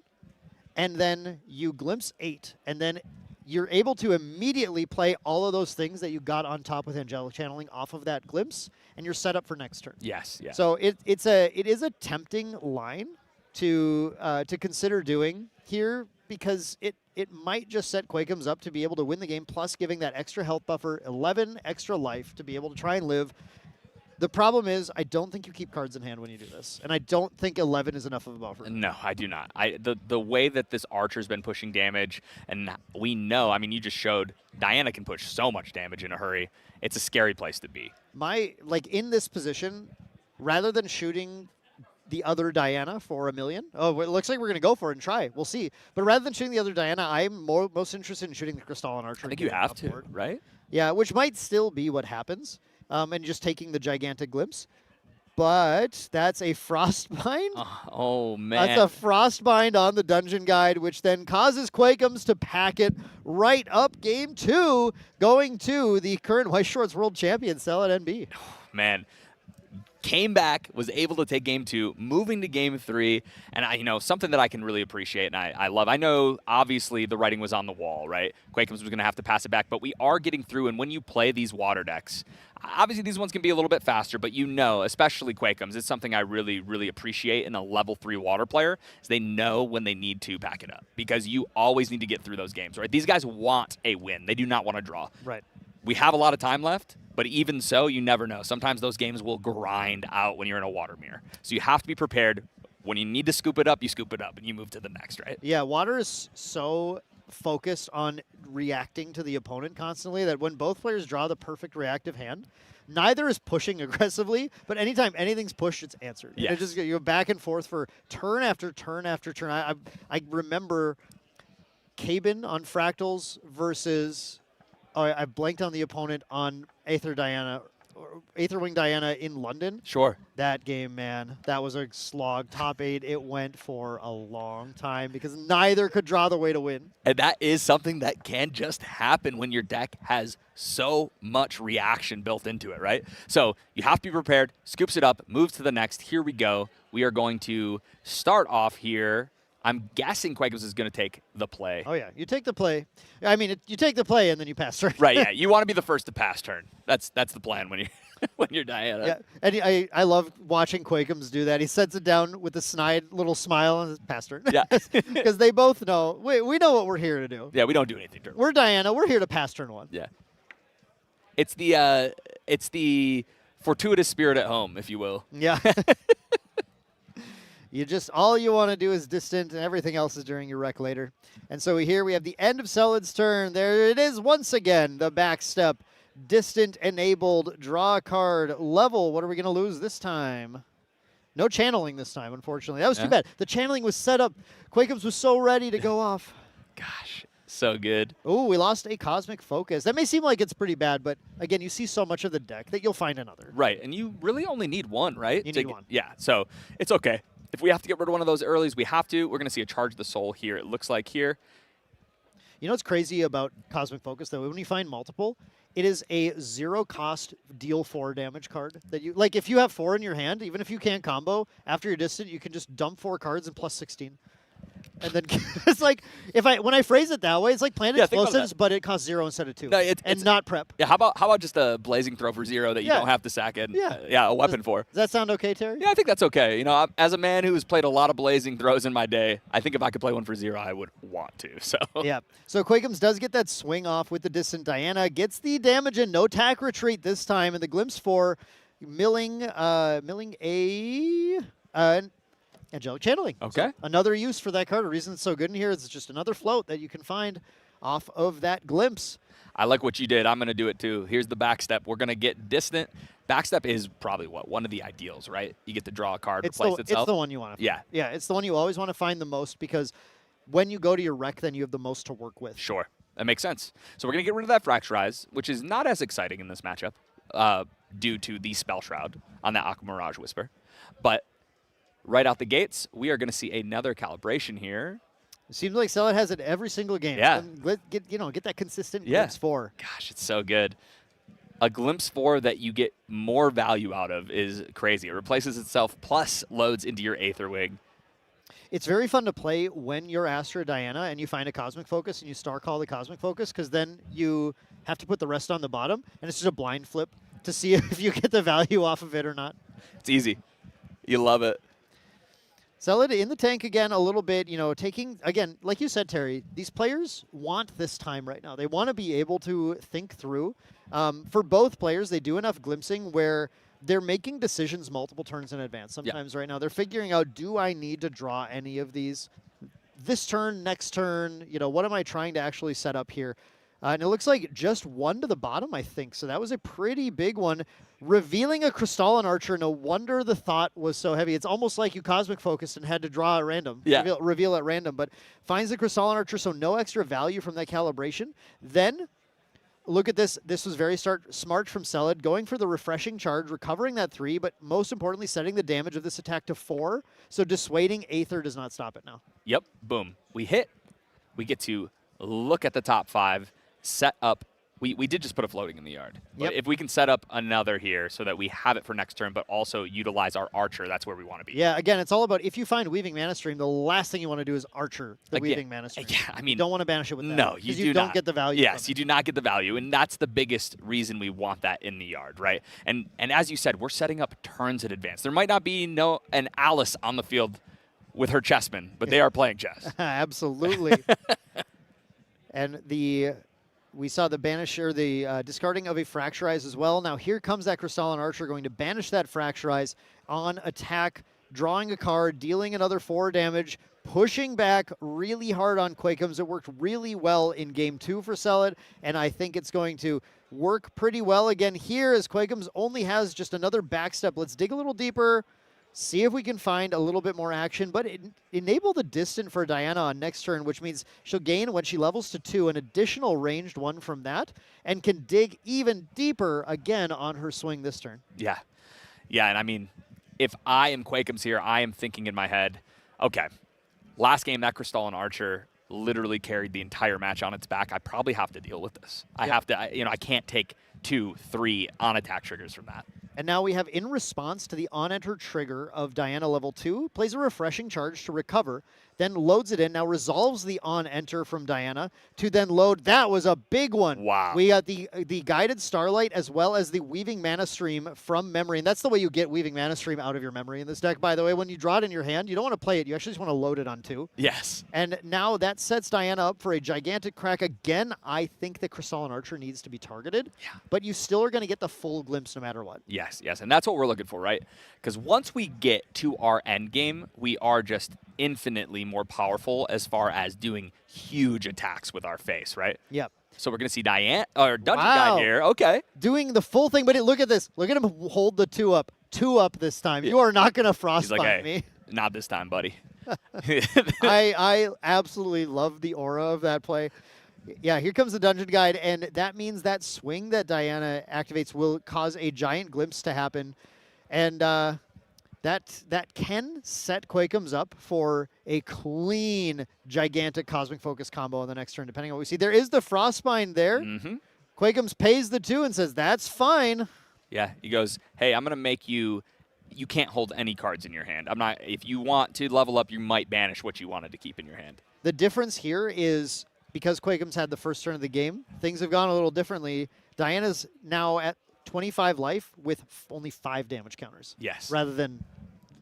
and then you glimpse 8, and then you're able to immediately play all of those things that you got on top with Angelic Channeling off of that glimpse, and you're set up for next turn. Yes, yeah. So it is a tempting line to consider doing here because it might just set Quakeums up to be able to win the game, plus giving that extra health buffer, 11 extra life to be able to try and live. The problem is, I don't think you keep cards in hand when you do this, and I don't think 11 is enough of a buffer. No, I do not. The way that this Archer's been pushing damage, and we know, I mean, you just showed Diana can push so much damage in a hurry. It's a scary place to be. In this position, rather than shooting the other Diana for 1 million, oh, it looks like we're going to go for it and try. We'll see. But rather than shooting the other Diana, I'm most interested in shooting the Crystalline Archer. I think you have to, right? Yeah, which might still be what happens. And just taking the gigantic glimpse. But that's a Frostbind. Oh, man. That's a Frostbind on the Dungeon Guide, which then causes Quakeums to pack it right up game 2, going to the current White Shorts World Champion, Cell at NB. Man. Came back, was able to take game 2, moving to game 3, and something that I can really appreciate and I love. I know obviously the writing was on the wall, right? Quakeums was going to have to pass it back, but we are getting through, and when you play these water decks, obviously these ones can be a little bit faster, but especially Quakeums, it's something I really, really appreciate in a level 3 water player, is they know when they need to back it up, because you always need to get through those games, right? These guys want a win. They do not want to draw. Right. We have a lot of time left, but even so, you never know. Sometimes those games will grind out when you're in a water mirror. So you have to be prepared. When you need to scoop it up, you scoop it up, and you move to the next, right? Yeah, water is so focused on reacting to the opponent constantly that when both players draw the perfect reactive hand, neither is pushing aggressively, but anytime anything's pushed, it's answered. Yes. And it just, you go back and forth for turn after turn after turn. I remember Cabin on Fractals versus... Oh, I blanked on the opponent on Aether Wing Diana in London. Sure. That game, man, that was a slog. Top 8, it went for a long time because neither could draw the way to win. And that is something that can just happen when your deck has so much reaction built into it, right? So you have to be prepared, scoops it up, moves to the next. Here we go. We are going to start off here. I'm guessing Quakeums is going to take the play. Oh, yeah. You take the play. I mean, you take the play and then you pass turn. Right, yeah. You want to be the first to pass turn. That's the plan when you're Diana. Yeah, and I love watching Quakeums do that. He sets it down with a snide little smile and says, pass turn. Yeah. Because they both know, we know what we're here to do. Yeah, we don't do anything turn. We're Diana. We're here to pass turn 1. Yeah. It's the fortuitous spirit at home, if you will. Yeah. All you want to do is distant, and everything else is during your rec later. And so here we have the end of Celad's turn. There it is once again, the backstep, distant enabled, draw a card, level. What are we going to lose this time? No channeling this time, unfortunately. That was too bad. The channeling was set up. Quakeums was so ready to go off. Gosh, so good. Oh, we lost a Cosmic Focus. That may seem like it's pretty bad, but again, you see so much of the deck that you'll find another. Right, and you really only need one, right? You need one. Yeah, so it's okay. If we have to get rid of one of those earlies, we have to. We're going to see a Charge the Soul here, it looks like here. You know what's crazy about Cosmic Focus, though? When you find multiple, it is a 0-cost deal 4 damage card. That you like, if you have 4 in your hand, even if you can't combo, after you're distant, you can just dump 4 cards and plus 16. And then it's like, when I phrase it that way, it's like plant explosives, but it costs 0 instead of 2. No, and not prep. Yeah, how about just a blazing throw for 0 that you don't have to sack in? Yeah, a weapon for. Does that sound okay, Terry? Yeah, I think that's okay. You know, as a man who's played a lot of blazing throws in my day, I think if I could play one for 0, I would want to. So yeah. So Quakeums does get that swing off with the distant Diana, gets the damage in, no attack retreat this time, and the Glimpse 4 milling a Angelic Channeling. Okay. So another use for that card. The reason it's so good in here is it's just another float that you can find off of that Glimpse. I like what you did. I'm going to do it too. Here's the backstep. We're going to get distant. Backstep is probably one of the ideals, right? You get to draw a card, replace itself. It's the one you want to find. Yeah. Yeah, it's the one you always want to find the most because when you go to your wreck, then you have the most to work with. Sure. That makes sense. So we're going to get rid of that Fracturize, which is not as exciting in this matchup due to the Spell Shroud on that Aqua Mirage Whisper. But right out the gates, we are going to see another calibration here. It seems like Celit has it every single game. Yeah. Get that consistent Glimpse 4. Gosh, it's so good. A Glimpse 4 that you get more value out of is crazy. It replaces itself plus loads into your Aether Wing. It's very fun to play when you're Astra Diana and you find a Cosmic Focus and you Star Call the Cosmic Focus because then you have to put the rest on the bottom and it's just a blind flip to see if you get the value off of it or not. It's easy. You love it. Celit in the tank again a little bit, taking, again, like you said, Terry, these players want this time right now. They want to be able to think through. For both players, they do enough glimpsing where they're making decisions multiple turns in advance. Sometimes right now they're figuring out, do I need to draw any of these this turn, next turn? What am I trying to actually set up here? And it looks like just 1 to the bottom, I think. So that was a pretty big one. Revealing a Crystalline Archer, no wonder the thought was so heavy. It's almost like you Cosmic Focused and had to draw at random, reveal at random, but finds the Crystalline Archer, so no extra value from that calibration. Then, look at this. This was very smart from Celit, going for the Refreshing Charge, recovering that 3, but most importantly, setting the damage of this attack to 4, so dissuading Aether does not stop it now. Yep, boom. We hit. We get to look at the top 5, set up. We did just put a floating in the yard. But if we can set up another here so that we have it for next turn, but also utilize our Archer, that's where we want to be. Yeah, again, it's all about if you find Weaving Mana Stream, the last thing you want to do is Archer the Weaving Mana Stream. Yeah, I mean, you don't want to banish it with that. No, you don't get the value. Yes, you do not get the value, and that's the biggest reason we want that in the yard, right? And as you said, we're setting up turns in advance. There might not be an Alice on the field with her chessmen, but they are playing chess. Absolutely. And we saw the discarding of a Fracturize as well. Now here comes that Crystalline Archer going to banish that Fracturize on attack, drawing a card, dealing another 4 damage, pushing back really hard on Quakeums. It worked really well in Game 2 for Celit, and I think it's going to work pretty well again here as Quakeums only has just another backstep. Let's dig a little deeper, see if we can find a little bit more action, but enable the distant for Diana on next turn, which means she'll gain, when she levels to 2, an additional ranged 1 from that, and can dig even deeper again on her swing this turn. Yeah. Yeah, and I mean, if I am Quakeums here, I am thinking in my head, okay, last game that Crystalline Archer literally carried the entire match on its back. I probably have to deal with this. I have to, I can't take 2, 3 on attack triggers from that. And now we have, in response to the on-enter trigger of Diana level 2, plays a Refreshing Charge to recover, then loads it in, now resolves the on-enter from Diana to then load. That was a big one. Wow. We got the Guided Starlight as well as the Weaving Mana Stream from memory. And that's the way you get Weaving Mana Stream out of your memory in this deck, by the way. When you draw it in your hand, you don't want to play it. You actually just want to load it on 2. Yes. And now that sets Diana up for a gigantic crack. Again, I think the Crystalline Archer needs to be targeted. Yeah. But you still are going to get the full glimpse no matter what. Yes, yes, and that's what we're looking for, right? Because once we get to our end game, we are just infinitely more powerful as far as doing huge attacks with our face, right? Yep. So we're going to see Dungeon Guide here. Okay. Doing the full thing, but look at this. Look at him hold the 2 up. 2 up this time. You are not going to frostbite me. Not this time, buddy. I absolutely love the aura of that play. Yeah, here comes the Dungeon Guide, and that means that swing that Diana activates will cause a giant glimpse to happen. And That can set Quakeums up for a clean, gigantic Cosmic Focus combo on the next turn, depending on what we see. There is the Frostbind there. Quakeums pays the 2 and says, that's fine. Yeah, he goes, hey, I'm going to make you can't hold any cards in your hand. I'm not. If you want to level up, you might banish what you wanted to keep in your hand. The difference here is because Quakeums had the first turn of the game, things have gone a little differently. Diana's now at 25 life with only 5 damage counters. Yes. Rather than,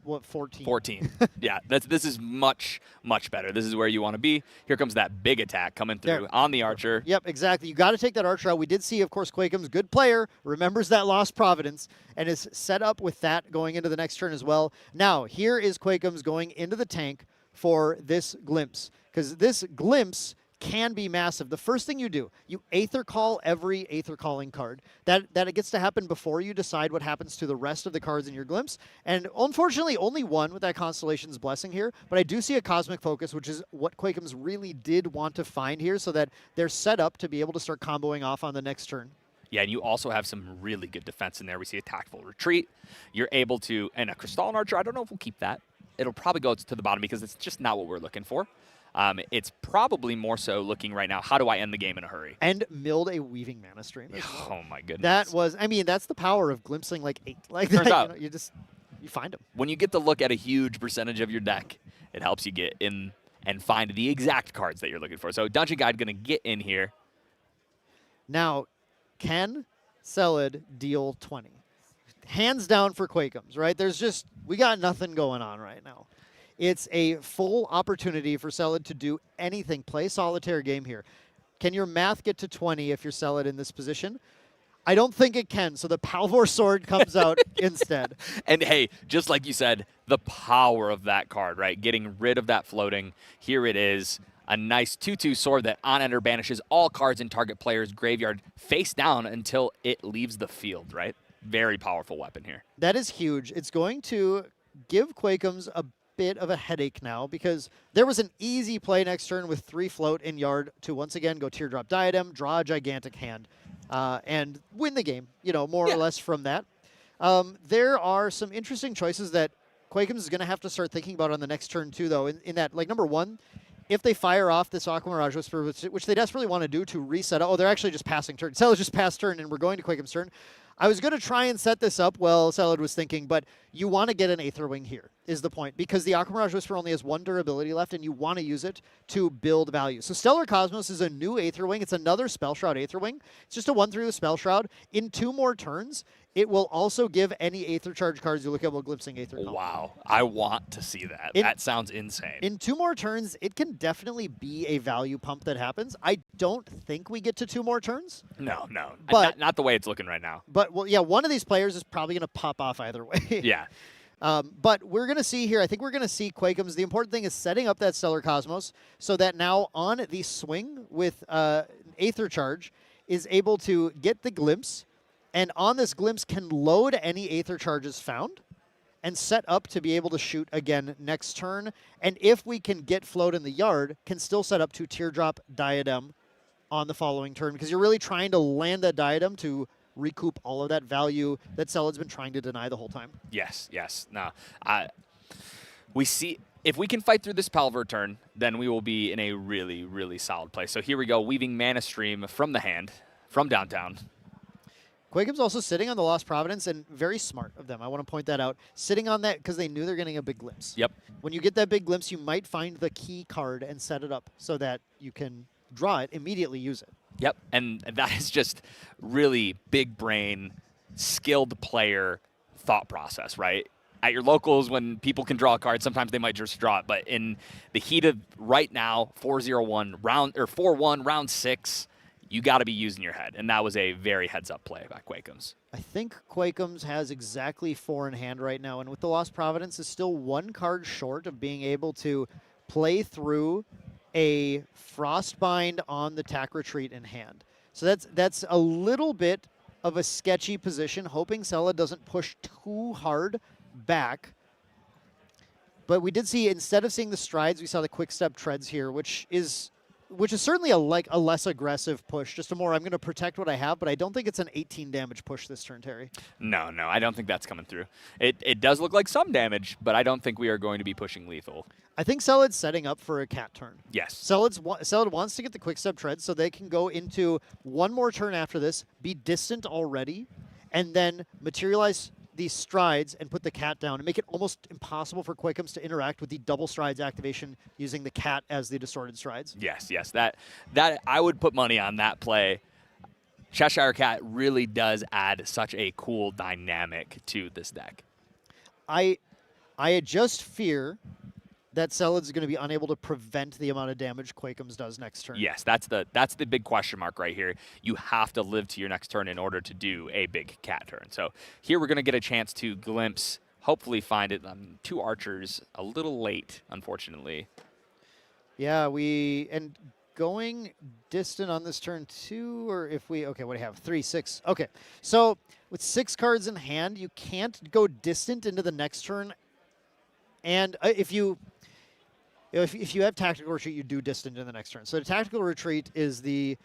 what, 14? 14. Yeah, this is much, much better. This is where you want to be. Here comes that big attack coming through on the Archer. Yep, exactly. You got to take that Archer out. We did see, of course, Quakeums, good player, remembers that Lost Providence, and is set up with that going into the next turn as well. Now, here is Quakeums going into the tank for this Glimpse, because this Glimpse can be massive. The first thing you do, you Aether Call every Aether Calling card. That it gets to happen before you decide what happens to the rest of the cards in your Glimpse. And unfortunately, only one with that Constellation's Blessing here. But I do see a Cosmic Focus, which is what Quakeums really did want to find here, so that they're set up to be able to start comboing off on the next turn. Yeah, and you also have some really good defense in there. We see a Tactful Retreat. You're able to, and a Crystalline Archer, I don't know if we'll keep that. It'll probably go to the bottom because it's just not what we're looking for. It's probably more so looking right now, how do I end the game in a hurry? And milled a Weaving Mana Stream. Oh my goodness. That was, I mean, that's the power of glimpsing like 8. Like Turns that, out. you find them. When you get to look at a huge percentage of your deck, it helps you get in and find the exact cards that you're looking for. So Dungeon Guide going to get in here. Now, can Selid deal 20? Hands down for Quakeums, right? We got nothing going on right now. It's a full opportunity for Selid to do anything. Play solitaire game here. Can your math get to 20 if you're Selid in this position? I don't think it can, so the Palvor Sword comes out instead. And hey, just like you said, the power of that card, right? Getting rid of that floating. Here it is. A nice 2/2 sword that on enter banishes all cards in target player's graveyard face down until it leaves the field, right? Very powerful weapon here. That is huge. It's going to give Quakeums a bit of a headache now because there was an easy play next turn with 3 float in yard to once again go Teardrop Diadem, draw a gigantic hand, and win the game, more or less from that. There are some interesting choices that Quakeums is going to have to start thinking about on the next turn too, though, in that, like, number 1, if they fire off this Aqua Mirage Whisper, which they desperately want to do to reset. Oh, they're actually just passing turn. Selid just passed turn, and we're going to Quakeums' turn. I was going to try and set this up while Selid was thinking, but you want to get an Aether Wing here, is the point, because the Aqua Mirage Whisper only has 1 durability left, and you want to use it to build value. So Stellar Cosmos is a new Aether Wing. It's another Spell Shroud Aether Wing. It's just a 1/3 with Spell Shroud. In 2 more turns, it will also give any Aether Charge cards you look at while glimpsing Aether. Wow. I want to see that. That sounds insane. In 2 more turns, it can definitely be a value pump that happens. I don't think we get to 2 more turns. No. But not the way it's looking right now. But, well, yeah, one of these players is probably going to pop off either way. Yeah. But we're going to see here, I think we're going to see Quakeums. The important thing is setting up that Stellar Cosmos so that now on the swing with Aether Charge is able to get the Glimpse, and on this Glimpse can load any Aether Charges found and set up to be able to shoot again next turn. And if we can get float in the yard, can still set up to Teardrop Diadem on the following turn, because you're really trying to land that Diadem to recoup all of that value that Selid's been trying to deny the whole time. Yes. No. We see, if we can fight through this Palvor turn, then we will be in a really, really solid place. So here we go, Weaving Mana Stream from the hand, from downtown. Quakeums also sitting on the Lost Providence, and very smart of them. I want to point that out. Sitting on that because they knew they're getting a big glimpse. Yep. When you get that big glimpse, you might find the key card and set it up so that you can draw it, immediately use it. Yep, and that is just really big brain, skilled player thought process, right? At your locals, when people can draw a card, sometimes they might just draw it. But in the heat of right now, 4-0-1 round, or 4-1 round 6, you got to be using your head, and that was a very heads-up play by Quakeums. I think Quakeums has exactly 4 in hand right now, and with the Lost Providence is still 1 card short of being able to play through a Frostbind on the Tack Retreat in hand. So that's a little bit of a sketchy position, hoping Selid doesn't push too hard back. But we did see, instead of seeing the strides, we saw the quick step treads here, which is which is certainly a less aggressive push, just a more I'm going to protect what I have, but I don't think it's an 18 damage push this turn, Terry. No, I don't think that's coming through. It does look like some damage, but I don't think we are going to be pushing lethal. I think Celad's setting up for a cat turn. Yes. Celad wants to get the quick step tread so they can go into one more turn after this, be distant already, and then materialize these strides and put the cat down and make it almost impossible for Quakeums to interact with the double strides activation using the cat as the distorted strides. Yes. That I would put money on that play. Cheshire Cat really does add such a cool dynamic to this deck. I just fear that Celad's going to be unable to prevent the amount of damage Quakeums does next turn. Yes, that's the big question mark right here. You have to live to your next turn in order to do a big cat turn. So here we're going to get a chance to glimpse, hopefully find it. 2 archers a little late, unfortunately. Yeah, and going distant on this turn 2, or if we, okay, what do you have? 3, 6. Okay, so with 6 cards in hand, you can't go distant into the next turn. And if you have Tactical Retreat, you do distant in the next turn. So the Tactical Retreat is the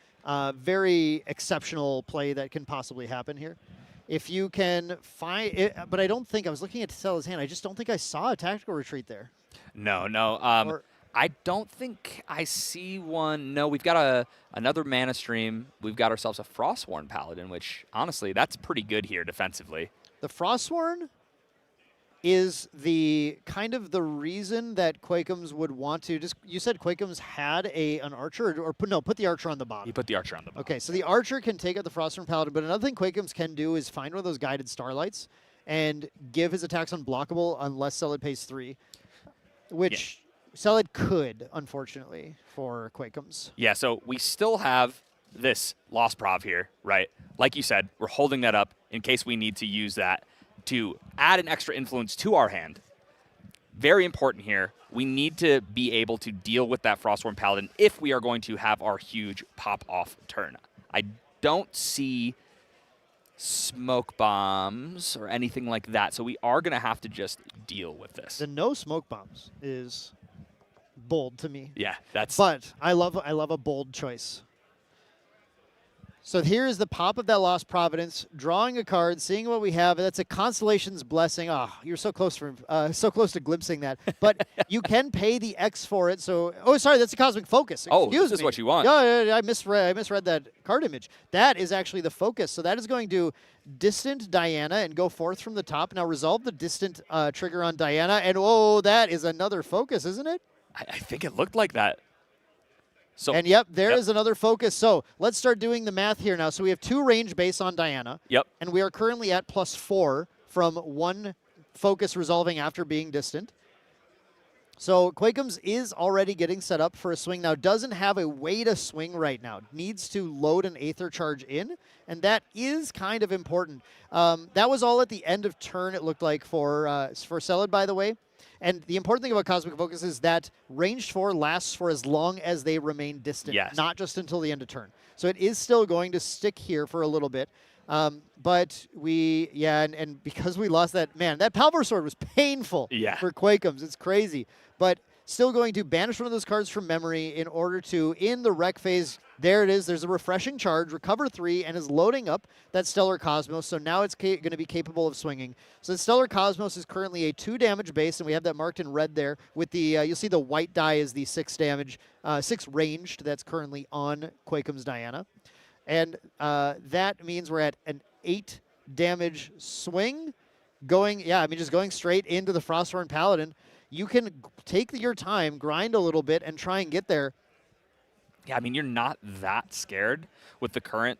very exceptional play that can possibly happen here. If you can find it, but I don't think, I was looking at Celad's hand, I just don't think I saw a Tactical Retreat there. No. I don't think I see one. No, we've got another Mana Stream. We've got ourselves a Frostworn Paladin, which, honestly, that's pretty good here defensively. The Frostworn is the kind of the reason that Quakeums would want to you said Quakeums had an archer, or put the archer on the bottom. He put the archer on the bottom. Okay, so the archer can take out the Frostworn Paladin, but another thing Quakeums can do is find one of those guided starlights and give his attacks unblockable unless Celad pays 3, which Celad could, unfortunately, for Quakeums. Yeah, so we still have this Lost Prov here, right? Like you said, we're holding that up in case we need to use that to add an extra influence to our hand. Very important here. We need to be able to deal with that Frostworn Paladin if we are going to have our huge pop-off turn. I don't see smoke bombs or anything like that, so we are going to have to just deal with this. The no smoke bombs is bold to me. Yeah, that's... But I love a bold choice. So here is the pop of that Lost Providence, drawing a card, seeing what we have. That's a Constellation's Blessing. Oh, you're so close to glimpsing that. But you can pay the X for it. So, sorry, that's a Cosmic Focus. This is what you want. Yeah, I misread that card image. That is actually the focus. So that is going to distant Diana and go forth from the top. Now resolve the distant trigger on Diana. And, that is another focus, isn't it? I think it looked like that. So, and there is another focus. So let's start doing the math here now. So we have 2 range base on Diana. Yep. And we are currently at +4 from 1 focus resolving after being distant. So Quakeums is already getting set up for a swing now. Doesn't have a way to swing right now. Needs to load an Aether Charge in, and that is kind of important. That was all at the end of turn, it looked like, for Celad, by the way. And the important thing about Cosmic Focus is that ranged 4 lasts for as long as they remain distant, not just until the end of turn. So it is still going to stick here for a little bit. But and because we lost that, man, that Palvor Sword was painful for Quakeums. It's crazy. But still going to banish one of those cards from memory in order to, in the wreck phase, there it is. There's a Refreshing Charge, recover 3, and is loading up that Stellar Cosmos. So now it's going to be capable of swinging. So the Stellar Cosmos is currently a 2 damage base, and we have that marked in red there. With the you'll see the white die is the 6 damage, 6 ranged. That's currently on Quakeums Diana, and that means we're at an 8 damage swing. Just going straight into the Frostworn Paladin. You can take your time, grind a little bit, and try and get there. Yeah, I mean, you're not that scared with the current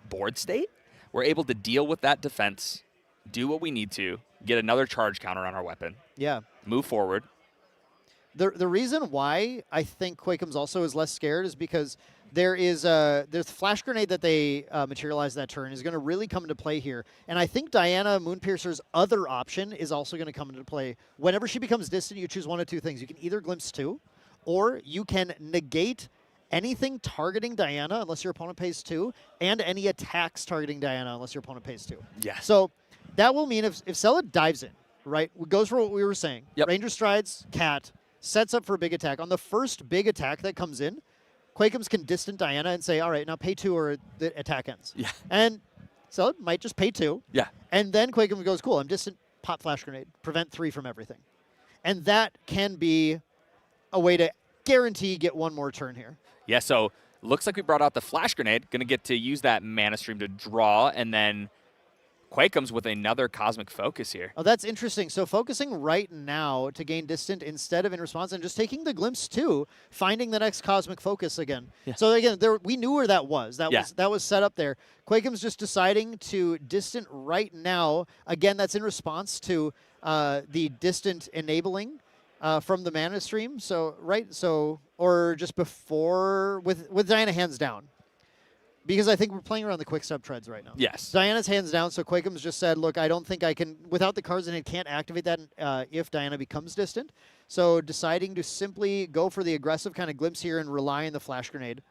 board state. We're able to deal with that defense, do what we need to, get another charge counter on our weapon. Yeah. Move forward. The reason why I think Quakeums also is less scared is because there's Flash Grenade that they materialize that turn is going to really come into play here. And I think Diana Moonpiercer's other option is also going to come into play. Whenever she becomes distant, you choose one of 2 things. You can either Glimpse 2, or you can negate anything targeting Diana unless your opponent pays 2, and any attacks targeting Diana unless your opponent pays 2. Yeah. So that will mean if Celad dives in, right, goes for what we were saying, Yep. Ranger Strides, Cat, sets up for a big attack. On the first big attack that comes in, Quakems can distant Diana and say, all right, now pay 2 or the attack ends. Yeah. And Celid might just pay 2. Yeah. And then Quakems goes, cool, I'm distant, pop Flash Grenade, prevent 3 from everything. And that can be a way to guarantee get 1 more turn here. Yeah, so looks like we brought out the Flash Grenade. Going to get to use that Mana Stream to draw, and then Quakems with another Cosmic Focus here. Oh, that's interesting. So focusing right now to gain distant instead of in response, and just taking the Glimpse too, finding the next Cosmic Focus again. Yeah. So again, we knew where that was. That was set up there. Quakems just deciding to distant right now. Again, that's in response to the distant enabling from the Mana Stream. So or just before with Diana hands down. Because I think we're playing around the quick step treads right now. Yes. Diana's hands down, so Quakems just said, look, I don't think I can, without the cards in it, can't activate that if Diana becomes distant. So deciding to simply go for the aggressive kind of glimpse here and rely on the Flash Grenade.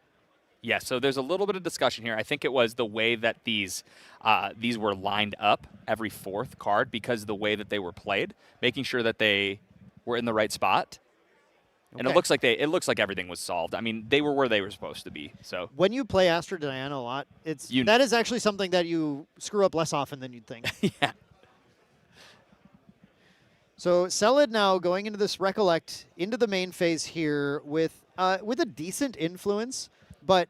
Yeah, so there's a little bit of discussion here. I think it was the way that these were lined up every 4th card because of the way that they were played, making sure that they were in the right spot. And it looks like everything was solved. I mean, they were where they were supposed to be. So when you play Astra Diana a lot, that is actually something that you screw up less often than you'd think. Yeah. So Celid now going into this Recollect into the main phase here with a decent influence, but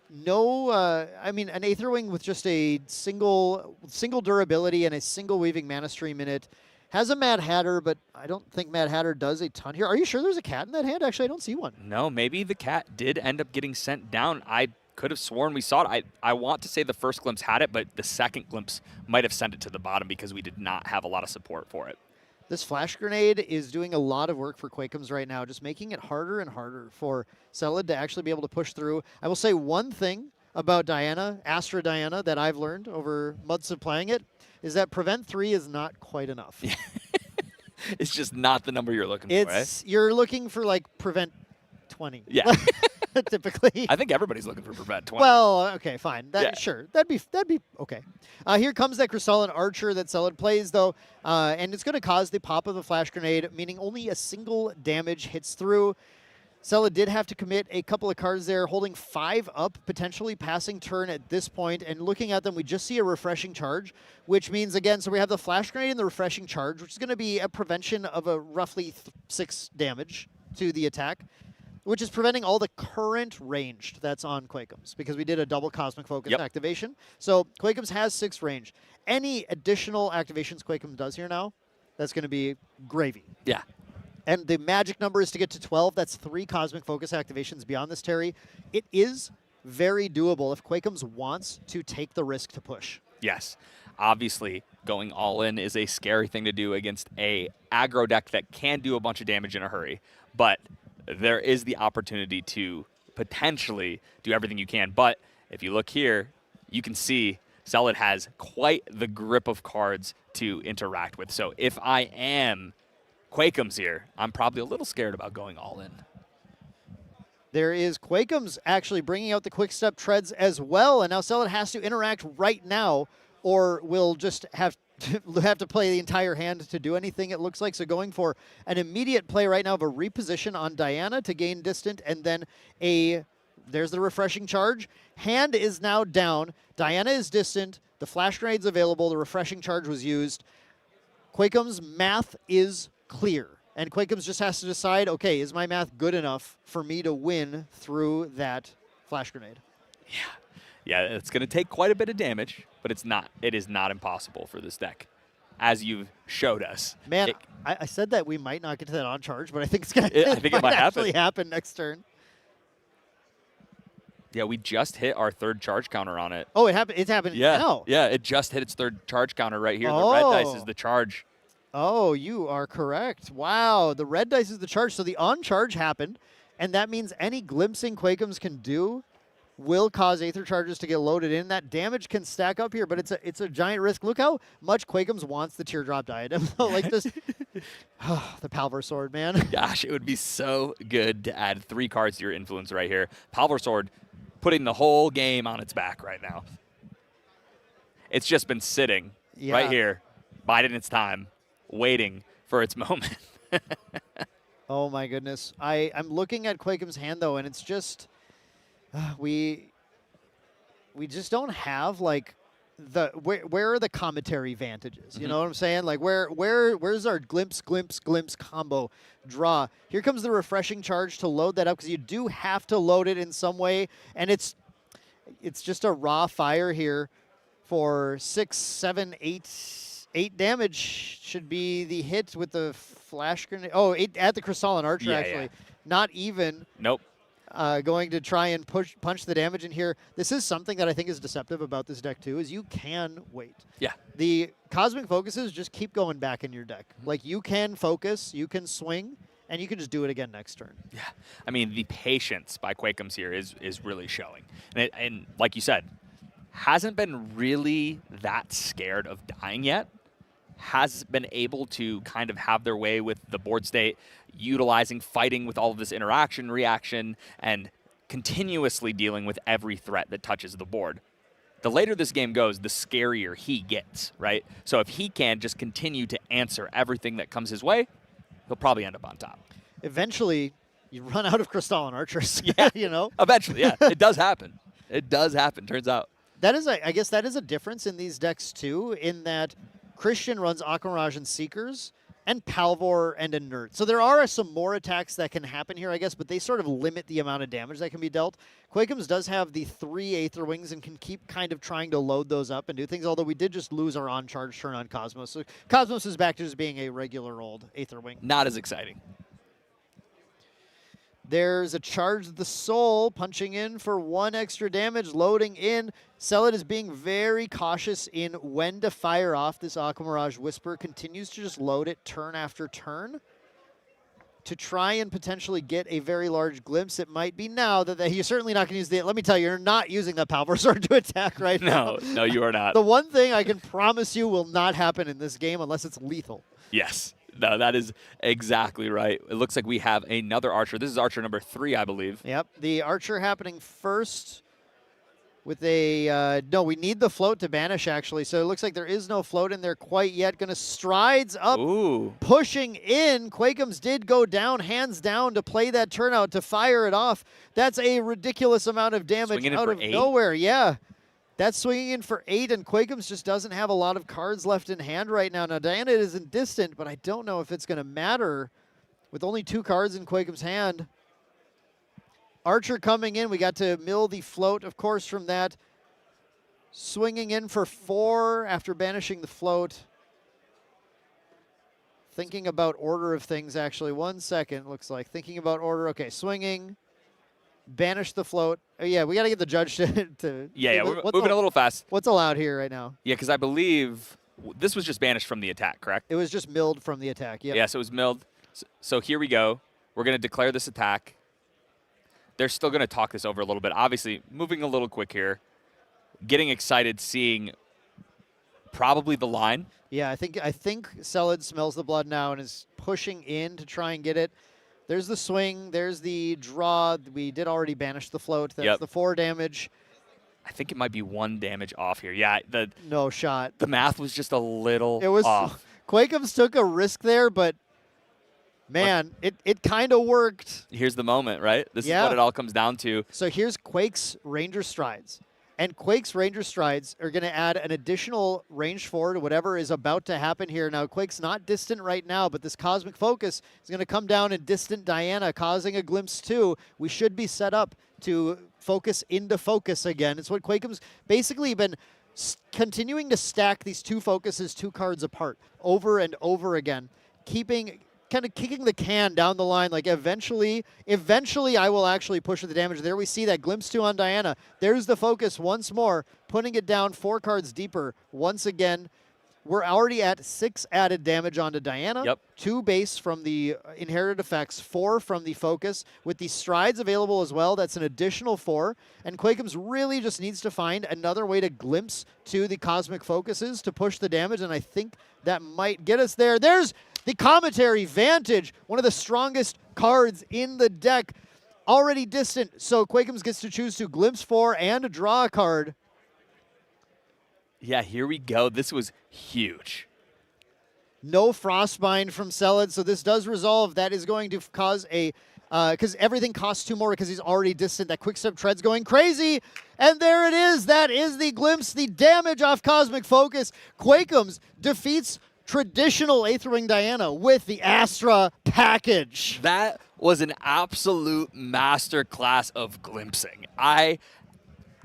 no. I mean, an Aetherwing with just a single durability and a single weaving Mana Stream in it. Has a Mad Hatter, but I don't think Mad Hatter does a ton here. Are you sure there's a cat in that hand? Actually, I don't see one. No, maybe the cat did end up getting sent down. I could have sworn we saw it. I want to say the first glimpse had it, but the second glimpse might have sent it to the bottom because we did not have a lot of support for it. This Flash Grenade is doing a lot of work for Quakems right now, just making it harder and harder for Celid to actually be able to push through. I will say one thing about Diana, Astra Diana, that I've learned over months of playing it, is that prevent 3 is not quite enough. It's just not the number you're looking for, right? You're looking for, like, prevent 20. Yeah. Typically. I think everybody's looking for prevent 20. Well, okay, fine. Sure. That'd be okay. Here comes that Crystalline Archer that Celid plays, though, and it's going to cause the pop of the Flash Grenade, meaning only a single damage hits through. Celid did have to commit a couple of cards there, holding 5 up, potentially passing turn at this point, and looking at them, we just see a Refreshing Charge, which means, again, so we have the Flash Grenade and the Refreshing Charge, which is going to be a prevention of a roughly 6 damage to the attack, which is preventing all the current ranged that's on Quakems, because we did a double Cosmic Focus activation. So Quakems has 6 range. Any additional activations Quakems does here now, that's going to be gravy. Yeah. And the magic number is to get to 12. That's 3 Cosmic Focus activations beyond this, Terry. It is very doable if Quakems wants to take the risk to push. Yes. Obviously, going all in is a scary thing to do against a aggro deck that can do a bunch of damage in a hurry. But there is the opportunity to potentially do everything you can. But if you look here, you can see Celid has quite the grip of cards to interact with. So if I am Quakems here, I'm probably a little scared about going all in. There is Quakems actually bringing out the quick step treads as well, and now Celid has to interact right now, or will just have to play the entire hand to do anything, it looks like. So going for an immediate play right now of a reposition on Diana to gain distant, and then there's the Refreshing Charge. Hand is now down. Diana is distant. The Flash Grenade's available. The Refreshing Charge was used. Quakems' math is clear. And Quakems just has to decide, okay, is my math good enough for me to win through that Flash Grenade? Yeah, it's going to take quite a bit of damage, but it is not impossible for this deck, as you've showed us. Man, I said that we might not get to that on charge, but I think it might actually happen next turn. Yeah, we just hit our 3rd charge counter on it. Oh, it's happening now. Yeah, it just hit its 3rd charge counter right here. The red dice is the charge. Oh, you are correct. Wow, the red dice is the charge. So the on charge happened, and that means any glimpsing Quakems can do will cause Aether Charges to get loaded in. That damage can stack up here, but it's a giant risk. Look how much Quakems wants the Teardrop Diadem. Like this, the Palvor Sword, man. Gosh, it would be so good to add 3 cards to your influence right here. Palvor Sword putting the whole game on its back right now. It's just been sitting right here, biding its time, waiting for its moment. Oh my goodness. I'm looking at Quakems' hand though, and it's just we just don't have like where are the commentary advantages? You know what I'm saying? Like where's our glimpse combo draw? Here comes the refreshing charge to load that up, because you do have to load it in some way, and it's just a raw fire here for 6, 7, 8 damage should be the hit with the flash grenade. Oh, 8 at the Crystalline Archer, actually. Not even. Nope. Going to try and punch the damage in here. This is something that I think is deceptive about this deck too, is you can wait. Yeah. The Cosmic Focuses just keep going back in your deck. Like, you can focus, you can swing, and you can just do it again next turn. Yeah. I mean, the patience by Quakeums here is really showing. And like you said, hasn't been really that scared of dying yet. Has been able to kind of have their way with the board state, utilizing, fighting with all of this interaction, reaction, and continuously dealing with every threat that touches the board. The later this game goes, the scarier he gets, right? So if he can just continue to answer everything that comes his way, he'll probably end up on top. Eventually, you run out of Crystalline Archers. Yeah. You know? Eventually, yeah. It does happen. It does happen, turns out. That is, I guess that is a difference in these decks too, in that Christian runs Aquamirage and Seekers, and Palvor and Inert. So there are some more attacks that can happen here, I guess, but they sort of limit the amount of damage that can be dealt. Quakeums does have the 3 Aether Wings and can keep kind of trying to load those up and do things, although we did just lose our on-charge turn on Cosmos. So Cosmos is back to just being a regular old Aether Wing. Not as exciting. There's a Charge the Soul, punching in for 1 extra damage, loading in. Celit is being very cautious in when to fire off this Aquamirage Whisper. Continues to just load it turn after turn to try and potentially get a very large glimpse. It might be now that you're certainly not going to use the... Let me tell you, you're not using the Palvor Sword to attack right now. No, you are not. The one thing I can promise you will not happen in this game unless it's lethal. Yes. No, that is exactly right. It looks like we have another Archer. This is Archer number 3, I believe. Yep, the Archer happening first with a... no, we need the float to banish, actually. So it looks like there is no float in there quite yet. Going to strides up, pushing in. Quakeums did go down, hands down, to play that turnout, to fire it off. That's a ridiculous amount of damage out of nowhere. Yeah. That's swinging in for 8, and Quakeums just doesn't have a lot of cards left in hand right now. Now, Diana isn't distant, but I don't know if it's going to matter with only 2 cards in Quakeums' hand. Archer coming in. We got to mill the float, of course, from that. Swinging in for 4 after banishing the float. Thinking about order of things, actually. 1 second, looks like. Thinking about order. Okay, swinging. Banish the float. Oh, yeah, we got to get the judge to Yeah, we're moving a little fast. What's allowed here right now? Yeah, because I believe this was just banished from the attack, correct? It was just milled from the attack, yep. Yeah, so it was milled. So here we go. We're going to declare this attack. They're still going to talk this over a little bit. Obviously, moving a little quick here. Getting excited seeing probably the line. Yeah, I think Celit smells the blood now and is pushing in to try and get it. There's the swing. There's the draw. We did already banish the float. That's the 4 damage. I think it might be 1 damage off here. Yeah, no shot. The math was just a little off. Quakeums took a risk there, but man, it kind of worked. Here's the moment, right? This is what it all comes down to. So here's Quake's Ranger Strides. And Quake's Ranger Strides are going to add an additional range 4 to whatever is about to happen here. Now, Quake's not distant right now, but this Cosmic Focus is going to come down and distant Diana, causing a glimpse too. We should be set up to focus into focus again. It's what Quakeum's basically been continuing to stack these 2 focuses 2 cards apart over and over again, kind of kicking the can down the line. Like eventually I will actually push the damage. There we see that glimpse 2 on Diana. There's the focus once more, putting it down 4 cards deeper once again. We're already at 6 added damage onto Diana. Yep. 2 base from the inherited effects, 4 from the focus. With the strides available as well, that's an additional 4. And Quakeums really just needs to find another way to glimpse to the Cosmic Focuses to push the damage, and I think that might get us there. There's the Commentary Vantage, one of the strongest cards in the deck, already distant. So Quakeums gets to choose to glimpse 4 and draw a card. Yeah, here we go. This was huge. No Frostbind from Celit, so this does resolve. That is going to cause a because everything costs 2 more because he's already distant. That quick step tread's going crazy. And there it is. That is the glimpse, the damage off Cosmic Focus. Quakeums defeats traditional Aetherwing Diana with the Astra package. That was an absolute masterclass of glimpsing. I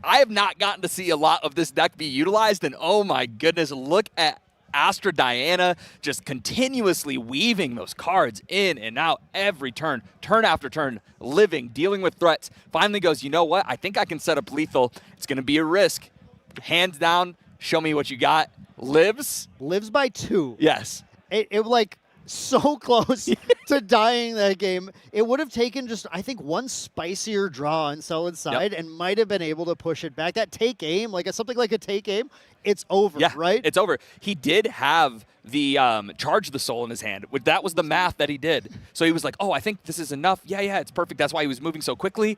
have not gotten to see a lot of this deck be utilized, and oh my goodness, look at Astra Diana just continuously weaving those cards in and out every turn after turn, living, dealing with threats. Finally goes, you know what? I think I can set up lethal. It's going to be a risk. Hands down, show me what you got. Lives by 2. Yes. It like so close to dying that game. It would have taken just, I think, one spicier draw on Solid Side and might have been able to push it back. That take aim, like something like a take aim, it's over, right? It's over. He did have the Charge the Soul in his hand. That was the math that he did. So he was like, oh, I think this is enough. Yeah, it's perfect. That's why he was moving so quickly.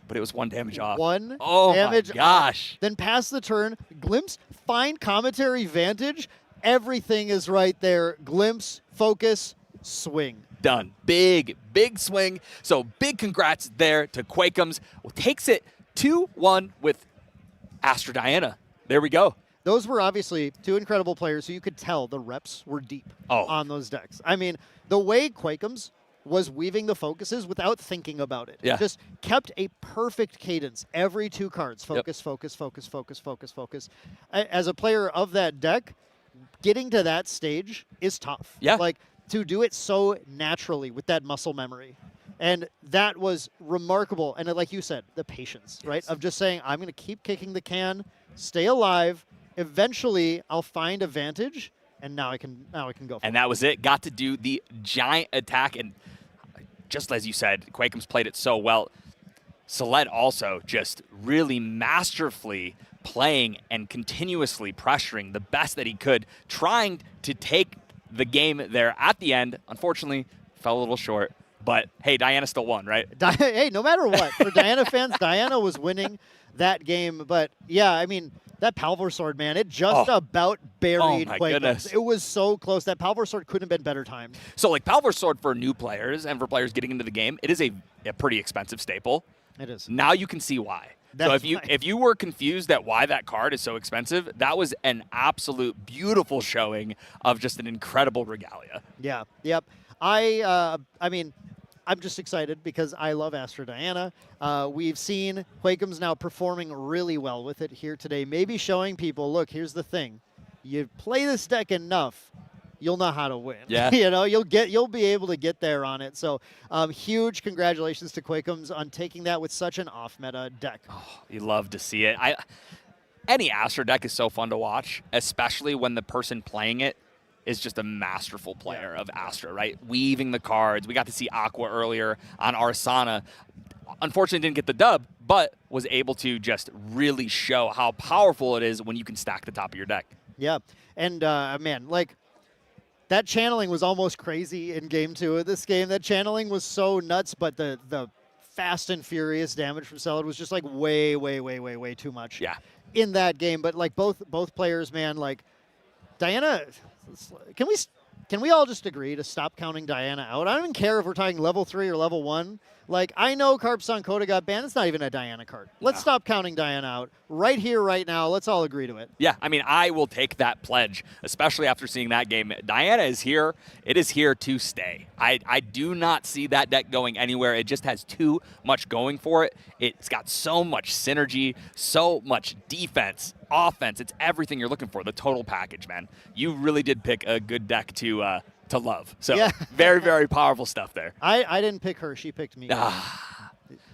But it was 1 damage off. Oh damage my gosh. Off. Then pass the turn. Glimpse, find commentary vantage. Everything is right there. Glimpse, focus, swing. Done. Big swing. So big congrats there to Quakeums. Takes it 2-1 with Astra Diana. There we go. Those were obviously 2 incredible players, so you could tell the reps were deep on those decks. I mean, the way Quakeums was weaving the focuses without thinking about it. Just kept a perfect cadence every 2 cards. Focus, focus, focus, focus, focus, focus. As a player of that deck, getting to that stage is tough. Like, to do it so naturally with that muscle memory. And that was remarkable. And like you said, the patience, right? Of just saying, I'm going to keep kicking the can, stay alive. Eventually, I'll find a vantage, and now I can go. And that was it. Got to do the giant attack. And just as you said, Quakeums played it so well. Celed also just really masterfully playing and continuously pressuring the best that he could, trying to take the game there at the end. Unfortunately, fell a little short. But, hey, Diana still won, right? Hey, no matter what, for Diana fans, Diana was winning that game. But, yeah, I mean, that Palvor Sword, man, it just about buried Quakeums. Goodness. It was so close. That Palvor Sword couldn't have been better timed. So, like, Palvor Sword for new players and for players getting into the game, it is a pretty expensive staple. It is. Now you can see why. So if you were confused at why that card is so expensive, that was an absolute beautiful showing of just an incredible regalia. Yeah. Yep. I mean, I'm just excited because I love Astra Diana. We've seen Quakeums now performing really well with it here today. Maybe showing people, look, here's the thing. You play this deck enough, you'll know how to win. Yeah. You know, you'll be able to get there on it. So huge congratulations to Quakeums on taking that with such an off-meta deck. Oh, you love to see it. Any Astra deck is so fun to watch, especially when the person playing it is just a masterful player of Astra, right? Weaving the cards. We got to see Aqua earlier on Arsana. Unfortunately, didn't get the dub, but was able to just really show how powerful it is when you can stack the top of your deck. Yeah. And, man, like, that channeling was almost crazy in Game 2 of this game. That channeling was so nuts, but the fast and furious damage from Celed was just like way too much. Yeah. In that game, but like both players, man, like Diana. Can we all just agree to stop counting Diana out? I don't even care if we're talking level 3 or level 1. Like, I know Carpson Coda got banned. It's not even a Diana card. Let's stop counting Diana out right here, right now. Let's all agree to it. Yeah, I mean, I will take that pledge, especially after seeing that game. Diana is here. It is here to stay. I do not see that deck going anywhere. It just has too much going for it. It's got so much synergy, so much defense, offense. It's everything you're looking for, the total package, man. You really did pick a good deck to love. So very powerful stuff there. I didn't pick her. She picked me.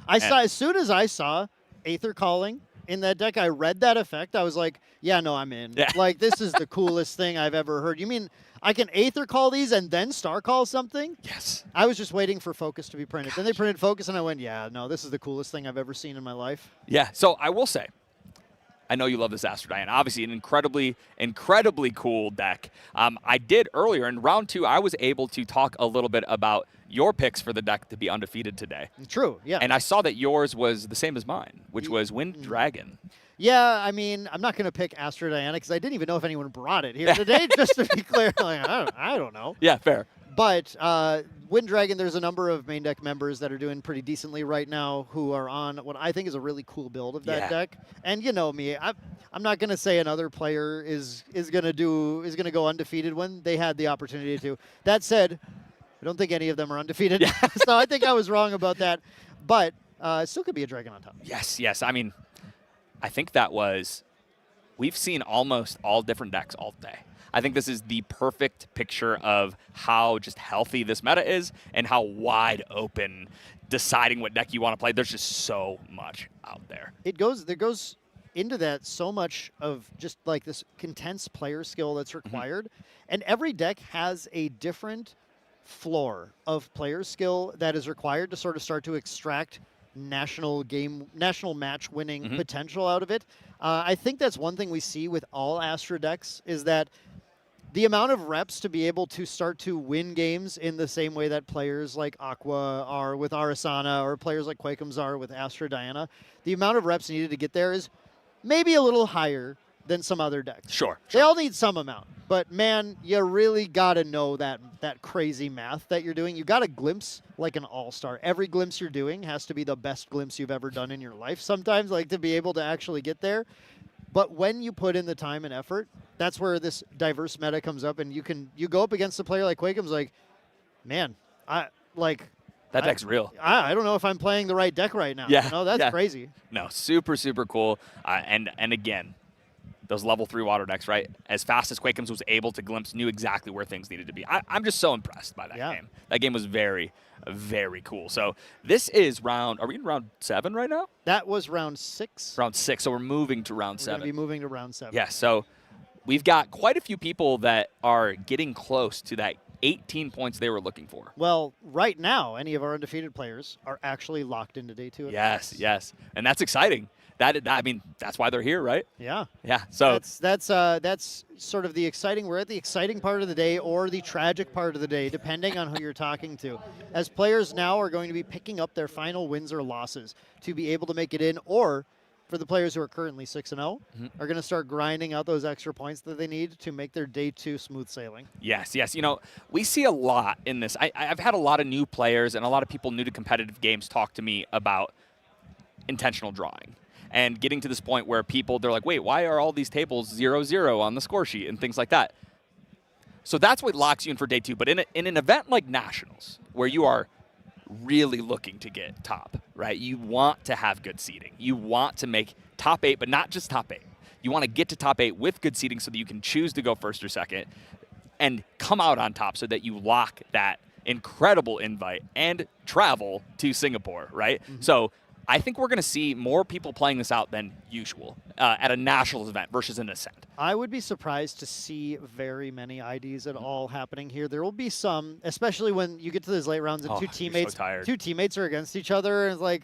I saw, as soon as I saw Aether Calling in that deck, I read that effect. I was like, yeah, no, I'm in. Yeah. Like, this is the coolest thing I've ever heard. You mean I can Aether Call these and then Star Call something? Yes. I was just waiting for Focus to be printed. Then they printed Focus, and I went, yeah, no, this is the coolest thing I've ever seen in my life. Yeah, so I will say, I know you love this Astra Diana. Obviously, an incredibly cool deck. I did earlier in round 2, I was able to talk a little bit about your picks for the deck to be undefeated today. True, yeah. And I saw that yours was the same as mine, which was Wind Dragon. Yeah, I mean, I'm not going to pick Astra Diana because I didn't even know if anyone brought it here today, just to be clear. Like, I don't know. Yeah, fair. But Wind Dragon, there's a number of main deck members that are doing pretty decently right now who are on what I think is a really cool build of that deck. And you know me, I'm not going to say another player is going to go undefeated when they had the opportunity to. That said, I don't think any of them are undefeated. So I think I was wrong about that. But it still could be a dragon on top. Yes, yes. I mean, I think that was, we've seen almost all different decks all day. I think this is the perfect picture of how just healthy this meta is and how wide open deciding what deck you want to play. There's just so much out there. There goes into that so much of just like this intense player skill that's required. And every deck has a different floor of player skill that is required to sort of start to extract national match winning potential out of it. I think that's one thing we see with all Astra decks is that the amount of reps to be able to start to win games in the same way that players like Aqua are with Arasana or players like Quakems are with Astra Diana, the amount of reps needed to get there is maybe a little higher than some other decks. Sure. They all need some amount. But, man, you really got to know that crazy math that you're doing. You got to glimpse like an all-star. Every glimpse you're doing has to be the best glimpse you've ever done in your life sometimes, like to be able to actually get there. But when you put in the time and effort, that's where this diverse meta comes up, and you go up against a player like Quakems, like, man, that deck's real. I don't know if I'm playing the right deck right now. Yeah, you know, that's crazy. No, super, super cool. And again, those level 3 water decks, right? As fast as Quakems was able to glimpse, knew exactly where things needed to be. I'm just so impressed by that game. That game was very, very cool. So this is are we in round 7 right now? That was round 6. Round 6, so we're moving to round 7. We're going to be moving to round 7. Yeah, so we've got quite a few people that are getting close to that 18 points they were looking for. Well, right now, any of our undefeated players are actually locked into day 2. Yes, yes. And that's exciting. I mean, that's why they're here, right? Yeah. Yeah. So that's sort of the exciting. We're at the exciting part of the day or the tragic part of the day, depending on who you're talking to. As players now are going to be picking up their final wins or losses to be able to make it in, or for the players who are currently 6-0, are going to start grinding out those extra points that they need to make their day 2 smooth sailing. Yes, yes. You know, we see a lot in this. I've had a lot of new players and a lot of people new to competitive games talk to me about intentional drawing. And getting to this point where they're like, wait, why are all these tables 0-0 on the score sheet and things like that? So that's what locks you in for day 2. But in an event like Nationals, where you are really looking to get top, right? You want to have good seeding. You want to make top 8, but not just top 8. You want to get to top 8 with good seeding so that you can choose to go first or second and come out on top so that you lock that incredible invite and travel to Singapore, right? So I think we're going to see more people playing this out than usual at a Nationals event versus an Ascent. I would be surprised to see very many IDs at all happening here. There will be some, especially when you get to those late rounds and two teammates are against each other, and it's like,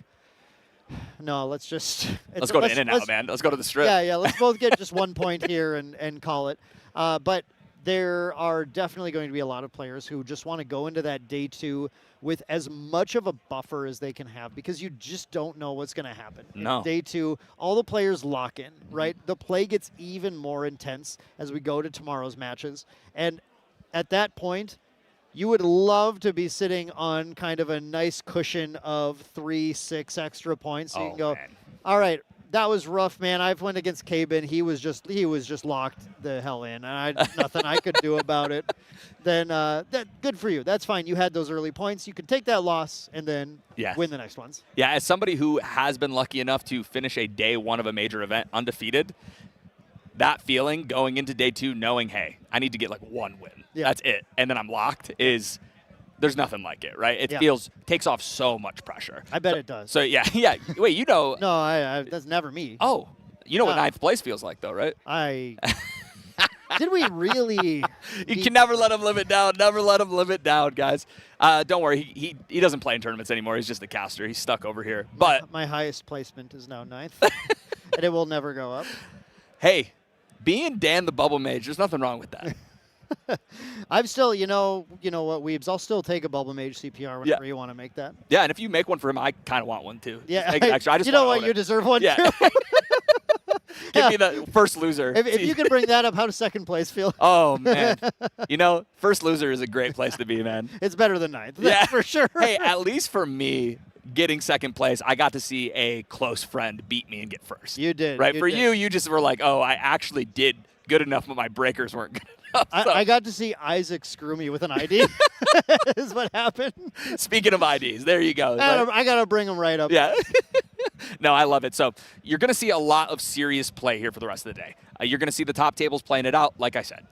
no, let's go to In-N-Out, man. Let's go to the strip. Yeah, let's both get just 1 point here and call it. But there are definitely going to be a lot of players who just want to go into that day 2 with as much of a buffer as they can have, because you just don't know what's going to happen. No. Day 2, all the players lock in, right? The play gets even more intense as we go to tomorrow's matches. And at that point, you would love to be sitting on kind of a nice cushion of 3-6 extra points. So you can go, all right, that was rough, man. I've went against Cabin. He was just locked the hell in, and nothing I could do about it. Then good for you. That's fine. You had those early points. You can take that loss and then win the next ones. Yeah, as somebody who has been lucky enough to finish a day 1 of a major event undefeated, that feeling going into day 2 knowing, hey, I need to get like 1 win. Yeah. That's it. And then I'm locked there's nothing like it, right? It takes off so much pressure. I bet it does. So, yeah. Wait, you know. No, that's never me. Oh, you know what 9th place feels like, though, right? Did we really? You can never let him live it down. Never let him live it down, guys. Don't worry. He doesn't play in tournaments anymore. He's just a caster. He's stuck over here. But my highest placement is now 9th, and it will never go up. Hey, being Dan the Bubble Mage, there's nothing wrong with that. I'm still, you know what, Weebs, I'll still take a Bubble Mage CPR whenever you want to make that. Yeah, and if you make one for him, I kind of want one too. Yeah, extra. I just you know what, you deserve one too. Give me the first loser. If you could bring that up, how does second place feel? Oh, man. First loser is a great place to be, man. It's better than ninth. Yeah. That's for sure. Hey, at least for me, getting second place, I got to see a close friend beat me and get first. You did. Right? For you, you just were like, oh, I actually did good enough, but my breakers weren't good enough. So. I got to see Isaac screw me with an ID. Is what happened. Speaking of IDs, there you go. I got to bring them right up. Yeah. No, I love it. So you're going to see a lot of serious play here for the rest of the day. You're going to see the top tables playing it out. Like I said,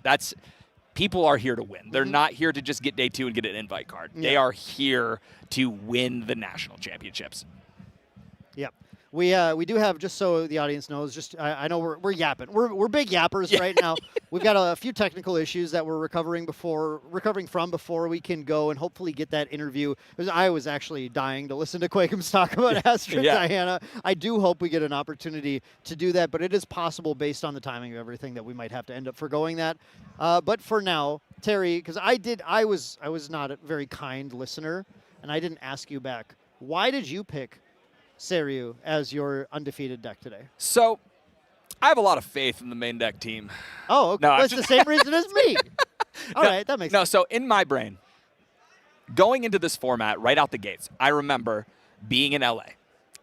people are here to win. They're not here to just get day 2 and get an invite card. Yeah. They are here to win the national championships. Yep. We do have, just so the audience knows, just I know we're yapping. We're big yappers right now. We've got a few technical issues that we're recovering from before we can go and hopefully get that interview. I was actually dying to listen to Quakems talk about Astrid Diana. I do hope we get an opportunity to do that, but it is possible based on the timing of everything that we might have to end up forgoing that. But for now, Terry, because I was not a very kind listener, and I didn't ask you back. Why did you pick Seiryu as your undefeated deck today? So, I have a lot of faith in the main deck team. Oh, okay. No, That's the same reason as me. All right, that makes sense. So in my brain, going into this format right out the gates, I remember being in LA,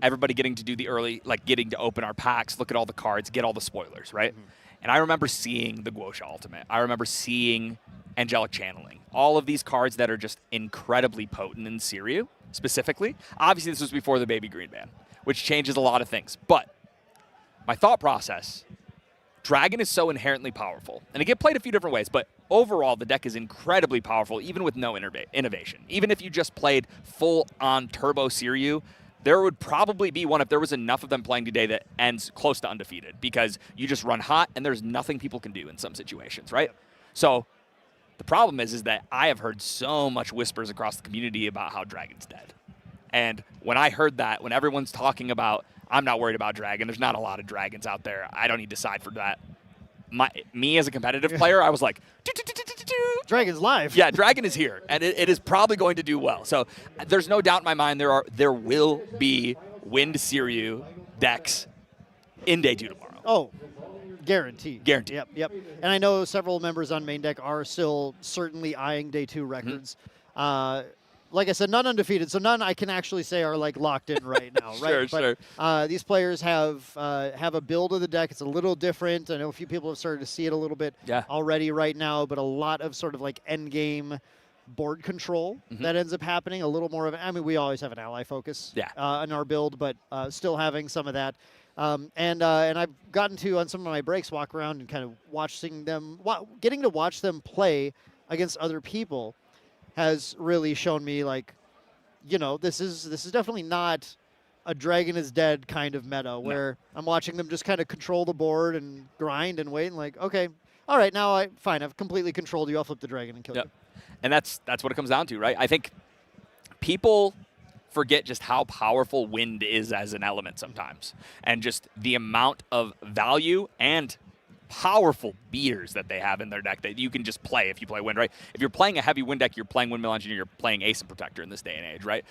everybody getting to do the early, getting to open our packs, look at all the cards, get all the spoilers, right? Mm-hmm. And I remember seeing the Guosha Ultimate. I remember seeing Angelic Channeling. All of these cards that are just incredibly potent in Seiryu, specifically. Obviously, this was before the Baby Green ban, which changes a lot of things. But my thought process, Dragon is so inherently powerful. And it get played a few different ways, but overall, the deck is incredibly powerful, even with no innovation. Even if you just played full-on Turbo Seiryu, there would probably be one, if there was enough of them playing today, that ends close to undefeated, because you just run hot, and there's nothing people can do in some situations, right? So the problem is that I have heard so much whispers across the community about how Dragon's dead. And when I heard that, when everyone's talking about, I'm not worried about Dragon, there's not a lot of Dragons out there, I don't need to side for that. Me as a competitive player, I was like, Dragon's live. Yeah, Dragon is here, and it is probably going to do well. So there's no doubt in my mind there will be Wind Seiryu decks in day 2 tomorrow. Oh, guaranteed. Guaranteed. Yep. And I know several members on main deck are still certainly eyeing day 2 records. Mm-hmm. Like I said, none undefeated, so none I can actually say are locked in right now, right? Sure. These players have a build of the deck. It's a little different. I know a few people have started to see it a little bit already right now, but a lot of sort of end game board control that ends up happening. A little more of it. I mean, we always have an ally focus in our build, but still having some of that. And I've gotten to, on some of my breaks, walk around and kind of getting to watch them play against other people has really shown me, this is definitely not a Dragon is dead kind of meta where I'm watching them just kind of control the board and grind and wait and okay, all right, now I've completely controlled you. I'll flip the Dragon and kill you. And that's what it comes down to, right? I think people forget just how powerful Wind is as an element sometimes, and just the amount of value and powerful beaters that they have in their deck that you can just play if you play Wind, right? If you're playing a heavy Wind deck, you're playing Windmill Engineer, you're playing Ace and Protector in this day and age, right?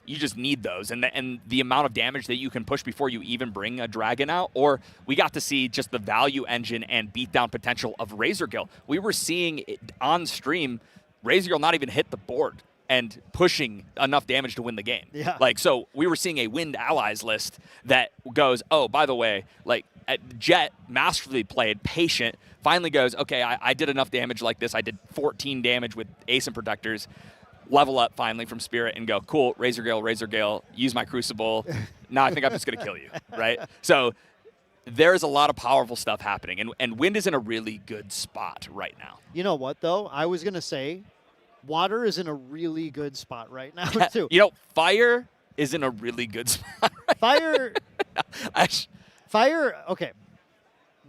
You just need those, and the amount of damage that you can push before you even bring a Dragon out. Or we got to see just the value engine and beatdown potential of Razorgill. We were seeing it on stream, Razorgill not even hit the board and pushing enough damage to win the game. Yeah. So we were seeing a Wind allies list that goes, oh, by the way, Jet, masterfully played, patient, finally goes, okay, I did enough damage like this. I did 14 damage with Ace and Protectors. Level up finally from Spirit and go, cool, Razorgale, use my Crucible. Now I think I'm just going to kill you, right? So there's a lot of powerful stuff happening, and Wind is in a really good spot right now. You know what, though? I was going to say Water is in a really good spot right now, too. Fire is in a really good spot Fire... Fire, okay.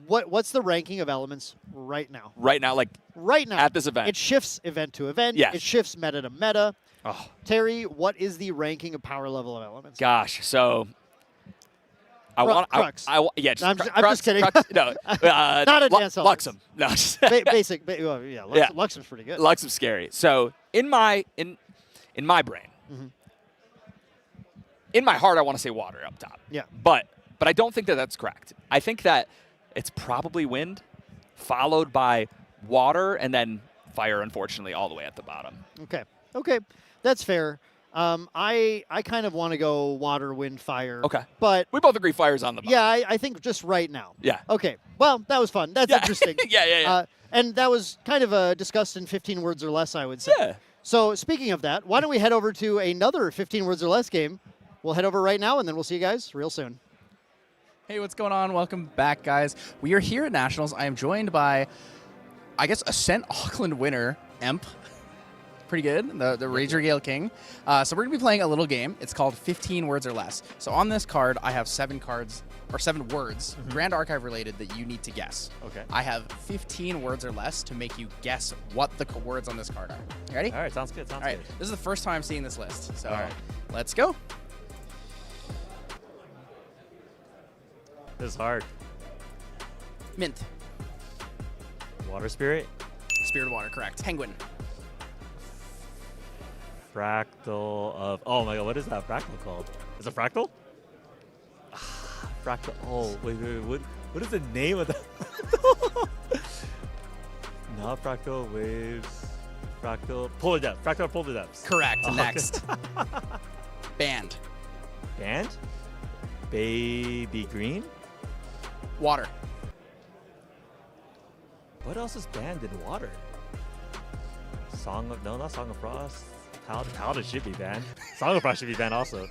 What's the ranking of elements right now? Right now, right now at this event. It shifts event to event. Yes. It shifts meta to meta. Oh. Terry, what is the ranking of power level of elements? Gosh, so Crux. I'm just kidding. Crux, no, not advanced elements. Luxem. No, basic. Luxem's pretty good. Luxem's scary. So in my brain, in my heart, I want to say Water up top. Yeah. But I don't think that that's correct. I think that it's probably wind, followed by water, and then fire, unfortunately, all the way at the bottom. Okay. Okay. That's fair. I kind of want to go water, wind, fire. Okay. But We both agree fire's on the bottom. yeah, I think just right now. Yeah. Okay. Well, that was fun. That's Yeah. interesting. Yeah. And that was kind of discussed in 15 words or less, I would say. Yeah. So speaking of that, why don't we head over to another 15 words or less game? We'll head over right now, and then we'll see you guys real soon. Hey, what's going on? Welcome back, guys. We are here at Nationals. I am joined by, I guess, Ascent Auckland winner, Emp. Pretty good, the Rager Gale King. So we're going to be playing a little game. It's called 15 words or less. So on this card, I have 7 cards, or 7 words, Grand Archive related, that you need to guess. Okay. I have 15 words or less to make you guess what the words on this card are. You ready? All right, sounds good. All right, this is the first time I'm seeing this list. So All right. let's go. This is hard. Mint. Water spirit. Spirit of Water, correct. Penguin. Fractal of. Oh my god, what is that fractal called? Is it fractal? Fractal. Oh, wait. What is the name of that? Not fractal waves. Fractal polar depth. Fractal polar depths. Correct. Oh, Next. Band. Band. Baby green. Water. What else is banned in water? Song of no, not Song of Frost. Paladin should be banned. Song of Frost should be banned also.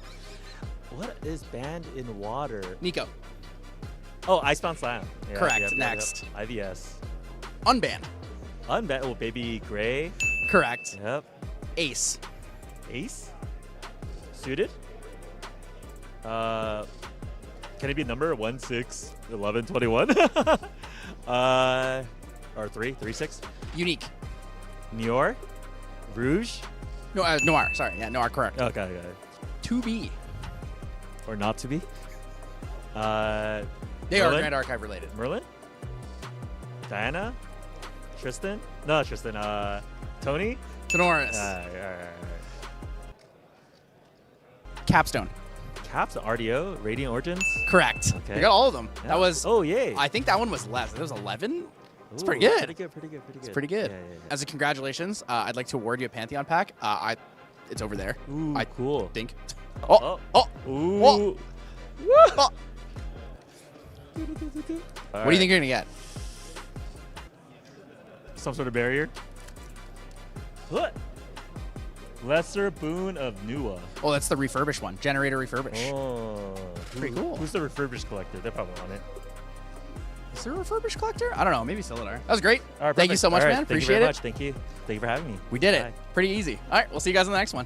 What is banned in water? Nico. Oh, Icebound Slam. Yeah, Correct. yep, Next. Yep. IVS. Unbanned. Unbanned. Oh, Baby Gray. Correct. Yep. Ace. Ace. Suited. Can it be number 1, 6, 11, 21? Or 3, 3, 6. Unique. Nior. Rouge. No, Noir. Sorry. Yeah, Noir. Correct. Okay. To be. Or not to be. They are Grand Archive related. Merlin? Diana? Tristan? No, not Tristan. Tony? Tenoris. Alright. Capstone. Caps, RDO, Radiant Origins? Correct. Okay. You got all of them. Yeah. That was. Oh, yay. I think that one was less. It was 11. It's Ooh, pretty good. Pretty good. It's pretty good. Yeah. As a congratulations, I'd like to award you a Pantheon pack. It's over there. Ooh, I cool. think. Oh. Oh. Ooh. Oh. All What do you think you're gonna get? Some sort of barrier? What? Lesser Boon of Nua. Oh, that's the refurbished one. Generator refurbish. Oh. Pretty cool. Who's the refurbished collector? They're probably on it. Is there a refurbished collector? I don't know. Maybe Solidar. That was great. All right, Thank you perfect. so much, All right, man. Thank Appreciate you very it. much. Thank you. Thank you for having me. We did it. Bye. Pretty easy. All right. We'll see you guys in the next one.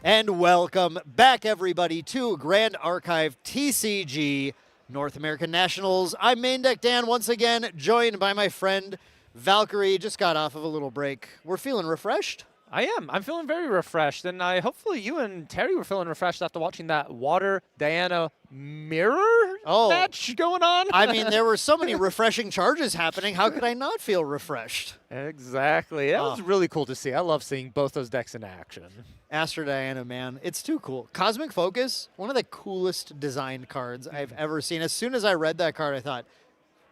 And welcome back, everybody, to Grand Archive TCG North American Nationals. I'm Main Deck Dan, once again, joined by my friend Valkyrie. Just got off of a little break. We're feeling refreshed. I am. I'm feeling very refreshed, and hopefully you and Terry were feeling refreshed after watching that Water Diana mirror match going on. I mean, there were so many refreshing charges happening. How could I not feel refreshed? Exactly. That was really cool to see. I love seeing both those decks in action. Astro Diana, man, it's too cool. Cosmic Focus, one of the coolest designed cards I've ever seen. As soon as I read that card, I thought,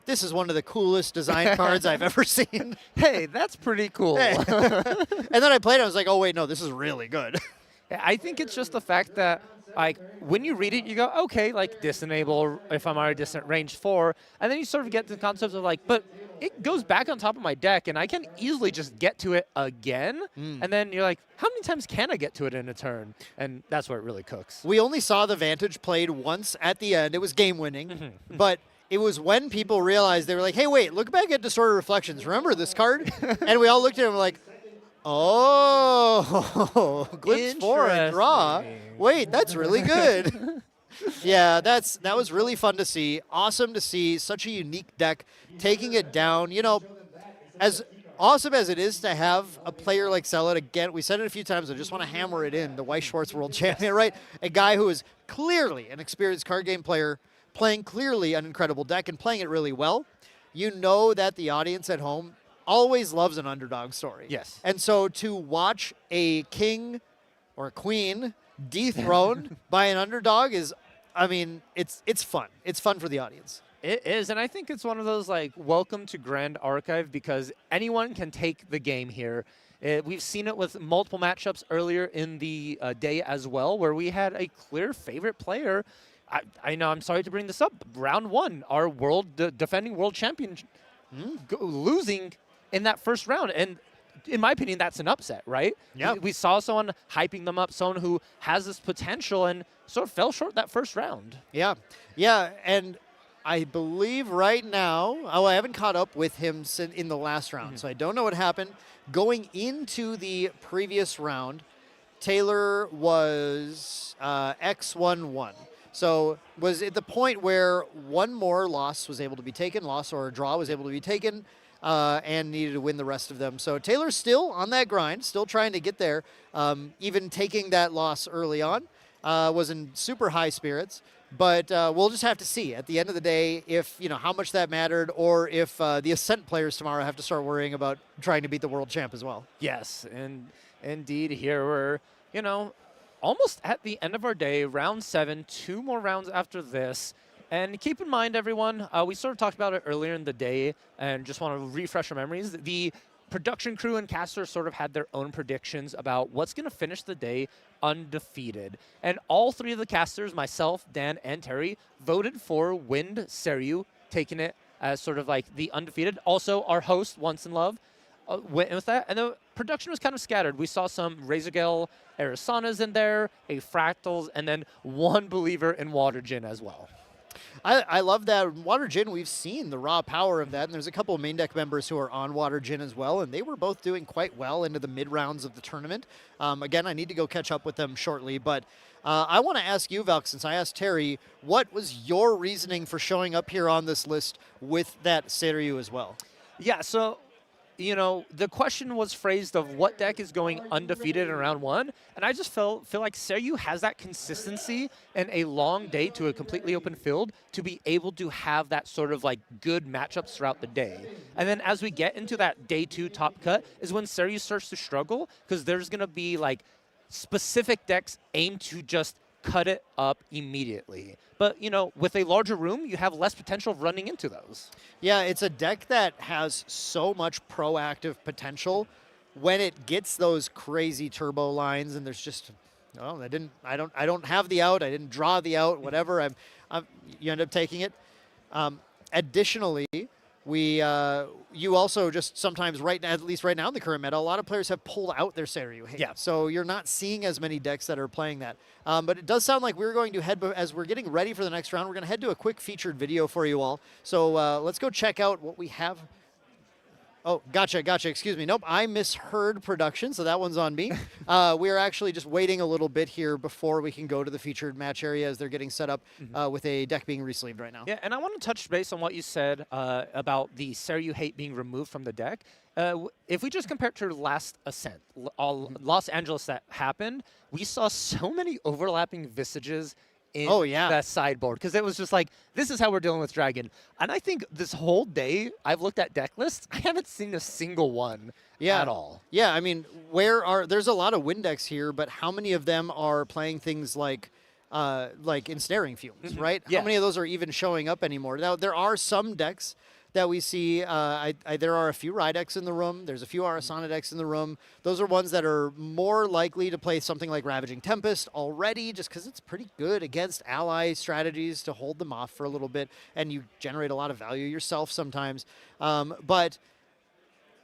this is one of the coolest design cards I've ever seen. Hey, that's pretty cool. Hey. And then I played it, I was like, oh, wait, no, this is really good. I think it's just the fact that, like, when you read it, you go, okay, like, disenable if I'm already distant range 4. And then you sort of get to the concept of, like, but it goes back on top of my deck, and I can easily just get to it again. And then you're like, how many times can I get to it in a turn? And that's where it really cooks. We only saw the Vantage played once at the end. It was game-winning. But it was when people realized, they were like, hey, wait, look back at Distorted Reflections. Remember this card? And we all looked at him like, oh, glimpse 4 and draw. Wait, that's really good. Yeah, that was really fun to see. Awesome to see such a unique deck taking it down. You know, as awesome as it is to have a player like Sell It, again, we said it a few times, I just want to hammer it in, the Weiss Schwartz world champion, right? A guy who is clearly an experienced card game player, playing clearly an incredible deck and playing it really well. You know that the audience at home always loves an underdog story. Yes. And so to watch a king or a queen dethroned by an underdog is, I mean, it's fun. It's fun for the audience. It is, and I think it's one of those, like, welcome to Grand Archive, because anyone can take the game here. We've seen it with multiple matchups earlier in the day as well, where we had a clear favorite player. I know, I'm sorry to bring this up. Round 1, our defending world champion losing in that first round. And in my opinion, that's an upset, right? Yeah. We saw someone hyping them up, someone who has this potential, and sort of fell short that first round. Yeah. Yeah, and I believe right now, I haven't caught up with him in the last round, so I don't know what happened. Going into the previous round, Taylor was X1-1. So was at the point where one more loss was able to be taken, loss or a draw was able to be taken, and needed to win the rest of them. So Taylor's still on that grind, still trying to get there. Even taking that loss early on, was in super high spirits. But we'll just have to see at the end of the day if, you know, how much that mattered, or if the Ascent players tomorrow have to start worrying about trying to beat the world champ as well. Yes, and indeed here we're, you know, almost at the end of our day, round 7, 2 more rounds after this. And keep in mind, everyone, we sort of talked about it earlier in the day, and just want to refresh our memories. The production crew and casters sort of had their own predictions about what's going to finish the day undefeated. And all 3 of the casters, myself, Dan, and Terry, voted for Wind Seryu, taking it as sort of like the undefeated. Also, our host, Once in Love, went with that. And the production was kind of scattered. We saw some Razorgale Arisanas in there, a Fractals, and then one believer in Water Gin as well. I love that. Water Gin, we've seen the raw power of that, and there's a couple of main deck members who are on Water Gin as well, and they were both doing quite well into the mid-rounds of the tournament. Again, I need to go catch up with them shortly, but I want to ask you, Valk, since I asked Terry, what was your reasoning for showing up here on this list with that Seryu as well? Yeah, so, you know, the question was phrased of what deck is going undefeated in round 1, and I just feel like Seryu has that consistency and a long day to a completely open field to be able to have that sort of like good matchups throughout the day. And then as we get into that day 2 top cut is when Seryu starts to struggle, because there's going to be like specific decks aimed to just cut it up immediately. But, you know, with a larger room, you have less potential of running into those. Yeah, it's a deck that has so much proactive potential when it gets those crazy turbo lines, and there's just, oh, I don't have the out, I didn't draw the out, whatever. You end up taking it. Additionally, you also just sometimes, at least right now in the current meta, a lot of players have pulled out their Seryu. Yeah. So you're not seeing as many decks that are playing that. But it does sound like we're going to head, as we're getting ready for the next round, we're going to head to a quick featured video for you all. So let's go check out what we have. Oh, gotcha. Excuse me. Nope, I misheard production, so that one's on me. We are actually just waiting a little bit here before we can go to the featured match area as they're getting set up with a deck being resleeved right now. Yeah, and I want to touch base on what you said about the Sarah You Hate being removed from the deck. If we just compare it to last Ascent, Los Angeles that happened, we saw so many overlapping visages in that sideboard, because it was just like, this is how we're dealing with Dragon. And I think this whole day, I've looked at deck lists, I haven't seen a single one at all. Yeah, I mean, there's a lot of Wind decks here, but how many of them are playing things like Ensnaring Fumes, right? Yeah. How many of those are even showing up anymore? Now, there are some decks that we see. There are a few Rye decks in the room. There's a few Arasana decks in the room. Those are ones that are more likely to play something like Ravaging Tempest already, just because it's pretty good against ally strategies to hold them off for a little bit, and you generate a lot of value yourself sometimes. But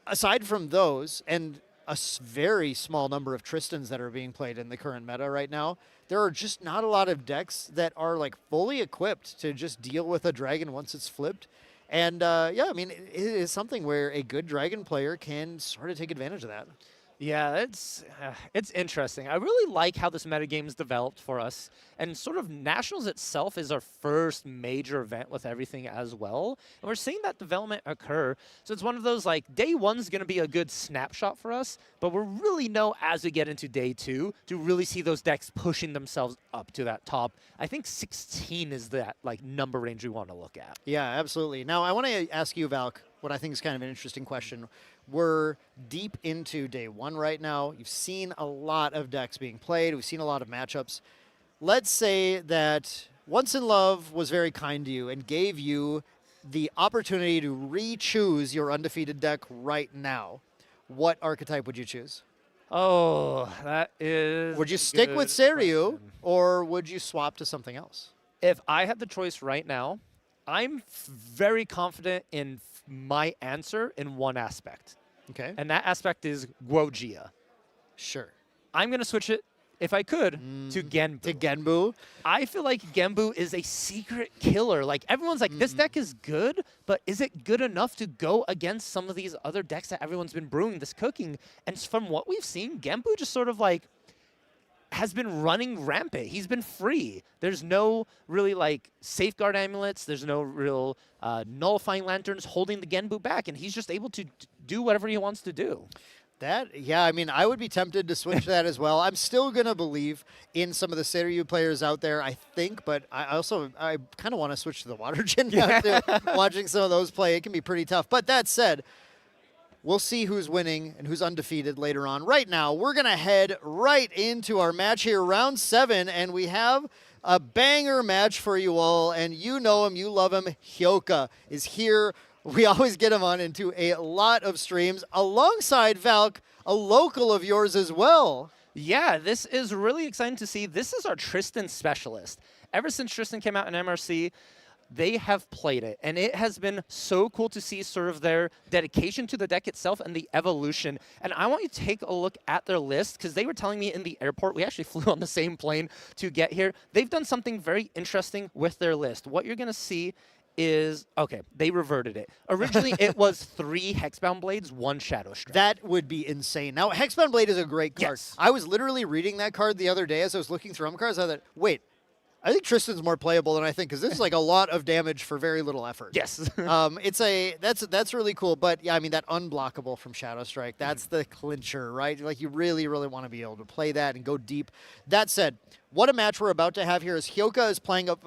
aside from those, and a very small number of Tristans that are being played in the current meta right now, there are just not a lot of decks that are like fully equipped to just deal with a dragon once it's flipped. And yeah, I mean, it is something where a good dragon player can sort of take advantage of that. Yeah, it's interesting. I really like how this metagame's developed for us. And sort of Nationals itself is our first major event with everything as well. And we're seeing that development occur. So it's one of those, like, day one's going to be a good snapshot for us, but we'll really know as we get into day two to really see those decks pushing themselves up to that top. I think 16 is that, like, number range we want to look at. Yeah, absolutely. Now, I want to ask you, Valk, what I think is kind of an interesting question. We're deep into day one right now. You've seen a lot of decks being played. We've seen a lot of matchups. Let's say that Once in Love was very kind to you and gave you the opportunity to re-choose your undefeated deck right now. What archetype would you choose? Oh, that is... Would you stick with Seiryu, or would you swap to something else? If I had the choice right now, I'm very confident in my answer in one aspect. Okay. And that aspect is Guojia. Sure. I'm going to switch it, if I could, to Genbu. To Genbu? I feel like Genbu is a secret killer. Like, everyone's like, this deck is good, but is it good enough to go against some of these other decks that everyone's been brewing, this cooking? And from what we've seen, Genbu just sort of like has been running rampant. He's been free. There's no really like safeguard amulets. There's no real nullifying lanterns holding the Genbu back, and he's just able to do whatever he wants to do. Yeah, I mean, I would be tempted to switch that as well. I'm still going to believe in some of the Seiryu players out there, I think, but I kind of want to switch to the Water Djinn now, too. Watching some of those play, it can be pretty tough. But that said, we'll see who's winning and who's undefeated later on. Right now, we're going to head right into our match here, round 7, and we have a banger match for you all, and you know him, you love him. Hyoka is here. We always get him on into a lot of streams, alongside Valk, a local of yours as well. Yeah, this is really exciting to see. This is our Tristan specialist. Ever since Tristan came out in MRC, they have played it, and it has been so cool to see sort of their dedication to the deck itself and the evolution. And I want you to take a look at their list, because they were telling me in the airport, we actually flew on the same plane to get here. They've done something very interesting with their list. What you're going to see is, okay, they reverted it. Originally, it was 3 Hexbound Blades, 1 Shadow Strike. That would be insane. Now, Hexbound Blade is a great card. Yes. I was literally reading that card the other day as I was looking through cards. I thought, wait, I think Tristan's more playable than I think, because this is like a lot of damage for very little effort. Yes. That's really cool. But yeah, I mean, that unblockable from Shadow Strike, that's the clincher, right? Like, you really, really want to be able to play that and go deep. That said, what a match we're about to have here is Hyoka is playing up.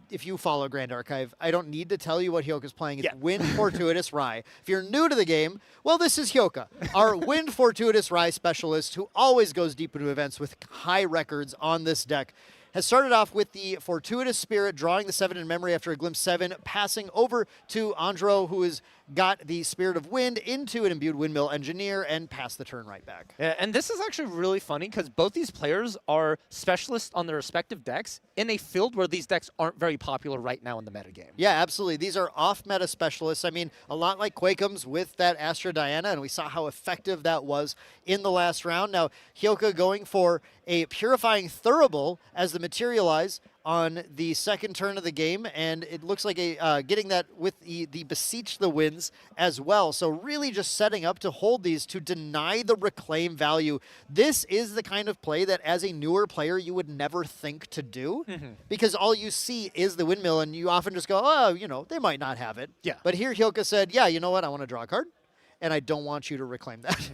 If you follow Grand Archive, I don't need to tell you what Hyoka's playing. It's Wind Fortuitous Rye. If you're new to the game, well, this is Hyoka, our Wind Fortuitous Rye specialist, who always goes deep into events with high records on this deck. Has started off with the Fortuitous Spirit, drawing the 7 in memory after a Glimpse 7, passing over to Andro, who has got the Spirit of Wind into an Imbued Windmill Engineer, and passed the turn right back. Yeah, and this is actually really funny, because both these players are specialists on their respective decks in a field where these decks aren't very popular right now in the metagame. Yeah, absolutely. These are off-meta specialists. I mean, a lot like Quakeums with that Astra Diana, and we saw how effective that was in the last round. Now, Hyoka going for a Purifying Thurible as the materialize on the second turn of the game, and it looks like getting that with the Beseech the Winds as well. So really just setting up to hold these to deny the reclaim value. This is the kind of play that as a newer player you would never think to do, because all you see is the windmill, and you often just go, oh, you know, they might not have it. Yeah. But here Hyoka said, yeah, you know what, I want to draw a card, and I don't want you to reclaim that.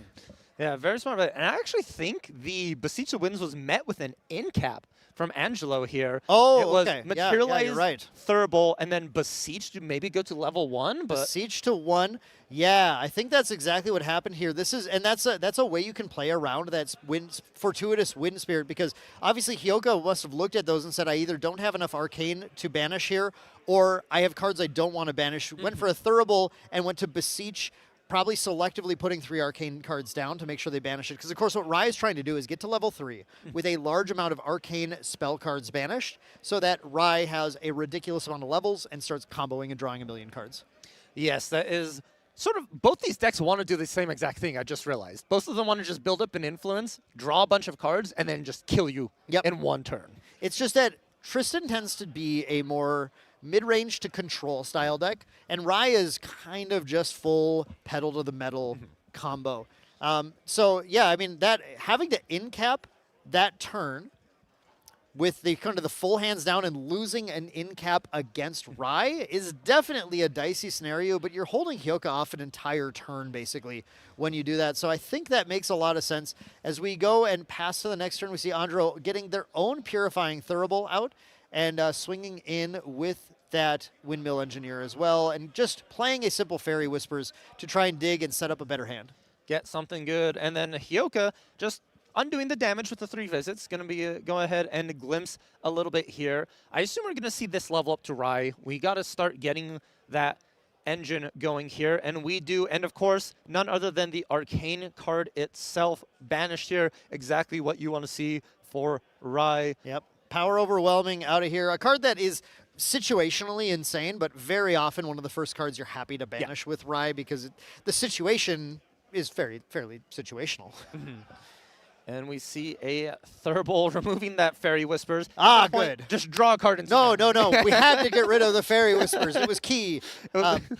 Yeah, very smart. And I actually think the Beseech the Winds was met with an in cap from Angelo here. Oh, it was okay. materialized, you're right. Thurible, and then Beseech to maybe go to level 1. But Beseech to 1. Yeah, I think that's exactly what happened here. This is, and that's a way you can play around that fortuitous wind spirit, because obviously Hyoka must have looked at those and said, I either don't have enough arcane to banish here, or I have cards I don't want to banish. Went for a Thurible and went to Beseech, probably selectively putting 3 arcane cards down to make sure they banish it. Because, of course, what Rai is trying to do is get to level 3 with a large amount of arcane spell cards banished, so that Rai has a ridiculous amount of levels and starts comboing and drawing a million cards. yes, that is sort of, both these decks want to do the same exact thing, I just realized. Both of them want to just build up an influence, draw a bunch of cards, and then just kill you in one turn. It's just that Tristan tends to be a more mid-range to control style deck, and Rai is kind of just full pedal to the metal combo. So yeah, I mean, that having to in-cap that turn with the kind of the full hands down and losing an in-cap against Rai is definitely a dicey scenario, but you're holding Hyoka off an entire turn basically when you do that. So I think that makes a lot of sense. As we go and pass to the next turn, we see Andro getting their own Purifying Thurible out and swinging in with that Windmill Engineer as well, and just playing a simple Fairy Whispers to try and dig and set up a better hand. Get something good, and then Hyoka just undoing the damage with the 3 visits. Going to be go ahead and glimpse a little bit here. I assume we're going to see this level up to Rai. We got to start getting that engine going here, and we do. And of course, none other than the Arcane card itself banished here. Exactly what you want to see for Rai. Yep. Power Overwhelming out of here. A card that is situationally insane, but very often one of the first cards you're happy to banish with Rai, because the situation is fairly situational. And we see a Thurible removing that Fairy Whispers. Ah, At that point, good. Just draw a card into No. We had to get rid of the Fairy Whispers. It was key.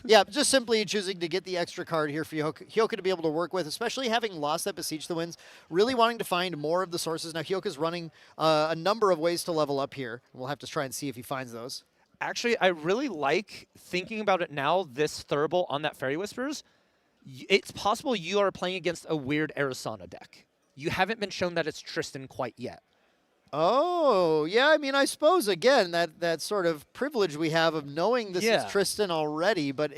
Yeah, just simply choosing to get the extra card here for Hyoka to be able to work with, especially having lost that Beseech the Winds, really wanting to find more of the sources. Now, Hyoka's running a number of ways to level up here. We'll have to try and see if he finds those. Actually, I really like thinking about it now, this Thurible on that Fairy Whispers. It's possible you are playing against a weird Arisana deck. You haven't been shown that it's Tristan quite yet. Oh, yeah, I mean, I suppose, again, that sort of privilege we have of knowing this is Tristan already, but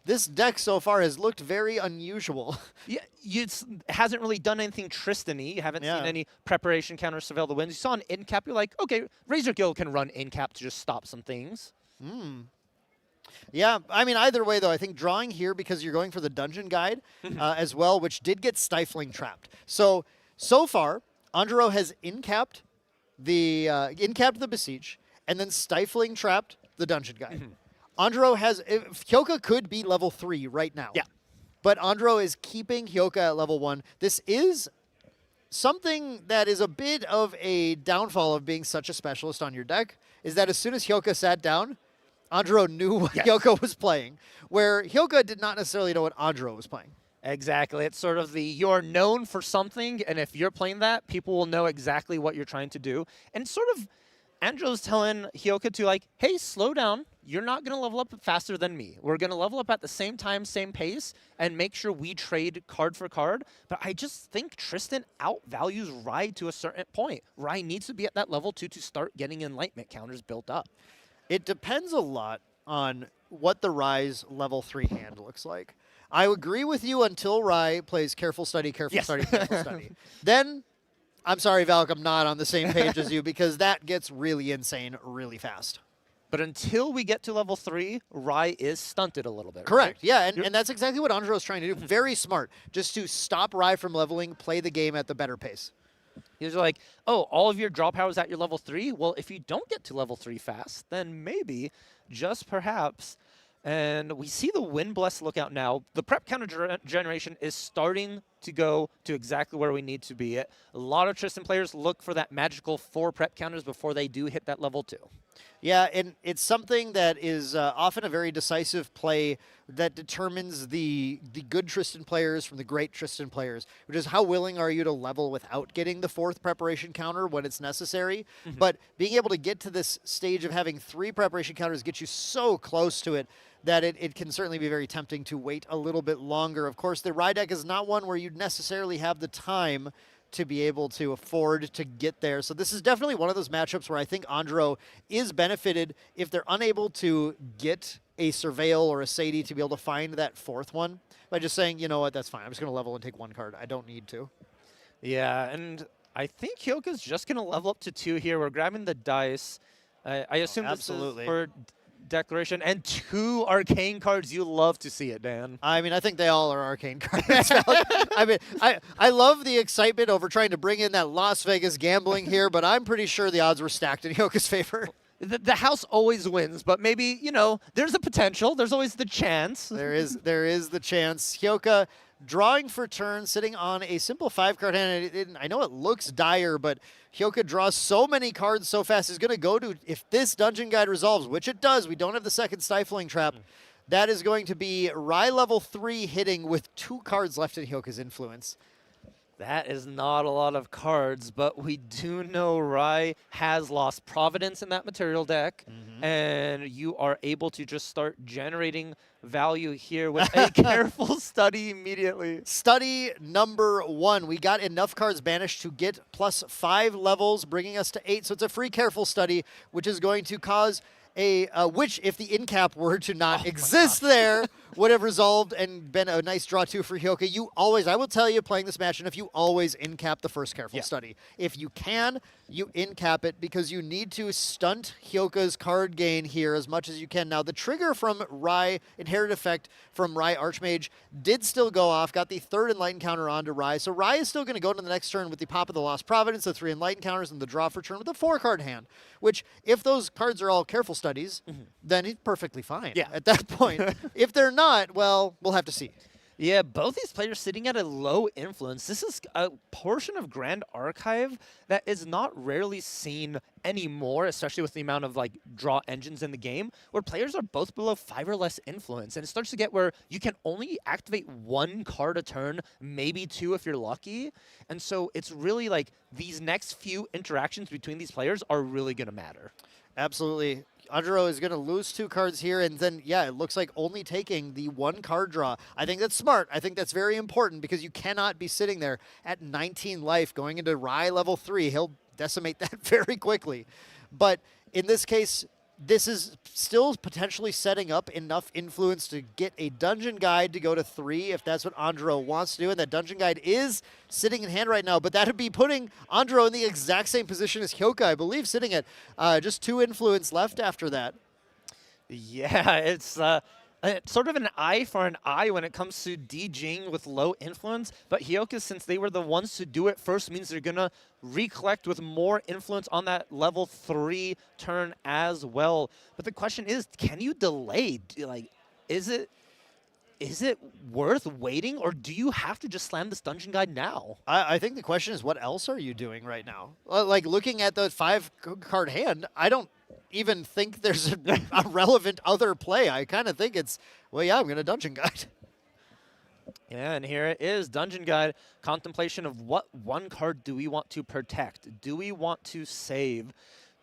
this deck so far has looked very unusual. Yeah, it hasn't really done anything Tristan-y. You haven't seen any preparation counter Surveil the Winds. You saw an in-cap, you're like, okay, Razor Guild can run in-cap to just stop some things. Yeah, I mean, either way, though, I think drawing here because you're going for the dungeon guide as well, which did get Stifling Trapped. So far, Andro has in-capped the Beseech and then Stifling Trapped the dungeon guide. Andro has, Hyoka could be level 3 right now. Yeah. But Andro is keeping Hyoka at level 1. This is something that is a bit of a downfall of being such a specialist on your deck, is that as soon as Hyoka sat down, Andro knew what Hyoka was playing, where Hyoka did not necessarily know what Andro was playing. Exactly. It's sort of you're known for something, and if you're playing that, people will know exactly what you're trying to do. And sort of, Andro's telling Hyoka to, like, hey, slow down. You're not going to level up faster than me. We're going to level up at the same time, same pace, and make sure we trade card for card. But I just think Tristan outvalues Rai to a certain point. Rai needs to be at that level 2 to start getting enlightenment counters built up. It depends a lot on what the Rai's level 3 hand looks like. I agree with you until Rai plays Careful Study, Careful Study, Careful Study. Then, I'm sorry, Valk, I'm not on the same page as you, because that gets really insane really fast. But until we get to level 3, Rai is stunted a little bit. Correct, right? yeah, and that's exactly what Andro is trying to do. Very smart, just to stop Rai from leveling, play the game at the better pace. He's like, oh, all of your draw power is at your level 3? Well, if you don't get to level 3 fast, then maybe, just perhaps. And we see the Wind Bless Lookout now. The prep counter generation is starting to go to exactly where we need to be. A lot of Tristan players look for that magical 4 prep counters before they do hit that level 2. Yeah, and it's something that is often a very decisive play that determines the good Tristan players from the great Tristan players, which is how willing are you to level without getting the 4th preparation counter when it's necessary. But being able to get to this stage of having 3 preparation counters gets you so close to it that it can certainly be very tempting to wait a little bit longer. Of course, the Rye deck is not one where you'd necessarily have the time to be able to afford to get there. So this is definitely one of those matchups where I think Andro is benefited if they're unable to get a Surveil or a Sadie to be able to find that 4th one by just saying, you know what, that's fine. I'm just going to level and take 1 card. I don't need to. Yeah, and I think Hyoka's just going to level up to 2 here. We're grabbing the dice. I assume this is for Declaration. And 2 arcane cards. You love to see it, Dan. I mean, I think they all are arcane cards. I mean, I love the excitement over trying to bring in that Las Vegas gambling here, but I'm pretty sure the odds were stacked in Hyoka's favor. The house always wins, but maybe, you know, there's a potential. There's always the chance. There is the chance. Hyoka drawing for turn, sitting on a simple 5-card hand. I know it looks dire, but Hyoka draws so many cards so fast. He's going to go to, if this Dungeon Guide resolves, which it does, we don't have the second Stifling Trap, that is going to be Rye level 3 hitting with 2 cards left in Hyoka's influence. That is not a lot of cards, but we do know Rye has lost Providence in that material deck, and you are able to just start generating value here with a careful study immediately. Study number 1. We got enough cards banished to get +5 levels, bringing us to 8. So it's a free careful study, which is going to cause which, if the in-cap were to not exist there, would have resolved and been a nice draw 2 for Hyoka. You always, I will tell you, playing this match, and if you always in-cap the first careful study. If you can, you in-cap it because you need to stunt Hyoka's card gain here as much as you can. Now, the trigger from Rye, Inherit Effect from Rye Archmage, did still go off, got the 3rd Enlighten counter onto Rye, so Rye is still going to go to the next turn with the Pop of the Lost Providence, the 3 Enlighten counters, and the draw for turn with a 4-card hand, which, if those cards are all careful studies, then he's perfectly fine at that point. If they're not, well, we'll have to see. Yeah, both these players sitting at a low influence. This is a portion of Grand Archive that is not rarely seen anymore, especially with the amount of like draw engines in the game, where players are both below 5 or less influence. And it starts to get where you can only activate 1 card a turn, maybe 2 if you're lucky. And so it's really like these next few interactions between these players are really going to matter. Absolutely. Andro is going to lose 2 cards here, and then, yeah, it looks like only taking the 1 card draw. I think that's smart. I think that's very important because you cannot be sitting there at 19 life going into Rye level 3. He'll decimate that very quickly. But in this case, this is still potentially setting up enough influence to get a Dungeon Guide to go to 3 if that's what Andro wants to do. And that Dungeon Guide is sitting in hand right now, but that would be putting Andro in the exact same position as Hyoka, I believe, sitting at just 2 influence left after that. Yeah, it's sort of an eye for an eye when it comes to DJing with low influence, but Hyoka, since they were the ones to do it first, means they're going to recollect with more influence on that level 3 turn as well. But the question is, can you delay? Like, is it worth waiting, or do you have to just slam this Dungeon Guide now? I think the question is, what else are you doing right now? Like, looking at the 5-card hand, I don't even think there's a relevant other play. I kind of think it's, well, yeah, I'm going to Dungeon Guide. Yeah, and here it is, Dungeon Guide, contemplation of what 1 card do we want to protect? Do we want to save?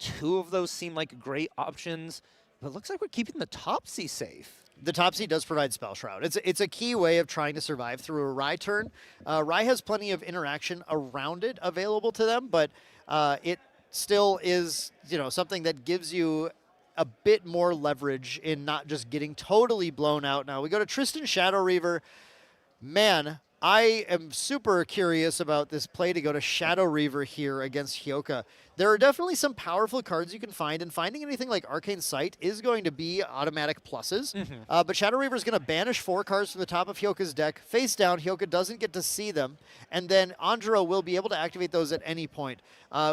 2 of those seem like great options, but it looks like we're keeping the Topsy safe. The Topsy does provide Spell Shroud. It's a key way of trying to survive through a Rye turn. Rye has plenty of interaction around it available to them, but it still is, you know, something that gives you a bit more leverage in not just getting totally blown out. Now we go to Tristan Shadow Reaver. Man, I am super curious about this play to go to Shadow Reaver here against Hyoka. There are definitely some powerful cards you can find, and finding anything like Arcane Sight is going to be automatic pluses. But Shadow Reaver is going to banish 4 cards from the top of Hyoka's deck. Face down, Hyoka doesn't get to see them, and then Andro will be able to activate those at any point.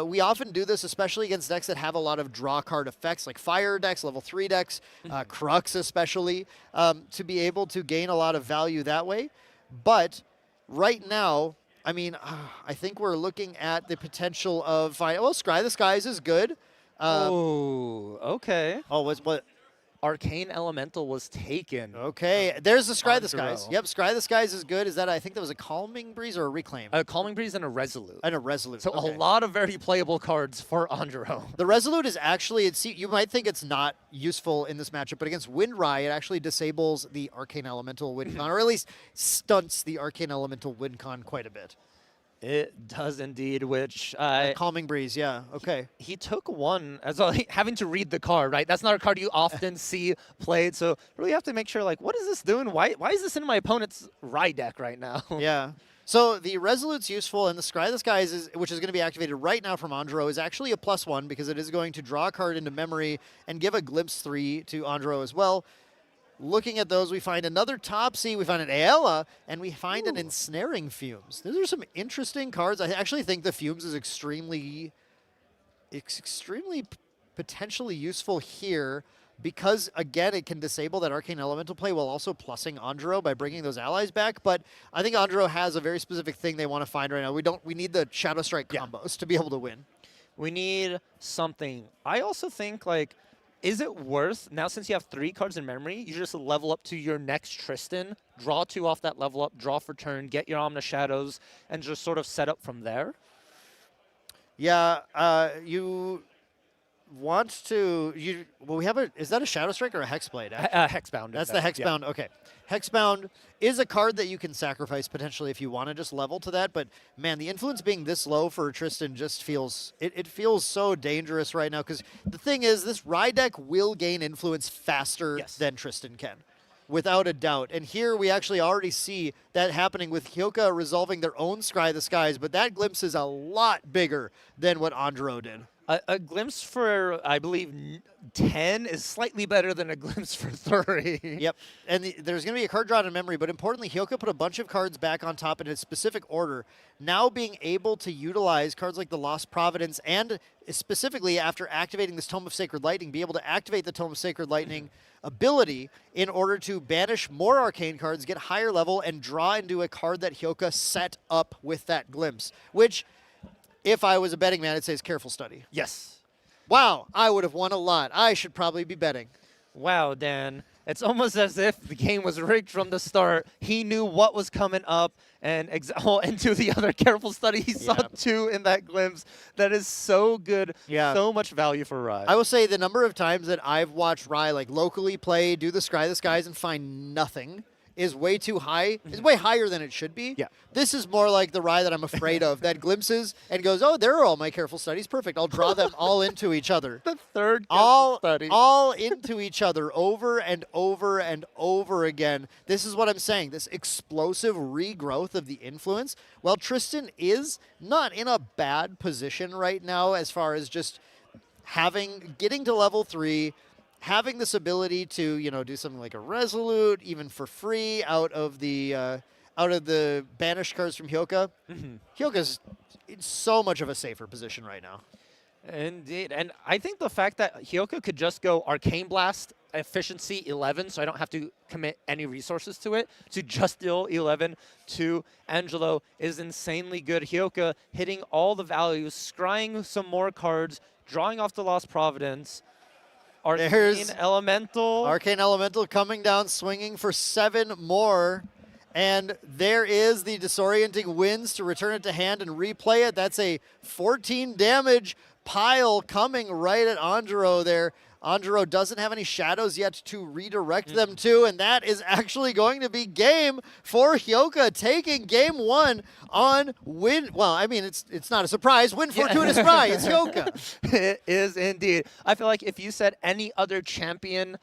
We often do this, especially against decks that have a lot of draw card effects, like Fire decks, level 3 decks, Crux especially, to be able to gain a lot of value that way. But right now, I mean, I think we're looking at the potential of Scry the Skies is good. Oh, okay. Oh, what? Arcane Elemental was taken. Okay, there's the Scry the Skies. Andro. Yep, Scry the Skies is good. Is that, I think that was a Calming Breeze or a Reclaim? A Calming Breeze and a Resolute. And a Resolute. So okay. a lot of very playable cards for Andro. The Resolute is actually, you might think it's not useful in this matchup, but against Windry, it actually disables the Arcane Elemental win con, or at least stunts the Arcane Elemental win con quite a bit. It does indeed, which... Calming Breeze, yeah, okay. He took one, as well, having to read the card, right? That's not a card you often see played, so really have to make sure, like, what is this doing? Why is this in my opponent's Rye deck right now? Yeah. So the Resolute's useful, and the Scry the Skies, which is going to be activated right now from Andro, is actually a +1 because it is going to draw a card into memory and give a Glimpse 3 to Andro as well. Looking at those, we find another Topsy, we find an Aela, and we find an Ensnaring Fumes. Those are some interesting cards. I actually think the Fumes is extremely potentially useful here because, again, it can disable that Arcane Elemental play while also plussing Andro by bringing those allies back. But I think Andro has a very specific thing they want to find right now. We need the Shadow Strike combos to be able to win. We need something. I also think, like, is it worth, now since you have 3 cards in memory, you just level up to your next Tristan, draw 2 off that level up, draw for turn, get your Omna Shadows, and just sort of set up from there? Yeah, you want to, we have is that a Shadow Strike or a Hexblade? Hexbound. That's the Hexbound, okay. Hexbound is a card that you can sacrifice potentially if you want to just level to that, but man, the influence being this low for Tristan just feels, it feels so dangerous right now, because the thing is, this Rye deck will gain influence faster than Tristan can, without a doubt. And here we actually already see that happening with Hyoka resolving their own Scry the Skies, but that glimpse is a lot bigger than what Andro did. A glimpse for, I believe, 10 is slightly better than a glimpse for 3. Yep, and there's going to be a card draw in memory, but importantly, Hyoka put a bunch of cards back on top in a specific order. Now being able to utilize cards like the Lost Providence, and specifically after activating this Tome of Sacred Lightning, be able to activate the Tome of Sacred Lightning ability in order to banish more arcane cards, get higher level, and draw into a card that Hyoka set up with that glimpse, which, if I was a betting man, I'd say is Careful Study. Yes. Wow, I would have won a lot. I should probably be betting. Wow, Dan. It's almost as if the game was rigged from the start. He knew what was coming up, and into the other Careful Study, he saw 2 in that glimpse. That is so good. Yeah. So much value for Rye. I will say the number of times that I've watched Rye like locally play, do the Scry the Skies, and find nothing is way too high. It's way higher than it should be. Yeah. This is more like the Rye that I'm afraid of, that glimpses and goes, oh, there are all my Careful Studies. Perfect. I'll draw them all into each other. The third Careful Study. All into each other over and over and over again. This is what I'm saying. This explosive regrowth of the influence. Well, Tristan is not in a bad position right now as far as just getting to level 3, having this ability to, do something like a Resolute, even for free, out of the banished cards from Hyoka. Hyoka's in so much of a safer position right now. Indeed. And I think the fact that Hyoka could just go Arcane Blast, efficiency 11, so I don't have to commit any resources to it, to just deal 11 to Angelo is insanely good. Hyoka hitting all the values, scrying some more cards, drawing off the Lost Providence. Arcane Elemental. Arcane Elemental coming down, swinging for 7 more. And there is the Disorienting Winds to return it to hand and replay it. That's a 14 damage pile coming right at Andro there. Andro doesn't have any shadows yet to redirect them to, and that is actually going to be game for Hyoka, taking game 1 on win. Well, I mean, it's not a surprise. Win Fortuitous Rye. It's Hyoka. It is indeed. I feel like if you said any other champion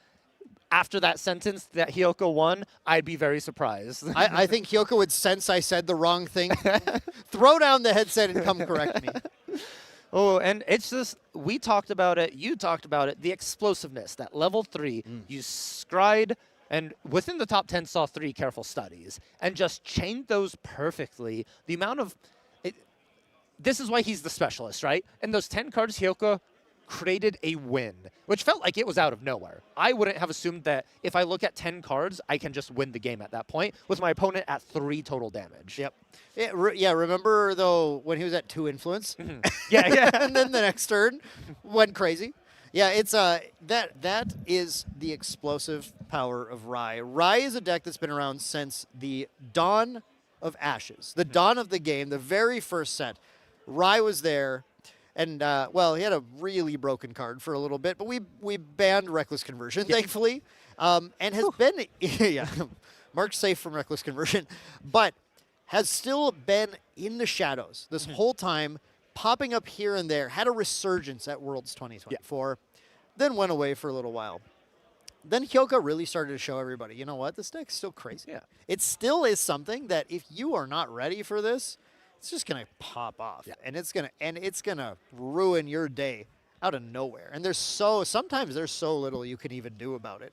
after that sentence that Hyoka won, I'd be very surprised. I think Hyoka would sense I said the wrong thing, throw down the headset and come correct me. Oh, and it's just, we talked about it, you talked about it, the explosiveness, that level 3, you scried, and within the top 10 saw 3 Careful Studies, and just chained those perfectly. The amount of, this is why he's the specialist, right? And those 10 cards Hyoka created a win, which felt like it was out of nowhere. I wouldn't have assumed that if I look at 10 cards, I can just win the game at that point with my opponent at 3 total damage. Yep. Yeah, remember, though, when he was at 2 influence? Yeah. And then the next turn went crazy. Yeah, it's that is the explosive power of Rai. Rai is a deck that's been around since the dawn of Ashes, the dawn of the game, the very first set. Rai was there. And, well, he had a really broken card for a little bit, but we banned Reckless Conversion, thankfully, and has been, yeah, marked safe from Reckless Conversion, but has still been in the shadows this whole time, popping up here and there, had a resurgence at Worlds 2024, then went away for a little while. Then Hyoka really started to show everybody, you know what, this deck's still crazy. Yeah. It still is something that if you are not ready for this, it's just gonna pop off, and it's gonna ruin your day out of nowhere. And sometimes there's so little you can even do about it.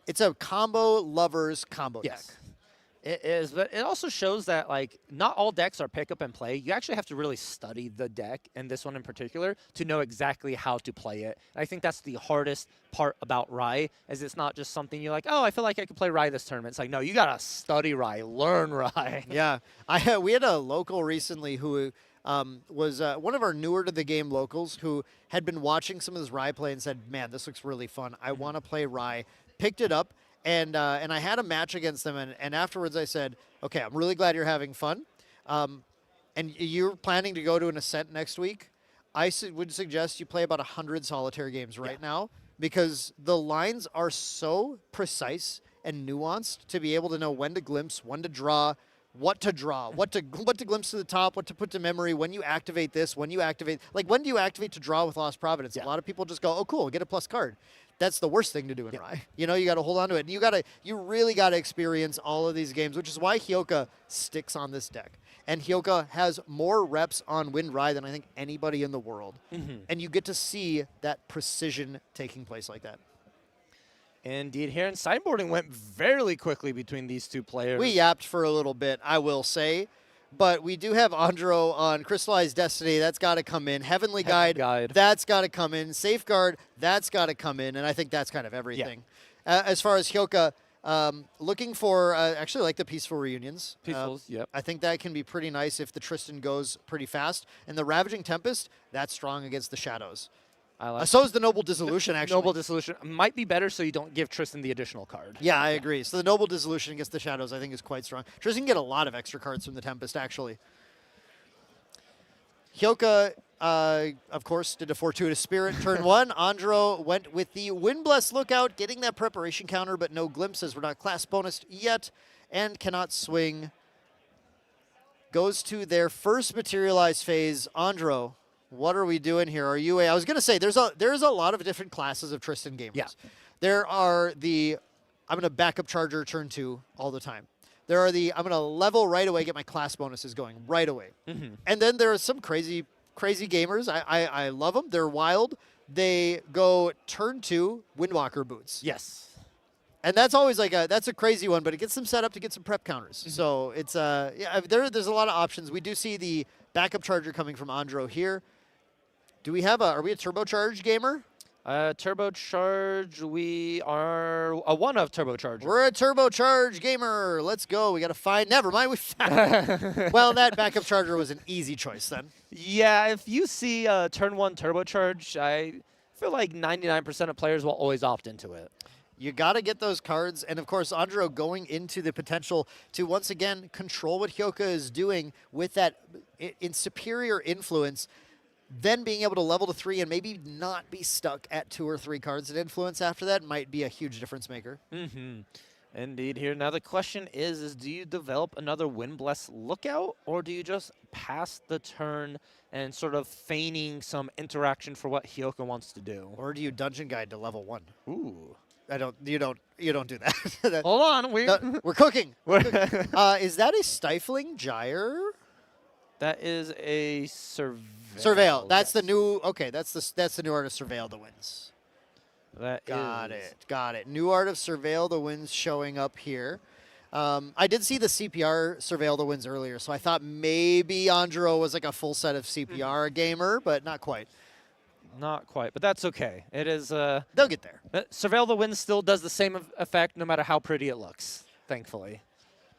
It's a combo lovers combo deck. It is, but it also shows that, like, not all decks are pick up and play. You actually have to really study the deck, and this one in particular, to know exactly how to play it. And I think that's the hardest part about Rai, is it's not just something you're like, oh, I feel like I could play Rai this tournament. It's like, no, you gotta study Rai, learn Rai. Yeah, we had a local recently who was one of our newer to the game locals who had been watching some of this Rai play and said, man, this looks really fun. I want to play Rai. Picked it up. And I had a match against them, and afterwards I said, okay, I'm really glad you're having fun. And you're planning to go to an Ascent next week. I would suggest you play about 100 solitaire games right now, because the lines are so precise and nuanced to be able to know when to glimpse, when to draw, what to glimpse to the top, what to put to memory, when you activate this, when do you activate to draw with Lost Providence? A lot of people just go, oh, cool, get a plus card. That's the worst thing to do in Rai. You know, you got to hold on to it. And you really got to experience all of these games, which is why Hyoka sticks on this deck. And Hyoka has more reps on Wind Rai than I think anybody in the world. And you get to see that precision taking place like that. Indeed, here, and sideboarding went fairly quickly between these two players. We yapped for a little bit, I will say. But we do have Andro on Crystallized Destiny. That's got to come in. Heavenly Guide. That's got to come in. Safeguard. That's got to come in. And I think that's kind of everything. As far as Hyoka, looking for, actually like the Peaceful Reunions. Yep. I think that can be pretty nice if the Tristan goes pretty fast. And the Ravaging Tempest, that's strong against the Shadows. So is the Noble Dissolution, actually. Noble Dissolution might be better so you don't give Tristan the additional card. Yeah, I agree. So the Noble Dissolution against the Shadows, I think, is quite strong. Tristan can get a lot of extra cards from the Tempest, actually. Hyoka, of course, did a Fortuitous Spirit turn 1. Andro went with the Windbless Lookout, getting that preparation counter, but no glimpses. We're not class bonused yet, and cannot swing. Goes to their first materialized phase. Andro, what are we doing here? Are you I was going to say, there's a lot of different classes of Tristan gamers. Yeah. There are the, I'm going to backup charger turn 2 all the time. There are the, I'm going to level right away, get my class bonuses going right away. And then there are some crazy gamers. I love them. They're wild. They go turn 2 Windwalker boots. Yes. And that's always like that's a crazy one, but it gets them set up to get some prep counters. So it's, yeah, there's a lot of options. We do see the backup charger coming from Andro here. Do we have are we a turbocharge gamer? Turbocharge, we are a one of turbocharge. We're a turbocharge gamer. Let's go. We got to find, never mind. We found. Well, that backup charger was an easy choice then. Yeah, if you see turn 1 turbocharge, I feel like 99% of players will always opt into it. You got to get those cards. And, of course, Andro going into the potential to, once again, control what Hyoka is doing with that in superior influence, then being able to level to 3 and maybe not be stuck at 2 or 3 cards at influence after that might be a huge difference maker. Indeed here. Now the question is do you develop another Windbless Lookout, or do you just pass the turn and sort of feigning some interaction for what Hyoka wants to do? Or do you Dungeon Guide to level 1? Ooh. You don't do that. Hold on, we're cooking. Is that a Stifling Gyre? That is a Surveil. Surveil. That's the new. Okay, that's the new art of Surveil the Winds. Got it. New art of Surveil the Winds showing up here. I did see the CPR Surveil the Winds earlier, so I thought maybe Andro was like a full set of CPR gamer, but not quite. Not quite, but that's okay. It is. They'll get there. Surveil the Wind still does the same effect no matter how pretty it looks, thankfully.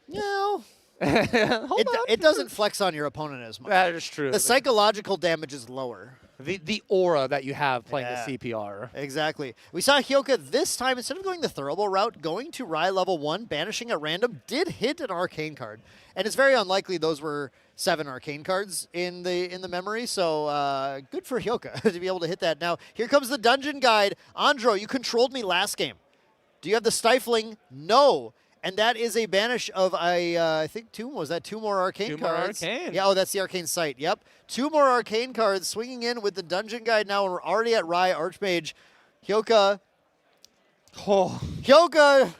No. Hold on. It doesn't flex on your opponent as much. That is true. The psychological damage is lower. The aura that you have playing Yeah. the CPR. Exactly. We saw Hyoka this time, instead of going the Thurible route, going to Rai level 1, banishing at random, did hit an Arcane card. And it's very unlikely those were 7 Arcane cards in the memory, so good for Hyoka to be able to hit that. Now, here comes the Dungeon Guide. Andro, you controlled me last game. Do you have the Stifling? No. And that is a banish of, I think, two more Arcane cards. More Arcane. Yeah, oh, that's the Arcane Sight. Yep. 2 more Arcane cards swinging in with the Dungeon Guide now, and we're already at Rai Archmage. Hyoka. Oh. Hyoka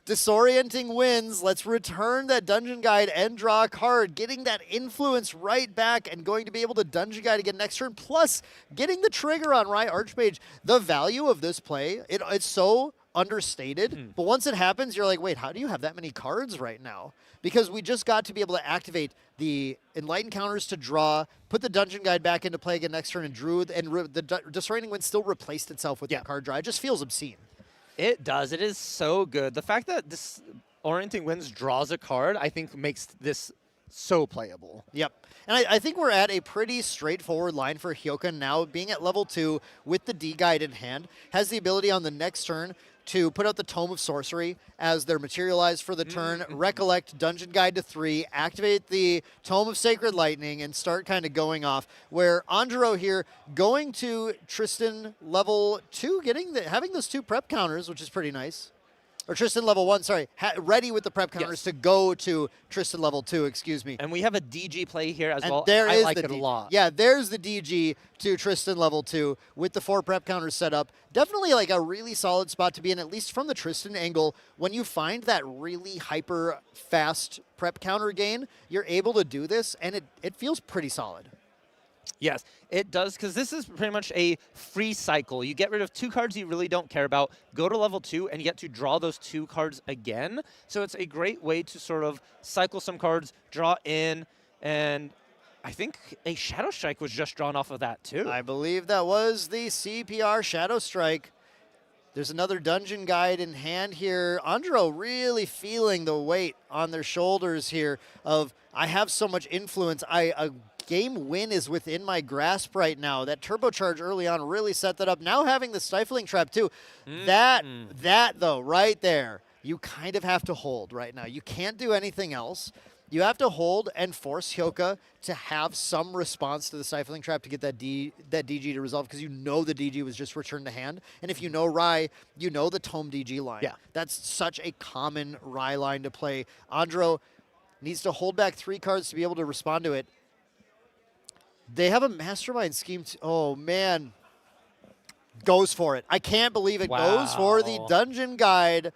disorienting wins. Let's return that Dungeon Guide and draw a card, getting that influence right back and going to be able to Dungeon Guide again next turn, plus getting the trigger on Rai Archmage. The value of this play, it's so understated, but once it happens, you're like, wait, how do you have that many cards right now? Because we just got to be able to activate the Enlighten counters to draw, put the Dungeon Guide back into play again next turn, and drew, and the Disorienting Wind still replaced itself with that card draw. It just feels obscene. It does. It is so good. The fact that this Orienting Winds draws a card, I think, makes this so playable. Yep. And I think we're at a pretty straightforward line for Hyoka now. Being at level 2 with the D-Guide in hand, has the ability on the next turn to put out the Tome of Sorcery as they're materialized for the turn, recollect Dungeon Guide to 3, activate the Tome of Sacred Lightning, and start kind of going off. Where Andro here going to Tristan level 2, having those 2 prep counters, which is pretty nice. Or Tristan level 1, sorry, ready with the prep counters to go to Tristan level 2, excuse me. And we have a DG play here as well. There I is like the it a lot. Yeah, there's the DG to Tristan level 2 with the 4 prep counters set up. Definitely like a really solid spot to be in, at least from the Tristan angle. When you find that really hyper fast prep counter gain, you're able to do this, and it feels pretty solid. Yes, it does, because this is pretty much a free cycle. You get rid of 2 cards you really don't care about, go to level 2, and you get to draw those 2 cards again. So it's a great way to sort of cycle some cards, draw in, and I think a Shadow Strike was just drawn off of that, too. I believe that was the CPR Shadow Strike. There's another Dungeon Guide in hand here. Andro really feeling the weight on their shoulders here of, I have so much influence. A game win is within my grasp right now. That turbocharge early on really set that up. Now having the Stifling Trap too. That though, right there, you kind of have to hold right now. You can't do anything else. You have to hold and force Hyoka to have some response to the Stifling Trap to get that DG to resolve, because you know the DG was just returned to hand. And if you know Rai, you know the Tome DG line. Yeah. That's such a common Rai line to play. Andro needs to hold back 3 cards to be able to respond to it. They have a Mastermind scheme. Oh, man. Goes for it. I can't believe it. Goes for the Dungeon Guide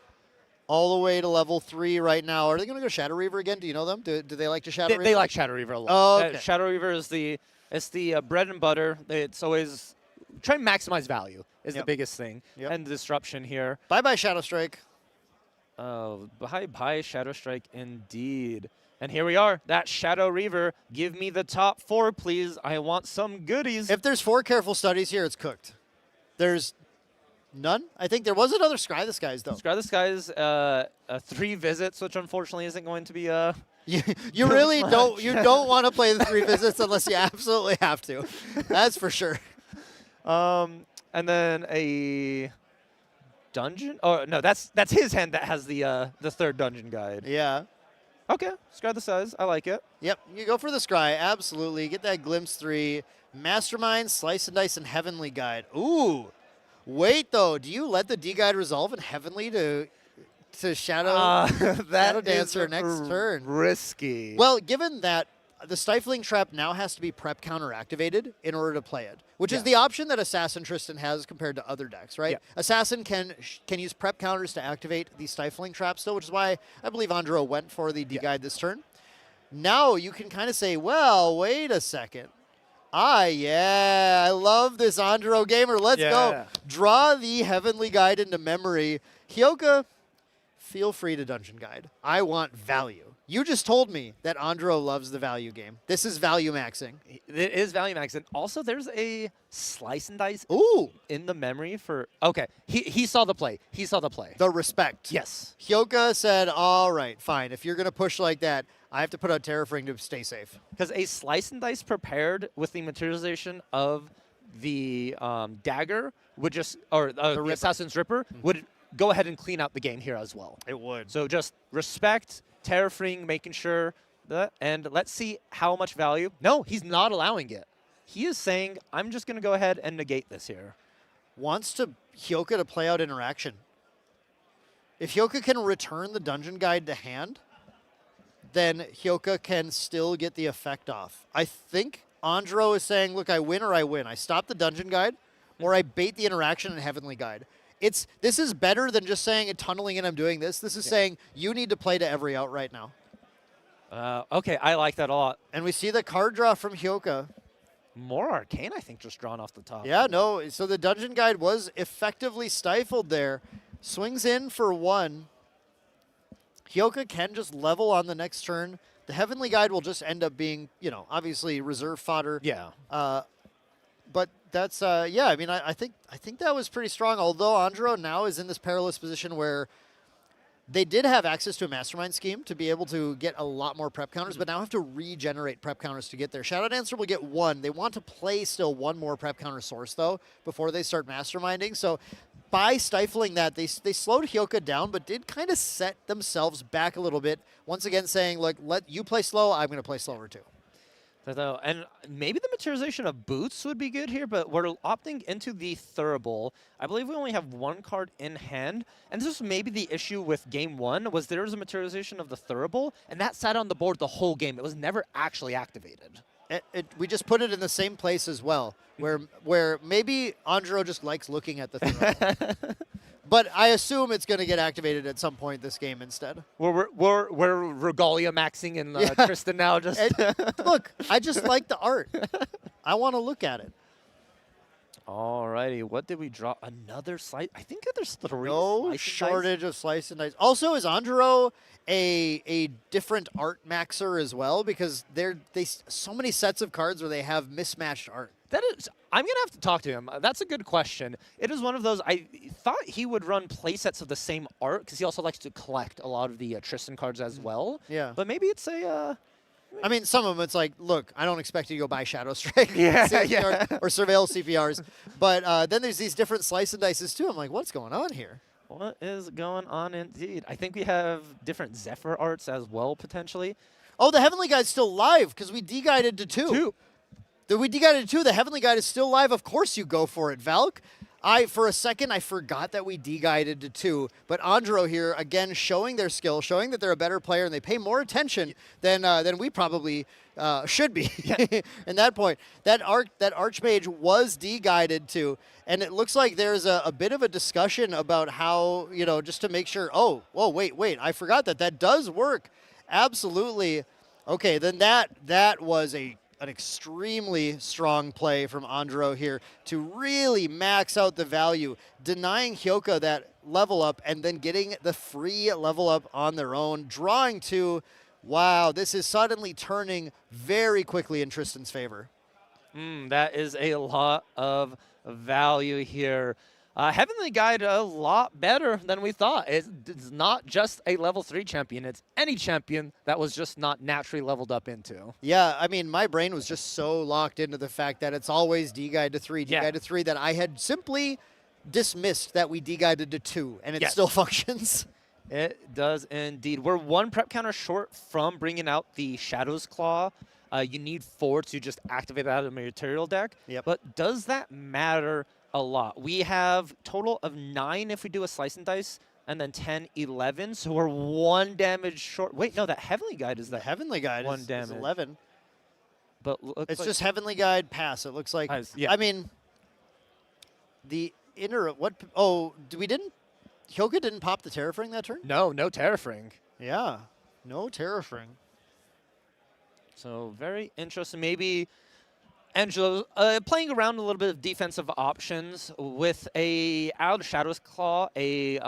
all the way to level 3 right now. Are they going to go Shadow Reaver again? Do you know them? Do they like to Shadow Reaver? They like Shadow Reaver a lot. Oh, okay. Shadow Reaver is the bread and butter. It's always try and maximize value is the biggest thing. And the disruption here. Bye-bye, Shadow Strike. Oh, bye-bye, Shadow Strike indeed. And here we are, that Shadow Reaver. Give me the top 4, please. I want some goodies. If there's 4 careful studies here, it's cooked. There's none? I think there was another Scry the Skies, though. Scry the Skies, 3 visits, which unfortunately isn't going to be You really don't. You don't want to play the 3 visits unless you absolutely have to. That's for sure. And then a dungeon. Oh no, that's his hand that has the 3rd Dungeon Guide. Yeah. Okay, Scry the Size. I like it. Yep, you go for the Scry. Absolutely. Get that Glimpse 3. Mastermind, Slice and Dice, and Heavenly Guide. Ooh. Wait, though. Do you let the D-Guide resolve in Heavenly to Shadow, Shadow Dancer next turn? Risky. Well, given that the Stifling Trap now has to be prep counter activated in order to play it, which is the option that Assassin Tristan has compared to other decks, right? Yeah. Assassin can use prep counters to activate the Stifling Trap still, which is why I believe Andro went for the D-Guide this turn. Now you can kind of say, well, wait a second. I love this Andro gamer. Let's go. Draw the Heavenly Guide into memory. Hyoka, feel free to Dungeon Guide. I want value. You just told me that Andro loves the value game. This is value maxing. It is value max. And also, there's a slice and dice Ooh, in the memory for. Okay, he saw the play. He saw the play. the respect. Yes. Hyoka said, all right, fine. If you're going to push like that, I have to put out Terrafring to stay safe. Because a slice and dice prepared with the materialization of the dagger would just, or the Assassin's Ripper, would go ahead and clean out the game here as well. It would. So just respect, Terrafring, making sure that, and let's see how much value. No, he's not allowing it. He is saying, I'm just going to go ahead and negate this here. Wants to Hyoka to play out interaction. If Hyoka can return the dungeon guide to hand, then Hyoka can still get the effect off. I think Andro is saying, look, I win or I win. I stop the dungeon guide, or I bait the interaction and heavenly guide. This is better than just saying tunneling in, I'm doing this. This is saying you need to play to every out right now. Okay, I like that a lot. And we see the card draw from Hyoka. More arcane, I think, just drawn off the top. Yeah, no. So the dungeon guide was effectively stifled there. Swings in for 1. Hyoka can just level on the next turn. The heavenly guide will just end up being, obviously reserve fodder. Yeah. But that's yeah. I mean, I think that was pretty strong. Although Andro now is in this perilous position where they did have access to a mastermind scheme to be able to get a lot more prep counters, but now have to regenerate prep counters to get there. Shadow Dancer will get 1. They want to play still 1 more prep counter source though before they start masterminding. So by stifling that, they slowed Hyoka down, but did kind of set themselves back a little bit. Once again, saying, look, let you play slow. I'm going to play slower too. And maybe the materialization of Boots would be good here, but we're opting into the Thurible. I believe we only have 1 card in hand, and this was maybe the issue with Game 1, was there was a materialization of the Thurible, and that sat on the board the whole game. It was never actually activated. We just put it in the same place as well, where maybe Andro just likes looking at the Thurible. But I assume it's going to get activated at some point this game instead. We're Regalia maxing and Tristan now just... Look, I just like the art. I want to look at it. Alrighty, what did we draw? Another slice? I think there's 3 No shortage of slice and dice. Also, is Andro a different art maxer as well? Because they so many sets of cards where they have mismatched art. I'm going to have to talk to him. That's a good question. It is one of those, I thought he would run play sets of the same art because he also likes to collect a lot of the Tristan cards as well. Yeah. But maybe it's a... I mean, some of them, it's like, look, I don't expect you to go buy Shadow Strike yeah. or Surveil CPRs. But then there's these different slice and dices too. I'm like, what's going on here? What is going on indeed? I think we have different Zephyr arts as well, potentially. Oh, the Heavenly Guide's still live because we de-guided to 2. We de-guided to 2. The Heavenly Guide is still live. Of course you go for it, Valk. For a second, I forgot that we de-guided to 2. But Andro here, again, showing their skill, showing that they're a better player and they pay more attention than we probably should be. In that point, that Archmage was de-guided to. And it looks like there's a bit of a discussion about how, just to make sure, wait, I forgot that does work. Absolutely. Okay, then that was an extremely strong play from Andro here to really max out the value, denying Hyoka that level up and then getting the free level up on their own, drawing to, wow, this is suddenly turning very quickly in Tristan's favor. That is a lot of value here. Heavenly Guide a lot better than we thought. It's not just a level 3 champion. It's any champion that was just not naturally leveled up into. Yeah, I mean, my brain was just so locked into the fact that it's always D-Guide to 3, D-Guide to 3, that I had simply dismissed that we D-Guided to 2, and it still functions. It does indeed. We're 1 prep counter short from bringing out the Shadow's Claw. You need 4 to just activate that out of the material deck. But does that matter a lot? We have total of 9 if we do a slice and dice, and then 10, 11. So we're 1 damage short. Wait, no, that Heavenly Guide is the Heavenly Guide 1 is damage. 11. But it's like just Heavenly Guide pass. It looks like. I mean, the inner Hyoka didn't pop the Terrafring that turn? No Terrafring. Yeah, no Terrafring. So very interesting. Maybe Angelo playing around a little bit of defensive options with out of Shadow's Claw, a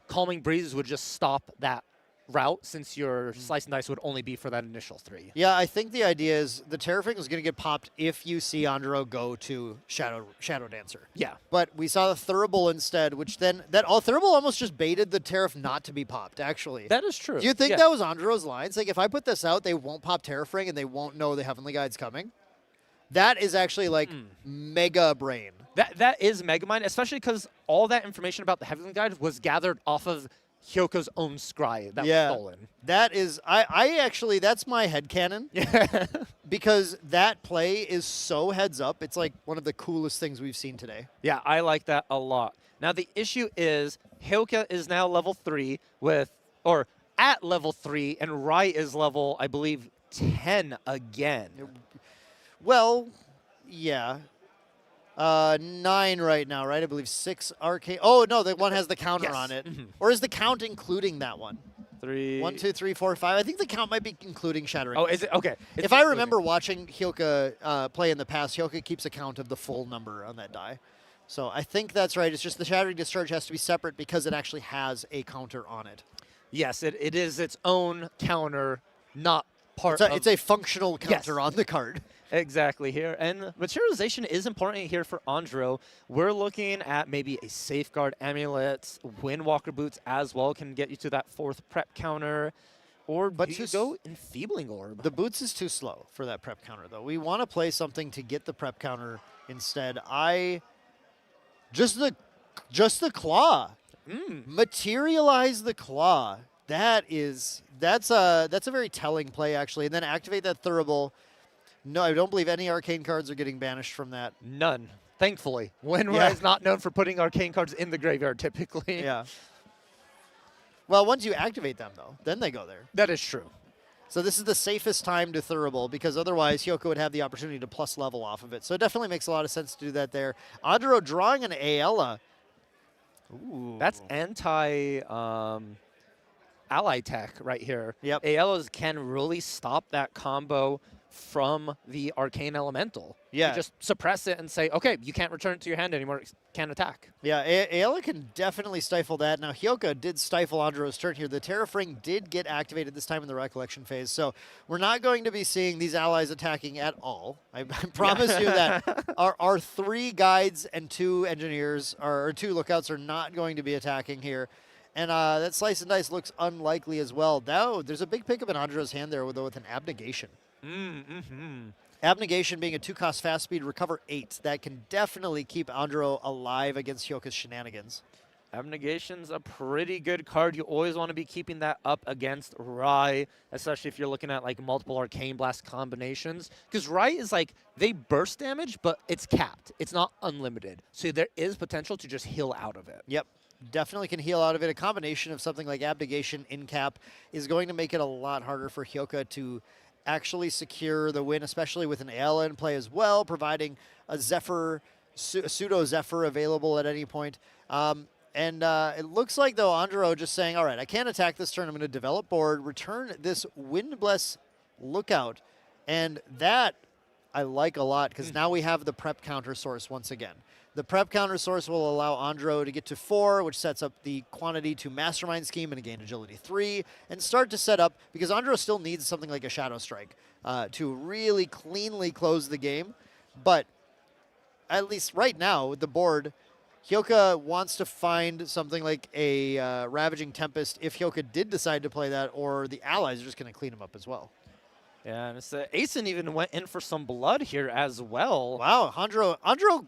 Calming Breeze would just stop that route since your slice and dice would only be for that initial 3. Yeah, I think the idea is the Terrafing is going to get popped if you see Andro go to Shadow Dancer. Yeah. But we saw the Thurible instead, which then Thurible almost just baited the Terraf not to be popped, actually. That is true. Do you think Yeah. that was Andro's lines? Like, if I put this out, they won't pop Terrafing and they won't know the Heavenly Guide's coming? That is actually, like, mega brain. That is Megamind, especially because all that information about the Heavenly Guide was gathered off of Hyoko's own scry that was stolen. That is, I actually, that's my headcanon. Yeah. Because that play is so heads up. It's like one of the coolest things we've seen today. Yeah, I like that a lot. Now, the issue is Hyoka is now level 3 or at level 3, and Rai is level, I believe, 10 again. Well, yeah. 9 right now, right? I believe 6 arcane. Oh, no, the one has the counter on it. Or is the count including that one? 3. 1, 2, 3, 4, 5. I think the count might be including Shattering. Oh, is it? Okay. If I remember watching Hyoka play in the past, Hyoka keeps a count of the full number on that die. So I think that's right. It's just the Shattering Discharge has to be separate because it actually has a counter on it. Yes, it is its own counter, not part It's a functional counter on the card. Exactly here. And materialization is important here for Andro. We're looking at maybe a Safeguard Amulet, Windwalker Boots as well can get you to that 4th prep counter. Or but you go Enfeebling Orb. The Boots is too slow for that prep counter, though. We want to play something to get the prep counter instead. Just the Claw. Materialize the Claw. That's a very telling play, actually. And then activate that Thurible. No, I don't believe any arcane cards are getting banished from that. None, thankfully. Winra is not known for putting arcane cards in the graveyard, typically. Yeah. Well, once you activate them, though, then they go there. That is true. So this is the safest time to Thurible, because otherwise Hyoko would have the opportunity to plus level off of it. So it definitely makes a lot of sense to do that there. Andro drawing an Aela. Ooh. That's anti ally tech right here. Yep. Aelas can really stop that combo from the Arcane Elemental. Yeah. You just suppress it and say, okay, you can't return it to your hand anymore, can't attack. Yeah, Aela can definitely stifle that. Now, Hyoka did stifle Andro's turn here. The Terrafring did get activated this time in the Recollection phase, so we're not going to be seeing these allies attacking at all. I promise you that. Our 3 guides and 2 engineers, or 2 lookouts are not going to be attacking here. And that Slice and Dice looks unlikely as well. Now, there's a big pickup in Andro's hand there, though, with an Abnegation. Abnegation being a 2-cost fast speed, recover 8. That can definitely keep Andro alive against Hyoka's shenanigans. Abnegation's a pretty good card. You always want to be keeping that up against Rai, especially if you're looking at like multiple Arcane Blast combinations. Because Rai is like, they burst damage, but it's capped. It's not unlimited. So there is potential to just heal out of it. Yep. Definitely can heal out of it. A combination of something like Abnegation in cap is going to make it a lot harder for Hyoka to actually secure the win, especially with an Aela in play as well, providing a Zephyr, a pseudo Zephyr available at any point. It looks like, though, Andro just saying, all right, I can't attack this turn. I'm going to develop board, return this Windbless Lookout. And that I like a lot because now we have the prep counter source once again. The prep counter source will allow Andro to get to 4, which sets up the quantity to Mastermind Scheme and gain agility 3, and start to set up, because Andro still needs something like a Shadow Strike to really cleanly close the game. But at least right now, with the board, Hyoka wants to find something like a Ravaging Tempest if Hyoka did decide to play that, or the allies are just going to clean him up as well. Yeah, and Asen even went in for some blood here as well. Wow, Andro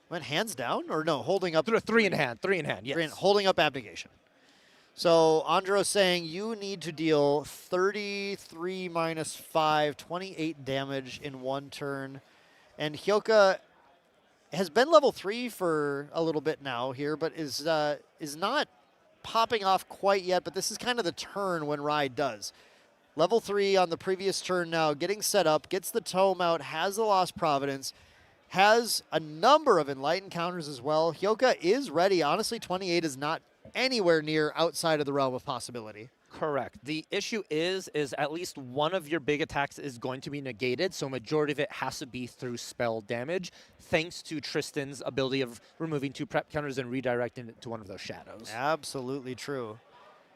went hands down, or no, holding up. 3 in hand, yes. Holding up Abnegation. So Andro saying you need to deal 33 minus 5, 28 damage in 1 turn. And Hyoka has been level 3 for a little bit now here, but is not popping off quite yet, but this is kind of the turn when Rai does. Level 3 on the previous turn now, getting set up, gets the tome out, has the Lost Providence, has a number of Enlightened counters as well. Hyoka is ready. Honestly, 28 is not anywhere near outside of the realm of possibility. Correct. The issue is at least one of your big attacks is going to be negated, so majority of it has to be through spell damage, thanks to Tristan's ability of removing 2 prep counters and redirecting it to one of those shadows. Absolutely true.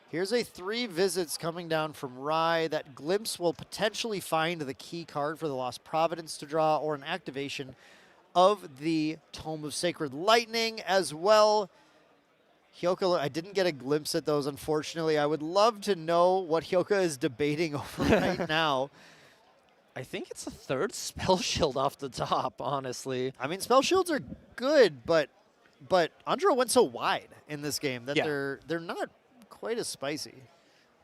Here's a 3 visits coming down from Rye. That glimpse will potentially find the key card for the Lost Providence to draw, or an activation of the Tome of Sacred Lightning as well. Hyoka, I didn't get a glimpse at those, unfortunately. I would love to know what Hyoka is debating over right now. I think it's a 3rd Spell Shield off the top, honestly. I mean, Spell Shields are good, but Andro went so wide in this game that they're not quite as spicy.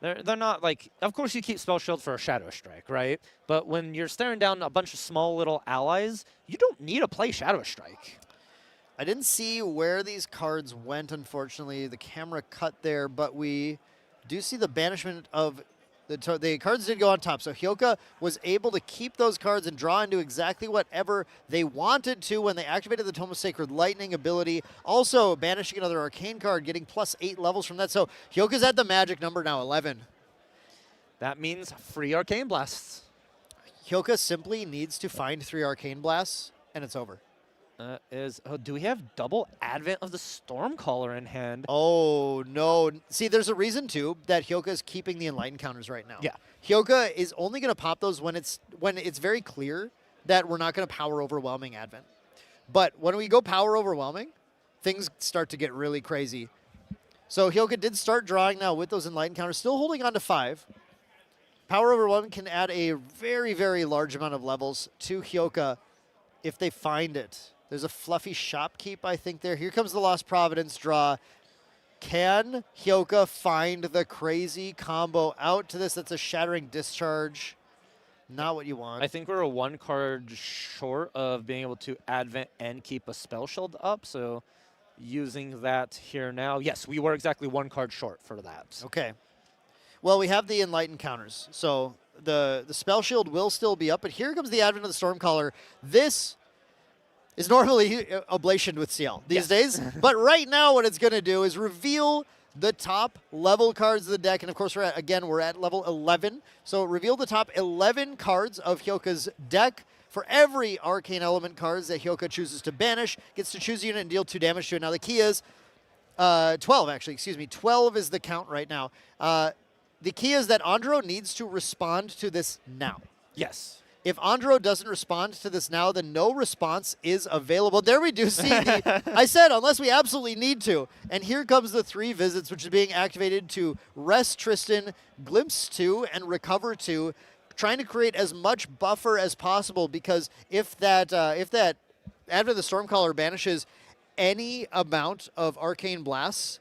They're not like, of course you keep Spell Shield for a Shadow Strike, right? But when you're staring down a bunch of small little allies, you don't need to play Shadow Strike. I didn't see where these cards went, unfortunately. The camera cut there, but we do see the banishment of the cards did go on top. So Hyoka was able to keep those cards and draw into exactly whatever they wanted to when they activated the Tome of Sacred Lightning ability. Also banishing another arcane card, getting +8 levels from that. So Hyoka's at the magic number now, 11. That means free Arcane Blasts. Hyoka simply needs to find 3 Arcane Blasts, and it's over. Do we have double Advent of the Stormcaller in hand? Oh, no. See, there's a reason, too, that Hyoka is keeping the Enlightened counters right now. Yeah. Hyoka is only going to pop those when it's very clear that we're not going to Power Overwhelming Advent. But when we go Power Overwhelming, things start to get really crazy. So Hyoka did start drawing now with those Enlightened counters, still holding on to 5. Power Overwhelming can add a very, very large amount of levels to Hyoka if they find it. There's a fluffy shopkeep, I think, there. Here comes the Lost Providence draw. Can Hyoka find the crazy combo out to this? That's a Shattering Discharge. Not what you want. I think we're a 1 card short of being able to Advent and keep a Spell Shield up, so using that here now. Yes, we were exactly 1 card short for that. Okay. Well, we have the Enlightened counters, so the Spell Shield will still be up, but here comes the Advent of the Stormcaller. This is normally Oblation with CL these days. But right now what it's going to do is reveal the top level cards of the deck. And of course, we're at level 11. So reveal the top 11 cards of Hyoka's deck. For every Arcane Element cards that Hyoka chooses to banish, gets to choose a unit and deal 2 damage to it. Now the key is 12, actually. Excuse me. 12 is the count right now. The key is that Andro needs to respond to this now. Yes. If Andro doesn't respond to this now, then no response is available. There we do see the, I said, unless we absolutely need to. And here comes the 3 visits, which is being activated to Rest Tristan, Glimpse 2, and Recover 2, trying to create as much buffer as possible, because if that Advent of the Stormcaller banishes any amount of Arcane Blasts,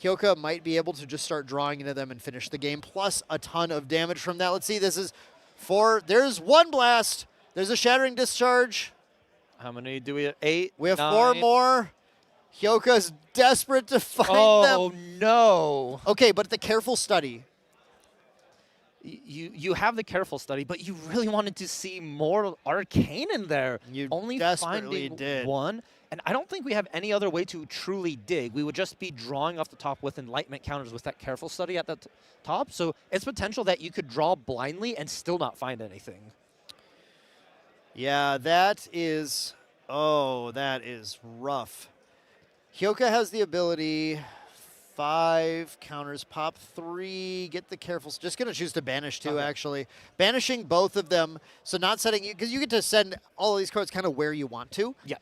Hyoka might be able to just start drawing into them and finish the game, plus a ton of damage from that. Let's see, this is 4. There's 1 blast. There's a Shattering Discharge. How many do we have? 8? We have 9. 4 more. Hyoka's desperate to find them. Oh, no. Okay, but the Careful Study. You have the Careful Study, but you really wanted to see more Arcane in there. You only desperately finding did. 1. And I don't think we have any other way to truly dig. We would just be drawing off the top with Enlightenment counters with that Careful Study at the top. So it's potential that you could draw blindly and still not find anything. Yeah, that is rough. Hyoka has the ability, 5 counters, pop 3, get the Careful. Just going to choose to banish 2, actually. Banishing both of them, so not setting, because you get to send all of these cards kind of where you want to. Yeah.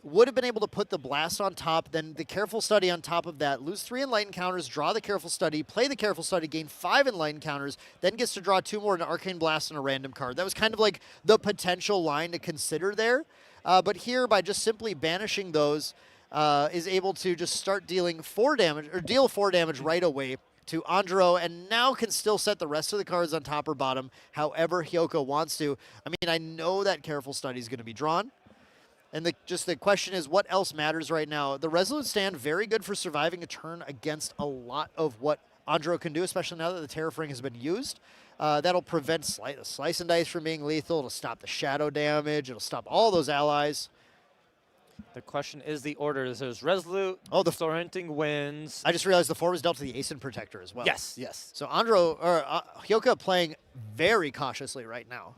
Would have been able to put the Blast on top, then the Careful Study on top of that, lose 3 Enlightened counters, draw the Careful Study, play the Careful Study, gain 5 Enlightened counters, then gets to draw 2 more, an Arcane Blast and a random card. That was kind of like the potential line to consider there. But here, by just simply banishing those, is able to just start dealing 4 damage, or deal 4 damage right away to Andro, and now can still set the rest of the cards on top or bottom however Hyoka wants to. I mean, I know that Careful Study is going to be drawn, and the question is, what else matters right now? The Resolute Stand, very good for surviving a turn against a lot of what Andro can do, especially now that the Terrafring has been used. That'll prevent Slice and Dice from being lethal. It'll stop the Shadow damage. It'll stop all those allies. The question is the order. There's Resolute, the Torrenting Winds. I just realized the 4 was dealt to the Aeson Protector as well. Yes, yes. So Hyoka playing very cautiously right now.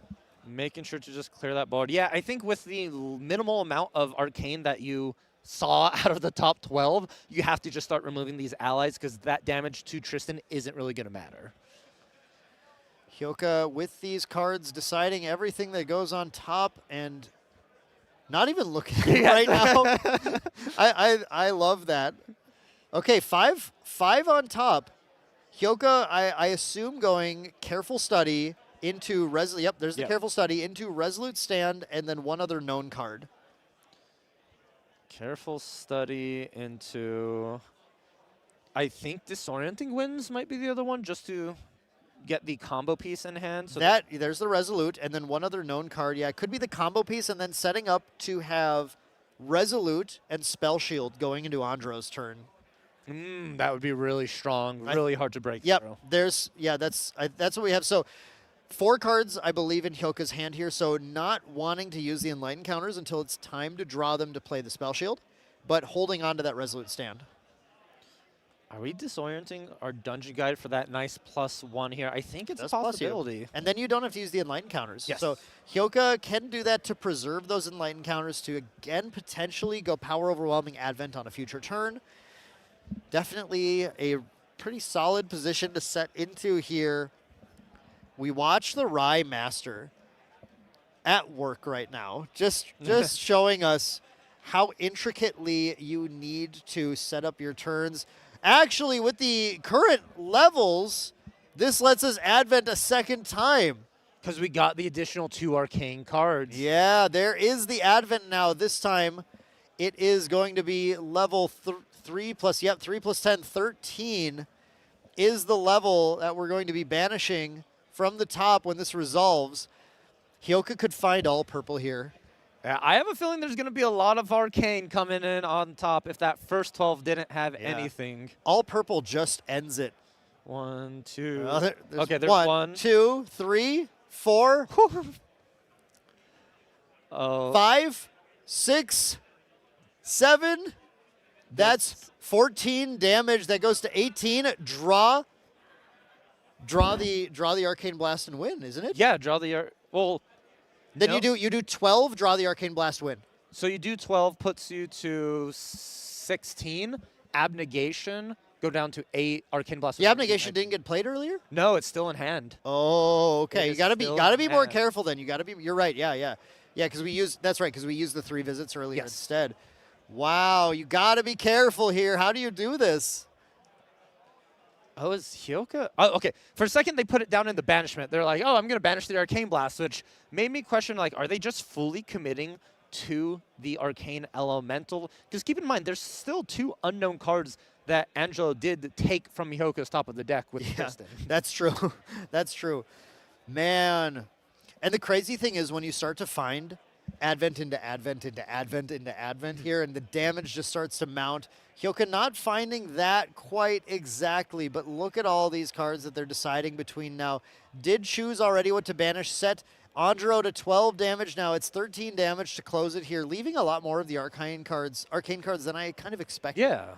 Making sure to just clear that board. Yeah, I think with the minimal amount of Arcane that you saw out of the top 12, you have to just start removing these allies because that damage to Tristan isn't really going to matter. Hyoka with these cards deciding everything that goes on top and not even looking right now. I love that. Okay, five on top. Hyoka, I assume going Careful Study into Resolute. Yep, there's the Careful Study into Resolute Stand and then one other known card. Careful Study into, I think Disorienting Winds might be the other one, just to get the combo piece in hand. So There's the Resolute and then one other known card. Yeah, it could be the combo piece and then setting up to have Resolute and Spell Shield going into Andro's turn. That would be really strong, really hard to break through. That's what we have. So 4 cards, I believe, in Hyoka's hand here. So not wanting to use the Enlighten counters until it's time to draw them to play the Spell Shield, but holding on to that Resolute Stand. Are we disorienting our Dungeon Guide for that nice +1 here? I think it's a possibility. And then you don't have to use the Enlighten counters. Yes. So Hyoka can do that to preserve those Enlighten counters to, again, potentially go Power Overwhelming Advent on a future turn. Definitely a pretty solid position to set into here. We watch the Rye Master at work right now, just showing us how intricately you need to set up your turns. Actually, with the current levels, this lets us Advent a second time. Because we got the additional 2 arcane cards. Yeah, there is the Advent now. This time, it is going to be level 3 plus 10, 13 is the level that we're going to be banishing from the top when this resolves. Hyoka could find all purple here. Yeah, I have a feeling there's going to be a lot of arcane coming in on top if that first 12 didn't have anything. All purple just ends it. 1, 2. Okay, there's 1, 2, 3, 4, 5, 6, 7. That's 14 damage. That goes to 18. Draw the Arcane Blast and win, isn't it? Yeah, draw the Then you do 12, draw the Arcane Blast, win. So you do 12, puts you to 16. Abnegation, go down to 8. Arcane Blast. The Abnegation didn't get played earlier? No, it's still in hand. Oh, okay. You gotta be more hand. careful then. You're right. Yeah, because we used the 3 visits earlier instead. Wow, you gotta be careful here. How do you do this? Oh, is Hyoka? Oh, okay. For a second, they put it down in the banishment. They're like, oh, I'm going to banish the Arcane Blast, which made me question, like, are they just fully committing to the Arcane Elemental? Because keep in mind, there's still 2 unknown cards that Angelo did take from Hyoka's top of the deck with Tristan. That's true. That's true. Man. And the crazy thing is when you start to find Advent into Advent into Advent into Advent here, and the damage just starts to mount. Hyoka not finding that quite exactly, but look at all these cards that they're deciding between now. Did choose already what to banish, set Andro to 12 damage. Now it's 13 damage to close it here, leaving a lot more of the arcane cards than I kind of expected. Yeah.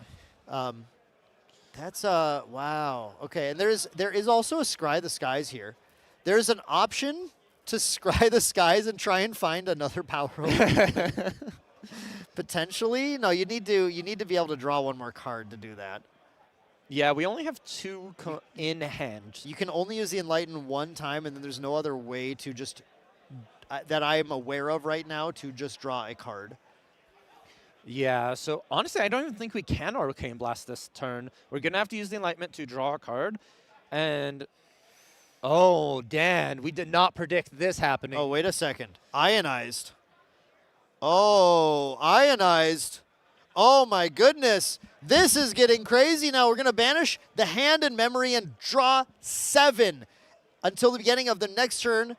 That's wow. Okay, and there is also a Scry the Skies here. There's an option to scry the skies and try and find another power potentially. No, you need to be able to draw one more card to do that. Yeah, we only have 2 in hand. You can only use the Enlighten one time, and then there's no other way to just that I am aware of right now to just draw a card. Yeah, so honestly, I don't even think we can Arcane Blast this turn. We're gonna have to use the Enlightenment to draw a card, and oh, Dan, we did not predict this happening. Oh, wait a second. Ionized. Oh, ionized. Oh, my goodness. This is getting crazy now. We're going to banish the hand and memory and draw 7. Until the beginning of the next turn,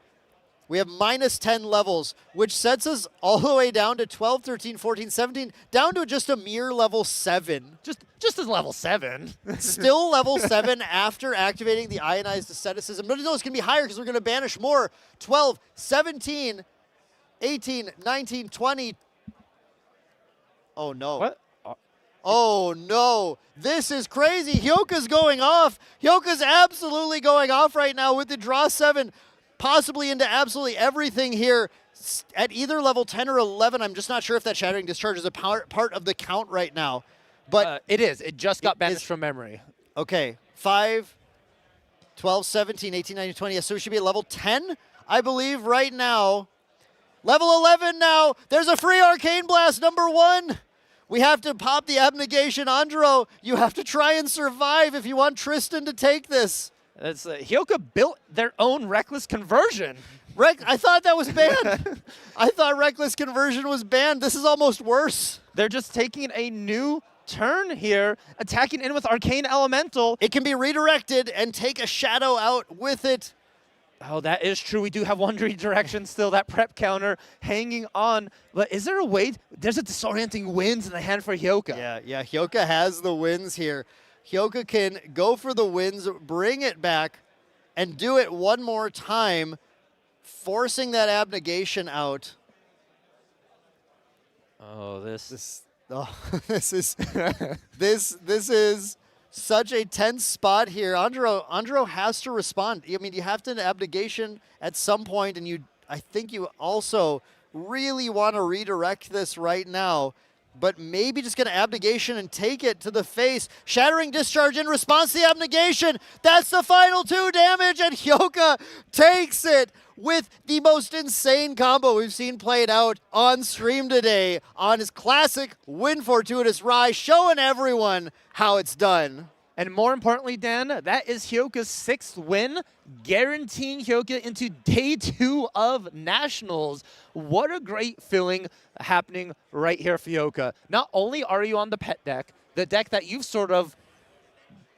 we have -10 levels, which sets us all the way down to 12, 13, 14, 17, down to just a mere level 7. Just as level 7. Still level 7 after activating the ionized asceticism. But no, it's going to be higher because we're going to banish more. 12, 17, 18, 19, 20. Oh, no. What? Oh, no. This is crazy. Hyoka's going off. Hyoka's absolutely going off right now with the draw 7. Possibly into absolutely everything here. at either level 10 or 11. I'm just not sure if that Shattering Discharge is a part of the count right now. But it is. It just got banished is from memory. Okay, 5, 12, 17, 18, 19, 20. So we should be at level 10, I believe, right now. Level 11 now. There's a free Arcane Blast, number 1. We have to pop the Abnegation. Andro, you have to try and survive if you want Tristan to take this. That's Hyoka built their own Reckless Conversion. I thought that was banned. I thought Reckless Conversion was banned. This is almost worse. They're just taking a new turn here, attacking in with Arcane Elemental. It can be redirected and take a shadow out with it. Oh, that is true. We do have one redirection still, that prep counter hanging on. But is there a way? There's a Disorienting Winds in the hand for Hyoka. Yeah, Hyoka has the wins here. Hyoka can go for the wins, bring it back, and do it one more time, forcing that Abnegation out. Oh, this is this is such a tense spot here. Andro has to respond. I mean, you have to Abnegation at some point, and I think you also really want to redirect this right now. But maybe just get an Abnegation and take it to the face. Shattering Discharge in response to the Abnegation. That's the final 2 damage, and Hyoka takes it with the most insane combo we've seen played out on stream today on his classic Win Fortuitous Rise, showing everyone how it's done. And more importantly, Dan, that is Hyoka's 6th win, guaranteeing Hyoka into day 2 of Nationals. What a great feeling happening right here for Hyoka. Not only are you on the pet deck, the deck that you've sort of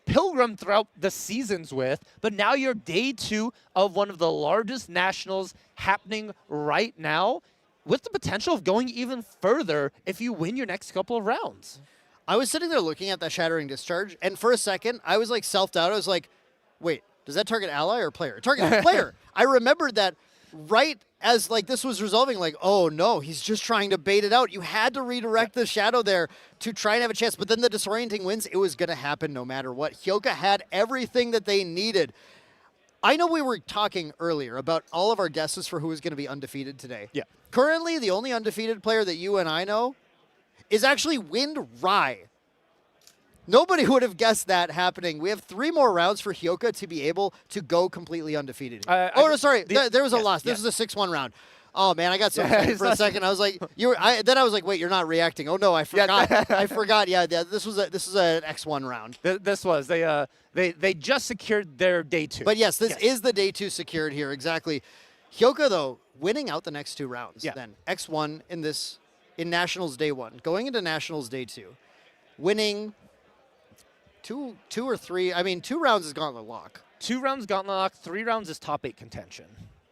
pilgrimed throughout the seasons with, but now you're day 2 of one of the largest Nationals happening right now, with the potential of going even further if you win your next couple of rounds. I was sitting there looking at that Shattering Discharge, and for a second, I was like self-doubt. I was like, wait, does that target ally or player? Target player. I remembered that right as like this was resolving, like, oh no, he's just trying to bait it out. You had to redirect the shadow there to try and have a chance, but then the Disorienting Winds, it was going to happen no matter what. Hyoka had everything that they needed. I know we were talking earlier about all of our guesses for who is going to be undefeated today. Yeah. Currently, the only undefeated player that you and I know is actually Wind Rai. Nobody would have guessed that happening. We have 3 more rounds for Hyoka to be able to go completely undefeated. There was a loss. This was a 6-1 round. Oh man, I got so excited for a second. I was like, then I was like, wait, you're not reacting. Oh no, I forgot. I forgot. Yeah, this was an X1 round. This was they just secured their day 2. But yes, this is the day 2 secured here exactly. Hyoka though winning out the next 2 rounds. Yeah. Then X1 in Nationals day 1, going into Nationals day 2, winning. Two or three. I mean, 2 rounds is Gauntlet Lock. 2 rounds Gauntlet Lock, 3 rounds is top 8 contention.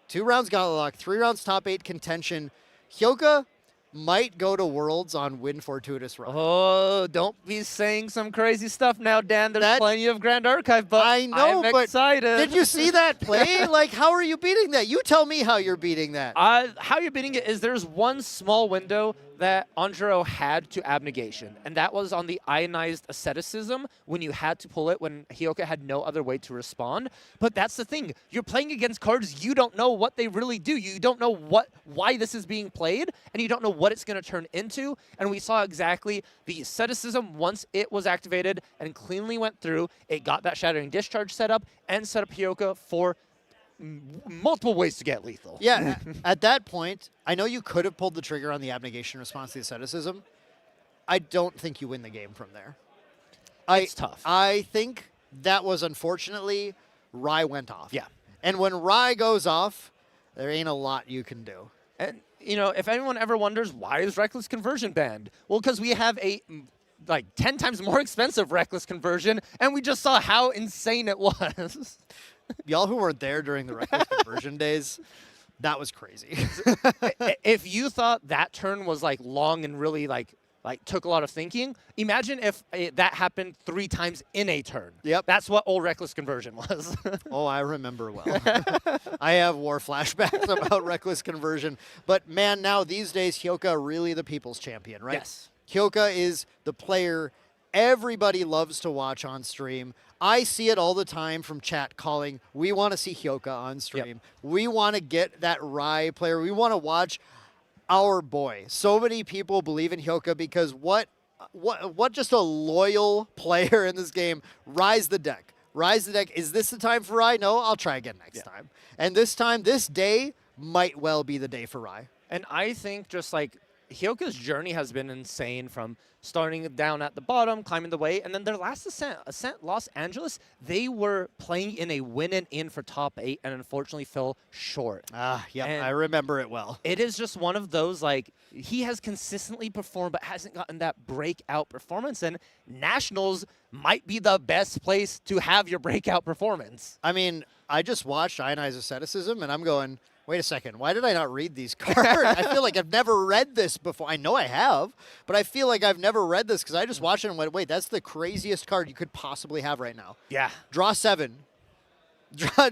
2 rounds Gauntlet Lock, 3 rounds top 8 contention. Hyoka might go to Worlds on Win Fortuitous Rise. Oh, don't be saying some crazy stuff now, Dan. There's plenty of Grand Archive, but I know, I'm but excited. Did you see that play? Like, how are you beating that? You tell me how you're beating that. How you're beating it is there's one small window that Andro had to Abnegation, and that was on the Ionized Asceticism when you had to pull it when Hyoka had no other way to respond. But that's the thing. You're playing against cards you don't know what they really do. You don't know why this is being played, and you don't know what it's going to turn into. And we saw exactly the Asceticism once it was activated and cleanly went through. It got that Shattering Discharge set up and set up Hyoka for multiple ways to get lethal. Yeah, at that point, I know you could have pulled the trigger on the Abnegation response to the Asceticism. I don't think you win the game from there. It's tough. I think that was, unfortunately, Rai went off. Yeah. And when Rai goes off, there ain't a lot you can do. And, you know, if anyone ever wonders why is Reckless Conversion banned? Well, because we have a 10 times more expensive Reckless Conversion, and we just saw how insane it was. Y'all who weren't there during the Reckless Conversion days, that was crazy. If you thought that turn was like long and really like took a lot of thinking, imagine if that happened 3 times in a turn. Yep. That's what old Reckless Conversion was. Oh, I remember well. I have war flashbacks about Reckless Conversion. But man, now these days, Hyoka really the people's champion, right? Yes. Hyoka is the player everybody loves to watch on stream. I see it all the time from chat calling, we want to see Hyoka on stream. We want to get that Rai player. We want to watch our boy. So many people believe in Hyoka because what just a loyal player in this game. Rise the deck. Rise the deck. Is this the time for Rai? No, I'll try again next time. And this time, this day might well be the day for Rai. And I think just like Hyoka's journey has been insane, from starting down at the bottom, climbing the way, and then their last ascent, Los Angeles, they were playing in a win and in for top 8 and unfortunately fell short. I remember it well. It is just one of those, like, he has consistently performed but hasn't gotten that breakout performance, and Nationals might be the best place to have your breakout performance. I mean, I just watched Ionized Asceticism, and I'm going, wait a second, why did I not read these cards? I feel like I've never read this before. I know I have, but I feel like I've never read this because I just watched it and went, wait, that's the craziest card you could possibly have right now. Yeah. Draw 7.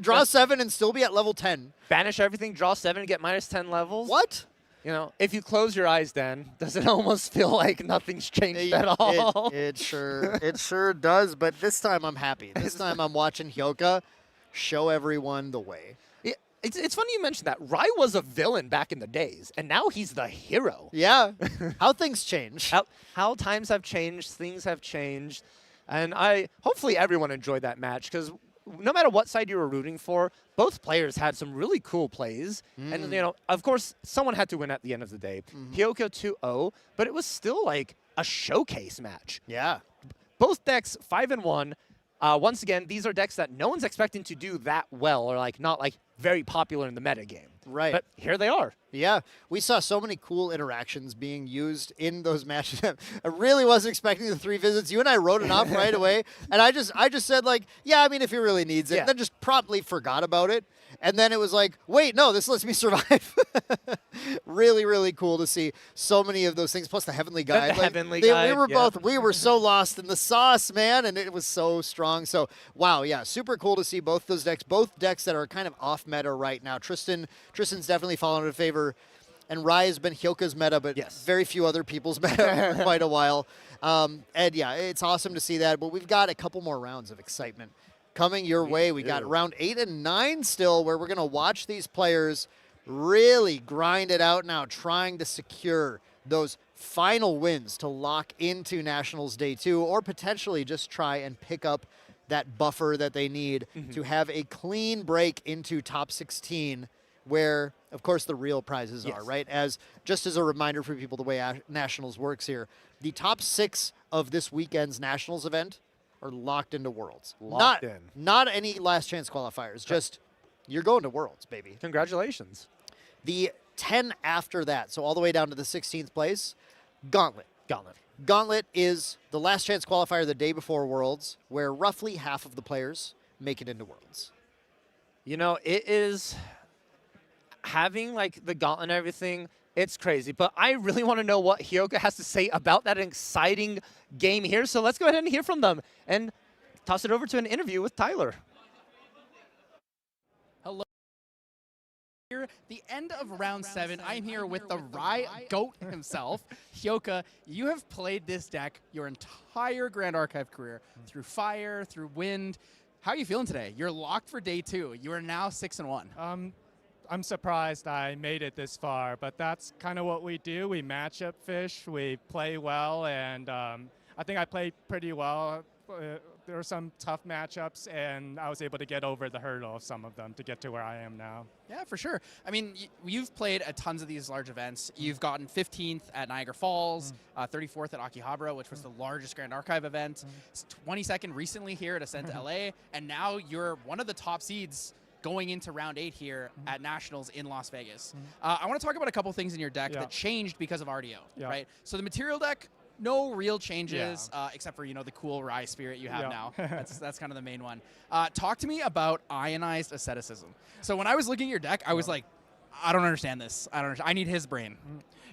Draw 7 and still be at level 10. Banish everything, draw 7, get -10 levels. What? You know, if you close your eyes, then does it almost feel like nothing's changed at all? It sure does. But this time I'm happy. This time I'm watching Hyoka show everyone the way. It's funny you mentioned that. Rai was a villain back in the days, and now he's the hero. Yeah. How things change. How times have changed, things have changed, and hopefully everyone enjoyed that match, because no matter what side you were rooting for, both players had some really cool plays. And, you know, of course, someone had to win at the end of the day. Hyoka 2-0, but it was still like a showcase match. Yeah. Both decks 5-1. Once again, these are decks that no one's expecting to do that well, or like not like very popular in the metagame. Right. But here they are. Yeah, we saw so many cool interactions being used in those matches. I really wasn't expecting the 3 visits. You and I wrote it off right away, and I just said, like, yeah, I mean, if he really needs it, then just promptly forgot about it. And then it was like, wait, no, this lets me survive. Really, really cool to see so many of those things. Plus the Heavenly Guide. Heavenly Guide, we were so lost in the sauce, man, and it was so strong. So, wow, yeah, super cool to see both those decks, both decks that are kind of off meta right now. Tristan's definitely fallen into favor, and Rai has been Hyoka's meta, but very few other people's meta for quite a while. And yeah, it's awesome to see that, but we've got a couple more rounds of excitement coming your way. We got round 8 and 9 still, where we're going to watch these players really grind it out now, trying to secure those final wins to lock into Nationals Day 2, or potentially just try and pick up that buffer that they need to have a clean break into top 16, where, of course, the real prizes are, right? Just as a reminder for people the way Nationals works here, the top 6 of this weekend's Nationals event are locked into Worlds. Not any last chance qualifiers, just you're going to Worlds, baby. Congratulations. The 10 after that, so all the way down to the 16th place, Gauntlet. Gauntlet is the last chance qualifier the day before Worlds, where roughly half of the players make it into Worlds. You know, it is having like the Gauntlet and everything. It's crazy, but I really want to know what Hyoka has to say about that exciting game here. So let's go ahead and hear from them and toss it over to an interview with Tyler. Hello. Here, the end of round 7, I'm here with the Rai GOAT himself. Hyoka, you have played this deck your entire Grand Archive career, through fire, through wind. How are you feeling today? You're locked for day 2. You are now 6-1. I'm surprised I made it this far, but that's kind of what we do. We match up fish, we play well, and I think I played pretty well. There were some tough matchups, and I was able to get over the hurdle of some of them to get to where I am now. Yeah, for sure. I mean, you've played a tons of these large events. You've gotten 15th at Niagara Falls, 34th at Akihabara, which was the largest Grand Archive event, 22nd recently here at Ascent LA, and now you're one of the top seeds going into round 8 here at Nationals in Las Vegas. I want to talk about a couple things in your deck that changed because of RDO, right? So the material deck, no real changes, except for, you know, the cool Rai spirit you have now. That's kind of the main one. Talk to me about ionized asceticism. So when I was looking at your deck, I was like, I don't understand this. I need his brain.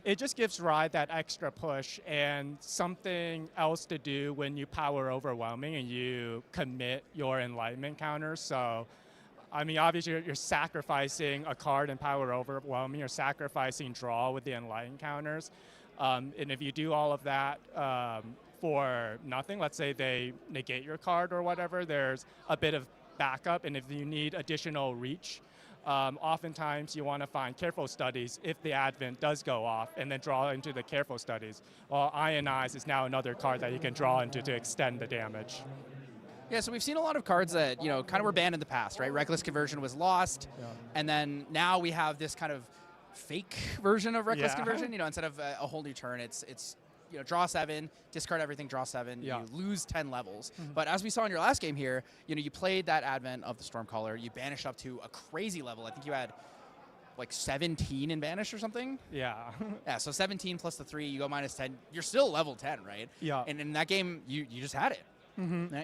It just gives Rai that extra push and something else to do when you power overwhelming and you commit your enlightenment counters. So I mean, obviously, you're sacrificing a card in power overwhelming. You're sacrificing draw with the enlightened counters. And if you do all of that for nothing. Let's say they negate your card or whatever, there's a bit of backup, and if you need additional reach, oftentimes you want to find careful studies if the advent does go off, and then draw into the careful studies. Well, Ionize is now another card that you can draw into to extend the damage. Yeah, so we've seen a lot of cards that, kind of were banned in the past, right? Reckless Conversion was lost, and then now we have this kind of fake version of Reckless Conversion. Instead of a whole new turn, it's draw 7, discard everything, draw 7, you lose 10 levels. But as we saw in your last game here, you played that Advent of the Stormcaller, you banished up to a crazy level. I think you had like 17 in banish or something. Yeah. Yeah, so 17 plus the 3, you go minus 10. You're still level 10, right? Yeah. And in that game, you just had it.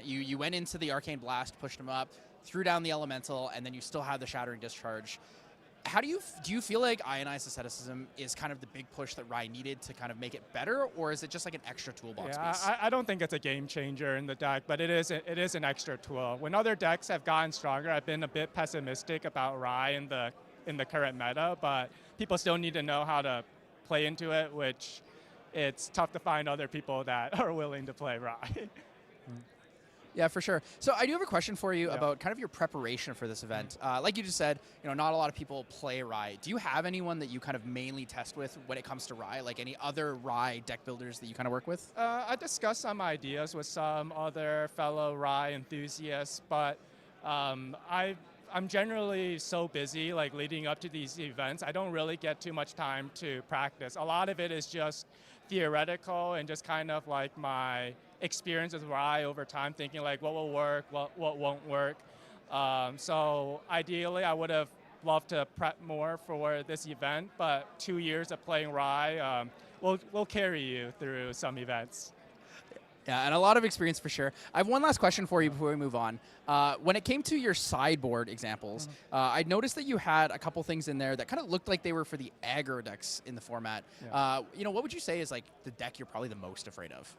You went into the Arcane Blast, pushed him up, threw down the Elemental, and then you still had the Shattering Discharge. How do you feel like Ionized Asceticism is kind of the big push that Rai needed to kind of make it better, or is it just like an extra toolbox piece? I don't think it's a game changer in the deck, but it is an extra tool. When other decks have gotten stronger, I've been a bit pessimistic about Rai in the current meta, but people still need to know how to play into it, which it's tough to find other people that are willing to play Rai. Yeah, for sure. So I do have a question for you about kind of your preparation for this event. Like you just said, not a lot of people play Rai. Do you have anyone that you kind of mainly test with when it comes to Rai? Like any other Rai deck builders that you kind of work with? I discussed some ideas with some other fellow Rai enthusiasts, but I'm generally so busy, like leading up to these events, I don't really get too much time to practice. A lot of it is just theoretical and just kind of like my experience with Rai over time, thinking like what will work, what won't work. So ideally, I would have loved to prep more for this event, but 2 years of playing Rai will carry you through some events. Yeah, and a lot of experience for sure. I have one last question for you before we move on. When it came to your sideboard examples, I noticed that you had a couple things in there that kind of looked like they were for the aggro decks in the format. What would you say is like the deck you're probably the most afraid of?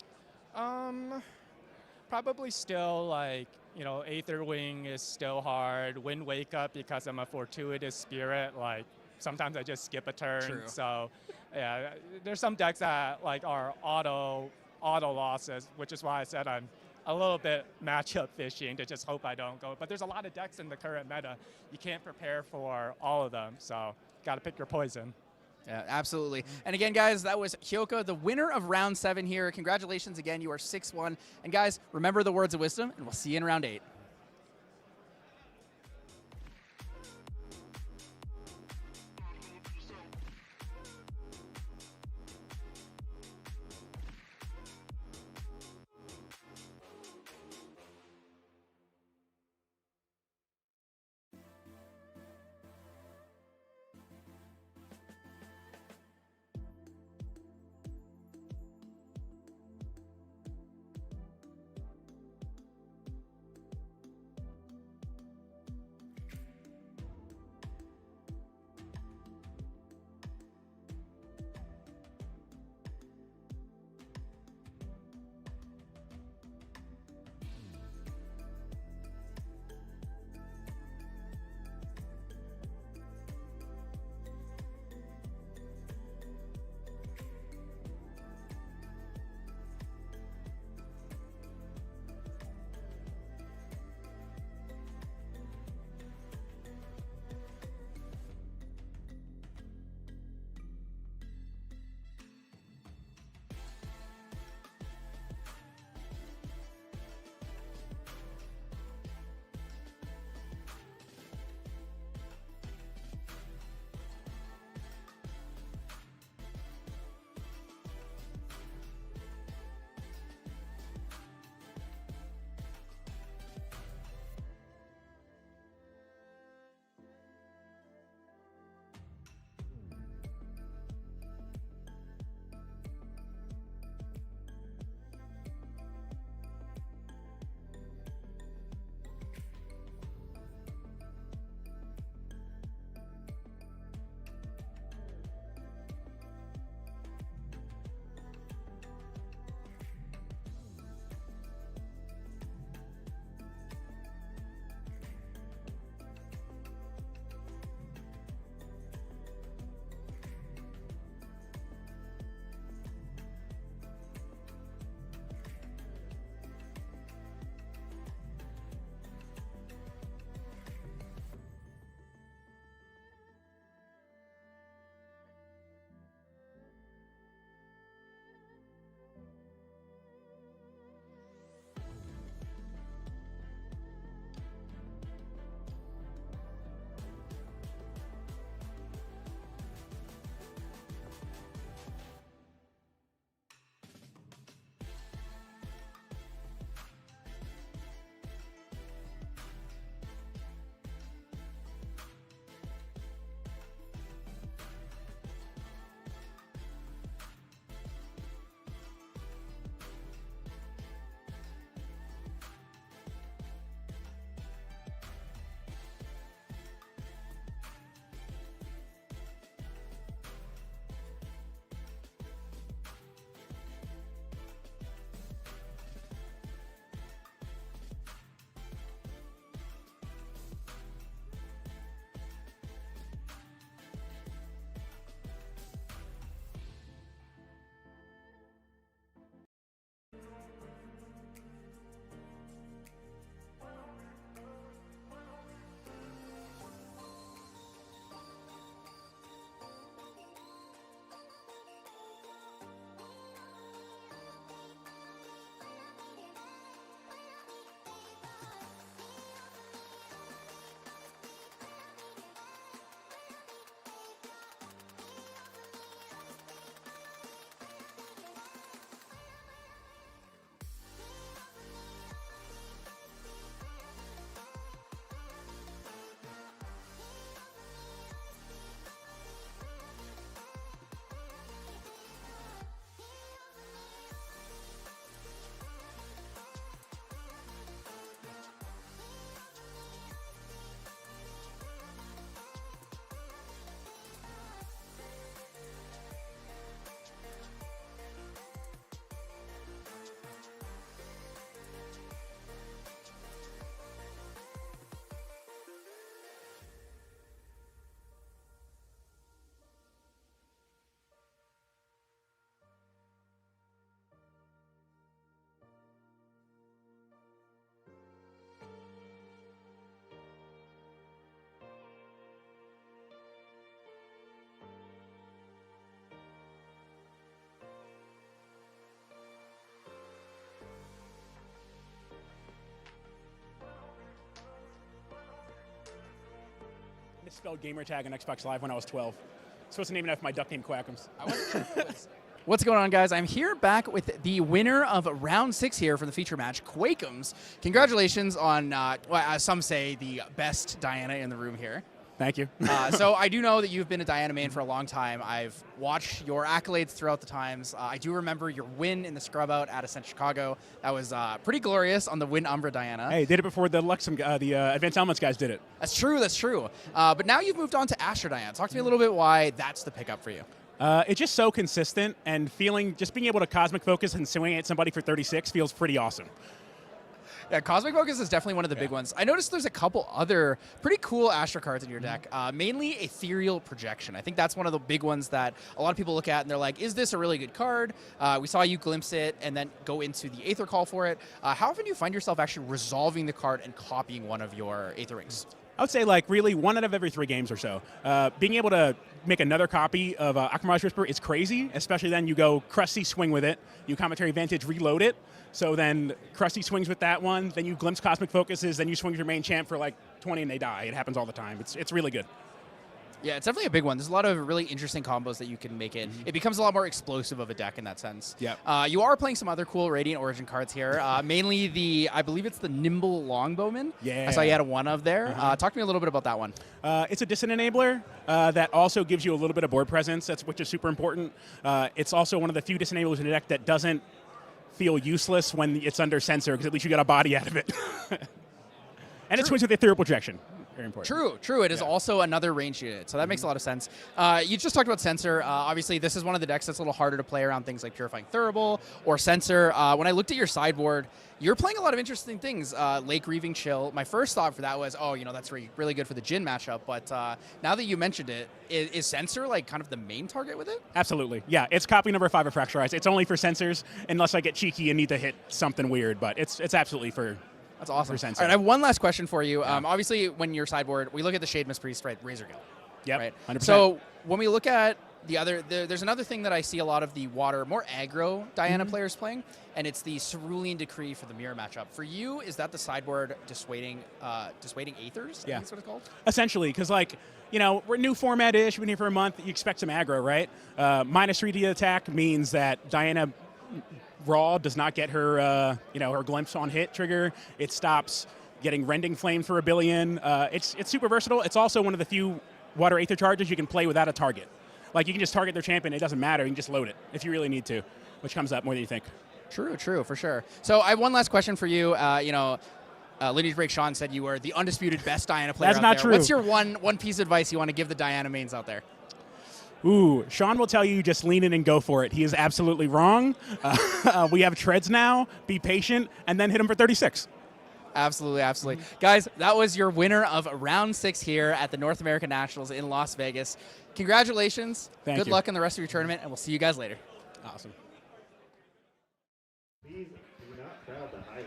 Probably still like, Aether Wing is still hard. Wind Wake Up, because I'm a Fortuitous Spirit, like sometimes I just skip a turn. True. So yeah, there's some decks that like are auto losses, which is why I said I'm a little bit matchup fishing to just hope I don't go. But there's a lot of decks in the current meta. You can't prepare for all of them, so got to pick your poison. Yeah, absolutely. And again, guys, that was Hyoka, the winner of round 7 here. Congratulations again. You are 6-1. And guys, remember the words of wisdom, and we'll see you in round 8. spelled gamer tag on Xbox Live when I was 12. Supposed to name it after my duck named Quackums. What's going on, guys? I'm here back with the winner of round 6 here for the feature match, Quakeums. Congratulations on, as some say, the best Diana in the room here. Thank you. So I do know that you've been a Diana main for a long time. I've watched your accolades throughout the times. I do remember your win in the scrub out at Ascent Chicago. That was pretty glorious on the Win Umbra Diana. Hey, did it before the Advanced Elements guys did it. That's true. That's true. But now you've moved on to Astra Diana. Talk to me a little bit why that's the pickup for you. It's just so consistent, and just being able to Cosmic Focus and swing at somebody for 36 feels pretty awesome. Yeah, Cosmic Focus is definitely one of the big ones. I noticed there's a couple other pretty cool Astra cards in your deck, mainly Ethereal Projection. I think that's one of the big ones that a lot of people look at and they're like, is this a really good card? We saw you glimpse it and then go into the Aether Call for it. How often do you find yourself actually resolving the card and copying one of your Aether Rings? I would say really 1 out of every 3 games or so. Being able to make another copy of Aquamarage Whisper is crazy, especially then you go Krusty swing with it, you Commentary Vantage reload it, so then Krusty swings with that one, then you glimpse Cosmic Focuses, then you swing with your main champ for 20 and they die. It happens all the time. It's really good. Yeah, it's definitely a big one. There's a lot of really interesting combos that you can make it. It becomes a lot more explosive of a deck in that sense. Yeah. You are playing some other cool Radiant Origin cards here. Mainly I believe it's the Nimble Longbowman. Yeah. I saw you had a 1 of there. Talk to me a little bit about that one. It's a Dissonant Enabler that also gives you a little bit of board presence, which is super important. It's also one of the few Dissonant Enablers in the deck that doesn't feel useless when it's under Censor, because at least you got a body out of it. And it swings with Ethereal Projection. Very important. True. It is also another range unit, so that makes a lot of sense. You just talked about Censor. Obviously, this is one of the decks that's a little harder to play around things like Purifying Thurible or Censor. When I looked at your sideboard, you're playing a lot of interesting things. Lake Reaving Chill. My first thought for that was, that's really good for the Jhin matchup. But now that you mentioned it, is Censor kind of the main target with it? Absolutely. Yeah, it's copy number 5 of Fracturized. It's only for Censors unless I get cheeky and need to hit something weird. But it's absolutely for. That's awesome. All right, I have one last question for you. Obviously, when you're sideboard, we look at the Shademist Priest, right? Razor Gill. Yeah, right? 100%. So when we look at the other, there's another thing that I see a lot of the more aggro Diana players playing, and it's the Cerulean Decree for the mirror matchup. For you, is that the sideboard dissuading Aethers? I think that's what it's called? Essentially, because we're new format-ish, been here for a month, you expect some aggro, right? -3 to attack means that Diana Raw does not get her, her glimpse on hit trigger. It stops getting Rending Flame for a billion. It's super versatile. It's also one of the few Water Aether charges you can play without a target. You can just target their champion. It doesn't matter. You can just load it if you really need to, which comes up more than you think. True, for sure. So I have one last question for you. Lineage Break Sean said you were the undisputed best Diana player That's out not there. true. What's your one piece of advice you want to give the Diana mains out there? Ooh, Sean will tell you just lean in and go for it. He is absolutely wrong. We have treads now. Be patient, and then hit him for 36. Absolutely. Guys, that was your winner of round 6 here at the North American Nationals in Las Vegas. Congratulations. Thank Good you. luck in the rest of your tournament, and we'll see you guys later. Awesome.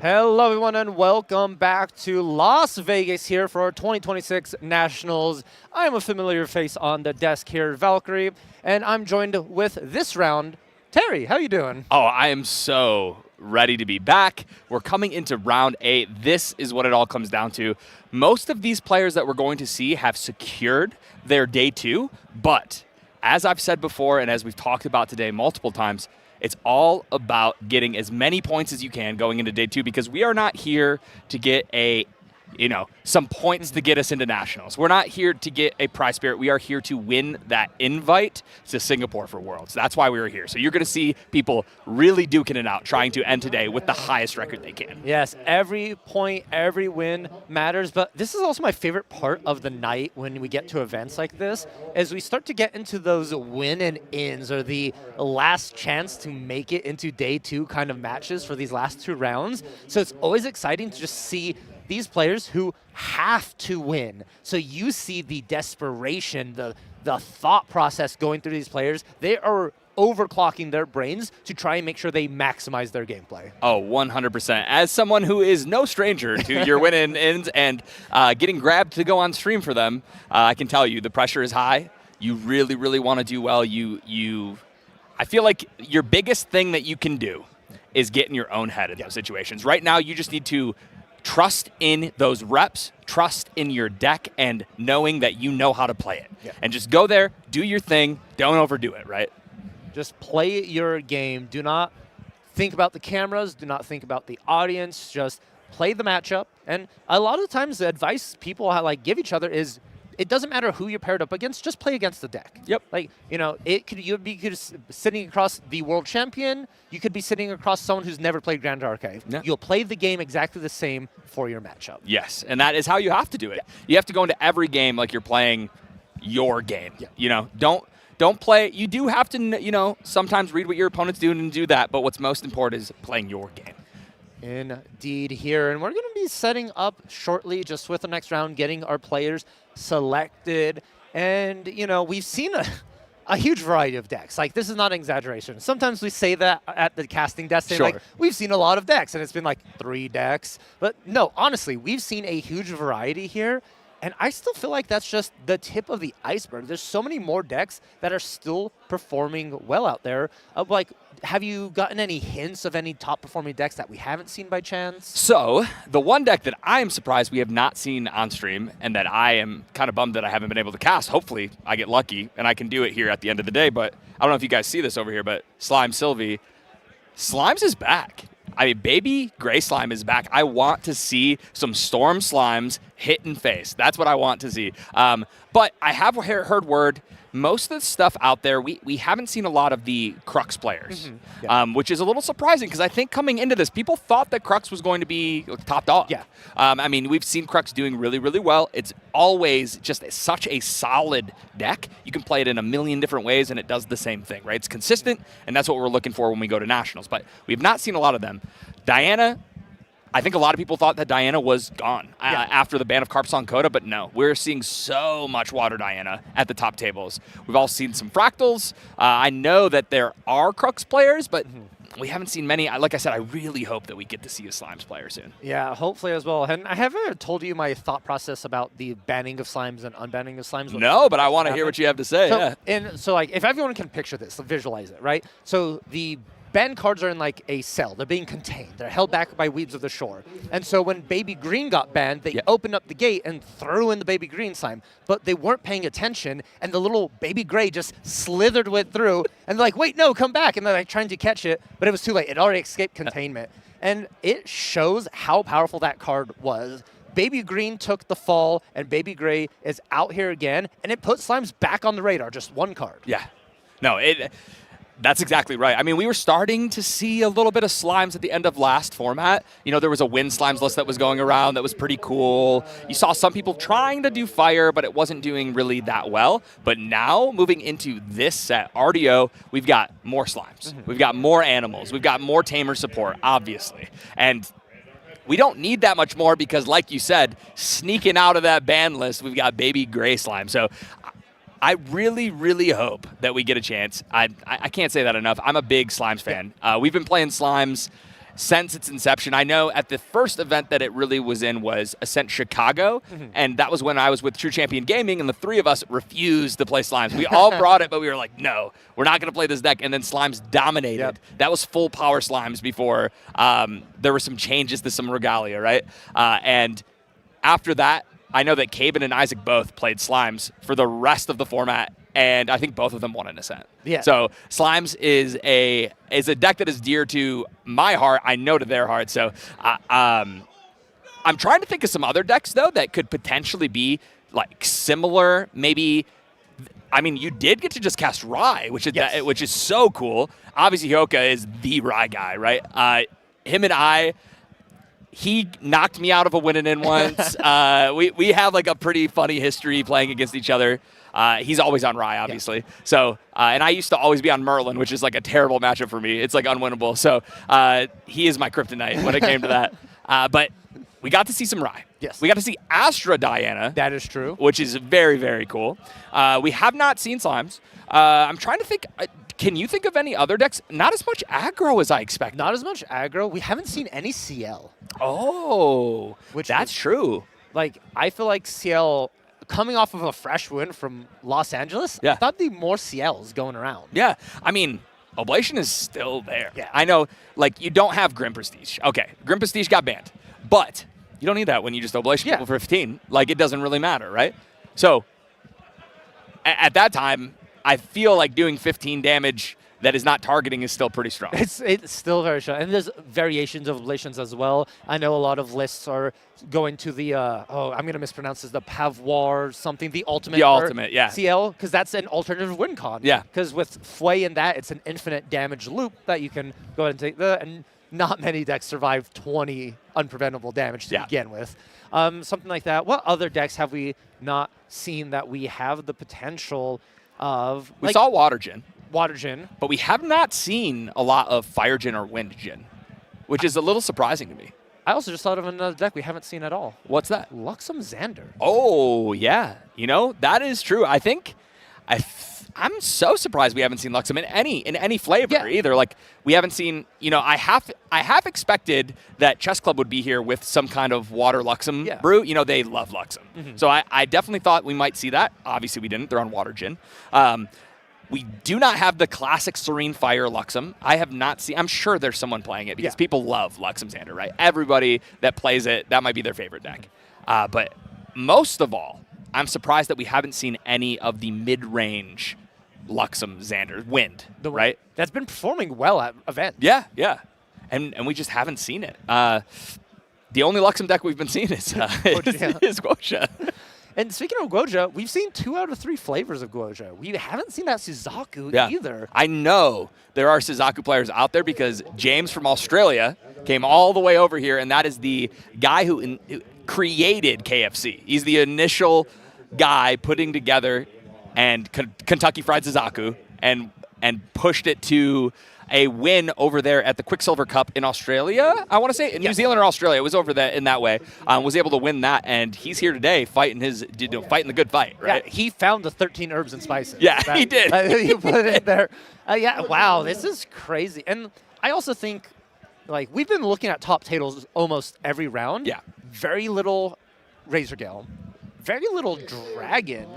Hello, everyone, and welcome back to Las Vegas here for our 2026 Nationals. I'm a familiar face on the desk here, Valkyrie, and I'm joined with this round, Terry. How you doing? Oh, I am so ready to be back. We're coming into round 8. This is what it all comes down to. Most of these players that we're going to see have secured their day 2, but as I've said before and as we've talked about today multiple times, it's all about getting as many points as you can going into day 2, because we are not here to get some points to get us into nationals. We're not here to get a prize spirit. We are here to win that invite to Singapore for Worlds. That's why we are here. So you're going to see people really duking it out, trying to end today with the highest record they can. Yes, every point, every win matters, but this is also my favorite part of the night when we get to events like this, as we start to get into those win and ins, or the last chance to make it into day 2 kind of matches for these last 2 rounds. So it's always exciting to just see these players who have to win. So you see the desperation, the thought process going through these players. They are overclocking their brains to try and make sure they maximize their gameplay. Oh, 100%. As someone who is no stranger to your win-ins and getting grabbed to go on stream for them, I can tell you the pressure is high. You really, really want to do well. I feel like your biggest thing that you can do is get in your own head in those situations. Right now, you just need to trust in those reps, trust in your deck, and knowing that you know how to play it. Yeah. And just go there, do your thing, don't overdo it, right? Just play your game. Do not think about the cameras. Do not think about the audience. Just play the matchup. And a lot of the times, the advice people like give each other is, it doesn't matter who you're paired up against. Just play against the deck. Yep. Like, you know, you'd be sitting across the world champion. You could be sitting across someone who's never played Grand Archive. Yeah. You'll play the game exactly the same for your matchup. Yes, and that is how you have to do it. Yeah. You have to go into every game like you're playing your game. Yeah. You know, don't play. You do have to, you know, sometimes read what your opponent's doing and do that. But what's most important is playing your game. Indeed here. And we're going to be setting up shortly just with the next round, getting our players selected. And, you know, we've seen a huge variety of decks. Like, this is not an exaggeration. Sometimes we say that at the casting desk. Sure. Like, we've seen a lot of decks, and it's been like 3 decks. But no, honestly, we've seen a huge variety here. And I still feel like that's just the tip of the iceberg. There's so many more decks that are still performing well out there. Like, have you gotten any hints of any top-performing decks that we haven't seen by chance? So, the one deck that I am surprised we have not seen on stream and that I am kind of bummed that I haven't been able to cast, hopefully I get lucky and I can do it here at the end of the day, but I don't know if you guys see this over here, but Slime Sylvie, Slimes is back. I mean, baby gray slime is back. I want to see some Storm Slimes hit in face. That's what I want to see. But I have heard word, most of the stuff out there, we haven't seen a lot of the Crux players, which is a little surprising because I think coming into this, people thought that Crux was going to be top dog. Yeah. I mean, we've seen Crux doing really, really well. It's always just such a solid deck. You can play it in a million different ways, and it does the same thing, right? It's consistent, and that's what we're looking for when we go to Nationals. But we've not seen a lot of them. Diana, I think a lot of people thought that Diana was gone after the ban of Carpsong Coda, but no. We're seeing so much Water Diana at the top tables. We've all seen some Fractals. I know that there are Crux players, but we haven't seen many. Like I said, I really hope that we get to see a Slimes player soon. Yeah, hopefully as well. And I haven't told you my thought process about the banning of Slimes and unbanning of Slimes. No, but I want to hear what you have to say. So, like, if everyone can picture this, visualize it, right? So the banned cards are in like a cell. They're being contained. They're held back by Weeds of the Shore. And so when Baby Green got banned, they opened up the gate and threw in the Baby Green slime. But they weren't paying attention, and the little Baby Gray just slithered through. And they're like, wait, no, come back. And they're like trying to catch it, but it was too late. It already escaped containment. And it shows how powerful that card was. Baby Green took the fall, and Baby Gray is out here again, and it put Slimes back on the radar, just one card. Yeah. No, that's exactly right. I mean, we were starting to see a little bit of Slimes at the end of last format. You know, there was a Wind Slimes list that was going around that was pretty cool. You saw some people trying to do Fire, but it wasn't doing really that well. But now, moving into this set, RDO, we've got more Slimes. We've got more animals. We've got more Tamer support, obviously. And we don't need that much more because, like you said, sneaking out of that ban list, we've got Baby Gray Slime. So I really, really hope that we get a chance. I can't say that enough. I'm a big Slimes fan. We've been playing Slimes since its inception. I know at the first event that it really was in was Ascent Chicago, and that was when I was with True Champion Gaming, and the 3 of us refused to play Slimes. We all brought it, but we were like, no, we're not going to play this deck, and then Slimes dominated. That was full power Slimes before there were some changes to some Regalia, right? And after that, I know that Caben and Isaac both played Slimes for the rest of the format, and I think both of them won an Ascent. Yeah. So Slimes is a deck that is dear to my heart. I know to their heart. So I'm trying to think of some other decks though that could potentially be like similar. Maybe. I mean, you did get to just cast Rai, which is so cool. Obviously, Hyoka is the Rai guy, right? Him and I. He knocked me out of a win-and-in once. We have like a pretty funny history playing against each other. He's always on Rai, obviously. So, and I used to always be on Merlin, which is like a terrible matchup for me. It's like unwinnable. So he is my kryptonite when it came to that. But we got to see some Rai. Yes. We got to see Astra Diana. That is true. Which is very, very cool. We have not seen Slimes. I'm trying to think. Can you think of any other decks? Not as much aggro as I expected. Not as much aggro. We haven't seen any CL. Oh, that's true. Like, I feel like CL, coming off of a fresh win from Los Angeles, I thought there'd be more CLs going around. Yeah, I mean, Oblation is still there. Yeah. I know, like, you don't have Grim Prestige. Okay, Grim Prestige got banned. But You don't need that when you just oblation people for 15. Like, it doesn't really matter, right? So at that time, I feel like doing 15 damage that is not targeting is still pretty strong. It's still very strong. And there's variations of ablations as well. I know a lot of lists are going to the, I'm going to mispronounce this, the Pavwar something, the ultimate. The ultimate, yeah. CL, because that's an alternative win con. Yeah. Because with Fway and that, it's an infinite damage loop that you can go ahead and take and not many decks survive 20 unpreventable damage to begin with. Something like that. What other decks have we not seen that we have the potential of? We saw Water Djinn. Water Djinn. But we have not seen a lot of Fire Djinn or Wind Djinn, which is a little surprising to me. I also just thought of another deck we haven't seen at all. What's that? Luxem Xander. Oh, yeah. You know, that is true. I think I'm so surprised we haven't seen Luxem in any flavor either. Like, we haven't seen, you know, I have expected that Chess Club would be here with some kind of water Luxem brew. You know, they love Luxem. So I definitely thought we might see that. Obviously we didn't. They're on Water Djinn. We do not have the classic Serene Fire Luxem. I have not seen, I'm sure there's someone playing it because people love Luxem Xander, right? Everybody that plays it, that might be their favorite deck. But most of all, I'm surprised that we haven't seen any of the mid-range Luxem Xander Wind, right? That's been performing well at events. Yeah, yeah. And we just haven't seen it. The only Luxem deck we've been seeing is Guoja. And speaking of Guoja, we've seen 2 out of 3 flavors of Guoja. We haven't seen that Suzaku either. I know there are Suzaku players out there because James from Australia came all the way over here, and that is the guy who created KFC. He's the initial guy putting together and Kentucky Fried Suzaku and pushed it to a win over there at the Quicksilver Cup in Australia, I want to say. In New Zealand or Australia. It was over there in that way. Was able to win that, and he's here today fighting fighting the good fight, right? Yeah, he found the 13 herbs and spices. Yeah, he did. He put it in there. Wow, this is crazy. And I also think, like, we've been looking at top tables almost every round. Yeah. Very little Razor Gale. Very little Dragon,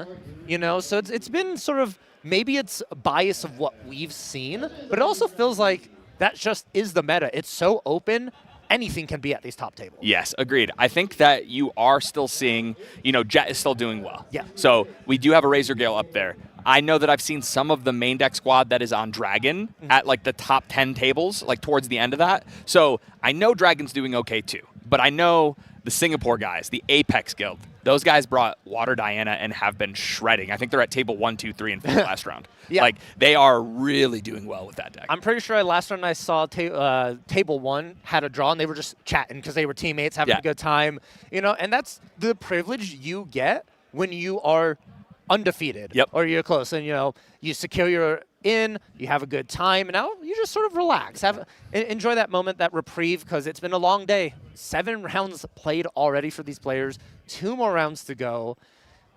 you know? So it's been sort of, maybe it's a bias of what we've seen, but it also feels like that just is the meta. It's so open, anything can be at these top tables. Yes, agreed. I think that you are still seeing, you know, Jet is still doing well. Yeah. So we do have a Razor Gale up there. I know that I've seen some of the main deck squad that is on Dragon at like the top 10 tables, like towards the end of that. So I know Dragon's doing okay too, but I know the Singapore guys, the Apex Guild, those guys brought Water Diana and have been shredding. I think they're at table 1, 2, 3, and 4 last round. Yeah. Like, they are really doing well with that deck. I'm pretty sure last round I saw table 1 had a draw, and they were just chatting because they were teammates, having a good time. You know, and that's the privilege you get when you are undefeated or you're close. And, you know, you secure your in, you have a good time, and now you just sort of relax. Enjoy that moment, that reprieve, because it's been a long day. 7 rounds played already for these players. 2 more rounds to go.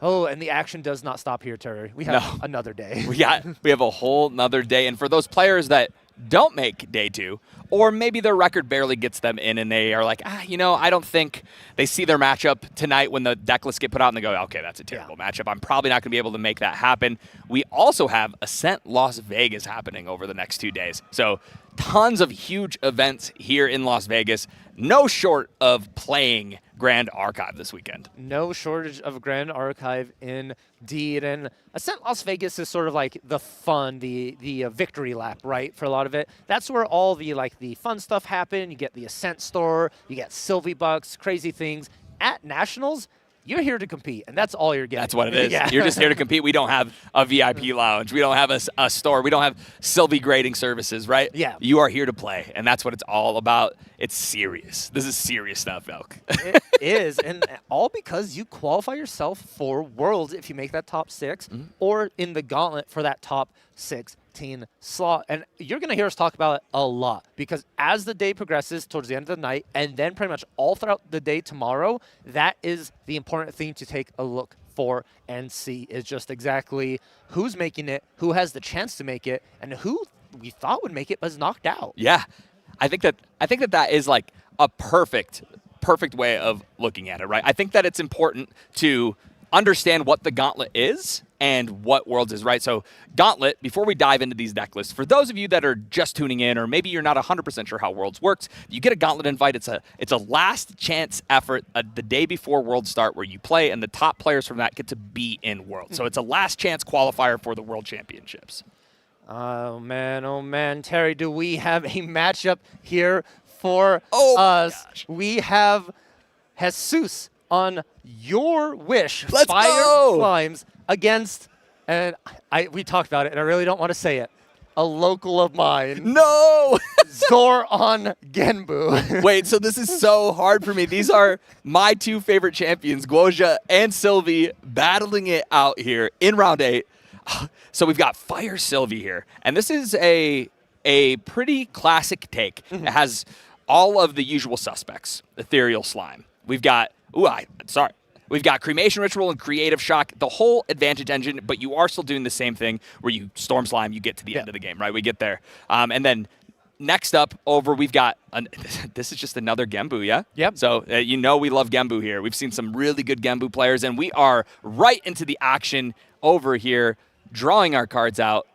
Oh, and the action does not stop here, Terry. We have another day. We have a whole nother day. And for those players that don't make day 2, or maybe their record barely gets them in and they are like, you know, I don't think they see their matchup tonight when the deck lists get put out and they go, okay, that's a terrible matchup. I'm probably not going to be able to make that happen. We also have Ascent Las Vegas happening over the next 2 days. So tons of huge events here in Las Vegas. No short of playing Grand Archive this weekend. No shortage of Grand Archive indeed. And Ascent Las Vegas is sort of like the fun, the victory lap, right, for a lot of it. That's where all the fun stuff happen. You get the Ascent store, you get Sylvie Bucks, crazy things. At Nationals, you're here to compete, and that's all you're getting. That's what it is. You're just here to compete. We don't have a VIP lounge. We don't have a store. We don't have Sylvie grading services, right? Yeah. You are here to play, and that's what it's all about. It's serious. This is serious stuff, Elk. It is, and all because you qualify yourself for Worlds if you make that top 6, or in the gauntlet for that top 16 slot. And you're going to hear us talk about it a lot, because as the day progresses towards the end of the night, and then pretty much all throughout the day tomorrow, that is the important thing to take a look for and see, is just exactly who's making it, who has the chance to make it, and who we thought would make it but is knocked out. Yeah. I think that is like a perfect way of looking at it, right? I think that it's important to understand what the Gauntlet is and what Worlds is, right? So Gauntlet, before we dive into these deck lists, for those of you that are just tuning in, or maybe you're not 100% sure how Worlds works, you get a Gauntlet invite. It's a last chance effort the day before Worlds start where you play, and the top players from that get to be in Worlds. So it's a last chance qualifier for the World Championships. Oh man, Terry, do we have a matchup here for us? Gosh. We have Jesus on Your Wish. Let's Fire go! Slimes against, and we talked about it, and I really don't want to say it, a local of mine. No! Zor on Genbu. Wait, so this is so hard for me. These are my two favorite champions, Guoja and Sylvie, battling it out here in round 8. So we've got Fire Sylvie here, and this is a pretty classic take. It has all of the usual suspects. Ethereal Slime. We've got, we've got Cremation Ritual and Creative Shock, the whole Advantage engine, but you are still doing the same thing where you Storm Slime, you get to the end of the game, right? We get there. And then next up over, we've got, this is just another Genbu, yeah? Yep. So you know we love Genbu here. We've seen some really good Genbu players, and we are right into the action over here, drawing our cards out.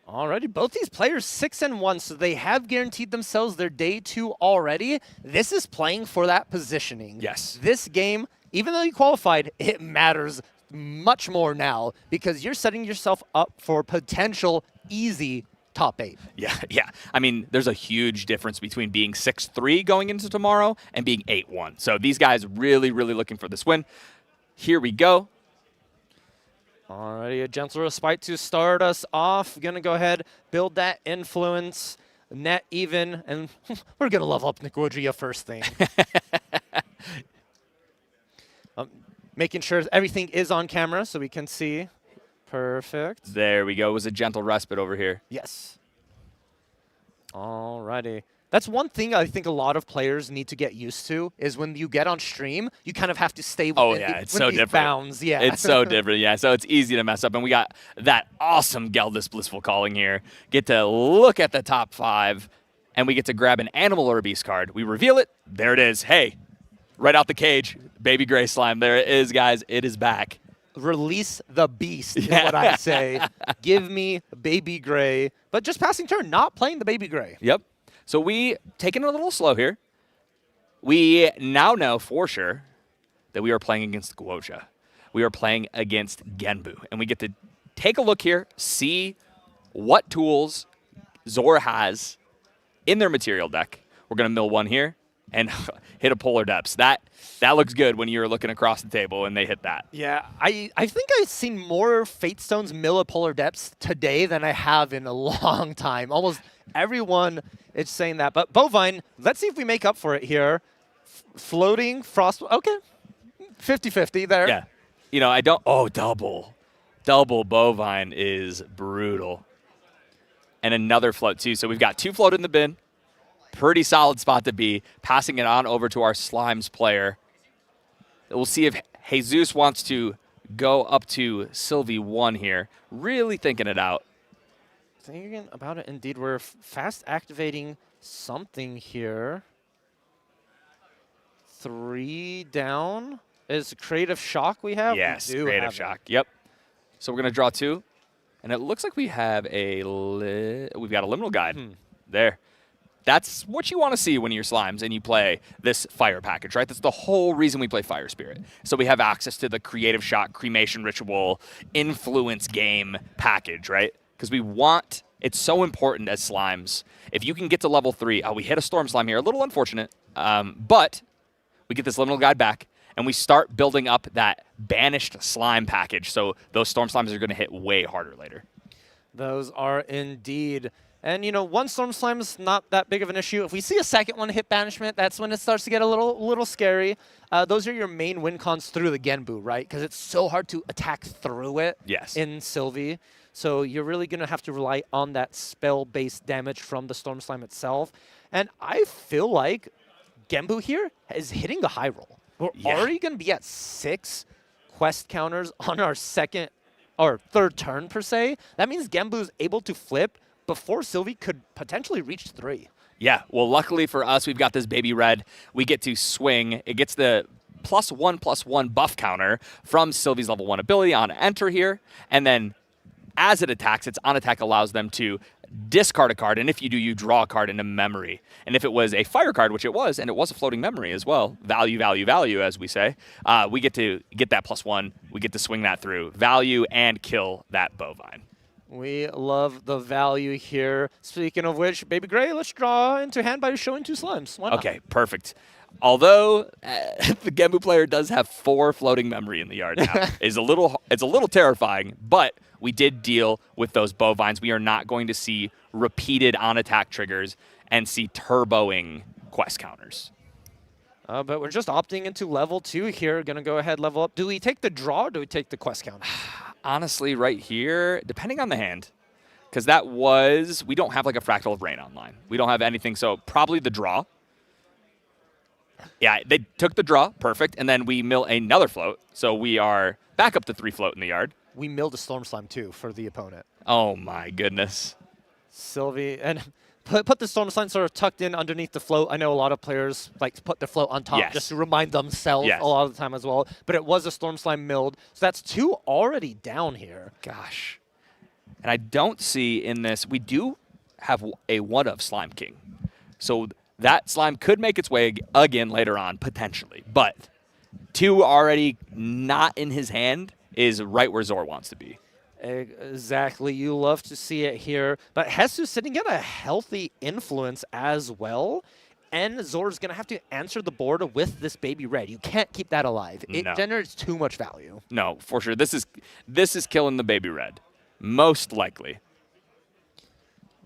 Alrighty, both these players 6-1, so they have guaranteed themselves their day 2 already. This is playing for that positioning. Yes. This game, even though you qualified, it matters much more now because you're setting yourself up for potential easy top 8. Yeah. I mean, there's a huge difference between being 6-3 going into tomorrow and being 8-1. So these guys really, really looking for this win. Here we go. Alrighty, a gentle respite to start us off. Gonna go ahead, build that influence, net even, and we're gonna level up Nikogia first thing. Making sure everything is on camera so we can see. Perfect. There we go. It was a gentle respite over here. Yes. Alrighty. That's one thing I think a lot of players need to get used to is when you get on stream, you kind of have to stay within, it's so different. bounds. Yeah, it's so different. Yeah, so it's easy to mess up. And we got that awesome Geldis Blissful Calling here. Get to look at the top 5, and we get to grab an Animal or a Beast card. We reveal it. There it is. Hey, right out the cage, Baby Gray Slime. There it is, guys. It is back. Release the beast is what I say. Give me Baby Gray, but just passing turn, not playing the Baby Gray. Yep. So we taking it a little slow here. We now know for sure that we are playing against Guoja. We are playing against Genbu. And we get to take a look here, see what tools Zor has in their material deck. We're going to mill one here and hit a Polar Depths. That looks good when you're looking across the table and they hit that. Yeah, I think I've seen more Fate Stones mill a Polar Depths today than I have in a long time. Almost everyone is saying that. But Bovine, let's see if we make up for it here. Floating Frost. Okay, 50-50 there. Yeah. You know, I don't. Oh, double. Double Bovine is brutal. And another float, too. So we've got 2 float in the bin. Pretty solid spot to be. Passing it on over to our Slimes player. We'll see if Jesus wants to go up to Sylvie 1 here. Really thinking it out. Thinking about it, indeed. We're fast activating something here. 3 down is Creative Shock we have? Yes, we Creative Shock. Yep. So we're going to draw 2. And it looks like we have we've got a Liminal Guide. There. That's what you want to see when you're Slimes and you play this Fire package, right? That's the whole reason we play Fire Spirit. So we have access to the Creative Shock, Cremation Ritual, Influence Game package, right? Because we want, it's so important as Slimes. If you can get to level 3, we hit a Storm Slime here, a little unfortunate, but we get this Liminal Guide back, and we start building up that Banished Slime package, so those Storm Slimes are going to hit way harder later. Those are indeed. And, you know, one Storm Slime is not that big of an issue. If we see a second one hit Banishment, that's when it starts to get a little scary. Those are your main win cons through the Genbu, right? Because it's so hard to attack through it in Sylvie. So you're really going to have to rely on that spell-based damage from the Storm Slime itself. And I feel like Genbu here is hitting the high roll. We're already going to be at 6 quest counters on our second or third turn, per se. That means Genbu is able to flip before Sylvie could potentially reach 3. Yeah, well, luckily for us, we've got this Baby Red. We get to swing. It gets the +1/+1 buff counter from Sylvie's level 1 ability on enter here. And then as it attacks, its on attack allows them to discard a card, and if you do, you draw a card into memory. And if it was a fire card, which it was, and it was a floating memory as well, value, value, value, as we say, we get to get that +1. We get to swing that through value and kill that bovine. We love the value here. Speaking of which, Baby Gray, let's draw into hand by showing 2 slimes. Why not? Okay, perfect. Although the Gemu player does have 4 floating memory in the yard now, it's a little terrifying, but we did deal with those bovines. We are not going to see repeated on-attack triggers and see turboing quest counters. But we're just opting into level 2 here. Going to go ahead, level up. Do we take the draw or do we take the quest counter? Honestly, right here, depending on the hand, because we don't have like a Fractal of Rain online. We don't have anything, so probably the draw. Yeah, they took the draw, perfect, and then we mill another float, so we are back up to 3 float in the yard. We milled a Storm Slime too for the opponent. Oh my goodness. Sylvie, and put the Storm Slime sort of tucked in underneath the float. I know a lot of players like to put the float on top just to remind themselves a lot of the time as well, but it was a Storm Slime milled, so that's 2 already down here. Gosh. And I don't see in this, we do have a 1-of Slime King. So that slime could make its way again later on, potentially. But 2 already not in his hand is right where Zor wants to be. Exactly. You love to see it here. But Jesus sitting at a healthy influence as well. And Zor's going to have to answer the board with this Baby Red. You can't keep that alive. It generates too much value. No, for sure. This is killing the Baby Red. Most likely.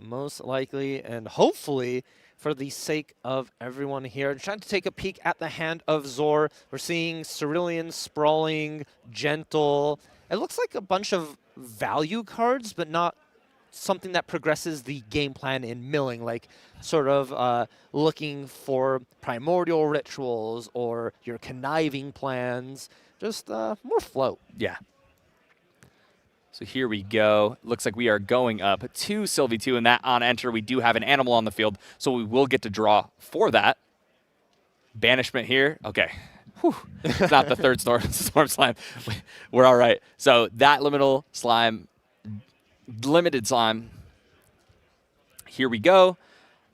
Most likely, and hopefully, for the sake of everyone here, trying to take a peek at the hand of Zor. We're seeing Cerulean, Sprawling, Gentle. It looks like a bunch of value cards, but not something that progresses the game plan in milling, like sort of looking for primordial rituals or your conniving plans. Just more float. Yeah. So here we go. Looks like we are going up to Sylvie 2, and that on enter, we do have an animal on the field, so we will get to draw for that. Banishment here. Okay. Whew. It's not the third storm slime. We're all right. So that limited slime. Here we go.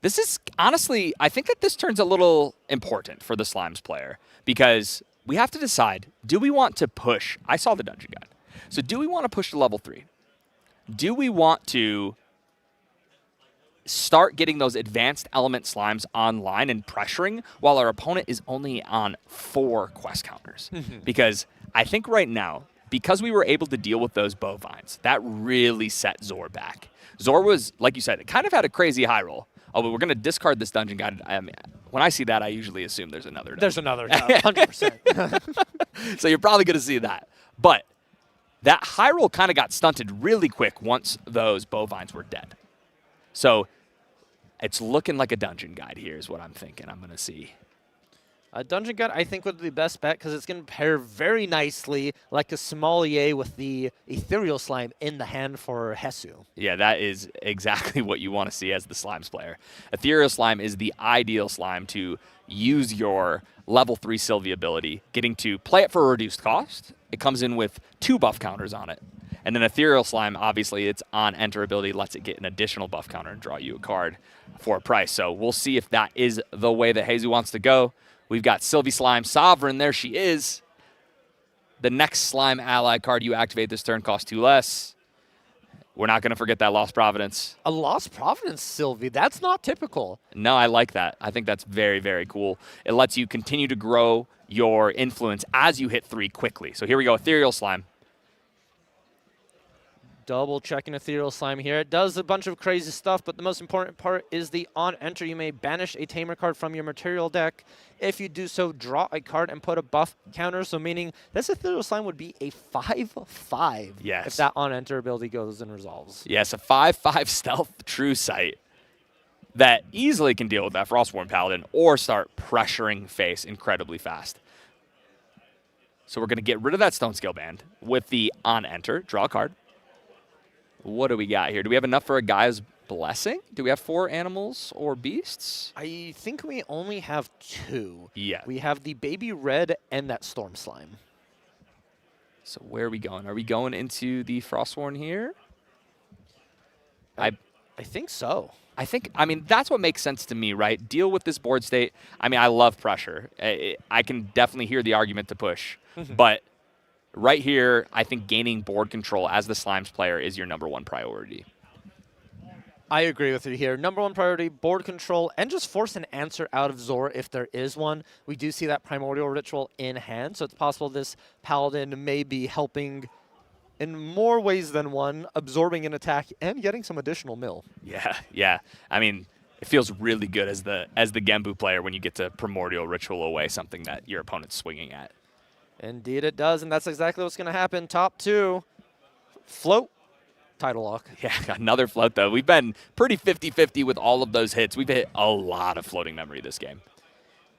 This is, honestly, I think that this turns a little important for the Slimes player, because we have to decide, do we want to push? I saw the dungeon guide. So do we want to push to level 3? Do we want to start getting those advanced element slimes online and pressuring while our opponent is only on 4 quest counters? Because I think right now, because we were able to deal with those bovines, that really set Zor back. Zor was, like you said, it kind of had a crazy high roll. Oh, but we're going to discard this dungeon guide. I mean, when I see that, I usually assume there's another. There's another, 100%. So you're probably going to see that. But that high roll kind of got stunted really quick once those bovines were dead. So it's looking like a dungeon guide here is what I'm thinking I'm going to see. A dungeon guide, I think, would be the best bet because it's going to pair very nicely like a sommelier with the ethereal slime in the hand for Hesu. Yeah, that is exactly what you want to see as the Slimes player. Ethereal slime is the ideal slime to use your level 3 Sylvie ability, getting to play it for a reduced cost. It comes in with 2 buff counters on it. And then Ethereal Slime, obviously, its on-enter ability lets it get an additional buff counter and draw you a card for a price. So we'll see if that is the way that Jesus wants to go. We've got Sylvie Slime Sovereign. There she is. The next Slime ally card you activate this turn costs 2 less. We're not going to forget that Lost Providence. A Lost Providence Sylvie. That's not typical. No, I like that. I think that's very, very cool. It lets you continue to grow your influence as you hit 3 quickly. So here we go, Ethereal Slime. Double checking Ethereal Slime here. It does a bunch of crazy stuff, but the most important part is the on-enter. You may banish a Tamer card from your material deck. If you do so, draw a card and put a buff counter. So meaning this Ethereal Slime would be a 5/5 if that on-enter ability goes and resolves. Yes, a 5/5 stealth True Sight that easily can deal with that Frostborn Paladin or start pressuring face incredibly fast. So we're going to get rid of that Stone Scale Band with the on-enter. Draw a card. What do we got here? Do we have enough for a Gaia's Blessing? Do we have 4 animals or beasts? I think we only have 2. Yeah. We have the baby red and that storm slime. So where are we going? Are we going into the Frostworn here? I think so. I mean, that's what makes sense to me, right? Deal with this board state. I mean, I love pressure. I can definitely hear the argument to push. But right here, I think gaining board control as the Slimes player is your #1 priority. I agree with you here. #1 priority, board control, and just force an answer out of Zor if there is one. We do see that Primordial Ritual in hand, so it's possible this Paladin may be helping in more ways than one, absorbing an attack and getting some additional mill. Yeah. I mean, it feels really good as the Genbu player when you get to Primordial Ritual away something that your opponent's swinging at. Indeed it does, and that's exactly what's going to happen. Top 2, float. Title lock. Yeah, another float, though. We've been pretty 50-50 with all of those hits. We've hit a lot of floating memory this game.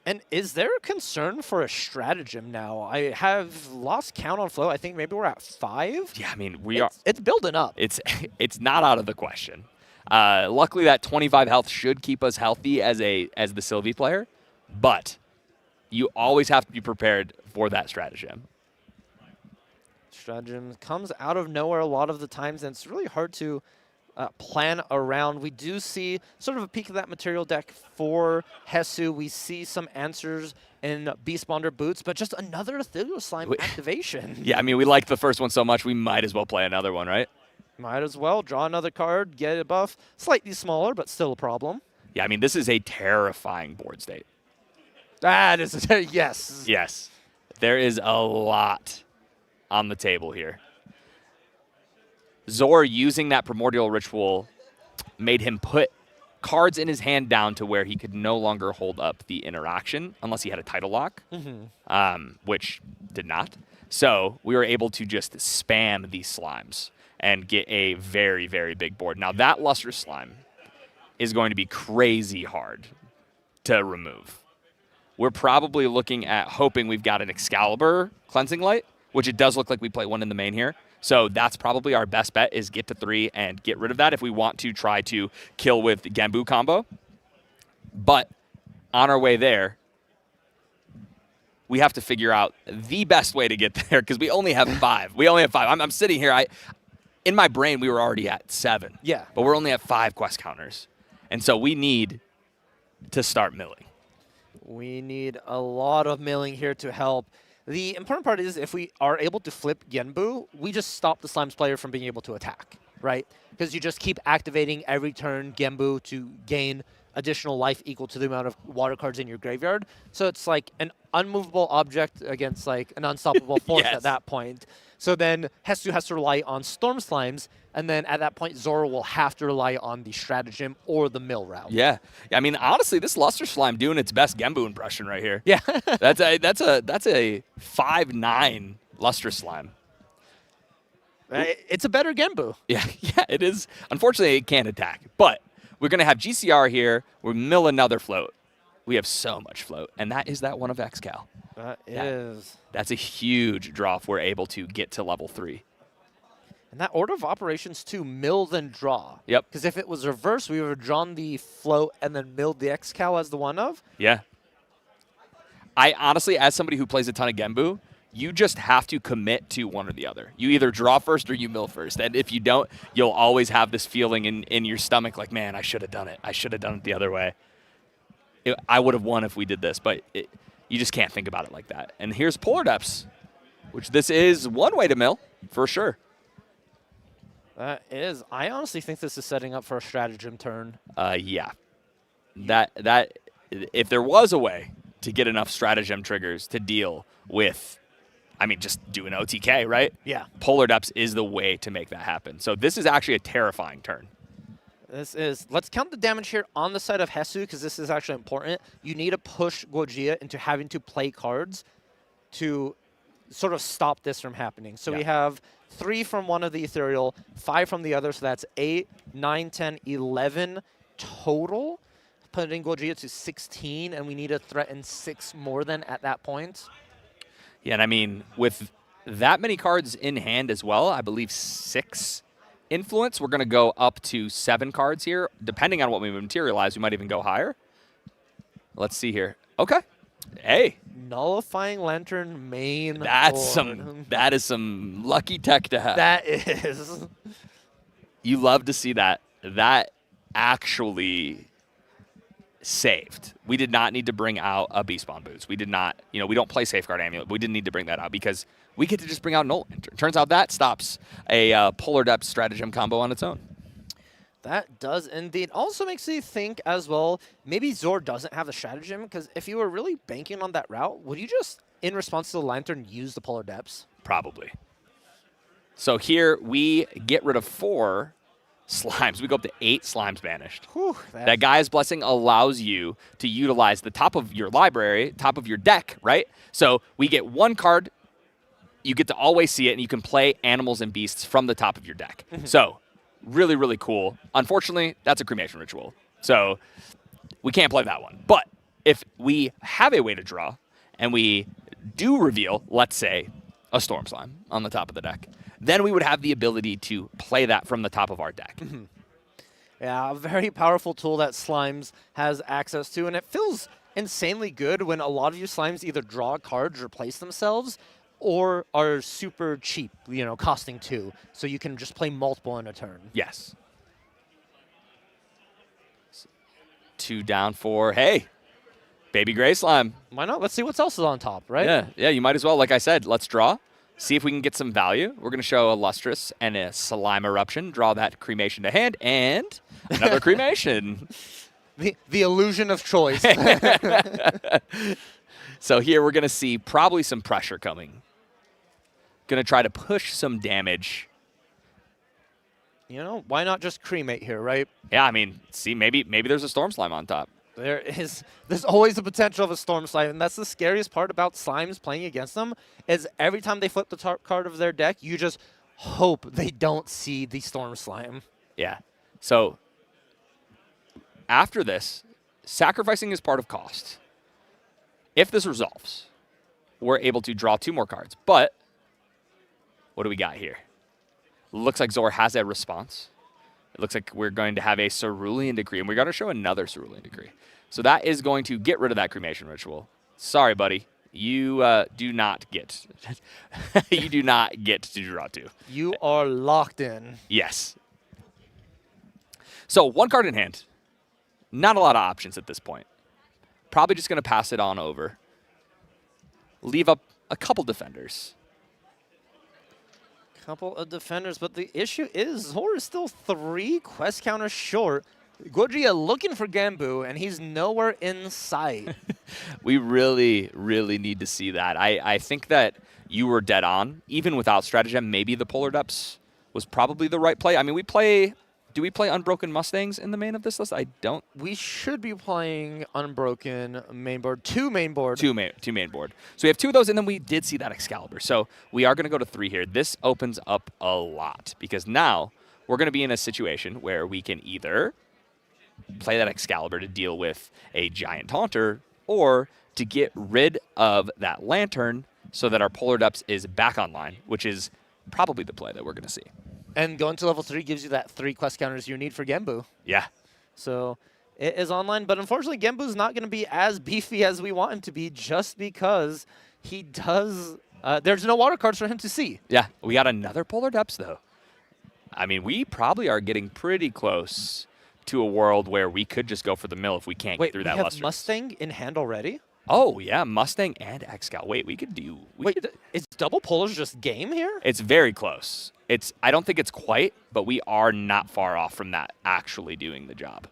And is there a concern for a stratagem now? I have lost count on float. I think maybe we're at 5. Yeah, I mean, it's building up. It's not out of the question. Luckily, that 25 health should keep us healthy as the Sylvie player, but you always have to be prepared for that stratagem. Stratagem comes out of nowhere a lot of the times, and it's really hard to plan around. We do see sort of a peek of that material deck for Hesu. We see some answers in Beastbonder Boots, but just another Ethereal Slime activation. Yeah, I mean, we liked the first one so much, we might as well play another one, right? Might as well. Draw another card, get a buff. Slightly smaller, but still a problem. Yeah, I mean, this is a terrifying board state. That is, yes. Yes. There is a lot on the table here. Zor using that Primordial Ritual made him put cards in his hand down to where he could no longer hold up the interaction unless he had a title lock, which did not. So we were able to just spam these slimes and get a very, very big board. Now that Lustrous Slime is going to be crazy hard to remove. We're probably looking at hoping we've got an Excalibur Cleansing Light, which it does look like we play one in the main here. So that's probably our best bet, is get to 3 and get rid of that if we want to try to kill with the Genbu combo. But on our way there, we have to figure out the best way to get there because we only have 5. I'm sitting here. In my brain, we were already at 7. Yeah. But we're only at 5 quest counters. And so we need to start milling. We need a lot of milling here to help. The important part is if we are able to flip Genbu, we just stop the Slimes player from being able to attack, right? Because you just keep activating every turn Genbu to gain additional life equal to the amount of water cards in your graveyard. So it's like an unmovable object against like an unstoppable force at that point. So then Hesu has to rely on Storm Slimes, and then at that point Zora will have to rely on the stratagem or the mill route. Yeah. I mean, honestly, this Luster Slime doing its best Genbu impression right here. Yeah. That's a 5/9 Luster Slime. It's a better Genbu. Yeah, it is. Unfortunately, it can't attack. But we're going to have GCR here. We'll mill another float. We have so much float, and that is that one of Excal. That is. That's a huge draw if we're able to get to level 3. And that order of operations too, mill then draw. Yep. Because if it was reversed, we would have drawn the float and then milled the Excal as the one of. Yeah. I honestly, as somebody who plays a ton of Genbu, you just have to commit to one or the other. You either draw first or you mill first. And if you don't, you'll always have this feeling in your stomach like, man, I should have done it. I should have done it the other way. I would have won if we did this, but you just can't think about it like that. And here's Polar Depths, which this is one way to mill, for sure. That is. I honestly think this is setting up for a stratagem turn. Yeah. That if there was a way to get enough stratagem triggers to deal with, I mean, just do an OTK, right? Yeah. Polar Depths is the way to make that happen. So this is actually a terrifying turn. This is. Let's count the damage here on the side of Hesu, because this is actually important. You need to push Gojia into having to play cards to sort of stop this from happening. So we have 3 from one of the Ethereal, 5 from the other, so that's 8, 9, 10, 11 total, putting Gojia to 16, and we need to threaten 6 more than at that point. Yeah, and I mean, with that many cards in hand as well, I believe 6 Influence, we're going to go up to 7 cards here. Depending on what we materialize, we might even go higher. Let's see here. Okay. Hey. Nullifying Lantern main. That is some lucky tech to have. That is. You love to see that. That actually saved. We did not need to bring out a Beast Spawn Boots. We did not, we don't play Safeguard Amulet. We didn't need to bring that out because we get to just bring out Null Lantern. Turns out that stops a Polar Depth Stratagem combo on its own. That does indeed. Also makes me think as well, maybe Zor doesn't have the stratagem, because if you were really banking on that route, would you just, in response to the Lantern, use the Polar Depths? Probably. So here we get rid of 4 slimes. We go up to 8 slimes banished. Whew, that Gaia's Blessing allows you to utilize the top of your library, top of your deck, right? So we get 1 card, you get to always see it, and you can play animals and beasts from the top of your deck. So really, really cool. Unfortunately, that's a cremation ritual. So we can't play that one. But if we have a way to draw and we do reveal, let's say, a Storm Slime on the top of the deck, then we would have the ability to play that from the top of our deck. Yeah, a very powerful tool that Slimes has access to, and it feels insanely good when a lot of your Slimes either draw cards, replace themselves, or are super cheap, costing 2, so you can just play multiple in a turn. Yes. 2 down for, hey, Baby Gray Slime. Why not? Let's see what else is on top, right? Yeah, you might as well. Like I said, let's draw. See if we can get some value. We're going to show a Lustrous and a Slime Eruption. Draw that cremation to hand, and another cremation. The illusion of choice. So here we're going to see probably some pressure coming. Going to try to push some damage. Why not just cremate here, right? Yeah, I mean, see, maybe there's a Storm Slime on top. There's always the potential of a Storm Slime, and that's the scariest part about Slimes playing against them, is every time they flip the top card of their deck, you just hope they don't see the Storm Slime. Yeah. So after this, sacrificing is part of cost. If this resolves, we're able to draw 2 more cards. But what do we got here? Looks like Zor has a response. It looks like we're going to have a Cerulean Decree, and we're going to show another Cerulean Decree. So that is going to get rid of that cremation ritual. Sorry, buddy. You do not get you do not get to draw 2. You are locked in. Yes. So 1 card in hand. Not a lot of options at this point. Probably just going to pass it on over. Leave up a couple defenders. Couple of defenders, but the issue is Zor is still 3 quest counters short. Gojia looking for Gambu, and he's nowhere in sight. We really, really need to see that. I think that you were dead on. Even without stratagem, maybe the Polar Depths was probably the right play. I mean, do we play Unbroken Mustangs in the main of this list? I don't. We should be playing Unbroken main board, 2 main board. 2 main board. So we have 2 of those, and then we did see that Excalibur. So we are going to go to 3 here. This opens up a lot, because now we're going to be in a situation where we can either play that Excalibur to deal with a Giant Taunter, or to get rid of that Lantern so that our Polar Depths is back online, which is probably the play that we're going to see. And going to level 3 gives you that 3 quest counters you need for Genbu. Yeah. So it is online, but unfortunately Genbu's not going to be as beefy as we want him to be, just because he does... there's no water cards for him to see. Yeah, we got another Polar Depths, though. I mean, we probably are getting pretty close to a world where we could just go for the mill if we can't get through that Lustrous. Wait, Mustang in hand already? Oh, yeah, Mustang and Excal. Wait, we could do... is double Polars just game here? It's very close. I don't think it's quite, but we are not far off from that actually doing the job.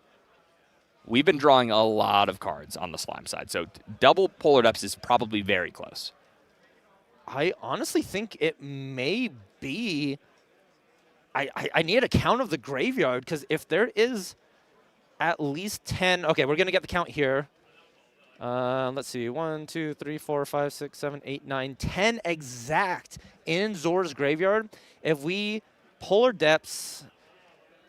We've been drawing a lot of cards on the Slime side, so double Polar Depths is probably very close. I honestly think it may be... I need a count of the graveyard, because if there is at least 10... Okay, we're going to get the count here. Let's see, 1, 2, 3, 4, 5, 6, 7, 8, 9, 10 exact in Zor's graveyard. If we Polar Depths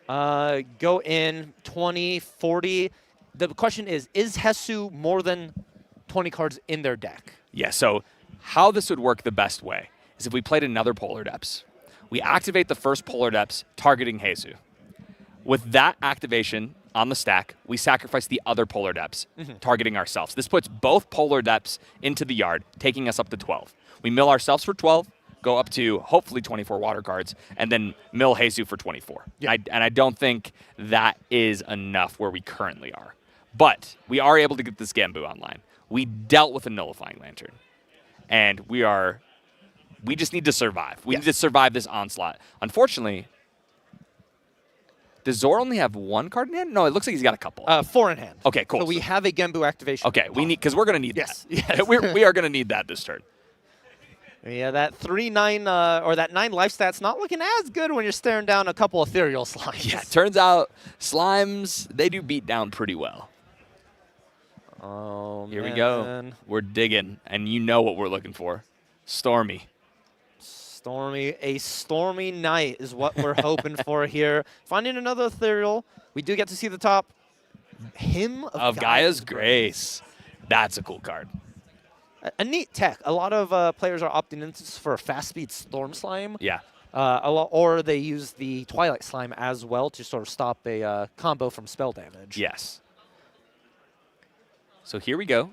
go in 20, 40, the question is Hesu more than 20 cards in their deck? Yeah, so how this would work the best way is if we played another Polar Depths. We activate the first Polar Depths targeting Jesus. With that activation on the stack, we sacrifice the other Polar Depths, targeting ourselves. This puts both Polar Depths into the yard, taking us up to 12. We mill ourselves for 12, go up to hopefully 24 water cards, and then mill Jesus for 24. Yeah. And I don't think that is enough where we currently are. But we are able to get this Gambu online. We dealt with a Nullifying Lantern. And we just need to survive. We need to survive this onslaught. Unfortunately, does Zor only have one card in hand? No, it looks like he's got a couple. 4 in hand. Okay, cool. So we have a Genbu activation. Okay, because we're going to need that. Yes. We are going to need that this turn. Yeah, that 3-9 or that 9 life stat's not looking as good when you're staring down a couple ethereal slimes. Yeah, turns out slimes, they do beat down pretty well. Oh, Here we go. We're digging, and you know what we're looking for. Stormy. A stormy night is what we're hoping for here. Finding another ethereal. We do get to see the top. Hymn of Gaia's Grace. That's a cool card. A neat tech. A lot of players are opting into this for a fast-speed Storm Slime. Yeah. Or they use the Twilight Slime as well to sort of stop a combo from spell damage. Yes. So here we go.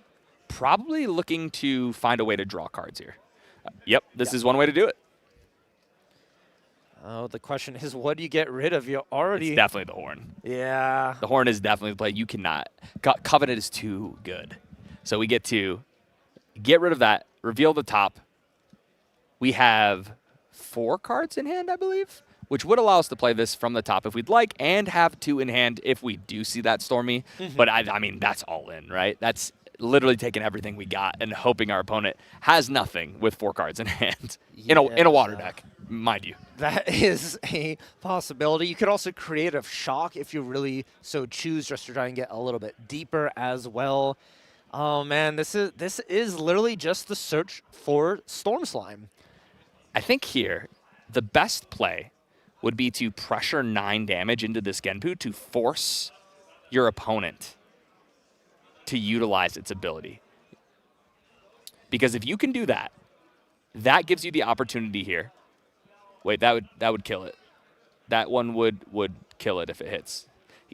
Probably looking to find a way to draw cards here. Yep, this is one way to do it. Oh, the question is, what do you get rid of? You already... It's definitely the Horn. Yeah. The Horn is definitely the play. You cannot. Covenant is too good. So we get to get rid of that, reveal the top. We have 4 cards in hand, I believe, which would allow us to play this from the top if we'd like, and have 2 in hand if we do see that Stormy. But, I mean, that's all in, right? That's literally taking everything we got and hoping our opponent has nothing with 4 cards in hand in a water deck, mind you. That is a possibility. You could also create a shock if you really so choose, just to try and get a little bit deeper as well. Oh man, this is literally just the search for Storm Slime. I think here the best play would be to pressure 9 damage into this Genbu to force your opponent to utilize its ability. Because if you can do that, that gives you the opportunity here. Wait, that would kill it. That one would kill it if it hits.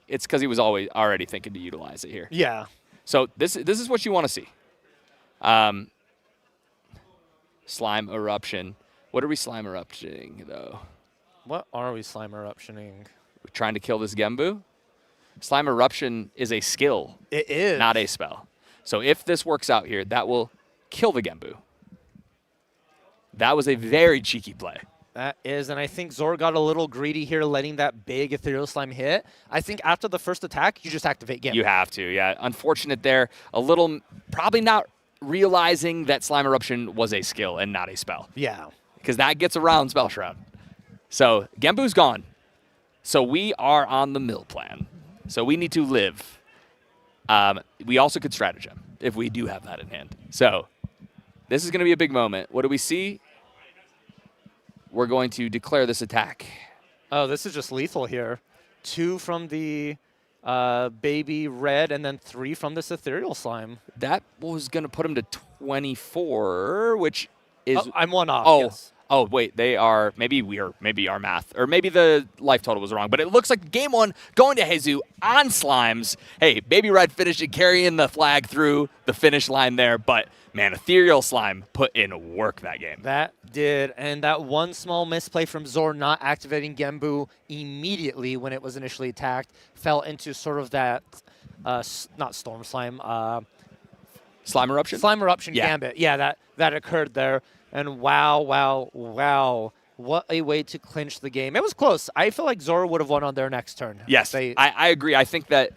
It's because he was already thinking to utilize it here. Yeah. So this is what you want to see. Slime Eruption. What are we Slime Eruptioning, though? What are we Slime Eruptioning? We're trying to kill this Genbu. Slime Eruption is a skill. It is. Not a spell. So if this works out here, that will kill the Genbu. That was a very cheeky play. That is, and I think Zor got a little greedy here, letting that big Ethereal Slime hit. I think after the first attack, you just activate Genbu. You have to, yeah. Unfortunate there. A little, probably not realizing that Slime Eruption was a skill and not a spell. Yeah. Because that gets around Spell Shroud. So Genbu's gone. So we are on the mill plan. So we need to live. We also could stratagem if we do have that in hand. So this is going to be a big moment. What do we see? We're going to declare this attack. Oh, this is just lethal here. 2 from the baby red, and then 3 from this Ethereal Slime. That was going to put him to 24, which is... Oh, I'm 1 off, oh, yes. Oh, wait, they are... Maybe our math, or maybe the life total was wrong, but it looks like game 1 going to Jesus on Slimes. Hey, Baby Red finishing, carrying the flag through the finish line there, but... Man, Ethereal Slime put in work that game. That did, and that one small misplay from Zor not activating Genbu immediately when it was initially attacked fell into sort of that, not Storm Slime. Slime Eruption? Slime Eruption Gambit. Yeah, that occurred there. And wow. What a way to clinch the game. It was close. I feel like Zor would have won on their next turn. Yes, I agree. I think that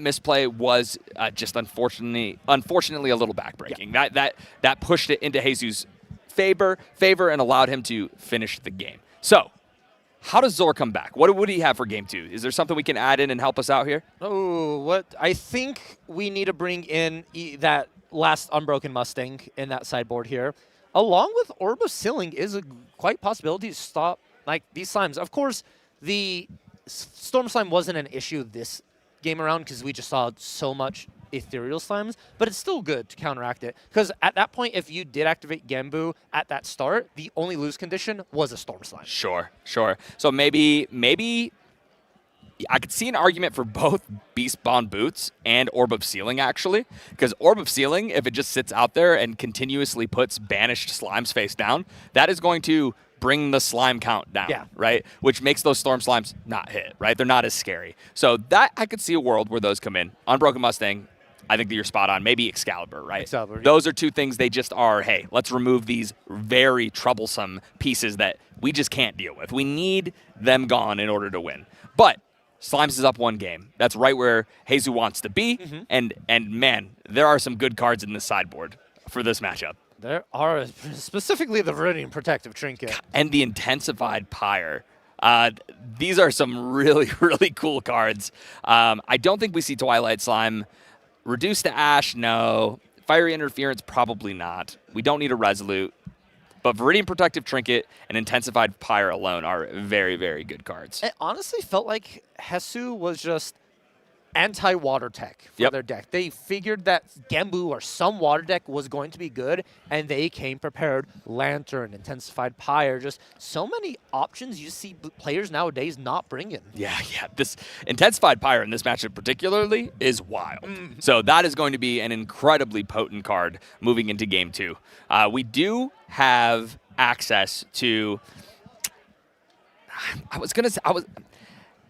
misplay was just unfortunately a little backbreaking. Yeah. That pushed it into Jesus' favor and allowed him to finish the game. So, how does Zor come back? What would he have for game 2? Is there something we can add in and help us out here? Oh, what I think we need to bring in that last Unbroken Mustang in that sideboard here. Along with Orb of Sealing is a quite possibility to stop like these slimes. Of course, the Storm Slime wasn't an issue this game around because we just saw so much ethereal slimes, but it's still good to counteract it. Because at that point, if you did activate Gembu at that start, the only lose condition was a storm slime. Sure. So maybe I could see an argument for both Beast Bond Boots and Orb of Sealing, actually. Because Orb of Sealing, if it just sits out there and continuously puts banished slimes face down, that is going to bring the slime count down, right? Which makes those Storm Slimes not hit, right? They're not as scary. So that I could see a world where those come in. Unbroken Mustang, I think that you're spot on. Maybe Excalibur, right? Excalibur, Those are two things they just are, hey, let's remove these very troublesome pieces that we just can't deal with. We need them gone in order to win. But Slimes is up one game. That's right where Jesus wants to be. And man, there are some good cards in this sideboard for this matchup. There are specifically the Viridian Protective Trinket. And the Intensified Pyre. These are some really, really cool cards. I don't think we see Twilight Slime. Reduce to Ash, no. Fiery Interference, probably not. We don't need a Resolute. But Viridian Protective Trinket and Intensified Pyre alone are very, very good cards. It honestly felt like Hesu was just anti-water tech for their deck. They figured that Gembu or some water deck was going to be good, and they came prepared. Lantern, Intensified Pyre, just so many options you see players nowadays not bringing. Yeah. This Intensified Pyre in this matchup particularly is wild. So that is going to be an incredibly potent card moving into Game 2. We do have access to...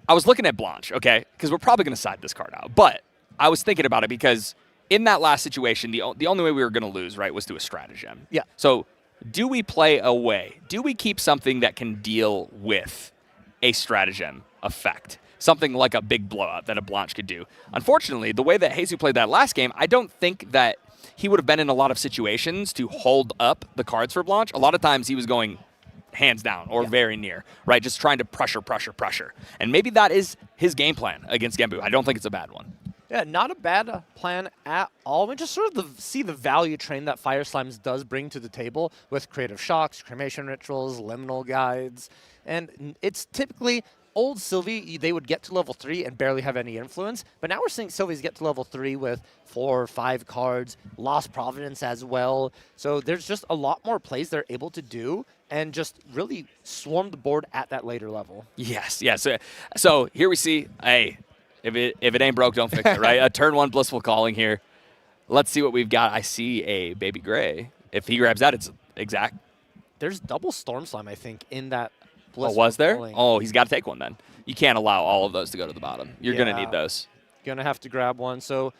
I was looking at Blanche, okay, because we're probably going to side this card out. But I was thinking about it because in that last situation, the only way we were going to lose, right, was through a stratagem. Yeah. So do we play away? Do we keep something that can deal with a stratagem effect? Something like a big blowout that a Blanche could do. Unfortunately, the way that Jesus played that last game, I don't think that he would have been in a lot of situations to hold up the cards for Blanche. A lot of times he was going hands down or very near, right? Just trying to pressure. And maybe that is his game plan against Gembu. I don't think it's a bad one. Yeah, not a bad plan at all. We just sort of see the value train that Fire Slimes does bring to the table with Creative Shocks, Cremation Rituals, Liminal Guides. And it's typically old Sylvie, they would get to level 3 and barely have any influence. But now we're seeing Sylvies get to level 3 with 4 or 5 cards, Lost Providence as well. So there's just a lot more plays they're able to do and just really swarm the board at that later level. Yes. So here we see, hey, if it ain't broke, don't fix it, right? A turn 1 Blissful Calling here. Let's see what we've got. I see a Baby Gray. If he grabs that, it's exact. There's double Storm Slime, I think, in that Blissful was there? Calling. Oh, he's got to take one then. You can't allow all of those to go to the bottom. You're going to need those. Going to have to grab one. So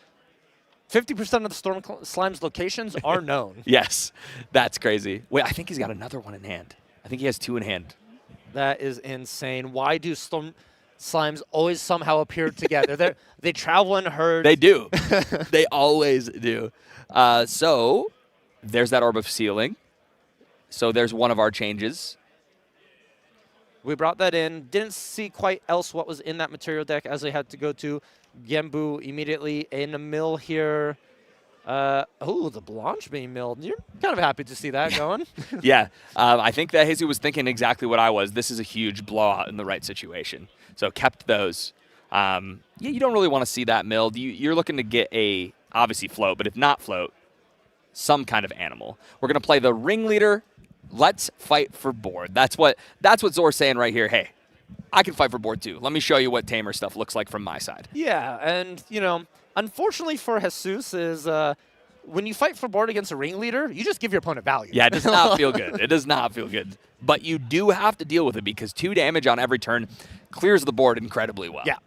50% of the Storm Slime's locations are known. Yes, that's crazy. Wait, I think he's got another one in hand. I think he has 2 in hand. That is insane. Why do Storm Slimes always somehow appear together? They travel in herds. They do. They always do. So there's that Orb of Sealing. So there's one of our changes. We brought that in. Didn't see quite else what was in that material deck as I had to go to Gembu immediately in a mill here. Oh, the Blanche being milled. You're kind of happy to see that going. Yeah. I think that Jesus was thinking exactly what I was. This is a huge blowout in the right situation. So kept those. You don't really want to see that milled. You're looking to get a, obviously, float, but if not float, some kind of animal. We're going to play the Ringleader. Let's fight for board. That's what Zor's saying right here. Hey, I can fight for board too. Let me show you what Tamer stuff looks like from my side. Yeah, and, unfortunately for Jesus is when you fight for board against a Ringleader, you just give your opponent value. Yeah, it does not feel good. It does not feel good. But you do have to deal with it because 2 damage on every turn clears the board incredibly well. Yeah.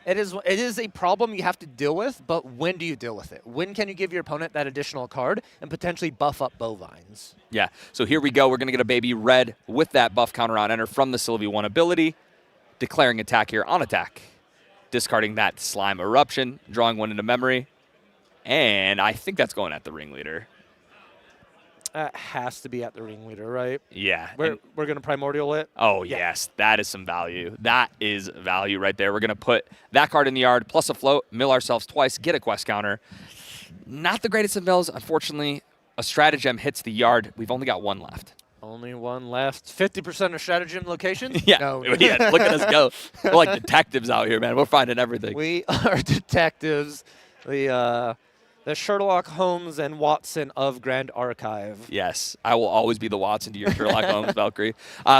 It is a problem you have to deal with, but when do you deal with it? When can you give your opponent that additional card and potentially buff up Bovines? Yeah, so here we go. We're going to get a Baby Red with that buff counter on enter from the Sylvie 1 ability. Declaring attack here on attack. Discarding that Slime Eruption, drawing 1 into memory. And I think that's going at the Ringleader. That has to be at the Ringleader, right? Yeah. We're going to Primordial it? Oh, yes. That is some value. That is value right there. We're going to put that card in the yard, plus a float, mill ourselves twice, get a quest counter. Not the greatest of mills. Unfortunately, a stratagem hits the yard. We've only got 1 left. Only 1 left. 50% of stratagem locations? Yeah. No. Yeah. Look at us go. We're like detectives out here, man. We're finding everything. We are detectives. The Sherlock Holmes and Watson of Grand Archive. Yes, I will always be the Watson to your Sherlock Holmes, Valkyrie.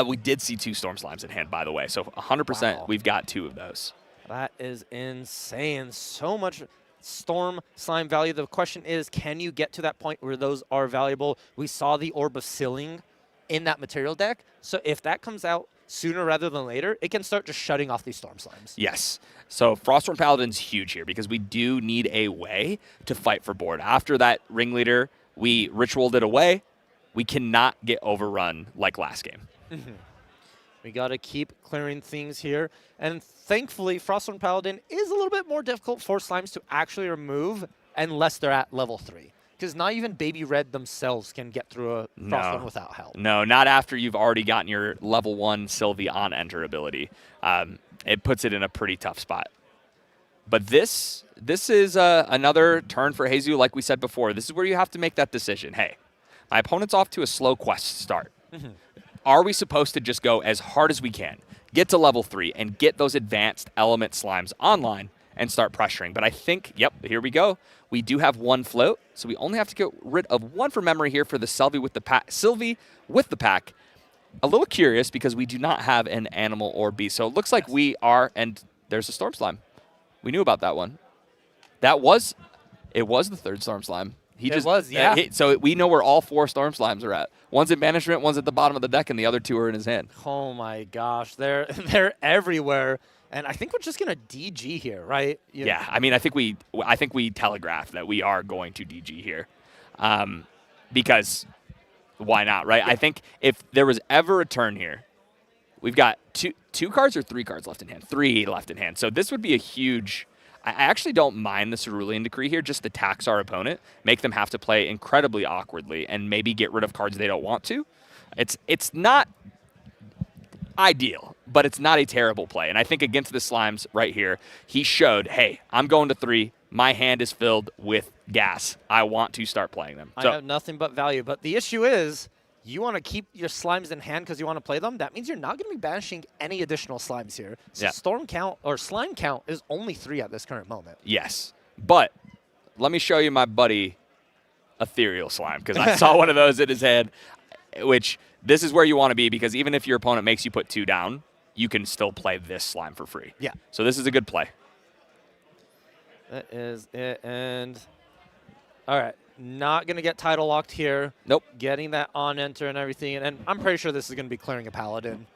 We did see 2 Storm Slimes in hand, by the way, so 100% we've got 2 of those. That is insane. So much Storm Slime value. The question is, can you get to that point where those are valuable? We saw the Orb of Sealing in that material deck, so if that comes out sooner rather than later, it can start just shutting off these Storm Slimes. Yes. So Froststorm Paladin's huge here because we do need a way to fight for board. After that Ringleader, we ritualed it away. We cannot get overrun like last game. We got to keep clearing things here. And thankfully, Froststorm Paladin is a little bit more difficult for Slimes to actually remove unless they're at level 3. Because not even Baby Red themselves can get through a Froststorm without help. No, not after you've already gotten your level 1 Sylvie on enter ability. It puts it in a pretty tough spot. But this is another turn for Jesus, like we said before. This is where you have to make that decision. Hey, my opponent's off to a slow quest start. Are we supposed to just go as hard as we can, get to level 3, and get those advanced element slimes online and start pressuring? But I think, yep, here we go. We do have 1 float, so we only have to get rid of 1 for memory here for the Sylvie with the pack. A little curious because we do not have an animal or beast. So it looks like we are, and there's a Storm Slime. We knew about that one. It was the 3rd Storm Slime. So we know where all 4 Storm Slimes are at. One's in banishment, one's at the bottom of the deck, and the other 2 are in his hand. Oh my gosh, they're everywhere. And I think we're just gonna DG here, right? Yeah, I mean, I think we telegraphed that we are going to DG here, because why not, right? Yeah. I think if there was ever a turn here, we've got two cards or 3 cards left in hand, 3 left in hand. So this would be a huge. I actually don't mind the Cerulean Decree here, just to tax our opponent, make them have to play incredibly awkwardly, and maybe get rid of cards they don't want to. It's not ideal, but it's not a terrible play. And I think against the Slimes right here, he showed, hey, I'm going to 3. My hand is filled with gas. I want to start playing them. I have nothing but value. But the issue is, you want to keep your Slimes in hand because you want to play them. That means you're not going to be banishing any additional Slimes here. So Storm count or Slime count is only 3 at this current moment. Yes. But let me show you my buddy Ethereal Slime, because I saw one of those in his head, which this is where you want to be, because even if your opponent makes you put 2 down, you can still play this Slime for free. Yeah. So this is a good play. That is it. And all right. Not going to get title locked here. Nope. Getting that on enter and everything. And I'm pretty sure this is going to be clearing a Paladin.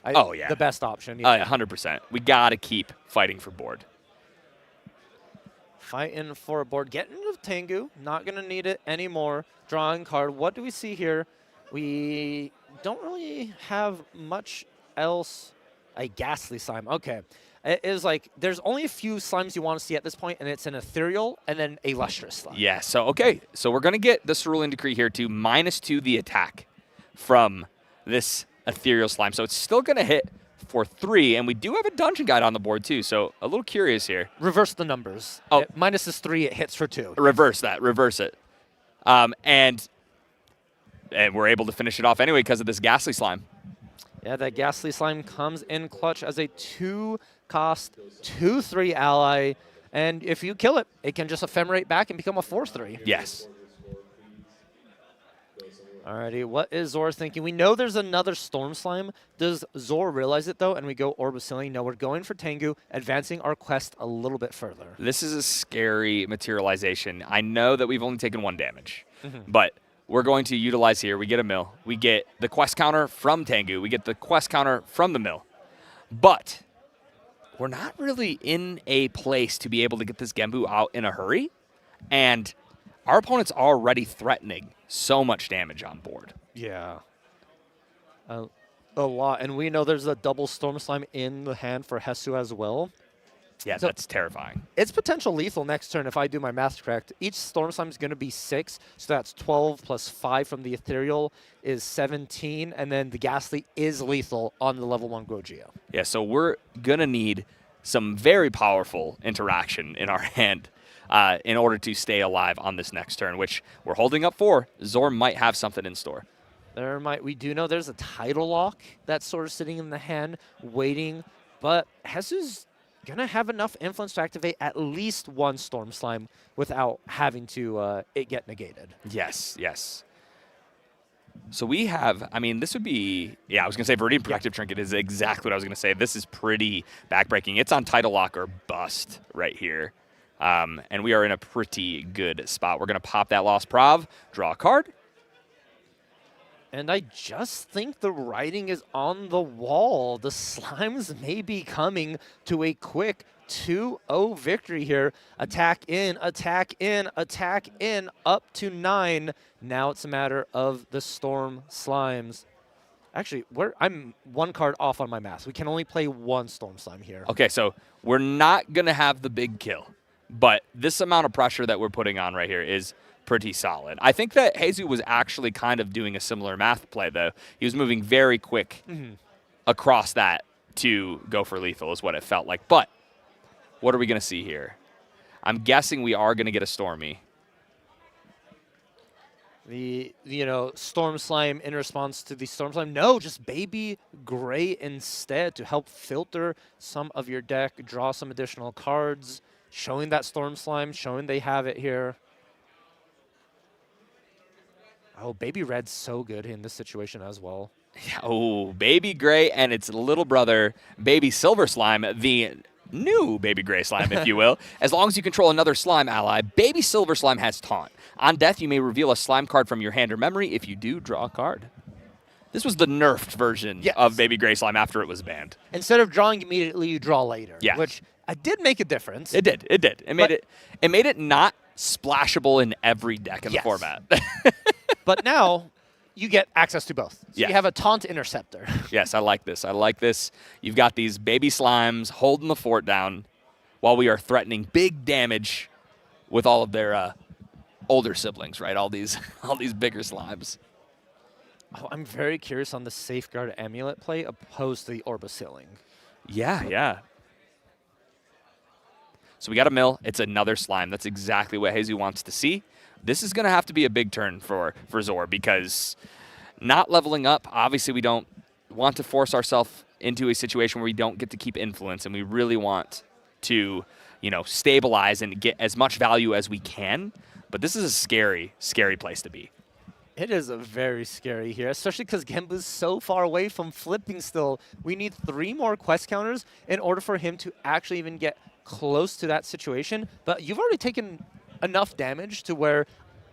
Oh, yeah. The best option. Oh, yeah, 100%. We got to keep fighting for board. Fighting for a board. Getting rid of Tengu. Not going to need it anymore. Drawing card. What do we see here? We don't really have much else. A Ghastly Slime. Okay. It is like, there's only a few Slimes you want to see at this point, and it's an Ethereal and then a Lustrous Slime. Yeah, so, okay. So we're going to get the Cerulean Decree here to -2 the attack from this Ethereal Slime. So it's still going to hit for 3, and we do have a Dungeon Guide on the board, too. So a little curious here. Reverse the numbers. Oh. Minus is 3, it hits for 2. Reverse that. Reverse it. And we're able to finish it off anyway because of this Ghastly Slime. Yeah, that Ghastly Slime comes in clutch as a 2-cost, 2/3 ally. And if you kill it, it can just ephemerate back and become a 4/3. Yes. Alrighty, what is Zor thinking? We know there's another Storm Slime. Does Zor realize it, though, and we go Orb of Sealing? No, we're going for Tengu, advancing our quest a little bit further. This is a scary materialization. I know that we've only taken 1 damage, but we're going to utilize here. We get a mill. We get the quest counter from Tengu. We get the quest counter from the mill. But we're not really in a place to be able to get this Genbu out in a hurry. And our opponent's already threatening so much damage on board. Yeah. A lot. And we know there's a double Storm Slime in the hand for Hesu as well. Yeah, so that's terrifying. It's potential lethal next turn if I do my math correct. Each Storm Slime is going to be 6, so that's 12 plus 5 from the Ethereal is 17, and then the Ghastly is lethal on the level 1 Gogeo. Yeah, so we're going to need some very powerful interaction in our hand in order to stay alive on this next turn, which we're holding up for. Zor might have something in store. We do know there's a title lock that's sort of sitting in the hand, waiting, but Hesu's gonna have enough influence to activate at least one Storm Slime without having to it get negated. Yes, yes. So we have, I mean, this would be, I was going to say Viridian Protective Trinket is exactly what I was going to say. This is pretty backbreaking. It's on Title Lock or bust right here. And we are in a pretty good spot. We're going to pop that Lost Prov, draw a card. And I just think the writing is on the wall. The Slimes may be coming to a quick 2-0 victory here. Attack in, attack in, attack in, up to 9. Now it's a matter of the Storm Slimes. Actually, I'm one card off on my math. We can only play one Storm Slime here. Okay, so we're not going to have the big kill. But this amount of pressure that we're putting on right here is pretty solid. I think that Jesus was actually kind of doing a similar math play, though. He was moving very quick across that to go for lethal is what it felt like. But what are we going to see here? I'm guessing we are going to get a Stormy. The, Storm Slime in response to the Storm Slime. No, just Baby Gray instead to help filter some of your deck, draw some additional cards, showing that Storm Slime, showing they have it here. Oh, Baby Red's so good in this situation as well. Oh, Baby Gray and its little brother, Baby Silver Slime, the new Baby Gray Slime, if you will. As long as you control another slime ally, Baby Silver Slime has Taunt. On death, you may reveal a slime card from your hand or memory. If you do, draw a card. This was the nerfed version of Baby Gray Slime after it was banned. Instead of drawing immediately, you draw later. Yeah. Which did make a difference. It did. It did. It made it not splashable in every deck in the format. But now you get access to both. So Yeah. you have a Taunt Interceptor. Yes, I like this. I like this. You've got these baby slimes holding the fort down while we are threatening big damage with all of their older siblings, right? All these bigger slimes. Oh, I'm very curious on the Safeguard Amulet play opposed to the Orbisilling. Yeah, yeah. So we got a mill. It's another slime. That's exactly what Jesus wants to see. This is going to have to be a big turn for Zor because not leveling up, obviously we don't want to force ourselves into a situation where we don't get to keep influence, and we really want to, stabilize and get as much value as we can. But this is a scary, scary place to be. It is very scary here, especially because Genbu's so far away from flipping still. We need 3 more quest counters in order for him to actually even get close to that situation. But you've already taken enough damage to where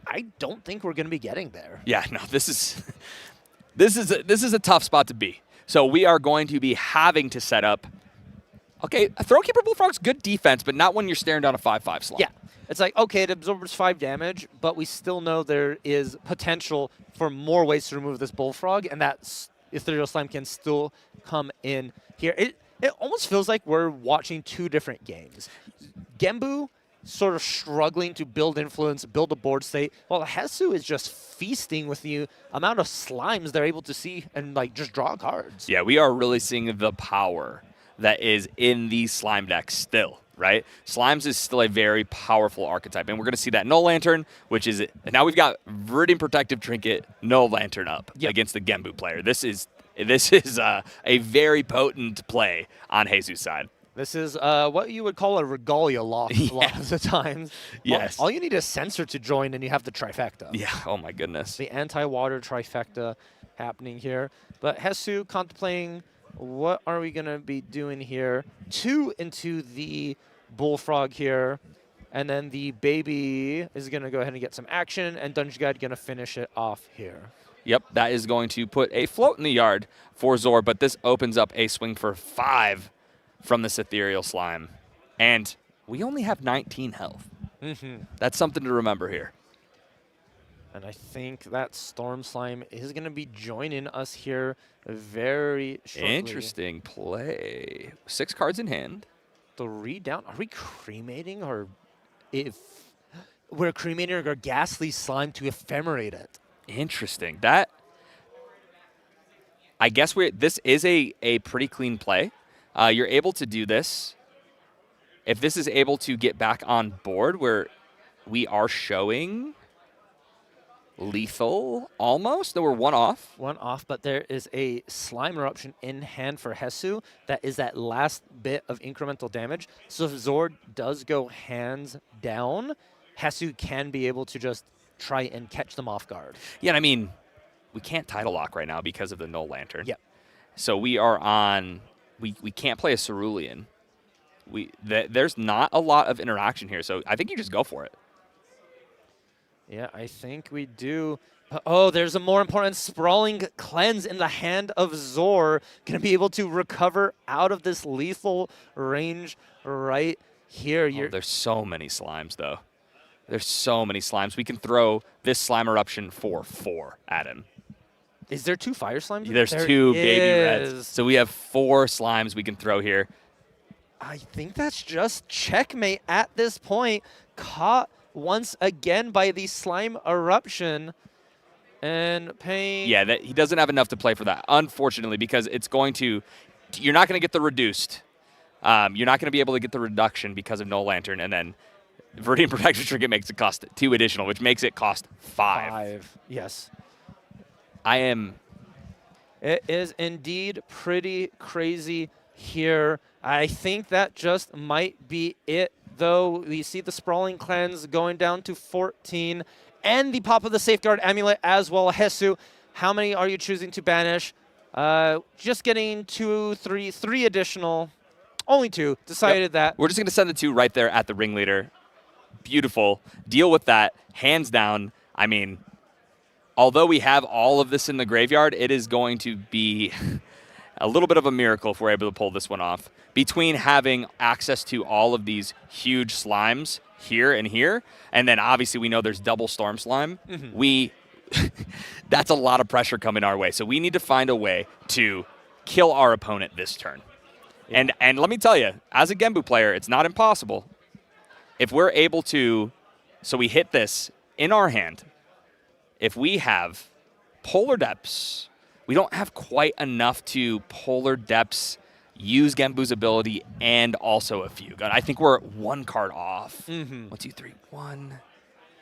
I don't think we're going to be getting there. Yeah, no, this is a tough spot to be. So we are going to be having to set up. Okay, a Throatkeeper Bullfrog's good defense, but not when you're staring down a 5/5 slot. Yeah, it's like, okay, it absorbs 5 damage, but we still know there is potential for more ways to remove this Bullfrog, and that Ethereal Slime can still come in here. It almost feels like we're watching 2 different games. Genbu sort of struggling to build influence, build a board state, while Jesus is just feasting with the amount of slimes they're able to see and just draw cards. Yeah, we are really seeing the power that is in these slime decks still, right? Slimes is still a very powerful archetype, and we're going to see that Null Lantern, which is it. Now we've got Viridian Protective Trinket, Null Lantern up against the Genbu player. This is a very potent play on Jesus' side. This is what you would call a regalia lock a lot of the times. Yes. All you need is Sensor to join, and you have the trifecta. Yeah, oh my goodness. The anti-water trifecta happening here. But Jesus contemplating, what are we going to be doing here? 2 into the Bullfrog here. And then the baby is going to go ahead and get some action, and Dungeon Guide going to finish it off here. Yep, that is going to put a float in the yard for Zor, but this opens up a swing for 5 from this Ethereal Slime. And we only have 19 health. That's something to remember here. And I think that Storm Slime is going to be joining us here very shortly. Interesting play. 6 cards in hand. 3 down. Are we cremating, or if we're cremating our Ghastly Slime to ephemerate it? Interesting. That, I guess this is a pretty clean play. You're able to do this. If this is able to get back on board where we are showing... lethal, almost. No, we're one off. One off, but there is a Slime Eruption in hand for Hesu. That is that last bit of incremental damage. So if Zord does go hands down, Hesu can be able to just try and catch them off guard. Yeah, and I mean, we can't title lock right now because of the Null Lantern. Yep. So we are on, we can't play a Cerulean. There's not a lot of interaction here, so I think you just go for it. Yeah, I think we do. Oh, there's a more important Sprawling Cleanse in the hand of Zor. Going to be able to recover out of this lethal range right here. Oh, there's so many slimes, though. There's so many slimes. We can throw this Slime Eruption for 4 at him. Is there 2 fire slimes? There's 2 baby reds. So we have 4 slimes we can throw here. I think that's just checkmate at this point. Caught once again by the Slime Eruption. And paying... Yeah, he doesn't have enough to play for that, unfortunately, because it's going to... You're not going to get the reduced. You're not going to be able to get the reduction because of Null Lantern, and then Viridian Protection Trinket makes it cost 2 additional, which makes it cost 5. Yes. It is indeed pretty crazy here. I think that just might be it, though. We see the Sprawling Cleanse going down to 14, and the pop of the Safeguard Amulet as well. Hesu, how many are you choosing to banish? Just getting 2, 3 additional. Only 2. Decided that. We're just going to send the 2 right there at the ringleader. Beautiful. Deal with that. Hands down. I mean, although we have all of this in the graveyard, it is going to be a little bit of a miracle if we're able to pull this one off. Between having access to all of these huge slimes here, and then obviously we know there's double Storm Slime, that's a lot of pressure coming our way. So we need to find a way to kill our opponent this turn. Yeah. And let me tell you, as a Genbu player, it's not impossible. If we're able to, so we hit this in our hand, if we have Polar Depths, we don't have quite enough to Polar Depths, use Genbu's ability, and also a Fugue. I think we're 1 card off. 1, 2, 3, 1,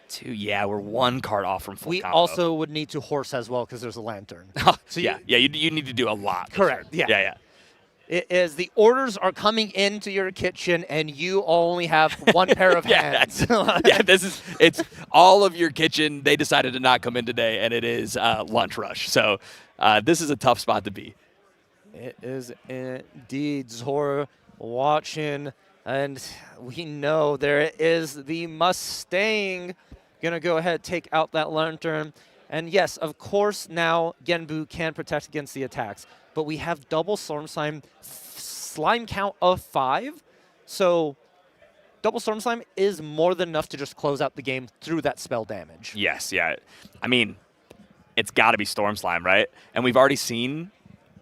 2. Yeah, we're 1 card off from full We combo. also would need to horse as well because there's a lantern. So you need to do a lot. Correct. Yeah. It is the orders are coming into your kitchen and you only have 1 pair of hands. It's all of your kitchen. They decided to not come in today, and it is lunch rush. So this is a tough spot to be. It is indeed. Zor watching, and we know there is the Mustang. Gonna go ahead, take out that lantern. And yes, of course, now Genbu can protect against the attacks. But we have double Storm Slime count of 5. So double Storm Slime is more than enough to just close out the game through that spell damage. Yes, yeah. I mean, it's got to be Storm Slime, right? And we've already seen,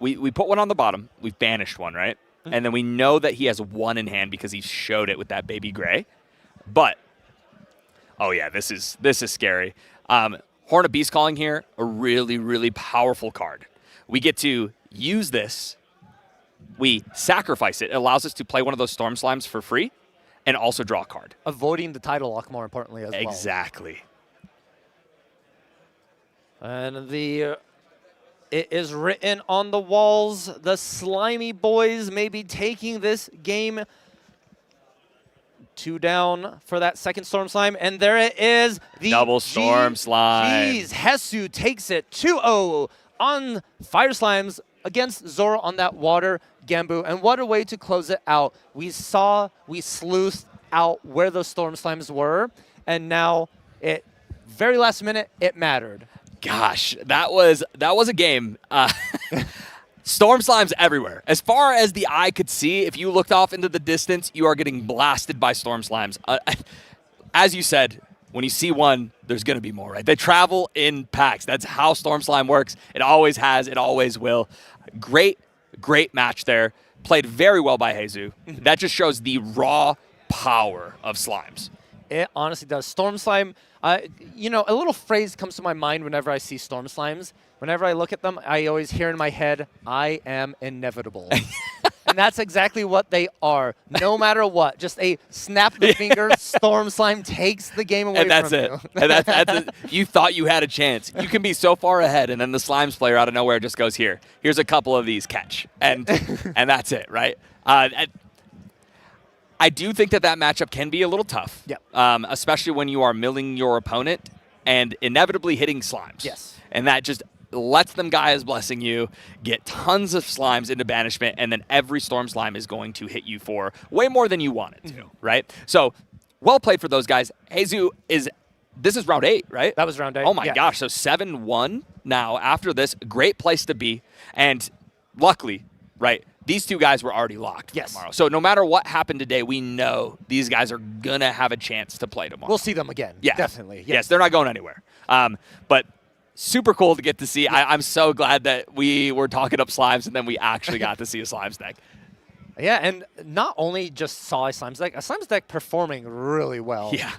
we put one on the bottom. We've banished one, right? And then we know that he has 1 in hand because he showed it with that baby gray. But, oh yeah, this is scary. Horn of Beast Calling here, a really, really powerful card. We get to use this, we sacrifice it. It allows us to play one of those Storm Slimes for free and also draw a card. Avoiding the title lock, more importantly, as well. Exactly. And it is written on the walls, the Slimy Boys may be taking this game 2 down for that second Storm Slime. And there it is. The double Storm Slime. Jeez, Hesu takes it 2-0 on Fire Slimes against Zoro on that water Genbu. And what a way to close it out. We sleuthed out where those Storm Slimes were. And now, very last minute, it mattered. Gosh, that was a game. Storm Slimes everywhere. As far as the eye could see, if you looked off into the distance, you are getting blasted by Storm Slimes. As you said, when you see one, there's going to be more, right? They travel in packs. That's how Storm Slime works. It always has. It always will. Great match there. Played very well by Hesu. That just shows the raw power of Slimes. It honestly does. Storm Slime, a little phrase comes to my mind whenever I see Storm Slimes. Whenever I look at them, I always hear in my head, I am inevitable. And And that's exactly what they are. No matter what, just a snap of the finger, Storm Slime takes the game away And that's from it. you. And that's it. You thought you had a chance. You can be so far ahead, and then the Slimes player out of nowhere just goes, here's a couple of these, catch. And that's it, right? I do think that matchup can be a little tough. Yep. Especially when you are milling your opponent and inevitably hitting Slimes. Yes. And that just lets them guys blessing you, get tons of Slimes into banishment, and then every Storm Slime is going to hit you for way more than you want it to, right? So, well played for those guys. Jesus this is round 8, right? That was round 8. Oh my gosh, so 7-1 now after this. Great place to be. And luckily, right, these two guys were already locked for tomorrow. So no matter what happened today, we know these guys are going to have a chance to play tomorrow. We'll see them again. Yeah. Definitely. Yes, they're not going anywhere. But super cool to get to see. I'm so glad that we were talking up Slimes and then we actually got to see a Slimes deck. Yeah, and not only just saw a Slimes deck performing really well. Yeah.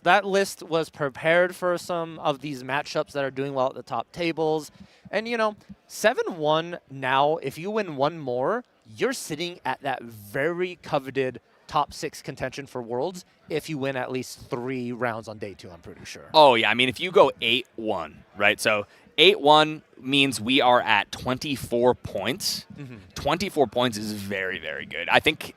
That list was prepared for some of these matchups that are doing well at the top tables. And, 7-1 now, if you win one more, you're sitting at that very coveted top 6 contention for Worlds if you win at least 3 rounds on day 2, I'm pretty sure. Oh, yeah. I mean, if you go 8-1, right? So 8-1 means we are at 24 points. 24 points is very, very good. I think,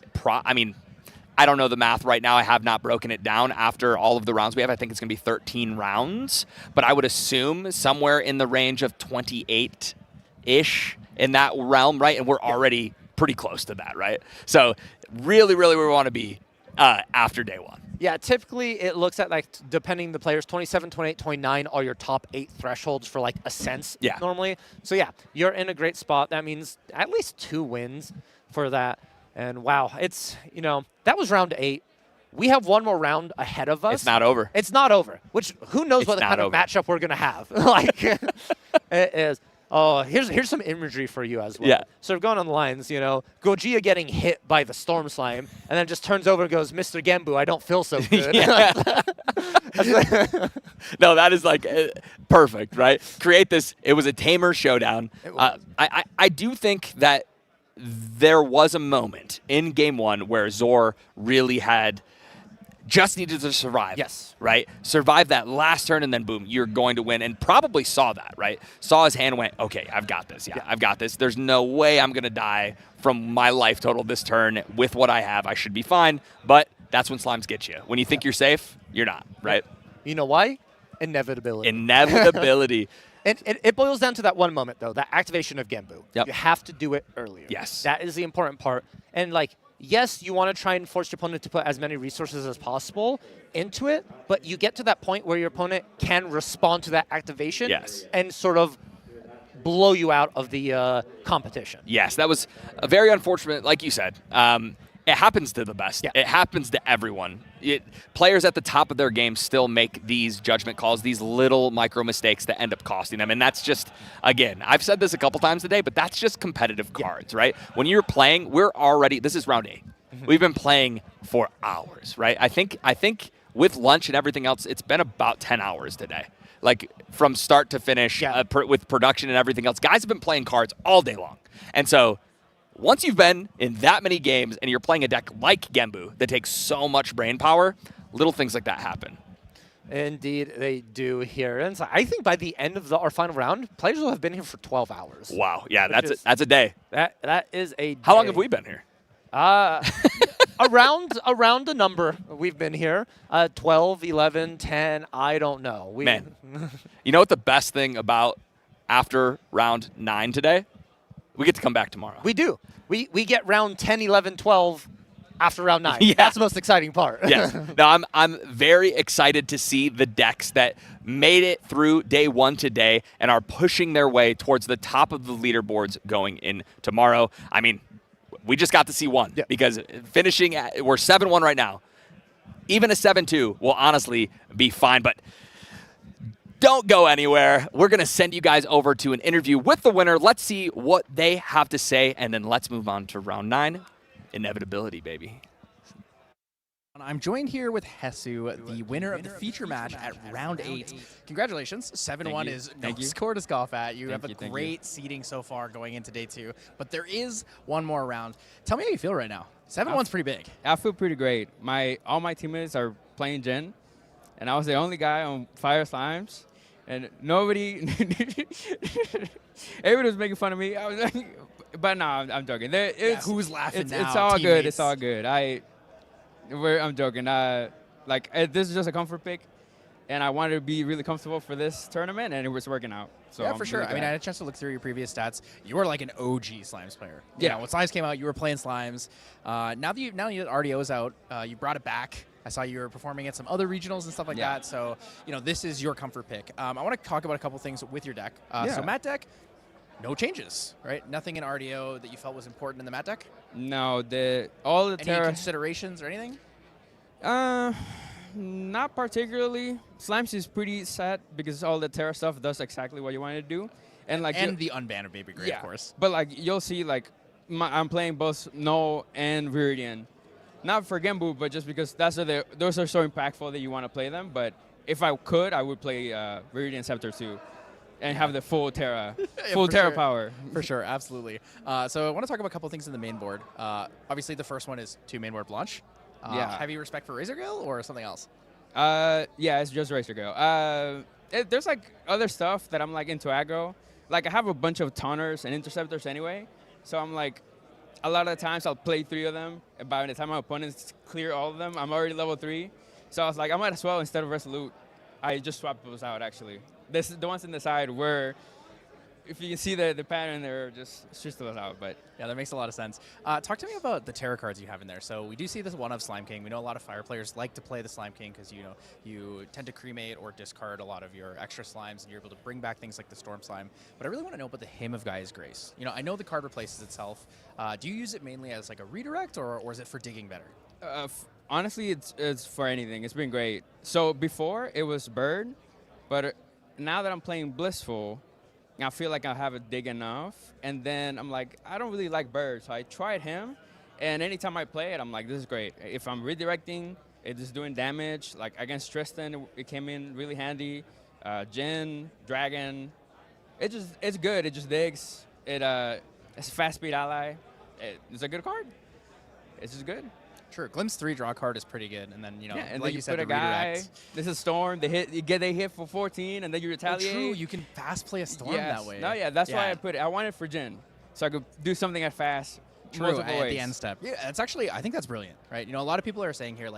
I don't know the math right now. I have not broken it down after all of the rounds we have. I think it's going to be 13 rounds, but I would assume somewhere in the range of 28-ish in that realm, right? And we're already pretty close to that, right? So really, really where we want to be after day 1. Yeah, typically it looks at, depending the players, 27, 28, 29 are your top 8 thresholds for, ascents normally. So, yeah, you're in a great spot. That means at least 2 wins for that. And, wow, it's, that was round 8. We have one more round ahead of us. It's not over. It's not over, which who knows what kind of matchup we're going to have. It is. Oh, here's some imagery for you as well. Yeah. Sort of going on the lines, Gojia getting hit by the Storm Slime, and then just turns over and goes, Mr. Genbu, I don't feel so good. No, that is perfect, right? Create this. It was a tamer showdown. I do think that there was a moment in game 1 where Zor really just needed to survive. Yes. Right? Survive that last turn, and then boom, you're going to win. And probably saw that, right? Saw his hand and went, okay, I've got this. Yeah, I've got this. There's no way I'm going to die from my life total this turn with what I have. I should be fine. But that's when Slimes get you. When you think you're safe, you're not, right? You know why? Inevitability. Inevitability. It boils down to that one moment, though, that activation of Genbu. Yep. You have to do it earlier. Yes. That is the important part. And, yes, you want to try and force your opponent to put as many resources as possible into it, but you get to that point where your opponent can respond to that activation and sort of blow you out of the competition. Yes, that was a very unfortunate, like you said. It happens to the best. Yeah. It happens to everyone. Players at the top of their game still make these judgment calls, these little micro mistakes that end up costing them. And that's just, again, I've said this a couple times today, but that's just competitive cards, right? When you're playing, this is round 8. We've been playing for hours, right? I think with lunch and everything else, it's been about 10 hours today. From start to finish with production and everything else. Guys have been playing cards all day long. And so once you've been in that many games and you're playing a deck like Genbu that takes so much brain power, little things like that happen. Indeed, they do here. And so I think by the end of our final round, players will have been here for 12 hours. Wow. Yeah, that's a day. That is a day. How long have we been here? Around a number we've been here. 12, 11, 10, I don't know. Man, you know what the best thing about after round 9 today? We get to come back tomorrow. We do. We get round 10, 11, 12 after round 9. Yeah. That's the most exciting part. Yes. No, I'm very excited to see the decks that made it through day 1 today and are pushing their way towards the top of the leaderboards going in tomorrow. I mean, we just got to see one because finishing we're 7-1 right now. Even a 7-2 will honestly be fine, but don't go anywhere. We're going to send you guys over to an interview with the winner. Let's see what they have to say, and then let's move on to round 9. Inevitability, baby. I'm joined here with Hesu, the winner of the feature match at round 8. Congratulations. 7-1 is no score to scoff at. You have a great seeding so far going into day 2, but there is one more round. Tell me how you feel right now. 7-1's pretty big. I feel pretty great. All my teammates are playing Jin, and I was the only guy on Fire Slimes, and nobody, everybody was making fun of me. I was like, but no, I'm joking. Who's laughing now? It's all good. Teammates. It's all good. I'm joking. This is just a comfort pick, and I wanted to be really comfortable for this tournament, and it was working out. So yeah, I'm for sure. really I mean, I glad. had a chance to look through your previous stats. You were like an OG Slimes player. You Yeah. know, when Slimes came out, you were playing Slimes. Now that RDO's out, you brought it back. I saw you were performing at some other regionals and stuff like that. So, this is your comfort pick. I want to talk about a couple things with your deck. So, Matt deck, no changes, right? Nothing in RDO that you felt was important in the Matt deck? No, all the Any Terra. considerations or anything? Not particularly. Slimes is pretty sad because all the Terra stuff does exactly what you want to do, and the unban of Baby Gray, of course. But you'll see, I'm playing both No and Viridian, not for Genbu, but just because those are so impactful that you want to play them. But if I could, I would play Viridian Scepter too, and have the full Terra, Terra power. For sure, absolutely. So I want to talk about a couple things in the main board. Obviously, the first one is 2 main board Blanche. Heavy respect for Razor Gale or something else? Yeah, it's just Razor Gale. There's other stuff that I'm into aggro. I have a bunch of taunters and interceptors anyway, so I'm a lot of the times I'll play 3 of them, and by the time my opponents clear all of them, I'm already level 3. So I was like, I might as well, instead of Resolute, I just swap those out actually. The ones in the side were, if you can see the pattern, they're just those out. But yeah, that makes a lot of sense. Talk to me about the Terra cards you have in there. So we do see this one of Slime King. We know a lot of Fire players like to play the Slime King because you tend to cremate or discard a lot of your extra slimes, and you're able to bring back things like the Storm Slime. But I really want to know about the Hymn of Gaia's Grace. I know the card replaces itself. Do you use it mainly as a redirect, or is it for digging better? Honestly, it's for anything. It's been great. So before it was Bird, but now that I'm playing Blissful, I feel like I haven't dig enough, and then I'm like, I don't really like Bird, so I tried him, and anytime I play it, I'm like, this is great. If I'm redirecting, it is doing damage. Against Tristan, it came in really handy. Jin, Dragon, it's good. It just digs. It's a fast speed ally. It's a good card. It's just good. Sure, Glimpse 3 draw card is pretty good, and then and like then you said, put a the redirect. guy. This is Storm. They hit for 14, and then you retaliate. True, you can fast play a Storm that way. No, yeah, that's why I put it. I want it for Jin, so I could do something at fast. True, at the end step. Yeah, it's actually, I think that's brilliant, right? A lot of people are saying here,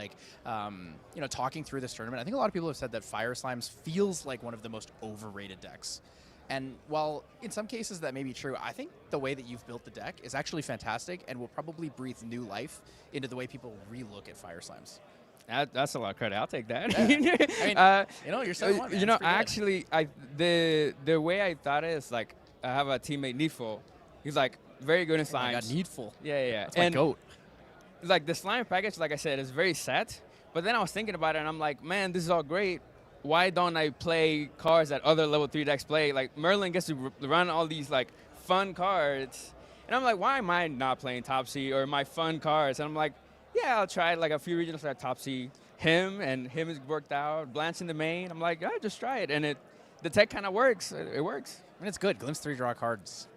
talking through this tournament, I think a lot of people have said that Fire Slimes feels like one of the most overrated decks. And while in some cases that may be true, I think the way that you've built the deck is actually fantastic and will probably breathe new life into the way people relook at Fire Slimes. That's a lot of credit. I'll take that. Yeah. I mean, you're 7-1, man. Actually, the way I thought it is I have a teammate Needful. He's very good in slimes. Oh my God, Needful. Yeah. That's my goat. The slime package, like I said, is very set. But then I was thinking about it, and I'm like, man, this is all great. Why don't I play cards that other level 3 decks play? Merlin gets to run all these fun cards. And I'm like, why am I not playing Topsy or my fun cards? And I'm like, yeah, I'll try it. A few regionals like Topsy. Him has worked out. Blanche in the main. I'm like, yeah, just try it. And the tech kind of works. It works. I mean, it's good. Glimpse 3 draw cards.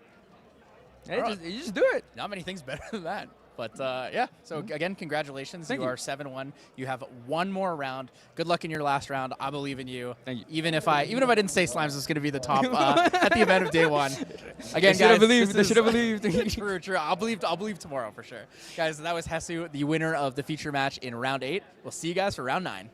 You just do it. Not many things better than that. But yeah, so again, congratulations. Thank you. Are 7-1. You have one more round. Good luck in your last round. I believe in you. Thank you. Even if I didn't say Slimes was going to be the top at the event of day 1. Again, They guys, should have believed. True. I'll believe tomorrow for sure. Guys, that was Hesu, the winner of the feature match in round 8. We'll see you guys for round 9.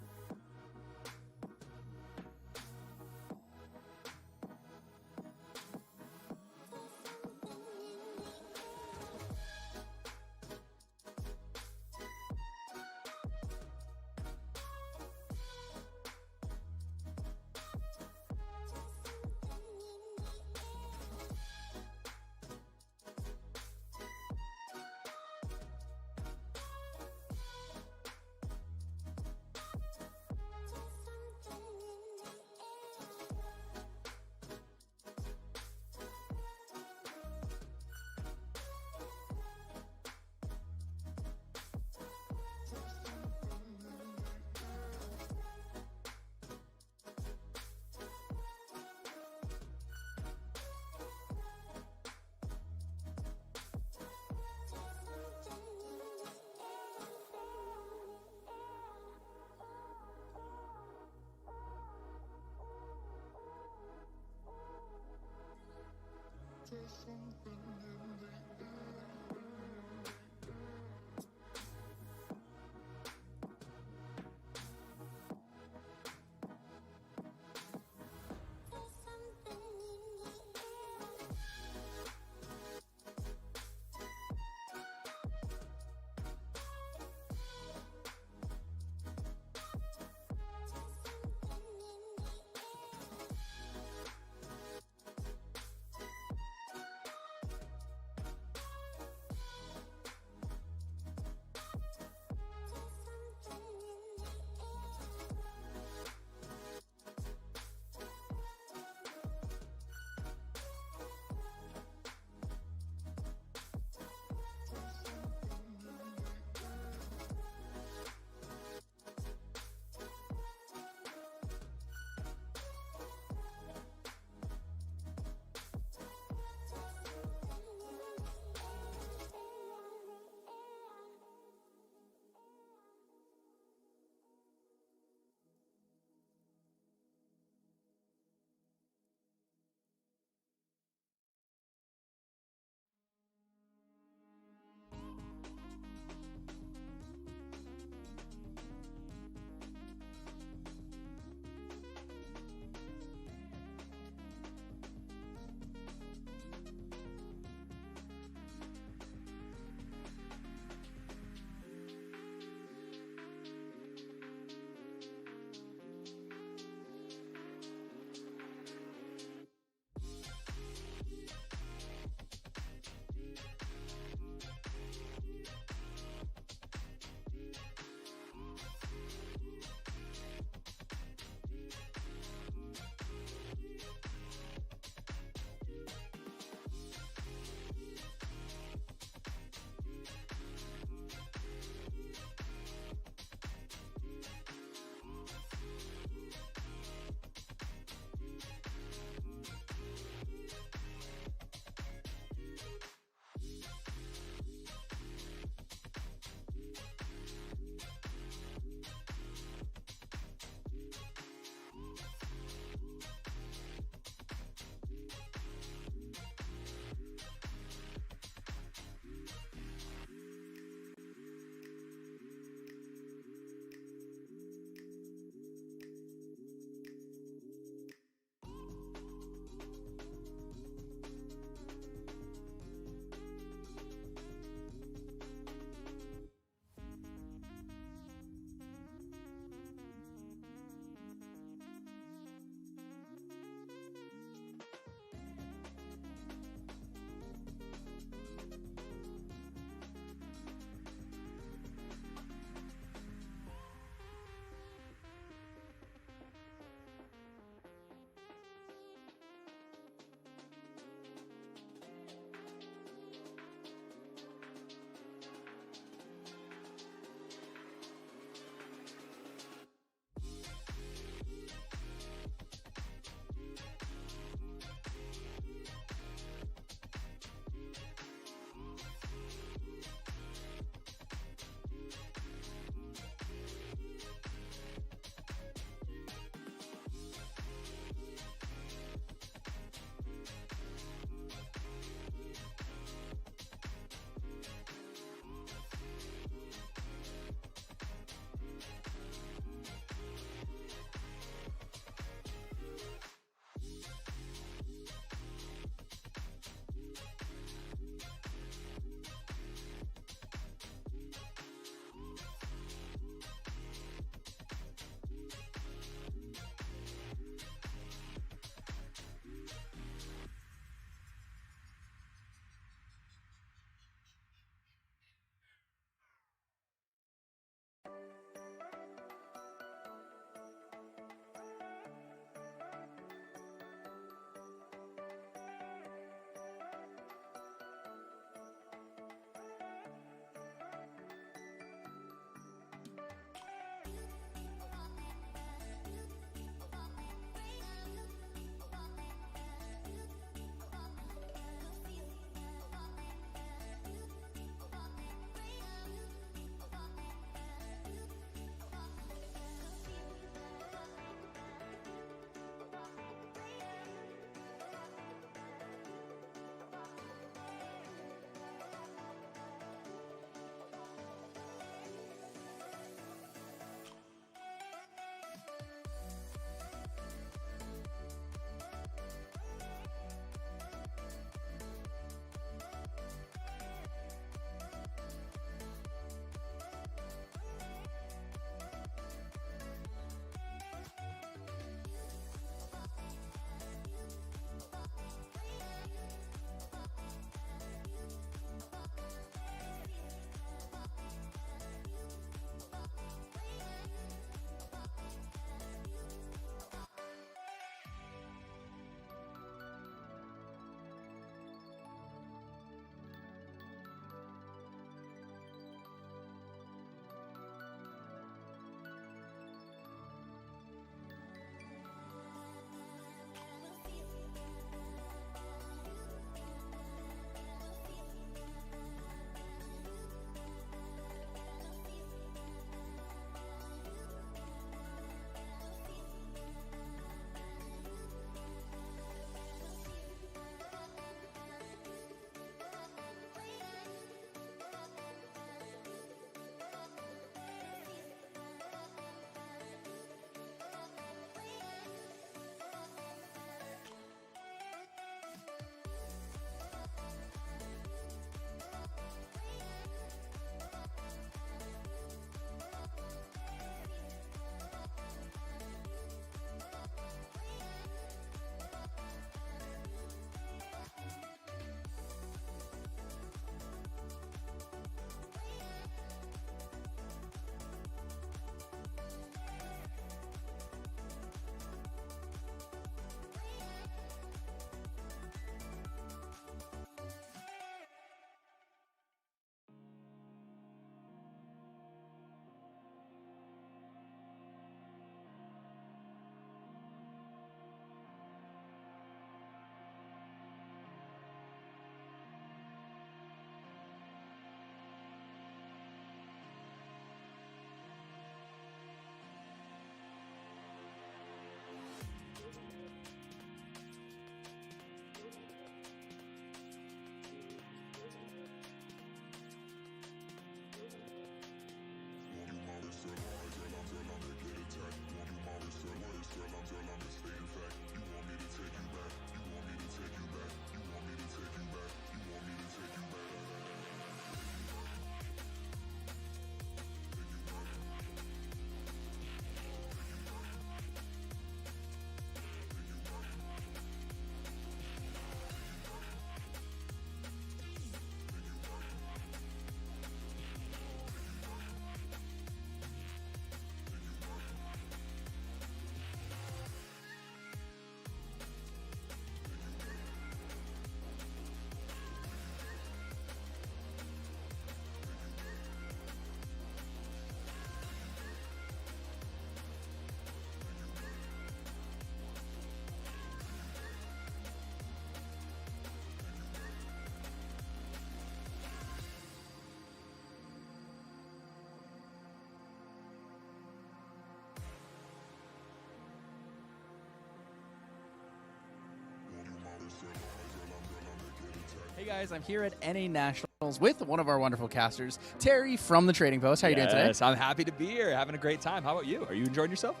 guys, I'm here at NA Nationals with one of our wonderful casters, Terry from the Trading Post. How are you doing today? Yes, I'm happy to be here, having a great time. How about you? Are you enjoying yourself?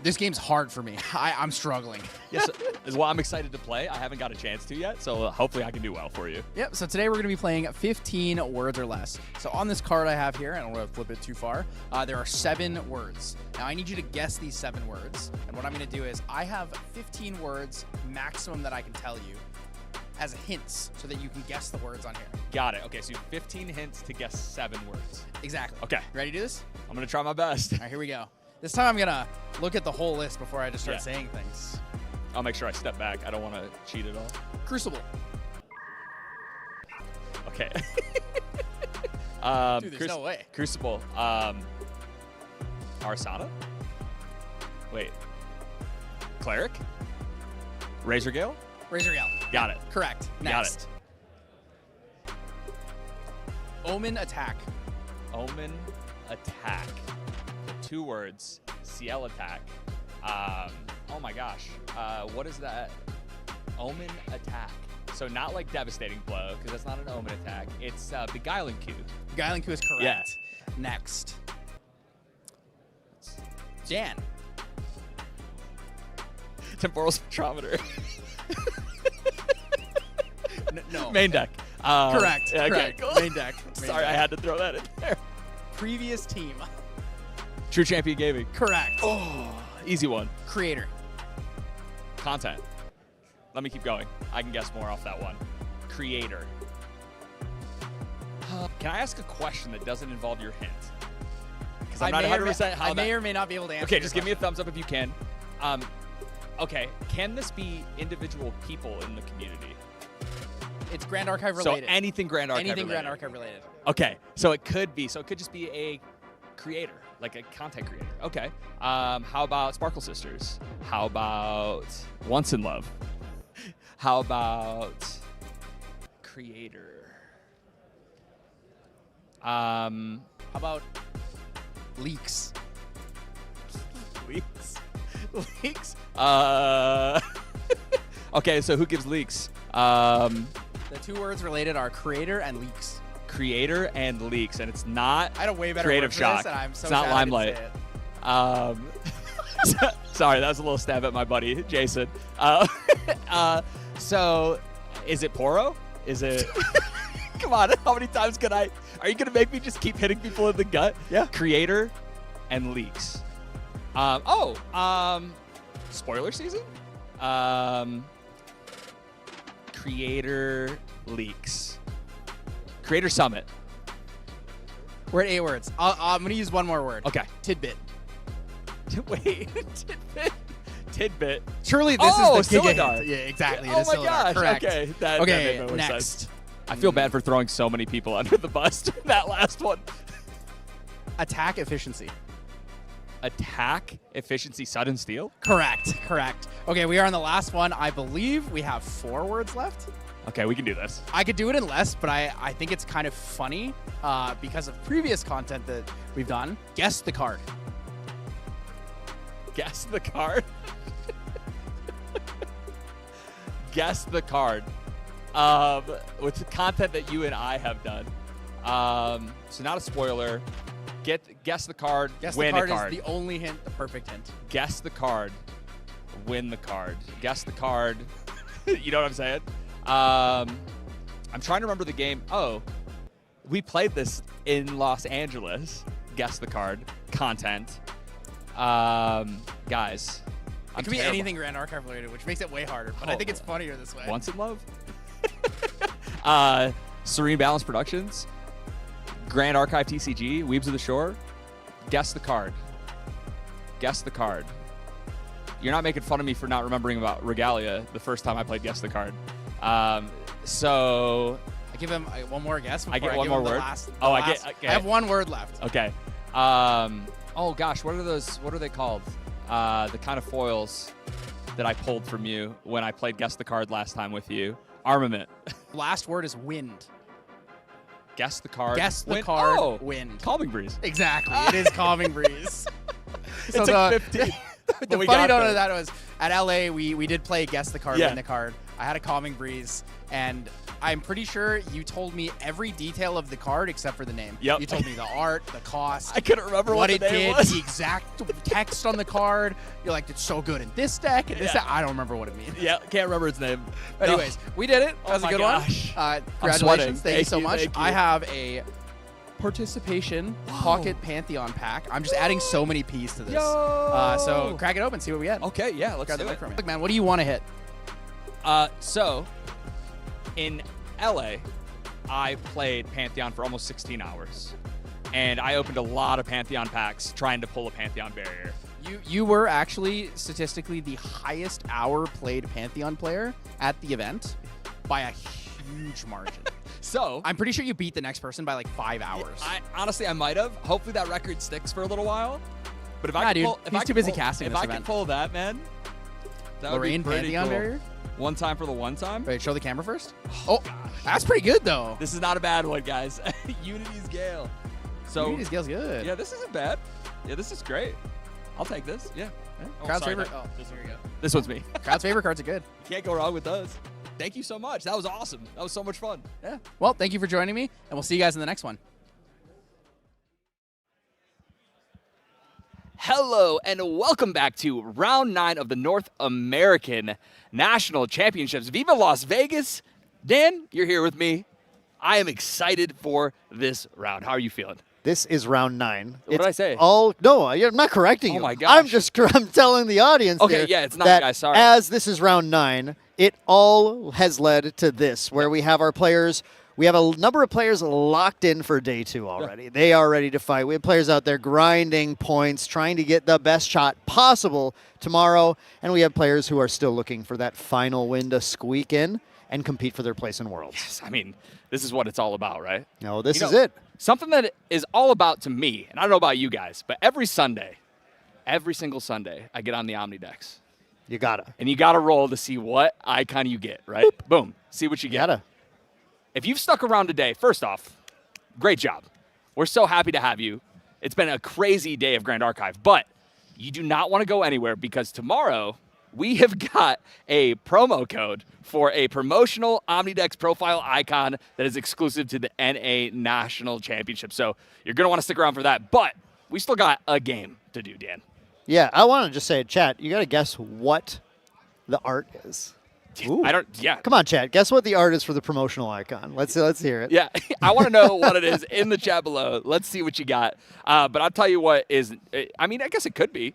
This game's hard for me. I'm struggling. Yes, as well. I'm excited to play. I haven't got a chance to yet, so hopefully I can do well for you. Yep, so today we're going to be playing 15 words or less. So on this card I have here, I don't want to flip it too far, there are 7 words. Now I need you to guess these 7 words. And what I'm going to do is I have 15 words maximum that I can tell you as hints so that you can guess the words on here. Got it. Okay, so you have 15 hints to guess 7 words. Exactly. Okay. Ready to do this? I'm going to try my best. All right, here we go. This time I'm going to look at the whole list before I just start saying things. I'll make sure I step back. I don't want to cheat at all. Crucible. Okay. Dude, there's no way. Crucible. Arsana? Wait. Cleric? Razor Gale? Razor Gale. Got it. Correct. Next. Got it. Omen Attack. Omen Attack. 2 words. CL Attack. Oh my gosh. What is that? Omen Attack. So not like Devastating Blow, because that's not an Omen Attack. It's Beguiling Q. Beguiling Q is correct. Yeah. Next. Jan. Temporal Spectrometer. No. Main deck. Correct. Yeah, okay, Correct. cool. Main deck. Sorry, I had to throw that in there. Previous team. True Champion Gaming. Correct. Oh, easy one. Creator. Content. Let me keep going. I can guess more off that one. Creator. Can I ask a question that doesn't involve your hint? Because I'm not 100% how I may or may not be able to answer. Okay, just give me a thumbs up if you can. Okay, can this be individual people in the community? It's Grand Archive related. So anything Grand Archive Anything related. Grand Archive related. Okay, so it could be. So it could just be a creator, like a content creator. Okay. How about Sparkle Sisters? How about Once in Love? How about creator? How about leaks? Leaks. Leaks. Okay, so who gives leaks? The 2 words related are creator and leaks. Creator and leaks, and it's not. I had a way better Creative word for Shock. this, and I'm so it's not sad I didn't Limelight. say it. Sorry, that was a little stab at my buddy Jason. So, is it Poro? Is it? Come on, how many times can I? Are you gonna make me just keep hitting people in the gut? Yeah. Creator and leaks. Spoiler season. Creator leaks. Creator Summit. We're at 8 words. I'm going to use one more word. Okay. Tidbit. Wait. Tidbit. Surely this is the Giga Silidar. hint. Yeah, exactly. It Oh is my Silidar. gosh. Correct. Okay. That Okay, made more next. sense. I feel bad for throwing so many people under the bus in that last one. Attack efficiency. Attack efficiency sudden steal? Correct. Correct. Okay, we are on the last one. I believe we have 4 words left. Okay, we can do this. I could do it in less, but I think it's kind of funny because of previous content that we've done. Guess the card. Guess the card? Guess the card. With the content that you and I have done. So not a spoiler. Guess the card, Guess win the card a card. is the only hint, the perfect hint. Guess the card, win the card. Guess the card. You know what I'm saying? I'm trying to remember the game. Oh, we played this in Los Angeles. Guess the card. Content. Guys. It could be anything Grand Archive related, which makes it way harder, but I think it's funnier this way. Once in Love? Serene Balance Productions. Grand Archive TCG. Weebs of the Shore. Guess the card. Guess the card. You're not making fun of me for not remembering about Regalia the first time I played Guess the Card. So I give him one more guess. I get one more word. I have 1 word left. Okay. Oh gosh, what are they called? The kind of foils that I pulled from you when I played Guess the Card last time with you. Armament. Last word is wind. Guess the card. Guess the wind. card. Oh, wind. Calming Breeze. Exactly. It is Calming Breeze. It took 15. The funny note of that was at LA we did play Guess the Card, Win the Card. I had a Calming Breeze, and I'm pretty sure you told me every detail of the card except for the name. Yep. You told me the art, the cost. I couldn't remember what it the name did, was. the exact text on the card. You're like, it's so good in this deck and this deck. I don't remember what it means. Yeah, can't remember its name. Anyways, we did it. That was a good one. Congratulations. Thank you so much. Thank you. I have a participation pocket Pantheon pack. I'm just adding so many P's to this. So crack it open, see what we get. Okay, yeah, let's Grab do the it. mic from you. Look, man, what do you want to hit? So, in LA, I played Pantheon for almost 16 hours. And I opened a lot of Pantheon packs trying to pull a Pantheon barrier. You were actually statistically the highest hour played Pantheon player at the event by a huge margin. So I'm pretty sure you beat the next person by like 5 hours. Honestly, I might have. Hopefully that record sticks for a little while. But if I can pull, he's too busy casting if this I event. can pull that, man, that would be Lorraine pretty Pantheon cool. barrier? One time for the one time. Wait, show the camera first. Oh, that's pretty good though. This is not a bad one, guys. Unity's Gale. So Unity's Gale's good. Yeah, this isn't bad. Yeah, this is great. I'll take this. Yeah. Crowd's sorry, favorite. no. Oh, here we go. This one's me. Crowd's favorite cards are good. You can't go wrong with those. Thank you so much. That was awesome. That was so much fun. Yeah. Well, thank you for joining me, and we'll see you guys in the next one. Hello, and welcome back to Round 9 of the North American National Championships. Viva Las Vegas. Dan, you're here with me. I am excited for this round. How are you feeling? This is round 9. What did I say? No, I'm not correcting you. Oh my I'm gosh. I'm telling the audience. Okay, here yeah, it's 9, that guys, sorry. As this is round 9, it all has led to this, where we have our players. We have a number of players locked in for day 2 already. Yeah. They are ready to fight. We have players out there grinding points, trying to get the best shot possible tomorrow. And we have players who are still looking for that final win to squeak in and compete for their place in Worlds. Yes, I mean, this is what it's all about, right? No, this is it. Something that is all about to me, and I don't know about you guys, but every single Sunday, I get on the Omnidex. You gotta. And you gotta roll to see what icon you get, right? Boop. Boom. See what you get. Gotta. If you've stuck around today, first off, great job. We're so happy to have you. It's been a crazy day of Grand Archive, but you do not want to go anywhere because tomorrow we have got a promo code for a promotional Omnidex profile icon that is exclusive to the NA National Championship. So you're going to want to stick around for that, but we still got a game to do, Dan. Yeah, I want to just say, chat, you got to guess what the art is. Ooh. Come on, chat. Guess what the art is for the promotional icon. Let's hear it. Yeah, I want to know what it is in the chat below. Let's see what you got. But I'll tell you what is. I mean, I guess it could be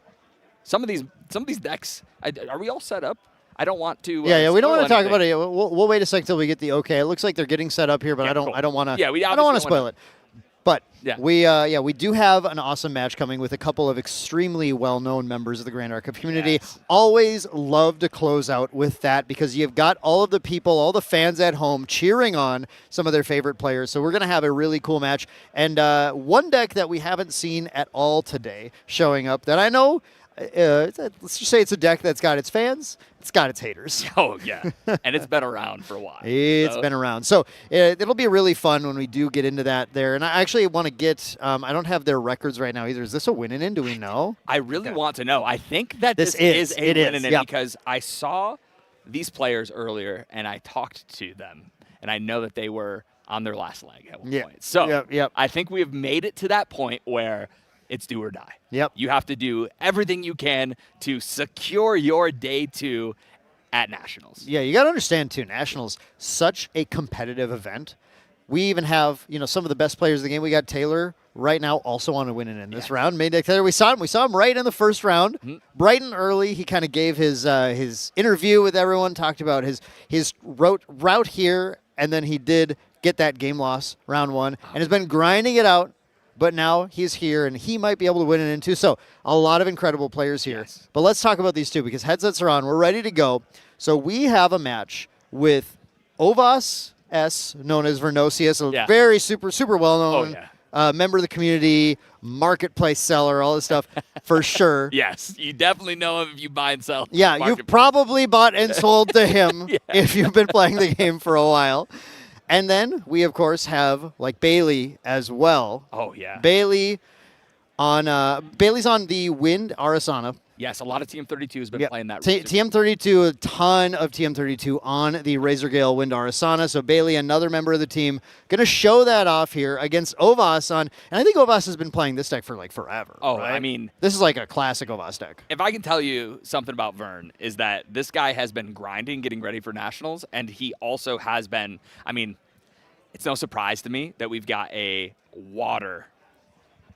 some of these decks. Are we all set up? I don't want to. Yeah. We don't want to talk about it. We'll wait a second till we get the okay. It looks like they're getting set up here, but I don't want to. Yeah, I don't want to spoil it. But yeah. we do have an awesome match coming with a couple of extremely well-known members of the Grand Archive community. Yes. Always love to close out with that because you've got all of the people, all the fans at home cheering on some of their favorite players. So we're going to have a really cool match. And one deck that we haven't seen at all today showing up that I know, let's just say it's a deck that's got its fans, it's got its haters. Oh, yeah. And it's been around for a while. It's been around. So it'll be really fun when we do get into that there. And I actually want to get, I don't have their records right now either. Is this a win-in? Do we know? I really want to know. I think that this is a win-in because I saw these players earlier and I talked to them. And I know that they were on their last leg at one point. So I think we have made it to that point where it's do or die. Yep. You have to do everything you can to secure your day 2 at Nationals. Yeah, you got to understand, too, Nationals, such a competitive event. We even have, some of the best players of the game. We got Taylor right now also on a winning in this round. We saw him right in the first round. Mm-hmm. Bright and early, he kind of gave his interview with everyone, talked about his route here, and then he did get that game loss round 1 and has been grinding it out. But now he's here, and he might be able to win it in 2. So a lot of incredible players here. Yes. But let's talk about these two because headsets are on. We're ready to go. So we have a match with Ovas S, known as Vernosius, a very super well-known member of the community, marketplace seller, all this stuff, for sure. Yes, you definitely know him if you buy and sell. Yeah, you've probably bought and sold to him if you've been playing the game for a while. And then we, of course, have Bailey as well. Oh, yeah. Bailey's on the Wind Arasana. Yes, a lot of TM32 has been Yep. playing that. TM32, a ton of TM32 on the Razorgale Windar Asana. So Bailey, another member of the team, going to show that off here against Ovas on. And I think Ovas has been playing this deck for like forever. Oh, right? I mean, this is like a classic Ovas deck. if I can tell you something about Vern, is that this guy has been grinding, getting ready for Nationals, and he also has been, I mean, it's no surprise to me that we've got a water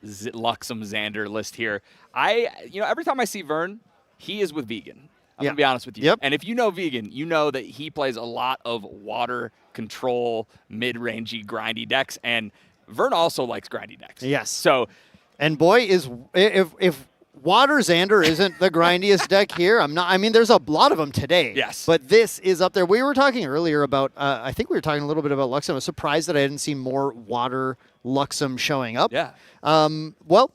Luxem Xander list here. Every time I see Vern, he is with Vegan. I'm going to be honest with you. Yep. And if you know Vegan, you know that he plays a lot of water control, mid-rangey, grindy decks, and Vern also likes grindy decks. Yes. So, and boy, if Water Xander isn't the grindiest deck here, I'm not. I mean, there's a lot of them today. Yes. But this is up there. We were talking earlier about, I think we were talking a little bit about Luxem. I was surprised that I didn't see more Water Luxem showing up. Yeah. Well,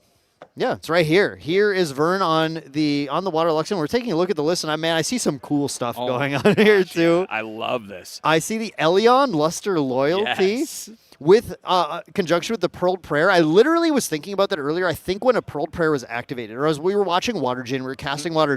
yeah, it's right here. Here is Vern on the Water Luxem. We're taking a look at the list, and I see some cool stuff going on here too. I love this. I see the Elion Luster Loyalty. Yes. With conjunction with the Pearled Prayer. I literally was thinking about that earlier. I think when a Pearled Prayer was activated, or as we were watching Water Jin, we were casting Water